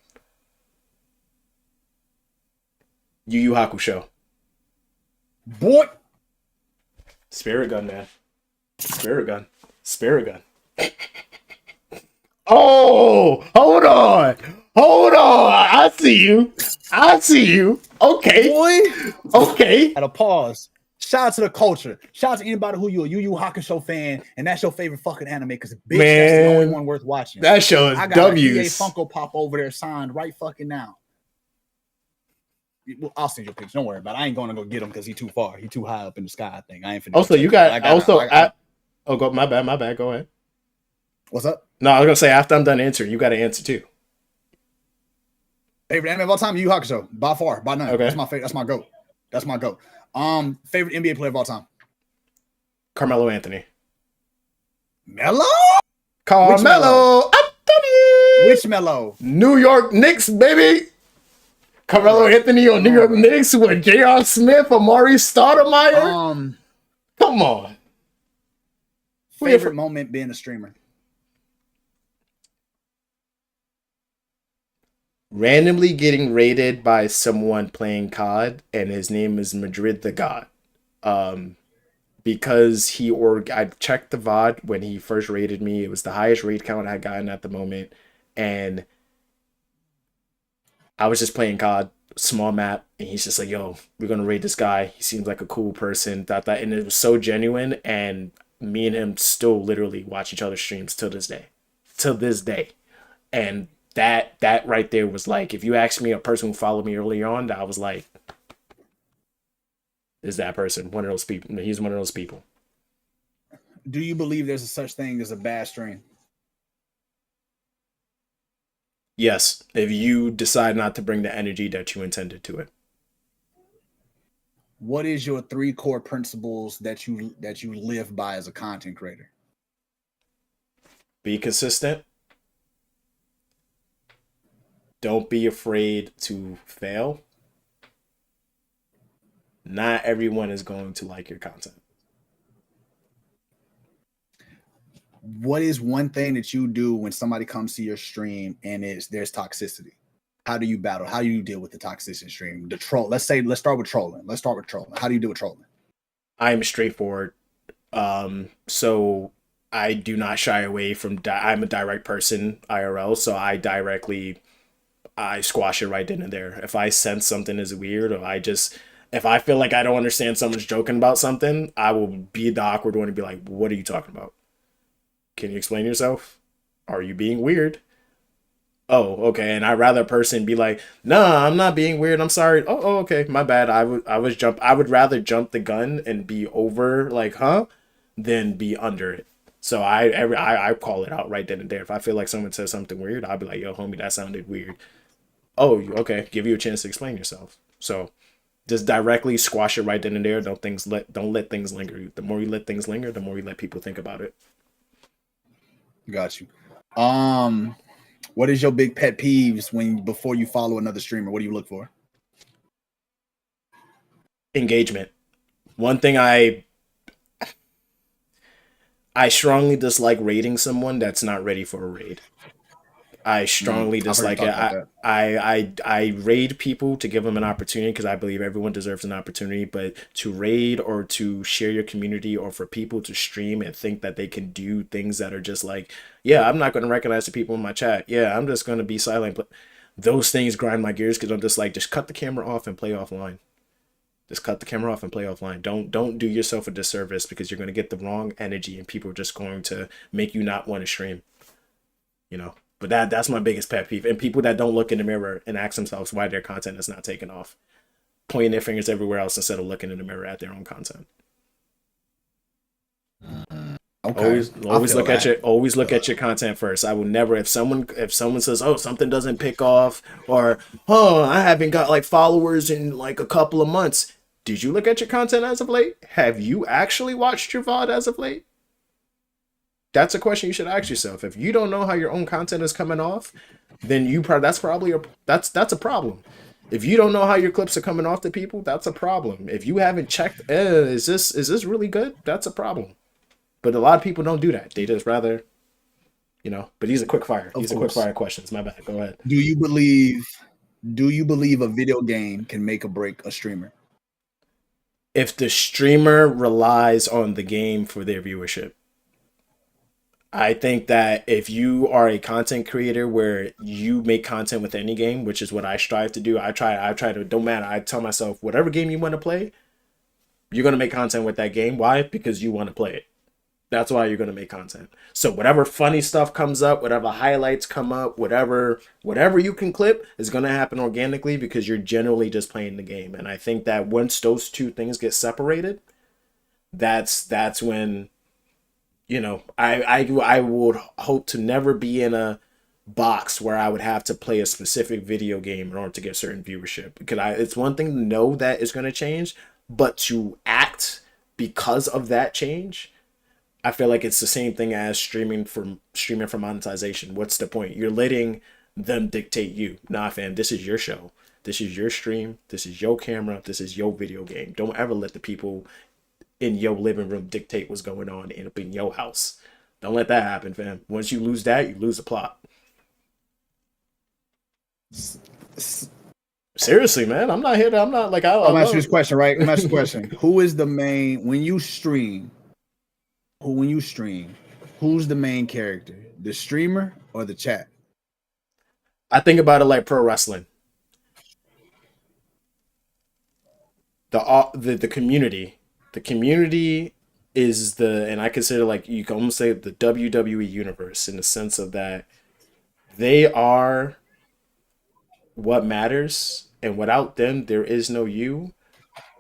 Speaker 1: Yu Yu Hakusho.
Speaker 12: Boy.
Speaker 1: Spirit gun, man. Spirit gun. Oh, hold on. I see you. Okay.
Speaker 12: Boy.
Speaker 1: Okay.
Speaker 12: At a pause. Shout out to the culture. Shout out to anybody who you're a Yu Yu Hakusho fan and that's your favorite fucking anime because bitch, that's the only one worth watching.
Speaker 1: That show is
Speaker 12: I got
Speaker 1: W's.
Speaker 12: a EA Funko Pop over there signed right fucking now. Well, I'll send you a picture. Don't worry about it. I ain't gonna go get him because he's too far. He's too high up in the sky. I think I ain't finna.
Speaker 1: Also, you got my bad. Go ahead.
Speaker 12: What's up?
Speaker 1: No, I was gonna say after I'm done answering, you got to answer too.
Speaker 12: Favorite anime of all time, Yu Yu Hakusho, by far, by none.
Speaker 1: Okay,
Speaker 12: that's my favorite. That's my goat. Favorite NBA player of all time,
Speaker 1: Carmelo Anthony.
Speaker 12: Melo.
Speaker 1: Carmelo Anthony.
Speaker 12: Which Melo?
Speaker 1: New York Knicks, baby. Carmelo Anthony on New York Knicks with J.R. Smith, Amari Stoudemire. Come on.
Speaker 12: Favorite moment being a streamer?
Speaker 1: Randomly getting raided by someone playing COD, and his name is Madrid the God. Because I checked the VOD when he first raided me. It was the highest raid count I had gotten at the moment, and I was just playing COD, small map, and he's just like, "Yo, we're gonna raid this guy. He seems like a cool person." And it was so genuine, and me and him still literally watch each other's streams till this day, and that right there was like, if you asked me a person who followed me early on, I was like, is that person one of those people? He's one of those people.
Speaker 12: Do you believe there's a such thing as a bad stream?
Speaker 1: Yes, if you decide not to bring the energy that you intended to it.
Speaker 12: What is your 3 core principles that you live by as a content creator?
Speaker 1: Be consistent. Don't be afraid to fail. Not everyone is going to like your content.
Speaker 12: What is one thing that you do when somebody comes to your stream and there's toxicity? How do you battle? How do you deal with the toxicity stream? The troll. Let's start with trolling. How do you deal with trolling?
Speaker 1: I'm straightforward. So I do not shy away from. I'm a direct person, IRL. So I squash it right then and there. If I sense something is weird, or if I feel like I don't understand someone's joking about something, I will be the awkward one and be like, "What are you talking about? Can you explain yourself? Are you being weird?" Oh, okay. And I'd rather a person be like, "Nah, I'm not being weird. I'm sorry." Oh, okay. My bad. I would rather jump the gun and be over like, "Huh?" than be under it. So I call it out right then and there. If I feel like someone says something weird, I'll be like, "Yo, homie, that sounded weird." Oh, okay. Give you a chance to explain yourself. So Just directly squash it right then and there. Don't let things linger. The more you let things linger, the more you let people think about it.
Speaker 12: Got you. What is your big pet peeves before you follow another streamer? What do you look for?
Speaker 1: Engagement. One thing I strongly dislike raiding someone that's not ready for a raid. I strongly dislike it. I raid people to give them an opportunity because I believe everyone deserves an opportunity. But to raid or to share your community or for people to stream and think that they can do things that are just like, yeah, I'm not going to recognize the people in my chat. Yeah, I'm just going to be silent. But those things grind my gears because I'm just like, just cut the camera off and play offline. Just cut the camera off and play offline. Don't do yourself a disservice because you're going to get the wrong energy and people are just going to make you not want to stream. You know. But that's my biggest pet peeve. And people that don't look in the mirror and ask themselves why their content is not taking off. Pointing their fingers everywhere else instead of looking in the mirror at their own content.
Speaker 12: Okay.
Speaker 1: Always look at your content first. I will never, if someone says, oh, something doesn't pick off, or I haven't got like followers in like a couple of months. Did you look at your content as of late? Have you actually watched your VOD as of late? That's a question you should ask yourself. If you don't know how your own content is coming off, then that's a problem. If you don't know how your clips are coming off to people, that's a problem. If you haven't checked, is this really good? That's a problem. But a lot of people don't do that. They just rather, But these are quick fire. These are quick fire questions. My bad. Go ahead.
Speaker 12: Do you believe a video game can make or break a streamer?
Speaker 1: If the streamer relies on the game for their viewership. I think that if you are a content creator where you make content with any game, which is what I strive to do, I try to, don't matter. I tell myself, whatever game you want to play, you're going to make content with that game. Why? Because you want to play it. That's why you're going to make content. So whatever funny stuff comes up, whatever highlights come up, whatever you can clip is going to happen organically because you're generally just playing the game. And I think that once those two things get separated, that's when, I would hope to never be in a box where I would have to play a specific video game in order to get certain viewership. Because it's one thing to know that it's going to change, but to act because of that change, I feel like it's the same thing as streaming for monetization. What's the point? You're letting them dictate you. Nah, fam, this is your show. This is your stream. This is your camera. This is your video game. Don't ever let the people in your living room dictate what's going on in your house. Don't let that happen, fam. Once you lose that, you lose the plot. Seriously, man. I'm not like
Speaker 12: I'm asking this question, right? I'm asking this question. Who is the main when you stream, who's the main character? The streamer or the chat?
Speaker 1: I think about it like pro wrestling. The community. The community is and I consider like you can almost say the WWE universe in the sense of that they are what matters, and without them there is no you,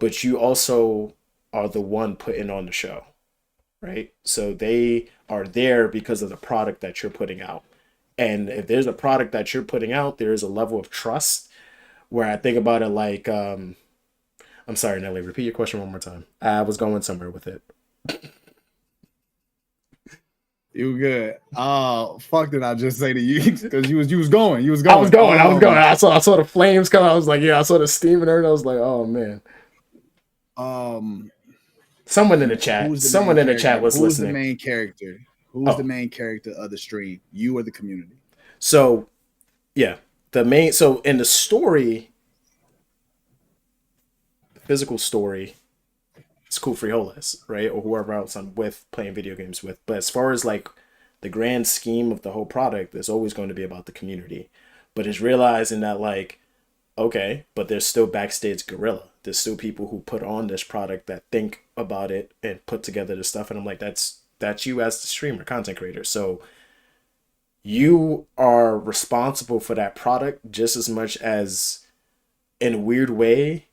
Speaker 1: but you also are the one putting on the show, right? So they are there because of the product that you're putting out. And if there's a product that you're putting out, there is a level of trust where I think about it like I'm sorry, Nelly. Repeat your question one more time. I was going somewhere with it.
Speaker 12: You good? Oh, fuck! Did I just say to you? Because you was going.
Speaker 1: I was going. I saw the flames come. I was like, yeah. I saw the steam and everything. I was like, oh man. Someone in the chat. Someone in the chat was listening.
Speaker 12: Who's the main character? Who's the main character of the stream? You or the community?
Speaker 1: So, yeah, So in the story. Physical story, it's cool frijoles, right? Or whoever else I'm with playing video games with. But as far as like the grand scheme of the whole product, it's always going to be about the community. But it's realizing that like, okay, but there's still backstage guerrilla. There's still people who put on this product that think about it and put together the stuff. And I'm like, that's you as the streamer, content creator. So you are responsible for that product just as much as, in a weird way,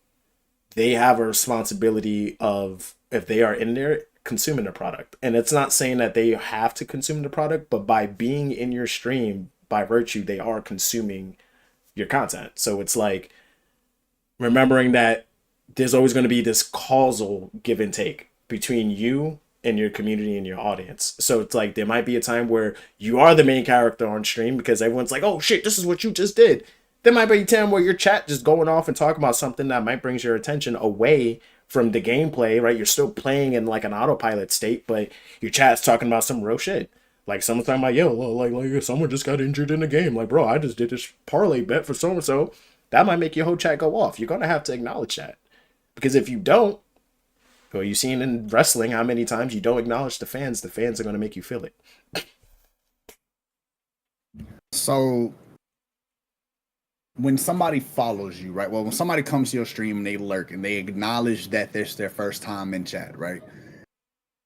Speaker 1: they have a responsibility of, if they are in there, consuming the product. And it's not saying that they have to consume the product, but by being in your stream, by virtue, they are consuming your content. So it's like remembering that there's always going to be this causal give and take between you and your community and your audience. So it's like there might be a time where you are the main character on stream because everyone's like, oh shit, this is what you just did. There might be a time where your chat just going off and talking about something that might bring your attention away from the gameplay, right? You're still playing in like an autopilot state, but your chat's talking about some real shit. Like someone's talking about, yo, like someone just got injured in the game. Like, bro, I just did this parlay bet for so and so. That might make your whole chat go off. You're gonna have to acknowledge that. Because if you don't, well, you've seen in wrestling how many times you don't acknowledge the fans are going to make you feel it.
Speaker 12: So when somebody follows you, right? Well, when somebody comes to your stream and they lurk and they acknowledge that this is their first time in chat, right?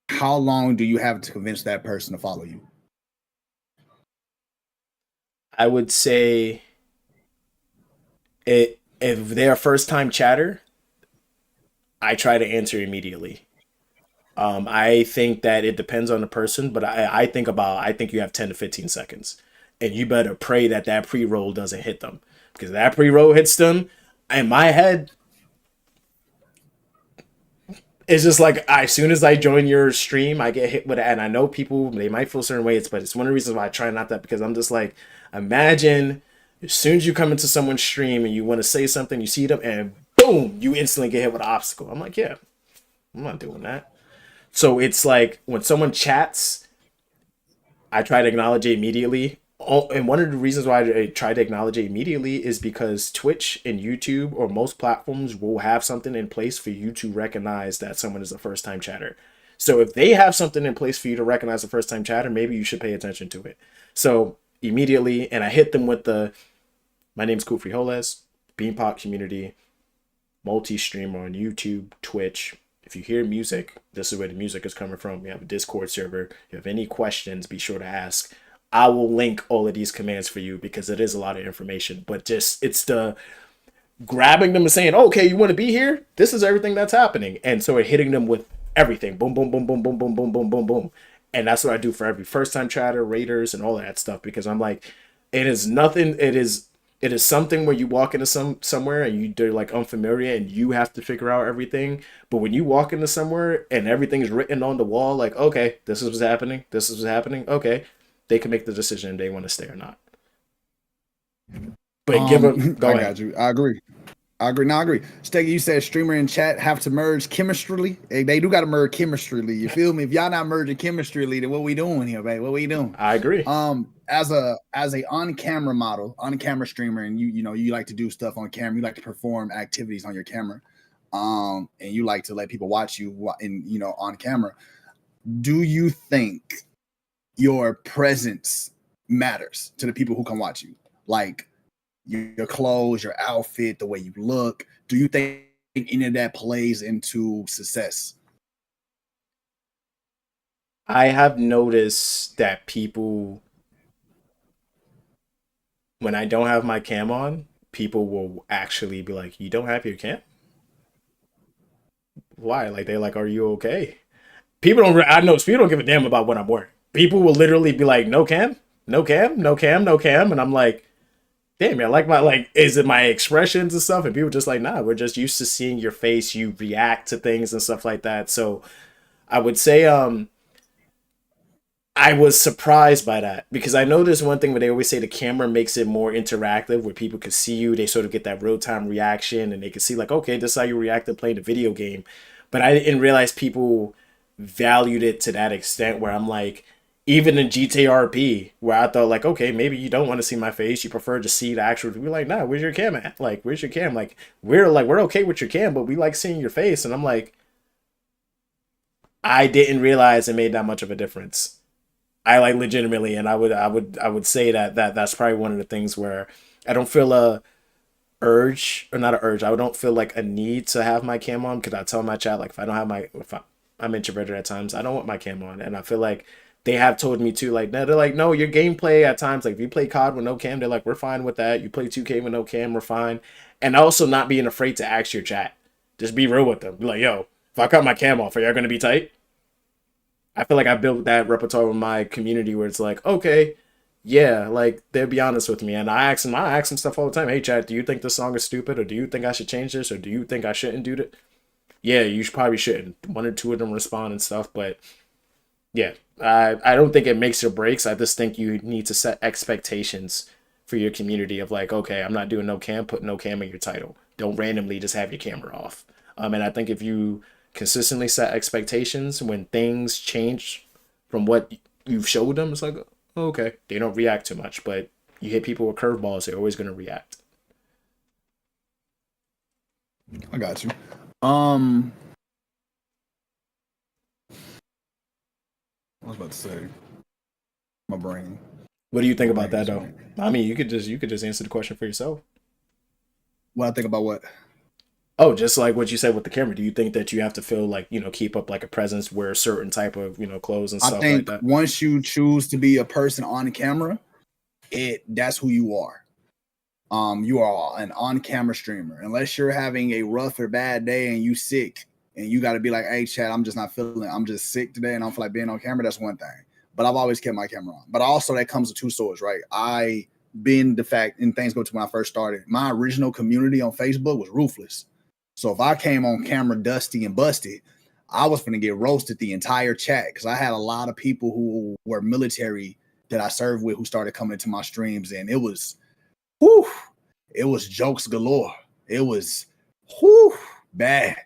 Speaker 12: How long do you have to convince that person to follow you?
Speaker 1: I would say if they're a first time chatter, I try to answer immediately. I think that it depends on the person, but I think you have 10 to 15 seconds. And you better pray that that pre-roll doesn't hit them. Because if that pre-roll hits them, in my head, it's just like as soon as I join your stream, I get hit with it. And I know people, they might feel certain ways, but it's one of the reasons why I try not that, because I'm just like, imagine as soon as you come into someone's stream and you want to say something, you see them and boom, you instantly get hit with an obstacle. I'm like, yeah, I'm not doing that. So it's like when someone chats, I try to acknowledge it immediately. And one of the reasons why I try to acknowledge it immediately is because Twitch and YouTube or most platforms will have something in place for you to recognize that someone is a first time chatter. So if they have something in place for you to recognize a first time chatter, maybe you should pay attention to it. So immediately, and I hit them with my name's Kufri Holes, BeanPot community, multi-streamer on YouTube, Twitch. If you hear music, this is where the music is coming from. We have a Discord server. If you have any questions, be sure to ask. I will link all of these commands for you because it is a lot of information. But just it's the grabbing them and saying, okay, you want to be here? This is everything that's happening. And so hitting them with everything. Boom, boom, boom, boom, boom, boom, boom, boom, boom, boom. And that's what I do for every first-time chatter, raiders, and all that stuff. Because I'm like, it is nothing. It is something where you walk into somewhere and they're like unfamiliar and you have to figure out everything. But when you walk into somewhere and everything is written on the wall, like, okay, this is what's happening. This is what's happening. Okay, they can make the decision if they want to stay or not. But give them. Go ahead.
Speaker 12: Got you. I agree. No, I agree. Steggy, you said streamer and chat have to merge chemistrily. They do got to merge chemistrally. You feel me? If y'all not merging chemistrally, then what we doing here, babe? What we doing?
Speaker 1: I agree.
Speaker 12: As a on-camera model, on-camera streamer, and you like to do stuff on camera. You like to perform activities on your camera, and you like to let people watch you on camera. Do you think your presence matters to the people who come watch you? Like your clothes, your outfit, the way you look. Do you think any of that plays into success?
Speaker 1: I have noticed that people, when I don't have my cam on, people will actually be like, you don't have your cam? Why? Like, they're like, are you okay? I know people don't give a damn about what I'm wearing. People will literally be like, no cam, no cam, no cam, no cam. And I'm like, damn, man, is it my expressions and stuff? And people just like, nah, we're just used to seeing your face. You react to things and stuff like that. So I would say, I was surprised by that because I know there's one thing where they always say the camera makes it more interactive where people can see you. They sort of get that real-time reaction and they can see like, okay, this is how you react to playing the video game. But I didn't realize people valued it to that extent where I'm like, even in GTRP, where I thought like, okay, maybe you don't want to see my face. You prefer to see the actual, we're like, nah, where's your cam at? Like, where's your cam? Like, we're okay with your cam, but we like seeing your face. And I'm like, I didn't realize it made that much of a difference. I like legitimately, and I would say that's probably one of the things where I don't feel a urge, or not an urge. I don't feel like a need to have my cam on because I tell my chat like if I'm introverted at times, I don't want my cam on, and I feel like they have told me to like they're like no, your gameplay at times like if you play COD with no cam, they're like we're fine with that. You play 2K with no cam, we're fine, and also not being afraid to ask your chat, just be real with them. Be like yo, if I cut my cam off, are y'all gonna be tight? I feel like I built that repertoire with my community where it's like, okay, yeah, like they'll be honest with me, and I ask them stuff all the time. Hey, Chad, do you think this song is stupid, or do you think I should change this, or do you think I shouldn't do that? Yeah, probably shouldn't. One or two of them respond and stuff, but yeah, I don't think it makes or breaks. I just think you need to set expectations for your community of like, okay, I'm not doing no cam, put no cam in your title. Don't randomly just have your camera off. And I think if you consistently set expectations when things change from what you've showed them, it's like, oh, okay, they don't react too much. But you hit people with curveballs, they're always going to react.
Speaker 12: I got you. I was about to say, my brain.
Speaker 1: What do you think about that, though? I mean, you could just answer the question for yourself.
Speaker 12: What I think about what?
Speaker 1: Oh, just like what you said with the camera. Do you think that you have to feel like, keep up like a presence, wear certain type of, clothes and stuff like that?
Speaker 12: Once you choose to be a person on camera, that's who you are. You are an on-camera streamer. Unless you're having a rough or bad day and you sick and you got to be like, hey, Chad, I'm just not feeling it. I'm just sick today and I don't feel like being on camera. That's one thing. But I've always kept my camera on. But also that comes with two swords, right? Been the fact, and things go to when I first started, my original community on Facebook was ruthless. So if I came on camera dusty and busted, I was going to get roasted the entire chat because I had a lot of people who were military that I served with who started coming into my streams, and it was jokes galore. It was bad.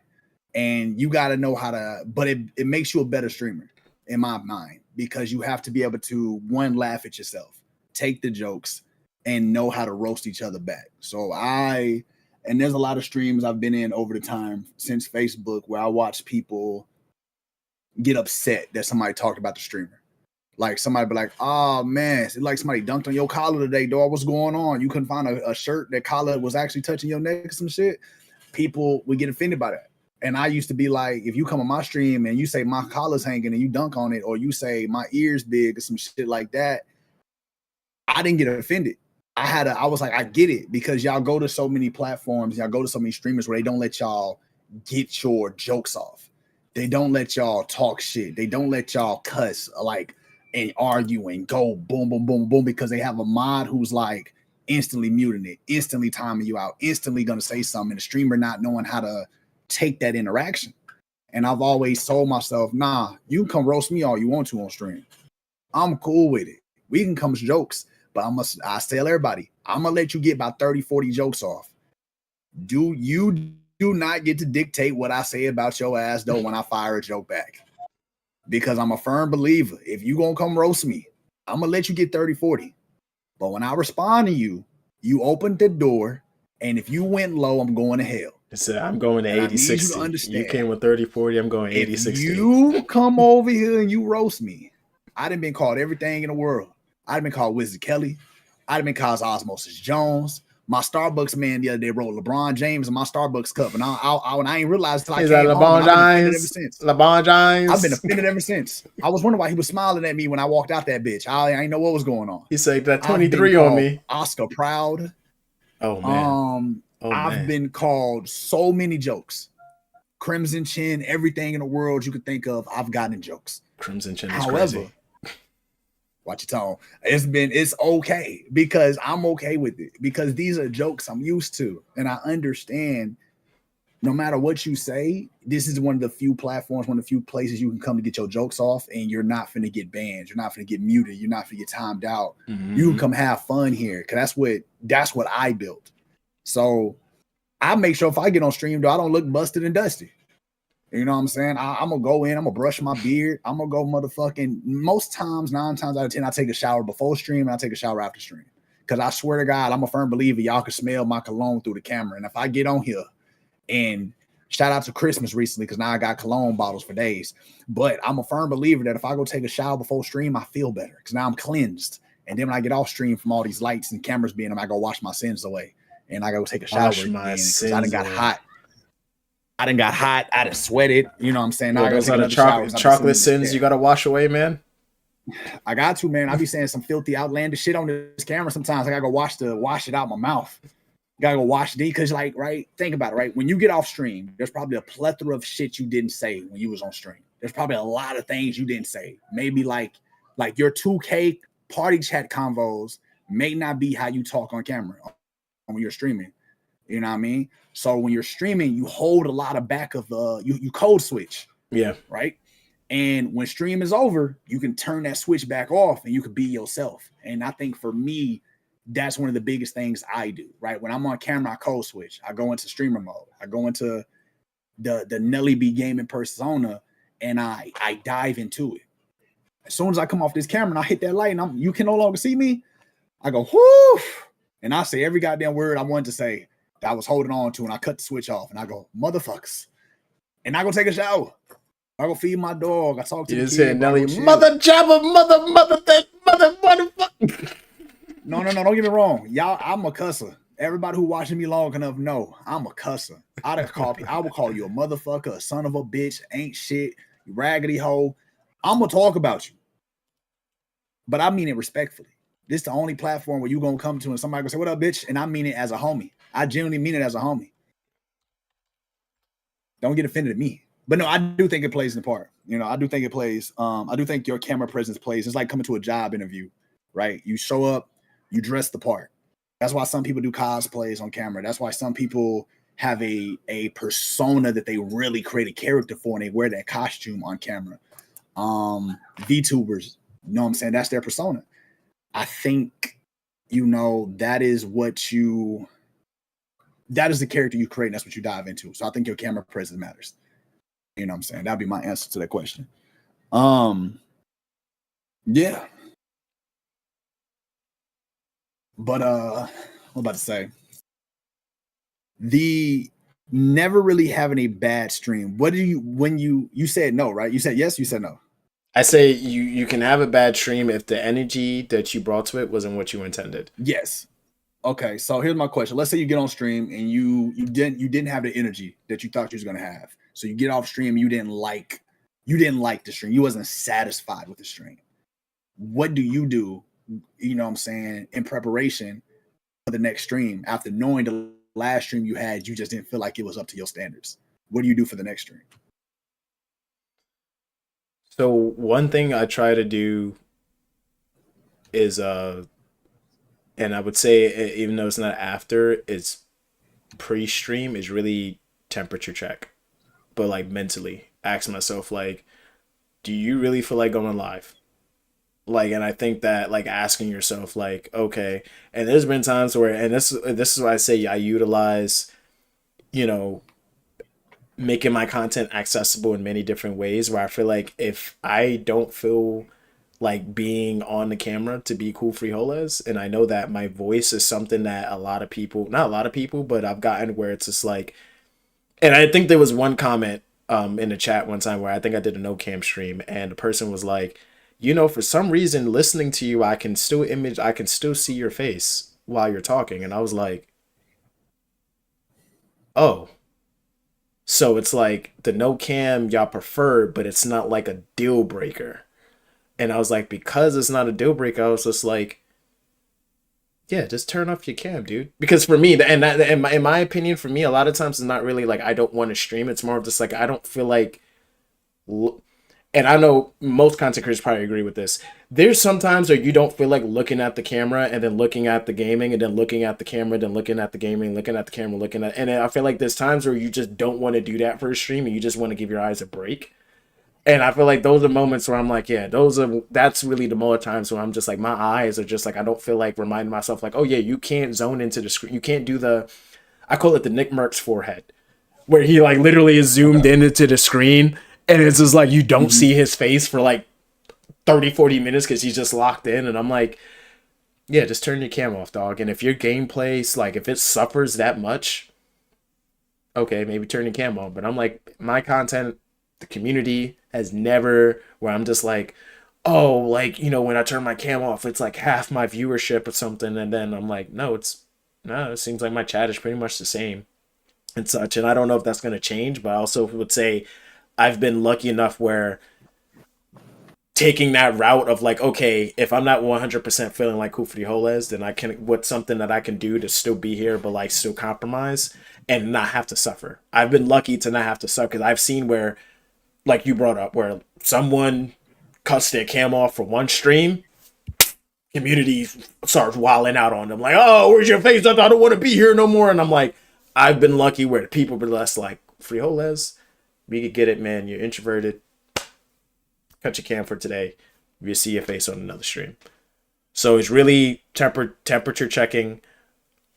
Speaker 12: And you got to know how to, but it makes you a better streamer in my mind, because you have to be able to, one, laugh at yourself, take the jokes, and know how to roast each other back. So and there's a lot of streams I've been in over the time since Facebook where I watch people get upset that somebody talked about the streamer. Like somebody be like, oh man, it's like somebody dunked on your collar today, dog. What's going on? You couldn't find a shirt that collar was actually touching your neck or some shit. People would get offended by that. And I used to be like, if you come on my stream and you say my collar's hanging and you dunk on it, or you say my ear's big or some shit like that, I didn't get offended. I was like, I get it, because y'all go to so many platforms, y'all go to so many streamers where they don't let y'all get your jokes off. They don't let y'all talk shit. They don't let y'all cuss and argue and go boom, boom, boom, boom, because they have a mod who's like instantly muting it, instantly timing you out, instantly gonna say something, and the streamer not knowing how to take that interaction. And I've always told myself, nah, you can come roast me all you want to on stream. I'm cool with it. We can come as jokes. But I tell everybody, I'm going to let you get about 30, 40 jokes off. Do not get to dictate what I say about your ass, though, when I fire a joke back. Because I'm a firm believer. If you going to come roast me, I'm going to let you get 30, 40. But when I respond to you, you opened the door. And if you went low, I'm going to hell.
Speaker 1: I'm going to 80, 60. You came with 30, 40, I'm going 80, 60.
Speaker 12: You come over here and you roast me, I done been called everything in the world. I'd been called Wizard Kelly. I'd been called Osmosis Jones. My Starbucks man the other day wrote LeBron James in my Starbucks cup, and I ain't realized until I came home.
Speaker 1: LeBron James.
Speaker 12: I've been offended ever since. I was wondering why he was smiling at me when I walked out that bitch. I ain't know what was going on.
Speaker 1: He said that 23 on me.
Speaker 12: Oscar Proud.
Speaker 1: Oh man.
Speaker 12: I've been called so many jokes. Crimson Chin, everything in the world you could think of, I've gotten jokes.
Speaker 1: Crimson Chin is crazy.
Speaker 12: Watch your tone. It's okay, because I'm okay with it, because these are jokes I'm used to. And I understand no matter what you say, this is one of the few platforms, one of the few places you can come to get your jokes off, and you're not finna get banned. You're not finna get muted. You're not finna get timed out. Mm-hmm. You can come have fun here, because that's what I built. So I make sure if I get on stream, though, I don't look busted and dusty. You know what I'm saying? I'm going to go in. I'm going to brush my beard. I'm going to go motherfucking, most times, 9 times out of 10, I take a shower before stream and I take a shower after stream. Because I swear to God, I'm a firm believer y'all can smell my cologne through the camera. And if I get on here, and shout out to Christmas recently, because now I got cologne bottles for days. But I'm a firm believer that if I go take a shower before stream, I feel better, because now I'm cleansed. And then when I get off stream from all these lights and cameras being them, I go wash my sins away. And I go take a shower again, because I done got hot. I done sweated. You know what I'm saying? Now
Speaker 1: those are the chocolate sins you got to wash away, man.
Speaker 12: I got to, man. I be saying some filthy, outlandish shit on this camera sometimes. I got to go wash it out my mouth. Got to go wash it, because, right? Think about it, right? When you get off stream, there's probably a plethora of shit you didn't say when you was on stream. There's probably a lot of things you didn't say. Maybe like your 2K party chat convos may not be how you talk on camera when you're streaming. You know what I mean? So when you're streaming, you hold a lot of back of you code switch.
Speaker 1: Yeah.
Speaker 12: Right. And when stream is over, you can turn that switch back off and you can be yourself. And I think for me, that's one of the biggest things I do. Right. When I'm on camera, I code switch. I go into streamer mode. I go into the Nelly B gaming persona and I dive into it. As soon as I come off this camera and I hit that light and you can no longer see me, I go, whoo, and I say every goddamn word I wanted to say that I was holding on to, and I cut the switch off, and I go, motherfuckers. And I go take a shower. I go feed my dog. I talk to the kid.
Speaker 1: Nelly, mother jabber, motherfucker.
Speaker 12: No, don't get me wrong. Y'all, I'm a cusser. Everybody who watching me long enough know I'm a cusser. I will call you a motherfucker, a son of a bitch, ain't shit, you raggedy hoe. I'm going to talk about you. But I mean it respectfully. This is the only platform where you gonna come to and somebody gonna say, "What up, bitch?" And I mean it as a homie. I genuinely mean it as a homie. Don't get offended at me. But no, I do think it plays in part. You know, I do think it plays. I do think your camera presence plays. It's like coming to a job interview, right? You show up, you dress the part. That's why some people do cosplays on camera. That's why some people have a persona that they really create a character for, and they wear that costume on camera. VTubers, you know what I'm saying? That's their persona. I think, that is the character you create, and that's what you dive into. So I think your camera presence matters. You know what I'm saying? That'd be my answer to that question. Yeah. But what am I about to say? The never really having a bad stream. What do you said no, right? You said yes, you said no.
Speaker 1: I say you can have a bad stream if the energy that you brought to it wasn't what you intended.
Speaker 12: Yes. Okay, so here's my question. Let's say you get on stream and you didn't have the energy that you thought you was gonna have. So you get off stream, you didn't like the stream. You wasn't satisfied with the stream. What do you do, you know what I'm saying, in preparation for the next stream after knowing the last stream you had, you just didn't feel like it was up to your standards? What do you do for the next stream?
Speaker 1: So one thing I try to do is and I would say, even though it's not after, it's pre-stream, is really temperature check. But like mentally ask myself, like, do you really feel like going live? Like, and I think that like asking yourself, like, okay, and there's been times where, and this is why I say I utilize, making my content accessible in many different ways, where I feel like if I don't feel like being on the camera to be cool frijoles, and I know that my voice is something that not a lot of people, but I've gotten where it's just like, and I think there was one comment in the chat one time where I think I did a no cam stream, and the person was like, for some reason listening to you, I can still see your face while you're talking. And I was like, oh, so it's like the no cam y'all prefer, but it's not like a deal breaker. And I was like, because it's not a deal breaker, I was just like, yeah, just turn off your cam, dude. Because for me, in my opinion, for me, a lot of times it's not really like I don't want to stream. It's more of just like I don't feel like, and I know most content creators probably agree with this. There's sometimes where you don't feel like looking at the camera and then looking at the gaming and then looking at the camera, then looking at the gaming, looking at the camera, and I feel like there's times where you just don't want to do that for a stream and you just want to give your eyes a break. And I feel like those are moments where I'm like, yeah, that's really the more times where I'm just like, my eyes are just like, I don't feel like reminding myself like, oh yeah, you can't zone into the screen. You can't do I call it the Nick Merckx forehead, where he like literally is zoomed into the screen. And it's just like, you don't see his face for like 30, 40 minutes because he's just locked in. And I'm like, yeah, just turn your camera off, dog. And if your gameplay's like, if it suffers that much, okay, maybe turn your camera on. But I'm like, my content, the community has never, where I'm just like, oh, like, when I turn my cam off, it's like half my viewership or something. And then I'm like, no, it seems like my chat is pretty much the same and such. And I don't know if that's going to change, but I also would say I've been lucky enough where taking that route of like, okay, if I'm not 100% feeling like frijoles, then what's something that I can do to still be here, but like still compromise and not have to suffer. I've been lucky to not have to suffer because I've seen where, like you brought up, where someone cuts their cam off for one stream community starts wilding out on them, like, oh, where's your face? I don't want to be here no more. And I'm like, I've been lucky where the people were less like, frijoles, we could get it, man. You're introverted. Cut your cam for today. We'll see your face on another stream. So it's really temperature checking,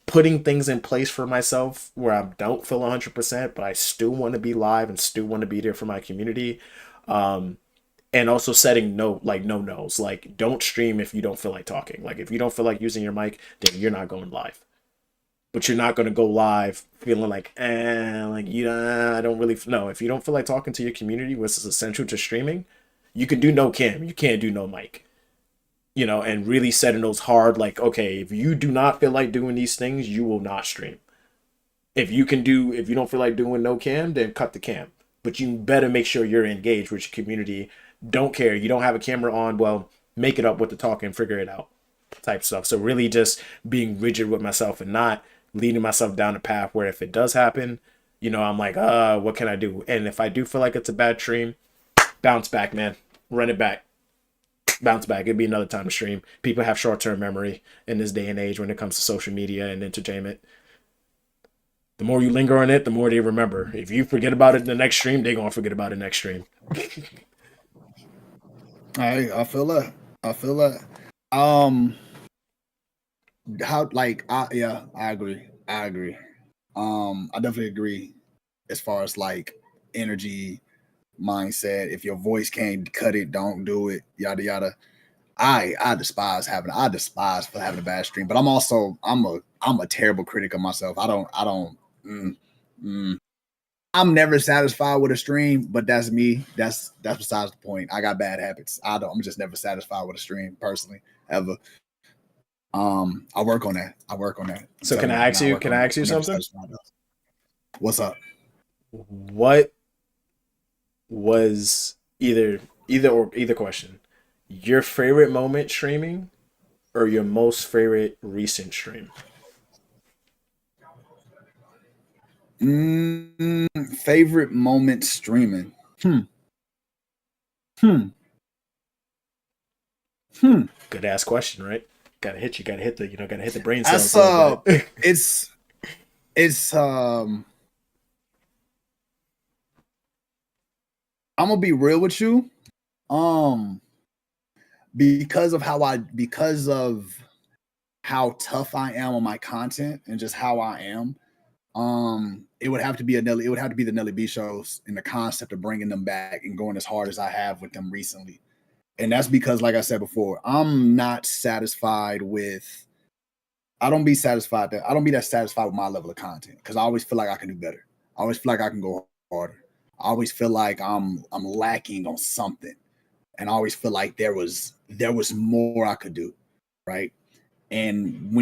Speaker 1: putting things in place for myself where I don't feel 100%, but I still want to be live and still want to be there for my community. And also setting no-nos. Like, don't stream if you don't feel like talking. Like, if you don't feel like using your mic, then you're not going live. But you're not going to go live feeling like, I don't really know. If you don't feel like talking to your community, which is essential to streaming, you can do no cam. You can't do no mic. And really setting those hard, like, okay, if you do not feel like doing these things, you will not stream. If you don't feel like doing no cam, then cut the cam. But you better make sure you're engaged with your community. Don't care. You don't have a camera on, well, make it up with the talk and figure it out type stuff. So really just being rigid with myself and not leading myself down a path where if it does happen, I'm like, what can I do? And if I do feel like it's a bad stream, bounce back, man. Run it back. Bounce back. It'd be another time to stream. People have short-term memory in this day and age when it comes to social media and entertainment. The more you linger on it, the more they remember. If you forget about it in the next stream, they're going to forget about it next stream.
Speaker 12: I feel that. I agree. I definitely agree as far as like energy, mindset. If your voice can't cut it, don't do it. Yada yada. I despise having a bad stream, but I'm a terrible critic of myself. I'm never satisfied with a stream, but that's me. That's besides the point. I got bad habits. I'm just never satisfied with a stream personally, ever. I work on that.
Speaker 1: So can I ask you something?
Speaker 12: What's up?
Speaker 1: What was either question? Your favorite moment streaming or your most favorite recent stream?
Speaker 12: Favorite moment streaming.
Speaker 1: Good ass question, right? Gotta hit the brain cells.
Speaker 12: I'm gonna be real with you. Because of how tough I am on my content and just how I am, it would have to be the Nelly B shows and the concept of bringing them back and going as hard as I have with them recently. And that's because, like I said before, I'm not satisfied with. I don't be that satisfied with my level of content because I always feel like I can do better. I always feel like I can go harder. I always feel like I'm lacking on something, and I always feel like there was more I could do, right? And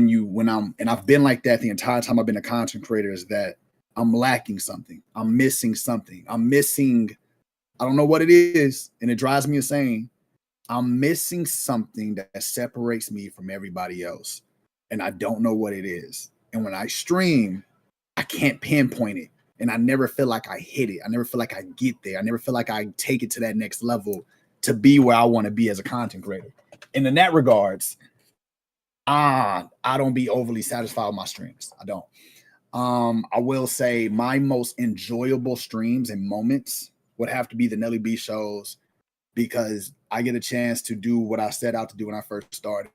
Speaker 12: I've been like that the entire time I've been a content creator, is that I'm lacking something. I'm missing something. I don't know what it is, and it drives me insane. I'm missing something that separates me from everybody else, and I don't know what it is. And when I stream, I can't pinpoint it, and I never feel like I hit it. I never feel like I get there. I never feel like I take it to that next level to be where I want to be as a content creator. And in that regards, I don't be overly satisfied with my streams. I don't. I will say my most enjoyable streams and moments would have to be the Nelly B shows, because I get a chance to do what I set out to do when I first started.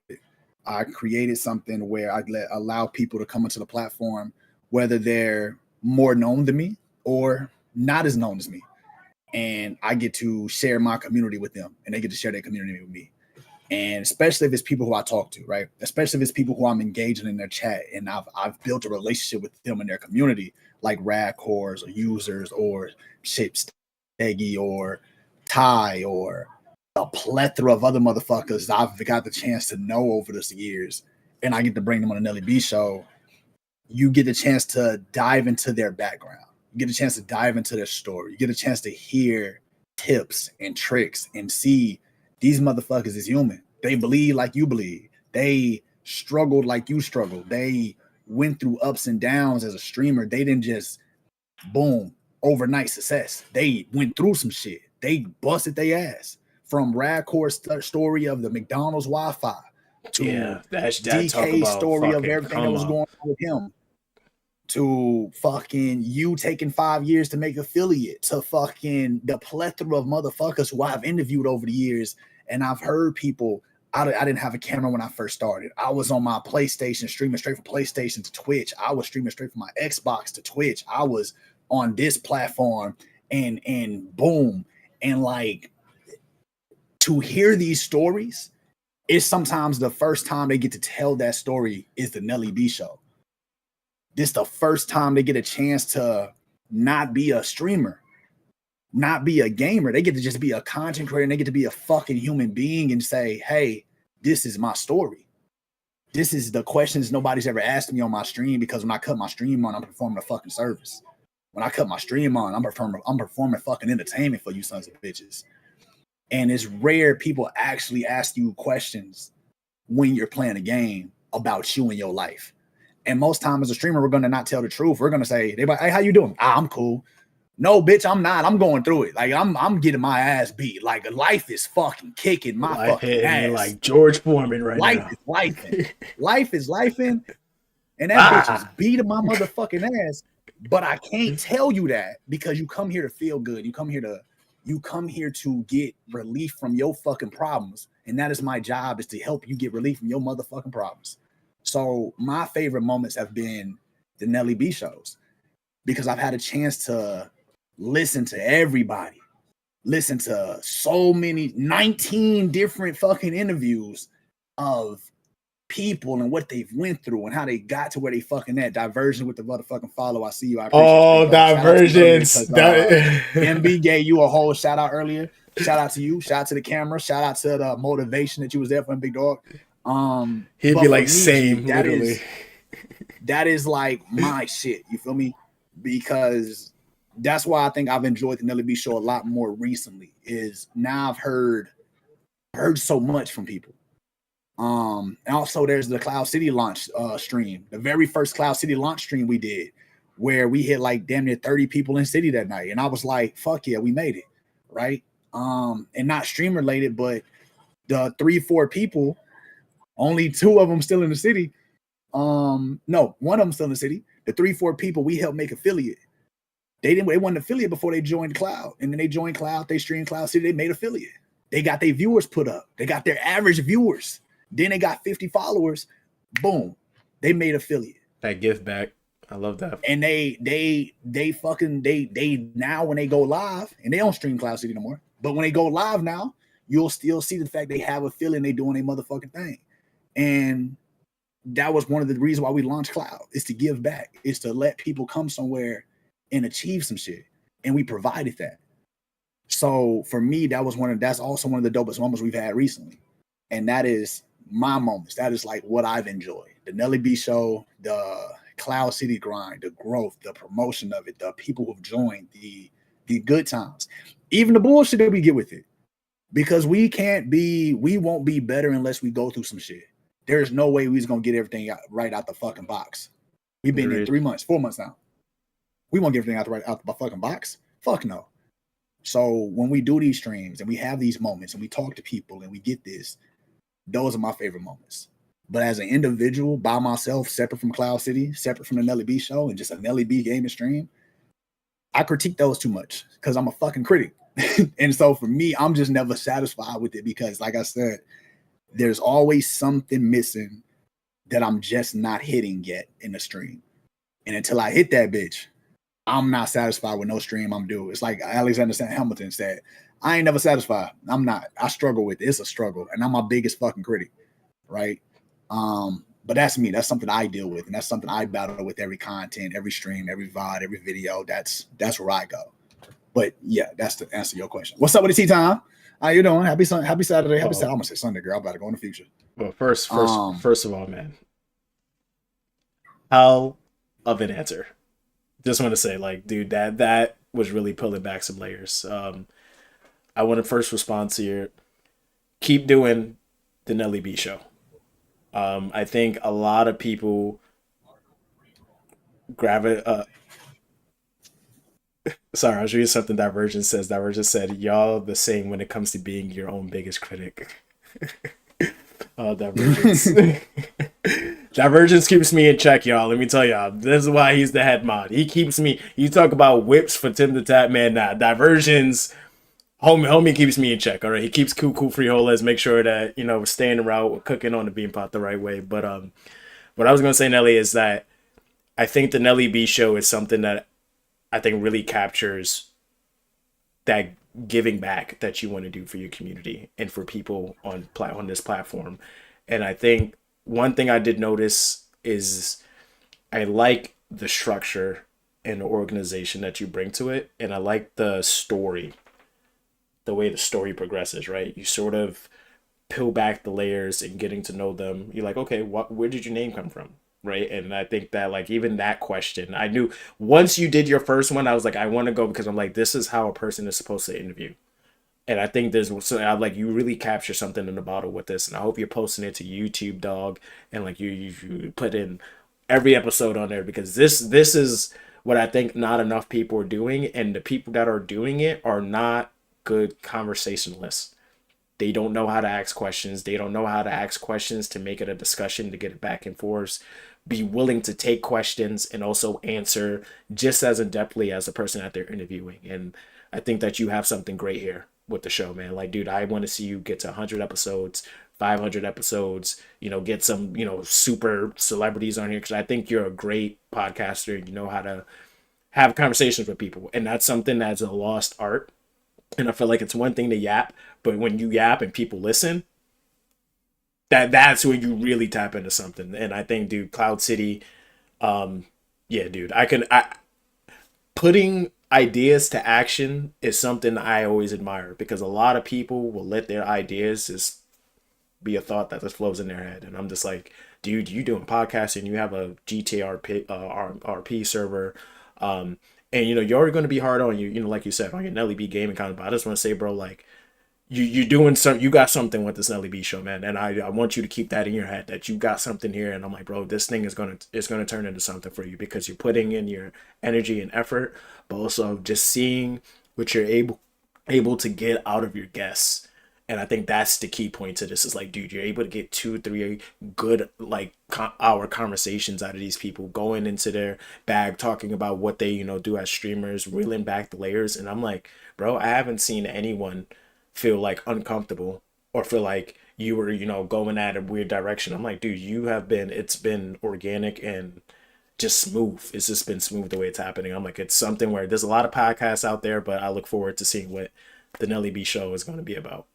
Speaker 12: I created something where I allow people to come onto the platform, whether they're more known than me or not as known as me. And I get to share my community with them, and they get to share their community with me. And especially if it's people who I talk to, right? Especially if it's people who I'm engaging in their chat, and I've built a relationship with them in their community, like Rad Cores or Users or Shape Steggy or Ty or a plethora of other motherfuckers I've got the chance to know over the years, and I get to bring them on a Nelly B show. You get the chance to dive into their background. You get a chance to dive into their story. You get a chance to hear tips and tricks and see these motherfuckers is human. They bleed like you bleed. They struggled like you struggled. They went through ups and downs as a streamer. They didn't just boom, overnight success. They went through some shit. They busted their ass. From Radcore's story of the McDonald's Wi-Fi to
Speaker 1: that talk
Speaker 12: DK's
Speaker 1: about
Speaker 12: story of
Speaker 1: fucking
Speaker 12: everything that
Speaker 1: come
Speaker 12: was
Speaker 1: up.
Speaker 12: going on with him, to fucking you taking 5 years to make affiliate, to fucking the plethora of motherfuckers who I've interviewed over the years. And I've heard people, I didn't have a camera when I first started. I was on my PlayStation streaming straight from PlayStation to Twitch. I was streaming straight from my Xbox to Twitch. I was on this platform and boom. And like, to hear these stories is sometimes the first time they get to tell that story is the Nelly B show. This is the first time they get a chance to not be a streamer, not be a gamer. They get to just be a content creator, and they get to be a fucking human being and say, hey, this is my story. This is the questions nobody's ever asked me on my stream, because when I cut my stream on, I'm performing a fucking service. When I cut my stream on, I'm performing fucking entertainment for you sons of bitches. And it's rare people actually ask you questions when you're playing a game about you and your life. And most times as a streamer, we're going to not tell the truth. We're going to say, hey, how you doing? I'm cool. No, bitch, I'm not. I'm going through it. Like, I'm getting my ass beat. Like, life is fucking kicking my
Speaker 1: Life
Speaker 12: fucking ass.
Speaker 1: like George Foreman right
Speaker 12: life
Speaker 1: now.
Speaker 12: Is lifing. Life is lifing. And that bitch is beating my motherfucking ass. But I can't tell you that, because you come here to feel good. You come here to get relief from your fucking problems. And that is my job, is to help you get relief from your motherfucking problems. So my favorite moments have been the Nelly B shows, because I've had a chance to listen to everybody, listen to so many, 19 different fucking interviews of people and what they've went through and how they got to where they fucking at. Diversion with the motherfucking follow. I see you. I appreciate
Speaker 1: diversions.
Speaker 12: MB gave you a whole shout out earlier. Shout out to you. Shout out to the camera. Shout out to the motivation that you was there for him, big dog.
Speaker 1: He'd be like, same,
Speaker 12: that
Speaker 1: literally.
Speaker 12: That is like my shit. You feel me? Because that's why I think I've enjoyed the Nelly B show a lot more recently. Is now I've heard so much from people. And also there's the Cloud City launch stream, the very first Cloud City launch stream we did, where we hit like damn near 30 people in city that night. And I was like, fuck yeah, we made it. Right. And not stream related, but the 3-4 people, only 2 of them still in the city. No, 1 of them still in the city. The 3-4 people we helped make affiliate. They wasn't affiliate before they joined Cloud. And then they joined Cloud, they streamed Cloud City, they made affiliate. They got their viewers put up. They got their average viewers. Then they got 50 followers. Boom. They made affiliate.
Speaker 1: That give back. I love that.
Speaker 12: And they now when they go live, and they don't stream Cloud City no more, but when they go live now, you'll still see the fact they have a feeling they doing a motherfucking thing. And that was one of the reasons why we launched Cloud, is to give back, is to let people come somewhere and achieve some shit. And we provided that. So for me, that's also one of the dopest moments we've had recently. And that is my moments. That is like what I've enjoyed. The Nelly B show, the Cloud City grind, the growth, the promotion of it, the people who've joined, the good times, even the bullshit that we get with it. Because we won't be better unless we go through some shit. There's no way we're gonna get everything right out the fucking box. We've been here 3 months, 4 months now. We won't get everything out the fucking box. Fuck no. So when we do these streams and we have these moments and we talk to people and we get this, those are my favorite moments. But as an individual, by myself, separate from Cloud City, separate from the Nelly B show, and just a Nelly B gaming stream, I critique those too much because I'm a fucking critic. And so for me, I'm just never satisfied with it, because like I said, there's always something missing that I'm just not hitting yet in the stream. And until I hit that bitch, I'm not satisfied with no stream I'm doing. It's like Alexander Hamilton said, I ain't never satisfied. I'm not. I struggle with it. It's a struggle. And I'm my biggest fucking critic. Right. But that's me. That's something I deal with. And that's something I battle with every content, every stream, every VOD, every video. That's where I go. But yeah, that's to answer your question. What's up with the tea time? How you doing? Happy Saturday. Happy Saturday. I'm gonna say Sunday, girl. I'm about to go in the future.
Speaker 1: Well, first of all, man, hell of an answer. Just want to say, like, dude, that was really pulling back some layers. I want to first respond to your keep doing the Nelly B show. I think a lot of people sorry, I was reading something Divergent says. Divergent said, y'all the same when it comes to being your own biggest critic. Divergence. Divergence keeps me in check, y'all. Let me tell y'all. This is why he's the head mod. He keeps me. You talk about whips for Tim the Tap Man. Nah, Divergence. Homie keeps me in check. All right, he keeps cool frijoles. Make sure that we're staying around, we're cooking on the bean pot the right way. But what I was gonna say, Nelly, is that I think the Nelly B show is something that I think really captures that giving back that you want to do for your community and for people on this platform. And I think one thing I did notice is I like the structure and the organization that you bring to it, and I like the story, the way the story progresses. Right, you sort of peel back the layers and getting to know them. You're like, okay, where did your name come from? Right. And I think that like even that question, I knew once you did your first one, I was like, I want to go because I'm like, this is how a person is supposed to interview. And I think I like you really capture something in the bottle with this. And I hope you're posting it to YouTube, dog. And like you put in every episode on there, because this is what I think not enough people are doing. And the people that are doing it are not good conversationalists. They don't know how to ask questions. They don't know how to ask questions to make it a discussion, to get it back and forth. Be willing to take questions and also answer just as in-depthly as the person that they're interviewing. And I think that you have something great here with the show, man. Like, dude, I want to see you get to 100 episodes, 500 episodes, get some, super celebrities on here, because I think you're a great podcaster. You know how to have conversations with people. And that's something that's a lost art. And I feel like it's one thing to yap, but when you yap and people listen, that's when you really tap into something. And I think, dude, Cloud City, yeah, dude, putting ideas to action is something I always admire, because a lot of people will let their ideas just be a thought that just flows in their head. And I'm just like, dude, you doing podcasting, you have a GTA RP server, and you're already going to be hard on like you said, on your Nelly B gaming content. But I just want to say, bro, like you doing some, you got something with this Nelly B show, man. And I want you to keep that in your head, that you got something here. And I'm like, bro, this thing is gonna turn into something for you, because you're putting in your energy and effort, but also just seeing what you're able to get out of your guests. And I think that's the key point to this, is like, dude, you're able to get 2-3 good hour conversations out of these people, going into their bag, talking about what they do as streamers, reeling back the layers. And I'm like, bro, I haven't seen anyone feel like uncomfortable or feel like you were going at a weird direction. I'm like, dude, it's been organic and just smooth. It's just been smooth the way it's happening. I'm like, it's something where there's a lot of podcasts out there, but I look forward to seeing what the Nelly B show is going to be about.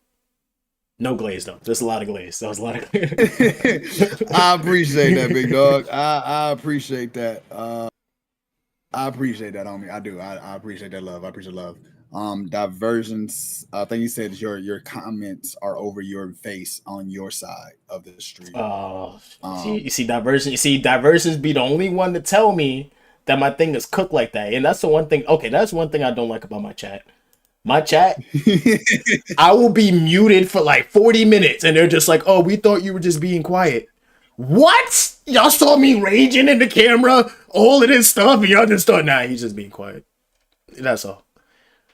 Speaker 1: No glaze though. Just a lot of glaze. That was a lot of glaze.
Speaker 12: I appreciate that, big dog. I appreciate that. I appreciate that, homie. I do. I appreciate that love. I appreciate love. Diversions. I think you said your comments are over your face on your side of the street.
Speaker 1: Oh, you see diversion. You see diversions be the only one to tell me that my thing is cooked like that, and that's the one thing. Okay, that's one thing I don't like about my chat. My chat, I will be muted for like 40 minutes, and they're just like, "Oh, we thought you were just being quiet." What? Y'all saw me raging in the camera, all of this stuff, and y'all just thought, nah, he's just being quiet. That's all.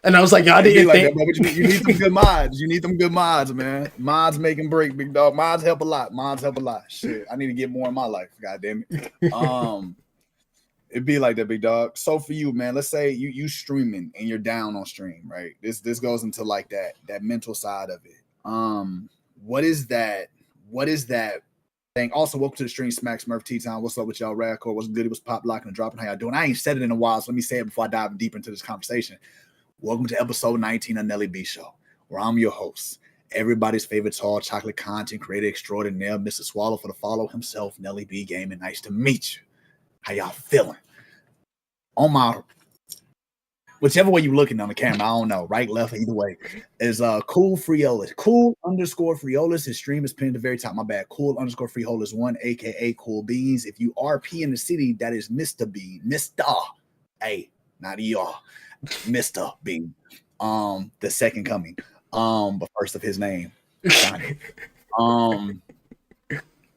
Speaker 1: And I was like, y'all didn't think.
Speaker 12: That, you need some good mods. You need them good mods, man. Mods make and break, big dog. Mods help a lot. Mods help a lot. Shit, I need to get more in my life. God damn it. It'd be like that, big dog. So for you, man, let's say you streaming and you're down on stream, right? This goes into like that mental side of it. What is that thing? Also, welcome to the stream, Smack Smurf T-Town. What's up with y'all, Radcore? What's good? It was pop locking and dropping. How y'all doing? I ain't said it in a while, so let me say it before I dive deep into this conversation. Welcome to episode 19 of Nelly B Show, where I'm your host, everybody's favorite tall chocolate content creator extraordinaire, Mr. Swallow for the follow himself, Nelly B Gaming. Nice to meet you. How y'all feeling? On my, whichever way you looking on the camera, I don't know, right, left, either way, is Cool Friolas. Cool_Friolas. His stream is pinned at the very top. My bad. Cool_Friolas1, aka Cool Beans. If you RP in the city, that is Mr. Bean. Mr. A, not ER. Mr. Bean. The second coming. But first of his name.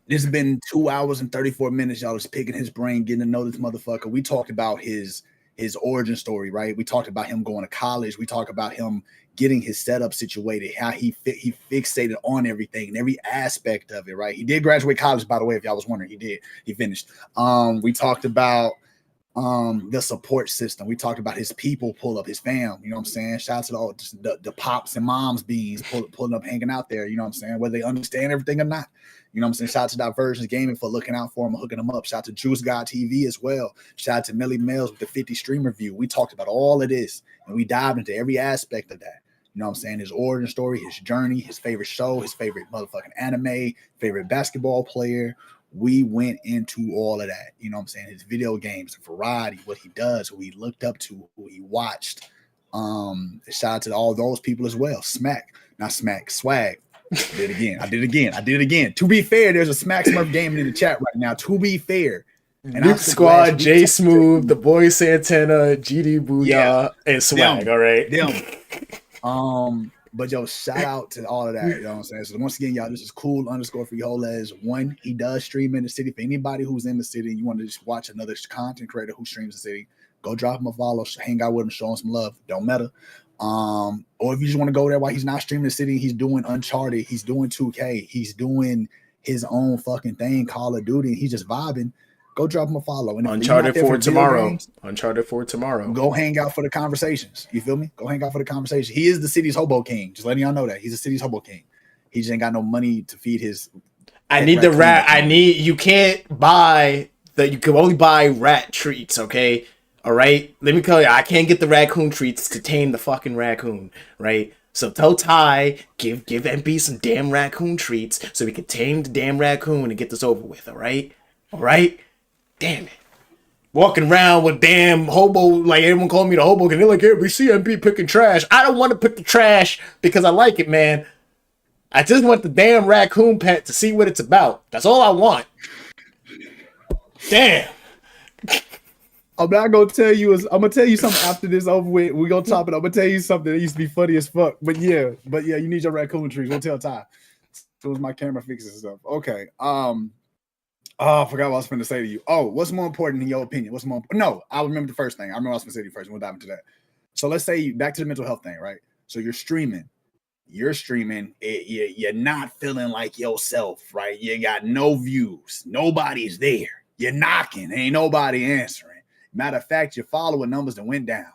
Speaker 12: It's been 2 hours and 34 minutes. Y'all just picking his brain, getting to know this motherfucker. We talked about his his origin story, right? We talked about him going to college. We talked about him getting his setup situated, how he fixated on everything and every aspect of it, right? He did graduate college, by the way, if y'all was wondering. He did. He finished. We talked about the support system. We talked about his people pull up, his fam, you know what I'm saying? Shout out to all the pops and moms beings pulling up, hanging out there, you know what I'm saying? Whether they understand everything or not. You know what I'm saying? Shout out to Diversions Gaming for looking out for him and hooking him up. Shout out to Juice God TV as well. Shout out to Melly Mills with the 50 streamer view. We talked about all of this and we dived into every aspect of that. You know what I'm saying? His origin story, his journey, his favorite show, his favorite motherfucking anime, favorite basketball player. We went into all of that. You know what I'm saying? His video games, the variety, what he does, who he looked up to, who he watched. Shout out to all those people as well. Swag. I did it again. To be fair, there's a Smack Smurf gaming in the chat right now. To be fair.
Speaker 1: And Nuke Squad, J Smooth, the boy Santana, GD Booyah, and Swag. All right.
Speaker 12: But yo, shout out to all of that. You know what I'm saying? So once again, y'all, this is cool_Frijoles1. He does stream in the city. For anybody who's in the city and you want to just watch another content creator who streams the city, go drop him a follow, hang out with him, show him some love. Don't matter. Or if you just want to go there while he's not streaming the city, he's doing Uncharted, he's doing 2K, he's doing his own fucking thing, Call of Duty, and he's just vibing. Go drop him a follow. And
Speaker 1: Uncharted for tomorrow. Uncharted for tomorrow.
Speaker 12: Go hang out for the conversations. You feel me? Go hang out for the conversation. He is the city's hobo king. Just letting y'all know that. He's the city's hobo king. He just ain't got no money to feed his.
Speaker 1: You can't buy that. You can only buy rat treats, okay? All right? Let me tell you, I can't get the raccoon treats to tame the fucking raccoon, right? So tell Ty, give MP some damn raccoon treats so we can tame the damn raccoon and get this over with, all right? All right? Damn it. Walking around with damn hobo, like everyone called me the hobo, and they're like, yeah, we see MP picking trash. I don't want to pick the trash because I like it, man. I just want the damn raccoon pet to see what it's about. That's all I want. Damn.
Speaker 12: I'm not gonna tell you. I'm gonna tell you something after this over with. We're gonna top it. I'm gonna tell you something that used to be funny as fuck. But yeah, you need your raccoon trees. We'll tell Ty. As soon as my camera fixes stuff. Okay. Oh, I forgot what I was going to say to you. Oh, what's more important in your opinion? No, I'll remember the first thing. I remember what I was going to say to you first. We'll dive into that. So let's say back to the mental health thing, right? So you're streaming. You're not feeling like yourself, right? You got no views. Nobody's there. You're knocking. Ain't nobody answering. Matter of fact, your follower numbers that went down.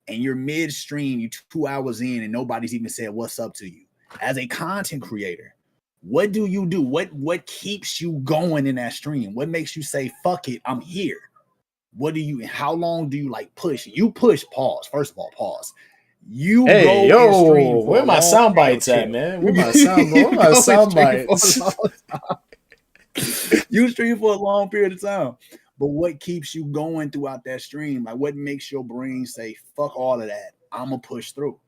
Speaker 12: And you're midstream, you 2 hours in, and nobody's even said what's up to you. As a content creator, what do you do? What keeps you going in that stream? What makes you say, fuck it, I'm here? How long do you like push? You push, pause. First of all, pause. You
Speaker 1: hey,
Speaker 12: go
Speaker 1: yo,
Speaker 12: stream
Speaker 1: where my sound bites at, man? Where my sound bites?
Speaker 12: You stream for a long period of time. But what keeps you going throughout that stream? Like what makes your brain say, fuck all of that, I'm gonna push through?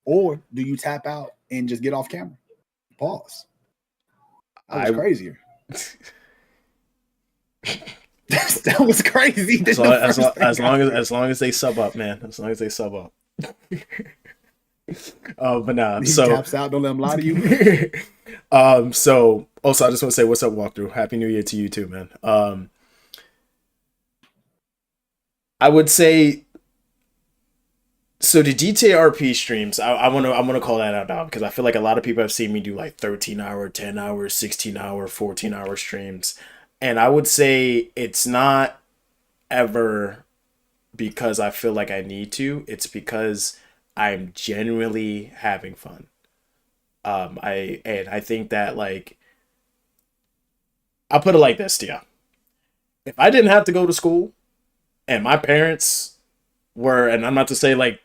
Speaker 12: Or do you tap out and just get off camera? Pause. That was crazier. That was crazy.
Speaker 1: As long as they sub up, man. As long as they sub up. But nah.
Speaker 12: He
Speaker 1: so
Speaker 12: taps out. Don't let him lie to you.
Speaker 1: So also I just want to say what's up, walkthrough. Happy New Year to you too, man. I would say. So the GTA RP streams, I want to call that out because I feel like a lot of people have seen me do like 13-hour, 10-hour, 16-hour, 14-hour streams. And I would say it's not ever because I feel like I need to. It's because I'm genuinely having fun. I think that like I'll put it like this to you. If I didn't have to go to school and my parents were, and I'm not to say like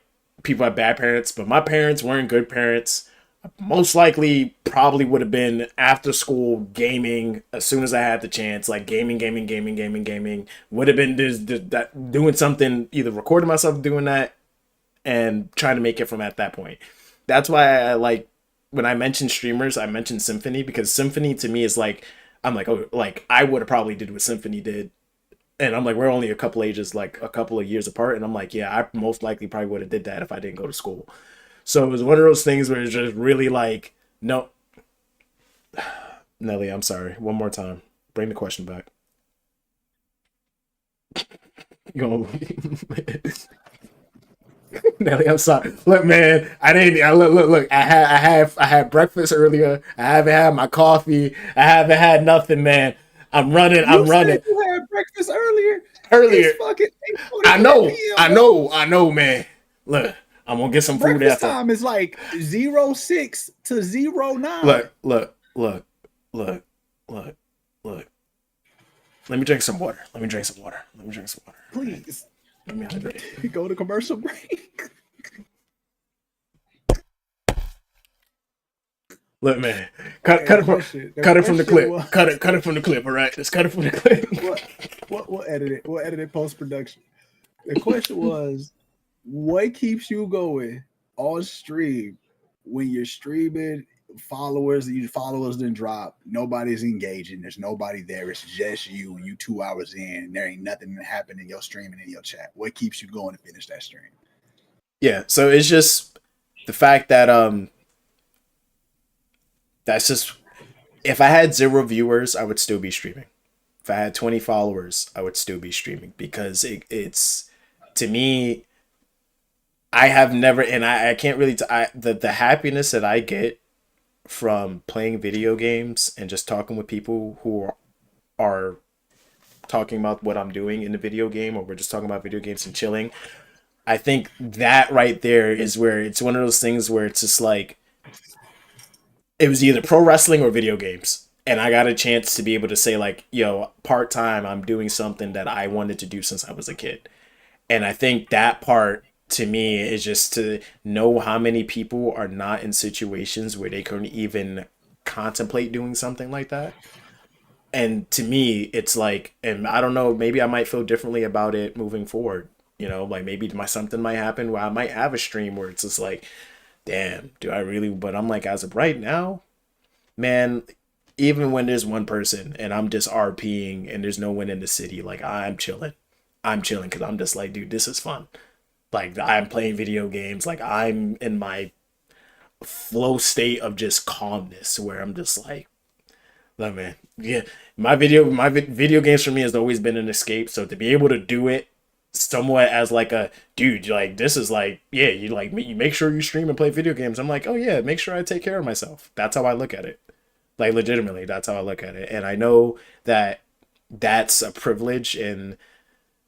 Speaker 1: people have bad parents, but my parents weren't good parents. Most likely probably would have been after school gaming as soon as I had the chance, like gaming. Would have been doing something, either recording myself doing that and trying to make it from at that point. That's why I like, when I mention streamers, I mention Symphony, because Symphony to me is like, I'm like, oh, like I would have probably did what Symphony did. And I'm like, we're only a couple of years apart. And I'm like, yeah, I most likely probably would have did that if I didn't go to school. So it was one of those things where it's just really like, no. Nelly, I'm sorry. One more time. Bring the question back. You gonna Nelly, I'm sorry. Look, man, I didn't. Look. I had breakfast earlier. I haven't had my coffee. I haven't had nothing, man. I'm running.
Speaker 12: You
Speaker 1: I'm
Speaker 12: said
Speaker 1: running.
Speaker 12: you had breakfast earlier.
Speaker 1: Earlier.
Speaker 12: It's fucking
Speaker 1: I
Speaker 12: 8:43
Speaker 1: know.
Speaker 12: p.m.
Speaker 1: I
Speaker 12: bro.
Speaker 1: know. I know, man. Look, I'm gonna get some food
Speaker 12: Breakfast
Speaker 1: after.
Speaker 12: time is like 06 to 09.
Speaker 1: Look. Let me drink some water.
Speaker 12: Please.
Speaker 1: Let me hydrate.
Speaker 12: Go to commercial break.
Speaker 1: Look, man, cut it from the clip. Cut it from the clip. All right, let's cut it from the clip.
Speaker 12: We'll edit it. We'll edit it post production. The question was, what keeps you going on stream when you're streaming? Followers didn't drop. Nobody's engaging. There's nobody there. It's just you. And you 2 hours in. There ain't nothing happening in your stream and in your chat. What keeps you going to finish that stream?
Speaker 1: Yeah, so it's just the fact that that's just, if I had 0 viewers, I would still be streaming. If I had 20 followers, I would still be streaming because it's to me, I have never, and I can't really the happiness that I get from playing video games and just talking with people who are talking about what I'm doing in the video game, or we're just talking about video games and chilling. I think that right there is where it's one of those things where it's just like, it was either pro wrestling or video games. And I got a chance to be able to say like, yo, part-time, I'm doing something that I wanted to do since I was a kid. And I think that part to me is just to know how many people are not in situations where they couldn't even contemplate doing something like that. And to me, it's like, and I don't know, maybe I might feel differently about it moving forward. You know, like maybe something might happen where I might have a stream where it's just like, damn, do I really? But I'm like, as of right now, man, even when there's one person and I'm just RPing and there's no one in the city, like I'm chilling because I'm just like, dude, this is fun. Like I'm playing video games, like I'm in my flow state of just calmness where I'm just like, look, man, yeah, my video games for me has always been an escape. So to be able to do it somewhat as like a dude, like this is like, yeah, you like me, you make sure you stream and play video games. I'm like, oh yeah, make sure I take care of myself. That's how I look at it. Like legitimately, that's how I look at it. And I know that that's a privilege and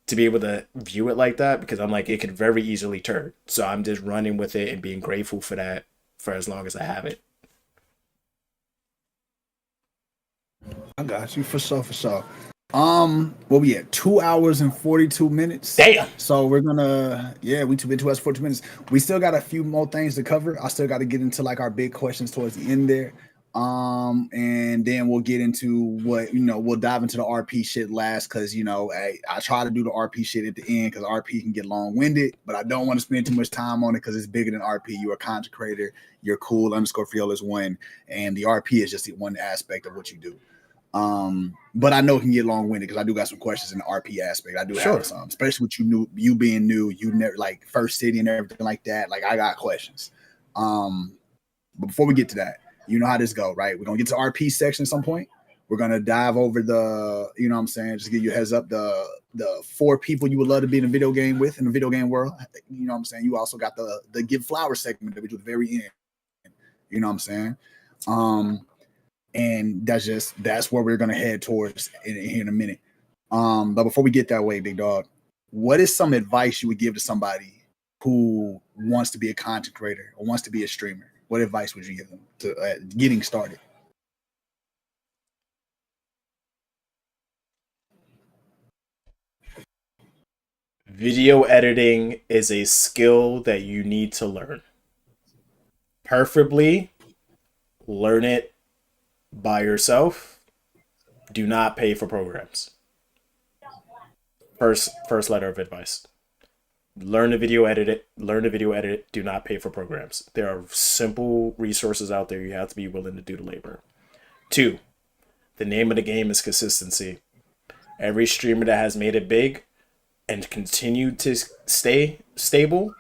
Speaker 1: to be able to view it like that, because I'm like, it could very easily turn. So I'm just running with it and being grateful for that for as long as I have it.
Speaker 12: I got you for sure. Well, we at 2 hours and 42 minutes.
Speaker 1: Damn.
Speaker 12: So we're gonna, we've been 2 hours 42 minutes. We still got a few more things to cover. I still got to get into like our big questions towards the end there. And then we'll get into what, we'll dive into the RP shit last, because I try to do the RP shit at the end because RP can get long-winded, but I don't want to spend too much time on it because it's bigger than RP. You're a content creator, you're cool _Fearless one, and the RP is just the one aspect of what you do. But I know it can get long-winded because I do got some questions in the RP aspect. I do have some, especially with you being new, you never like first city and everything like that. Like I got questions. But before we get to that, you know how this go, right? We're gonna get to RP section at some point. We're gonna dive over the, just give you a heads up, the 4 people you would love to be in a video game with in the video game world. You also got the give flowers segment that we do at the very end. And that's where we're gonna head towards in a minute. But before we get that way, big dog, what is some advice you would give to somebody who wants to be a content creator or wants to be a streamer? What advice would you give them to getting started?
Speaker 1: Video editing is a skill that you need to learn. Preferably, learn it by yourself. Do not pay for programs. First letter of advice. Learn to video edit it. Do not pay for programs. There are simple resources out there. You have to be willing to do the labor. 2, the name of the game is consistency. Every streamer that has made it big and continued to stay stable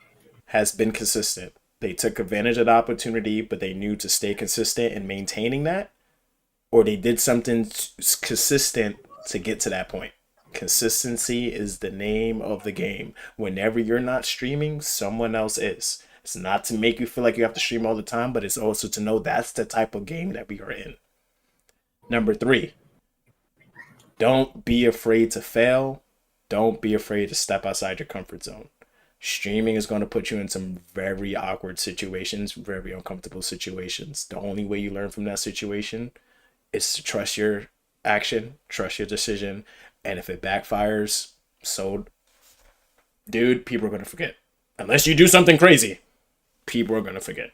Speaker 1: has been consistent. They took advantage of the opportunity, but they knew to stay consistent in maintaining that, or they did something consistent to get to that point. Consistency is the name of the game. Whenever you're not streaming, someone else is. It's not to make you feel like you have to stream all the time, but it's also to know that's the type of game that we are in. Number 3, don't be afraid to fail. Don't be afraid to step outside your comfort zone. Streaming is going to put you in some very awkward situations, very uncomfortable situations. The only way you learn from that situation is to trust your action, trust your decision, and if it backfires, so, dude, people are going to forget. Unless you do something crazy, people are going to forget.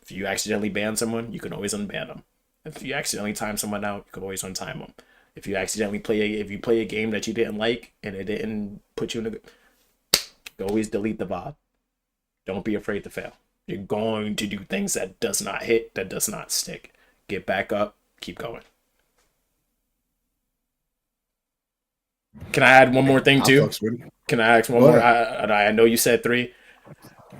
Speaker 1: If you accidentally ban someone, you can always unban them. If you accidentally time someone out, you can always untime them. If you accidentally play a game that you didn't like and it didn't put you in a good, you always delete the VOD. Don't be afraid to fail. You're going to do things that does not hit, that does not stick. Get back up, keep going. Can I add one more thing too? Can I ask one more? I know you said 3.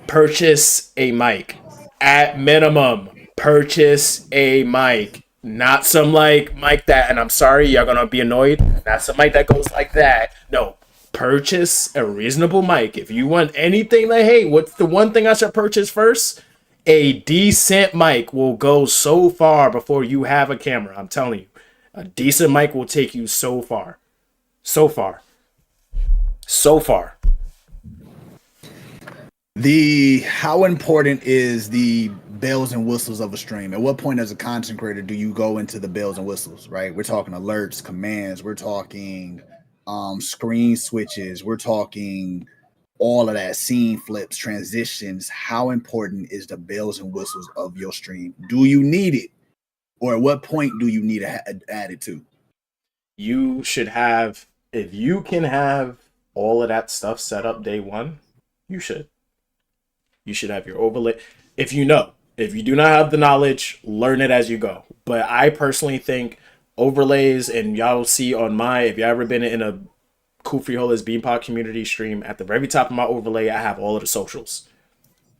Speaker 1: Purchase a mic. At minimum, purchase a mic. Not some like mic that, and I'm sorry, you're gonna be annoyed. Not some mic that goes like that. No, purchase a reasonable mic. If you want anything like, hey, what's the one thing I should purchase first? A decent mic will go so far before you have a camera. I'm telling you, a decent mic will take you so far. So far.
Speaker 12: How important is the bells and whistles of a stream? At what point as a content creator do you go into the bells and whistles, right? We're talking alerts, commands, we're talking screen switches, we're talking all of that, scene flips, transitions. How important is the bells and whistles of your stream? Do you need it? Or at what point do you need to add it to?
Speaker 1: You should have, if you can have all of that stuff set up day one, you should. You should have your overlay. If you do not have the knowledge, learn it as you go. But I personally think overlays, and y'all see on if you ever been in a Cool Free Holders BeanPot community stream, at the very top of my overlay, I have all of the socials.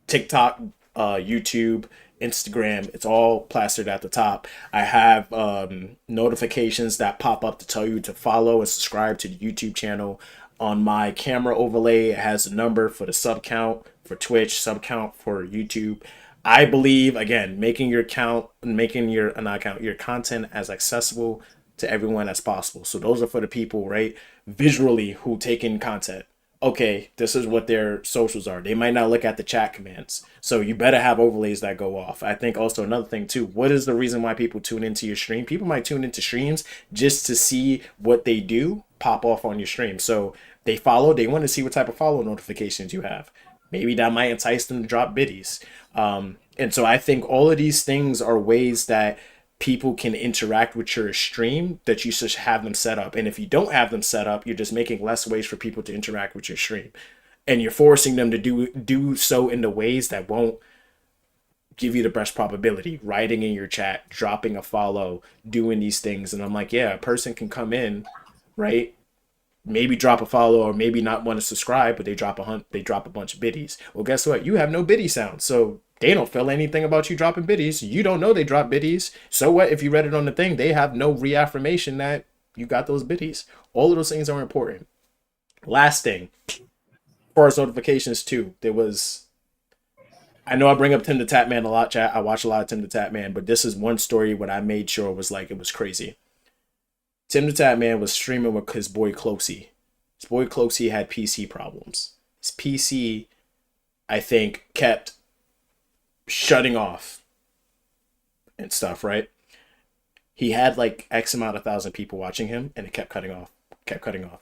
Speaker 1: TikTok, YouTube, Instagram, it's all plastered at the top. I have notifications that pop up to tell you to follow and subscribe to the YouTube channel. On my camera overlay, it has a number for the sub count for Twitch, sub count for YouTube. I believe, again, making your content as accessible to everyone as possible. So those are for the people, right, visually, who take in content. Okay, this is what their socials are. They might not look at the chat commands. So you better have overlays that go off. I think also another thing too, what is the reason why people tune into your stream? People might tune into streams just to see what they do pop off on your stream. So they want to see what type of follow notifications you have. Maybe that might entice them to drop biddies. And so I think all of these things are ways that people can interact with your stream that you should have them set up. And if you don't have them set up, you're just making less ways for people to interact with your stream. And you're forcing them to do so in the ways that won't give you the best probability. Writing in your chat, dropping a follow, doing these things. And I'm like, yeah, a person can come in, right? Maybe drop a follow or maybe not want to subscribe, but they drop a bunch of biddies. Well, guess what? You have no biddy sound. So they don't feel anything about you dropping biddies. You don't know they drop biddies. So what if you read it on the thing? They have no reaffirmation that you got those biddies. All of those things are important. Last thing, as far as notifications too, I know I bring up Tim the Tap Man a lot, chat. I watch a lot of Tim the Tap Man, but this is one story what I made sure was like, it was crazy. Tim the Tap Man was streaming with his boy Closey. His boy Closey had PC problems. His PC, I think, kept shutting off and stuff, right? He had like X amount of thousand people watching him and it kept cutting off.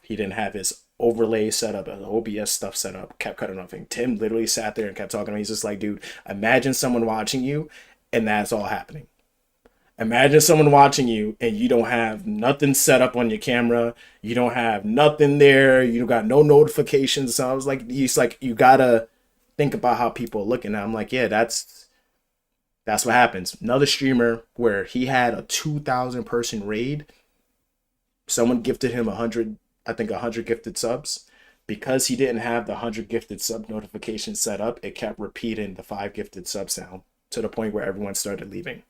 Speaker 1: He didn't have his overlay set up, his OBS stuff set up, kept cutting off. And Tim literally sat there and kept talking to me. He's just like, dude, imagine someone watching you and that's all happening. Imagine someone watching you and you don't have nothing set up on your camera. You don't have nothing there. You got no notifications. So I was like, he's like, you gotta think about how people are looking. And I'm like, yeah, that's what happens. Another streamer where he had a 2,000 person raid. Someone gifted him 100 gifted subs. Because he didn't have the 100 gifted sub notifications set up, it kept repeating the 5 gifted sub sound to the point where everyone started leaving.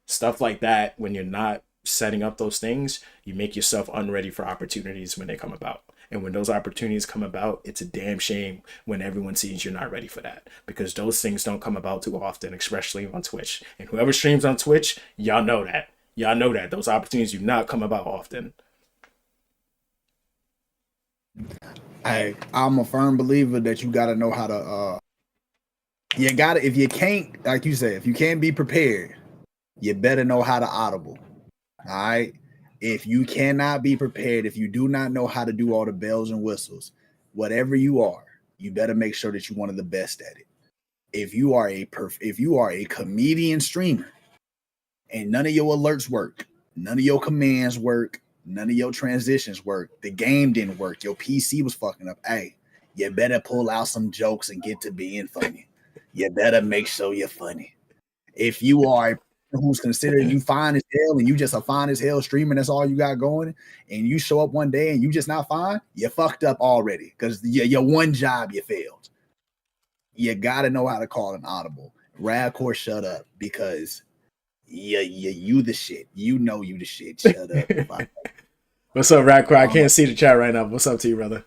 Speaker 1: Stuff like that, when you're not setting up those things, you make yourself unready for opportunities when they come about. And when those opportunities come about, it's a damn shame when everyone sees you're not ready for that, because those things don't come about too often, especially on Twitch. And whoever streams on Twitch, y'all know that. Y'all know that those opportunities do not come about often.
Speaker 12: I'm a firm believer that you got to know how to. You got to, if you can't, like you said, if you can't be prepared, you better know how to audible. All right. If you cannot be prepared, if you do not know how to do all the bells and whistles, whatever you are, you better make sure that you're one of the best at it. If you are a comedian streamer and none of your alerts work, none of your commands work, none of your transitions work, the game didn't work, your PC was fucking up, hey, you better pull out some jokes and get to being funny. You better make sure you're funny. If you are who's considered you fine as hell and you just a fine as hell streamer, that's all you got going, and you show up one day and you just not fine, you fucked up already, because your one job you failed. You got to know how to call an audible. Radcore, shut up, because you the shit. You know you the shit. Shut up.
Speaker 1: What's up, Radcore? I can't see the chat right now. What's up to you, brother?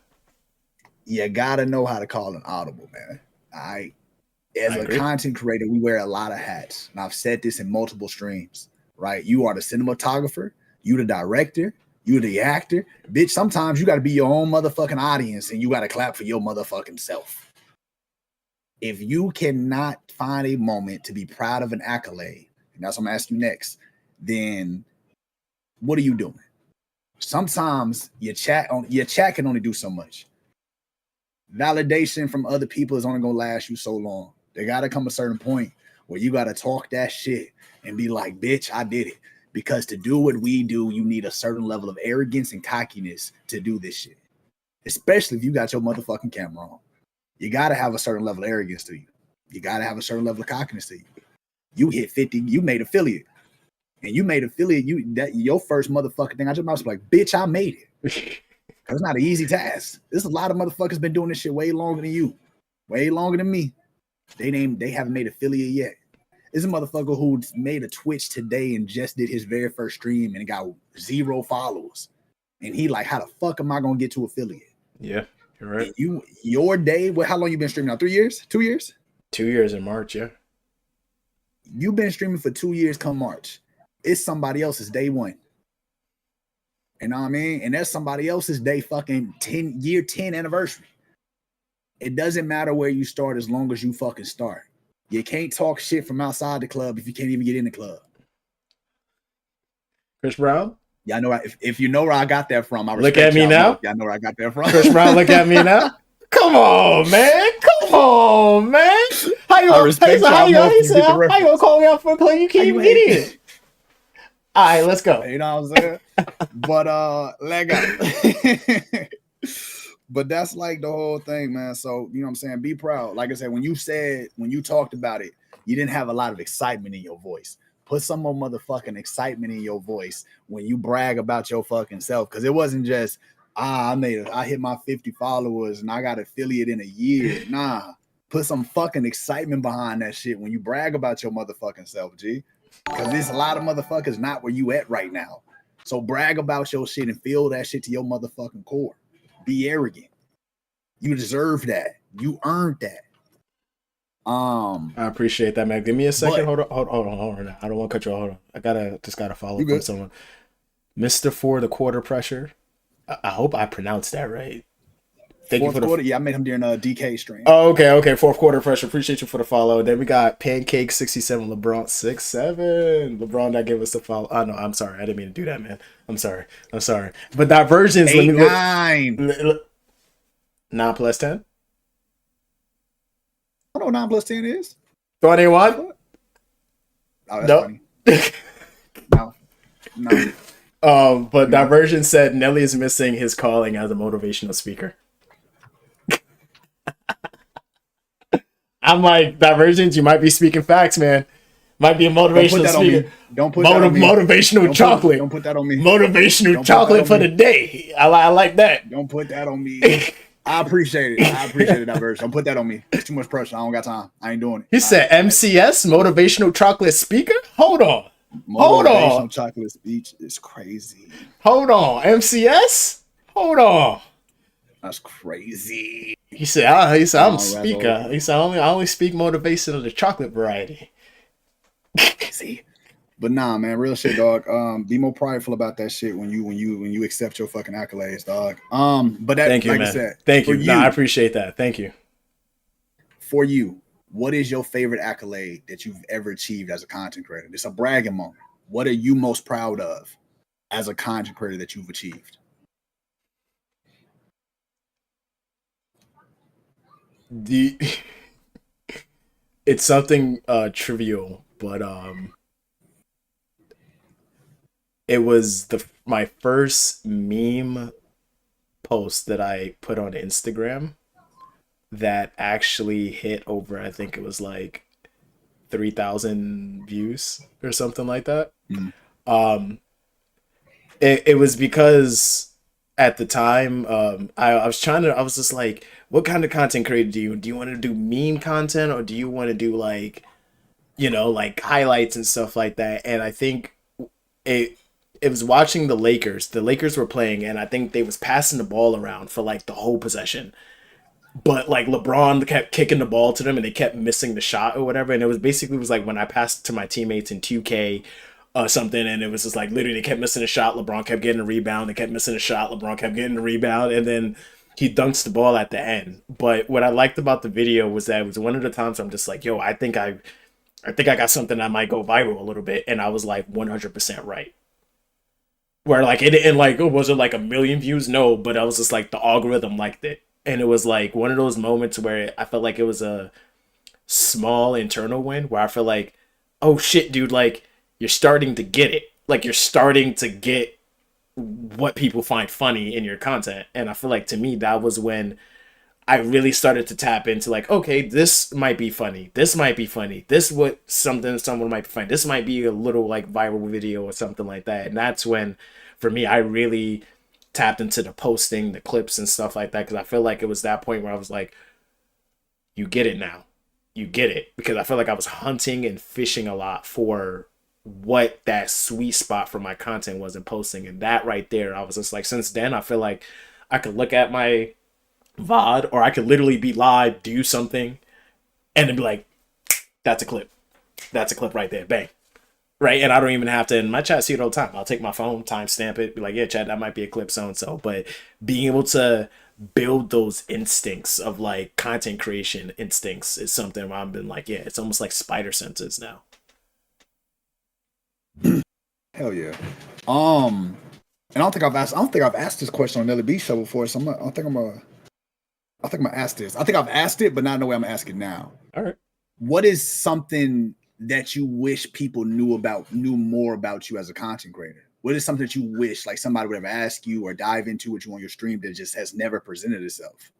Speaker 12: You got to know how to call an audible, man. All right. As a content creator, we wear a lot of hats. And I've said this in multiple streams, right? You are the cinematographer, you the director, you the actor. Bitch, sometimes you got to be your own motherfucking audience and you got to clap for your motherfucking self. If you cannot find a moment to be proud of an accolade, and that's what I'm asking you next, then what are you doing? Sometimes your chat can only do so much. Validation from other people is only going to last you so long. There got to come a certain point where you got to talk that shit and be like, bitch, I did it. Because to do what we do, you need a certain level of arrogance and cockiness to do this shit. Especially if you got your motherfucking camera on. You got to have a certain level of arrogance to you. You got to have a certain level of cockiness to you. You hit 50, you made affiliate. And you made affiliate, your first motherfucking thing, I just was like, bitch, I made it. Because it's not an easy task. There's a lot of motherfuckers been doing this shit way longer than you. Way longer than me. They haven't made affiliate yet. There's a motherfucker who made a Twitch today and just did his very first stream and got 0 followers. And he like, how the fuck am I gonna get to affiliate?
Speaker 1: Yeah, you're right.
Speaker 12: And your day, how long you been streaming now? 3 years? 2 years?
Speaker 1: 2 years in March, yeah.
Speaker 12: You've been streaming for 2 years come March. It's somebody else's day one. You know what I mean? And that's somebody else's day fucking 10 anniversary. It doesn't matter where you start as long as you fucking start. You can't talk shit from outside the club if you can't even get in the club.
Speaker 1: Chris Brown?
Speaker 12: Yeah, I know. If you know where I got that from, I
Speaker 1: look at me now.
Speaker 12: I know where I got that from.
Speaker 1: Chris Brown, look at me now. Come on, man. Come on, man. How you gonna call me out for a club you can't even get in? All right, let's go.
Speaker 12: You know what I'm saying? But leg up. But that's like the whole thing, man. So, you know what I'm saying? Be proud. Like I said, when you talked about it, you didn't have a lot of excitement in your voice. Put some more motherfucking excitement in your voice when you brag about your fucking self. Because it wasn't just, I hit my 50 followers and I got affiliate in a year. Nah. Put some fucking excitement behind that shit when you brag about your motherfucking self, G. Because there's a lot of motherfuckers not where you at right now. So brag about your shit and feel that shit to your motherfucking core. Be arrogant. You deserve that. You earned that.
Speaker 1: I appreciate that, man. Give me a second. Hold on. I don't want to cut you off. Hold on. I just gotta follow up on someone. Mr. For the quarter pressure. I hope I pronounced that right. Thank
Speaker 12: fourth
Speaker 1: you for
Speaker 12: quarter. Yeah, I met him during a DK stream.
Speaker 1: Oh, okay. Fourth quarter pressure. Appreciate you for the follow. Then we got Pancake 67, LeBron 67. LeBron that gave us the follow. Oh no, I'm sorry. I didn't mean to do that, man. I'm sorry. But diversions.
Speaker 12: 8-9.
Speaker 1: 9 plus 10.
Speaker 12: I don't know what 9 plus 10 is.
Speaker 1: 21.
Speaker 12: Oh, that's funny. No.
Speaker 1: But Diversion said Nelly is missing his calling as a motivational speaker. I'm like, Divergent, you might be speaking facts, man. Might be a motivational speaker.
Speaker 12: Don't put that on me.
Speaker 1: Motivational chocolate.
Speaker 12: Don't put that on me.
Speaker 1: Motivational chocolate for the day. I like that.
Speaker 12: Don't put that on me. I appreciate it, Diversion. Don't put that on me. It's too much pressure. I don't got time. I ain't doing it.
Speaker 1: He said MCS, motivational chocolate speaker? Hold on. Hold on.
Speaker 12: Motivational chocolate speech is crazy.
Speaker 1: Hold on. MCS? Hold on.
Speaker 12: That's crazy.
Speaker 1: He said, I'm a
Speaker 12: Rebel.
Speaker 1: speaker. He said, I only speak motivation of the chocolate variety.
Speaker 12: See? But nah, man, real shit, dog. Be more prideful about that shit when you accept your fucking accolades, dog. But that,
Speaker 1: Thank you,
Speaker 12: like
Speaker 1: man.
Speaker 12: I said,
Speaker 1: Thank
Speaker 12: for
Speaker 1: you. No, I appreciate that. Thank you.
Speaker 12: For you, what is your favorite accolade that you've ever achieved as a content creator? It's a bragging moment. What are you most proud of as a content creator that you've achieved?
Speaker 1: It's something trivial, but it was my first meme post that I put on Instagram that actually hit over, I think it was like 3,000 views or something like that. It was because at the time I was just like, what kind of content creator do you want to do meme content, or do you want to do like, like highlights and stuff like that? And I think it was watching the Lakers. The Lakers were playing, and I think they was passing the ball around for like the whole possession. But like LeBron kept kicking the ball to them, and they kept missing the shot or whatever. And it was like when I passed to my teammates in 2K something, and it was just like literally they kept missing a shot. LeBron kept getting a rebound. They kept missing a shot. LeBron kept getting a rebound, and then he dunks the ball at the end. But what I liked about the video was that it was one of the times I'm just like, yo, I think I got something that might go viral a little bit, and I was like 100% right. Where like it didn't like, oh, was it like 1 million views? No, but I was just like the algorithm liked it. And it was like one of those moments where I felt like it was a small internal win where I feel like, oh shit, dude, like you're starting to get it. Like you're starting to get what people find funny in your content. And I feel like to me, that was when I really started to tap into like, okay, this might be funny. This might be funny. This what someone might find. This might be a little like viral video or something like that. And that's when, for me, I really tapped into the posting, the clips and stuff like that. Because I feel like it was that point where I was like, you get it now. You get it. Because I feel like I was hunting and fishing a lot for what that sweet spot for my content was in posting. And that right there, I was just like, since then, I feel like I could look at my VOD, or I could literally be live, do something, and then be like, that's a clip. That's a clip right there. Bang. Right? And I don't even have to, in my chat, see it all the time. I'll take my phone, timestamp it, be like, yeah, chat, that might be a clip, so-and-so. But being able to build those instincts of like content creation instincts is something where I've been like, yeah, it's almost like spider senses now.
Speaker 12: Hell yeah. And I don't think I've asked this question on Nelly B show before, so I think I'm gonna ask this. I think I've asked it, but not in the way I'm asking now.
Speaker 1: All right.
Speaker 12: What is something that you wish people knew more about you as a content creator? What is something that you wish like somebody would ever ask you or dive into with you on your stream that just has never presented itself?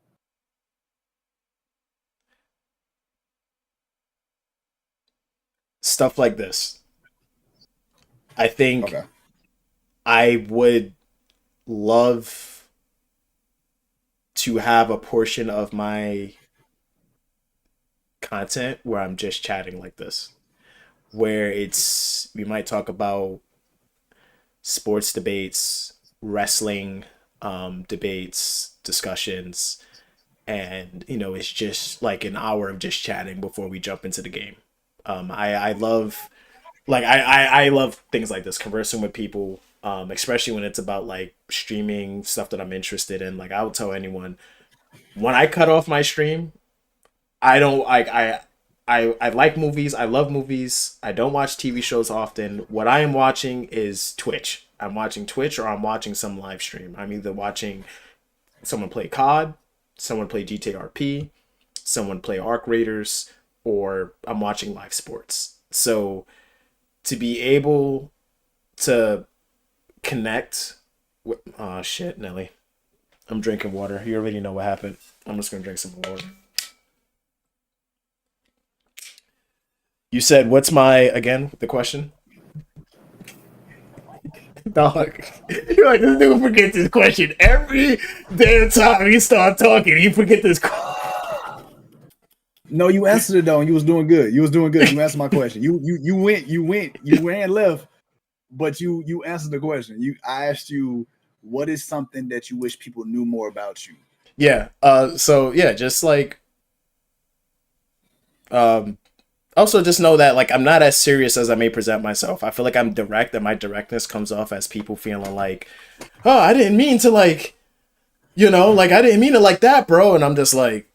Speaker 1: Stuff like this. I think I would love to have a portion of my content where I'm just chatting like this, where we might talk about sports debates, wrestling debates, discussions, and it's just like an hour of just chatting before we jump into the game. I love I love things like this, conversing with people, especially when it's about like streaming stuff that I'm interested in. Like I will tell anyone, when I cut off my stream, I don't like I like movies. I love movies. I don't watch TV shows often. What I am watching is Twitch. I'm watching Twitch, or I'm watching some live stream. I'm either watching someone play COD, someone play GTRP, someone play Arc Raiders, or I'm watching live sports. So to be able to connect with, oh shit, Nelly, I'm drinking water. You already know what happened. I'm just gonna drink some water. You said, what's the question? Dog, you're like, this dude forget this question every damn time he start talking. He forget this.
Speaker 12: No, you answered it though, and you was doing good. You was doing good. You answered my question. You ran left, but you answered the question. I asked you, what is something that you wish people knew more about you?
Speaker 1: Yeah. So yeah, just like also just know that like I'm not as serious as I may present myself. I feel like I'm direct, and my directness comes off as people feeling like, oh, I didn't mean to like, like I didn't mean it like that, bro. And I'm just like,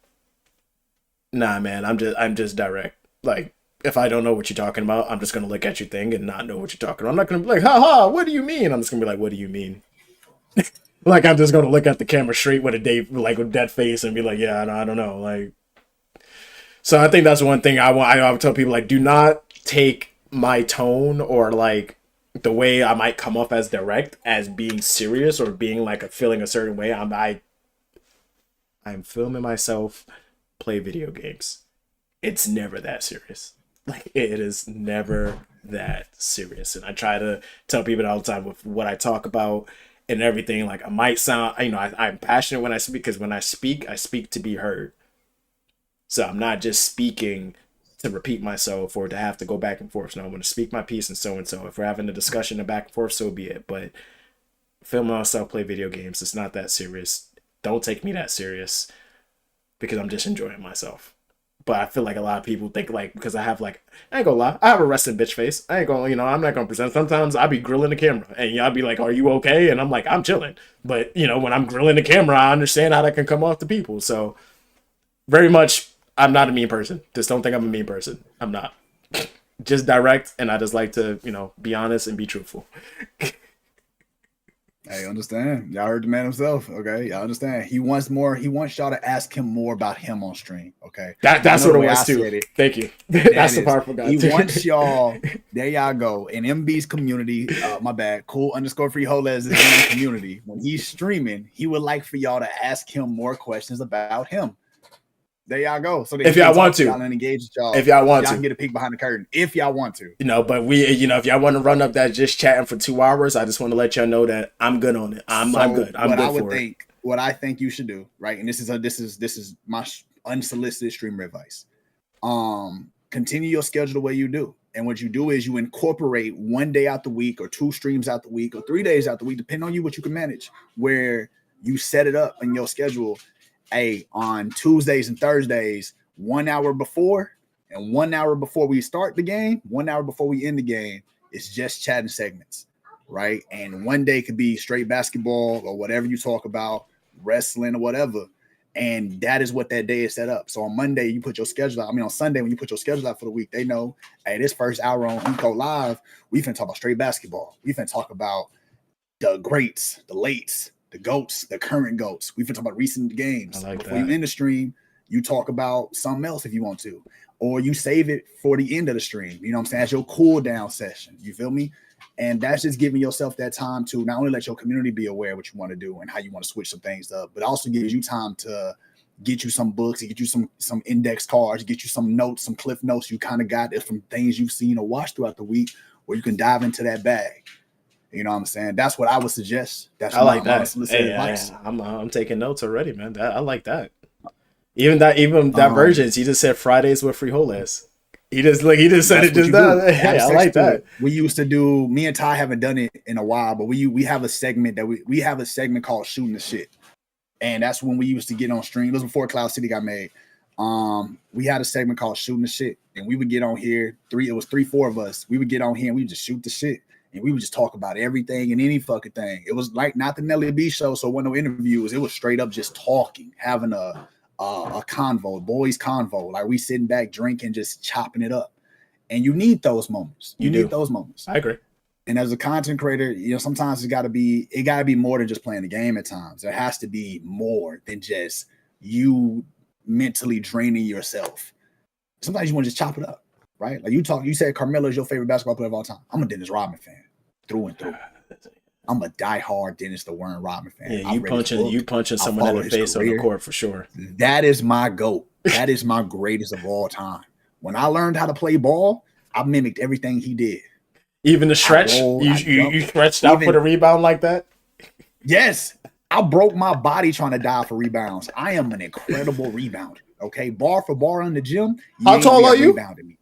Speaker 1: nah, man, I'm just direct. Like, if I don't know what you're talking about, I'm just gonna look at your thing and not know what you're talking about. I'm not gonna be like, ha, what do you mean? I'm just gonna be like, what do you mean? Like, I'm just gonna look at the camera straight with with dead face and be like, yeah, I don't know. Like, so I think that's one thing I would tell people, like, do not take my tone or like the way I might come off as direct as being serious or being like feeling a certain way. I'm filming myself play video games. It's never that serious. Like, it is never that serious. And I try to tell people all the time with what I talk about and everything. Like, I might sound, I'm passionate when I speak, because when I speak to be heard. So I'm not just speaking to repeat myself or to have to go back and forth. No, I'm going to speak my piece and so. If we're having a discussion and back and forth, so be it. But filming myself play video games, it's not that serious. Don't take me that serious, because I'm just enjoying myself. But I feel like a lot of people think like, because I have like, I ain't gonna lie, I have a resting bitch face. I ain't gonna, I'm not gonna present. Sometimes I be grilling the camera and y'all be like, are you okay? And I'm like, I'm chilling. But when I'm grilling the camera, I understand how that can come off to people. So very much, I'm not a mean person. Just don't think I'm a mean person. I'm not. Just direct, and I just like to, be honest and be truthful.
Speaker 12: Hey, understand? Y'all heard the man himself. Okay, y'all understand? He wants more. He wants y'all to ask him more about him on stream. Okay,
Speaker 1: That's what it was too. Thank you. That's the part I forgot.
Speaker 12: He wants y'all. There y'all go. In MB's community, my bad. Cool_free_holes is in the community. When he's streaming, he would like for y'all to ask him more questions about him. There y'all go. So
Speaker 1: if y'all want to,
Speaker 12: y'all and engage with y'all.
Speaker 1: If y'all want
Speaker 12: y'all
Speaker 1: to,
Speaker 12: can get a peek behind the curtain. If y'all want to,
Speaker 1: but we, if y'all want to run up that just chatting for 2 hours, I just want to let y'all know that I'm good on it. I'm good.
Speaker 12: What I think you should do, right? And this is my unsolicited streamer advice. Continue your schedule the way you do. And what you do is you incorporate 1 day out the week, or 2 streams out the week, or 3 days out the week, depending on you what you can manage, where you set it up in your schedule. Hey, on Tuesdays and Thursdays, 1 hour before and 1 hour before we start the game, 1 hour before we end the game, it's just chatting segments, right? And one day could be straight basketball or whatever you talk about, wrestling or whatever. And that is what that day is set up. So on Monday, you put your schedule out. On Sunday, when you put your schedule out for the week, they know, hey, this first hour on Eco Live, we finna talk about straight basketball. We finna talk about the greats, the lates, the GOATs, the current GOATs. We've been talking about recent games. Before you end the stream, you talk about something else if you want to, or you save it for the end of the stream. You know what I'm saying? As your cool down session. You feel me? And that's just giving yourself that time to not only let your community be aware of what you want to do and how you want to switch some things up, but also gives you time to get you some books, to get you some index cards, get you some notes, some cliff notes you kind of got from things you've seen or watched throughout the week, where you can dive into that bag. You know what I'm saying? That's what I would suggest. That's
Speaker 1: I like that. Advice. I'm taking notes already, man. I like that. Even that versions, he just said Fridays with frijoles. He just said it just now. Hey, I like that.
Speaker 12: We used to do. Me and Ty haven't done it in a while, but we have a segment that we have a segment called Shooting the Shit, and that's when we used to get on stream. It was before Cloud City got made. We had a segment called Shooting the Shit, and we would get on here. It was 3-4 of us. We would get on here and we would just shoot the shit. And we would just talk about everything and any fucking thing. It was like not the Nelly B show, so when no interviews, it was straight up just talking, having a convo, boys convo. Like we sitting back drinking, just chopping it up. And you need those moments. You need those moments.
Speaker 1: I agree.
Speaker 12: And as a content creator, sometimes it gotta be more than just playing the game at times. There has to be more than just you mentally draining yourself. Sometimes you want to just chop it up. Right? Like you said Carmelo is your favorite basketball player of all time. I'm a Dennis Rodman fan through and through. I'm a diehard Dennis the Warren Rodman fan.
Speaker 1: Yeah, you punching someone in the face on the court for sure.
Speaker 12: That is my GOAT. That is my greatest of all time. When I learned how to play ball, I mimicked everything he did.
Speaker 1: Even the stretch? You stretched out for the rebound like that?
Speaker 12: Yes. I broke my body trying to dive for rebounds. I am an incredible rebounder. Okay, bar for bar in the gym.
Speaker 1: How tall are you?
Speaker 12: Rebounding me.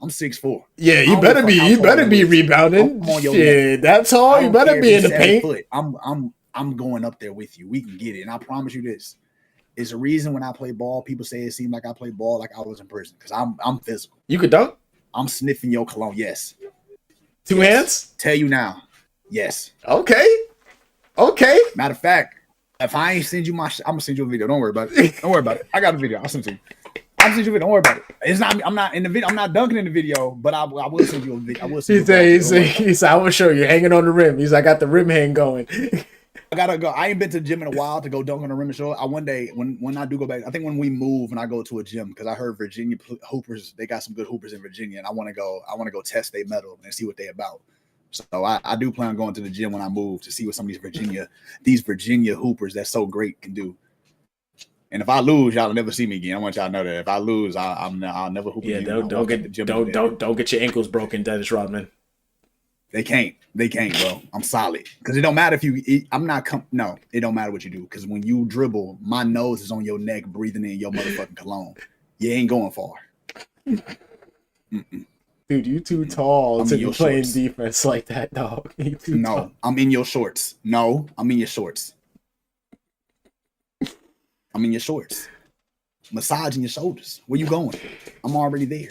Speaker 12: I'm 6'4".
Speaker 1: Yeah, you better be. You better be rebounding.
Speaker 12: I'm on your
Speaker 1: Shit,
Speaker 12: neck.
Speaker 1: that's tall. You better be in the paint.
Speaker 12: Foot. I'm going up there with you. We can get it. And I promise you this. It's a reason when I play ball, people say it seemed like I play ball like I was in prison. Because I'm physical.
Speaker 1: You could dunk?
Speaker 12: I'm sniffing your cologne. Yes.
Speaker 1: Two hands?
Speaker 12: Tell you now. Yes.
Speaker 1: Okay.
Speaker 12: Matter of fact, if I ain't send you I'm gonna send you a video. Don't worry about it. Don't worry about it. I got a video. I'll send it to you. I'll send you a video. Don't worry about it. It's not. I'm not in the video. I'm not dunking in the video, but I will send you a video. I will send
Speaker 1: He said, I will show you hanging on the rim. He's like, I got the rim hang going.
Speaker 12: I gotta go. I ain't been to the gym in a while to go dunk on the rim and show. One day when I do go back, I think when we move and I go to a gym because I heard Virginia hoopers. They got some good hoopers in Virginia, and I want to go test their metal and see what they about. So I do plan on going to the gym when I move to see what some of these Virginia hoopers that's so great can do. And if I lose, y'all will never see me again. I want y'all to know that if I lose, I'll never hoop again.
Speaker 1: Don't get your ankles broken, Dennis Rodman.
Speaker 12: They can't, bro. I'm solid because it don't matter if you. It don't matter what you do because when you dribble, my nose is on your neck, breathing in your motherfucking cologne. You ain't going far.
Speaker 1: Dude, you too tall to be playing defense like that, dog.
Speaker 12: No, I'm in your shorts. No, I'm in your shorts. I'm in your shorts. Massaging your shoulders. Where you going? I'm already there.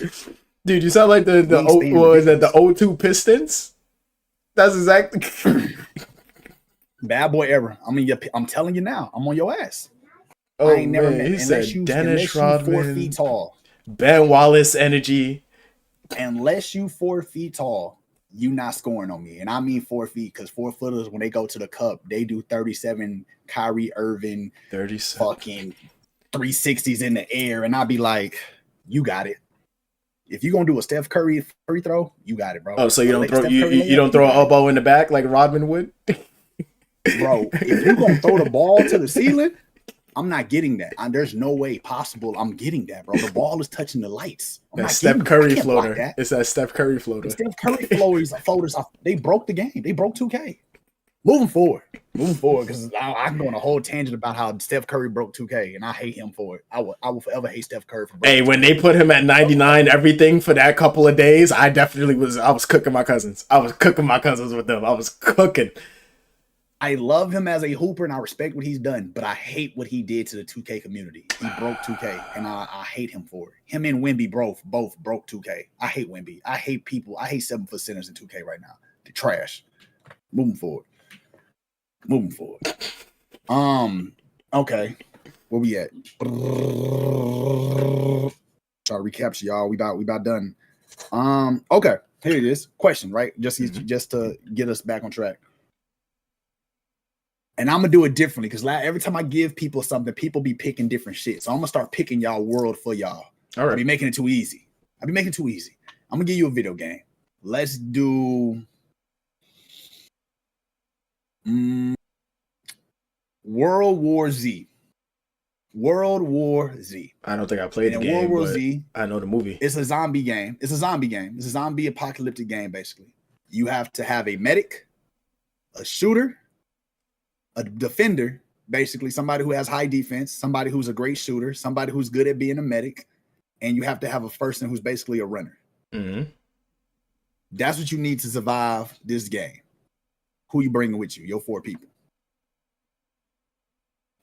Speaker 1: Dude, you sound like the O2 Pistons. That's exactly
Speaker 12: bad boy ever. I'm telling you now. I'm on your ass.
Speaker 1: Oh,
Speaker 12: I ain't never met
Speaker 1: he said Dennis Rodman,
Speaker 12: 4 feet tall.
Speaker 1: Ben Wallace energy.
Speaker 12: Unless you 4 feet tall, you not scoring on me. And I mean 4 feet because 4-footers, when they go to the cup, they do 37 Kyrie Irving
Speaker 1: 37
Speaker 12: fucking 360s in the air. And I'll be like, you got it. If you're gonna do a Steph Curry free throw, you got it, bro.
Speaker 1: Oh, so you don't throw you don't throw an elbow in the back like Rodman would?
Speaker 12: Bro, if you're gonna throw the ball to the ceiling, I'm not getting that. There's no way possible I'm getting that, bro. The ball is touching the lights.
Speaker 1: That Steph Curry floater. It's that Steph Curry floater.
Speaker 12: The Steph Curry floaters, they broke the game. They broke 2K. Moving forward, because I can go on a whole tangent about how Steph Curry broke 2K, and I hate him for it. I will forever hate Steph Curry for breaking.
Speaker 1: Hey, when they put him at 99, everything for that couple of days, I was cooking my cousins. I was cooking my cousins with them. I was cooking.
Speaker 12: I love him as a hooper and I respect what he's done, but I hate what he did to the 2K community. He broke 2K, and I hate him for it. Him and Wemby both broke 2K. I hate Wemby. I hate people. I hate 7-foot centers in 2K right now. They're trash. Moving forward. Okay. Where we at? Try to recapture y'all. We about done. Okay. Here it is. Question, right? Just to get us back on track. And I'm gonna do it differently because every time I give people something, people be picking different shit. So I'm gonna start picking y'all world for y'all.
Speaker 1: All right.
Speaker 12: I be making it too easy. I'm gonna give you a video game. Let's do World War Z.
Speaker 1: I don't think I played the game. World War Z. I know the movie.
Speaker 12: It's a zombie game. It's a zombie apocalyptic game. Basically, you have to have a medic, a shooter, a defender, basically somebody who has high defense, somebody who's a great shooter, somebody who's good at being a medic, and you have to have a person who's basically a runner.
Speaker 1: Mm-hmm.
Speaker 12: That's what you need to survive this game. Who you bringing with you? Your 4 people.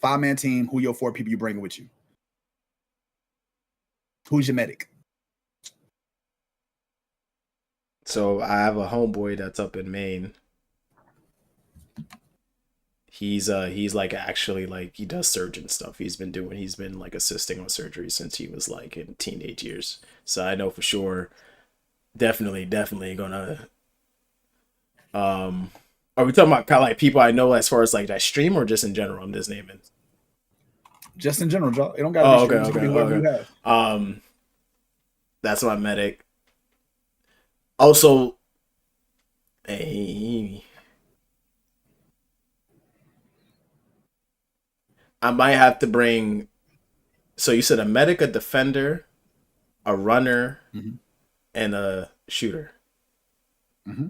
Speaker 12: 5-man team. Who your 4 people you bringing with you? Who's your medic?
Speaker 1: So I have a homeboy that's up in Maine. He's like actually like he does surgeon stuff. He's been like assisting on surgery since he was like in teenage years. So I know for sure, definitely gonna. Are we talking about kind of like people I know as far as like that stream or just in general? I'm just naming.
Speaker 12: Just in general, Joe. It don't got to be
Speaker 1: okay.
Speaker 12: You have.
Speaker 1: That's my medic. Also, hey. I might have to bring. So you said a medic, a defender, a runner, and a shooter.
Speaker 12: Mm-hmm.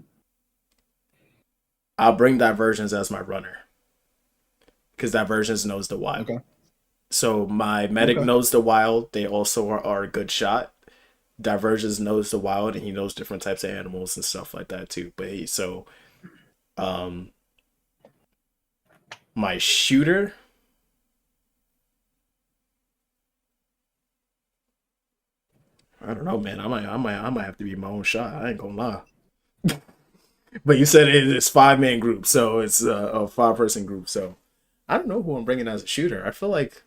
Speaker 1: I'll bring diversions as my runner. because Divergence knows the wild.
Speaker 12: Okay.
Speaker 1: So my medic
Speaker 12: Okay.
Speaker 1: knows the wild. They also are a good shot. Divergence knows the wild, and he knows different types of animals and stuff like that too. But um, my shooter. I don't know, man. I might have to be my own shot. I ain't gonna lie. But you said it's 5-man group, so it's a 5-person group. So I don't know who I'm bringing as a shooter. I feel like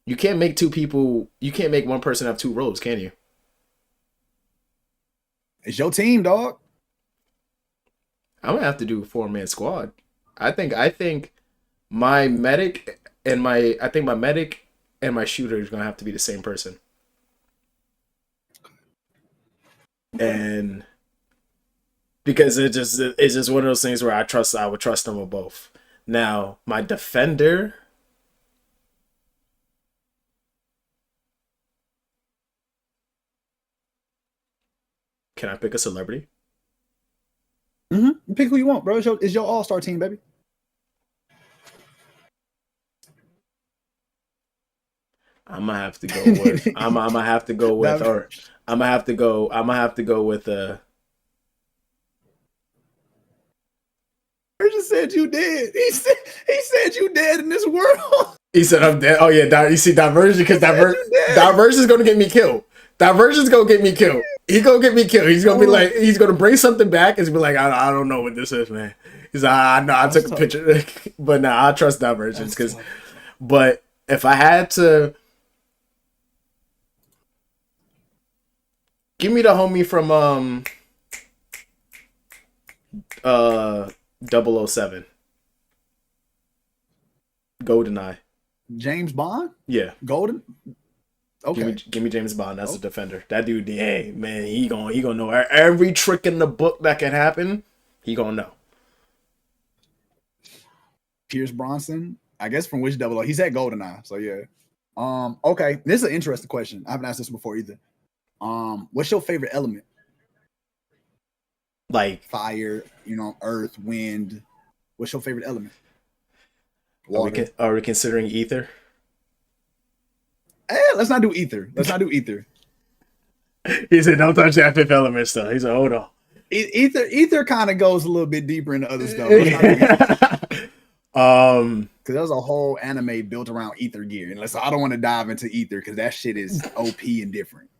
Speaker 1: you can't make two people. You can't make one person have 2 roles, can you?
Speaker 12: It's your team, dog.
Speaker 1: I'm gonna have to do a 4-man squad. I think my medic and my shooter is gonna have to be the same person. And because it's just one of those things where I would trust them with both. Now, my defender, can I pick a celebrity?
Speaker 12: Mm-hmm. Pick who you want, bro. It's your all-star team, baby.
Speaker 1: I'm gonna have to go with I'm gonna have to go with or I'm gonna have to go with
Speaker 12: Just said you dead. He said you dead in this world.
Speaker 1: He said I'm dead. Oh yeah, you see Diversion because Diversion's gonna get me killed. Diversion's gonna get me killed. He gonna get me killed. He's gonna be like, he's gonna bring something back and be like, I don't know what this is, man. He's like, I know I took a picture, but nah, I trust Divergence because. But if I had to, give me the homie from 007. GoldenEye.
Speaker 12: James Bond?
Speaker 1: Yeah.
Speaker 12: Golden? Okay.
Speaker 1: Give me James Bond. That's a defender. That dude, hey man, he gonna know every trick in the book that can happen. He gonna know.
Speaker 12: Pierce Bronson, I guess from which 00? He's at GoldenEye, so yeah. Okay. This is an interesting question. I haven't asked this before either. What's your favorite element?
Speaker 1: Like
Speaker 12: fire, earth, wind. What's your favorite element? Water.
Speaker 1: Are we considering ether?
Speaker 12: Let's not do ether.
Speaker 1: He said, "Don't touch that 5th element stuff." He said, "Hold on."
Speaker 12: Ether kind of goes a little bit deeper into other stuff. Because there's a whole anime built around ether gear, and I don't want to dive into ether because that shit is OP and different.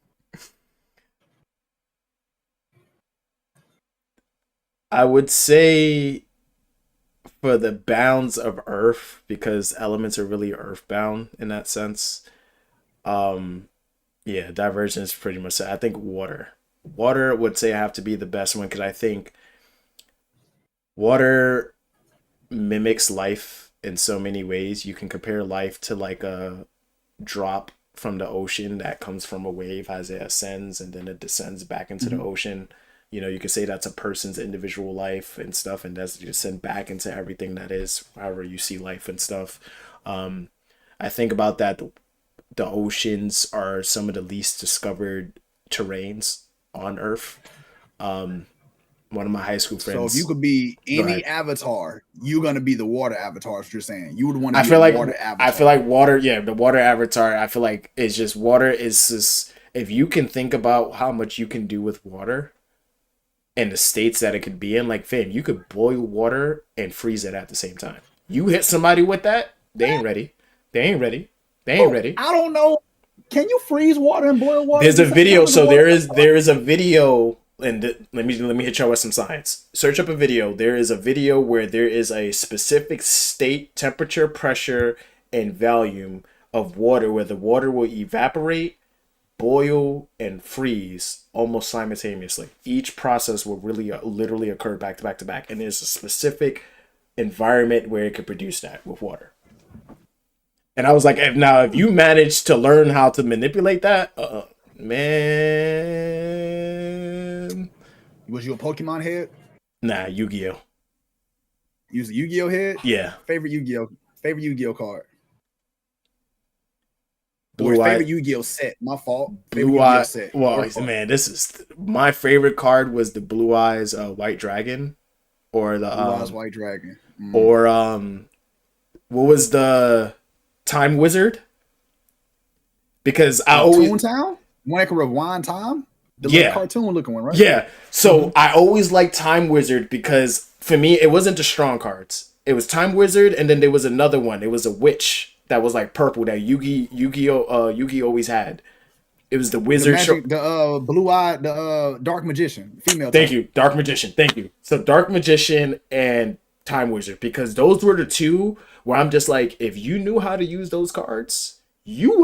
Speaker 1: I would say for the bounds of Earth, because elements are really earthbound in that sense. Yeah, Divergence is pretty much. I think water. Water would say I have to be the best one because I think water mimics life in so many ways. You can compare life to like a drop from the ocean that comes from a wave as it ascends and then it descends back into the ocean. You could say that's a person's individual life and stuff, and that's just sent back into everything that is, however you see life and stuff. I think about that. The oceans are some of the least discovered terrains on Earth. One of my high school friends.
Speaker 12: So if you could be any avatar, you're gonna be the water avatar. Is what you're saying? You would want to
Speaker 1: I
Speaker 12: be
Speaker 1: feel
Speaker 12: a
Speaker 1: like
Speaker 12: water avatar.
Speaker 1: I feel like water. Yeah, the water avatar. I feel like it's just water is just, if you can think about how much you can do with water and the states that it could be in, like, fam, you could boil water and freeze it at the same time. You hit somebody with that, they ain't ready. I
Speaker 12: don't know. Can you freeze water and boil water?
Speaker 1: There's a video. So there is a video, and let me hit y'all with some science. Search up a video. There is a video where there is a specific state, temperature, pressure, and volume of water where the water will evaporate, boil, and freeze almost simultaneously. Each process will really literally occur back to back to back, and there's a specific environment where it could produce that with water. And I was like, if you manage to learn how to manipulate that, man.
Speaker 12: Was you a Pokemon head?
Speaker 1: Nah, Yu-Gi-Oh.
Speaker 12: You was a Yu-Gi-Oh head?
Speaker 1: Yeah.
Speaker 12: Favorite Yu-Gi-Oh card?
Speaker 1: Blue Eye.
Speaker 12: Favorite Yu-Gi-Oh set. My fault.
Speaker 1: Blue Eye. Well, man, this is my favorite card was the Blue Eyes White Dragon, or the
Speaker 12: Blue Eyes White Dragon,
Speaker 1: or what was the Time Wizard? Because I always
Speaker 12: Toontown? One that can rewind time? The
Speaker 1: Yeah.
Speaker 12: little cartoon looking one, right?
Speaker 1: Yeah. So I always liked Time Wizard because for me it wasn't the strong cards. It was Time Wizard, and then there was another one. It was a witch that was like purple that Yugi always had. It was the wizard.
Speaker 12: The blue eyed, the dark magician, female.
Speaker 1: Thank you, Dark Magician. Thank you. So Dark Magician and Time Wizard, because those were the two where I'm just like, if you knew how to use those cards, you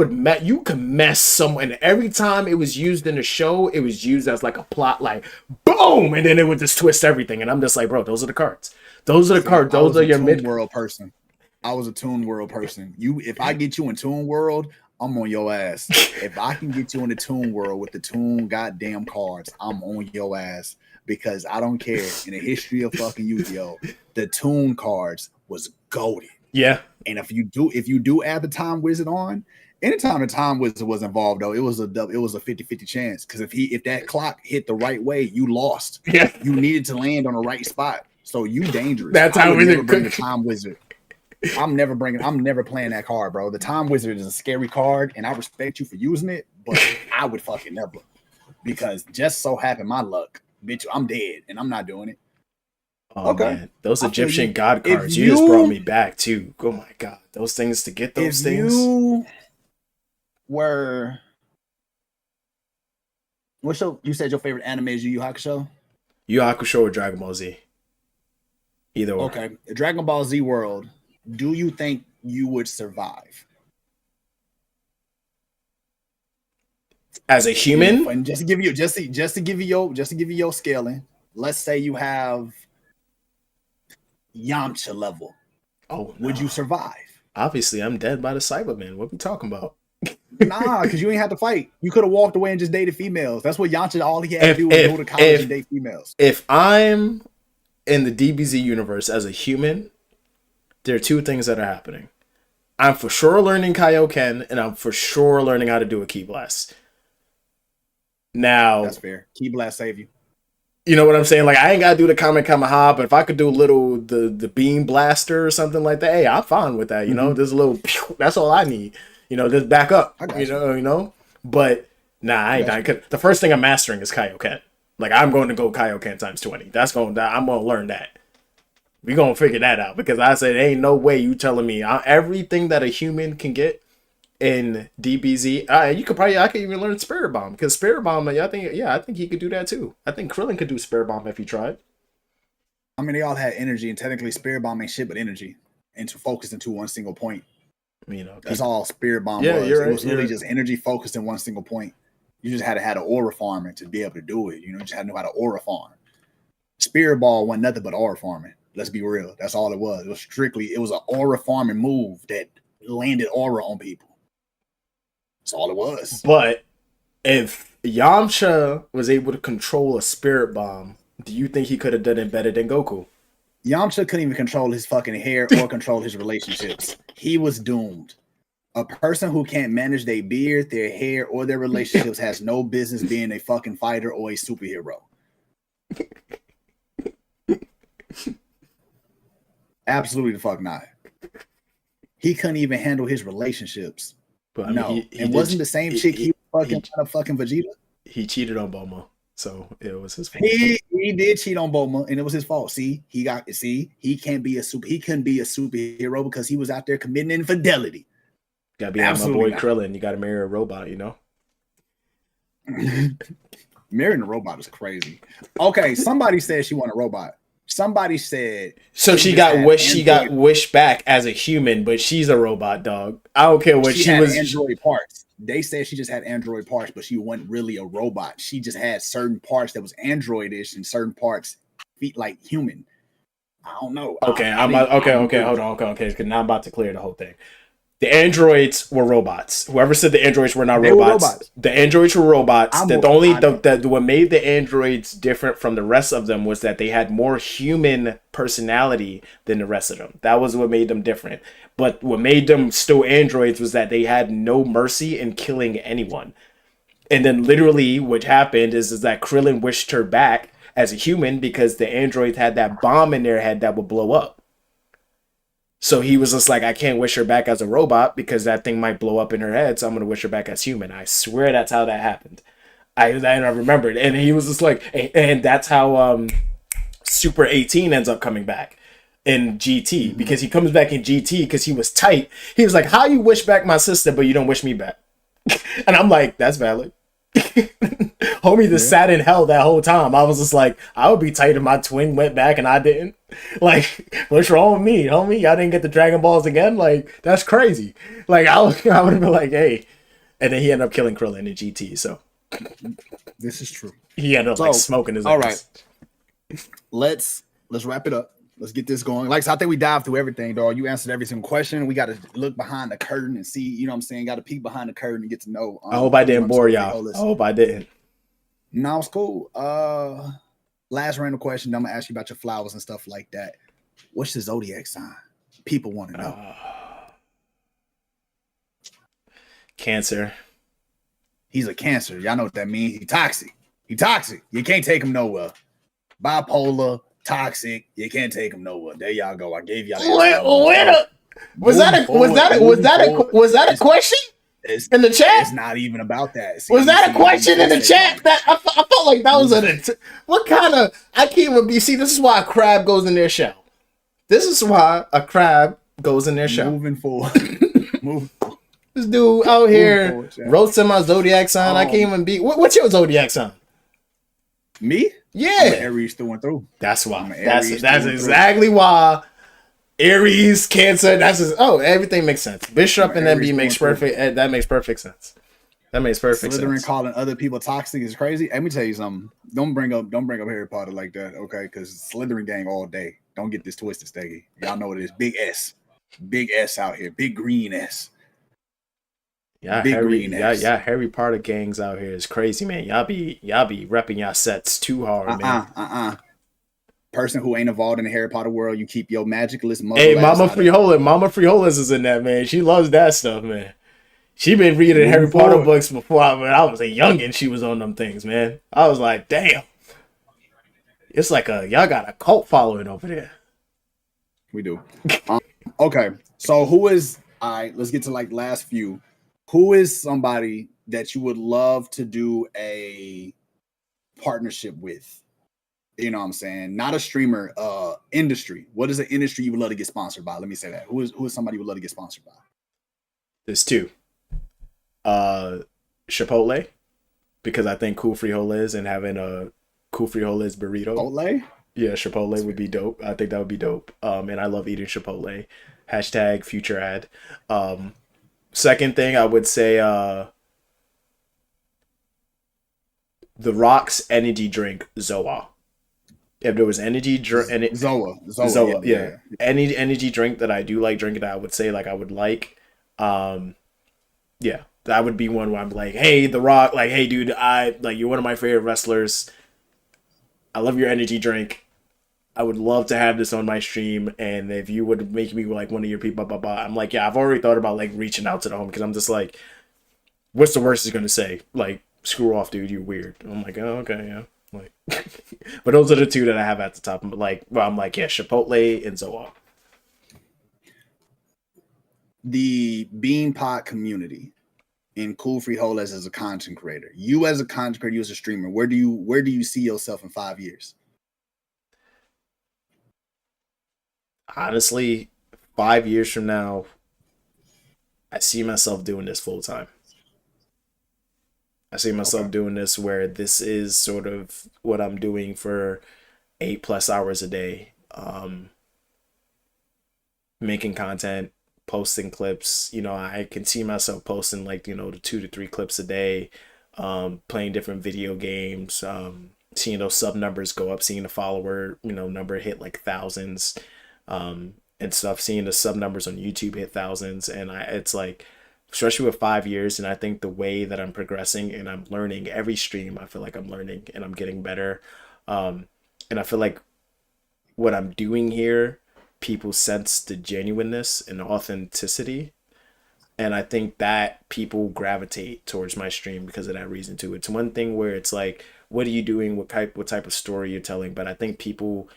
Speaker 1: could mess someone. Every time it was used in a show, it was used as like a plot, like boom, and then it would just twist everything. And I'm just like, bro, those are the cards. Those are the cards. Those are your mid
Speaker 12: world person. I was a Toon World person. If I get you in Toon World, I'm on your ass. If I can get you in the Toon World with the Toon goddamn cards, I'm on your ass, because I don't care. In the history of fucking Yu-Gi-Oh, the Toon cards was goated.
Speaker 1: Yeah.
Speaker 12: And if you do add the Time Wizard on, anytime the Time Wizard was involved, though, it was a 50-50 chance. Because if that clock hit the right way, you lost.
Speaker 1: Yeah.
Speaker 12: You needed to land on the right spot. So you dangerous.
Speaker 1: That's how we
Speaker 12: bring the Time Wizard. I'm never playing that card, bro. The Time Wizard is a scary card, and I respect you for using it, but I would fucking never. Because just so happened my luck, bitch, I'm dead, and I'm not doing it.
Speaker 1: Oh, okay. Man. Those Egyptian god cards, you just brought me back too. Oh my god. Those things, to get those things.
Speaker 12: You said your favorite anime is Yu Yu Hakusho?
Speaker 1: Yu Yu Hakusho or Dragon Ball Z? Either or.
Speaker 12: Okay. The Dragon Ball Z world, do you think you would survive?
Speaker 1: As a human?
Speaker 12: And just to give you your scaling, let's say you have Yamcha level.
Speaker 1: Oh,
Speaker 12: no. Would you survive?
Speaker 1: Obviously, I'm dead by the Cyberman. What are we talking about?
Speaker 12: Nah, because you ain't have to fight. You could have walked away and just dated females. That's what Yamcha, all he had to do was go to college and date females.
Speaker 1: If I'm in the DBZ universe as a human, there are two things that are happening. I'm for sure learning Kaioken, and I'm for sure learning how to do a Ki Blast. Now,
Speaker 12: that's fair. Ki Blast save you.
Speaker 1: You know what I'm saying? Like, I ain't gotta do the Kamehameha, but if I could do the Beam Blaster or something like that, hey, I'm fine with that. You know, there's a little. That's all I need. You know, just back up. You know. But nah, I ain't dying. The first thing I'm mastering is Kaioken. Like, I'm going to go Kaioken times 20. I'm gonna learn that. We gonna figure that out, because I said, ain't no way you telling me everything that a human can get in DBZ. I could even learn Spirit Bomb, because Spirit Bomb, I think he could do that too. I think Krillin could do Spirit Bomb if he tried.
Speaker 12: I mean, they all had energy, and technically Spirit Bomb ain't shit but energy, and to focus into one single point.
Speaker 1: You know,
Speaker 12: that's all Spirit Bomb was. Right, it was literally just energy focused in one single point. You just had to have an aura farming to be able to do it. You know, you just had to know how to aura farm. Spirit Ball wasn't nothing but aura farming. Let's be real. That's all it was. It was an aura farming move that landed aura on people. That's all it was.
Speaker 1: But if Yamcha was able to control a Spirit Bomb, do you think he could have done it better than Goku?
Speaker 12: Yamcha couldn't even control his fucking hair or control his relationships. He was doomed. A person who can't manage their beard, their hair, or their relationships has no business being a fucking fighter or a superhero. Absolutely the fuck not. He couldn't even handle his relationships.
Speaker 1: But I mean, he
Speaker 12: wasn't the same chick he was fucking Vegeta.
Speaker 1: He cheated on Bulma, so it was his fault.
Speaker 12: He did cheat on Bulma, and it was his fault. He couldn't be a superhero because he was out there committing infidelity.
Speaker 1: Gotta be like my boy Krillin. You gotta marry a robot, you know.
Speaker 12: Marrying a robot is crazy. Okay, somebody said she wanted a robot. Somebody said
Speaker 1: so she got wished back as a human, but she's a robot, dog. I don't care what she was.
Speaker 12: Android parts. They said she just had android parts, but she wasn't really a robot. She just had certain parts that was androidish and certain parts like human. I don't know.
Speaker 1: Okay, hold on. Okay, because now I'm about to clear the whole thing. The androids were robots. Whoever said the androids were not robots. The androids were robots. What made the androids different from the rest of them was that they had more human personality than the rest of them. That was what made them different. But what made them still androids was that they had no mercy in killing anyone. And then literally what happened is that Krillin wished her back as a human because the androids had that bomb in their head that would blow up. So he was just like, I can't wish her back as a robot because that thing might blow up in her head. So I'm gonna wish her back as human. I swear that's how that happened. I remembered, and he was just like, and that's how Super 18 ends up coming back in GT because he comes back in GT because he was tight. He was like, how you wish back my sister, but you don't wish me back? And I'm like, that's valid. Homie just sat in hell that whole time. I was just like, I would be tight if my twin went back and I didn't. Like, what's wrong with me, homie? Y'all didn't get the Dragon Balls again? Like, that's crazy. Like, I would have been like, hey. And then he ended up killing Krillin in GT, so.
Speaker 12: This is true.
Speaker 1: He ended up like smoking his
Speaker 12: all
Speaker 1: ass.
Speaker 12: Right. Let's wrap it up. Let's get this going. Like, so I think we dived through everything, dog. You answered every single question. We got to look behind the curtain and see, you know what I'm saying? Got to peek behind the curtain and get to know.
Speaker 1: I hope I didn't bore y'all. I hope I didn't.
Speaker 12: No, it's cool. Last random question. I'm going to ask you about your flowers and stuff like that. What's the zodiac sign? People want to know.
Speaker 1: Cancer.
Speaker 12: He's a Cancer. Y'all know what that means. He toxic. He toxic. You can't take him nowhere. Bipolar. Toxic. You can't take him nowhere. There y'all go. I gave y'all.
Speaker 1: Was that a question in the chat?
Speaker 12: It's not even about that.
Speaker 1: Was that a question in the chat? I felt like that was what kind of? I can't even be. See, this is why a crab goes in their shell. This is why a crab goes in their shell.
Speaker 12: Moving forward. Moving forward.
Speaker 1: This dude out here roasting my zodiac sign. I can't even be. What's your zodiac sign?
Speaker 12: Me?
Speaker 1: Yeah,
Speaker 12: I'm an Aries through and through.
Speaker 1: That's why. That's exactly why. Aries, Cancer. Everything makes sense. Bishop and MB makes perfect. That makes perfect sense. That makes perfect
Speaker 12: Slytherin
Speaker 1: sense.
Speaker 12: calling other people toxic is crazy. Let me tell you something. Don't bring up Harry Potter like that, okay? Because Slytherin gang all day. Don't get this twisted, Steggy. Y'all know what it is. Big S out here. Big green S.
Speaker 1: Yeah, Harry Potter gangs out here is crazy, man. Y'all be repping y'all sets too hard, man.
Speaker 12: Person who ain't involved in the Harry Potter world, you keep your magicless.
Speaker 1: Hey, Mama Frijolas is in that, man. She loves that stuff, man. She been reading Harry Potter books before I was a youngin'. She was on them things, man. I was like, damn. It's like y'all got a cult following over there.
Speaker 12: We do. Okay, so who is? All right, let's get to like last few. Who is somebody that you would love to do a partnership with? You know what I'm saying? Not a streamer, industry. What is an industry you would love to get sponsored by? Let me say that. Who is somebody you would love to get sponsored by?
Speaker 1: There's two. Chipotle, because I think cool frijoles and having a cool frijoles burrito.
Speaker 12: Chipotle?
Speaker 1: Yeah, Chipotle would be dope. I think that would be dope. And I love eating Chipotle. # future ad. Second thing, I would say The Rock's energy drink, Zoa. If there was energy drink, Zoa, yeah. Any energy drink that I do like drinking, that I would say like I would like, yeah, that would be one where I'm like, hey, The Rock, like, hey, dude, you're one of my favorite wrestlers. I love your energy drink. I would love to have this on my stream, and if you would make me like one of your people, blah, blah, blah. I'm like, yeah, I've already thought about like reaching out to the home because I'm just like, what's the worst he's gonna say? Like, screw off, dude, you're weird. I'm like, oh, okay, yeah. Like, but those are the two that I have at the top. Like, well, I'm like, yeah, Chipotle and Zoa.
Speaker 12: The BeanPot community in Cool Frijoles as a content creator. You as a content creator, you as a streamer, where do you see yourself in 5 years?
Speaker 1: Honestly, 5 years from now, I see myself doing this full time. I see myself doing this where this is sort of what I'm doing for 8+ hours a day. Making content, posting clips. You know, I can see myself posting like, you know, the 2 to 3 clips a day, playing different video games, seeing those sub numbers go up, seeing the follower, you know, number hit like thousands. And stuff, seeing the sub numbers on YouTube hit thousands, and it's like, especially with 5 years, and I think the way that I'm progressing and I'm learning every stream, I feel like I'm learning and I'm getting better, and I feel like what I'm doing here, people sense the genuineness and the authenticity, and I think that people gravitate towards my stream because of that reason too. It's one thing where it's like, what are you doing, what type of story you're telling, but I think people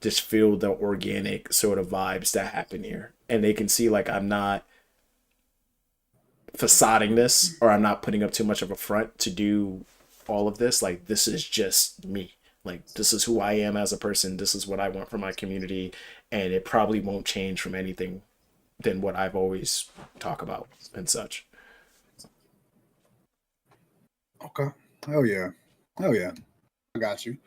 Speaker 1: just feel the organic sort of vibes that happen here. And they can see like I'm not facading this, or I'm not putting up too much of a front to do all of this. Like, this is just me. Like, this is who I am as a person. This is what I want for my community. And it probably won't change from anything than what I've always talk about and such.
Speaker 12: Okay. Hell yeah. Hell yeah. I got you.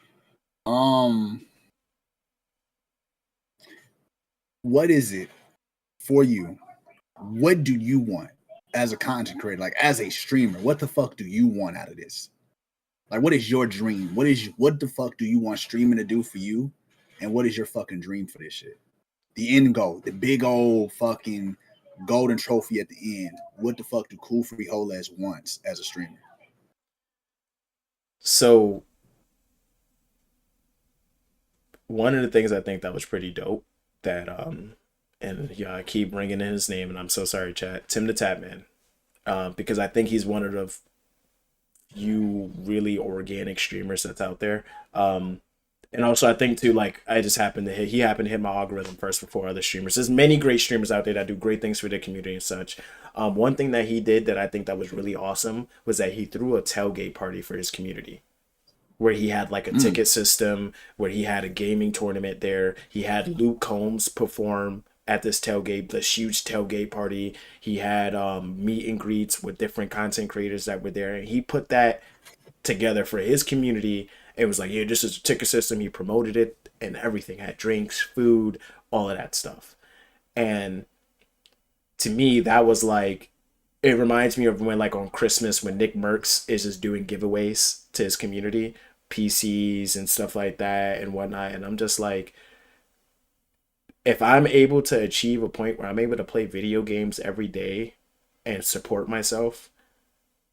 Speaker 12: What is it for you? What do you want as a content creator? Like, as a streamer, what the fuck do you want out of this? Like, what is your dream? What the fuck do you want streaming to do for you? And what is your fucking dream for this shit? The end goal, the big old fucking golden trophy at the end. What the fuck do Cool Free Holes wants as a streamer?
Speaker 1: So one of the things I think that was pretty dope that and yeah, I keep bringing in his name, and I'm so sorry, chat. Tim the Tapman, because I think he's one of the few really organic streamers that's out there. And also I think too, like, he happened to hit my algorithm first before other streamers. There's many great streamers out there that do great things for their community and such. One thing that he did that I think that was really awesome was that he threw a tailgate party for his community, where he had like a ticket system, where he had a gaming tournament there. He had Luke Combs perform at this tailgate, this huge tailgate party. He had meet and greets with different content creators that were there. And he put that together for his community. It was like, yeah, this is a ticket system. He promoted it and everything. Had drinks, food, all of that stuff. And to me, that was like, it reminds me of when, like, on Christmas, when Nick Merckx is just doing giveaways to his community, PCs and stuff like that and whatnot. And I'm just like, if I'm able to achieve a point where I'm able to play video games every day and support myself,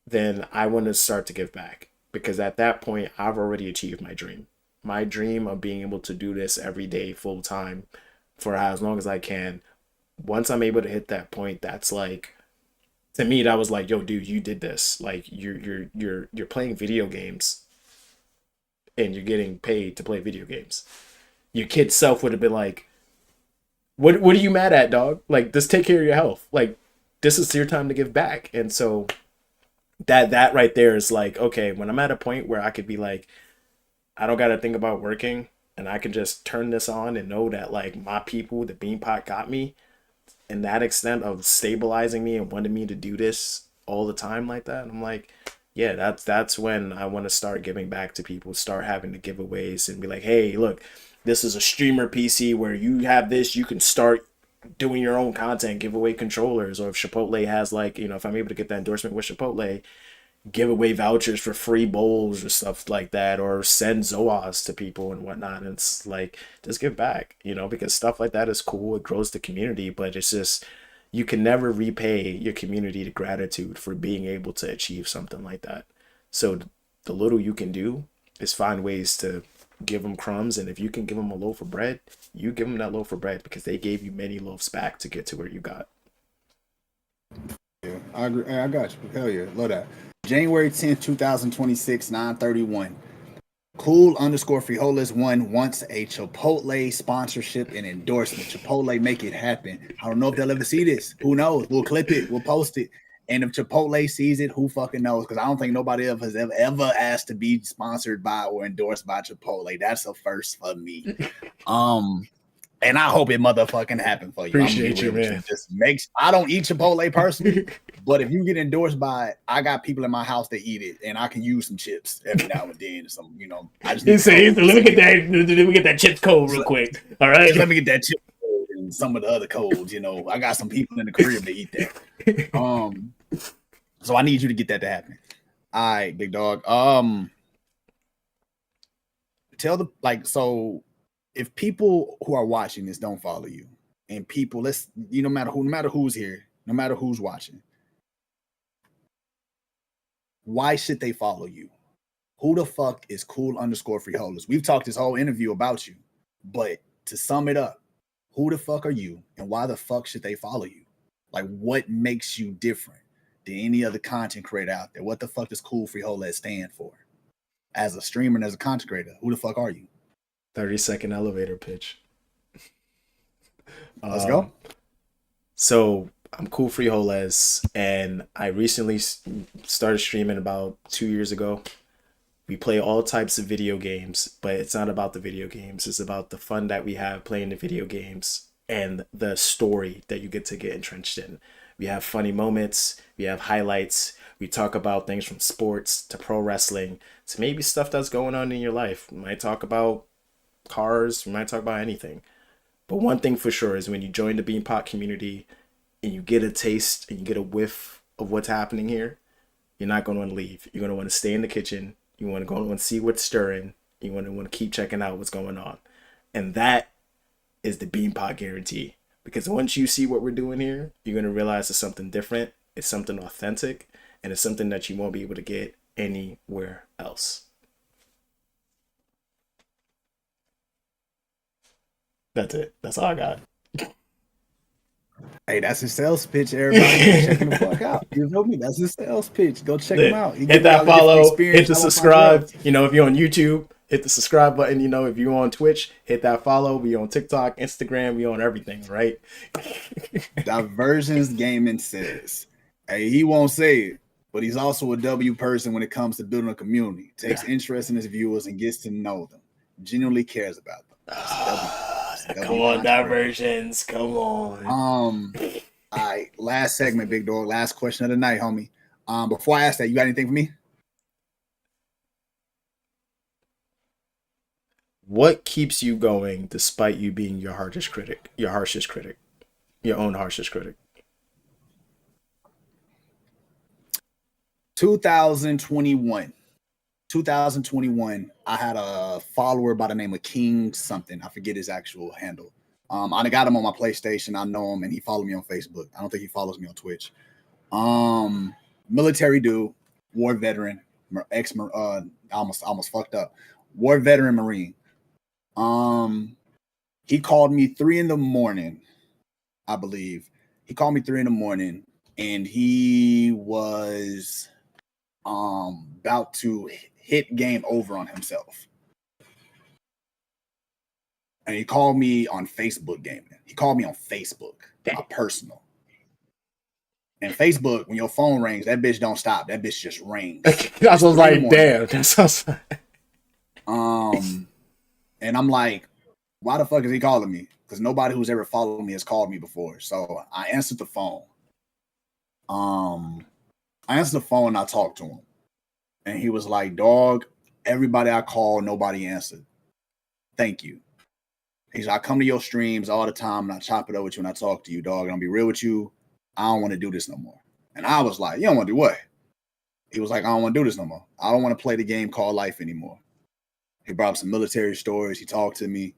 Speaker 1: then I want to start to give back. Because at that point, I've already achieved my dream. My dream of being able to do this every day full time for as long as I can. Once I'm able to hit that point, that's like, to me, that was like, yo, dude, you did this. Like, you're playing video games and you're getting paid to play video games. Your kid self would have been like, what are you mad at, dog? Like, just take care of your health. Like, this is your time to give back. And so that right there is like, okay, when I'm at a point where I could be like, I don't got to think about working, and I can just turn this on and know that, like, my people, the BeanPot, got me, and that extent of stabilizing me and wanting me to do this all the time like that. And I'm like, yeah, that's when I want to start giving back to people, start having the giveaways and be like, hey, look, this is a streamer PC where you have this, you can start doing your own content, give away controllers. Or if Chipotle has, like, if I'm able to get that endorsement with Chipotle, give away vouchers for free bowls or stuff like that, or send Zoas to people and whatnot. And it's like, just give back, because stuff like that is cool. It grows the community, but it's just, you can never repay your community the gratitude for being able to achieve something like that. So the little you can do is find ways to give them crumbs. And if you can give them a loaf of bread, you give them that loaf of bread, because they gave you many loaves back to get to where you got.
Speaker 12: Yeah, I agree. I got you. Hell yeah. Love that. January 10th, 2026, 9:31. Cool_Frijoles 1 wants a Chipotle sponsorship and endorsement. Chipotle, make it happen. I don't know if they'll ever see this. Who knows? We'll clip it. We'll post it. And if Chipotle sees it, who fucking knows? Because I don't think nobody else has ever asked to be sponsored by or endorsed by Chipotle. That's a first for me. And I hope it motherfucking happen for you.
Speaker 1: Appreciate you, man.
Speaker 12: Just I don't eat Chipotle personally, but if you get endorsed by it, I got people in my house that eat it, and I can use some chips every now and then. Some, I just need
Speaker 1: let me get that chips code real quick. All right,
Speaker 12: let me get that chip code and some of the other codes. I got some people in the crib that eat that. So I need you to get that to happen. All right, big dog. If people who are watching this don't follow you, and people, no matter who's here, no matter who's watching, why should they follow you? Who the fuck is Cool_Frijoles? We've talked this whole interview about you, but to sum it up, who the fuck are you, and why the fuck should they follow you? Like, what makes you different than any other content creator out there? What the fuck does Cool_Frijoles stand for? As a streamer and as a content creator, who the fuck are you?
Speaker 1: 30-second elevator pitch.
Speaker 12: Let's go.
Speaker 1: So I'm Cool Frijoles, and I recently started streaming about 2 years ago. We play all types of video games, but it's not about the video games. It's about the fun that we have playing the video games and the story that you get to get entrenched in. We have funny moments, we have highlights, we talk about things from sports to pro wrestling to maybe stuff that's going on in your life. We might talk about cars, we might talk about anything. But one thing for sure is when you join the BeanPot community and you get a taste and you get a whiff of what's happening here, you're not going to want to leave. You're going to want to stay in the kitchen. You want to go and see what's stirring. You want to keep checking out what's going on. And that is the BeanPot guarantee. Because once you see what we're doing here, you're going to realize it's something different. It's something authentic. And it's something that you won't be able to get anywhere else. That's it. That's all I got.
Speaker 12: Hey, that's his sales pitch. Everybody check him the fuck out. You feel me? That's his sales pitch. Go check him out.
Speaker 1: Hit that follow. Hit the subscribe. You know, if you're on YouTube, hit the subscribe button. You know, if you're on Twitch, hit that follow. We on TikTok, Instagram. We on everything, right?
Speaker 12: Diversions Gaming says, hey, he won't say it, but he's also a W person when it comes to building a community. Takes interest in his viewers and gets to know them. Genuinely cares about them.
Speaker 1: Come on, Diversions. Come on.
Speaker 12: All right, last segment, big dog. Last question of the night, homie. Before I ask that, you got anything for me?
Speaker 1: What keeps you going despite you being your harshest critic, your own harshest critic?
Speaker 12: 2021, I had a follower by the name of King something. I forget his actual handle. I got him on my PlayStation. I know him, and he followed me on Facebook. I don't think he follows me on Twitch. Military dude, war veteran, almost fucked up. War veteran Marine. He called me 3 a.m, I believe. He called me 3 a.m, and he was about to hit game over on himself. And he called me on Facebook gaming. He called me on Facebook, my personal. And Facebook, when your phone rings, that bitch don't stop. That bitch just rings.
Speaker 1: I was like, damn. That's awesome.
Speaker 12: And I'm like, why the fuck is he calling me? Because nobody who's ever followed me has called me before. So I answered the phone. I answered the phone and I talked to him. And he was like, dog, everybody I called, nobody answered. Thank you. He's like, I come to your streams all the time and I chop it up with you and I talk to you, dog. And I'll be real with you. I don't want to do this no more. And I was like, you don't want to do what? He was like, I don't want to do this no more. I don't want to play the game called life anymore. He brought up some military stories. He talked to me.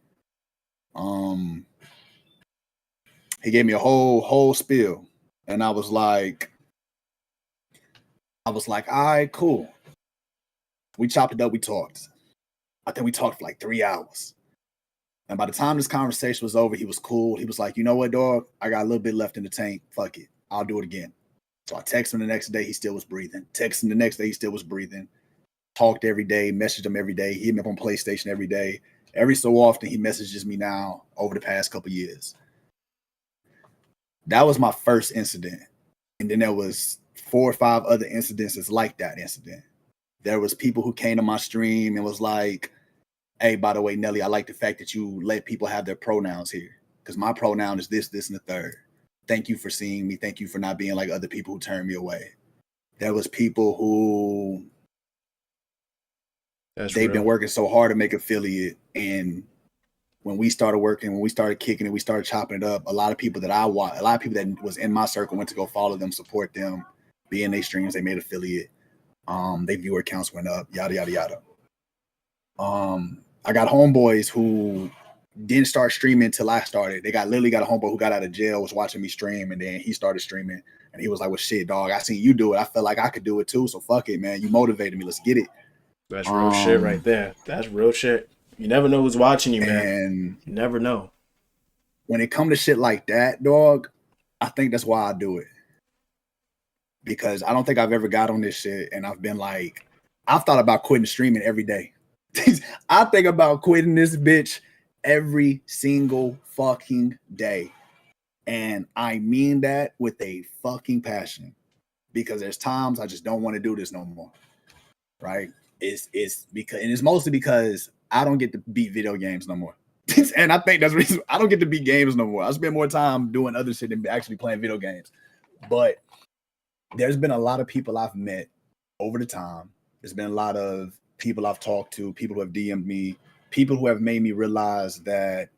Speaker 12: He gave me a whole spiel. And I was like, all right, cool. We chopped it up. We talked. I think we talked for like 3 hours. And by the time this conversation was over, he was cool. He was like, you know what, dog? I got a little bit left in the tank. Fuck it. I'll do it again. So I texted him the next day. He still was breathing. Texted him the next day. He still was breathing. Talked every day. Messaged him every day. He hit me up on PlayStation every day. Every so often, he messages me now over the past couple years. That was my first incident. And then there was 4 or 5 other incidences like that incident. There was people who came to my stream and was like, hey, by the way, Nelly, I like the fact that you let people have their pronouns here because my pronoun is this, and the third. Thank you for seeing me. Thank you for not being like other people who turn me away. There was people who they've been working so hard to make affiliate. And when we started working, when we started kicking it, we started chopping it up. A lot of people that that was in my circle went to go follow them, support them, be in their streams. They made affiliate. Their viewer counts went up, yada, yada, yada. I got homeboys who didn't start streaming until I started. They literally got a homeboy who got out of jail, was watching me stream, and then he started streaming. And he was like, well, shit, dog, I seen you do it. I felt like I could do it too. So fuck it, man. You motivated me. Let's get it.
Speaker 1: That's real shit right there. That's real shit. You never know who's watching you, man. And you never know.
Speaker 12: When it comes to shit like that, dog, I think that's why I do it. Because I don't think I've ever got on this shit and I've been like, I've thought about quitting streaming every day. I think about quitting this bitch every single fucking day. And I mean that with a fucking passion. Because there's times I just don't want to do this no more. Right? It's because, and it's mostly because I don't get to beat video games no more. And I think that's the reason I don't get to beat games no more. I spend more time doing other shit than actually playing video games. But there's been a lot of people I've met over the time. There's been a lot of people I've talked to, people who have DM'd me, people who have made me realize that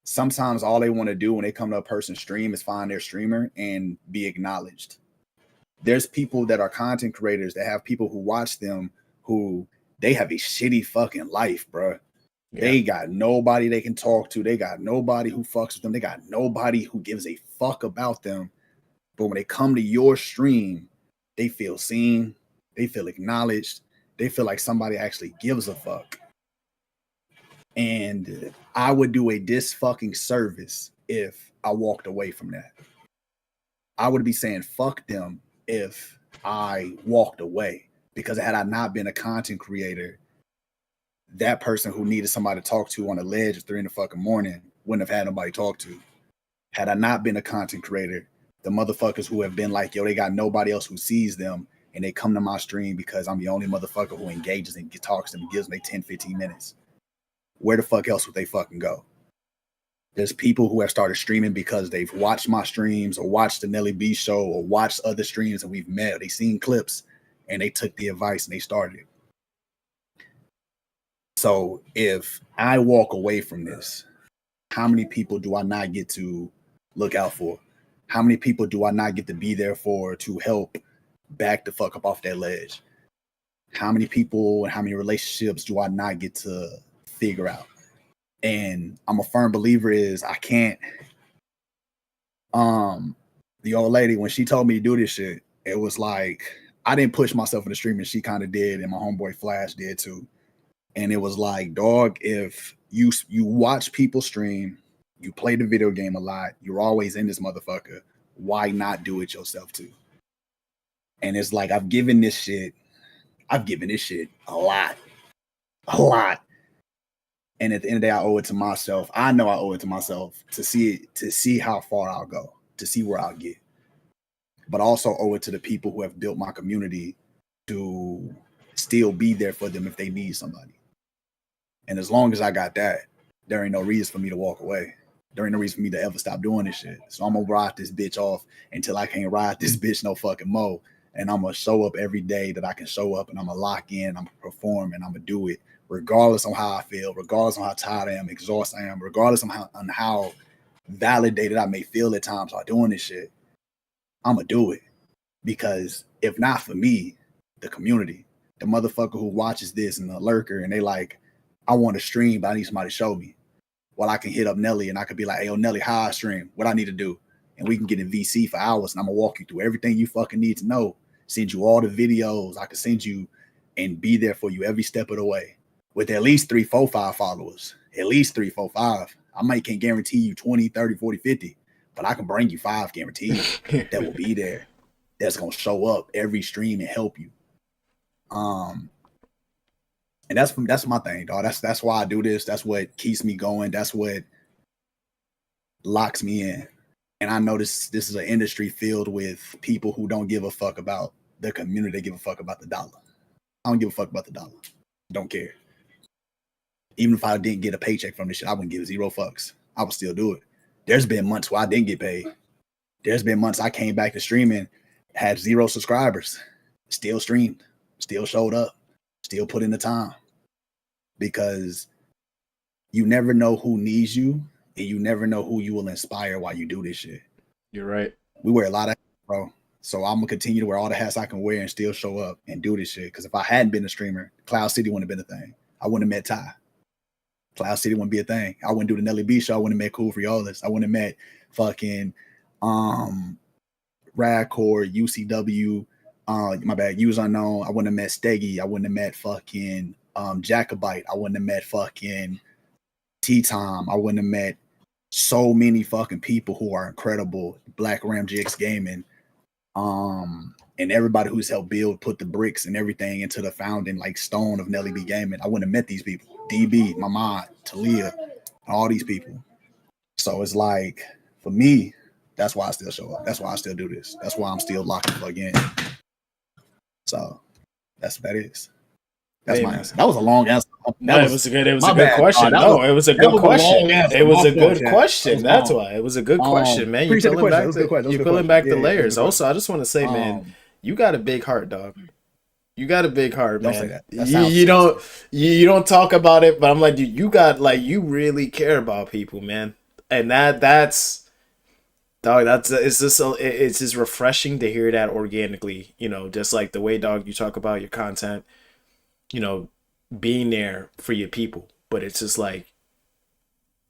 Speaker 12: sometimes all they want to do when they come to a person's stream is find their streamer and be acknowledged. There's people that are content creators that have people who watch them who they have a shitty fucking life, bro. Yeah. They got nobody they can talk to. They got nobody who fucks with them. They got nobody who gives a fuck about them. But when they come to your stream, they feel seen. They feel acknowledged. They feel like somebody actually gives a fuck. And I would do a dis-fucking service if I walked away from that. I would be saying fuck them if I walked away. Because had I not been a content creator, that person who needed somebody to talk to on a ledge at 3 in the fucking morning wouldn't have had nobody to talk to. Had I not been a content creator, the motherfuckers who have been like, yo, they got nobody else who sees them and they come to my stream because I'm the only motherfucker who engages and talks to them and gives them 10, 15 minutes. Where the fuck else would they fucking go? There's people who have started streaming because they've watched my streams or watched the Nelly B show or watched other streams that we've met. They seen clips and they took the advice and they started. So if I walk away from this, how many people do I not get to look out for? How many people do I not get to be there for to help back the fuck up off that ledge? How many people and how many relationships do I not get to figure out? And I'm a firm believer is I can't. The old lady, when she told me to do this shit, it was like I didn't push myself in the stream, and she kind of did, and my homeboy Flash did too. And it was like, dog, if you watch people stream, you play the video game a lot, you're always in this motherfucker, why not do it yourself too? And it's like I've given this shit a lot. And at the end of the day, I owe it to myself. I know I owe it to myself to see how far I'll go, to see where I'll get. But also owe it to the people who have built my community to still be there for them if they need somebody. And as long as I got that, there ain't no reason for me to walk away. There ain't no reason for me to ever stop doing this shit. So I'm gonna ride this bitch off until I can't ride this bitch no fucking more. And I'm gonna show up every day that I can show up, and I'm gonna lock in, I'm gonna perform, and I'm gonna do it regardless on how I feel, regardless on how tired I am, exhausted I am, regardless on how validated I may feel at times while doing this shit. I'm gonna do it. Because if not for me, the community, the motherfucker who watches this and the lurker, and they like, I want to stream, but I need somebody to show me. Well, I can hit up Nelly and I could be like, hey, yo, Nelly, how I stream? What I need to do? And we can get in VC for hours, and I'm gonna walk you through everything you fucking need to know. Send you all the videos I can send you and be there for you every step of the way with at least 3, 4, 5 followers. At least 3, 4, 5. I can't guarantee you 20, 30, 40, 50, but I can bring you 5 guaranteed that will be there. That's gonna show up every stream and help you. And that's my thing, dog. That's why I do this. That's what keeps me going. That's what locks me in. And I know this is an industry filled with people who don't give a fuck about the community. They give a fuck about the dollar. I don't give a fuck about the dollar. Don't care. Even if I didn't get a paycheck from this shit, I wouldn't give 0 fucks. I would still do it. There's been months where I didn't get paid. There's been months I came back to streaming, had 0 subscribers, still streamed, still showed up, still put in the time. Because you never know who needs you, and you never know who you will inspire while you do this shit.
Speaker 1: You're right.
Speaker 12: We wear a lot of hats, bro. So I'm gonna continue to wear all the hats I can wear and still show up and do this shit. Because if I hadn't been a streamer, Cloud City wouldn't have been a thing. I wouldn't have met Ty. Cloud City wouldn't be a thing. I wouldn't do the Nelly B show. I wouldn't have met Cool Friolas. I wouldn't have met fucking Radcore, UCW, my bad, Use Unknown. I wouldn't have met Steggy. I wouldn't have met fucking Jacobite. I wouldn't have met fucking T-Time. I wouldn't have met so many fucking people who are incredible. Black Ram GX Gaming. and everybody who's helped build, put the bricks and everything into the founding like stone of Nelly B Gaming, I wouldn't have met these people. DB, my mom, Talia, all these people. So it's like, for me, that's why I still show up. That's why I still do this. That's why I'm still locked the fuck in. So that's what that is. That's my answer. That was a long answer.
Speaker 1: It was a good question. It was a good question. It was a good question. That's why it was a good question, man. You're pulling back the layers. Also, I just want to say, man, you got a big heart, dog. You got a big heart, man.
Speaker 12: Don't say that.
Speaker 1: You don't talk about it, but I'm like, dude, you really care about people, man. And that's it's just refreshing to hear that organically, just like the way, dog, you talk about your content, being there for your people. But it's just like,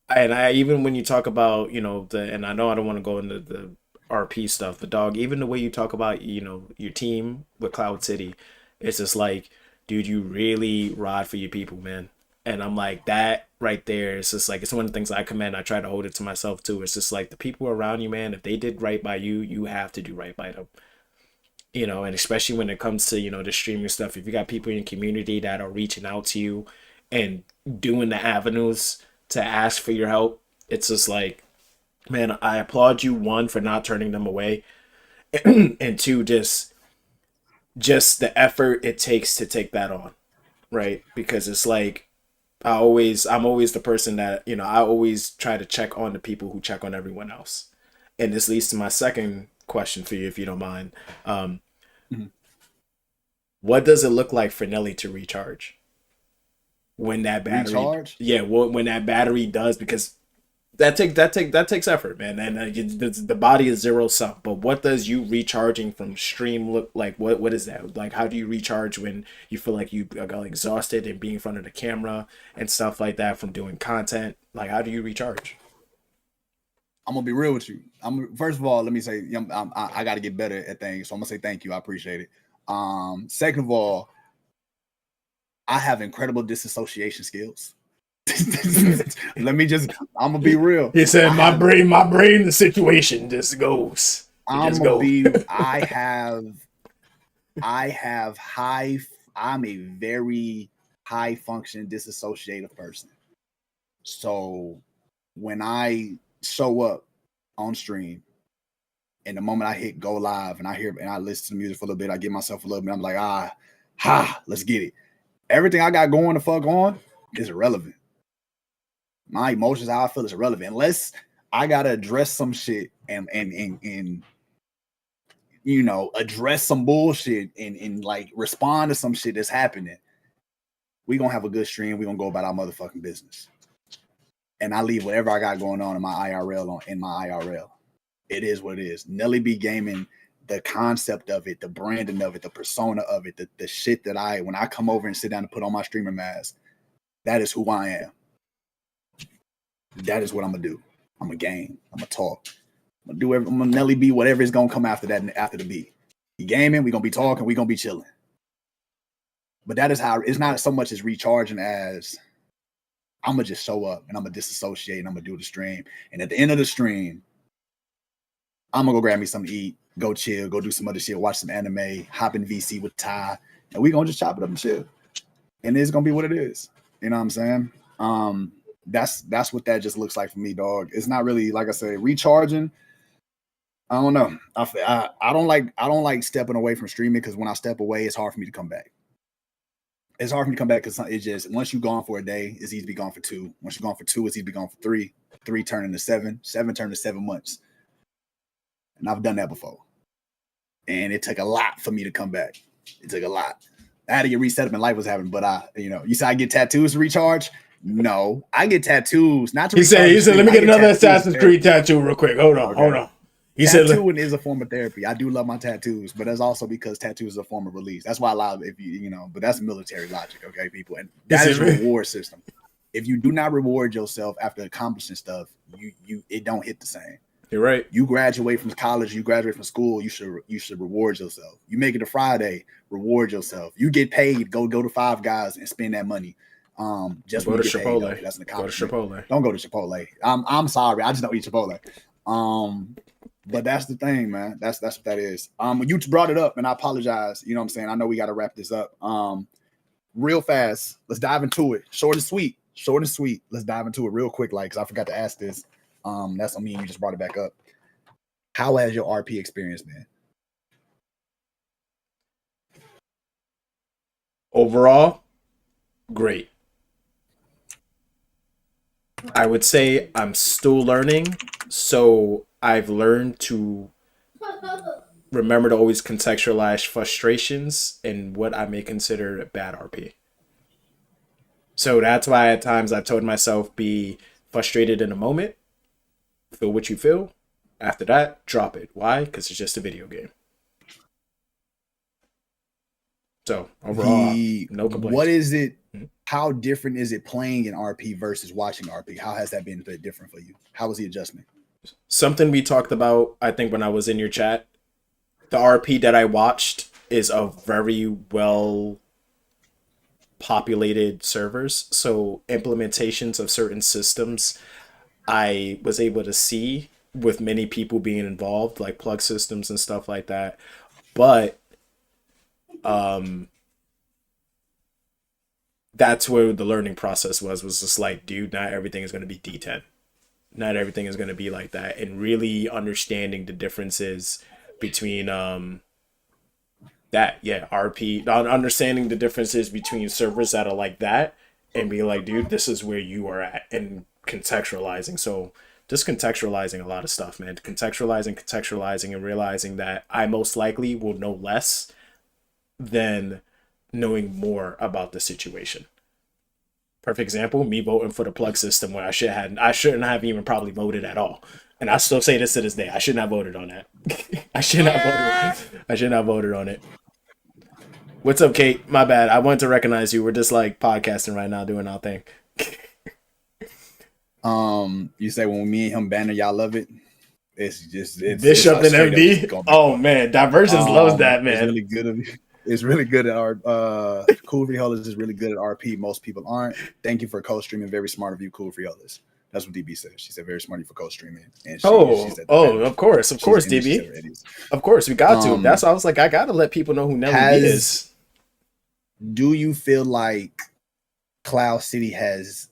Speaker 1: and I even when you talk about, and I know I don't want to go into the RP stuff, but dog, even the way you talk about, your team with Cloud City, it's just like, dude, you really ride for your people, man. And I'm like, that right there, it's just like, it's one of the things I commend. I try to hold it to myself too. It's just like the people around you, man, if they did right by you, you have to do right by them. And especially when it comes to, the streaming stuff, if you got people in your community that are reaching out to you and doing the avenues to ask for your help, it's just like, man, I applaud you, one, for not turning them away, and two, just the effort it takes to take that on, right? Because it's like, I'm always the person that, I always try to check on the people who check on everyone else. And this leads to my second question for you, if you don't mind. What does it look like for Nelly to recharge when that battery? When that battery does, because that takes effort, man. And the body is zero sum. But what does you recharging from stream look like? What is that like? How do you recharge when you feel like you got exhausted and being in front of the camera and stuff like that from doing content? Like, how do you recharge?
Speaker 12: I'm gonna be real with you. First of all, let me say I got to get better at things. So I'm gonna say thank you. I appreciate it. Second of all, I have incredible disassociation skills. I'm gonna be real.
Speaker 1: He said, my brain, the situation just goes.
Speaker 12: I'm a very high function disassociative person. So when I show up on stream, and the moment I hit go live and I listen to the music for a little bit, I give myself a little bit, I'm like, let's get it. Everything I got going the fuck on is irrelevant. My emotions, how I feel, is irrelevant. Unless I gotta address some shit and address some bullshit and like respond to some shit that's happening. We gonna have a good stream. We gonna go about our motherfucking business. And I leave whatever I got going on in my IRL. It is what it is. Nelly B Gaming, the concept of it, the branding of it, the persona of it, the shit that when I come over and sit down and put on my streamer mask, that is who I am. That is what I'm gonna do. I'm a game. I'm gonna talk. I'm gonna Nelly B whatever is gonna come after that and after the beat. You gaming, we gonna be talking, we gonna be chilling. But that is how it's not so much as recharging as I'm gonna just show up and I'm gonna disassociate and I'm gonna do the stream. And at the end of the stream, I'm gonna go grab me something to eat, go chill, go do some other shit, watch some anime, hop in VC with Ty, and we gonna just chop it up and chill. And it's gonna be what it is. You know what I'm saying? That's what that just looks like for me, dog. It's not really, like I say, recharging. I don't know. I don't like stepping away from streaming, because when I step away, it's hard for me to come back. It's hard for me to come back because it's just, once you're gone for a day, it's easy to be gone for 2. Once you're gone for 2, it's easy to be gone for 3. 3 turn into 7. 7 turn to 7 months. And I've done that before. And it took a lot for me to come back. It took a lot. I had to get reset up and life was happening. But you said I get tattoos to recharge? No. I get tattoos, not to recharge.
Speaker 1: He said, let me get another Assassin's Creed tattoo real quick. Hold on.
Speaker 12: Tattooing is a form of therapy. I do love my tattoos, but that's also because tattoos is a form of release. That's why I love, but that's military logic, okay, people? And that is a reward system. If you do not reward yourself after accomplishing stuff, it don't hit the same.
Speaker 1: You're right.
Speaker 12: You graduate from college, you graduate from school, you should reward yourself. You make it to Friday, reward yourself. You get paid, go to Five Guys and spend that money. Just
Speaker 1: go
Speaker 12: when
Speaker 1: to
Speaker 12: you get
Speaker 1: Chipotle.
Speaker 12: paid, that's an accomplishment.
Speaker 1: Go to Chipotle.
Speaker 12: Don't go to Chipotle. I'm sorry, I just don't eat Chipotle. But that's the thing, man. That's what that is. When you brought it up, and I apologize. You know what I'm saying? I know we got to wrap this up. Real fast. Let's dive into it. Short and sweet. Short and sweet. Let's dive into it real quick, because I forgot to ask this. That's on me, and you just brought it back up. How has your RP experience been?
Speaker 1: Overall, great. I would say I'm still learning, so I've learned to remember to always contextualize frustrations and what I may consider a bad RP. So that's why at times I've told myself, be frustrated in a moment, feel what you feel. After that, drop it. Why? Because it's just a video game. So overall, no complaints.
Speaker 12: What is it? How different is it playing in RP versus watching RP? How has that been a bit different for you? How was the adjustment?
Speaker 1: Something we talked about, I think, when I was in your chat. The RP that I watched is a very well populated servers. So implementations of certain systems I was able to see with many people being involved, like plug systems and stuff like that. But that's where the learning process was just like, dude, not everything is going to be D10. Not everything is going to be like that. And really understanding the differences between RP, understanding the differences between servers that are like that and be like, dude, this is where you are at, and contextualizing. So just contextualizing a lot of stuff, man. Contextualizing and realizing that I most likely will know less than knowing more about the situation. Perfect example, me voting for the plug system when I shouldn't have even probably voted at all. And I still say this to this day. I shouldn't have voted on that. I shouldn't have voted on it. What's up, Kate? My bad. I wanted to recognize you. We're just like podcasting right now, doing our thing.
Speaker 12: You say when me and him banner, y'all love it. It's
Speaker 1: Bishop and MD. Oh man, Divergence loves that, man.
Speaker 12: It's really good of you. It's really good at our Cool Friolas is really good at RP. Most people aren't. Thank you for co-streaming. Very smart of you, Cool Friolas. That's what DB said. She said very smart of you for co-streaming. And she said
Speaker 1: of course, DB. Of course, we got to. That's why I was like, I gotta let people know who Nelly is.
Speaker 12: Do you feel like Cloud City has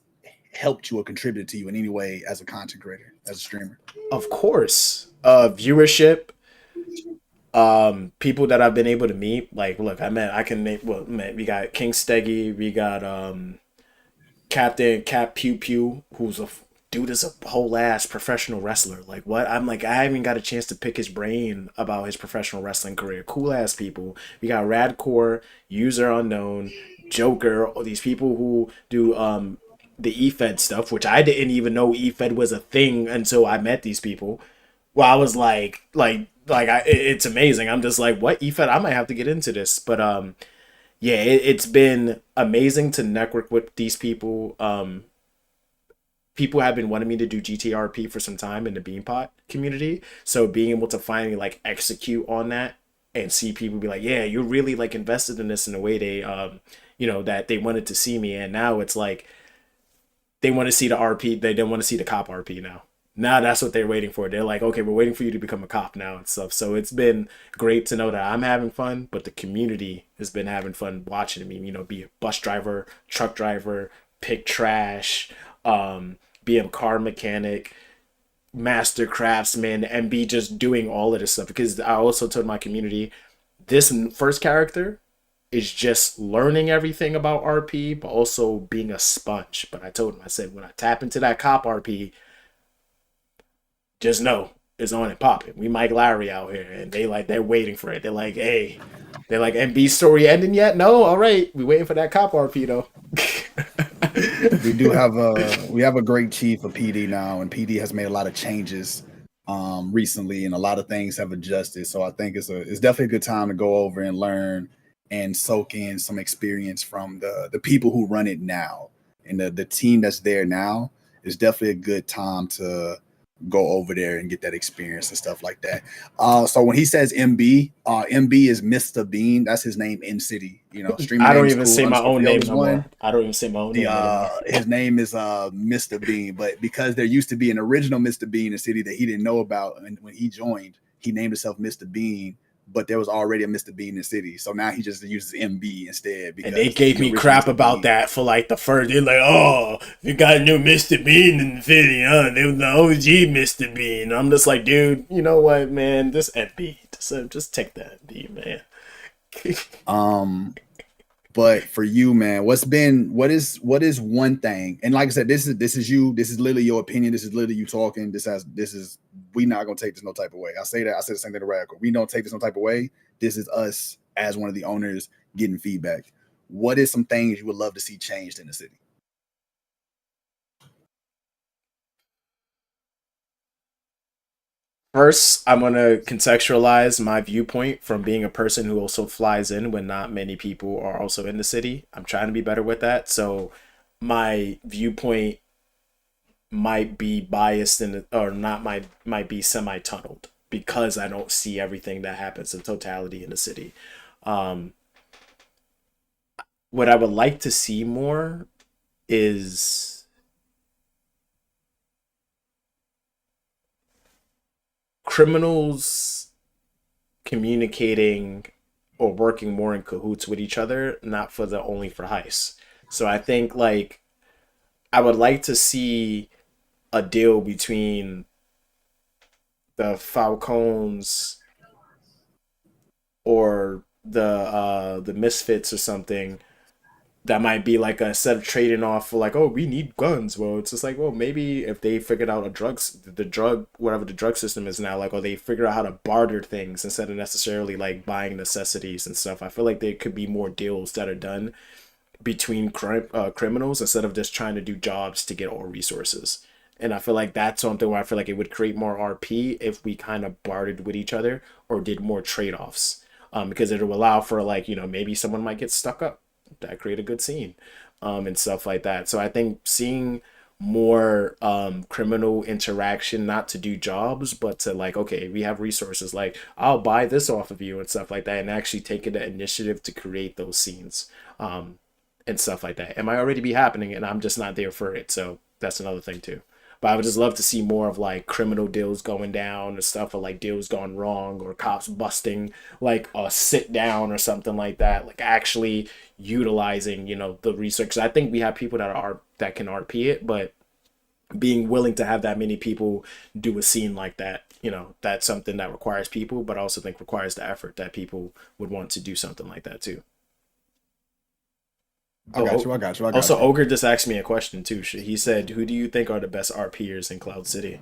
Speaker 12: helped you or contributed to you in any way as a content creator, as a streamer?
Speaker 1: Of course. Viewership. People that I've been able to meet, like, look, we got King Steggy, we got Captain Cap Pew Pew, who's is a whole ass professional wrestler. Like, what? I'm like, I haven't got a chance to pick his brain about his professional wrestling career. Cool ass people. We got Radcore, User Unknown, Joker, all these people who do the EFED stuff, which I didn't even know EFED was a thing until I met these people. Well, I was like, it's amazing. I'm just like, what EFED? I might have to get into this. But it's been amazing to network with these people. People have been wanting me to do GTRP for some time in the BeanPot community. So being able to finally like execute on that and see people be like, yeah, you're really like invested in this in a way they, that they wanted to see me. And now it's like, they want to see the RP. They don't want to see the cop RP now. Now that's what they're waiting for. They're like, okay, we're waiting for you to become a cop now and stuff. So it's been great to know that I'm having fun, but the community has been having fun watching me, be a bus driver, truck driver, pick trash, be a car mechanic, master craftsman, and be just doing all of this stuff. Because I also told my community, this first character is just learning everything about RP, but also being a sponge. But I told him, I said, when I tap into that cop RP, just know it's on and popping. We Mike Larry out here, and they're waiting for it. They're like, hey, MB story ending yet? No, all right, we waiting for that cop RP though.
Speaker 12: We have a great chief of PD now, and PD has made a lot of changes recently, and a lot of things have adjusted. So I think it's definitely a good time to go over and learn and soak in some experience from the people who run it now, and the team that's there now. Is definitely a good time to go over there and get that experience and stuff like that. So when he says MB, MB is Mr. Bean. That's his name in city. You know, streaming
Speaker 1: I don't
Speaker 12: name is
Speaker 1: even
Speaker 12: cool.
Speaker 1: say my own name
Speaker 12: Is
Speaker 1: no
Speaker 12: one.
Speaker 1: more. I don't even say my own name anymore.
Speaker 12: His name is Mr. Bean, but because there used to be an original Mr. Bean in city that he didn't know about, and when he joined, he named himself Mr. Bean. But there was already a Mr. Bean in city, so now he just uses MB instead. Because
Speaker 1: And they gave me crap
Speaker 12: Mr.
Speaker 1: about
Speaker 12: Bean.
Speaker 1: that for like the first. They're like, "Oh, you got a new Mr. Bean in the city, huh? They was the OG Mr. Bean." I'm just like, dude, you know what, man? This MB, just take that MB, man.
Speaker 12: But for you, man, what is one thing? And like I said, this is you. This is literally your opinion. This is literally you talking. We not gonna take this no type of way. I say the same thing to Radical. We don't take this no type of way. This is us as one of the owners getting feedback. What is some things you would love to see changed in the city?
Speaker 1: First, I'm going to contextualize my viewpoint from being a person who also flies in when not many people are also in the city. I'm trying to be better with that. So my viewpoint might be biased or not, might be semi-tunneled because I don't see everything that happens in totality in the city. What I would like to see more is criminals communicating or working more in cahoots with each other, not only for heists. So I think like I would like to see a deal between the Falcons or the Misfits or something that might be like a set of trading off for like, oh, we need guns. Well, it's just like, well, maybe if they figured out whatever the drug system is now, like, or they figure out how to barter things instead of necessarily like buying necessities and stuff. I feel like there could be more deals that are done between criminals instead of just trying to do jobs to get all resources. And I feel like that's something where I feel like it would create more RP if we kind of bartered with each other or did more trade-offs. Because it will allow for like, maybe someone might get stuck up. That create a good scene, and stuff like that. So I think seeing more criminal interaction, not to do jobs, but to like, okay, we have resources, like I'll buy this off of you and stuff like that, and actually taking the initiative to create those scenes, and stuff like that. It might already be happening, and I'm just not there for it. So that's another thing too. But I would just love to see more of like criminal deals going down and stuff, or like deals gone wrong, or cops busting like a sit down or something like that. Like actually utilizing, the research. I think we have people that can RP it, but being willing to have that many people do a scene like that, that's something that requires people, but I also think requires the effort that people would want to do something like that too.
Speaker 12: I got you.
Speaker 1: Also, Ogre just asked me a question too. He said, "Who do you think are the best RPers in Cloud City?"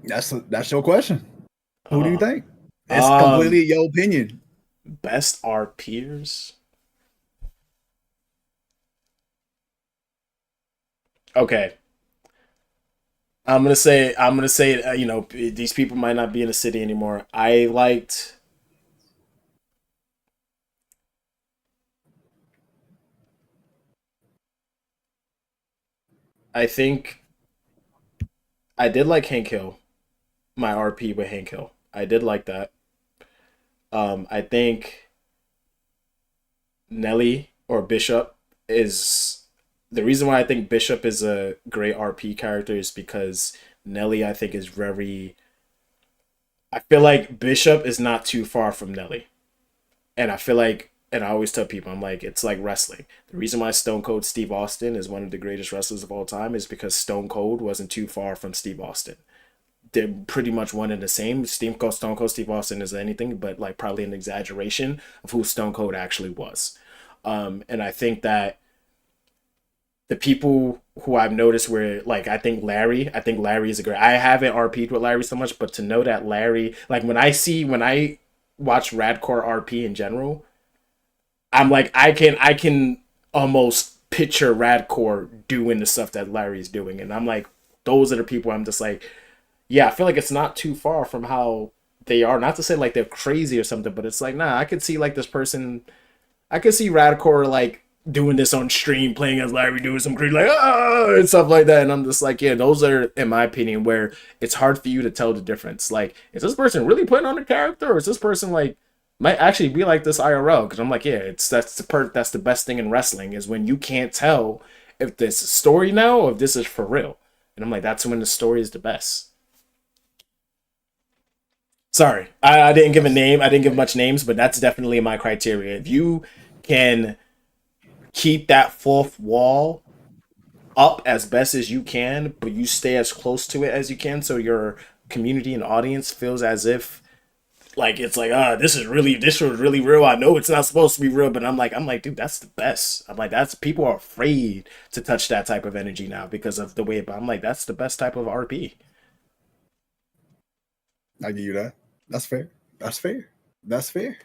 Speaker 12: That's your question. Who do you think? It's completely your opinion.
Speaker 1: Best RPers. Okay. I'm gonna say, these people might not be in the city anymore. I think I did like Hank Hill, my RP with Hank Hill. I did like that. I think Nelly or Bishop is the reason why I think Bishop is a great RP character is because Nelly, I think, is very. I feel like Bishop is not too far from Nelly. And I feel like, and I always tell people, I'm like, it's like wrestling. The reason why Stone Cold Steve Austin is one of the greatest wrestlers of all time is because Stone Cold wasn't too far from Steve Austin. They're pretty much one and the same. Stone Cold Steve Austin is anything but like probably an exaggeration of who Stone Cold actually was. And I think that the people who I've noticed were like, I think Larry is a great. I haven't RP'd with Larry so much, but to know that Larry, like when I watch Radcore RP in general, I'm like, I can almost picture Radcore doing the stuff that Larry's doing, and I'm like, those are the people I'm just like, yeah, I feel like it's not too far from how they are. Not to say like they're crazy or something, but it's like, nah, I could see like this person, I could see Radcore like, doing this on stream, playing as Larry, doing some crazy like and stuff like that. And I'm just like, yeah, those are, in my opinion, where it's hard for you to tell the difference. Like, is this person really putting on a character, or is this person like might actually be like this IRL? Because I'm like, yeah, that's the best thing in wrestling is when you can't tell if this is story now or if this is for real. And I'm like, that's when the story is the best. Sorry, I didn't give a name. I didn't give much names, but that's definitely my criteria. If you can keep that fourth wall up as best as you can, but you stay as close to it as you can, so your community and audience feels as if like it's like this was really real. I know it's not supposed to be real, but I'm like dude, that's the best. I'm like, that's, people are afraid to touch that type of energy now because of the way, but I'm like, that's the best type of RP.
Speaker 12: I give you that. That's fair. That's fair. That's fair.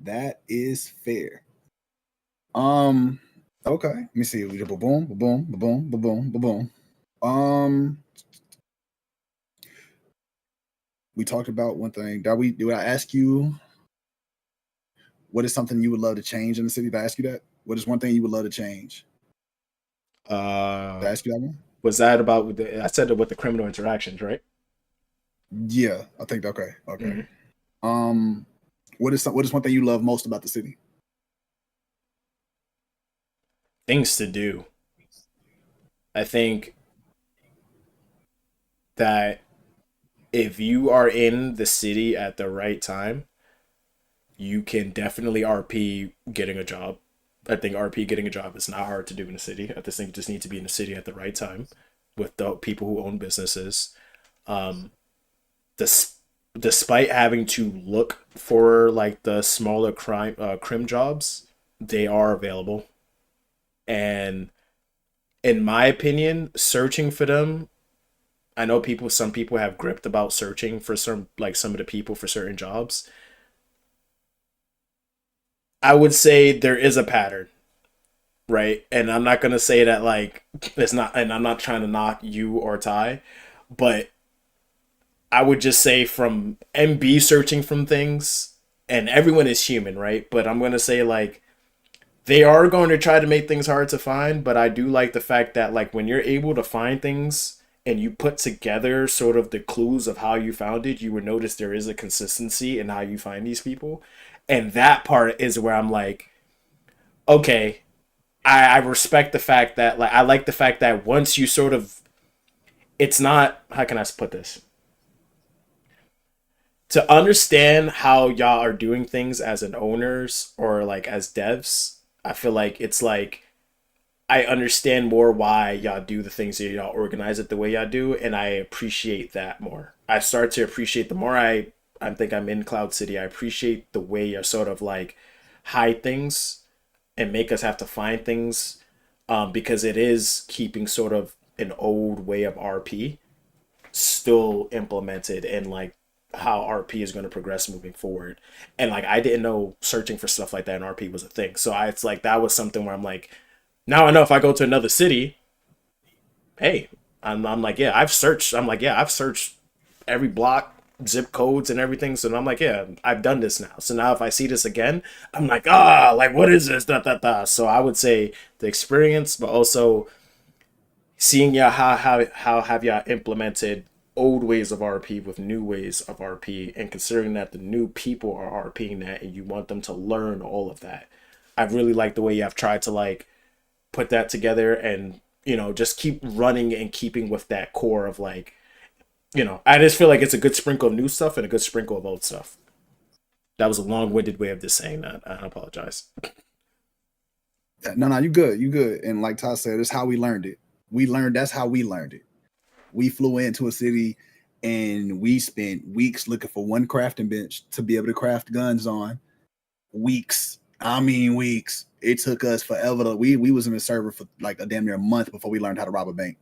Speaker 12: That is fair. Okay. Let me see. We boom, boom, boom, boom, boom, boom. We talked about one thing. Did I ask you what is something you would love to change in the city? Did I ask you that? What is one thing you would love to change? Did I ask you that one?
Speaker 1: Was that about I said it with the criminal interactions, right?
Speaker 12: Yeah, I think okay. Mm-hmm. What is one thing you love most about the city?
Speaker 1: Things to do. I think that if you are in the city at the right time, you can definitely RP getting a job. I think RP getting a job is not hard to do in the city. I just think you just need to be in the city at the right time with the people who own businesses. Despite having to look for like the smaller crim jobs, they are available. And in my opinion, searching for them, I know some people have gripped about searching for some of the people for certain jobs. I would say there is a pattern, right? And I'm not gonna say that like it's not, and I'm not trying to knock you or Ty, but I would just say from MB searching from things, and everyone is human, right? But I'm gonna say like they are going to try to make things hard to find, but I do like the fact that like when you're able to find things and you put together sort of the clues of how you found it, you would notice there is a consistency in how you find these people. And that part is where I'm like, okay, I respect the fact that like I like the fact that once you sort of, it's not, how can I put this? To understand how y'all are doing things as an owners or like as devs, I feel like it's like I understand more why y'all do the things that y'all organize it the way y'all do, and I appreciate that more. I start to appreciate the more I think I'm in Cloud City. I appreciate the way you sort of like hide things and make us have to find things, because it is keeping sort of an old way of RP still implemented and like how RP is going to progress moving forward. And like I didn't know searching for stuff like that in RP was a thing. So it's like that was something where I'm like, now I know if I go to another city, hey, I'm like, yeah, I've searched. I'm like, yeah, I've searched every block, zip codes and everything. So I'm like, yeah, I've done this now. So now if I see this again, I'm like, like, what is this? So I would say the experience, but also seeing how have y'all implemented old ways of RP with new ways of RP, and considering that the new people are RPing that and you want them to learn all of that. I really like the way you have tried to like put that together and, you know, just keep running and keeping with that core of like, you know, I just feel like it's a good sprinkle of new stuff and a good sprinkle of old stuff. That was a long-winded way of just saying that. I apologize.
Speaker 12: No, you good. You good. And like Todd said, it's how we learned it. That's how we learned it. We flew into a city and we spent weeks looking for one crafting bench to be able to craft guns on. Weeks. I mean, weeks. It took us forever. We was in the server for like a damn near a month before we learned how to rob a bank.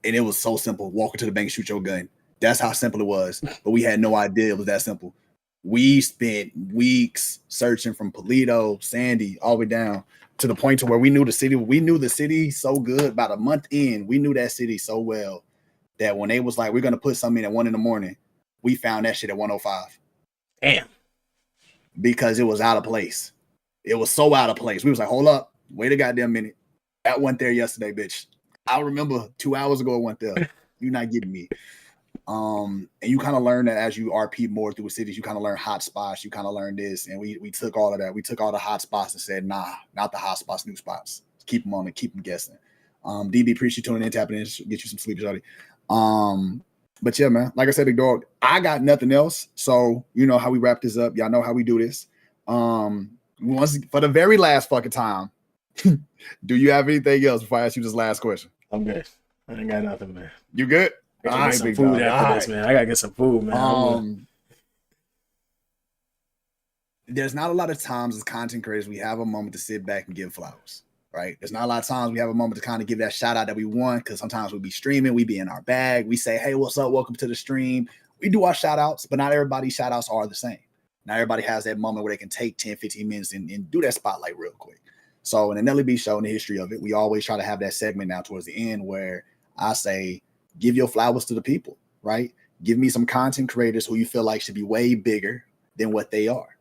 Speaker 12: And it was so simple. Walk into the bank, shoot your gun. That's how simple it was. But we had no idea it was that simple. We spent weeks searching from Polito, Sandy, all the way down to the point to where we knew the city. We knew the city so good. About a month in, we knew that city so well that when they was like, we're going to put something in at 1 a.m, we found that shit at 1:05.
Speaker 1: Damn.
Speaker 12: Because it was out of place. It was so out of place. We was like, hold up. Wait a goddamn minute. That went there yesterday, bitch. I remember 2 hours ago it went there. You're not getting me. And you kind of learn that as you RP more through cities, you kind of learn hot spots. You kind of learn this, and we took all of that. We took all the hot spots and said, nah, not the hot spots, new spots. Keep them on and keep them guessing. DB, appreciate you tuning in, tapping in, get you some sleep, Jody. But yeah, man, like I said, big dog, I got nothing else. So you know how we wrap this up. Y'all know how we do this. Once for the very last fucking time, do you have anything else before I ask you this last question?
Speaker 1: I'm good. I ain't got nothing, man.
Speaker 12: You good?
Speaker 1: I gotta get some food after this, man. I gotta get some food, man.
Speaker 12: There's not a lot of times as content creators we have a moment to sit back and give flowers, right? There's not a lot of times we have a moment to kind of give that shout out that we want, because sometimes we be streaming, we be in our bag, we say, hey, what's up? Welcome to the stream. We do our shout outs, but not everybody's shout outs are the same. Not everybody has that moment where they can take 10, 15 minutes and do that spotlight real quick. So in the Nelly B show, in the history of it, we always try to have that segment now towards the end where I say, give your flowers to the people, right? Give me some content creators who you feel like should be way bigger than what they are,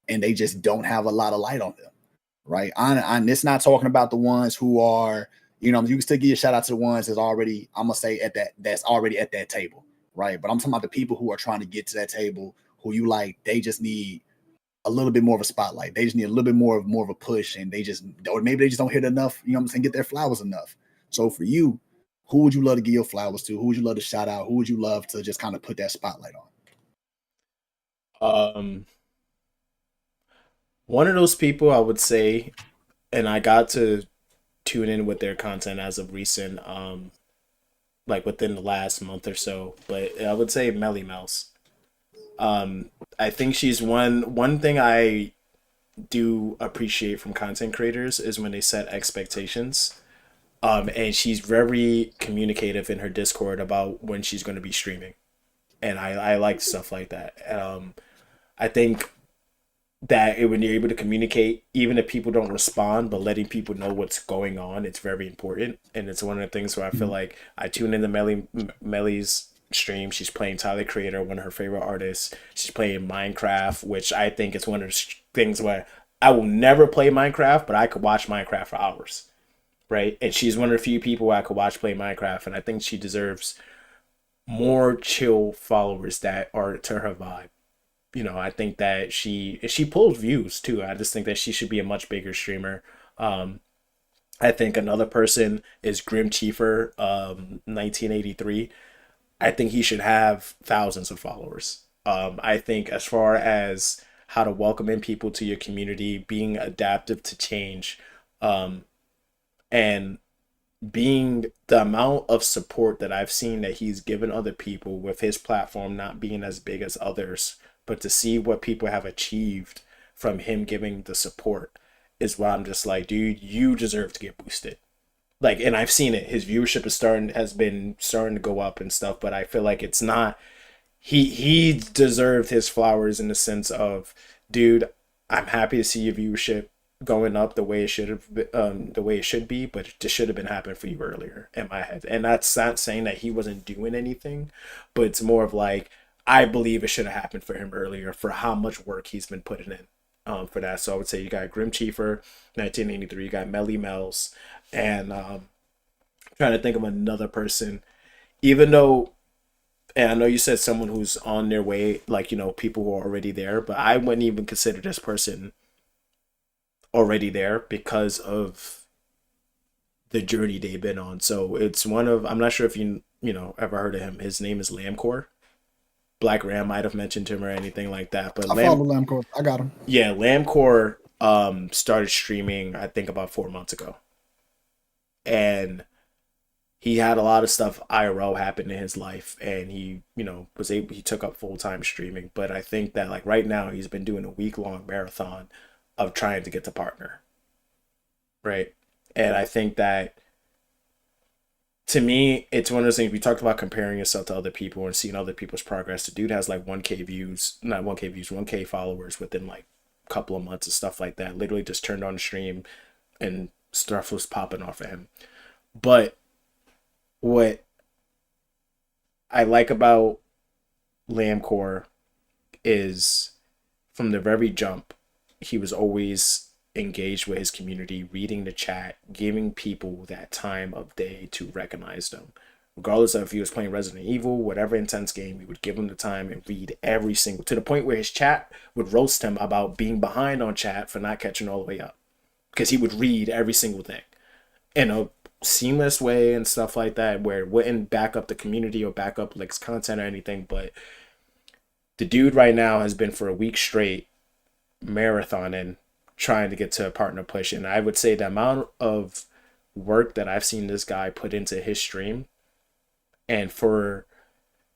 Speaker 12: and they just don't have a lot of light on them, right? On it's not talking about the ones who are, you know, you can still give a shout out to the ones that's already, I'm gonna say that's already at that table, right? But I'm talking about the people who are trying to get to that table, who you like, they just need a little bit more of a spotlight. They just need a little bit more of a push, and or maybe they just don't hit enough, you know what I'm saying, get their flowers enough. So for you, who would you love to give your flowers to? Who would you love to shout out? Who would you love to just kind of put that spotlight
Speaker 1: on? One of those people I would say, and I got to tune in with their content as of recent, like within the last month or so, but I would say Melly Mouse. I think she's one thing I do appreciate from content creators is when they set expectations. And she's very communicative in her Discord about when she's going to be streaming. And I like stuff like that. I think that when you're able to communicate, even if people don't respond, but letting people know what's going on, it's very important. And it's one of the things where I feel like I tune into Melly's stream. She's playing Tyler Creator, one of her favorite artists. She's playing Minecraft, which I think is one of the things where I will never play Minecraft, but I could watch Minecraft for hours, right? And she's one of the few people I could watch play Minecraft, and I think she deserves more chill followers that are to her vibe. You know, I think that she pulls views too. I just think that she should be a much bigger streamer. I think another person is Grim Chiefer, 1983. I think he should have thousands of followers. I think as far as how to welcome in people to your community, being adaptive to change, and being the amount of support that I've seen that he's given other people with his platform not being as big as others, but to see what people have achieved from him giving the support is why I'm just like, dude, you deserve to get boosted. Like, and I've seen it. His viewership has been starting to go up and stuff, but I feel like it's not. He deserved his flowers in the sense of, dude, I'm happy to see your viewership going up the way it should have, the way it should be, but it should have been happening for you earlier in my head. And that's not saying that he wasn't doing anything, but it's more of like, I believe it should have happened for him earlier for how much work he's been putting in for that. So I would say you got Grim Chiefer, 1983, you got Melly Mel's, and trying to think of another person, even though, and I know you said someone who's on their way, like, you know, people who are already there, but I wouldn't even consider this person already there because of the journey they've been on. So it's one of, I'm not sure if you know, ever heard of him. His name is Lambcore. Black Ram might have mentioned him or anything like that. But
Speaker 12: I follow Lambcore. I got him.
Speaker 1: Yeah, Lambcore started streaming, I think, about 4 months ago. And he had a lot of stuff IRL happen in his life, and he, you know, he took up full-time streaming. But I think that, like, right now he's been doing a week-long marathon of trying to get to partner. Right? And I think that, to me, it's one of those things, we talked about comparing yourself to other people and seeing other people's progress. The dude has like 1K followers within like a couple of months and stuff like that. Literally just turned on the stream and stuff was popping off of him. But what I like about Lambcore is from the very jump, he was always engaged with his community, reading the chat, giving people that time of day to recognize them. Regardless of if he was playing Resident Evil, whatever intense game, he would give him the time and read every single, to the point where his chat would roast him about being behind on chat for not catching all the way up. Because he would read every single thing in a seamless way and stuff like that, where it wouldn't back up the community or back up like content or anything. But the dude right now has been for a week straight marathoning, trying to get to a partner push. And I would say the amount of work that I've seen this guy put into his stream, and for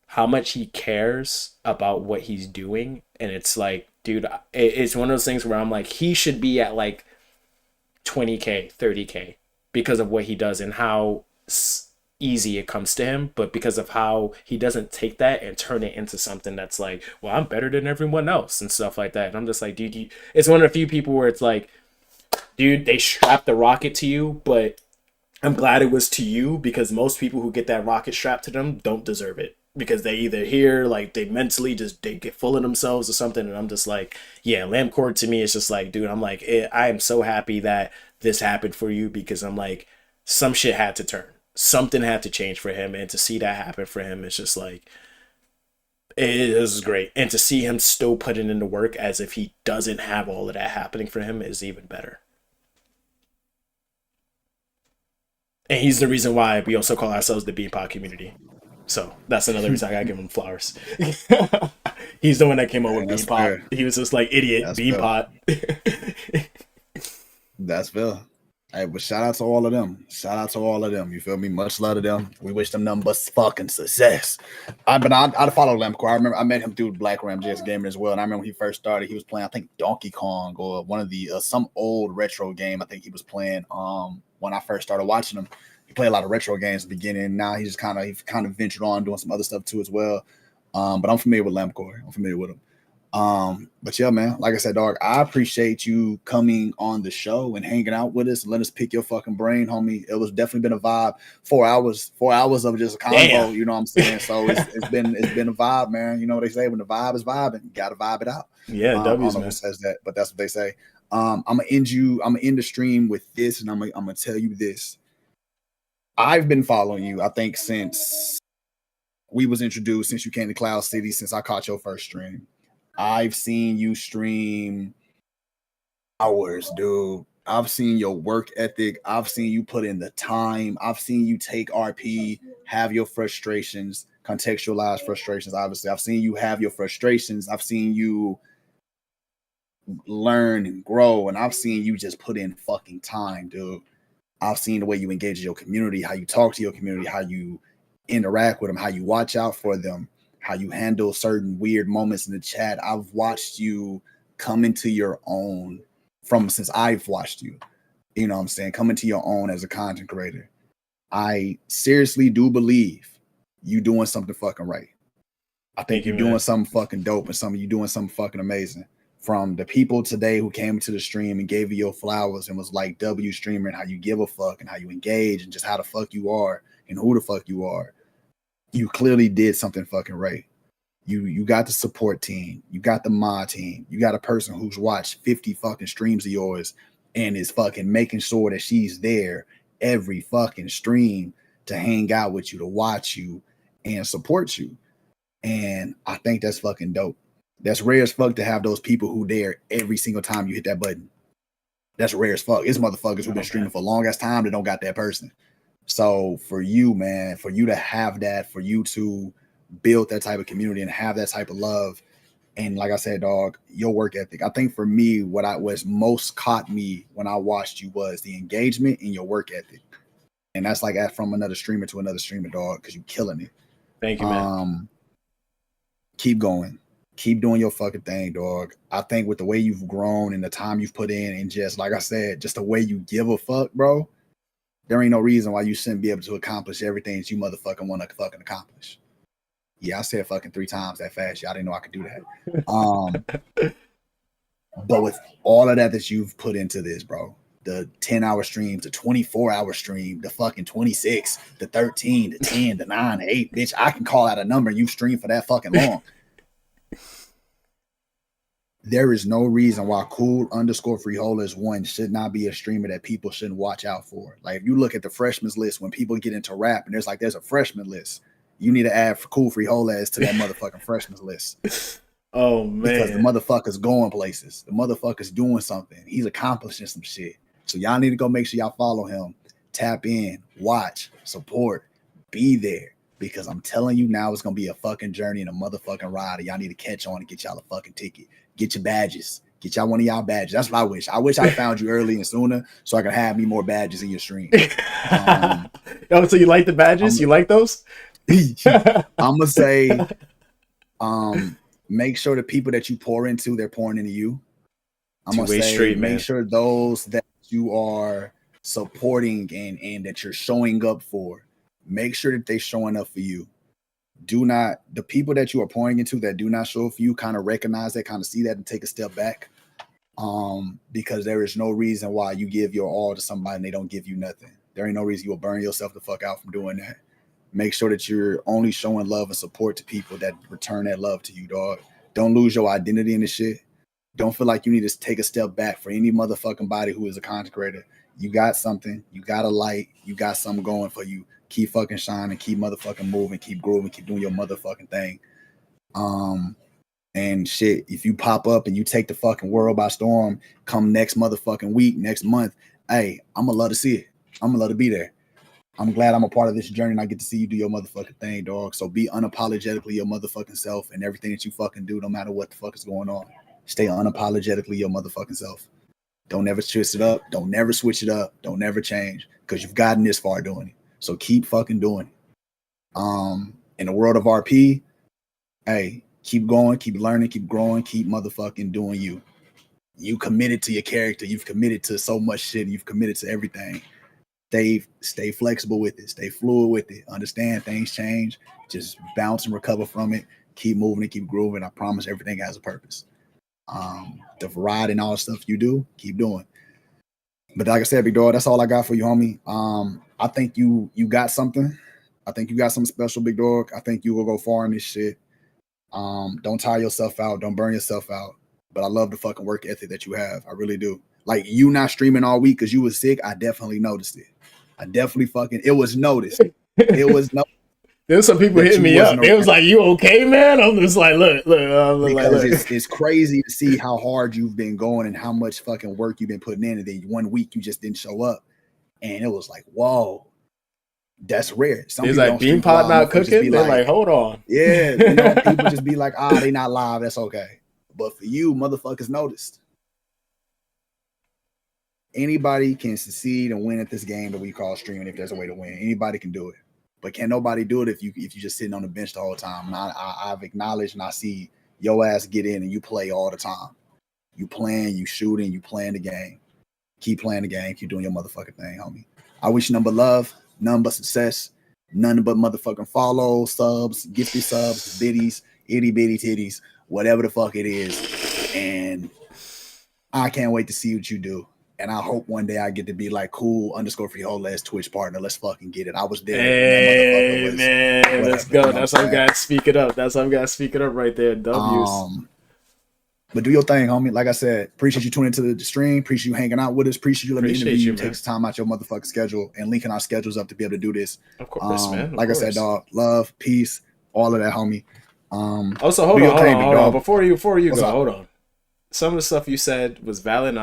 Speaker 1: how much he cares about what he's doing. And it's like, dude, it's one of those things where I'm like, he should be at like 20K, 30K because of what he does and how easy it comes to him, but because of how he doesn't take that and turn it into something that's like, well, I'm better than everyone else and stuff like that. And I'm just like, dude, it's one of the few people where it's like, dude, they strapped the rocket to you, but I'm glad it was to you, because most people who get that rocket strapped to them don't deserve it, because they either hear like they mentally just they get full of themselves or something. And I'm just like, yeah, Lampcord to me is just like, dude, I'm like, I am so happy that this happened for you, because I'm like, some shit had to turn, something had to change for him, and to see that happen for him, it's just like, it is great. And to see him still putting in the work as if he doesn't have all of that happening for him is even better. And he's the reason why we also call ourselves the BeanPot community. So that's another reason I gotta give him flowers. He's the one that came up with BeanPot. He was just like, idiot, BeanPot.
Speaker 12: That's fair. Hey, but shout out to all of them. Shout out to all of them. You feel me? Much love to them. We wish them nothing but fucking success. I'd follow Lamco. I remember I met him through Black Ram JS Gaming as well. And I remember when he first started, he was playing, I think, Donkey Kong or one of the some old retro game. I think he was playing when I first started watching him. He played a lot of retro games at the beginning. Now he's kind of ventured on doing some other stuff too as well. But I'm familiar with Lamco. I'm familiar with him. But yeah, man, like I said, dog, I appreciate you coming on the show and hanging out with us and let us pick your fucking brain, homie. It was definitely been a vibe. 4 hours of just a combo. Damn. You know what I'm saying? So it's been a vibe, man. You know what they say, when the vibe is vibing, you gotta vibe it out.
Speaker 1: Yeah,
Speaker 12: I don't know who says that, but that's what they say. I'm gonna end the stream with this, and I'm gonna tell you this. I've been following you, I think, since we was introduced, since you came to Cloud City, since I caught your first stream. I've seen you stream hours, dude. I've seen your work ethic. I've seen you put in the time. I've seen you take RP, have your frustrations, contextualize frustrations, obviously. I've seen you have your frustrations. I've seen you learn and grow, and I've seen you just put in fucking time, dude. I've seen the way you engage in your community, how you talk to your community, how you interact with them, how you watch out for them, how you handle certain weird moments in the chat. I've watched you come into your own since I've watched you. You know what I'm saying? Come into your own as a content creator. I seriously do believe you doing something fucking right. I think you're doing something fucking dope, and you doing something fucking amazing. From the people today who came to the stream and gave you your flowers and was like, W streamer, and how you give a fuck and how you engage and just how the fuck you are and who the fuck you are. You clearly did something fucking right. You got the support team. You got the mod team. You got a person who's watched 50 fucking streams of yours and is fucking making sure that she's there every fucking stream to hang out with you, to watch you and support you. And I think that's fucking dope. That's rare as fuck to have those people who there every single time you hit that button. That's rare as fuck. It's motherfuckers who've been streaming for long as time that don't got that person. So for you, man, for you to have that, for you to build that type of community and have that type of love, and like I said, dog, your work ethic. I think for me, what was most caught me when I watched you was the engagement and your work ethic. And that's like from another streamer to another streamer, dog, because you're killing it.
Speaker 1: Thank you, man.
Speaker 12: Keep going. Keep doing your fucking thing, dog. I think with the way you've grown and the time you've put in, and just like I said, just the way you give a fuck, bro, there ain't no reason why you shouldn't be able to accomplish everything that you motherfucking want to fucking accomplish. Yeah, I said fucking 3 times that fast. Y'all didn't know I could do that. But with all of that you've put into this, bro, the 10-hour streams, the 24-hour stream, the fucking 26, the 13, the 10, the 9, the 8, bitch, I can call out a number and you stream for that fucking long. there is no reason why cool_freeholder is one should not be a streamer that people shouldn't watch out for. Like if you look at the freshman's list, when people get into rap and there's a freshman list, you need to add cool freeholder to that motherfucking freshman's list.
Speaker 1: Oh man,
Speaker 12: because the motherfucker's going places, the motherfucker's doing something, he's accomplishing some shit. So y'all need to go make sure y'all follow him, tap in, watch, support, be there. Because I'm telling you now, it's gonna be a fucking journey and a motherfucking ride. And y'all need to catch on and get y'all a fucking ticket. Get your badges. Get y'all one of y'all badges. That's what I wish. I wish I found you early and sooner so I could have me more badges in your stream.
Speaker 1: Oh, so you like the badges? You like those?
Speaker 12: I'm gonna say, make sure the people that you pour into, they're pouring into you. I'm gonna say,
Speaker 1: street,
Speaker 12: make
Speaker 1: man.
Speaker 12: sure those that you are supporting and that you're showing up for, make sure that they're showing up for you. The people that you are pouring into that do not show up for you, kind of recognize that, kind of see that, and take a step back. Because there is no reason why you give your all to somebody and they don't give you nothing. There ain't no reason you will burn yourself the fuck out from doing that. Make sure that you're only showing love and support to people that return that love to you, dog. Don't lose your identity in the shit. Don't feel like you need to take a step back for any motherfucking body who is a content creator. You got something. You got a light. You got something going for you. Keep fucking shining. Keep motherfucking moving. Keep grooving. Keep doing your motherfucking thing. And shit, if you pop up and you take the fucking world by storm, come next motherfucking week, next month, hey, I'm gonna love to see it. I'm gonna love to be there. I'm glad I'm a part of this journey and I get to see you do your motherfucking thing, dog. So be unapologetically your motherfucking self and everything that you fucking do, no matter what the fuck is going on. Stay unapologetically your motherfucking self. Don't ever switch it up. Don't never switch it up. Don't never change because you've gotten this far doing it. So keep fucking doing it. In the world of RP, hey, keep going, keep learning, keep growing, keep motherfucking doing you. You committed to your character. You've committed to so much shit. You've committed to everything. Stay flexible with it. Stay fluid with it. Understand things change. Just bounce and recover from it. Keep moving and keep grooving. I promise everything has a purpose. The variety and all the stuff you do, keep doing. But like I said, big dog, that's all I got for you, homie. I think you got something. I think you got something special, big dog. I think you will go far in this shit. Don't tire yourself out. Don't burn yourself out. But I love the fucking work ethic that you have. I really do. Like you not streaming all week because you was sick. I definitely noticed it. It was noticed. It was no.
Speaker 1: There's some people hitting me up. It was like, "You okay, man?" I'm just like, "Look."
Speaker 12: It's crazy to see how hard you've been going and how much fucking work you've been putting in. And then 1 week you just didn't show up, and it was like, "Whoa, that's rare."
Speaker 1: It's like BeanPot not cooking. They're like, "Hold on."
Speaker 12: Yeah, people just be like, they not live. That's okay. But for you, motherfuckers noticed. Anybody can succeed and win at this game that we call streaming if there's a way to win. Anybody can do it. But can nobody do it if you just sitting on the bench the whole time? And I've acknowledged and I see your ass get in and you play all the time. You playing, you shooting, you playing the game. Keep playing the game. Keep doing your motherfucking thing, homie. I wish you nothing but love, none but success, none but motherfucking follow, subs, gifty subs, biddies, itty bitty titties, whatever the fuck it is. And I can't wait to see what you do. And I hope one day I get to be like cool_freeholder Twitch partner. Let's fucking get it. I was there.
Speaker 1: Hey, man, let's go. That's how I'm gonna speak it up. Right there. W's.
Speaker 12: But do your thing, homie. Like I said, appreciate you tuning into the stream. Appreciate you hanging out with us. Appreciate you letting me interview you. Take some time out your motherfucking schedule and linking our schedules up to be able to do this.
Speaker 1: Of course, man.
Speaker 12: Like I said, dog, love, peace, all of that, homie.
Speaker 1: Also, hold on. Before you go, hold on. Some of the stuff you said was valid.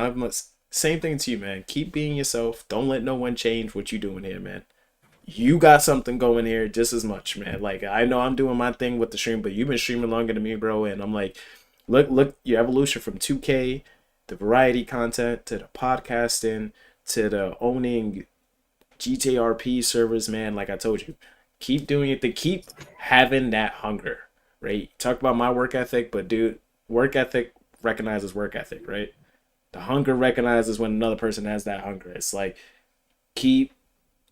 Speaker 1: Same thing to you, man. Keep being yourself. Don't let no one change what you doing here, man. You got something going here just as much, man. Like, I know I'm doing my thing with the stream, but you've been streaming longer than me, bro. And I'm like, look, your evolution from 2K, the variety content, to the podcasting, to the owning GTRP servers, man. Like I told you, keep doing it. To keep having that hunger, right? Talk about my work ethic, but dude, work ethic recognizes work ethic, right? The hunger recognizes when another person has that hunger. It's like, keep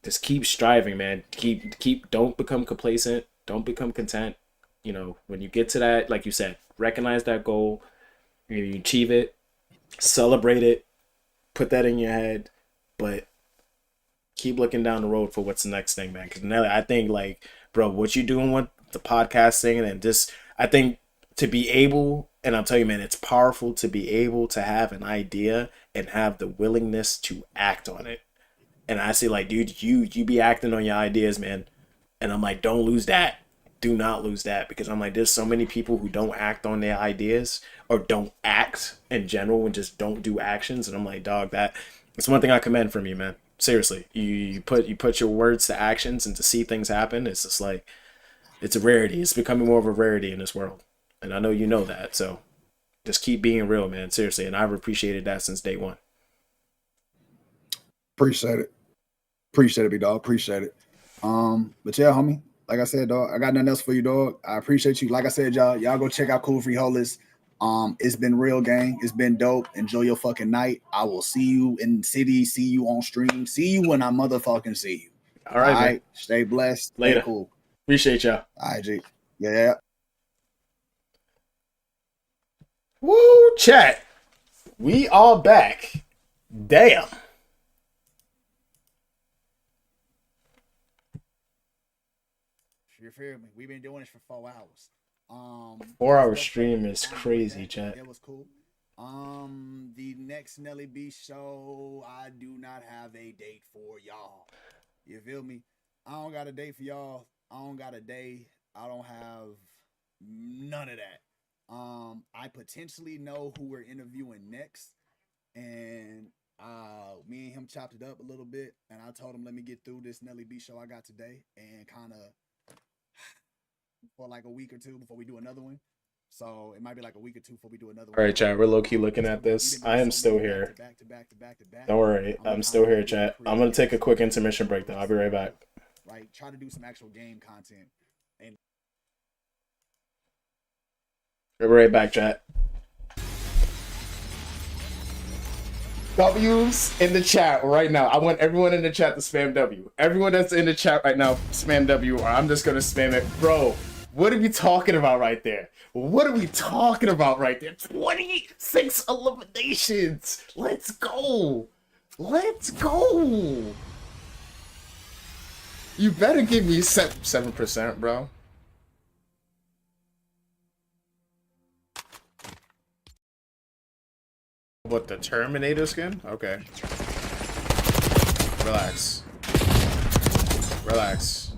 Speaker 1: striving, man. Don't become complacent. Don't become content. You know, when you get to that, like you said, recognize that goal. You achieve it, celebrate it, put that in your head, but keep looking down the road for what's the next thing, man. Because now I think, like, bro, what you doing with the podcasting and just, I think to be able And I'll tell you, man, it's powerful to be able to have an idea and have the willingness to act on it. And I say, like, dude, you be acting on your ideas, man. And I'm like, don't lose that. Do not lose that. Because I'm like, there's so many people who don't act on their ideas or don't act in general and just don't do actions. And I'm like, dog, it's one thing I commend from you, man. Seriously. You put your words to actions and to see things happen. It's just like, it's a rarity. It's becoming more of a rarity in this world. And I know you know that. So just keep being real, man. Seriously. And I've appreciated that since day one.
Speaker 12: Appreciate it. Appreciate it, big dog. Appreciate it. But yeah, homie, like I said, dog, I got nothing else for you, dog. I appreciate you. Like I said, y'all go check out Cool Free Hollis. It's been real, gang. It's been dope. Enjoy your fucking night. I will see you in the city, see you on stream, see you when I motherfucking see you.
Speaker 1: All right, man.
Speaker 12: Stay blessed.
Speaker 1: Later.
Speaker 12: Stay cool.
Speaker 1: Appreciate y'all.
Speaker 12: All right, G. Yeah.
Speaker 1: Woo, chat. We are back. Damn.
Speaker 12: You feel me? We've been doing this for 4 hours.
Speaker 1: 4-hour stream is crazy, chat.
Speaker 12: It was cool. The next Nelly B show, I do not have a date for y'all. You feel me? I don't got a date for y'all. I don't got a day. I don't have none of that. I potentially know who we're interviewing next, and me and him chopped it up a little bit, and I told him, let me get through this Nelly B show I got today and kind of for like a week or two before we do another one. So it might be like a week or two before we do another one.
Speaker 1: All right, chat. We're low-key looking at this. I am still here. Don't worry. I'm still here, chat. I'm going to take a quick intermission break, though. I'll be right back.
Speaker 12: Right. Try to do some actual game content. And
Speaker 1: we'll be right back, chat. W's in the chat right now. I want everyone in the chat to spam W. Everyone that's in the chat right now, spam W, or I'm just going to spam it. Bro, what are we talking about right there? What are we talking about right there? 26 eliminations. Let's go. Let's go. You better give me 7%, bro. What, the Terminator skin? Okay. Relax. Relax.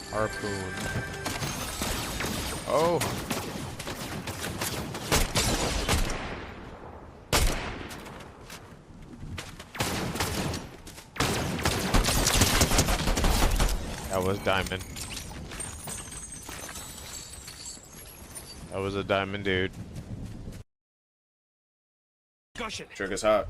Speaker 11: Harpoon. Oh. That was diamond. That was a diamond, dude.
Speaker 1: Trigger's hot.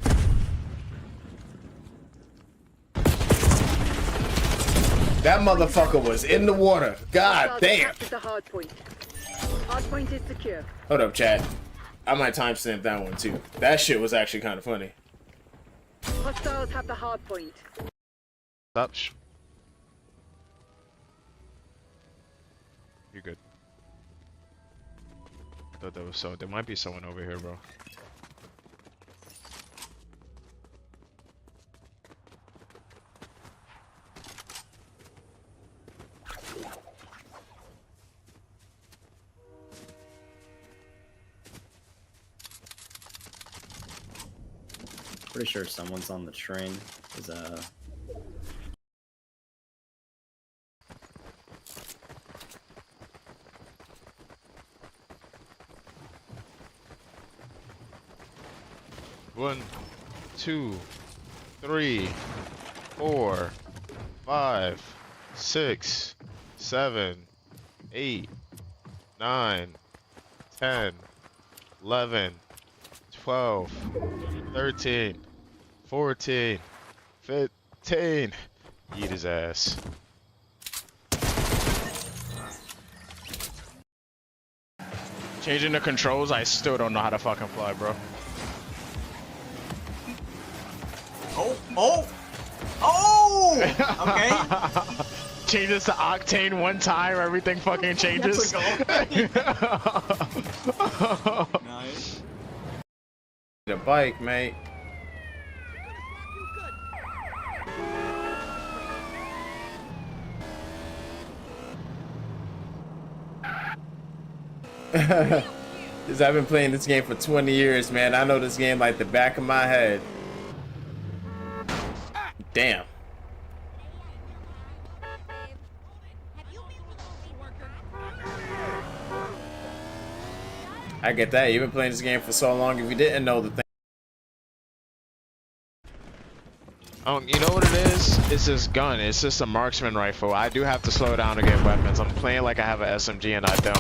Speaker 1: That motherfucker was in the water. God damn.
Speaker 14: Hard point is secure.
Speaker 1: Hold up, chat. I might timestamp that one too. That shit was actually kind of funny.
Speaker 14: Hostiles have the hard point.
Speaker 11: Stop. You're good. I thought that was so. There might be someone over here, bro.
Speaker 18: Pretty sure someone's on the train. Is
Speaker 11: One, 2, 3, 4, 5, 6, 7, 8, 9, 10, 11, 12, 13, 14, 15. Eat his ass. Changing the controls, I still don't know how to fucking fly, bro.
Speaker 23: Oh! Okay.
Speaker 11: Changes to octane one time, everything fucking changes.
Speaker 1: The bike, mate. Because I've been playing this game for 20 years, man. I know this game like the back of my head. Damn. I get that. You've been playing this game for so long. If you didn't know the thing.
Speaker 11: You know what it is? It's this gun. It's just a marksman rifle. I do have to slow down to get weapons. I'm playing like I have an SMG and I don't.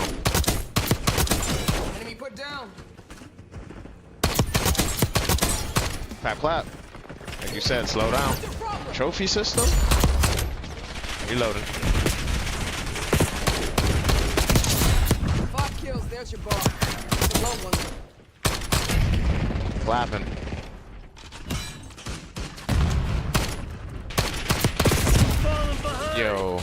Speaker 23: Enemy put down.
Speaker 11: Clap, clap. Like you said, slow down. Trophy system? Reloading.
Speaker 23: 5 kills, there's your bar. The low one.
Speaker 11: Clapping. Yo.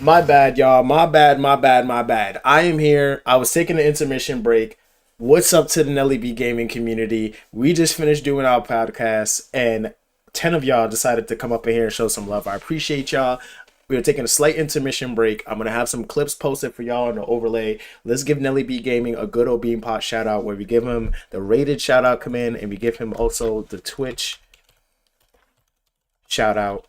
Speaker 1: My bad, y'all. My bad. I am here. I was taking an intermission break. What's up to the Nelly B Gaming community? We just finished doing our podcast, and 10 of y'all decided to come up in here and show some love. I appreciate y'all. We are taking a slight intermission break. I'm going to have some clips posted for y'all on the overlay. Let's give Nelly B Gaming a good old BeanPot shout out, where we give him the rated shout out command, and we give him also the Twitch shout out.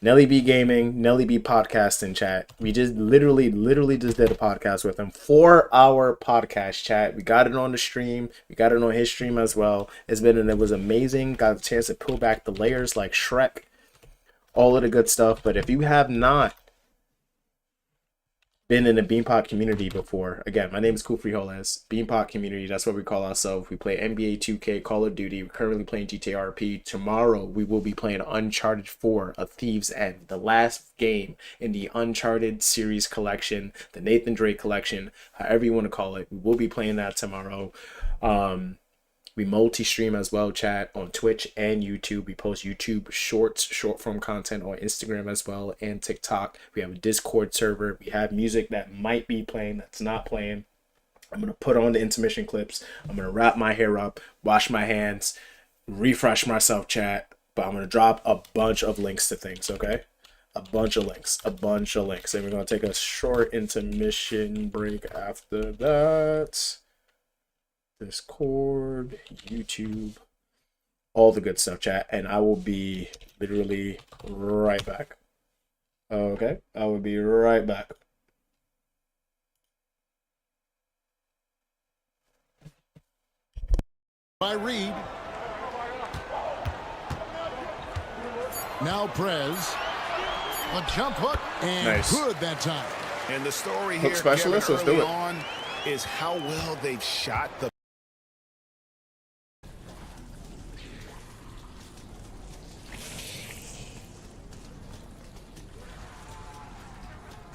Speaker 1: Nelly B Gaming, Nelly B Podcast in chat. We just literally just did a podcast with him. 4-hour podcast chat. We got it on the stream. We got it on his stream as well. It was amazing. Got a chance to peel back the layers like Shrek. All of the good stuff. But if you have not been in the BeanPot community before, again, my name is Kufrijoles. BeanPot community, that's what we call ourselves. We play NBA 2K, Call of Duty. We're currently playing GTA RP. Tomorrow, we will be playing Uncharted 4, A Thief's End, the last game in the Uncharted series collection, the Nathan Drake collection, however you want to call it. We will be playing that tomorrow. We multi-stream as well, chat, on Twitch and YouTube. We post YouTube shorts, short-form content on Instagram as well, and TikTok. We have a Discord server. We have music that might be playing, that's not playing. I'm going to put on the intermission clips. I'm going to wrap my hair up, wash my hands, refresh myself, chat. But I'm going to drop a bunch of links to things, okay? A bunch of links. And we're going to take a short intermission break after that. Discord, YouTube, all the good stuff, chat, and I will be literally right back. Okay, I will be right back.
Speaker 17: By Reed. Now Prez. A jump hook and
Speaker 1: nice.
Speaker 17: Good that time.
Speaker 5: And the story
Speaker 1: Hook
Speaker 5: here,
Speaker 1: specialist,
Speaker 5: Kevin,
Speaker 1: let's do
Speaker 5: early
Speaker 1: it.
Speaker 5: on is how well they've shot the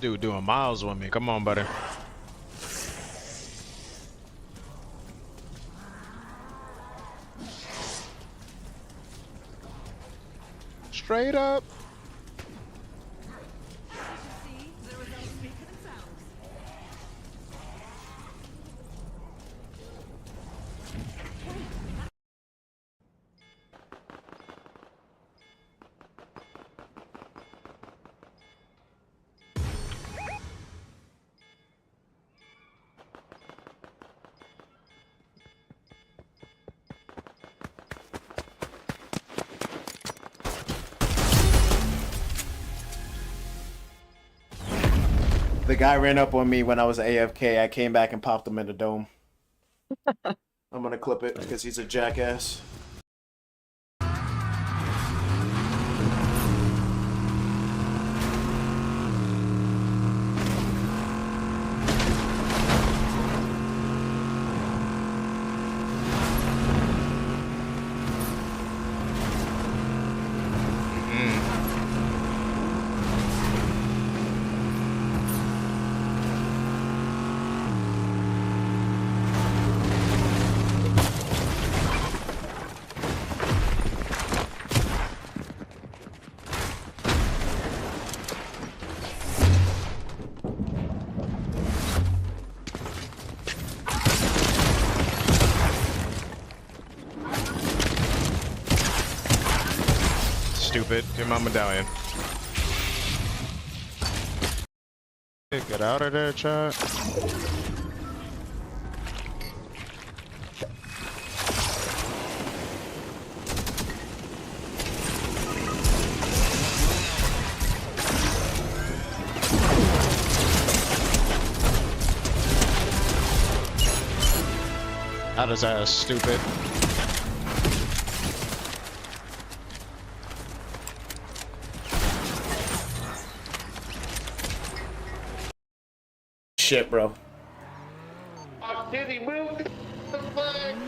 Speaker 11: Dude doing miles with me. Come on, buddy. Straight up.
Speaker 1: The guy ran up on me when I was AFK. I came back and popped him in the dome. I'm gonna clip it because he's a jackass.
Speaker 11: stupid. Give my medallion. Get out of there, chat. That is ass stupid.
Speaker 1: Shit, bro.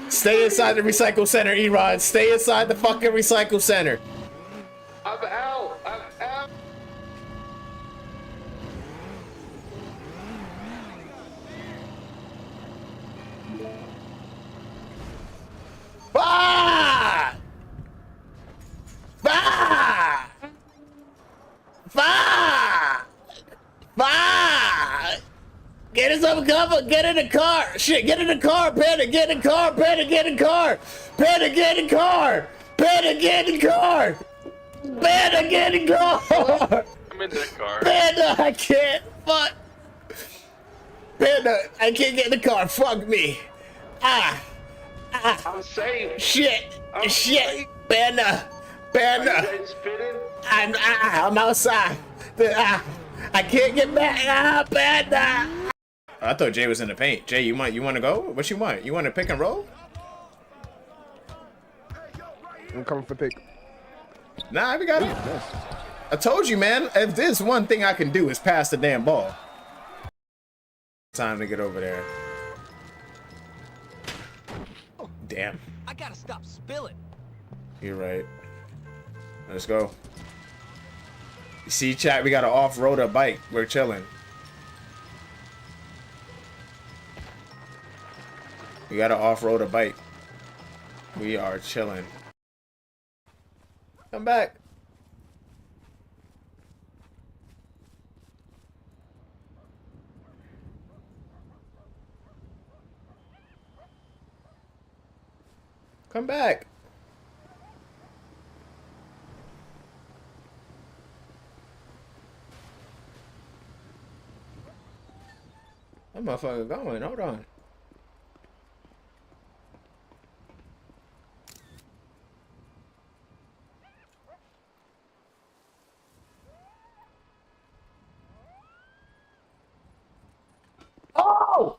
Speaker 1: Stay inside the recycle center, Erod. Stay inside the fucking recycle center.
Speaker 9: I'm out. I'm out.
Speaker 1: Ah! Ah! Ah! Ah! Get us some cover. Get in the car. Shit, get in the car. Panda, get in the car. Panda, get in the car. Panda, get in the car. Panda, get in the car. Panda, get in the car.
Speaker 9: I'm in the car.
Speaker 1: Panda, I can't. Fuck. Panda, I can't get in the car. Fuck me. Ah. Ah.
Speaker 9: I'm safe.
Speaker 1: Shit.
Speaker 9: I'm
Speaker 1: Shit.
Speaker 9: safe.
Speaker 1: Panda. Panda.
Speaker 9: Are you guys spinning?
Speaker 1: I'm outside. I can't get back. Panda. I thought Jay was in the paint. Jay, you want to go? What you want? You want to pick and roll?
Speaker 15: I'm coming for pick.
Speaker 1: Nah, we got it. I told you, man. If there's one thing I can do is pass the damn ball. Time to get over there. Damn.
Speaker 23: I gotta stop spilling.
Speaker 1: You're right. Let's go. You see, chat, we got an off-roader bike. We're chilling. We got an off-roader bike. We are chilling. Come back. Come back. That motherfucker going. Hold on. Oh!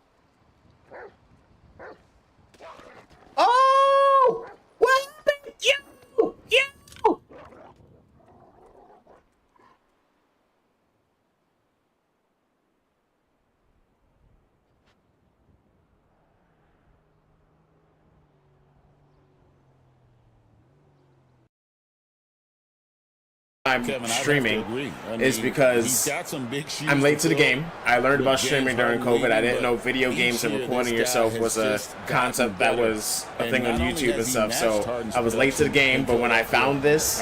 Speaker 1: Oh! What happened? You! You! I'm streaming is because I'm late to the game. I learned about streaming during COVID. I didn't know video games and recording yourself was a concept that was a thing on YouTube and stuff. So I was late to the game, but when I found this,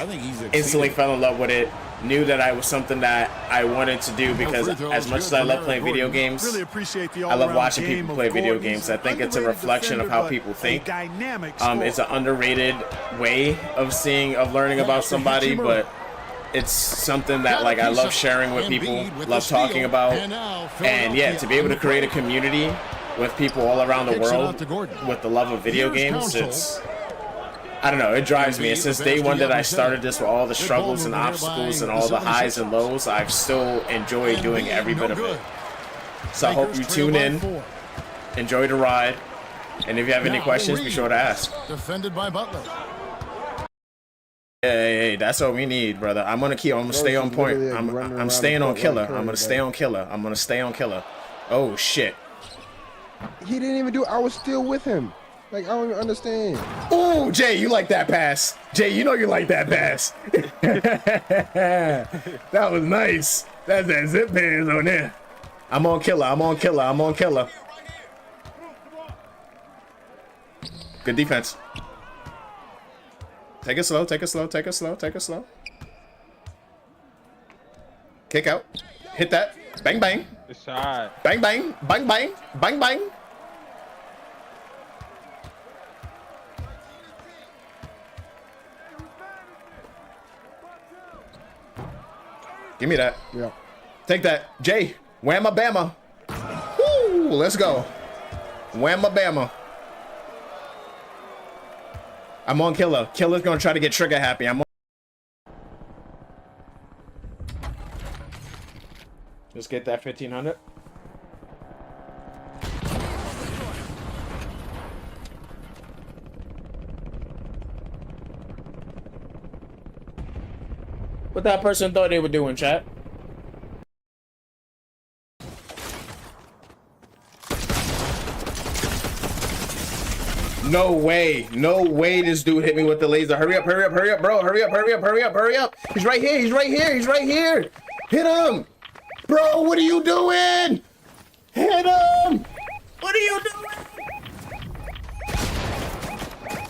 Speaker 1: instantly fell in love with it. Knew that I was something that I wanted to do because as much as I love playing video games, I love watching people play video games. I think it's a reflection of how people think. It's an underrated way of learning about somebody, but it's something that like I love sharing with people, love talking about, and yeah, to be able to create a community with people all around the world with the love of video games, it's, I don't know, it drives me. And since day one that I started this with all the struggles and obstacles and all the highs and lows, I've still enjoyed doing every bit of it. So I hope you tune in, enjoy the ride, and if you have any questions, be sure to ask.
Speaker 17: Defended by Butler.
Speaker 1: Hey, that's what we need, brother. I'm gonna stay on point. I'm staying on killer. I'm gonna stay on killer. I'm gonna stay on killer. Oh shit.
Speaker 15: He didn't even do it. I was still with him. Like, I don't even understand.
Speaker 1: Oh, Jay, you like that pass. Jay, you know you like that pass. That was nice. That's that zip bands on there. I'm on killer. I'm on killer. I'm on killer. Good defense. Take it slow, take it slow, take it slow, take it slow. Kick out. Hit that. Bang, bang.
Speaker 19: Good shot.
Speaker 1: Bang, bang. Bang, bang. Bang, bang. Give me that.
Speaker 15: Yeah.
Speaker 1: Take that. Jay. Whamma bama. Woo! Let's go. Whamma bama. I'm on Killer. Killer's gonna try to get trigger happy. I'm on. Let's get that 1500. What that person thought they were doing, chat? No way. No way this dude hit me with the laser. Hurry up, hurry up, hurry up, bro. Hurry up, hurry up, hurry up, hurry up. He's right here. He's right here. He's right here. Hit him. Bro, what are you doing? Hit him. What are you doing?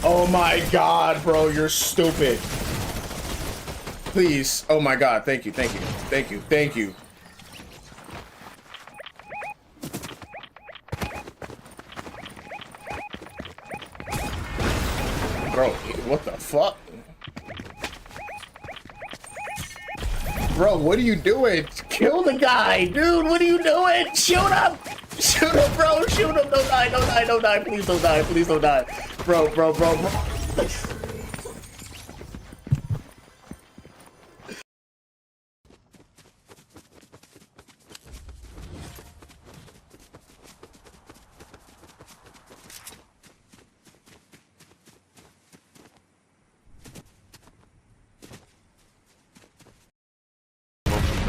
Speaker 1: Oh my God, bro. You're stupid. Please. Oh my God. Thank you. Thank you. Thank you. Thank you. Bro, what the fuck? Bro, what are you doing? Kill the guy, dude. What are you doing? Shoot him! Shoot him, bro. Shoot him. Don't die. Don't die. Don't die. Please don't die. Please don't die. Bro.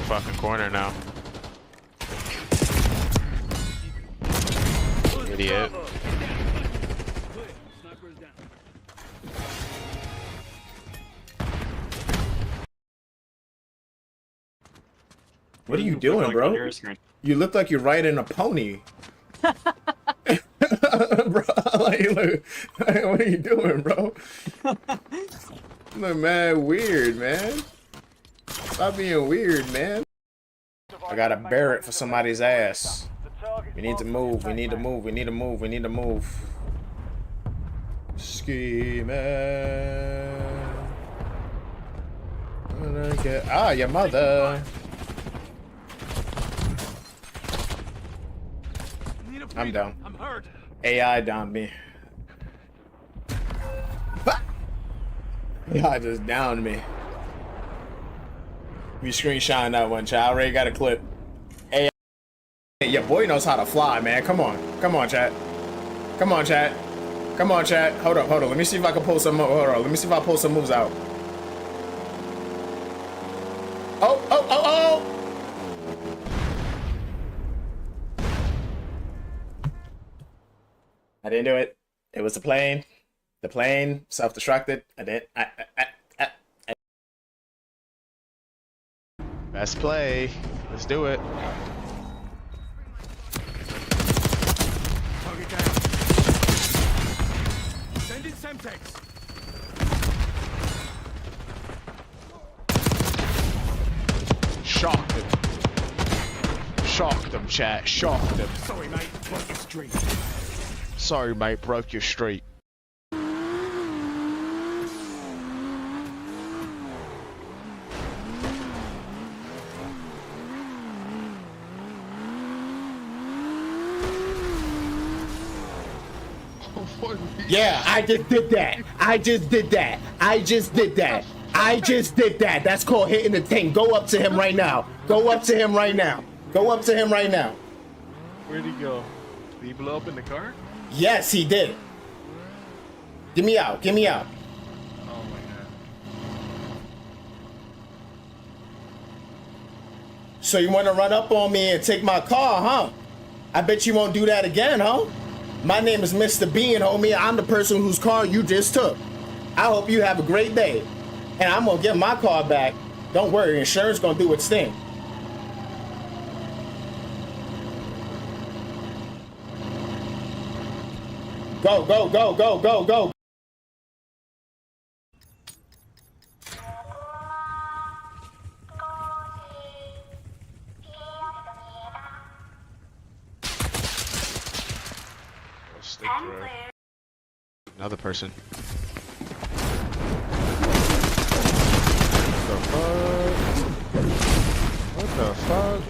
Speaker 11: Fucking corner now. Idiot.
Speaker 1: What are you doing, bro? You look like you're riding a pony. Bro, like, what are you doing, bro? Look mad weird, man. Stop being weird, man. I gotta bear it for somebody's ass. We need to move. We need to move. We need to move. We need to move. Ski man. Ah, your mother. I'm down. I'm hurt. AI downed me. AI just downed me. We screenshot that one, chat. I already got a clip. AI. Your boy knows how to fly, man. Come on. Come on, chat. Come on, chat. Come on, chat. Hold up, hold up. Let me see if I can pull some. Hold on. Let me see if I pull some moves out. Oh. I didn't do it. It was the plane. The plane self-destructed. I didn't.
Speaker 11: Best play. Let's do it.
Speaker 9: Target down. Send in Semtex.
Speaker 11: Shocked him. Shocked him, chat. Shocked him.
Speaker 9: Sorry, mate. Broke your streak.
Speaker 11: Sorry, mate. Broke your streak.
Speaker 1: Yeah, I just did that. I just did that. I just did that. I just did that. That's called hitting the thing. Go up to him right now. Go up to him right now. Go up to him right now.
Speaker 4: Where'd he go? Did he blow up in the car?
Speaker 1: Yes, he did. Get me out. Get me out.
Speaker 4: Oh my god.
Speaker 1: So you want to run up on me and take my car, huh? I bet you won't do that again, huh? My name is Mr. Bean, homie. I'm the person whose car you just took. I hope you have a great day. And I'm going to get my car back. Don't worry, insurance going to do its thing. Go, go, go, go, go, go.
Speaker 11: Stick through. Another person.
Speaker 1: The fuck?
Speaker 11: The fuck?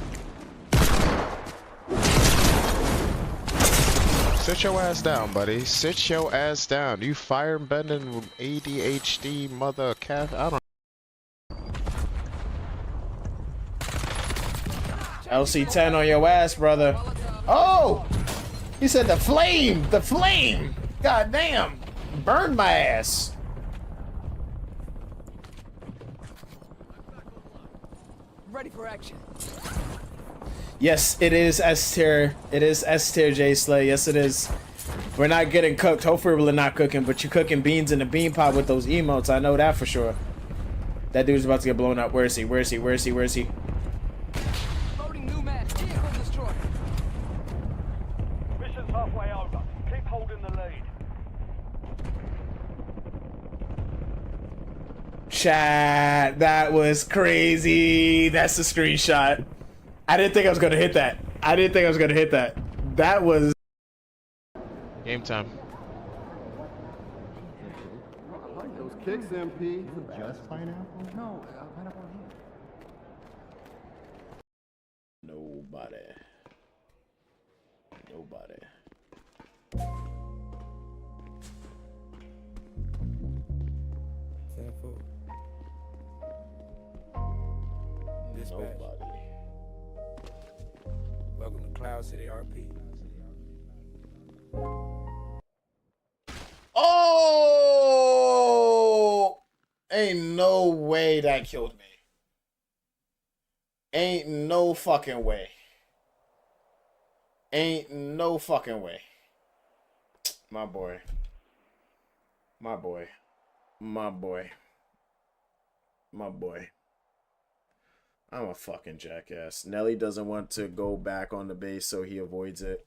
Speaker 11: Sit your ass down, buddy. Sit your ass down. You firebending ADHD mother calf. I don't.
Speaker 1: LC10 on your ass, brother. Oh! He said the flame! The flame! God damn! Burned my ass.
Speaker 23: Ready for action.
Speaker 1: Yes, it is S tier. It is S tier, J Slay. Yes, it is. We're not getting cooked. Hopefully, we're not cooking, but you're cooking beans in the bean pot with those emotes. I know that for sure. That dude's about to get blown up. Where is he? Where is he? Where is he? Where is he?
Speaker 23: Loading new match. Vehicle destroyed.
Speaker 2: Mission's halfway over. Keep holding the lead.
Speaker 1: Chat, that was crazy. That's the screenshot. I didn't think I was gonna hit that. I didn't think I was gonna hit that. That was
Speaker 11: Game time.
Speaker 15: I like those kicks, MP. Just pineapple?
Speaker 23: No, pineapple on here.
Speaker 1: nobody. Nobody.
Speaker 19: Dispatch. Welcome to Cloud City RP.
Speaker 1: Oh! Ain't no way that killed me. Ain't no fucking way. Ain't no fucking way. My boy. My boy. My boy. My boy. I'm a fucking jackass. Nelly doesn't want to go back on the base, so he avoids it.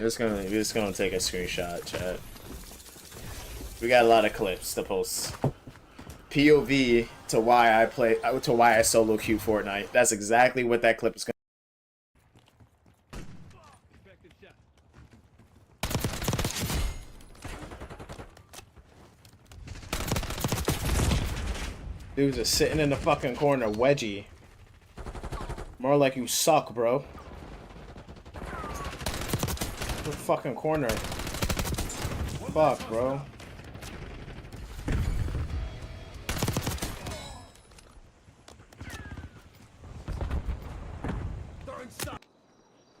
Speaker 1: We're just gonna take a screenshot, chat. We got a lot of clips to post. POV to why I solo queue Fortnite. That's exactly what that clip is gonna. Dude's just sitting in the fucking corner, wedgie. More like you suck, bro. The fucking corner. Fuck, bro.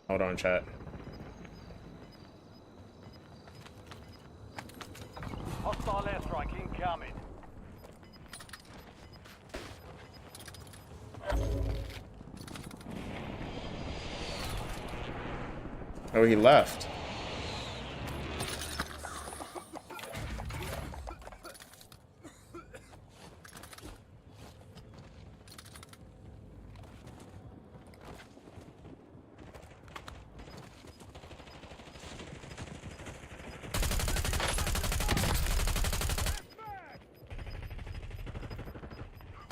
Speaker 1: Hold on, chat.
Speaker 2: Hostile airstrike incoming.
Speaker 1: Oh, he left.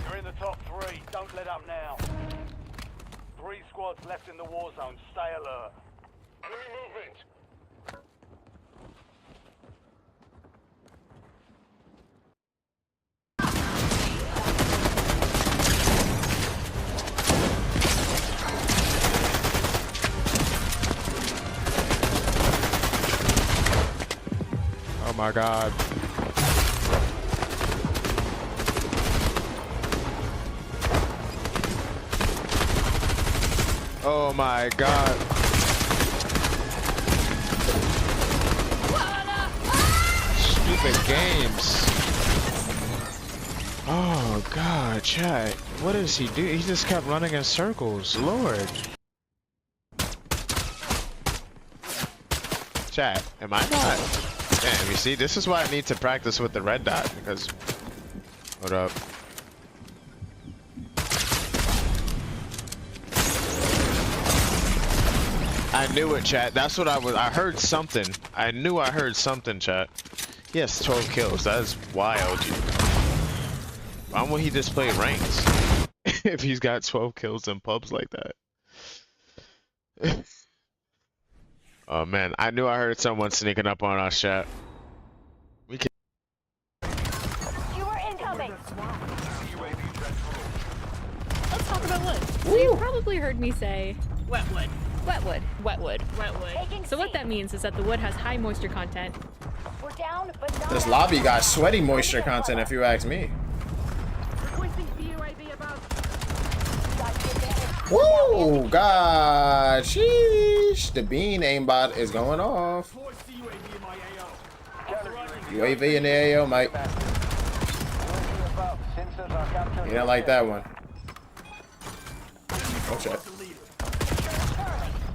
Speaker 2: You're in the top three. Don't let up now. 3 squads left in the war zone. Stay alert. Enemy movement.
Speaker 11: Oh my god. Oh my god. Stupid games. Oh god, chat. What does he do? He just kept running in circles. Lord. Chat, am I not? Damn, you see, this is why I need to practice with the red dot, because... Hold up. I knew it, chat. That's what I heard something. I knew I heard something, chat. He has 12 kills. That is wild. Why won't he just play ranks if he's got 12 kills in pubs like that? Oh man, I knew I heard someone sneaking up on our chat. We can.
Speaker 16: You are incoming.
Speaker 20: Let's talk about wood. So you've probably heard me say wetwood. Wetwood. Wetwood. Wetwood. So what that means is that the wood has high moisture content.
Speaker 16: We're down, but not
Speaker 1: This lobby got sweaty moisture content, if you ask me. Woo! God, sheesh. The bean aimbot is going off. UAV in the AO, mate. You didn't like that one. Oh shit.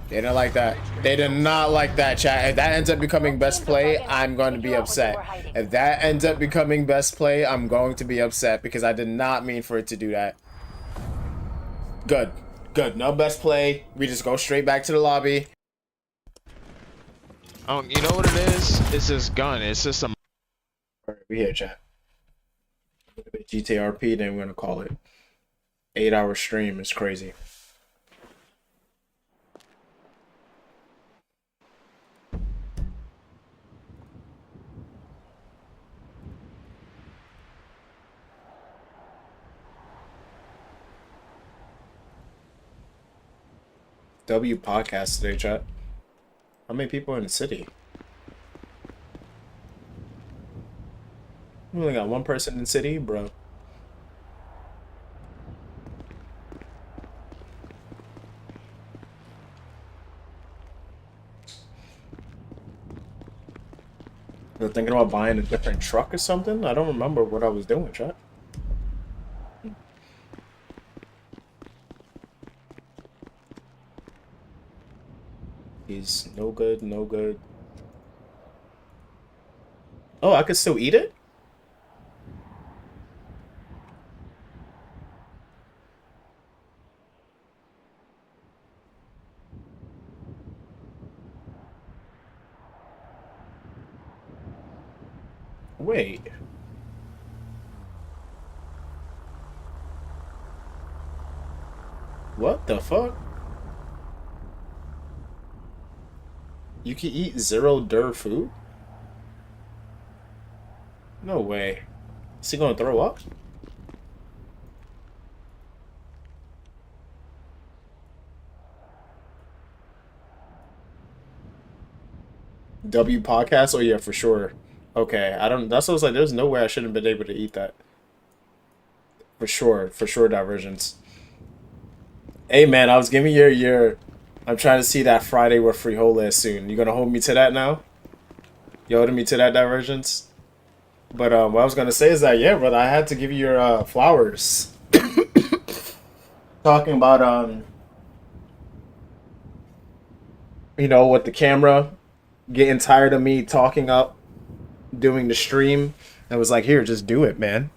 Speaker 1: They didn't like that. They did not like that, chat. If that ends up becoming best play, I'm going to be upset. If that ends up becoming best play, I'm going to be upset because I did not mean for it to do that. Good. Good. No best play. We just go straight back to the lobby.
Speaker 11: Oh, you know what it is? It's this gun. It's just a.
Speaker 1: Alright, we here, chat. GTRP, then we're gonna call it. 8-hour stream is crazy. W podcast today, chat. How many people in the city? We only got one person in the city, bro. You're thinking about buying a different truck or something? I don't remember what I was doing, chat. He's no good, no good. Oh, I could still eat it? Wait. What the fuck? You can eat zero dirt food? No way. Is he gonna throw up? W podcast? Oh yeah, for sure. Okay, I don't. That's what I was like. There's no way I shouldn't have been able to eat that. For sure, divergence. Hey man, I was giving your. I'm trying to see that Friday with Frijola is soon. You gonna hold me to that now? You holding me to that, divergence? But what I was gonna say is that yeah, brother, I had to give you your flowers. Talking about you know, with the camera getting tired of me talking up doing the stream. I was like, here, just do it, man.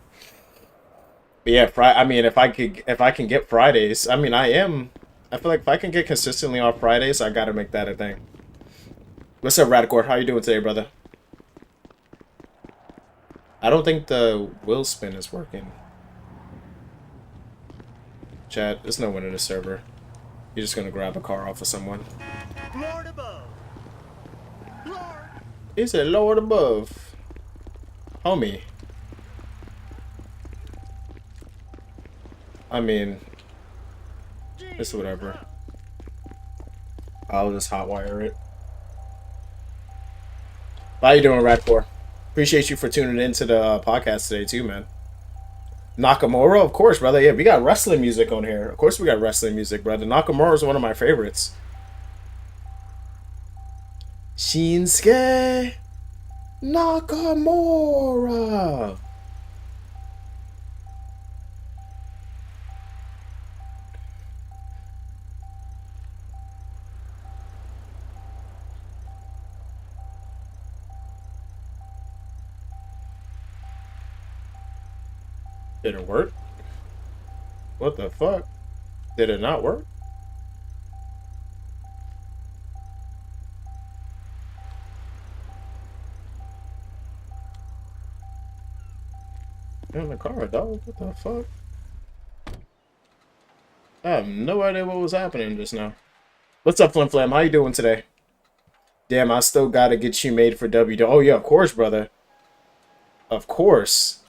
Speaker 1: But yeah, I mean, if I can get Fridays, I mean, I feel like if I can get consistently on Fridays, I gotta make that a thing. What's up, Radicor? How you doing today, brother? I don't think the wheel spin is working. Chat, there's no one in the server. You're just gonna grab a car off of someone.
Speaker 2: Lord above. Lord.
Speaker 1: He said, Lord above. Homie. I mean, it's whatever. I'll just hotwire it. How you doing, Radcor? Appreciate you for tuning into the podcast today too, man. Nakamura, of course, brother. Yeah, we got wrestling music on here. Of course we got wrestling music, brother. Nakamura is one of my favorites. Shinsuke Nakamura. Did it work? What the fuck? Did it not work? In the car, dog. What the fuck? I have no idea what was happening just now. What's up, Flim Flam? How you doing today? Damn, I still gotta get you made for W. Oh yeah, of course, brother. Of course.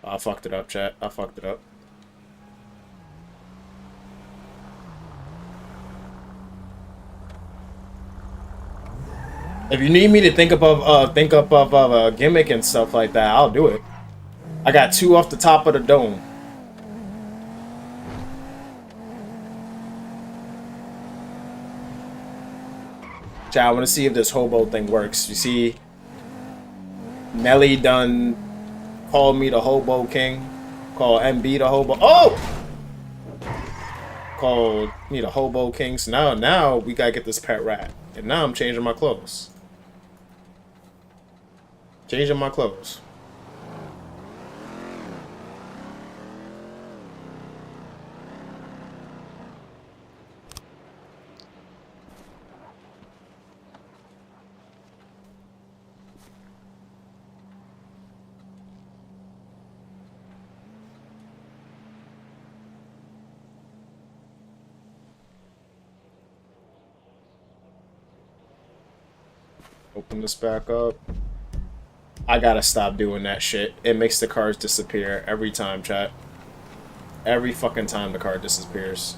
Speaker 1: I fucked it up, chat. I fucked it up. If you need me to think up of a gimmick and stuff like that, I'll do it. I got 2 off the top of the dome. Chat, I want to see if this hobo thing works. You see, Melly done called me the Hobo King. Called MB the Hobo. Oh! Called me the Hobo King. So now we gotta get this pet rat. And now I'm changing my clothes. Changing my clothes. Open this back up. I gotta stop doing that shit. It makes the cars disappear every time, chat. Every fucking time the car disappears.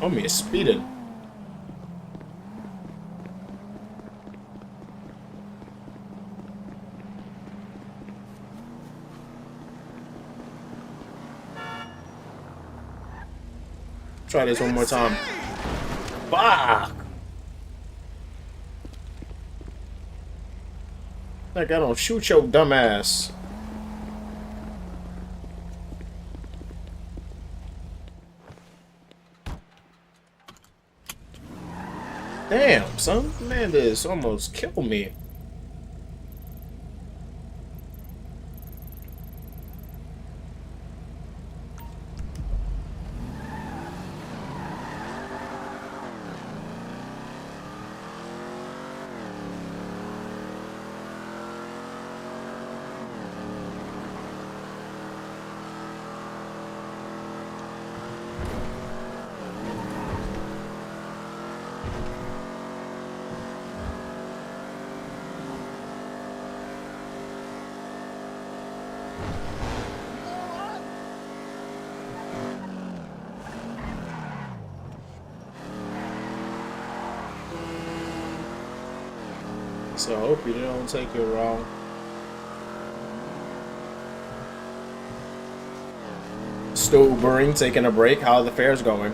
Speaker 1: Homie is speeding. Try this one more time. Fuck! Like I don't shoot your dumb ass. Damn, son. Man, this almost killed me. So I hope you don't take it wrong. Still Ubering, taking a break. How are the fares going?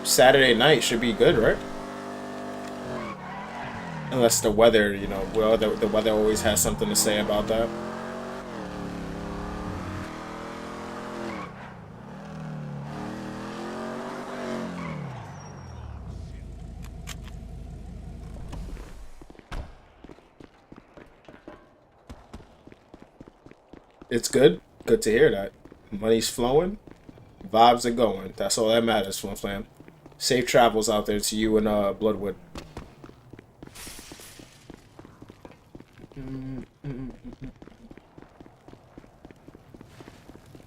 Speaker 1: Saturday night should be good, right? Unless the weather, you know, well, the weather always has something to say about that. It's good. Good to hear that. Money's flowing. Vibes are going. That's all that matters, Flim Flam. Safe travels out there to you and Bloodwood.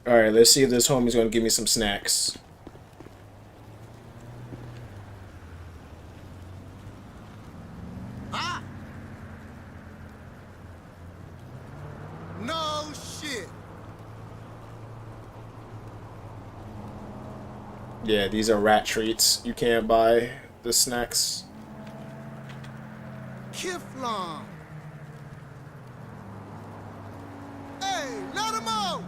Speaker 1: Alright, let's see if this homie's gonna give me some snacks.
Speaker 3: No shit.
Speaker 1: Yeah, these are rat treats. You can't buy the snacks.
Speaker 3: Kiflon. Hey, let him out.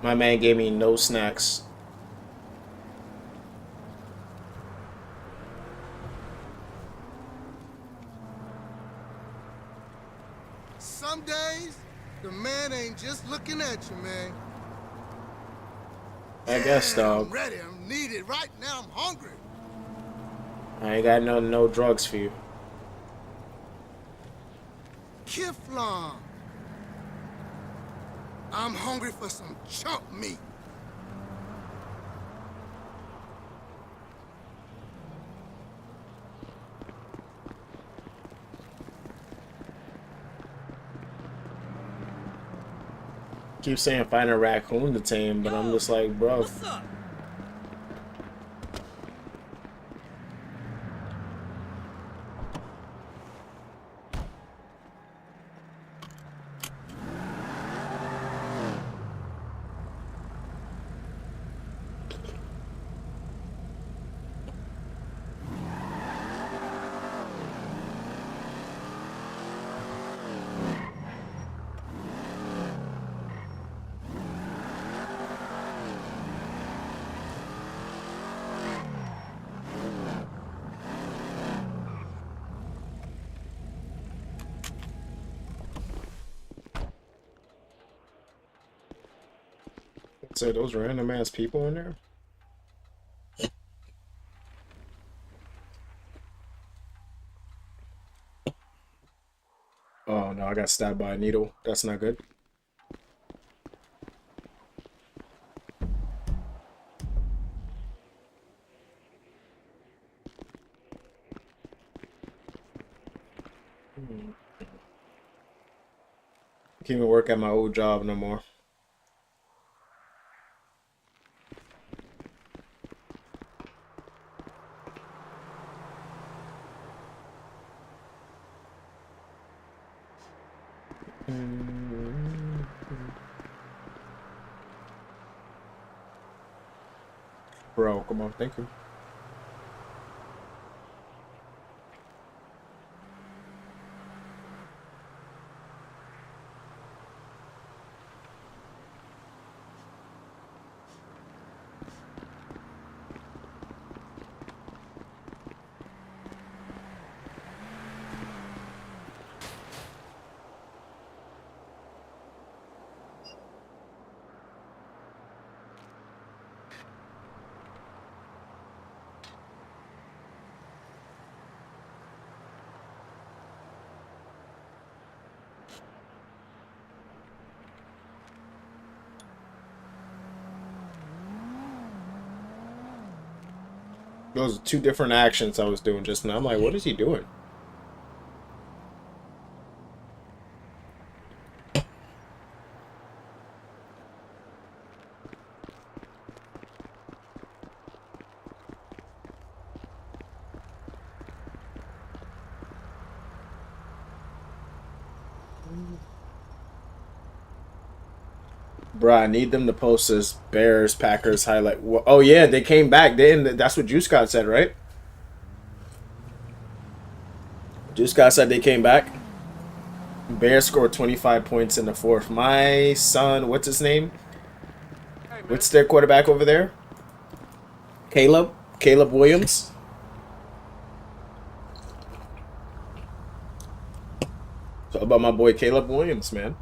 Speaker 1: My man gave me no snacks.
Speaker 3: Some days, the man ain't just looking at you, man.
Speaker 1: I guess, dog.
Speaker 3: I'm ready. I'm needed right now. I'm hungry.
Speaker 1: I ain't got no drugs for you.
Speaker 3: Kiflon. I'm hungry for some chump meat.
Speaker 1: Keep saying find a raccoon to tame, but I'm just like, bro.
Speaker 9: What's up?
Speaker 1: So those random ass people in there? Oh no, I got stabbed by a needle. That's not good. Can't even work at my old job no more. Bro, come on, thank you. Those are two different actions I was doing just now. I'm like, what is he doing? Bruh, I need them to post this Bears Packers highlight. Oh yeah, they came back. That's what Juice God said, right? Juice God said they came back. Bears scored 25 points in the fourth. My son, what's his name? What's their quarterback over there? Caleb Williams. So about my boy Caleb Williams, man.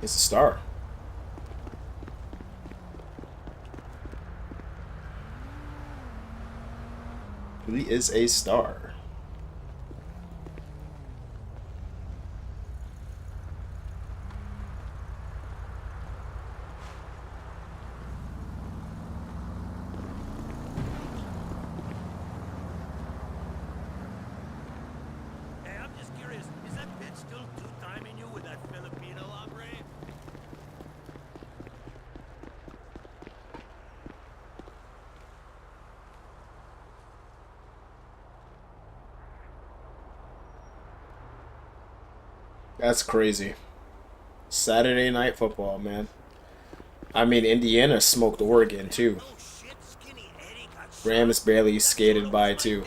Speaker 1: He's a star. He is a star.
Speaker 9: Hey, I'm just curious. Is that bitch still two-timing you with that Filipino hombre?
Speaker 1: That's crazy. Saturday night football, man. I mean, Indiana smoked Oregon, too. Rams barely skated by, too.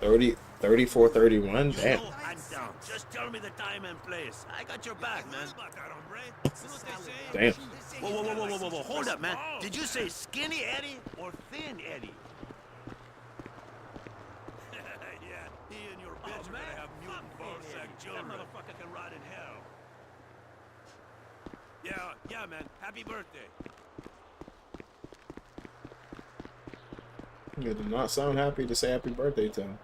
Speaker 1: 34-31? Damn.
Speaker 9: I'm down. Just tell me the time and place. I got your back, man.
Speaker 1: Damn.
Speaker 9: Whoa. Hold up, man. Did you say skinny Eddie or thin Eddie? Yeah, he and your bitch are gonna have mutant ball sack children. That motherfucker can rot in hell. Yeah, man. Happy birthday.
Speaker 1: You do not sound happy to say happy birthday to him.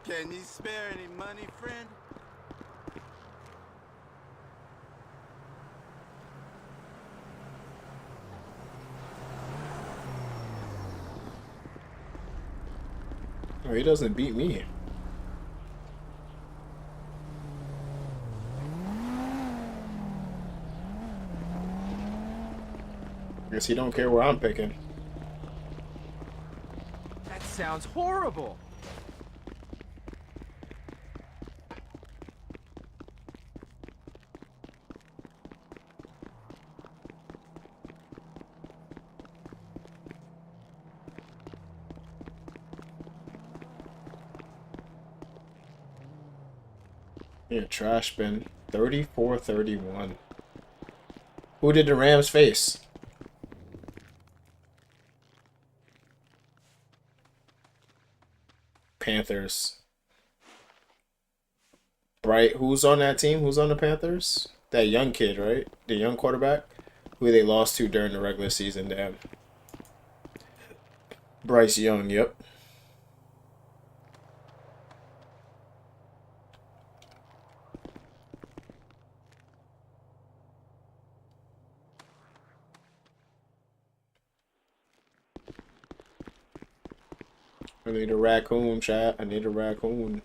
Speaker 3: Can you spare any money, friend?
Speaker 1: Oh, he doesn't beat me. Guess he don't care where I'm picking.
Speaker 23: That sounds horrible.
Speaker 1: Yeah, trash bin. 34-31. Who did the Rams face? Panthers. Bright. Who's on that team? Who's on the Panthers? That young kid, right? The young quarterback? Who they lost to during the regular season, damn. Bryce Young, yep. I need a raccoon, chat. I need a raccoon.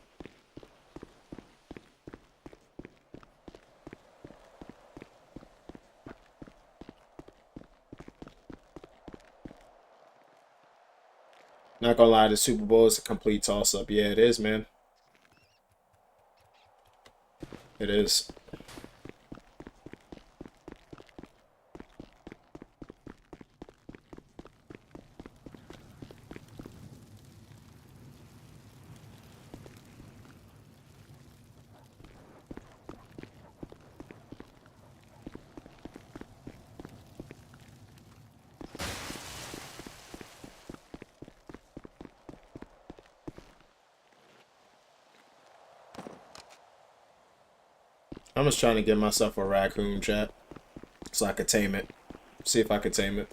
Speaker 1: Not gonna lie, the Super Bowl is a complete toss-up. Yeah, it is, man. It is. I'm just trying to get myself a raccoon, chat, so I could tame it. See if I could tame it.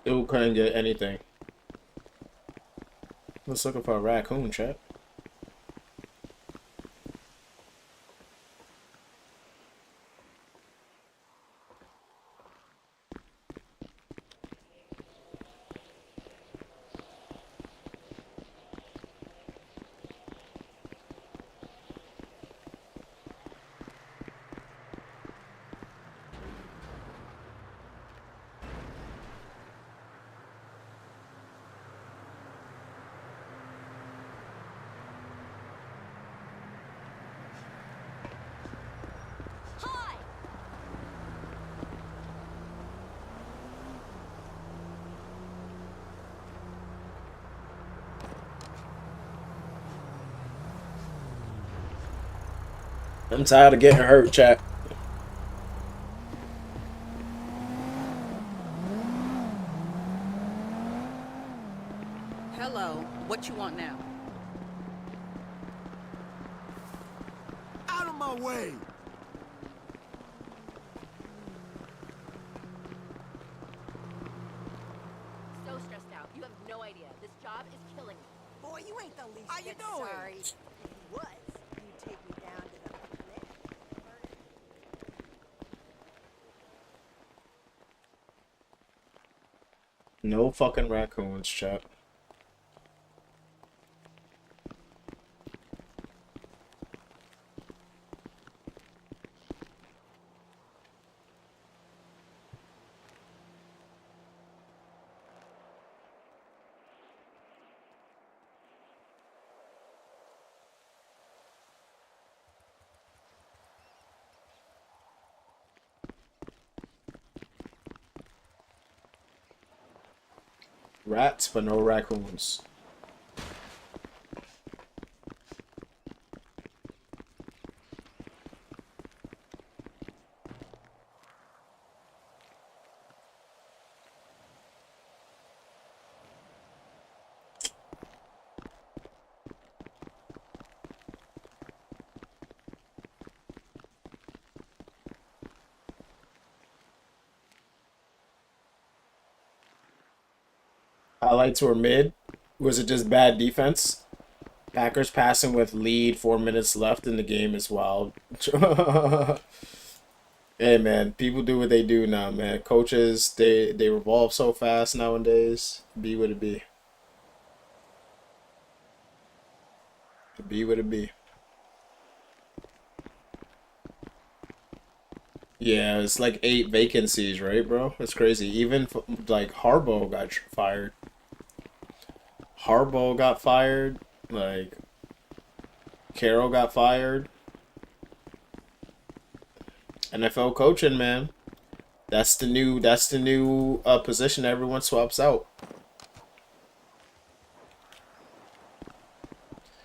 Speaker 1: Still couldn't get anything. Let's looking for a raccoon, chat. I'm tired of getting hurt, chat.
Speaker 7: Hello, what you want now?
Speaker 3: Out of my way!
Speaker 16: So stressed out. You have no idea. This job is killing me.
Speaker 14: Boy, you ain't the least
Speaker 16: How you
Speaker 14: bit
Speaker 16: doing?
Speaker 14: sorry. If you was, you'd take me down to the pit.
Speaker 1: No fucking raccoons, chat. Rats, but no raccoons. Highlights were mid. Was it just bad defense? Packers passing with lead, 4 minutes left in the game is wild. Hey man, people do what they do now, man. Coaches, they revolve so fast nowadays. Be what it be. Be what it be. Yeah, it's like 8 vacancies, right, bro? That's crazy. Even like Harbaugh got fired. Harbaugh got fired. Like Carroll got fired. NFL coaching, man. That's the new position everyone swaps out.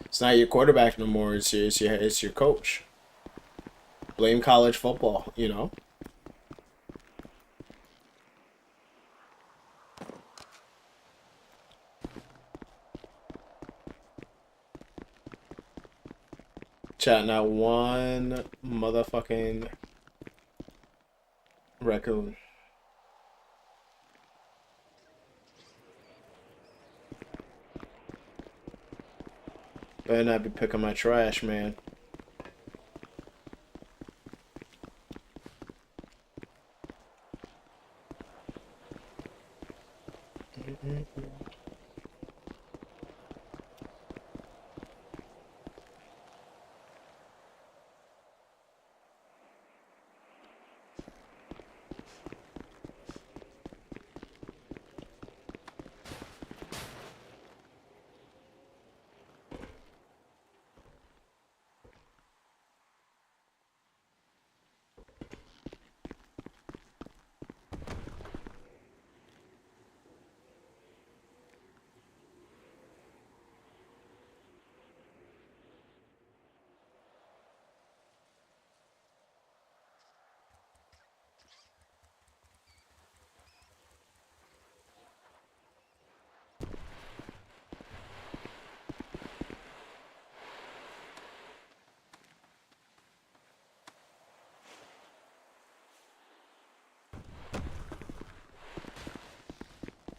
Speaker 1: It's not your quarterback no more. It's your coach. Blame college football, you know. Chat, not one motherfucking raccoon. Better not be picking my trash, man.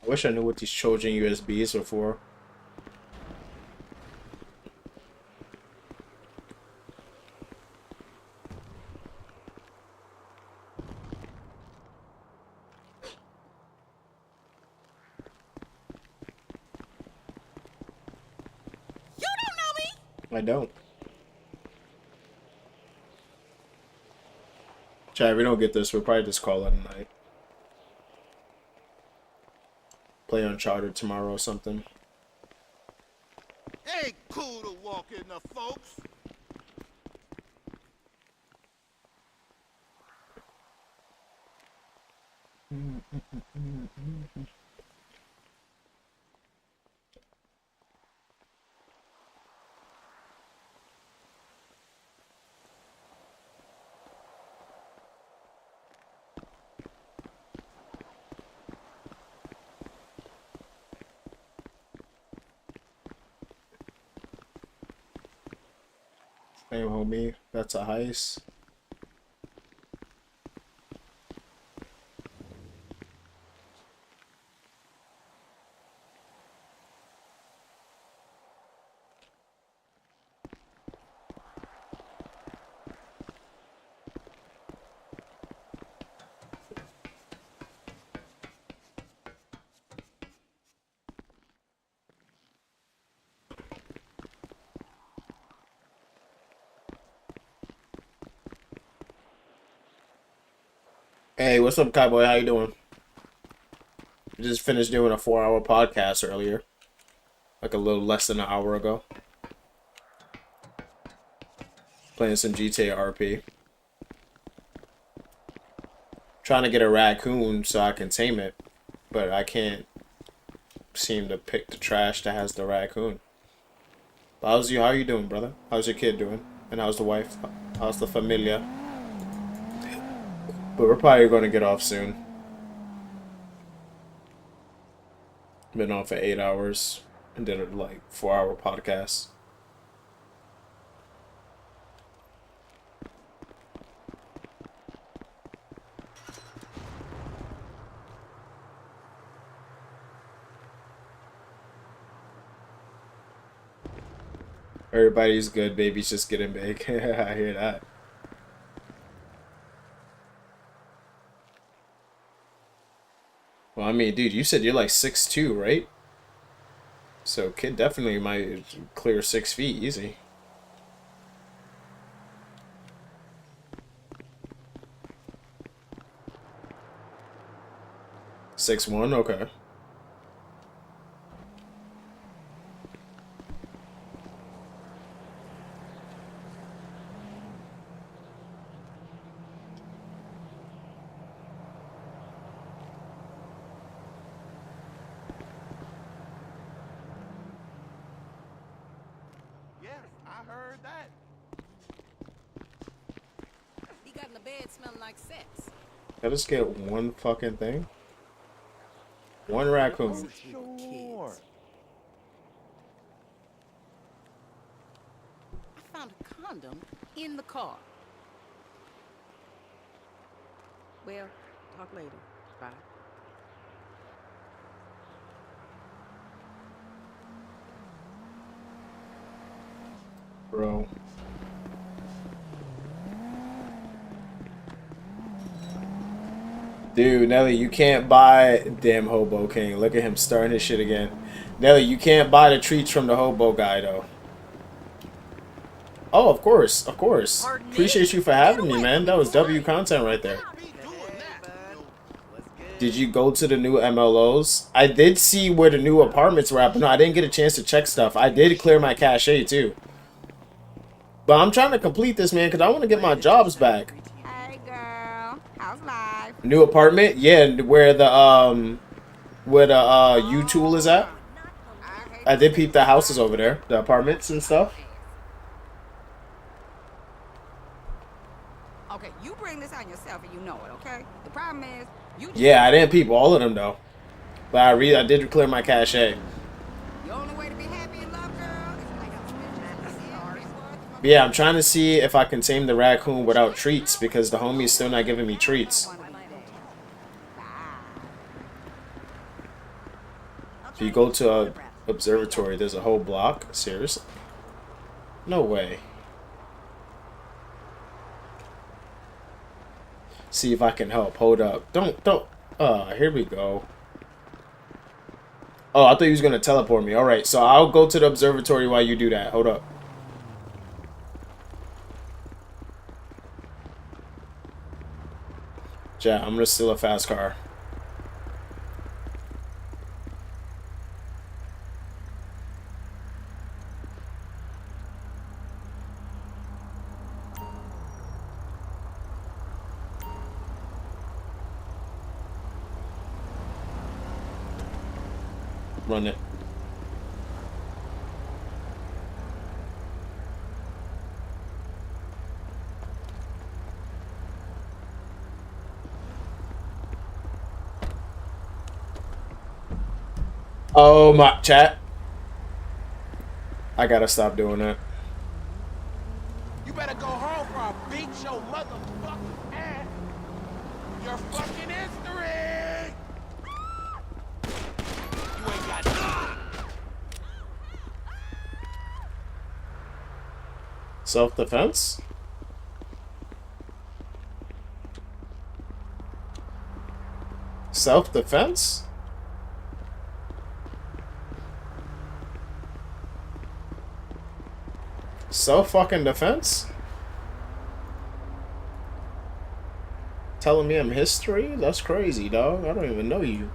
Speaker 1: I wish I knew what these Trojan USBs were for.
Speaker 16: You don't know me.
Speaker 1: I don't. Chad, if we don't get this, we'll probably just call it a night. Play Uncharted tomorrow or something.
Speaker 3: Ain't cool to walk in the folks.
Speaker 1: Hey, homie, that's a heist. Hey, what's up, Cowboy? How you doing? We just finished doing a 4-hour podcast earlier. Like a little less than an hour ago. Playing some GTA RP. Trying to get a raccoon so I can tame it. But I can't seem to pick the trash that has the raccoon. But how are you doing, brother? How's your kid doing? And how's the wife? How's the familia? But we're probably going to get off soon. Been on for 8 hours and did a like 4-hour podcast. Everybody's good, baby's just getting big. I hear that. Well, I mean, dude, you said you're like 6'2", right? So kid definitely might clear 6 feet easy. Six one, okay. I just get one fucking thing? One raccoon.
Speaker 9: Sure. I found a condom in the car. Well, talk later. Bye.
Speaker 1: Bro. Dude, Nelly, you can't buy... Damn Hobo King. Look at him starting his shit again. Nelly, you can't buy the treats from the Hobo guy, though. Oh, of course. Of course. Appreciate you for having me, man. That was W content right there. Did you go to the new MLOs? I did see where the new apartments were at, but no, I didn't get a chance to check stuff. I did clear my cache, too. But I'm trying to complete this, man, because I want to get my jobs back.
Speaker 14: Hey, girl. How's life?
Speaker 1: New apartment? Yeah, where the U-Tool is at. I did peep the houses over there, the apartments and stuff.
Speaker 14: Okay, you bring this on yourself and you know it, okay? The problem is, you just...
Speaker 1: Yeah, I didn't peep all of them though. But I did clear my cache.
Speaker 14: The only way to be happy in love, girl, is like
Speaker 1: Yeah, I'm trying to see if I can tame the raccoon without treats because the homie's still not giving me treats. If you go to a observatory, there's a whole block. Seriously? No way. See if I can help. Hold up. Don't. Here we go. Oh, I thought you was gonna teleport me. All right, so I'll go to the observatory while you do that. Hold up. Yeah, I'm gonna steal a fast car. Run it. Oh my chat. I gotta stop doing that.
Speaker 9: You better go home or I'll beat your motherfucking ass. Your fucking history. You ain't got nothing.
Speaker 1: Self-defense? Self-defense? Self-fucking-defense? Telling me I'm history? That's crazy, dog. I don't even know you.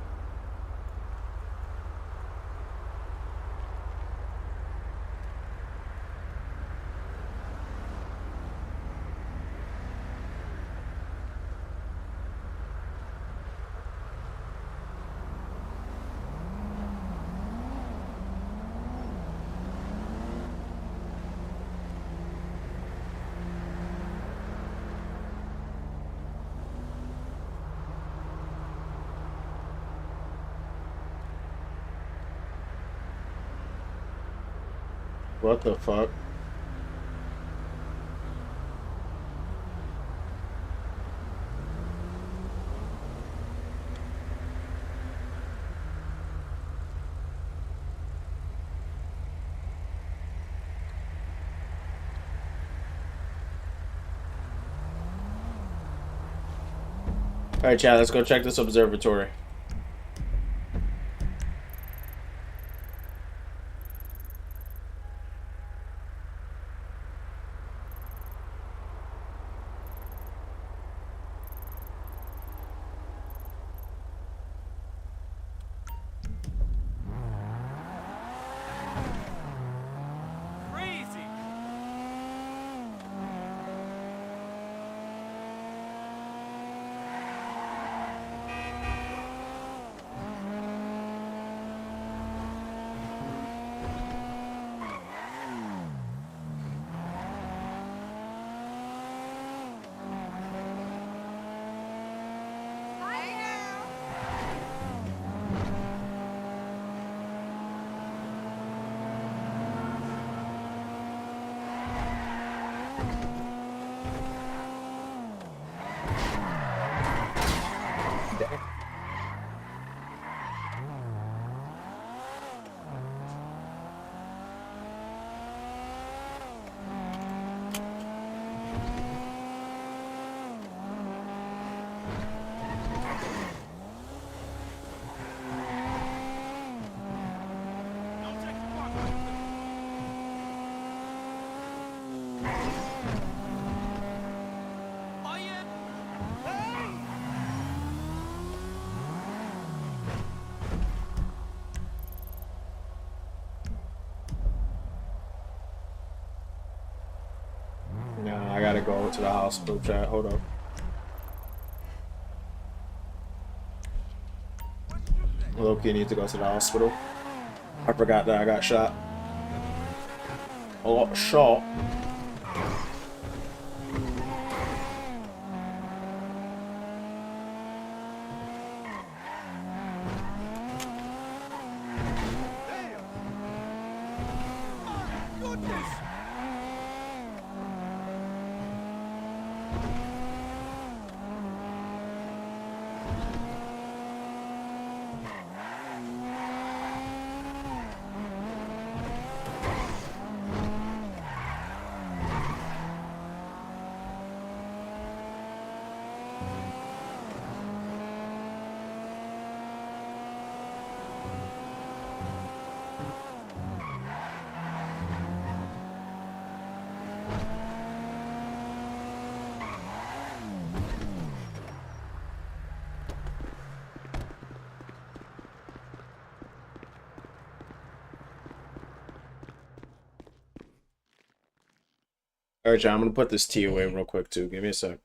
Speaker 1: What the fuck? All right, Chad, let's go check this observatory.
Speaker 23: Crazy.
Speaker 1: Nah, I gotta go to the hospital, chat. Hold up. Loki needs to go to the hospital. I forgot that I got shot. A lot shot. All right, John, I'm gonna put this tea away real quick too. Give me a sec.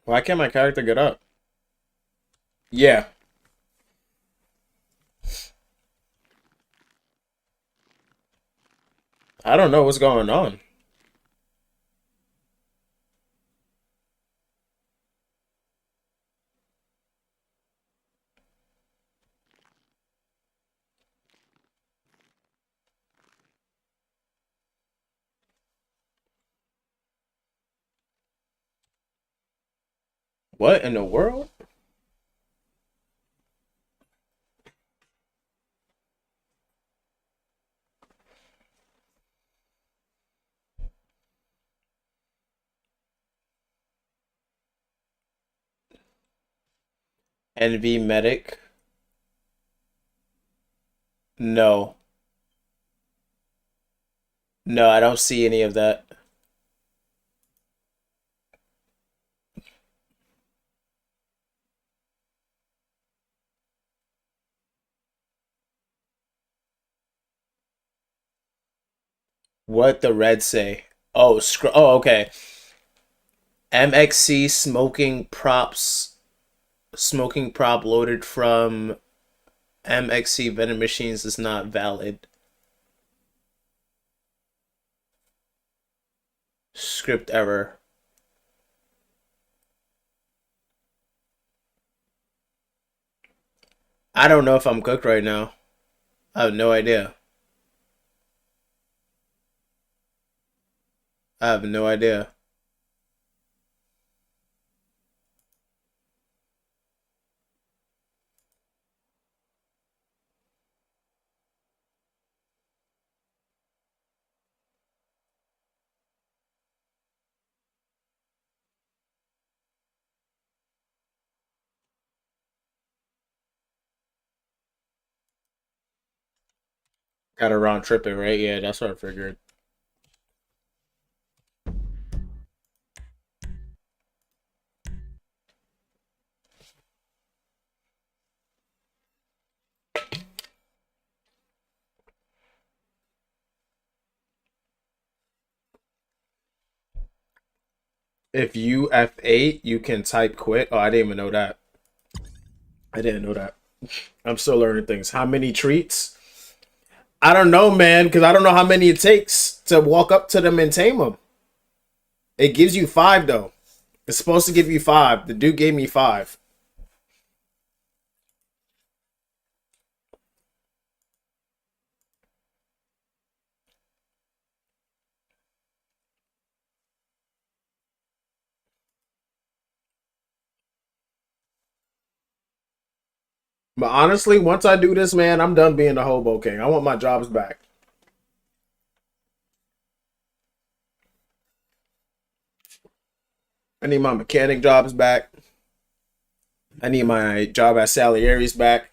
Speaker 1: Why can't my character get up? Yeah. I don't know what's going on. What in the world? NV Medic? No. No, I don't see any of that. What the red say? Oh, oh, okay. MXC smoking prop loaded from MXC vending machines is not valid. Script error. I don't know if I'm cooked right now. I have no idea. I have no idea. Got to round trip it, right? Yeah, that's what I figured. If you F8, you can type quit. Oh, I didn't even know that. I didn't know that. I'm still learning things. How many treats? I don't know, man, because I don't know how many it takes to walk up to them and tame them. It gives you 5, though. It's supposed to give you 5. The dude gave me 5. But honestly, once I do this, man, I'm done being the hobo king. I want my jobs back. I need my mechanic jobs back. I need my job at Salieri's back.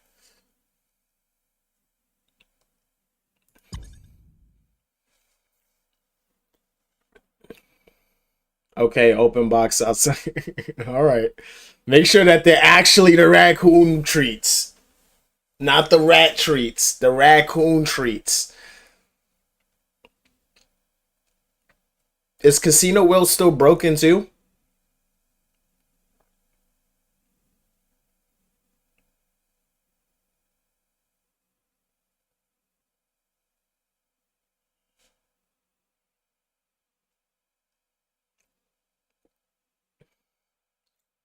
Speaker 1: Okay, open box outside. All right. Make sure that they're actually the raccoon treats. Not the rat treats. The raccoon treats. Is Casino Will still broken too?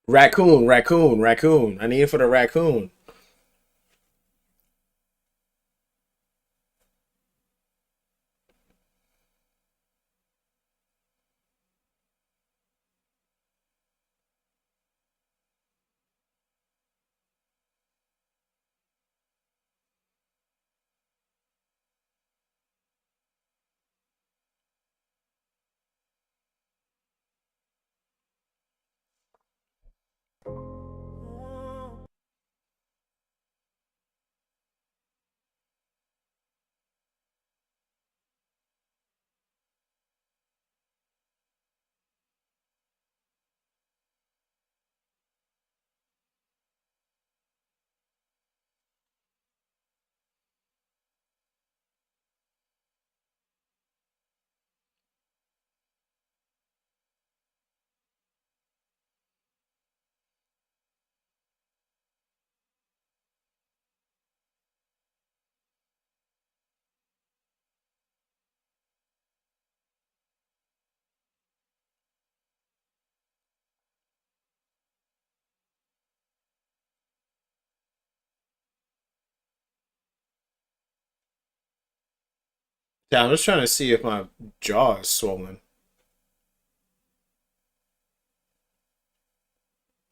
Speaker 1: Raccoon, raccoon, raccoon. I need it for the raccoon. Yeah, I'm just trying to see if my jaw is swollen.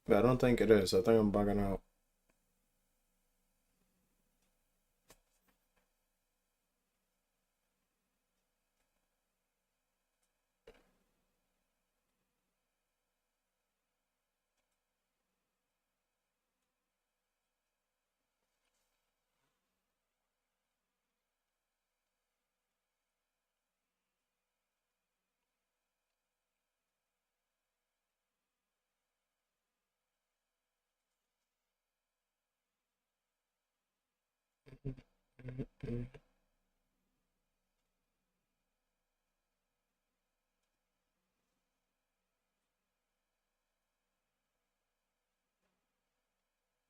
Speaker 1: But I don't think it is. I think I'm bugging out.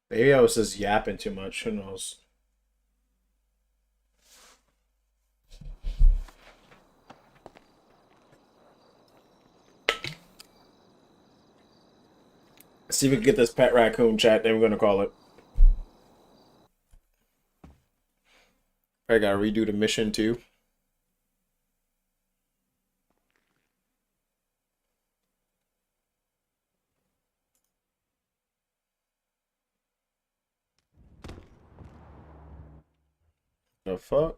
Speaker 1: Maybe I was just yapping too much. Who knows? Let's see if we can get this pet raccoon chat. Then we're gonna call it. I gotta redo the mission too. The fuck?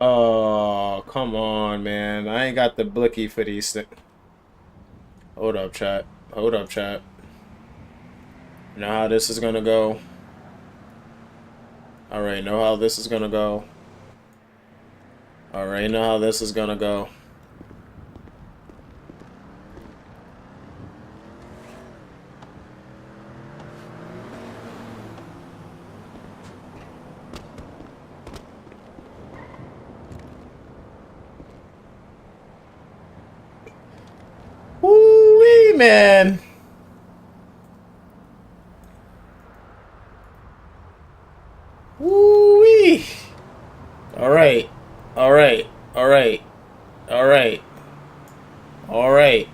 Speaker 1: Oh, come on, man. I ain't got the blicky for these things. Hold up, chat. Hold up, chat. Know how this is gonna go. Alright, know how this is gonna go. Alright, know how this is gonna go. Woo-wee, man. Woo-wee. Alright. Alright. Alright. Alright. Alright.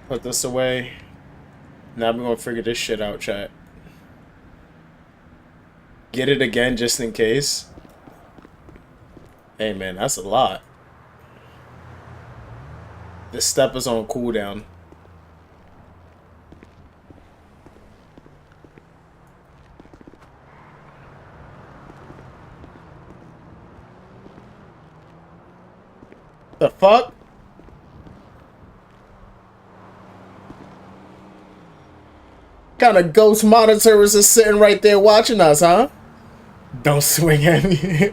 Speaker 1: Put this away. Now we're gonna figure this shit out, chat. Get it again just in case. Hey man, that's a lot. This step is on cooldown. The fuck? Kind of ghost monitors is sitting right there watching us, huh? Don't swing at me.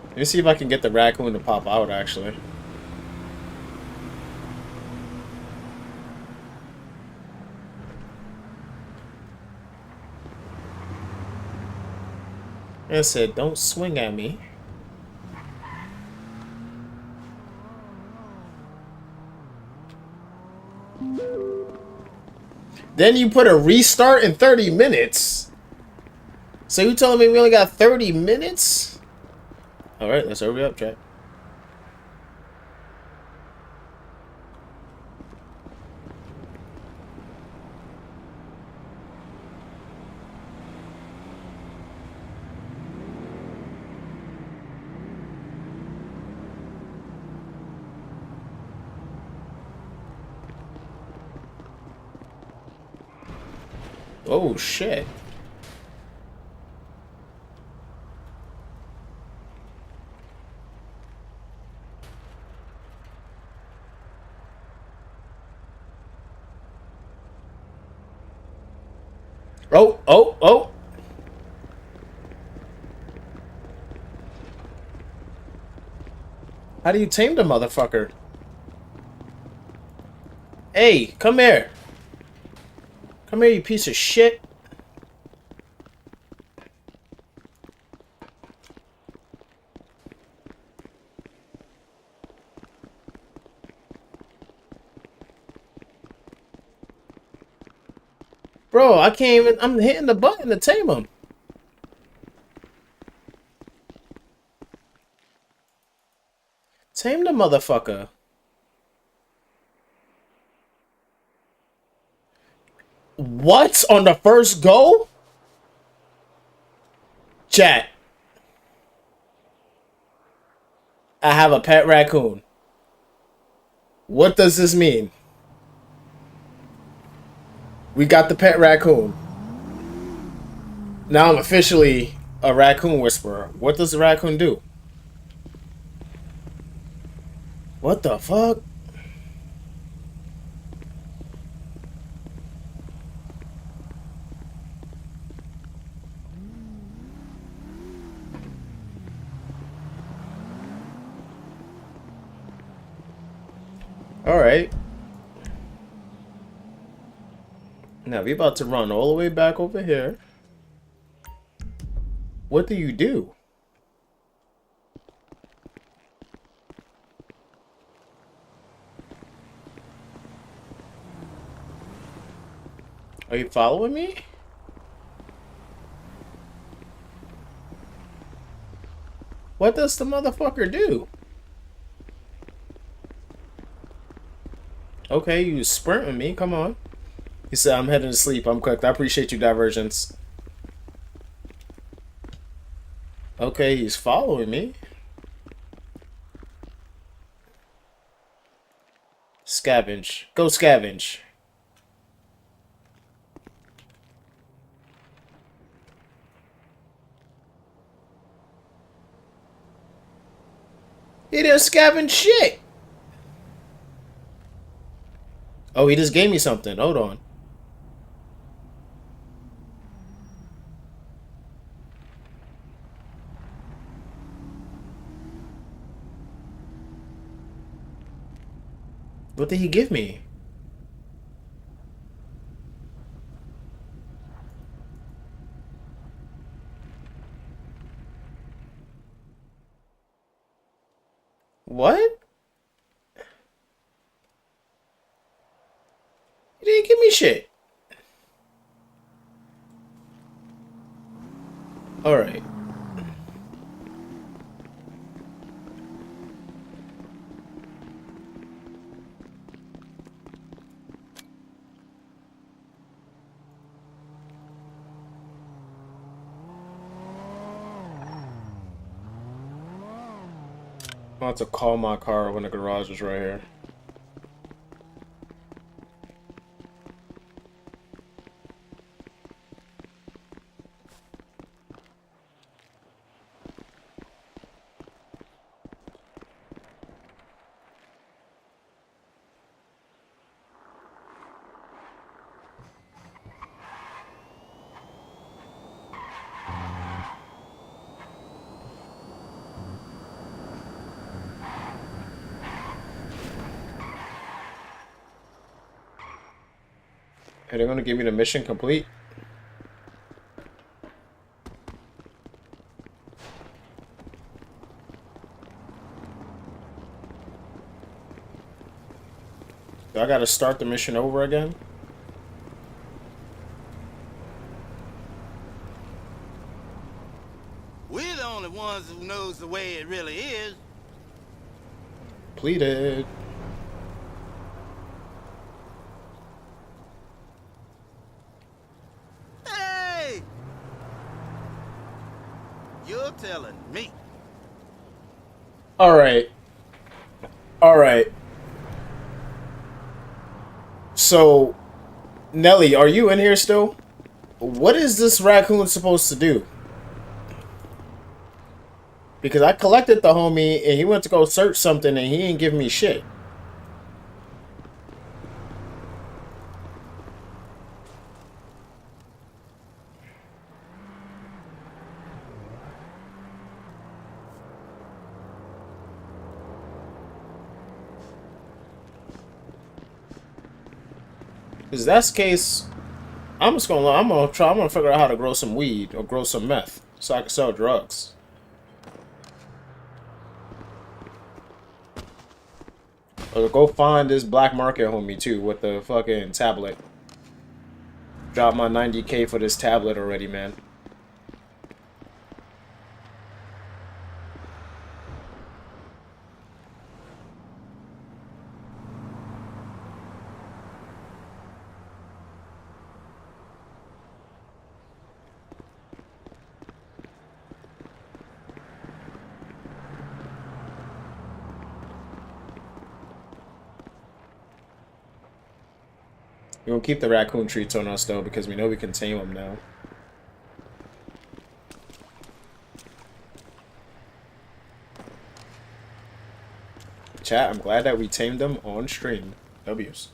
Speaker 1: Let me see if I can get the raccoon to pop out, actually. I said, don't swing at me. Then you put a restart in 30 minutes? So you telling me we only got 30 minutes? Alright, let's hurry up, chat. Oh, shit. Oh, oh, oh. How do you tame the motherfucker? Hey, come here. Come here, you piece of shit. Bro, I can't even... I'm hitting the button to tame him. Tame the motherfucker. What? On the first go? Chat. I have a pet raccoon. What does this mean? We got the pet raccoon. Now I'm officially a raccoon whisperer. What does the raccoon do? What the fuck? Alright. Now we about to run all the way back over here. What do you do? Are you following me? What does the motherfucker do? Okay, you sprinting me. Come on. He said, I'm heading to sleep. I'm cooked. I appreciate you, Divergence. Okay, he's following me. Scavenge. Go scavenge. He didn't scavenge shit. Oh, he just gave me something. Hold on. What did he give me? What? He didn't give me shit. Alright. I have to call my car when the garage is right here. Are they gonna give me the mission complete? Do I gotta start the mission over again?
Speaker 3: We're the only ones who knows the way it really is.
Speaker 1: Completed.
Speaker 3: Hey! You're telling me.
Speaker 1: Alright. Alright. So, Nelly, are you in here still? What is this raccoon supposed to do? Because I collected the homie and he went to go search something and he ain't give me shit. If that's the case, I'm gonna figure out how to grow some weed or grow some meth so I can sell drugs. Or go find this black market homie too with the fucking tablet. Drop my 90K for this tablet already, man. We're gonna keep the raccoon treats on us though because we know we can tame them now. Chat, I'm glad that we tamed them on stream. W's.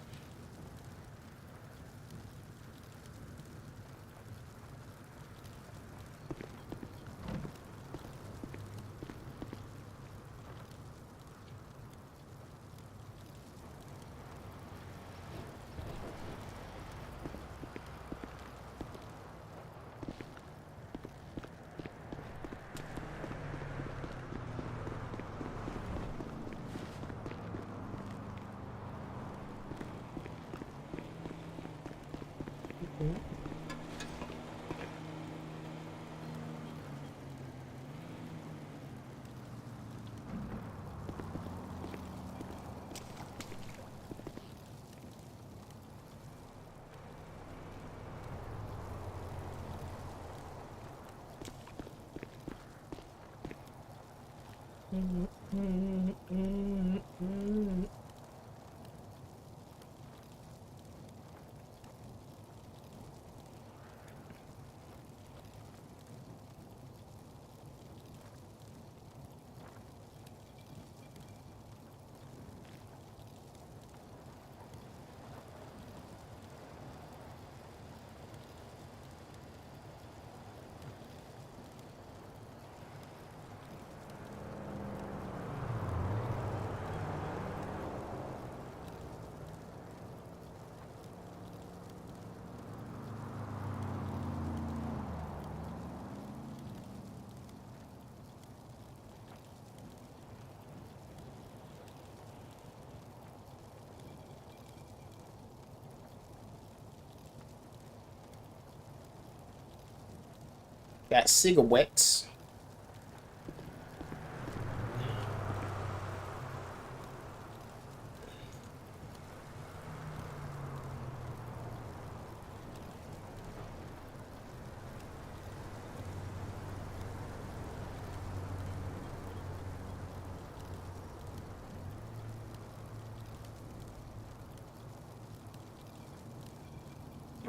Speaker 1: Got cigarettes.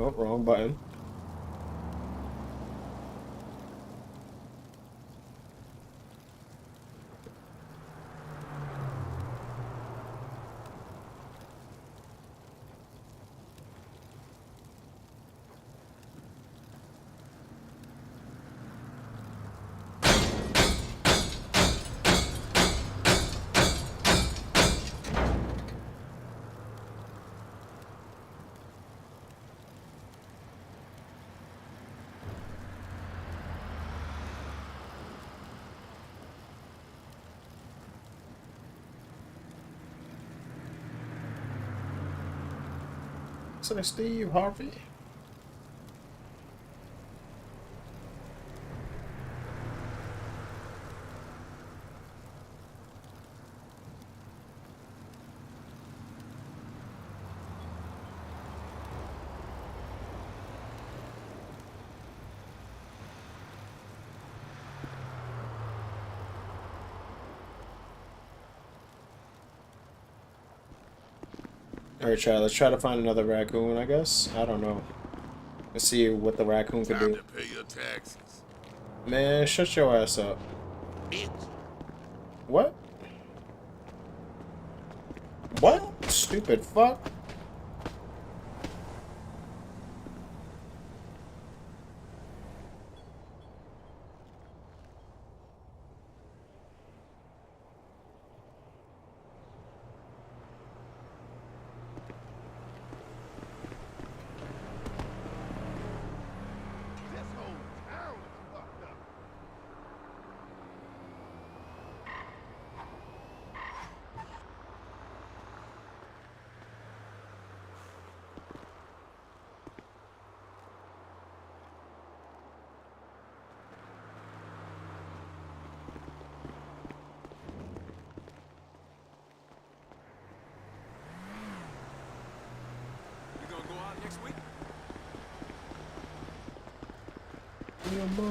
Speaker 1: Oh, wrong button. So Steve Harvey. Alright, child, let's try to find another raccoon, I guess. I don't know. Let's see what the raccoon can do.
Speaker 8: To pay your taxes.
Speaker 1: Man, shut your ass up. What? What? Stupid fuck.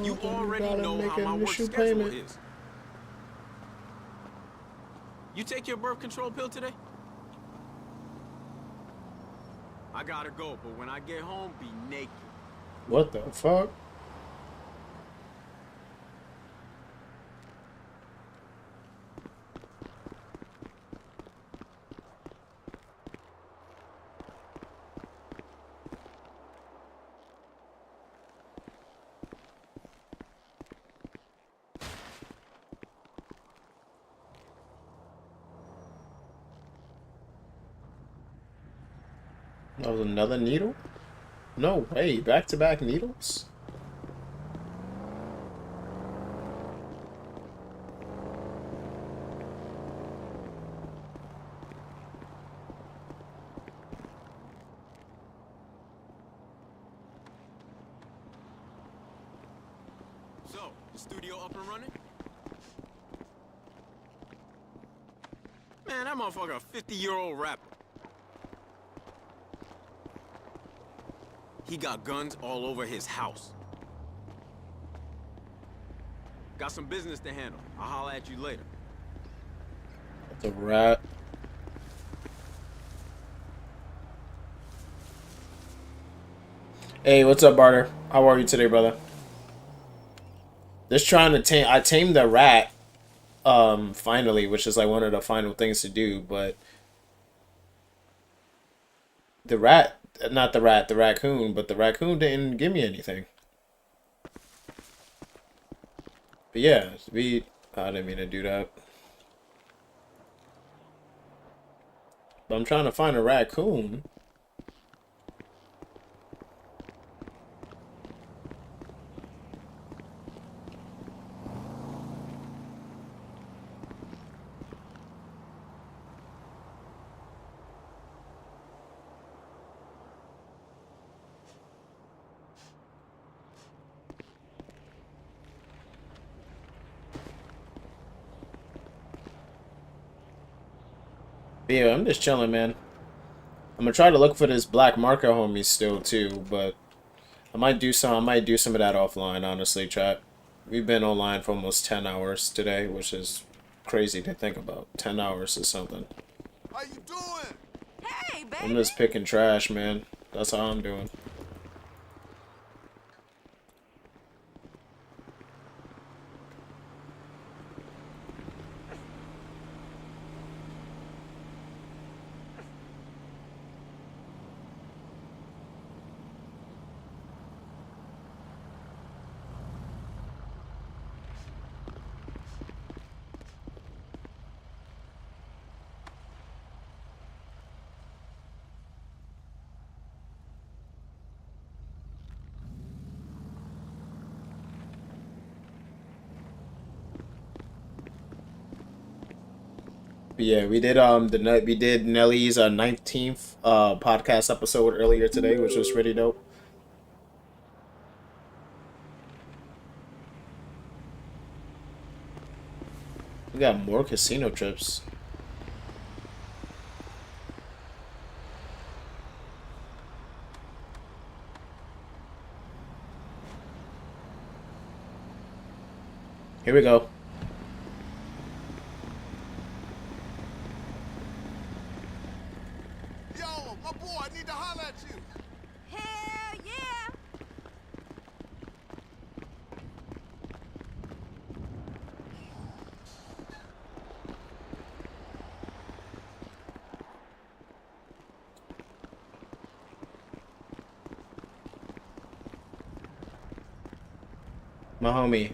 Speaker 9: You already know
Speaker 1: make
Speaker 9: how
Speaker 1: an
Speaker 9: my work
Speaker 1: initial
Speaker 9: schedule
Speaker 1: payment.
Speaker 9: is. You take your birth control pill today? I gotta go, but when I get home, be naked.
Speaker 1: What the fuck? That was another needle? No way, back-to-back needles?
Speaker 9: So, the studio up and running? Man, that motherfucker a 50-year-old rapper. He got guns all over his house. Got some business to handle. I'll holler at you later.
Speaker 1: That's a rat. Hey, what's up, Barter? How are you today, brother? Just trying to tame. I tamed the rat, finally, which is like one of the final things to do. But the rat, not the rat, the raccoon, but the raccoon didn't give me anything. But yeah, I didn't mean to do that. But I'm trying to find a raccoon. But yeah, I'm just chilling, man. I'm gonna try to look for this black marker homie still too, but I might do some of that offline, honestly, chat. We've been online for almost 10 hours today, which is crazy to think about. 10 hours is something.
Speaker 9: How you doing?
Speaker 14: Hey, baby.
Speaker 1: I'm just picking trash, man. That's how I'm doing. But yeah, we did Nelly's 19th podcast episode earlier today, which was pretty dope. We got more casino trips. Here we go.
Speaker 9: Yo, my boy, I need to holler at you.
Speaker 14: Hell yeah.
Speaker 1: My homie.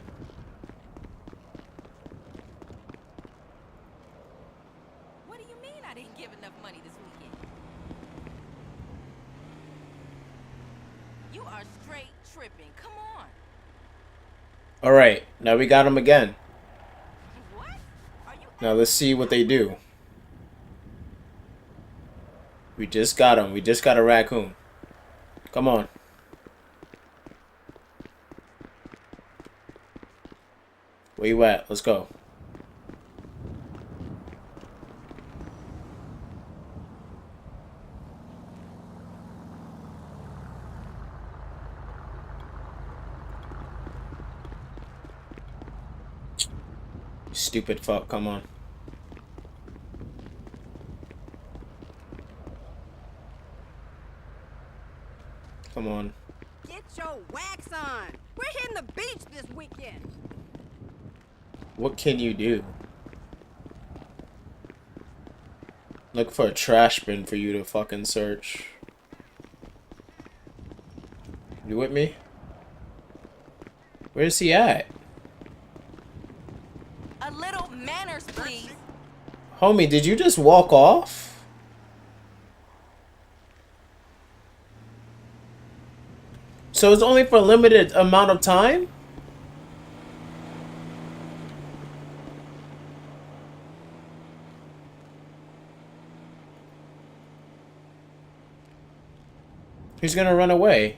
Speaker 14: What do you mean I didn't give enough money this weekend? You are straight tripping. Come on.
Speaker 1: All right, now we got him again.
Speaker 14: What? Are you
Speaker 1: Now let's see what they do. We just got him. We just got a raccoon. Come on. Where you at? Let's go. Stupid fuck, come on. Come on.
Speaker 14: Get your wax on. We're hitting the beach this weekend.
Speaker 1: What can you do? Look for a trash bin for you to fucking search. You with me? Where's he at?
Speaker 14: A little manners, please.
Speaker 1: Homie, did you just walk off? So it's only for a limited amount of time? He's gonna run away.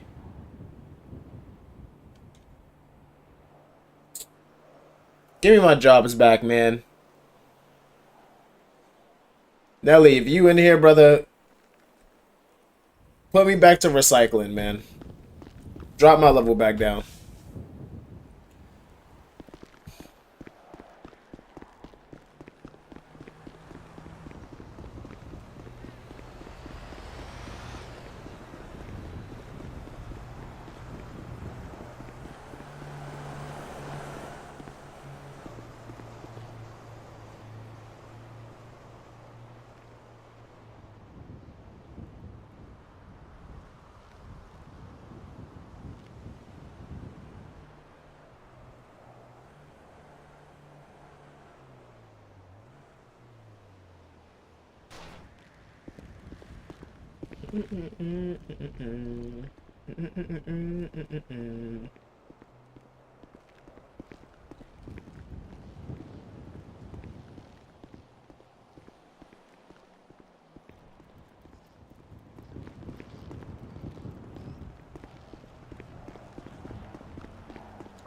Speaker 1: Give me my jobs back, man. Nelly, if you in here, brother, put me back to recycling, man. Drop my level back down.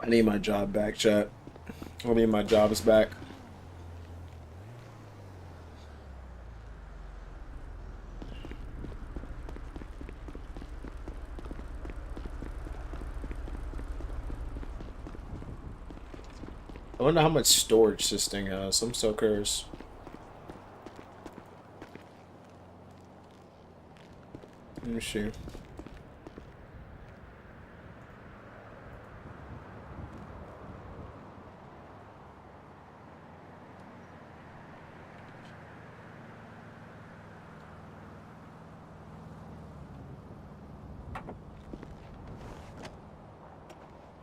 Speaker 1: I need my job back, chat. I need my jobs back. I wonder how much storage this thing has. I'm so curious. Let me see.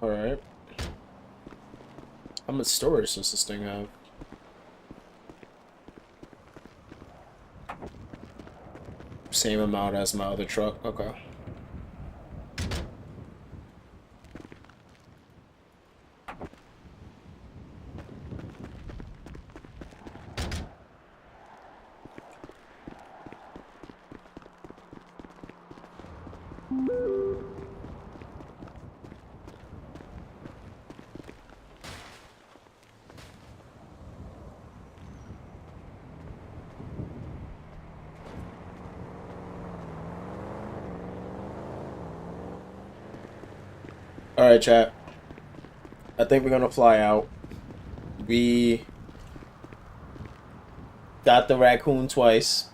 Speaker 1: Alright. How much storage does this thing have? Same amount as my other truck. Okay. Alright, chat. I think we're gonna fly out. We got the raccoon twice.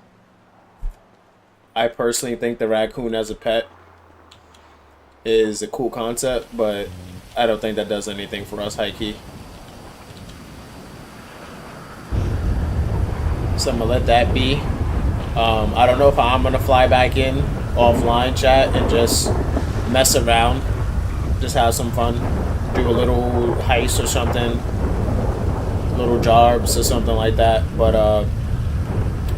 Speaker 1: I personally think the raccoon as a pet is a cool concept, but I don't think that does anything for us, high key. So I'm gonna let that be. I don't know if I'm gonna fly back in offline, chat, and just mess around. Just have some fun. Do a little heist or something. Little jobs or something like that. But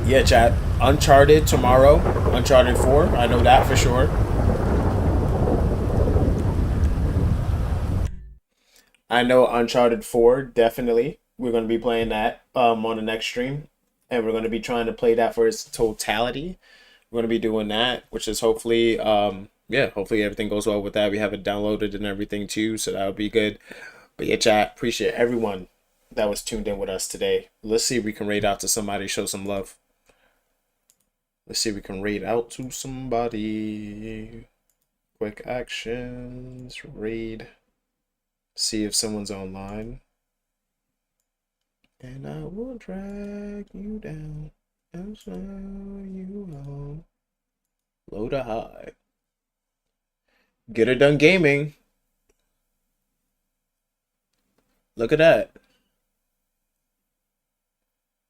Speaker 1: yeah, chat. Uncharted tomorrow. Uncharted 4. I know that for sure. I know Uncharted 4, definitely. We're going to be playing that on the next stream. And we're going to be trying to play that for its totality. We're going to be doing that, which is hopefully... yeah, hopefully everything goes well with that. We have it downloaded and everything too, so that would be good. But yeah, chat, appreciate everyone that was tuned in with us today. Let's see if we can raid out to somebody, show some love. Let's see if we can raid out to somebody. Quick actions, raid. See if someone's online. And I will drag you down and slow you home. Low to high. Get it done gaming. Look at that.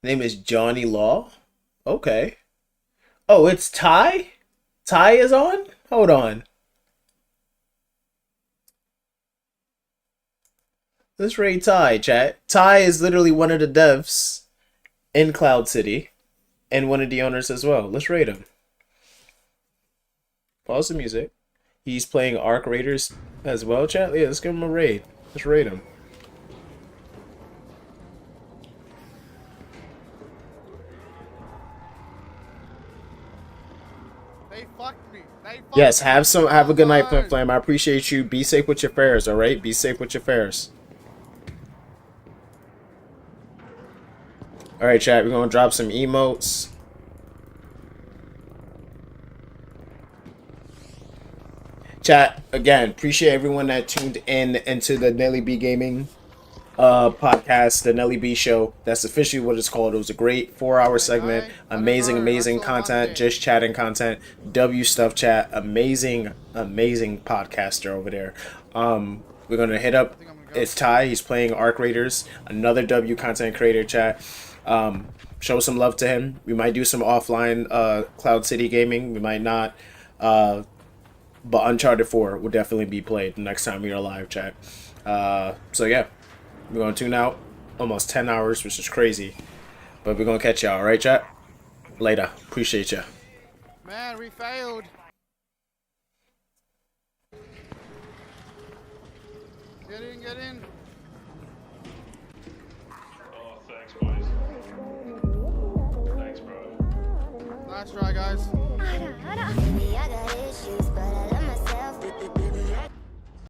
Speaker 1: Name is Johnny Law. Okay. Oh, it's Ty? Ty is on? Hold on. Let's rate Ty, chat. Ty is literally one of the devs in Cloud City and one of the owners as well. Let's rate him. Pause the music. He's playing Arc Raiders as well, chat. Yeah, let's give him a raid. Let's rate him.
Speaker 15: They fucked me.
Speaker 1: Yes, have a good night, Flip Flame. I appreciate you. Be safe with your fares, alright? Be safe with your fares. Alright, chat, we're gonna drop some emotes. Chat, again, appreciate everyone that tuned in into the Nelly B Gaming podcast, the Nelly B Show. That's officially what it's called. It was a great 4-hour segment. Amazing content. Just chatting content. W Stuff Chat. Amazing podcaster over there. We're gonna hit up. It's Ty. He's playing Arc Raiders. Another W content creator, chat. Show some love to him. We might do some offline Cloud City gaming. We might not. But Uncharted 4 will definitely be played the next time we are live, chat. So yeah. We're going to tune out almost 10 hours, which is crazy. But we're going to catch y'all, right, chat? Later. Appreciate ya.
Speaker 15: Man, we failed. Get in.
Speaker 4: Oh, thanks, boys. Thanks, bro.
Speaker 15: Nice try, guys.
Speaker 14: Maybe I got issues, but I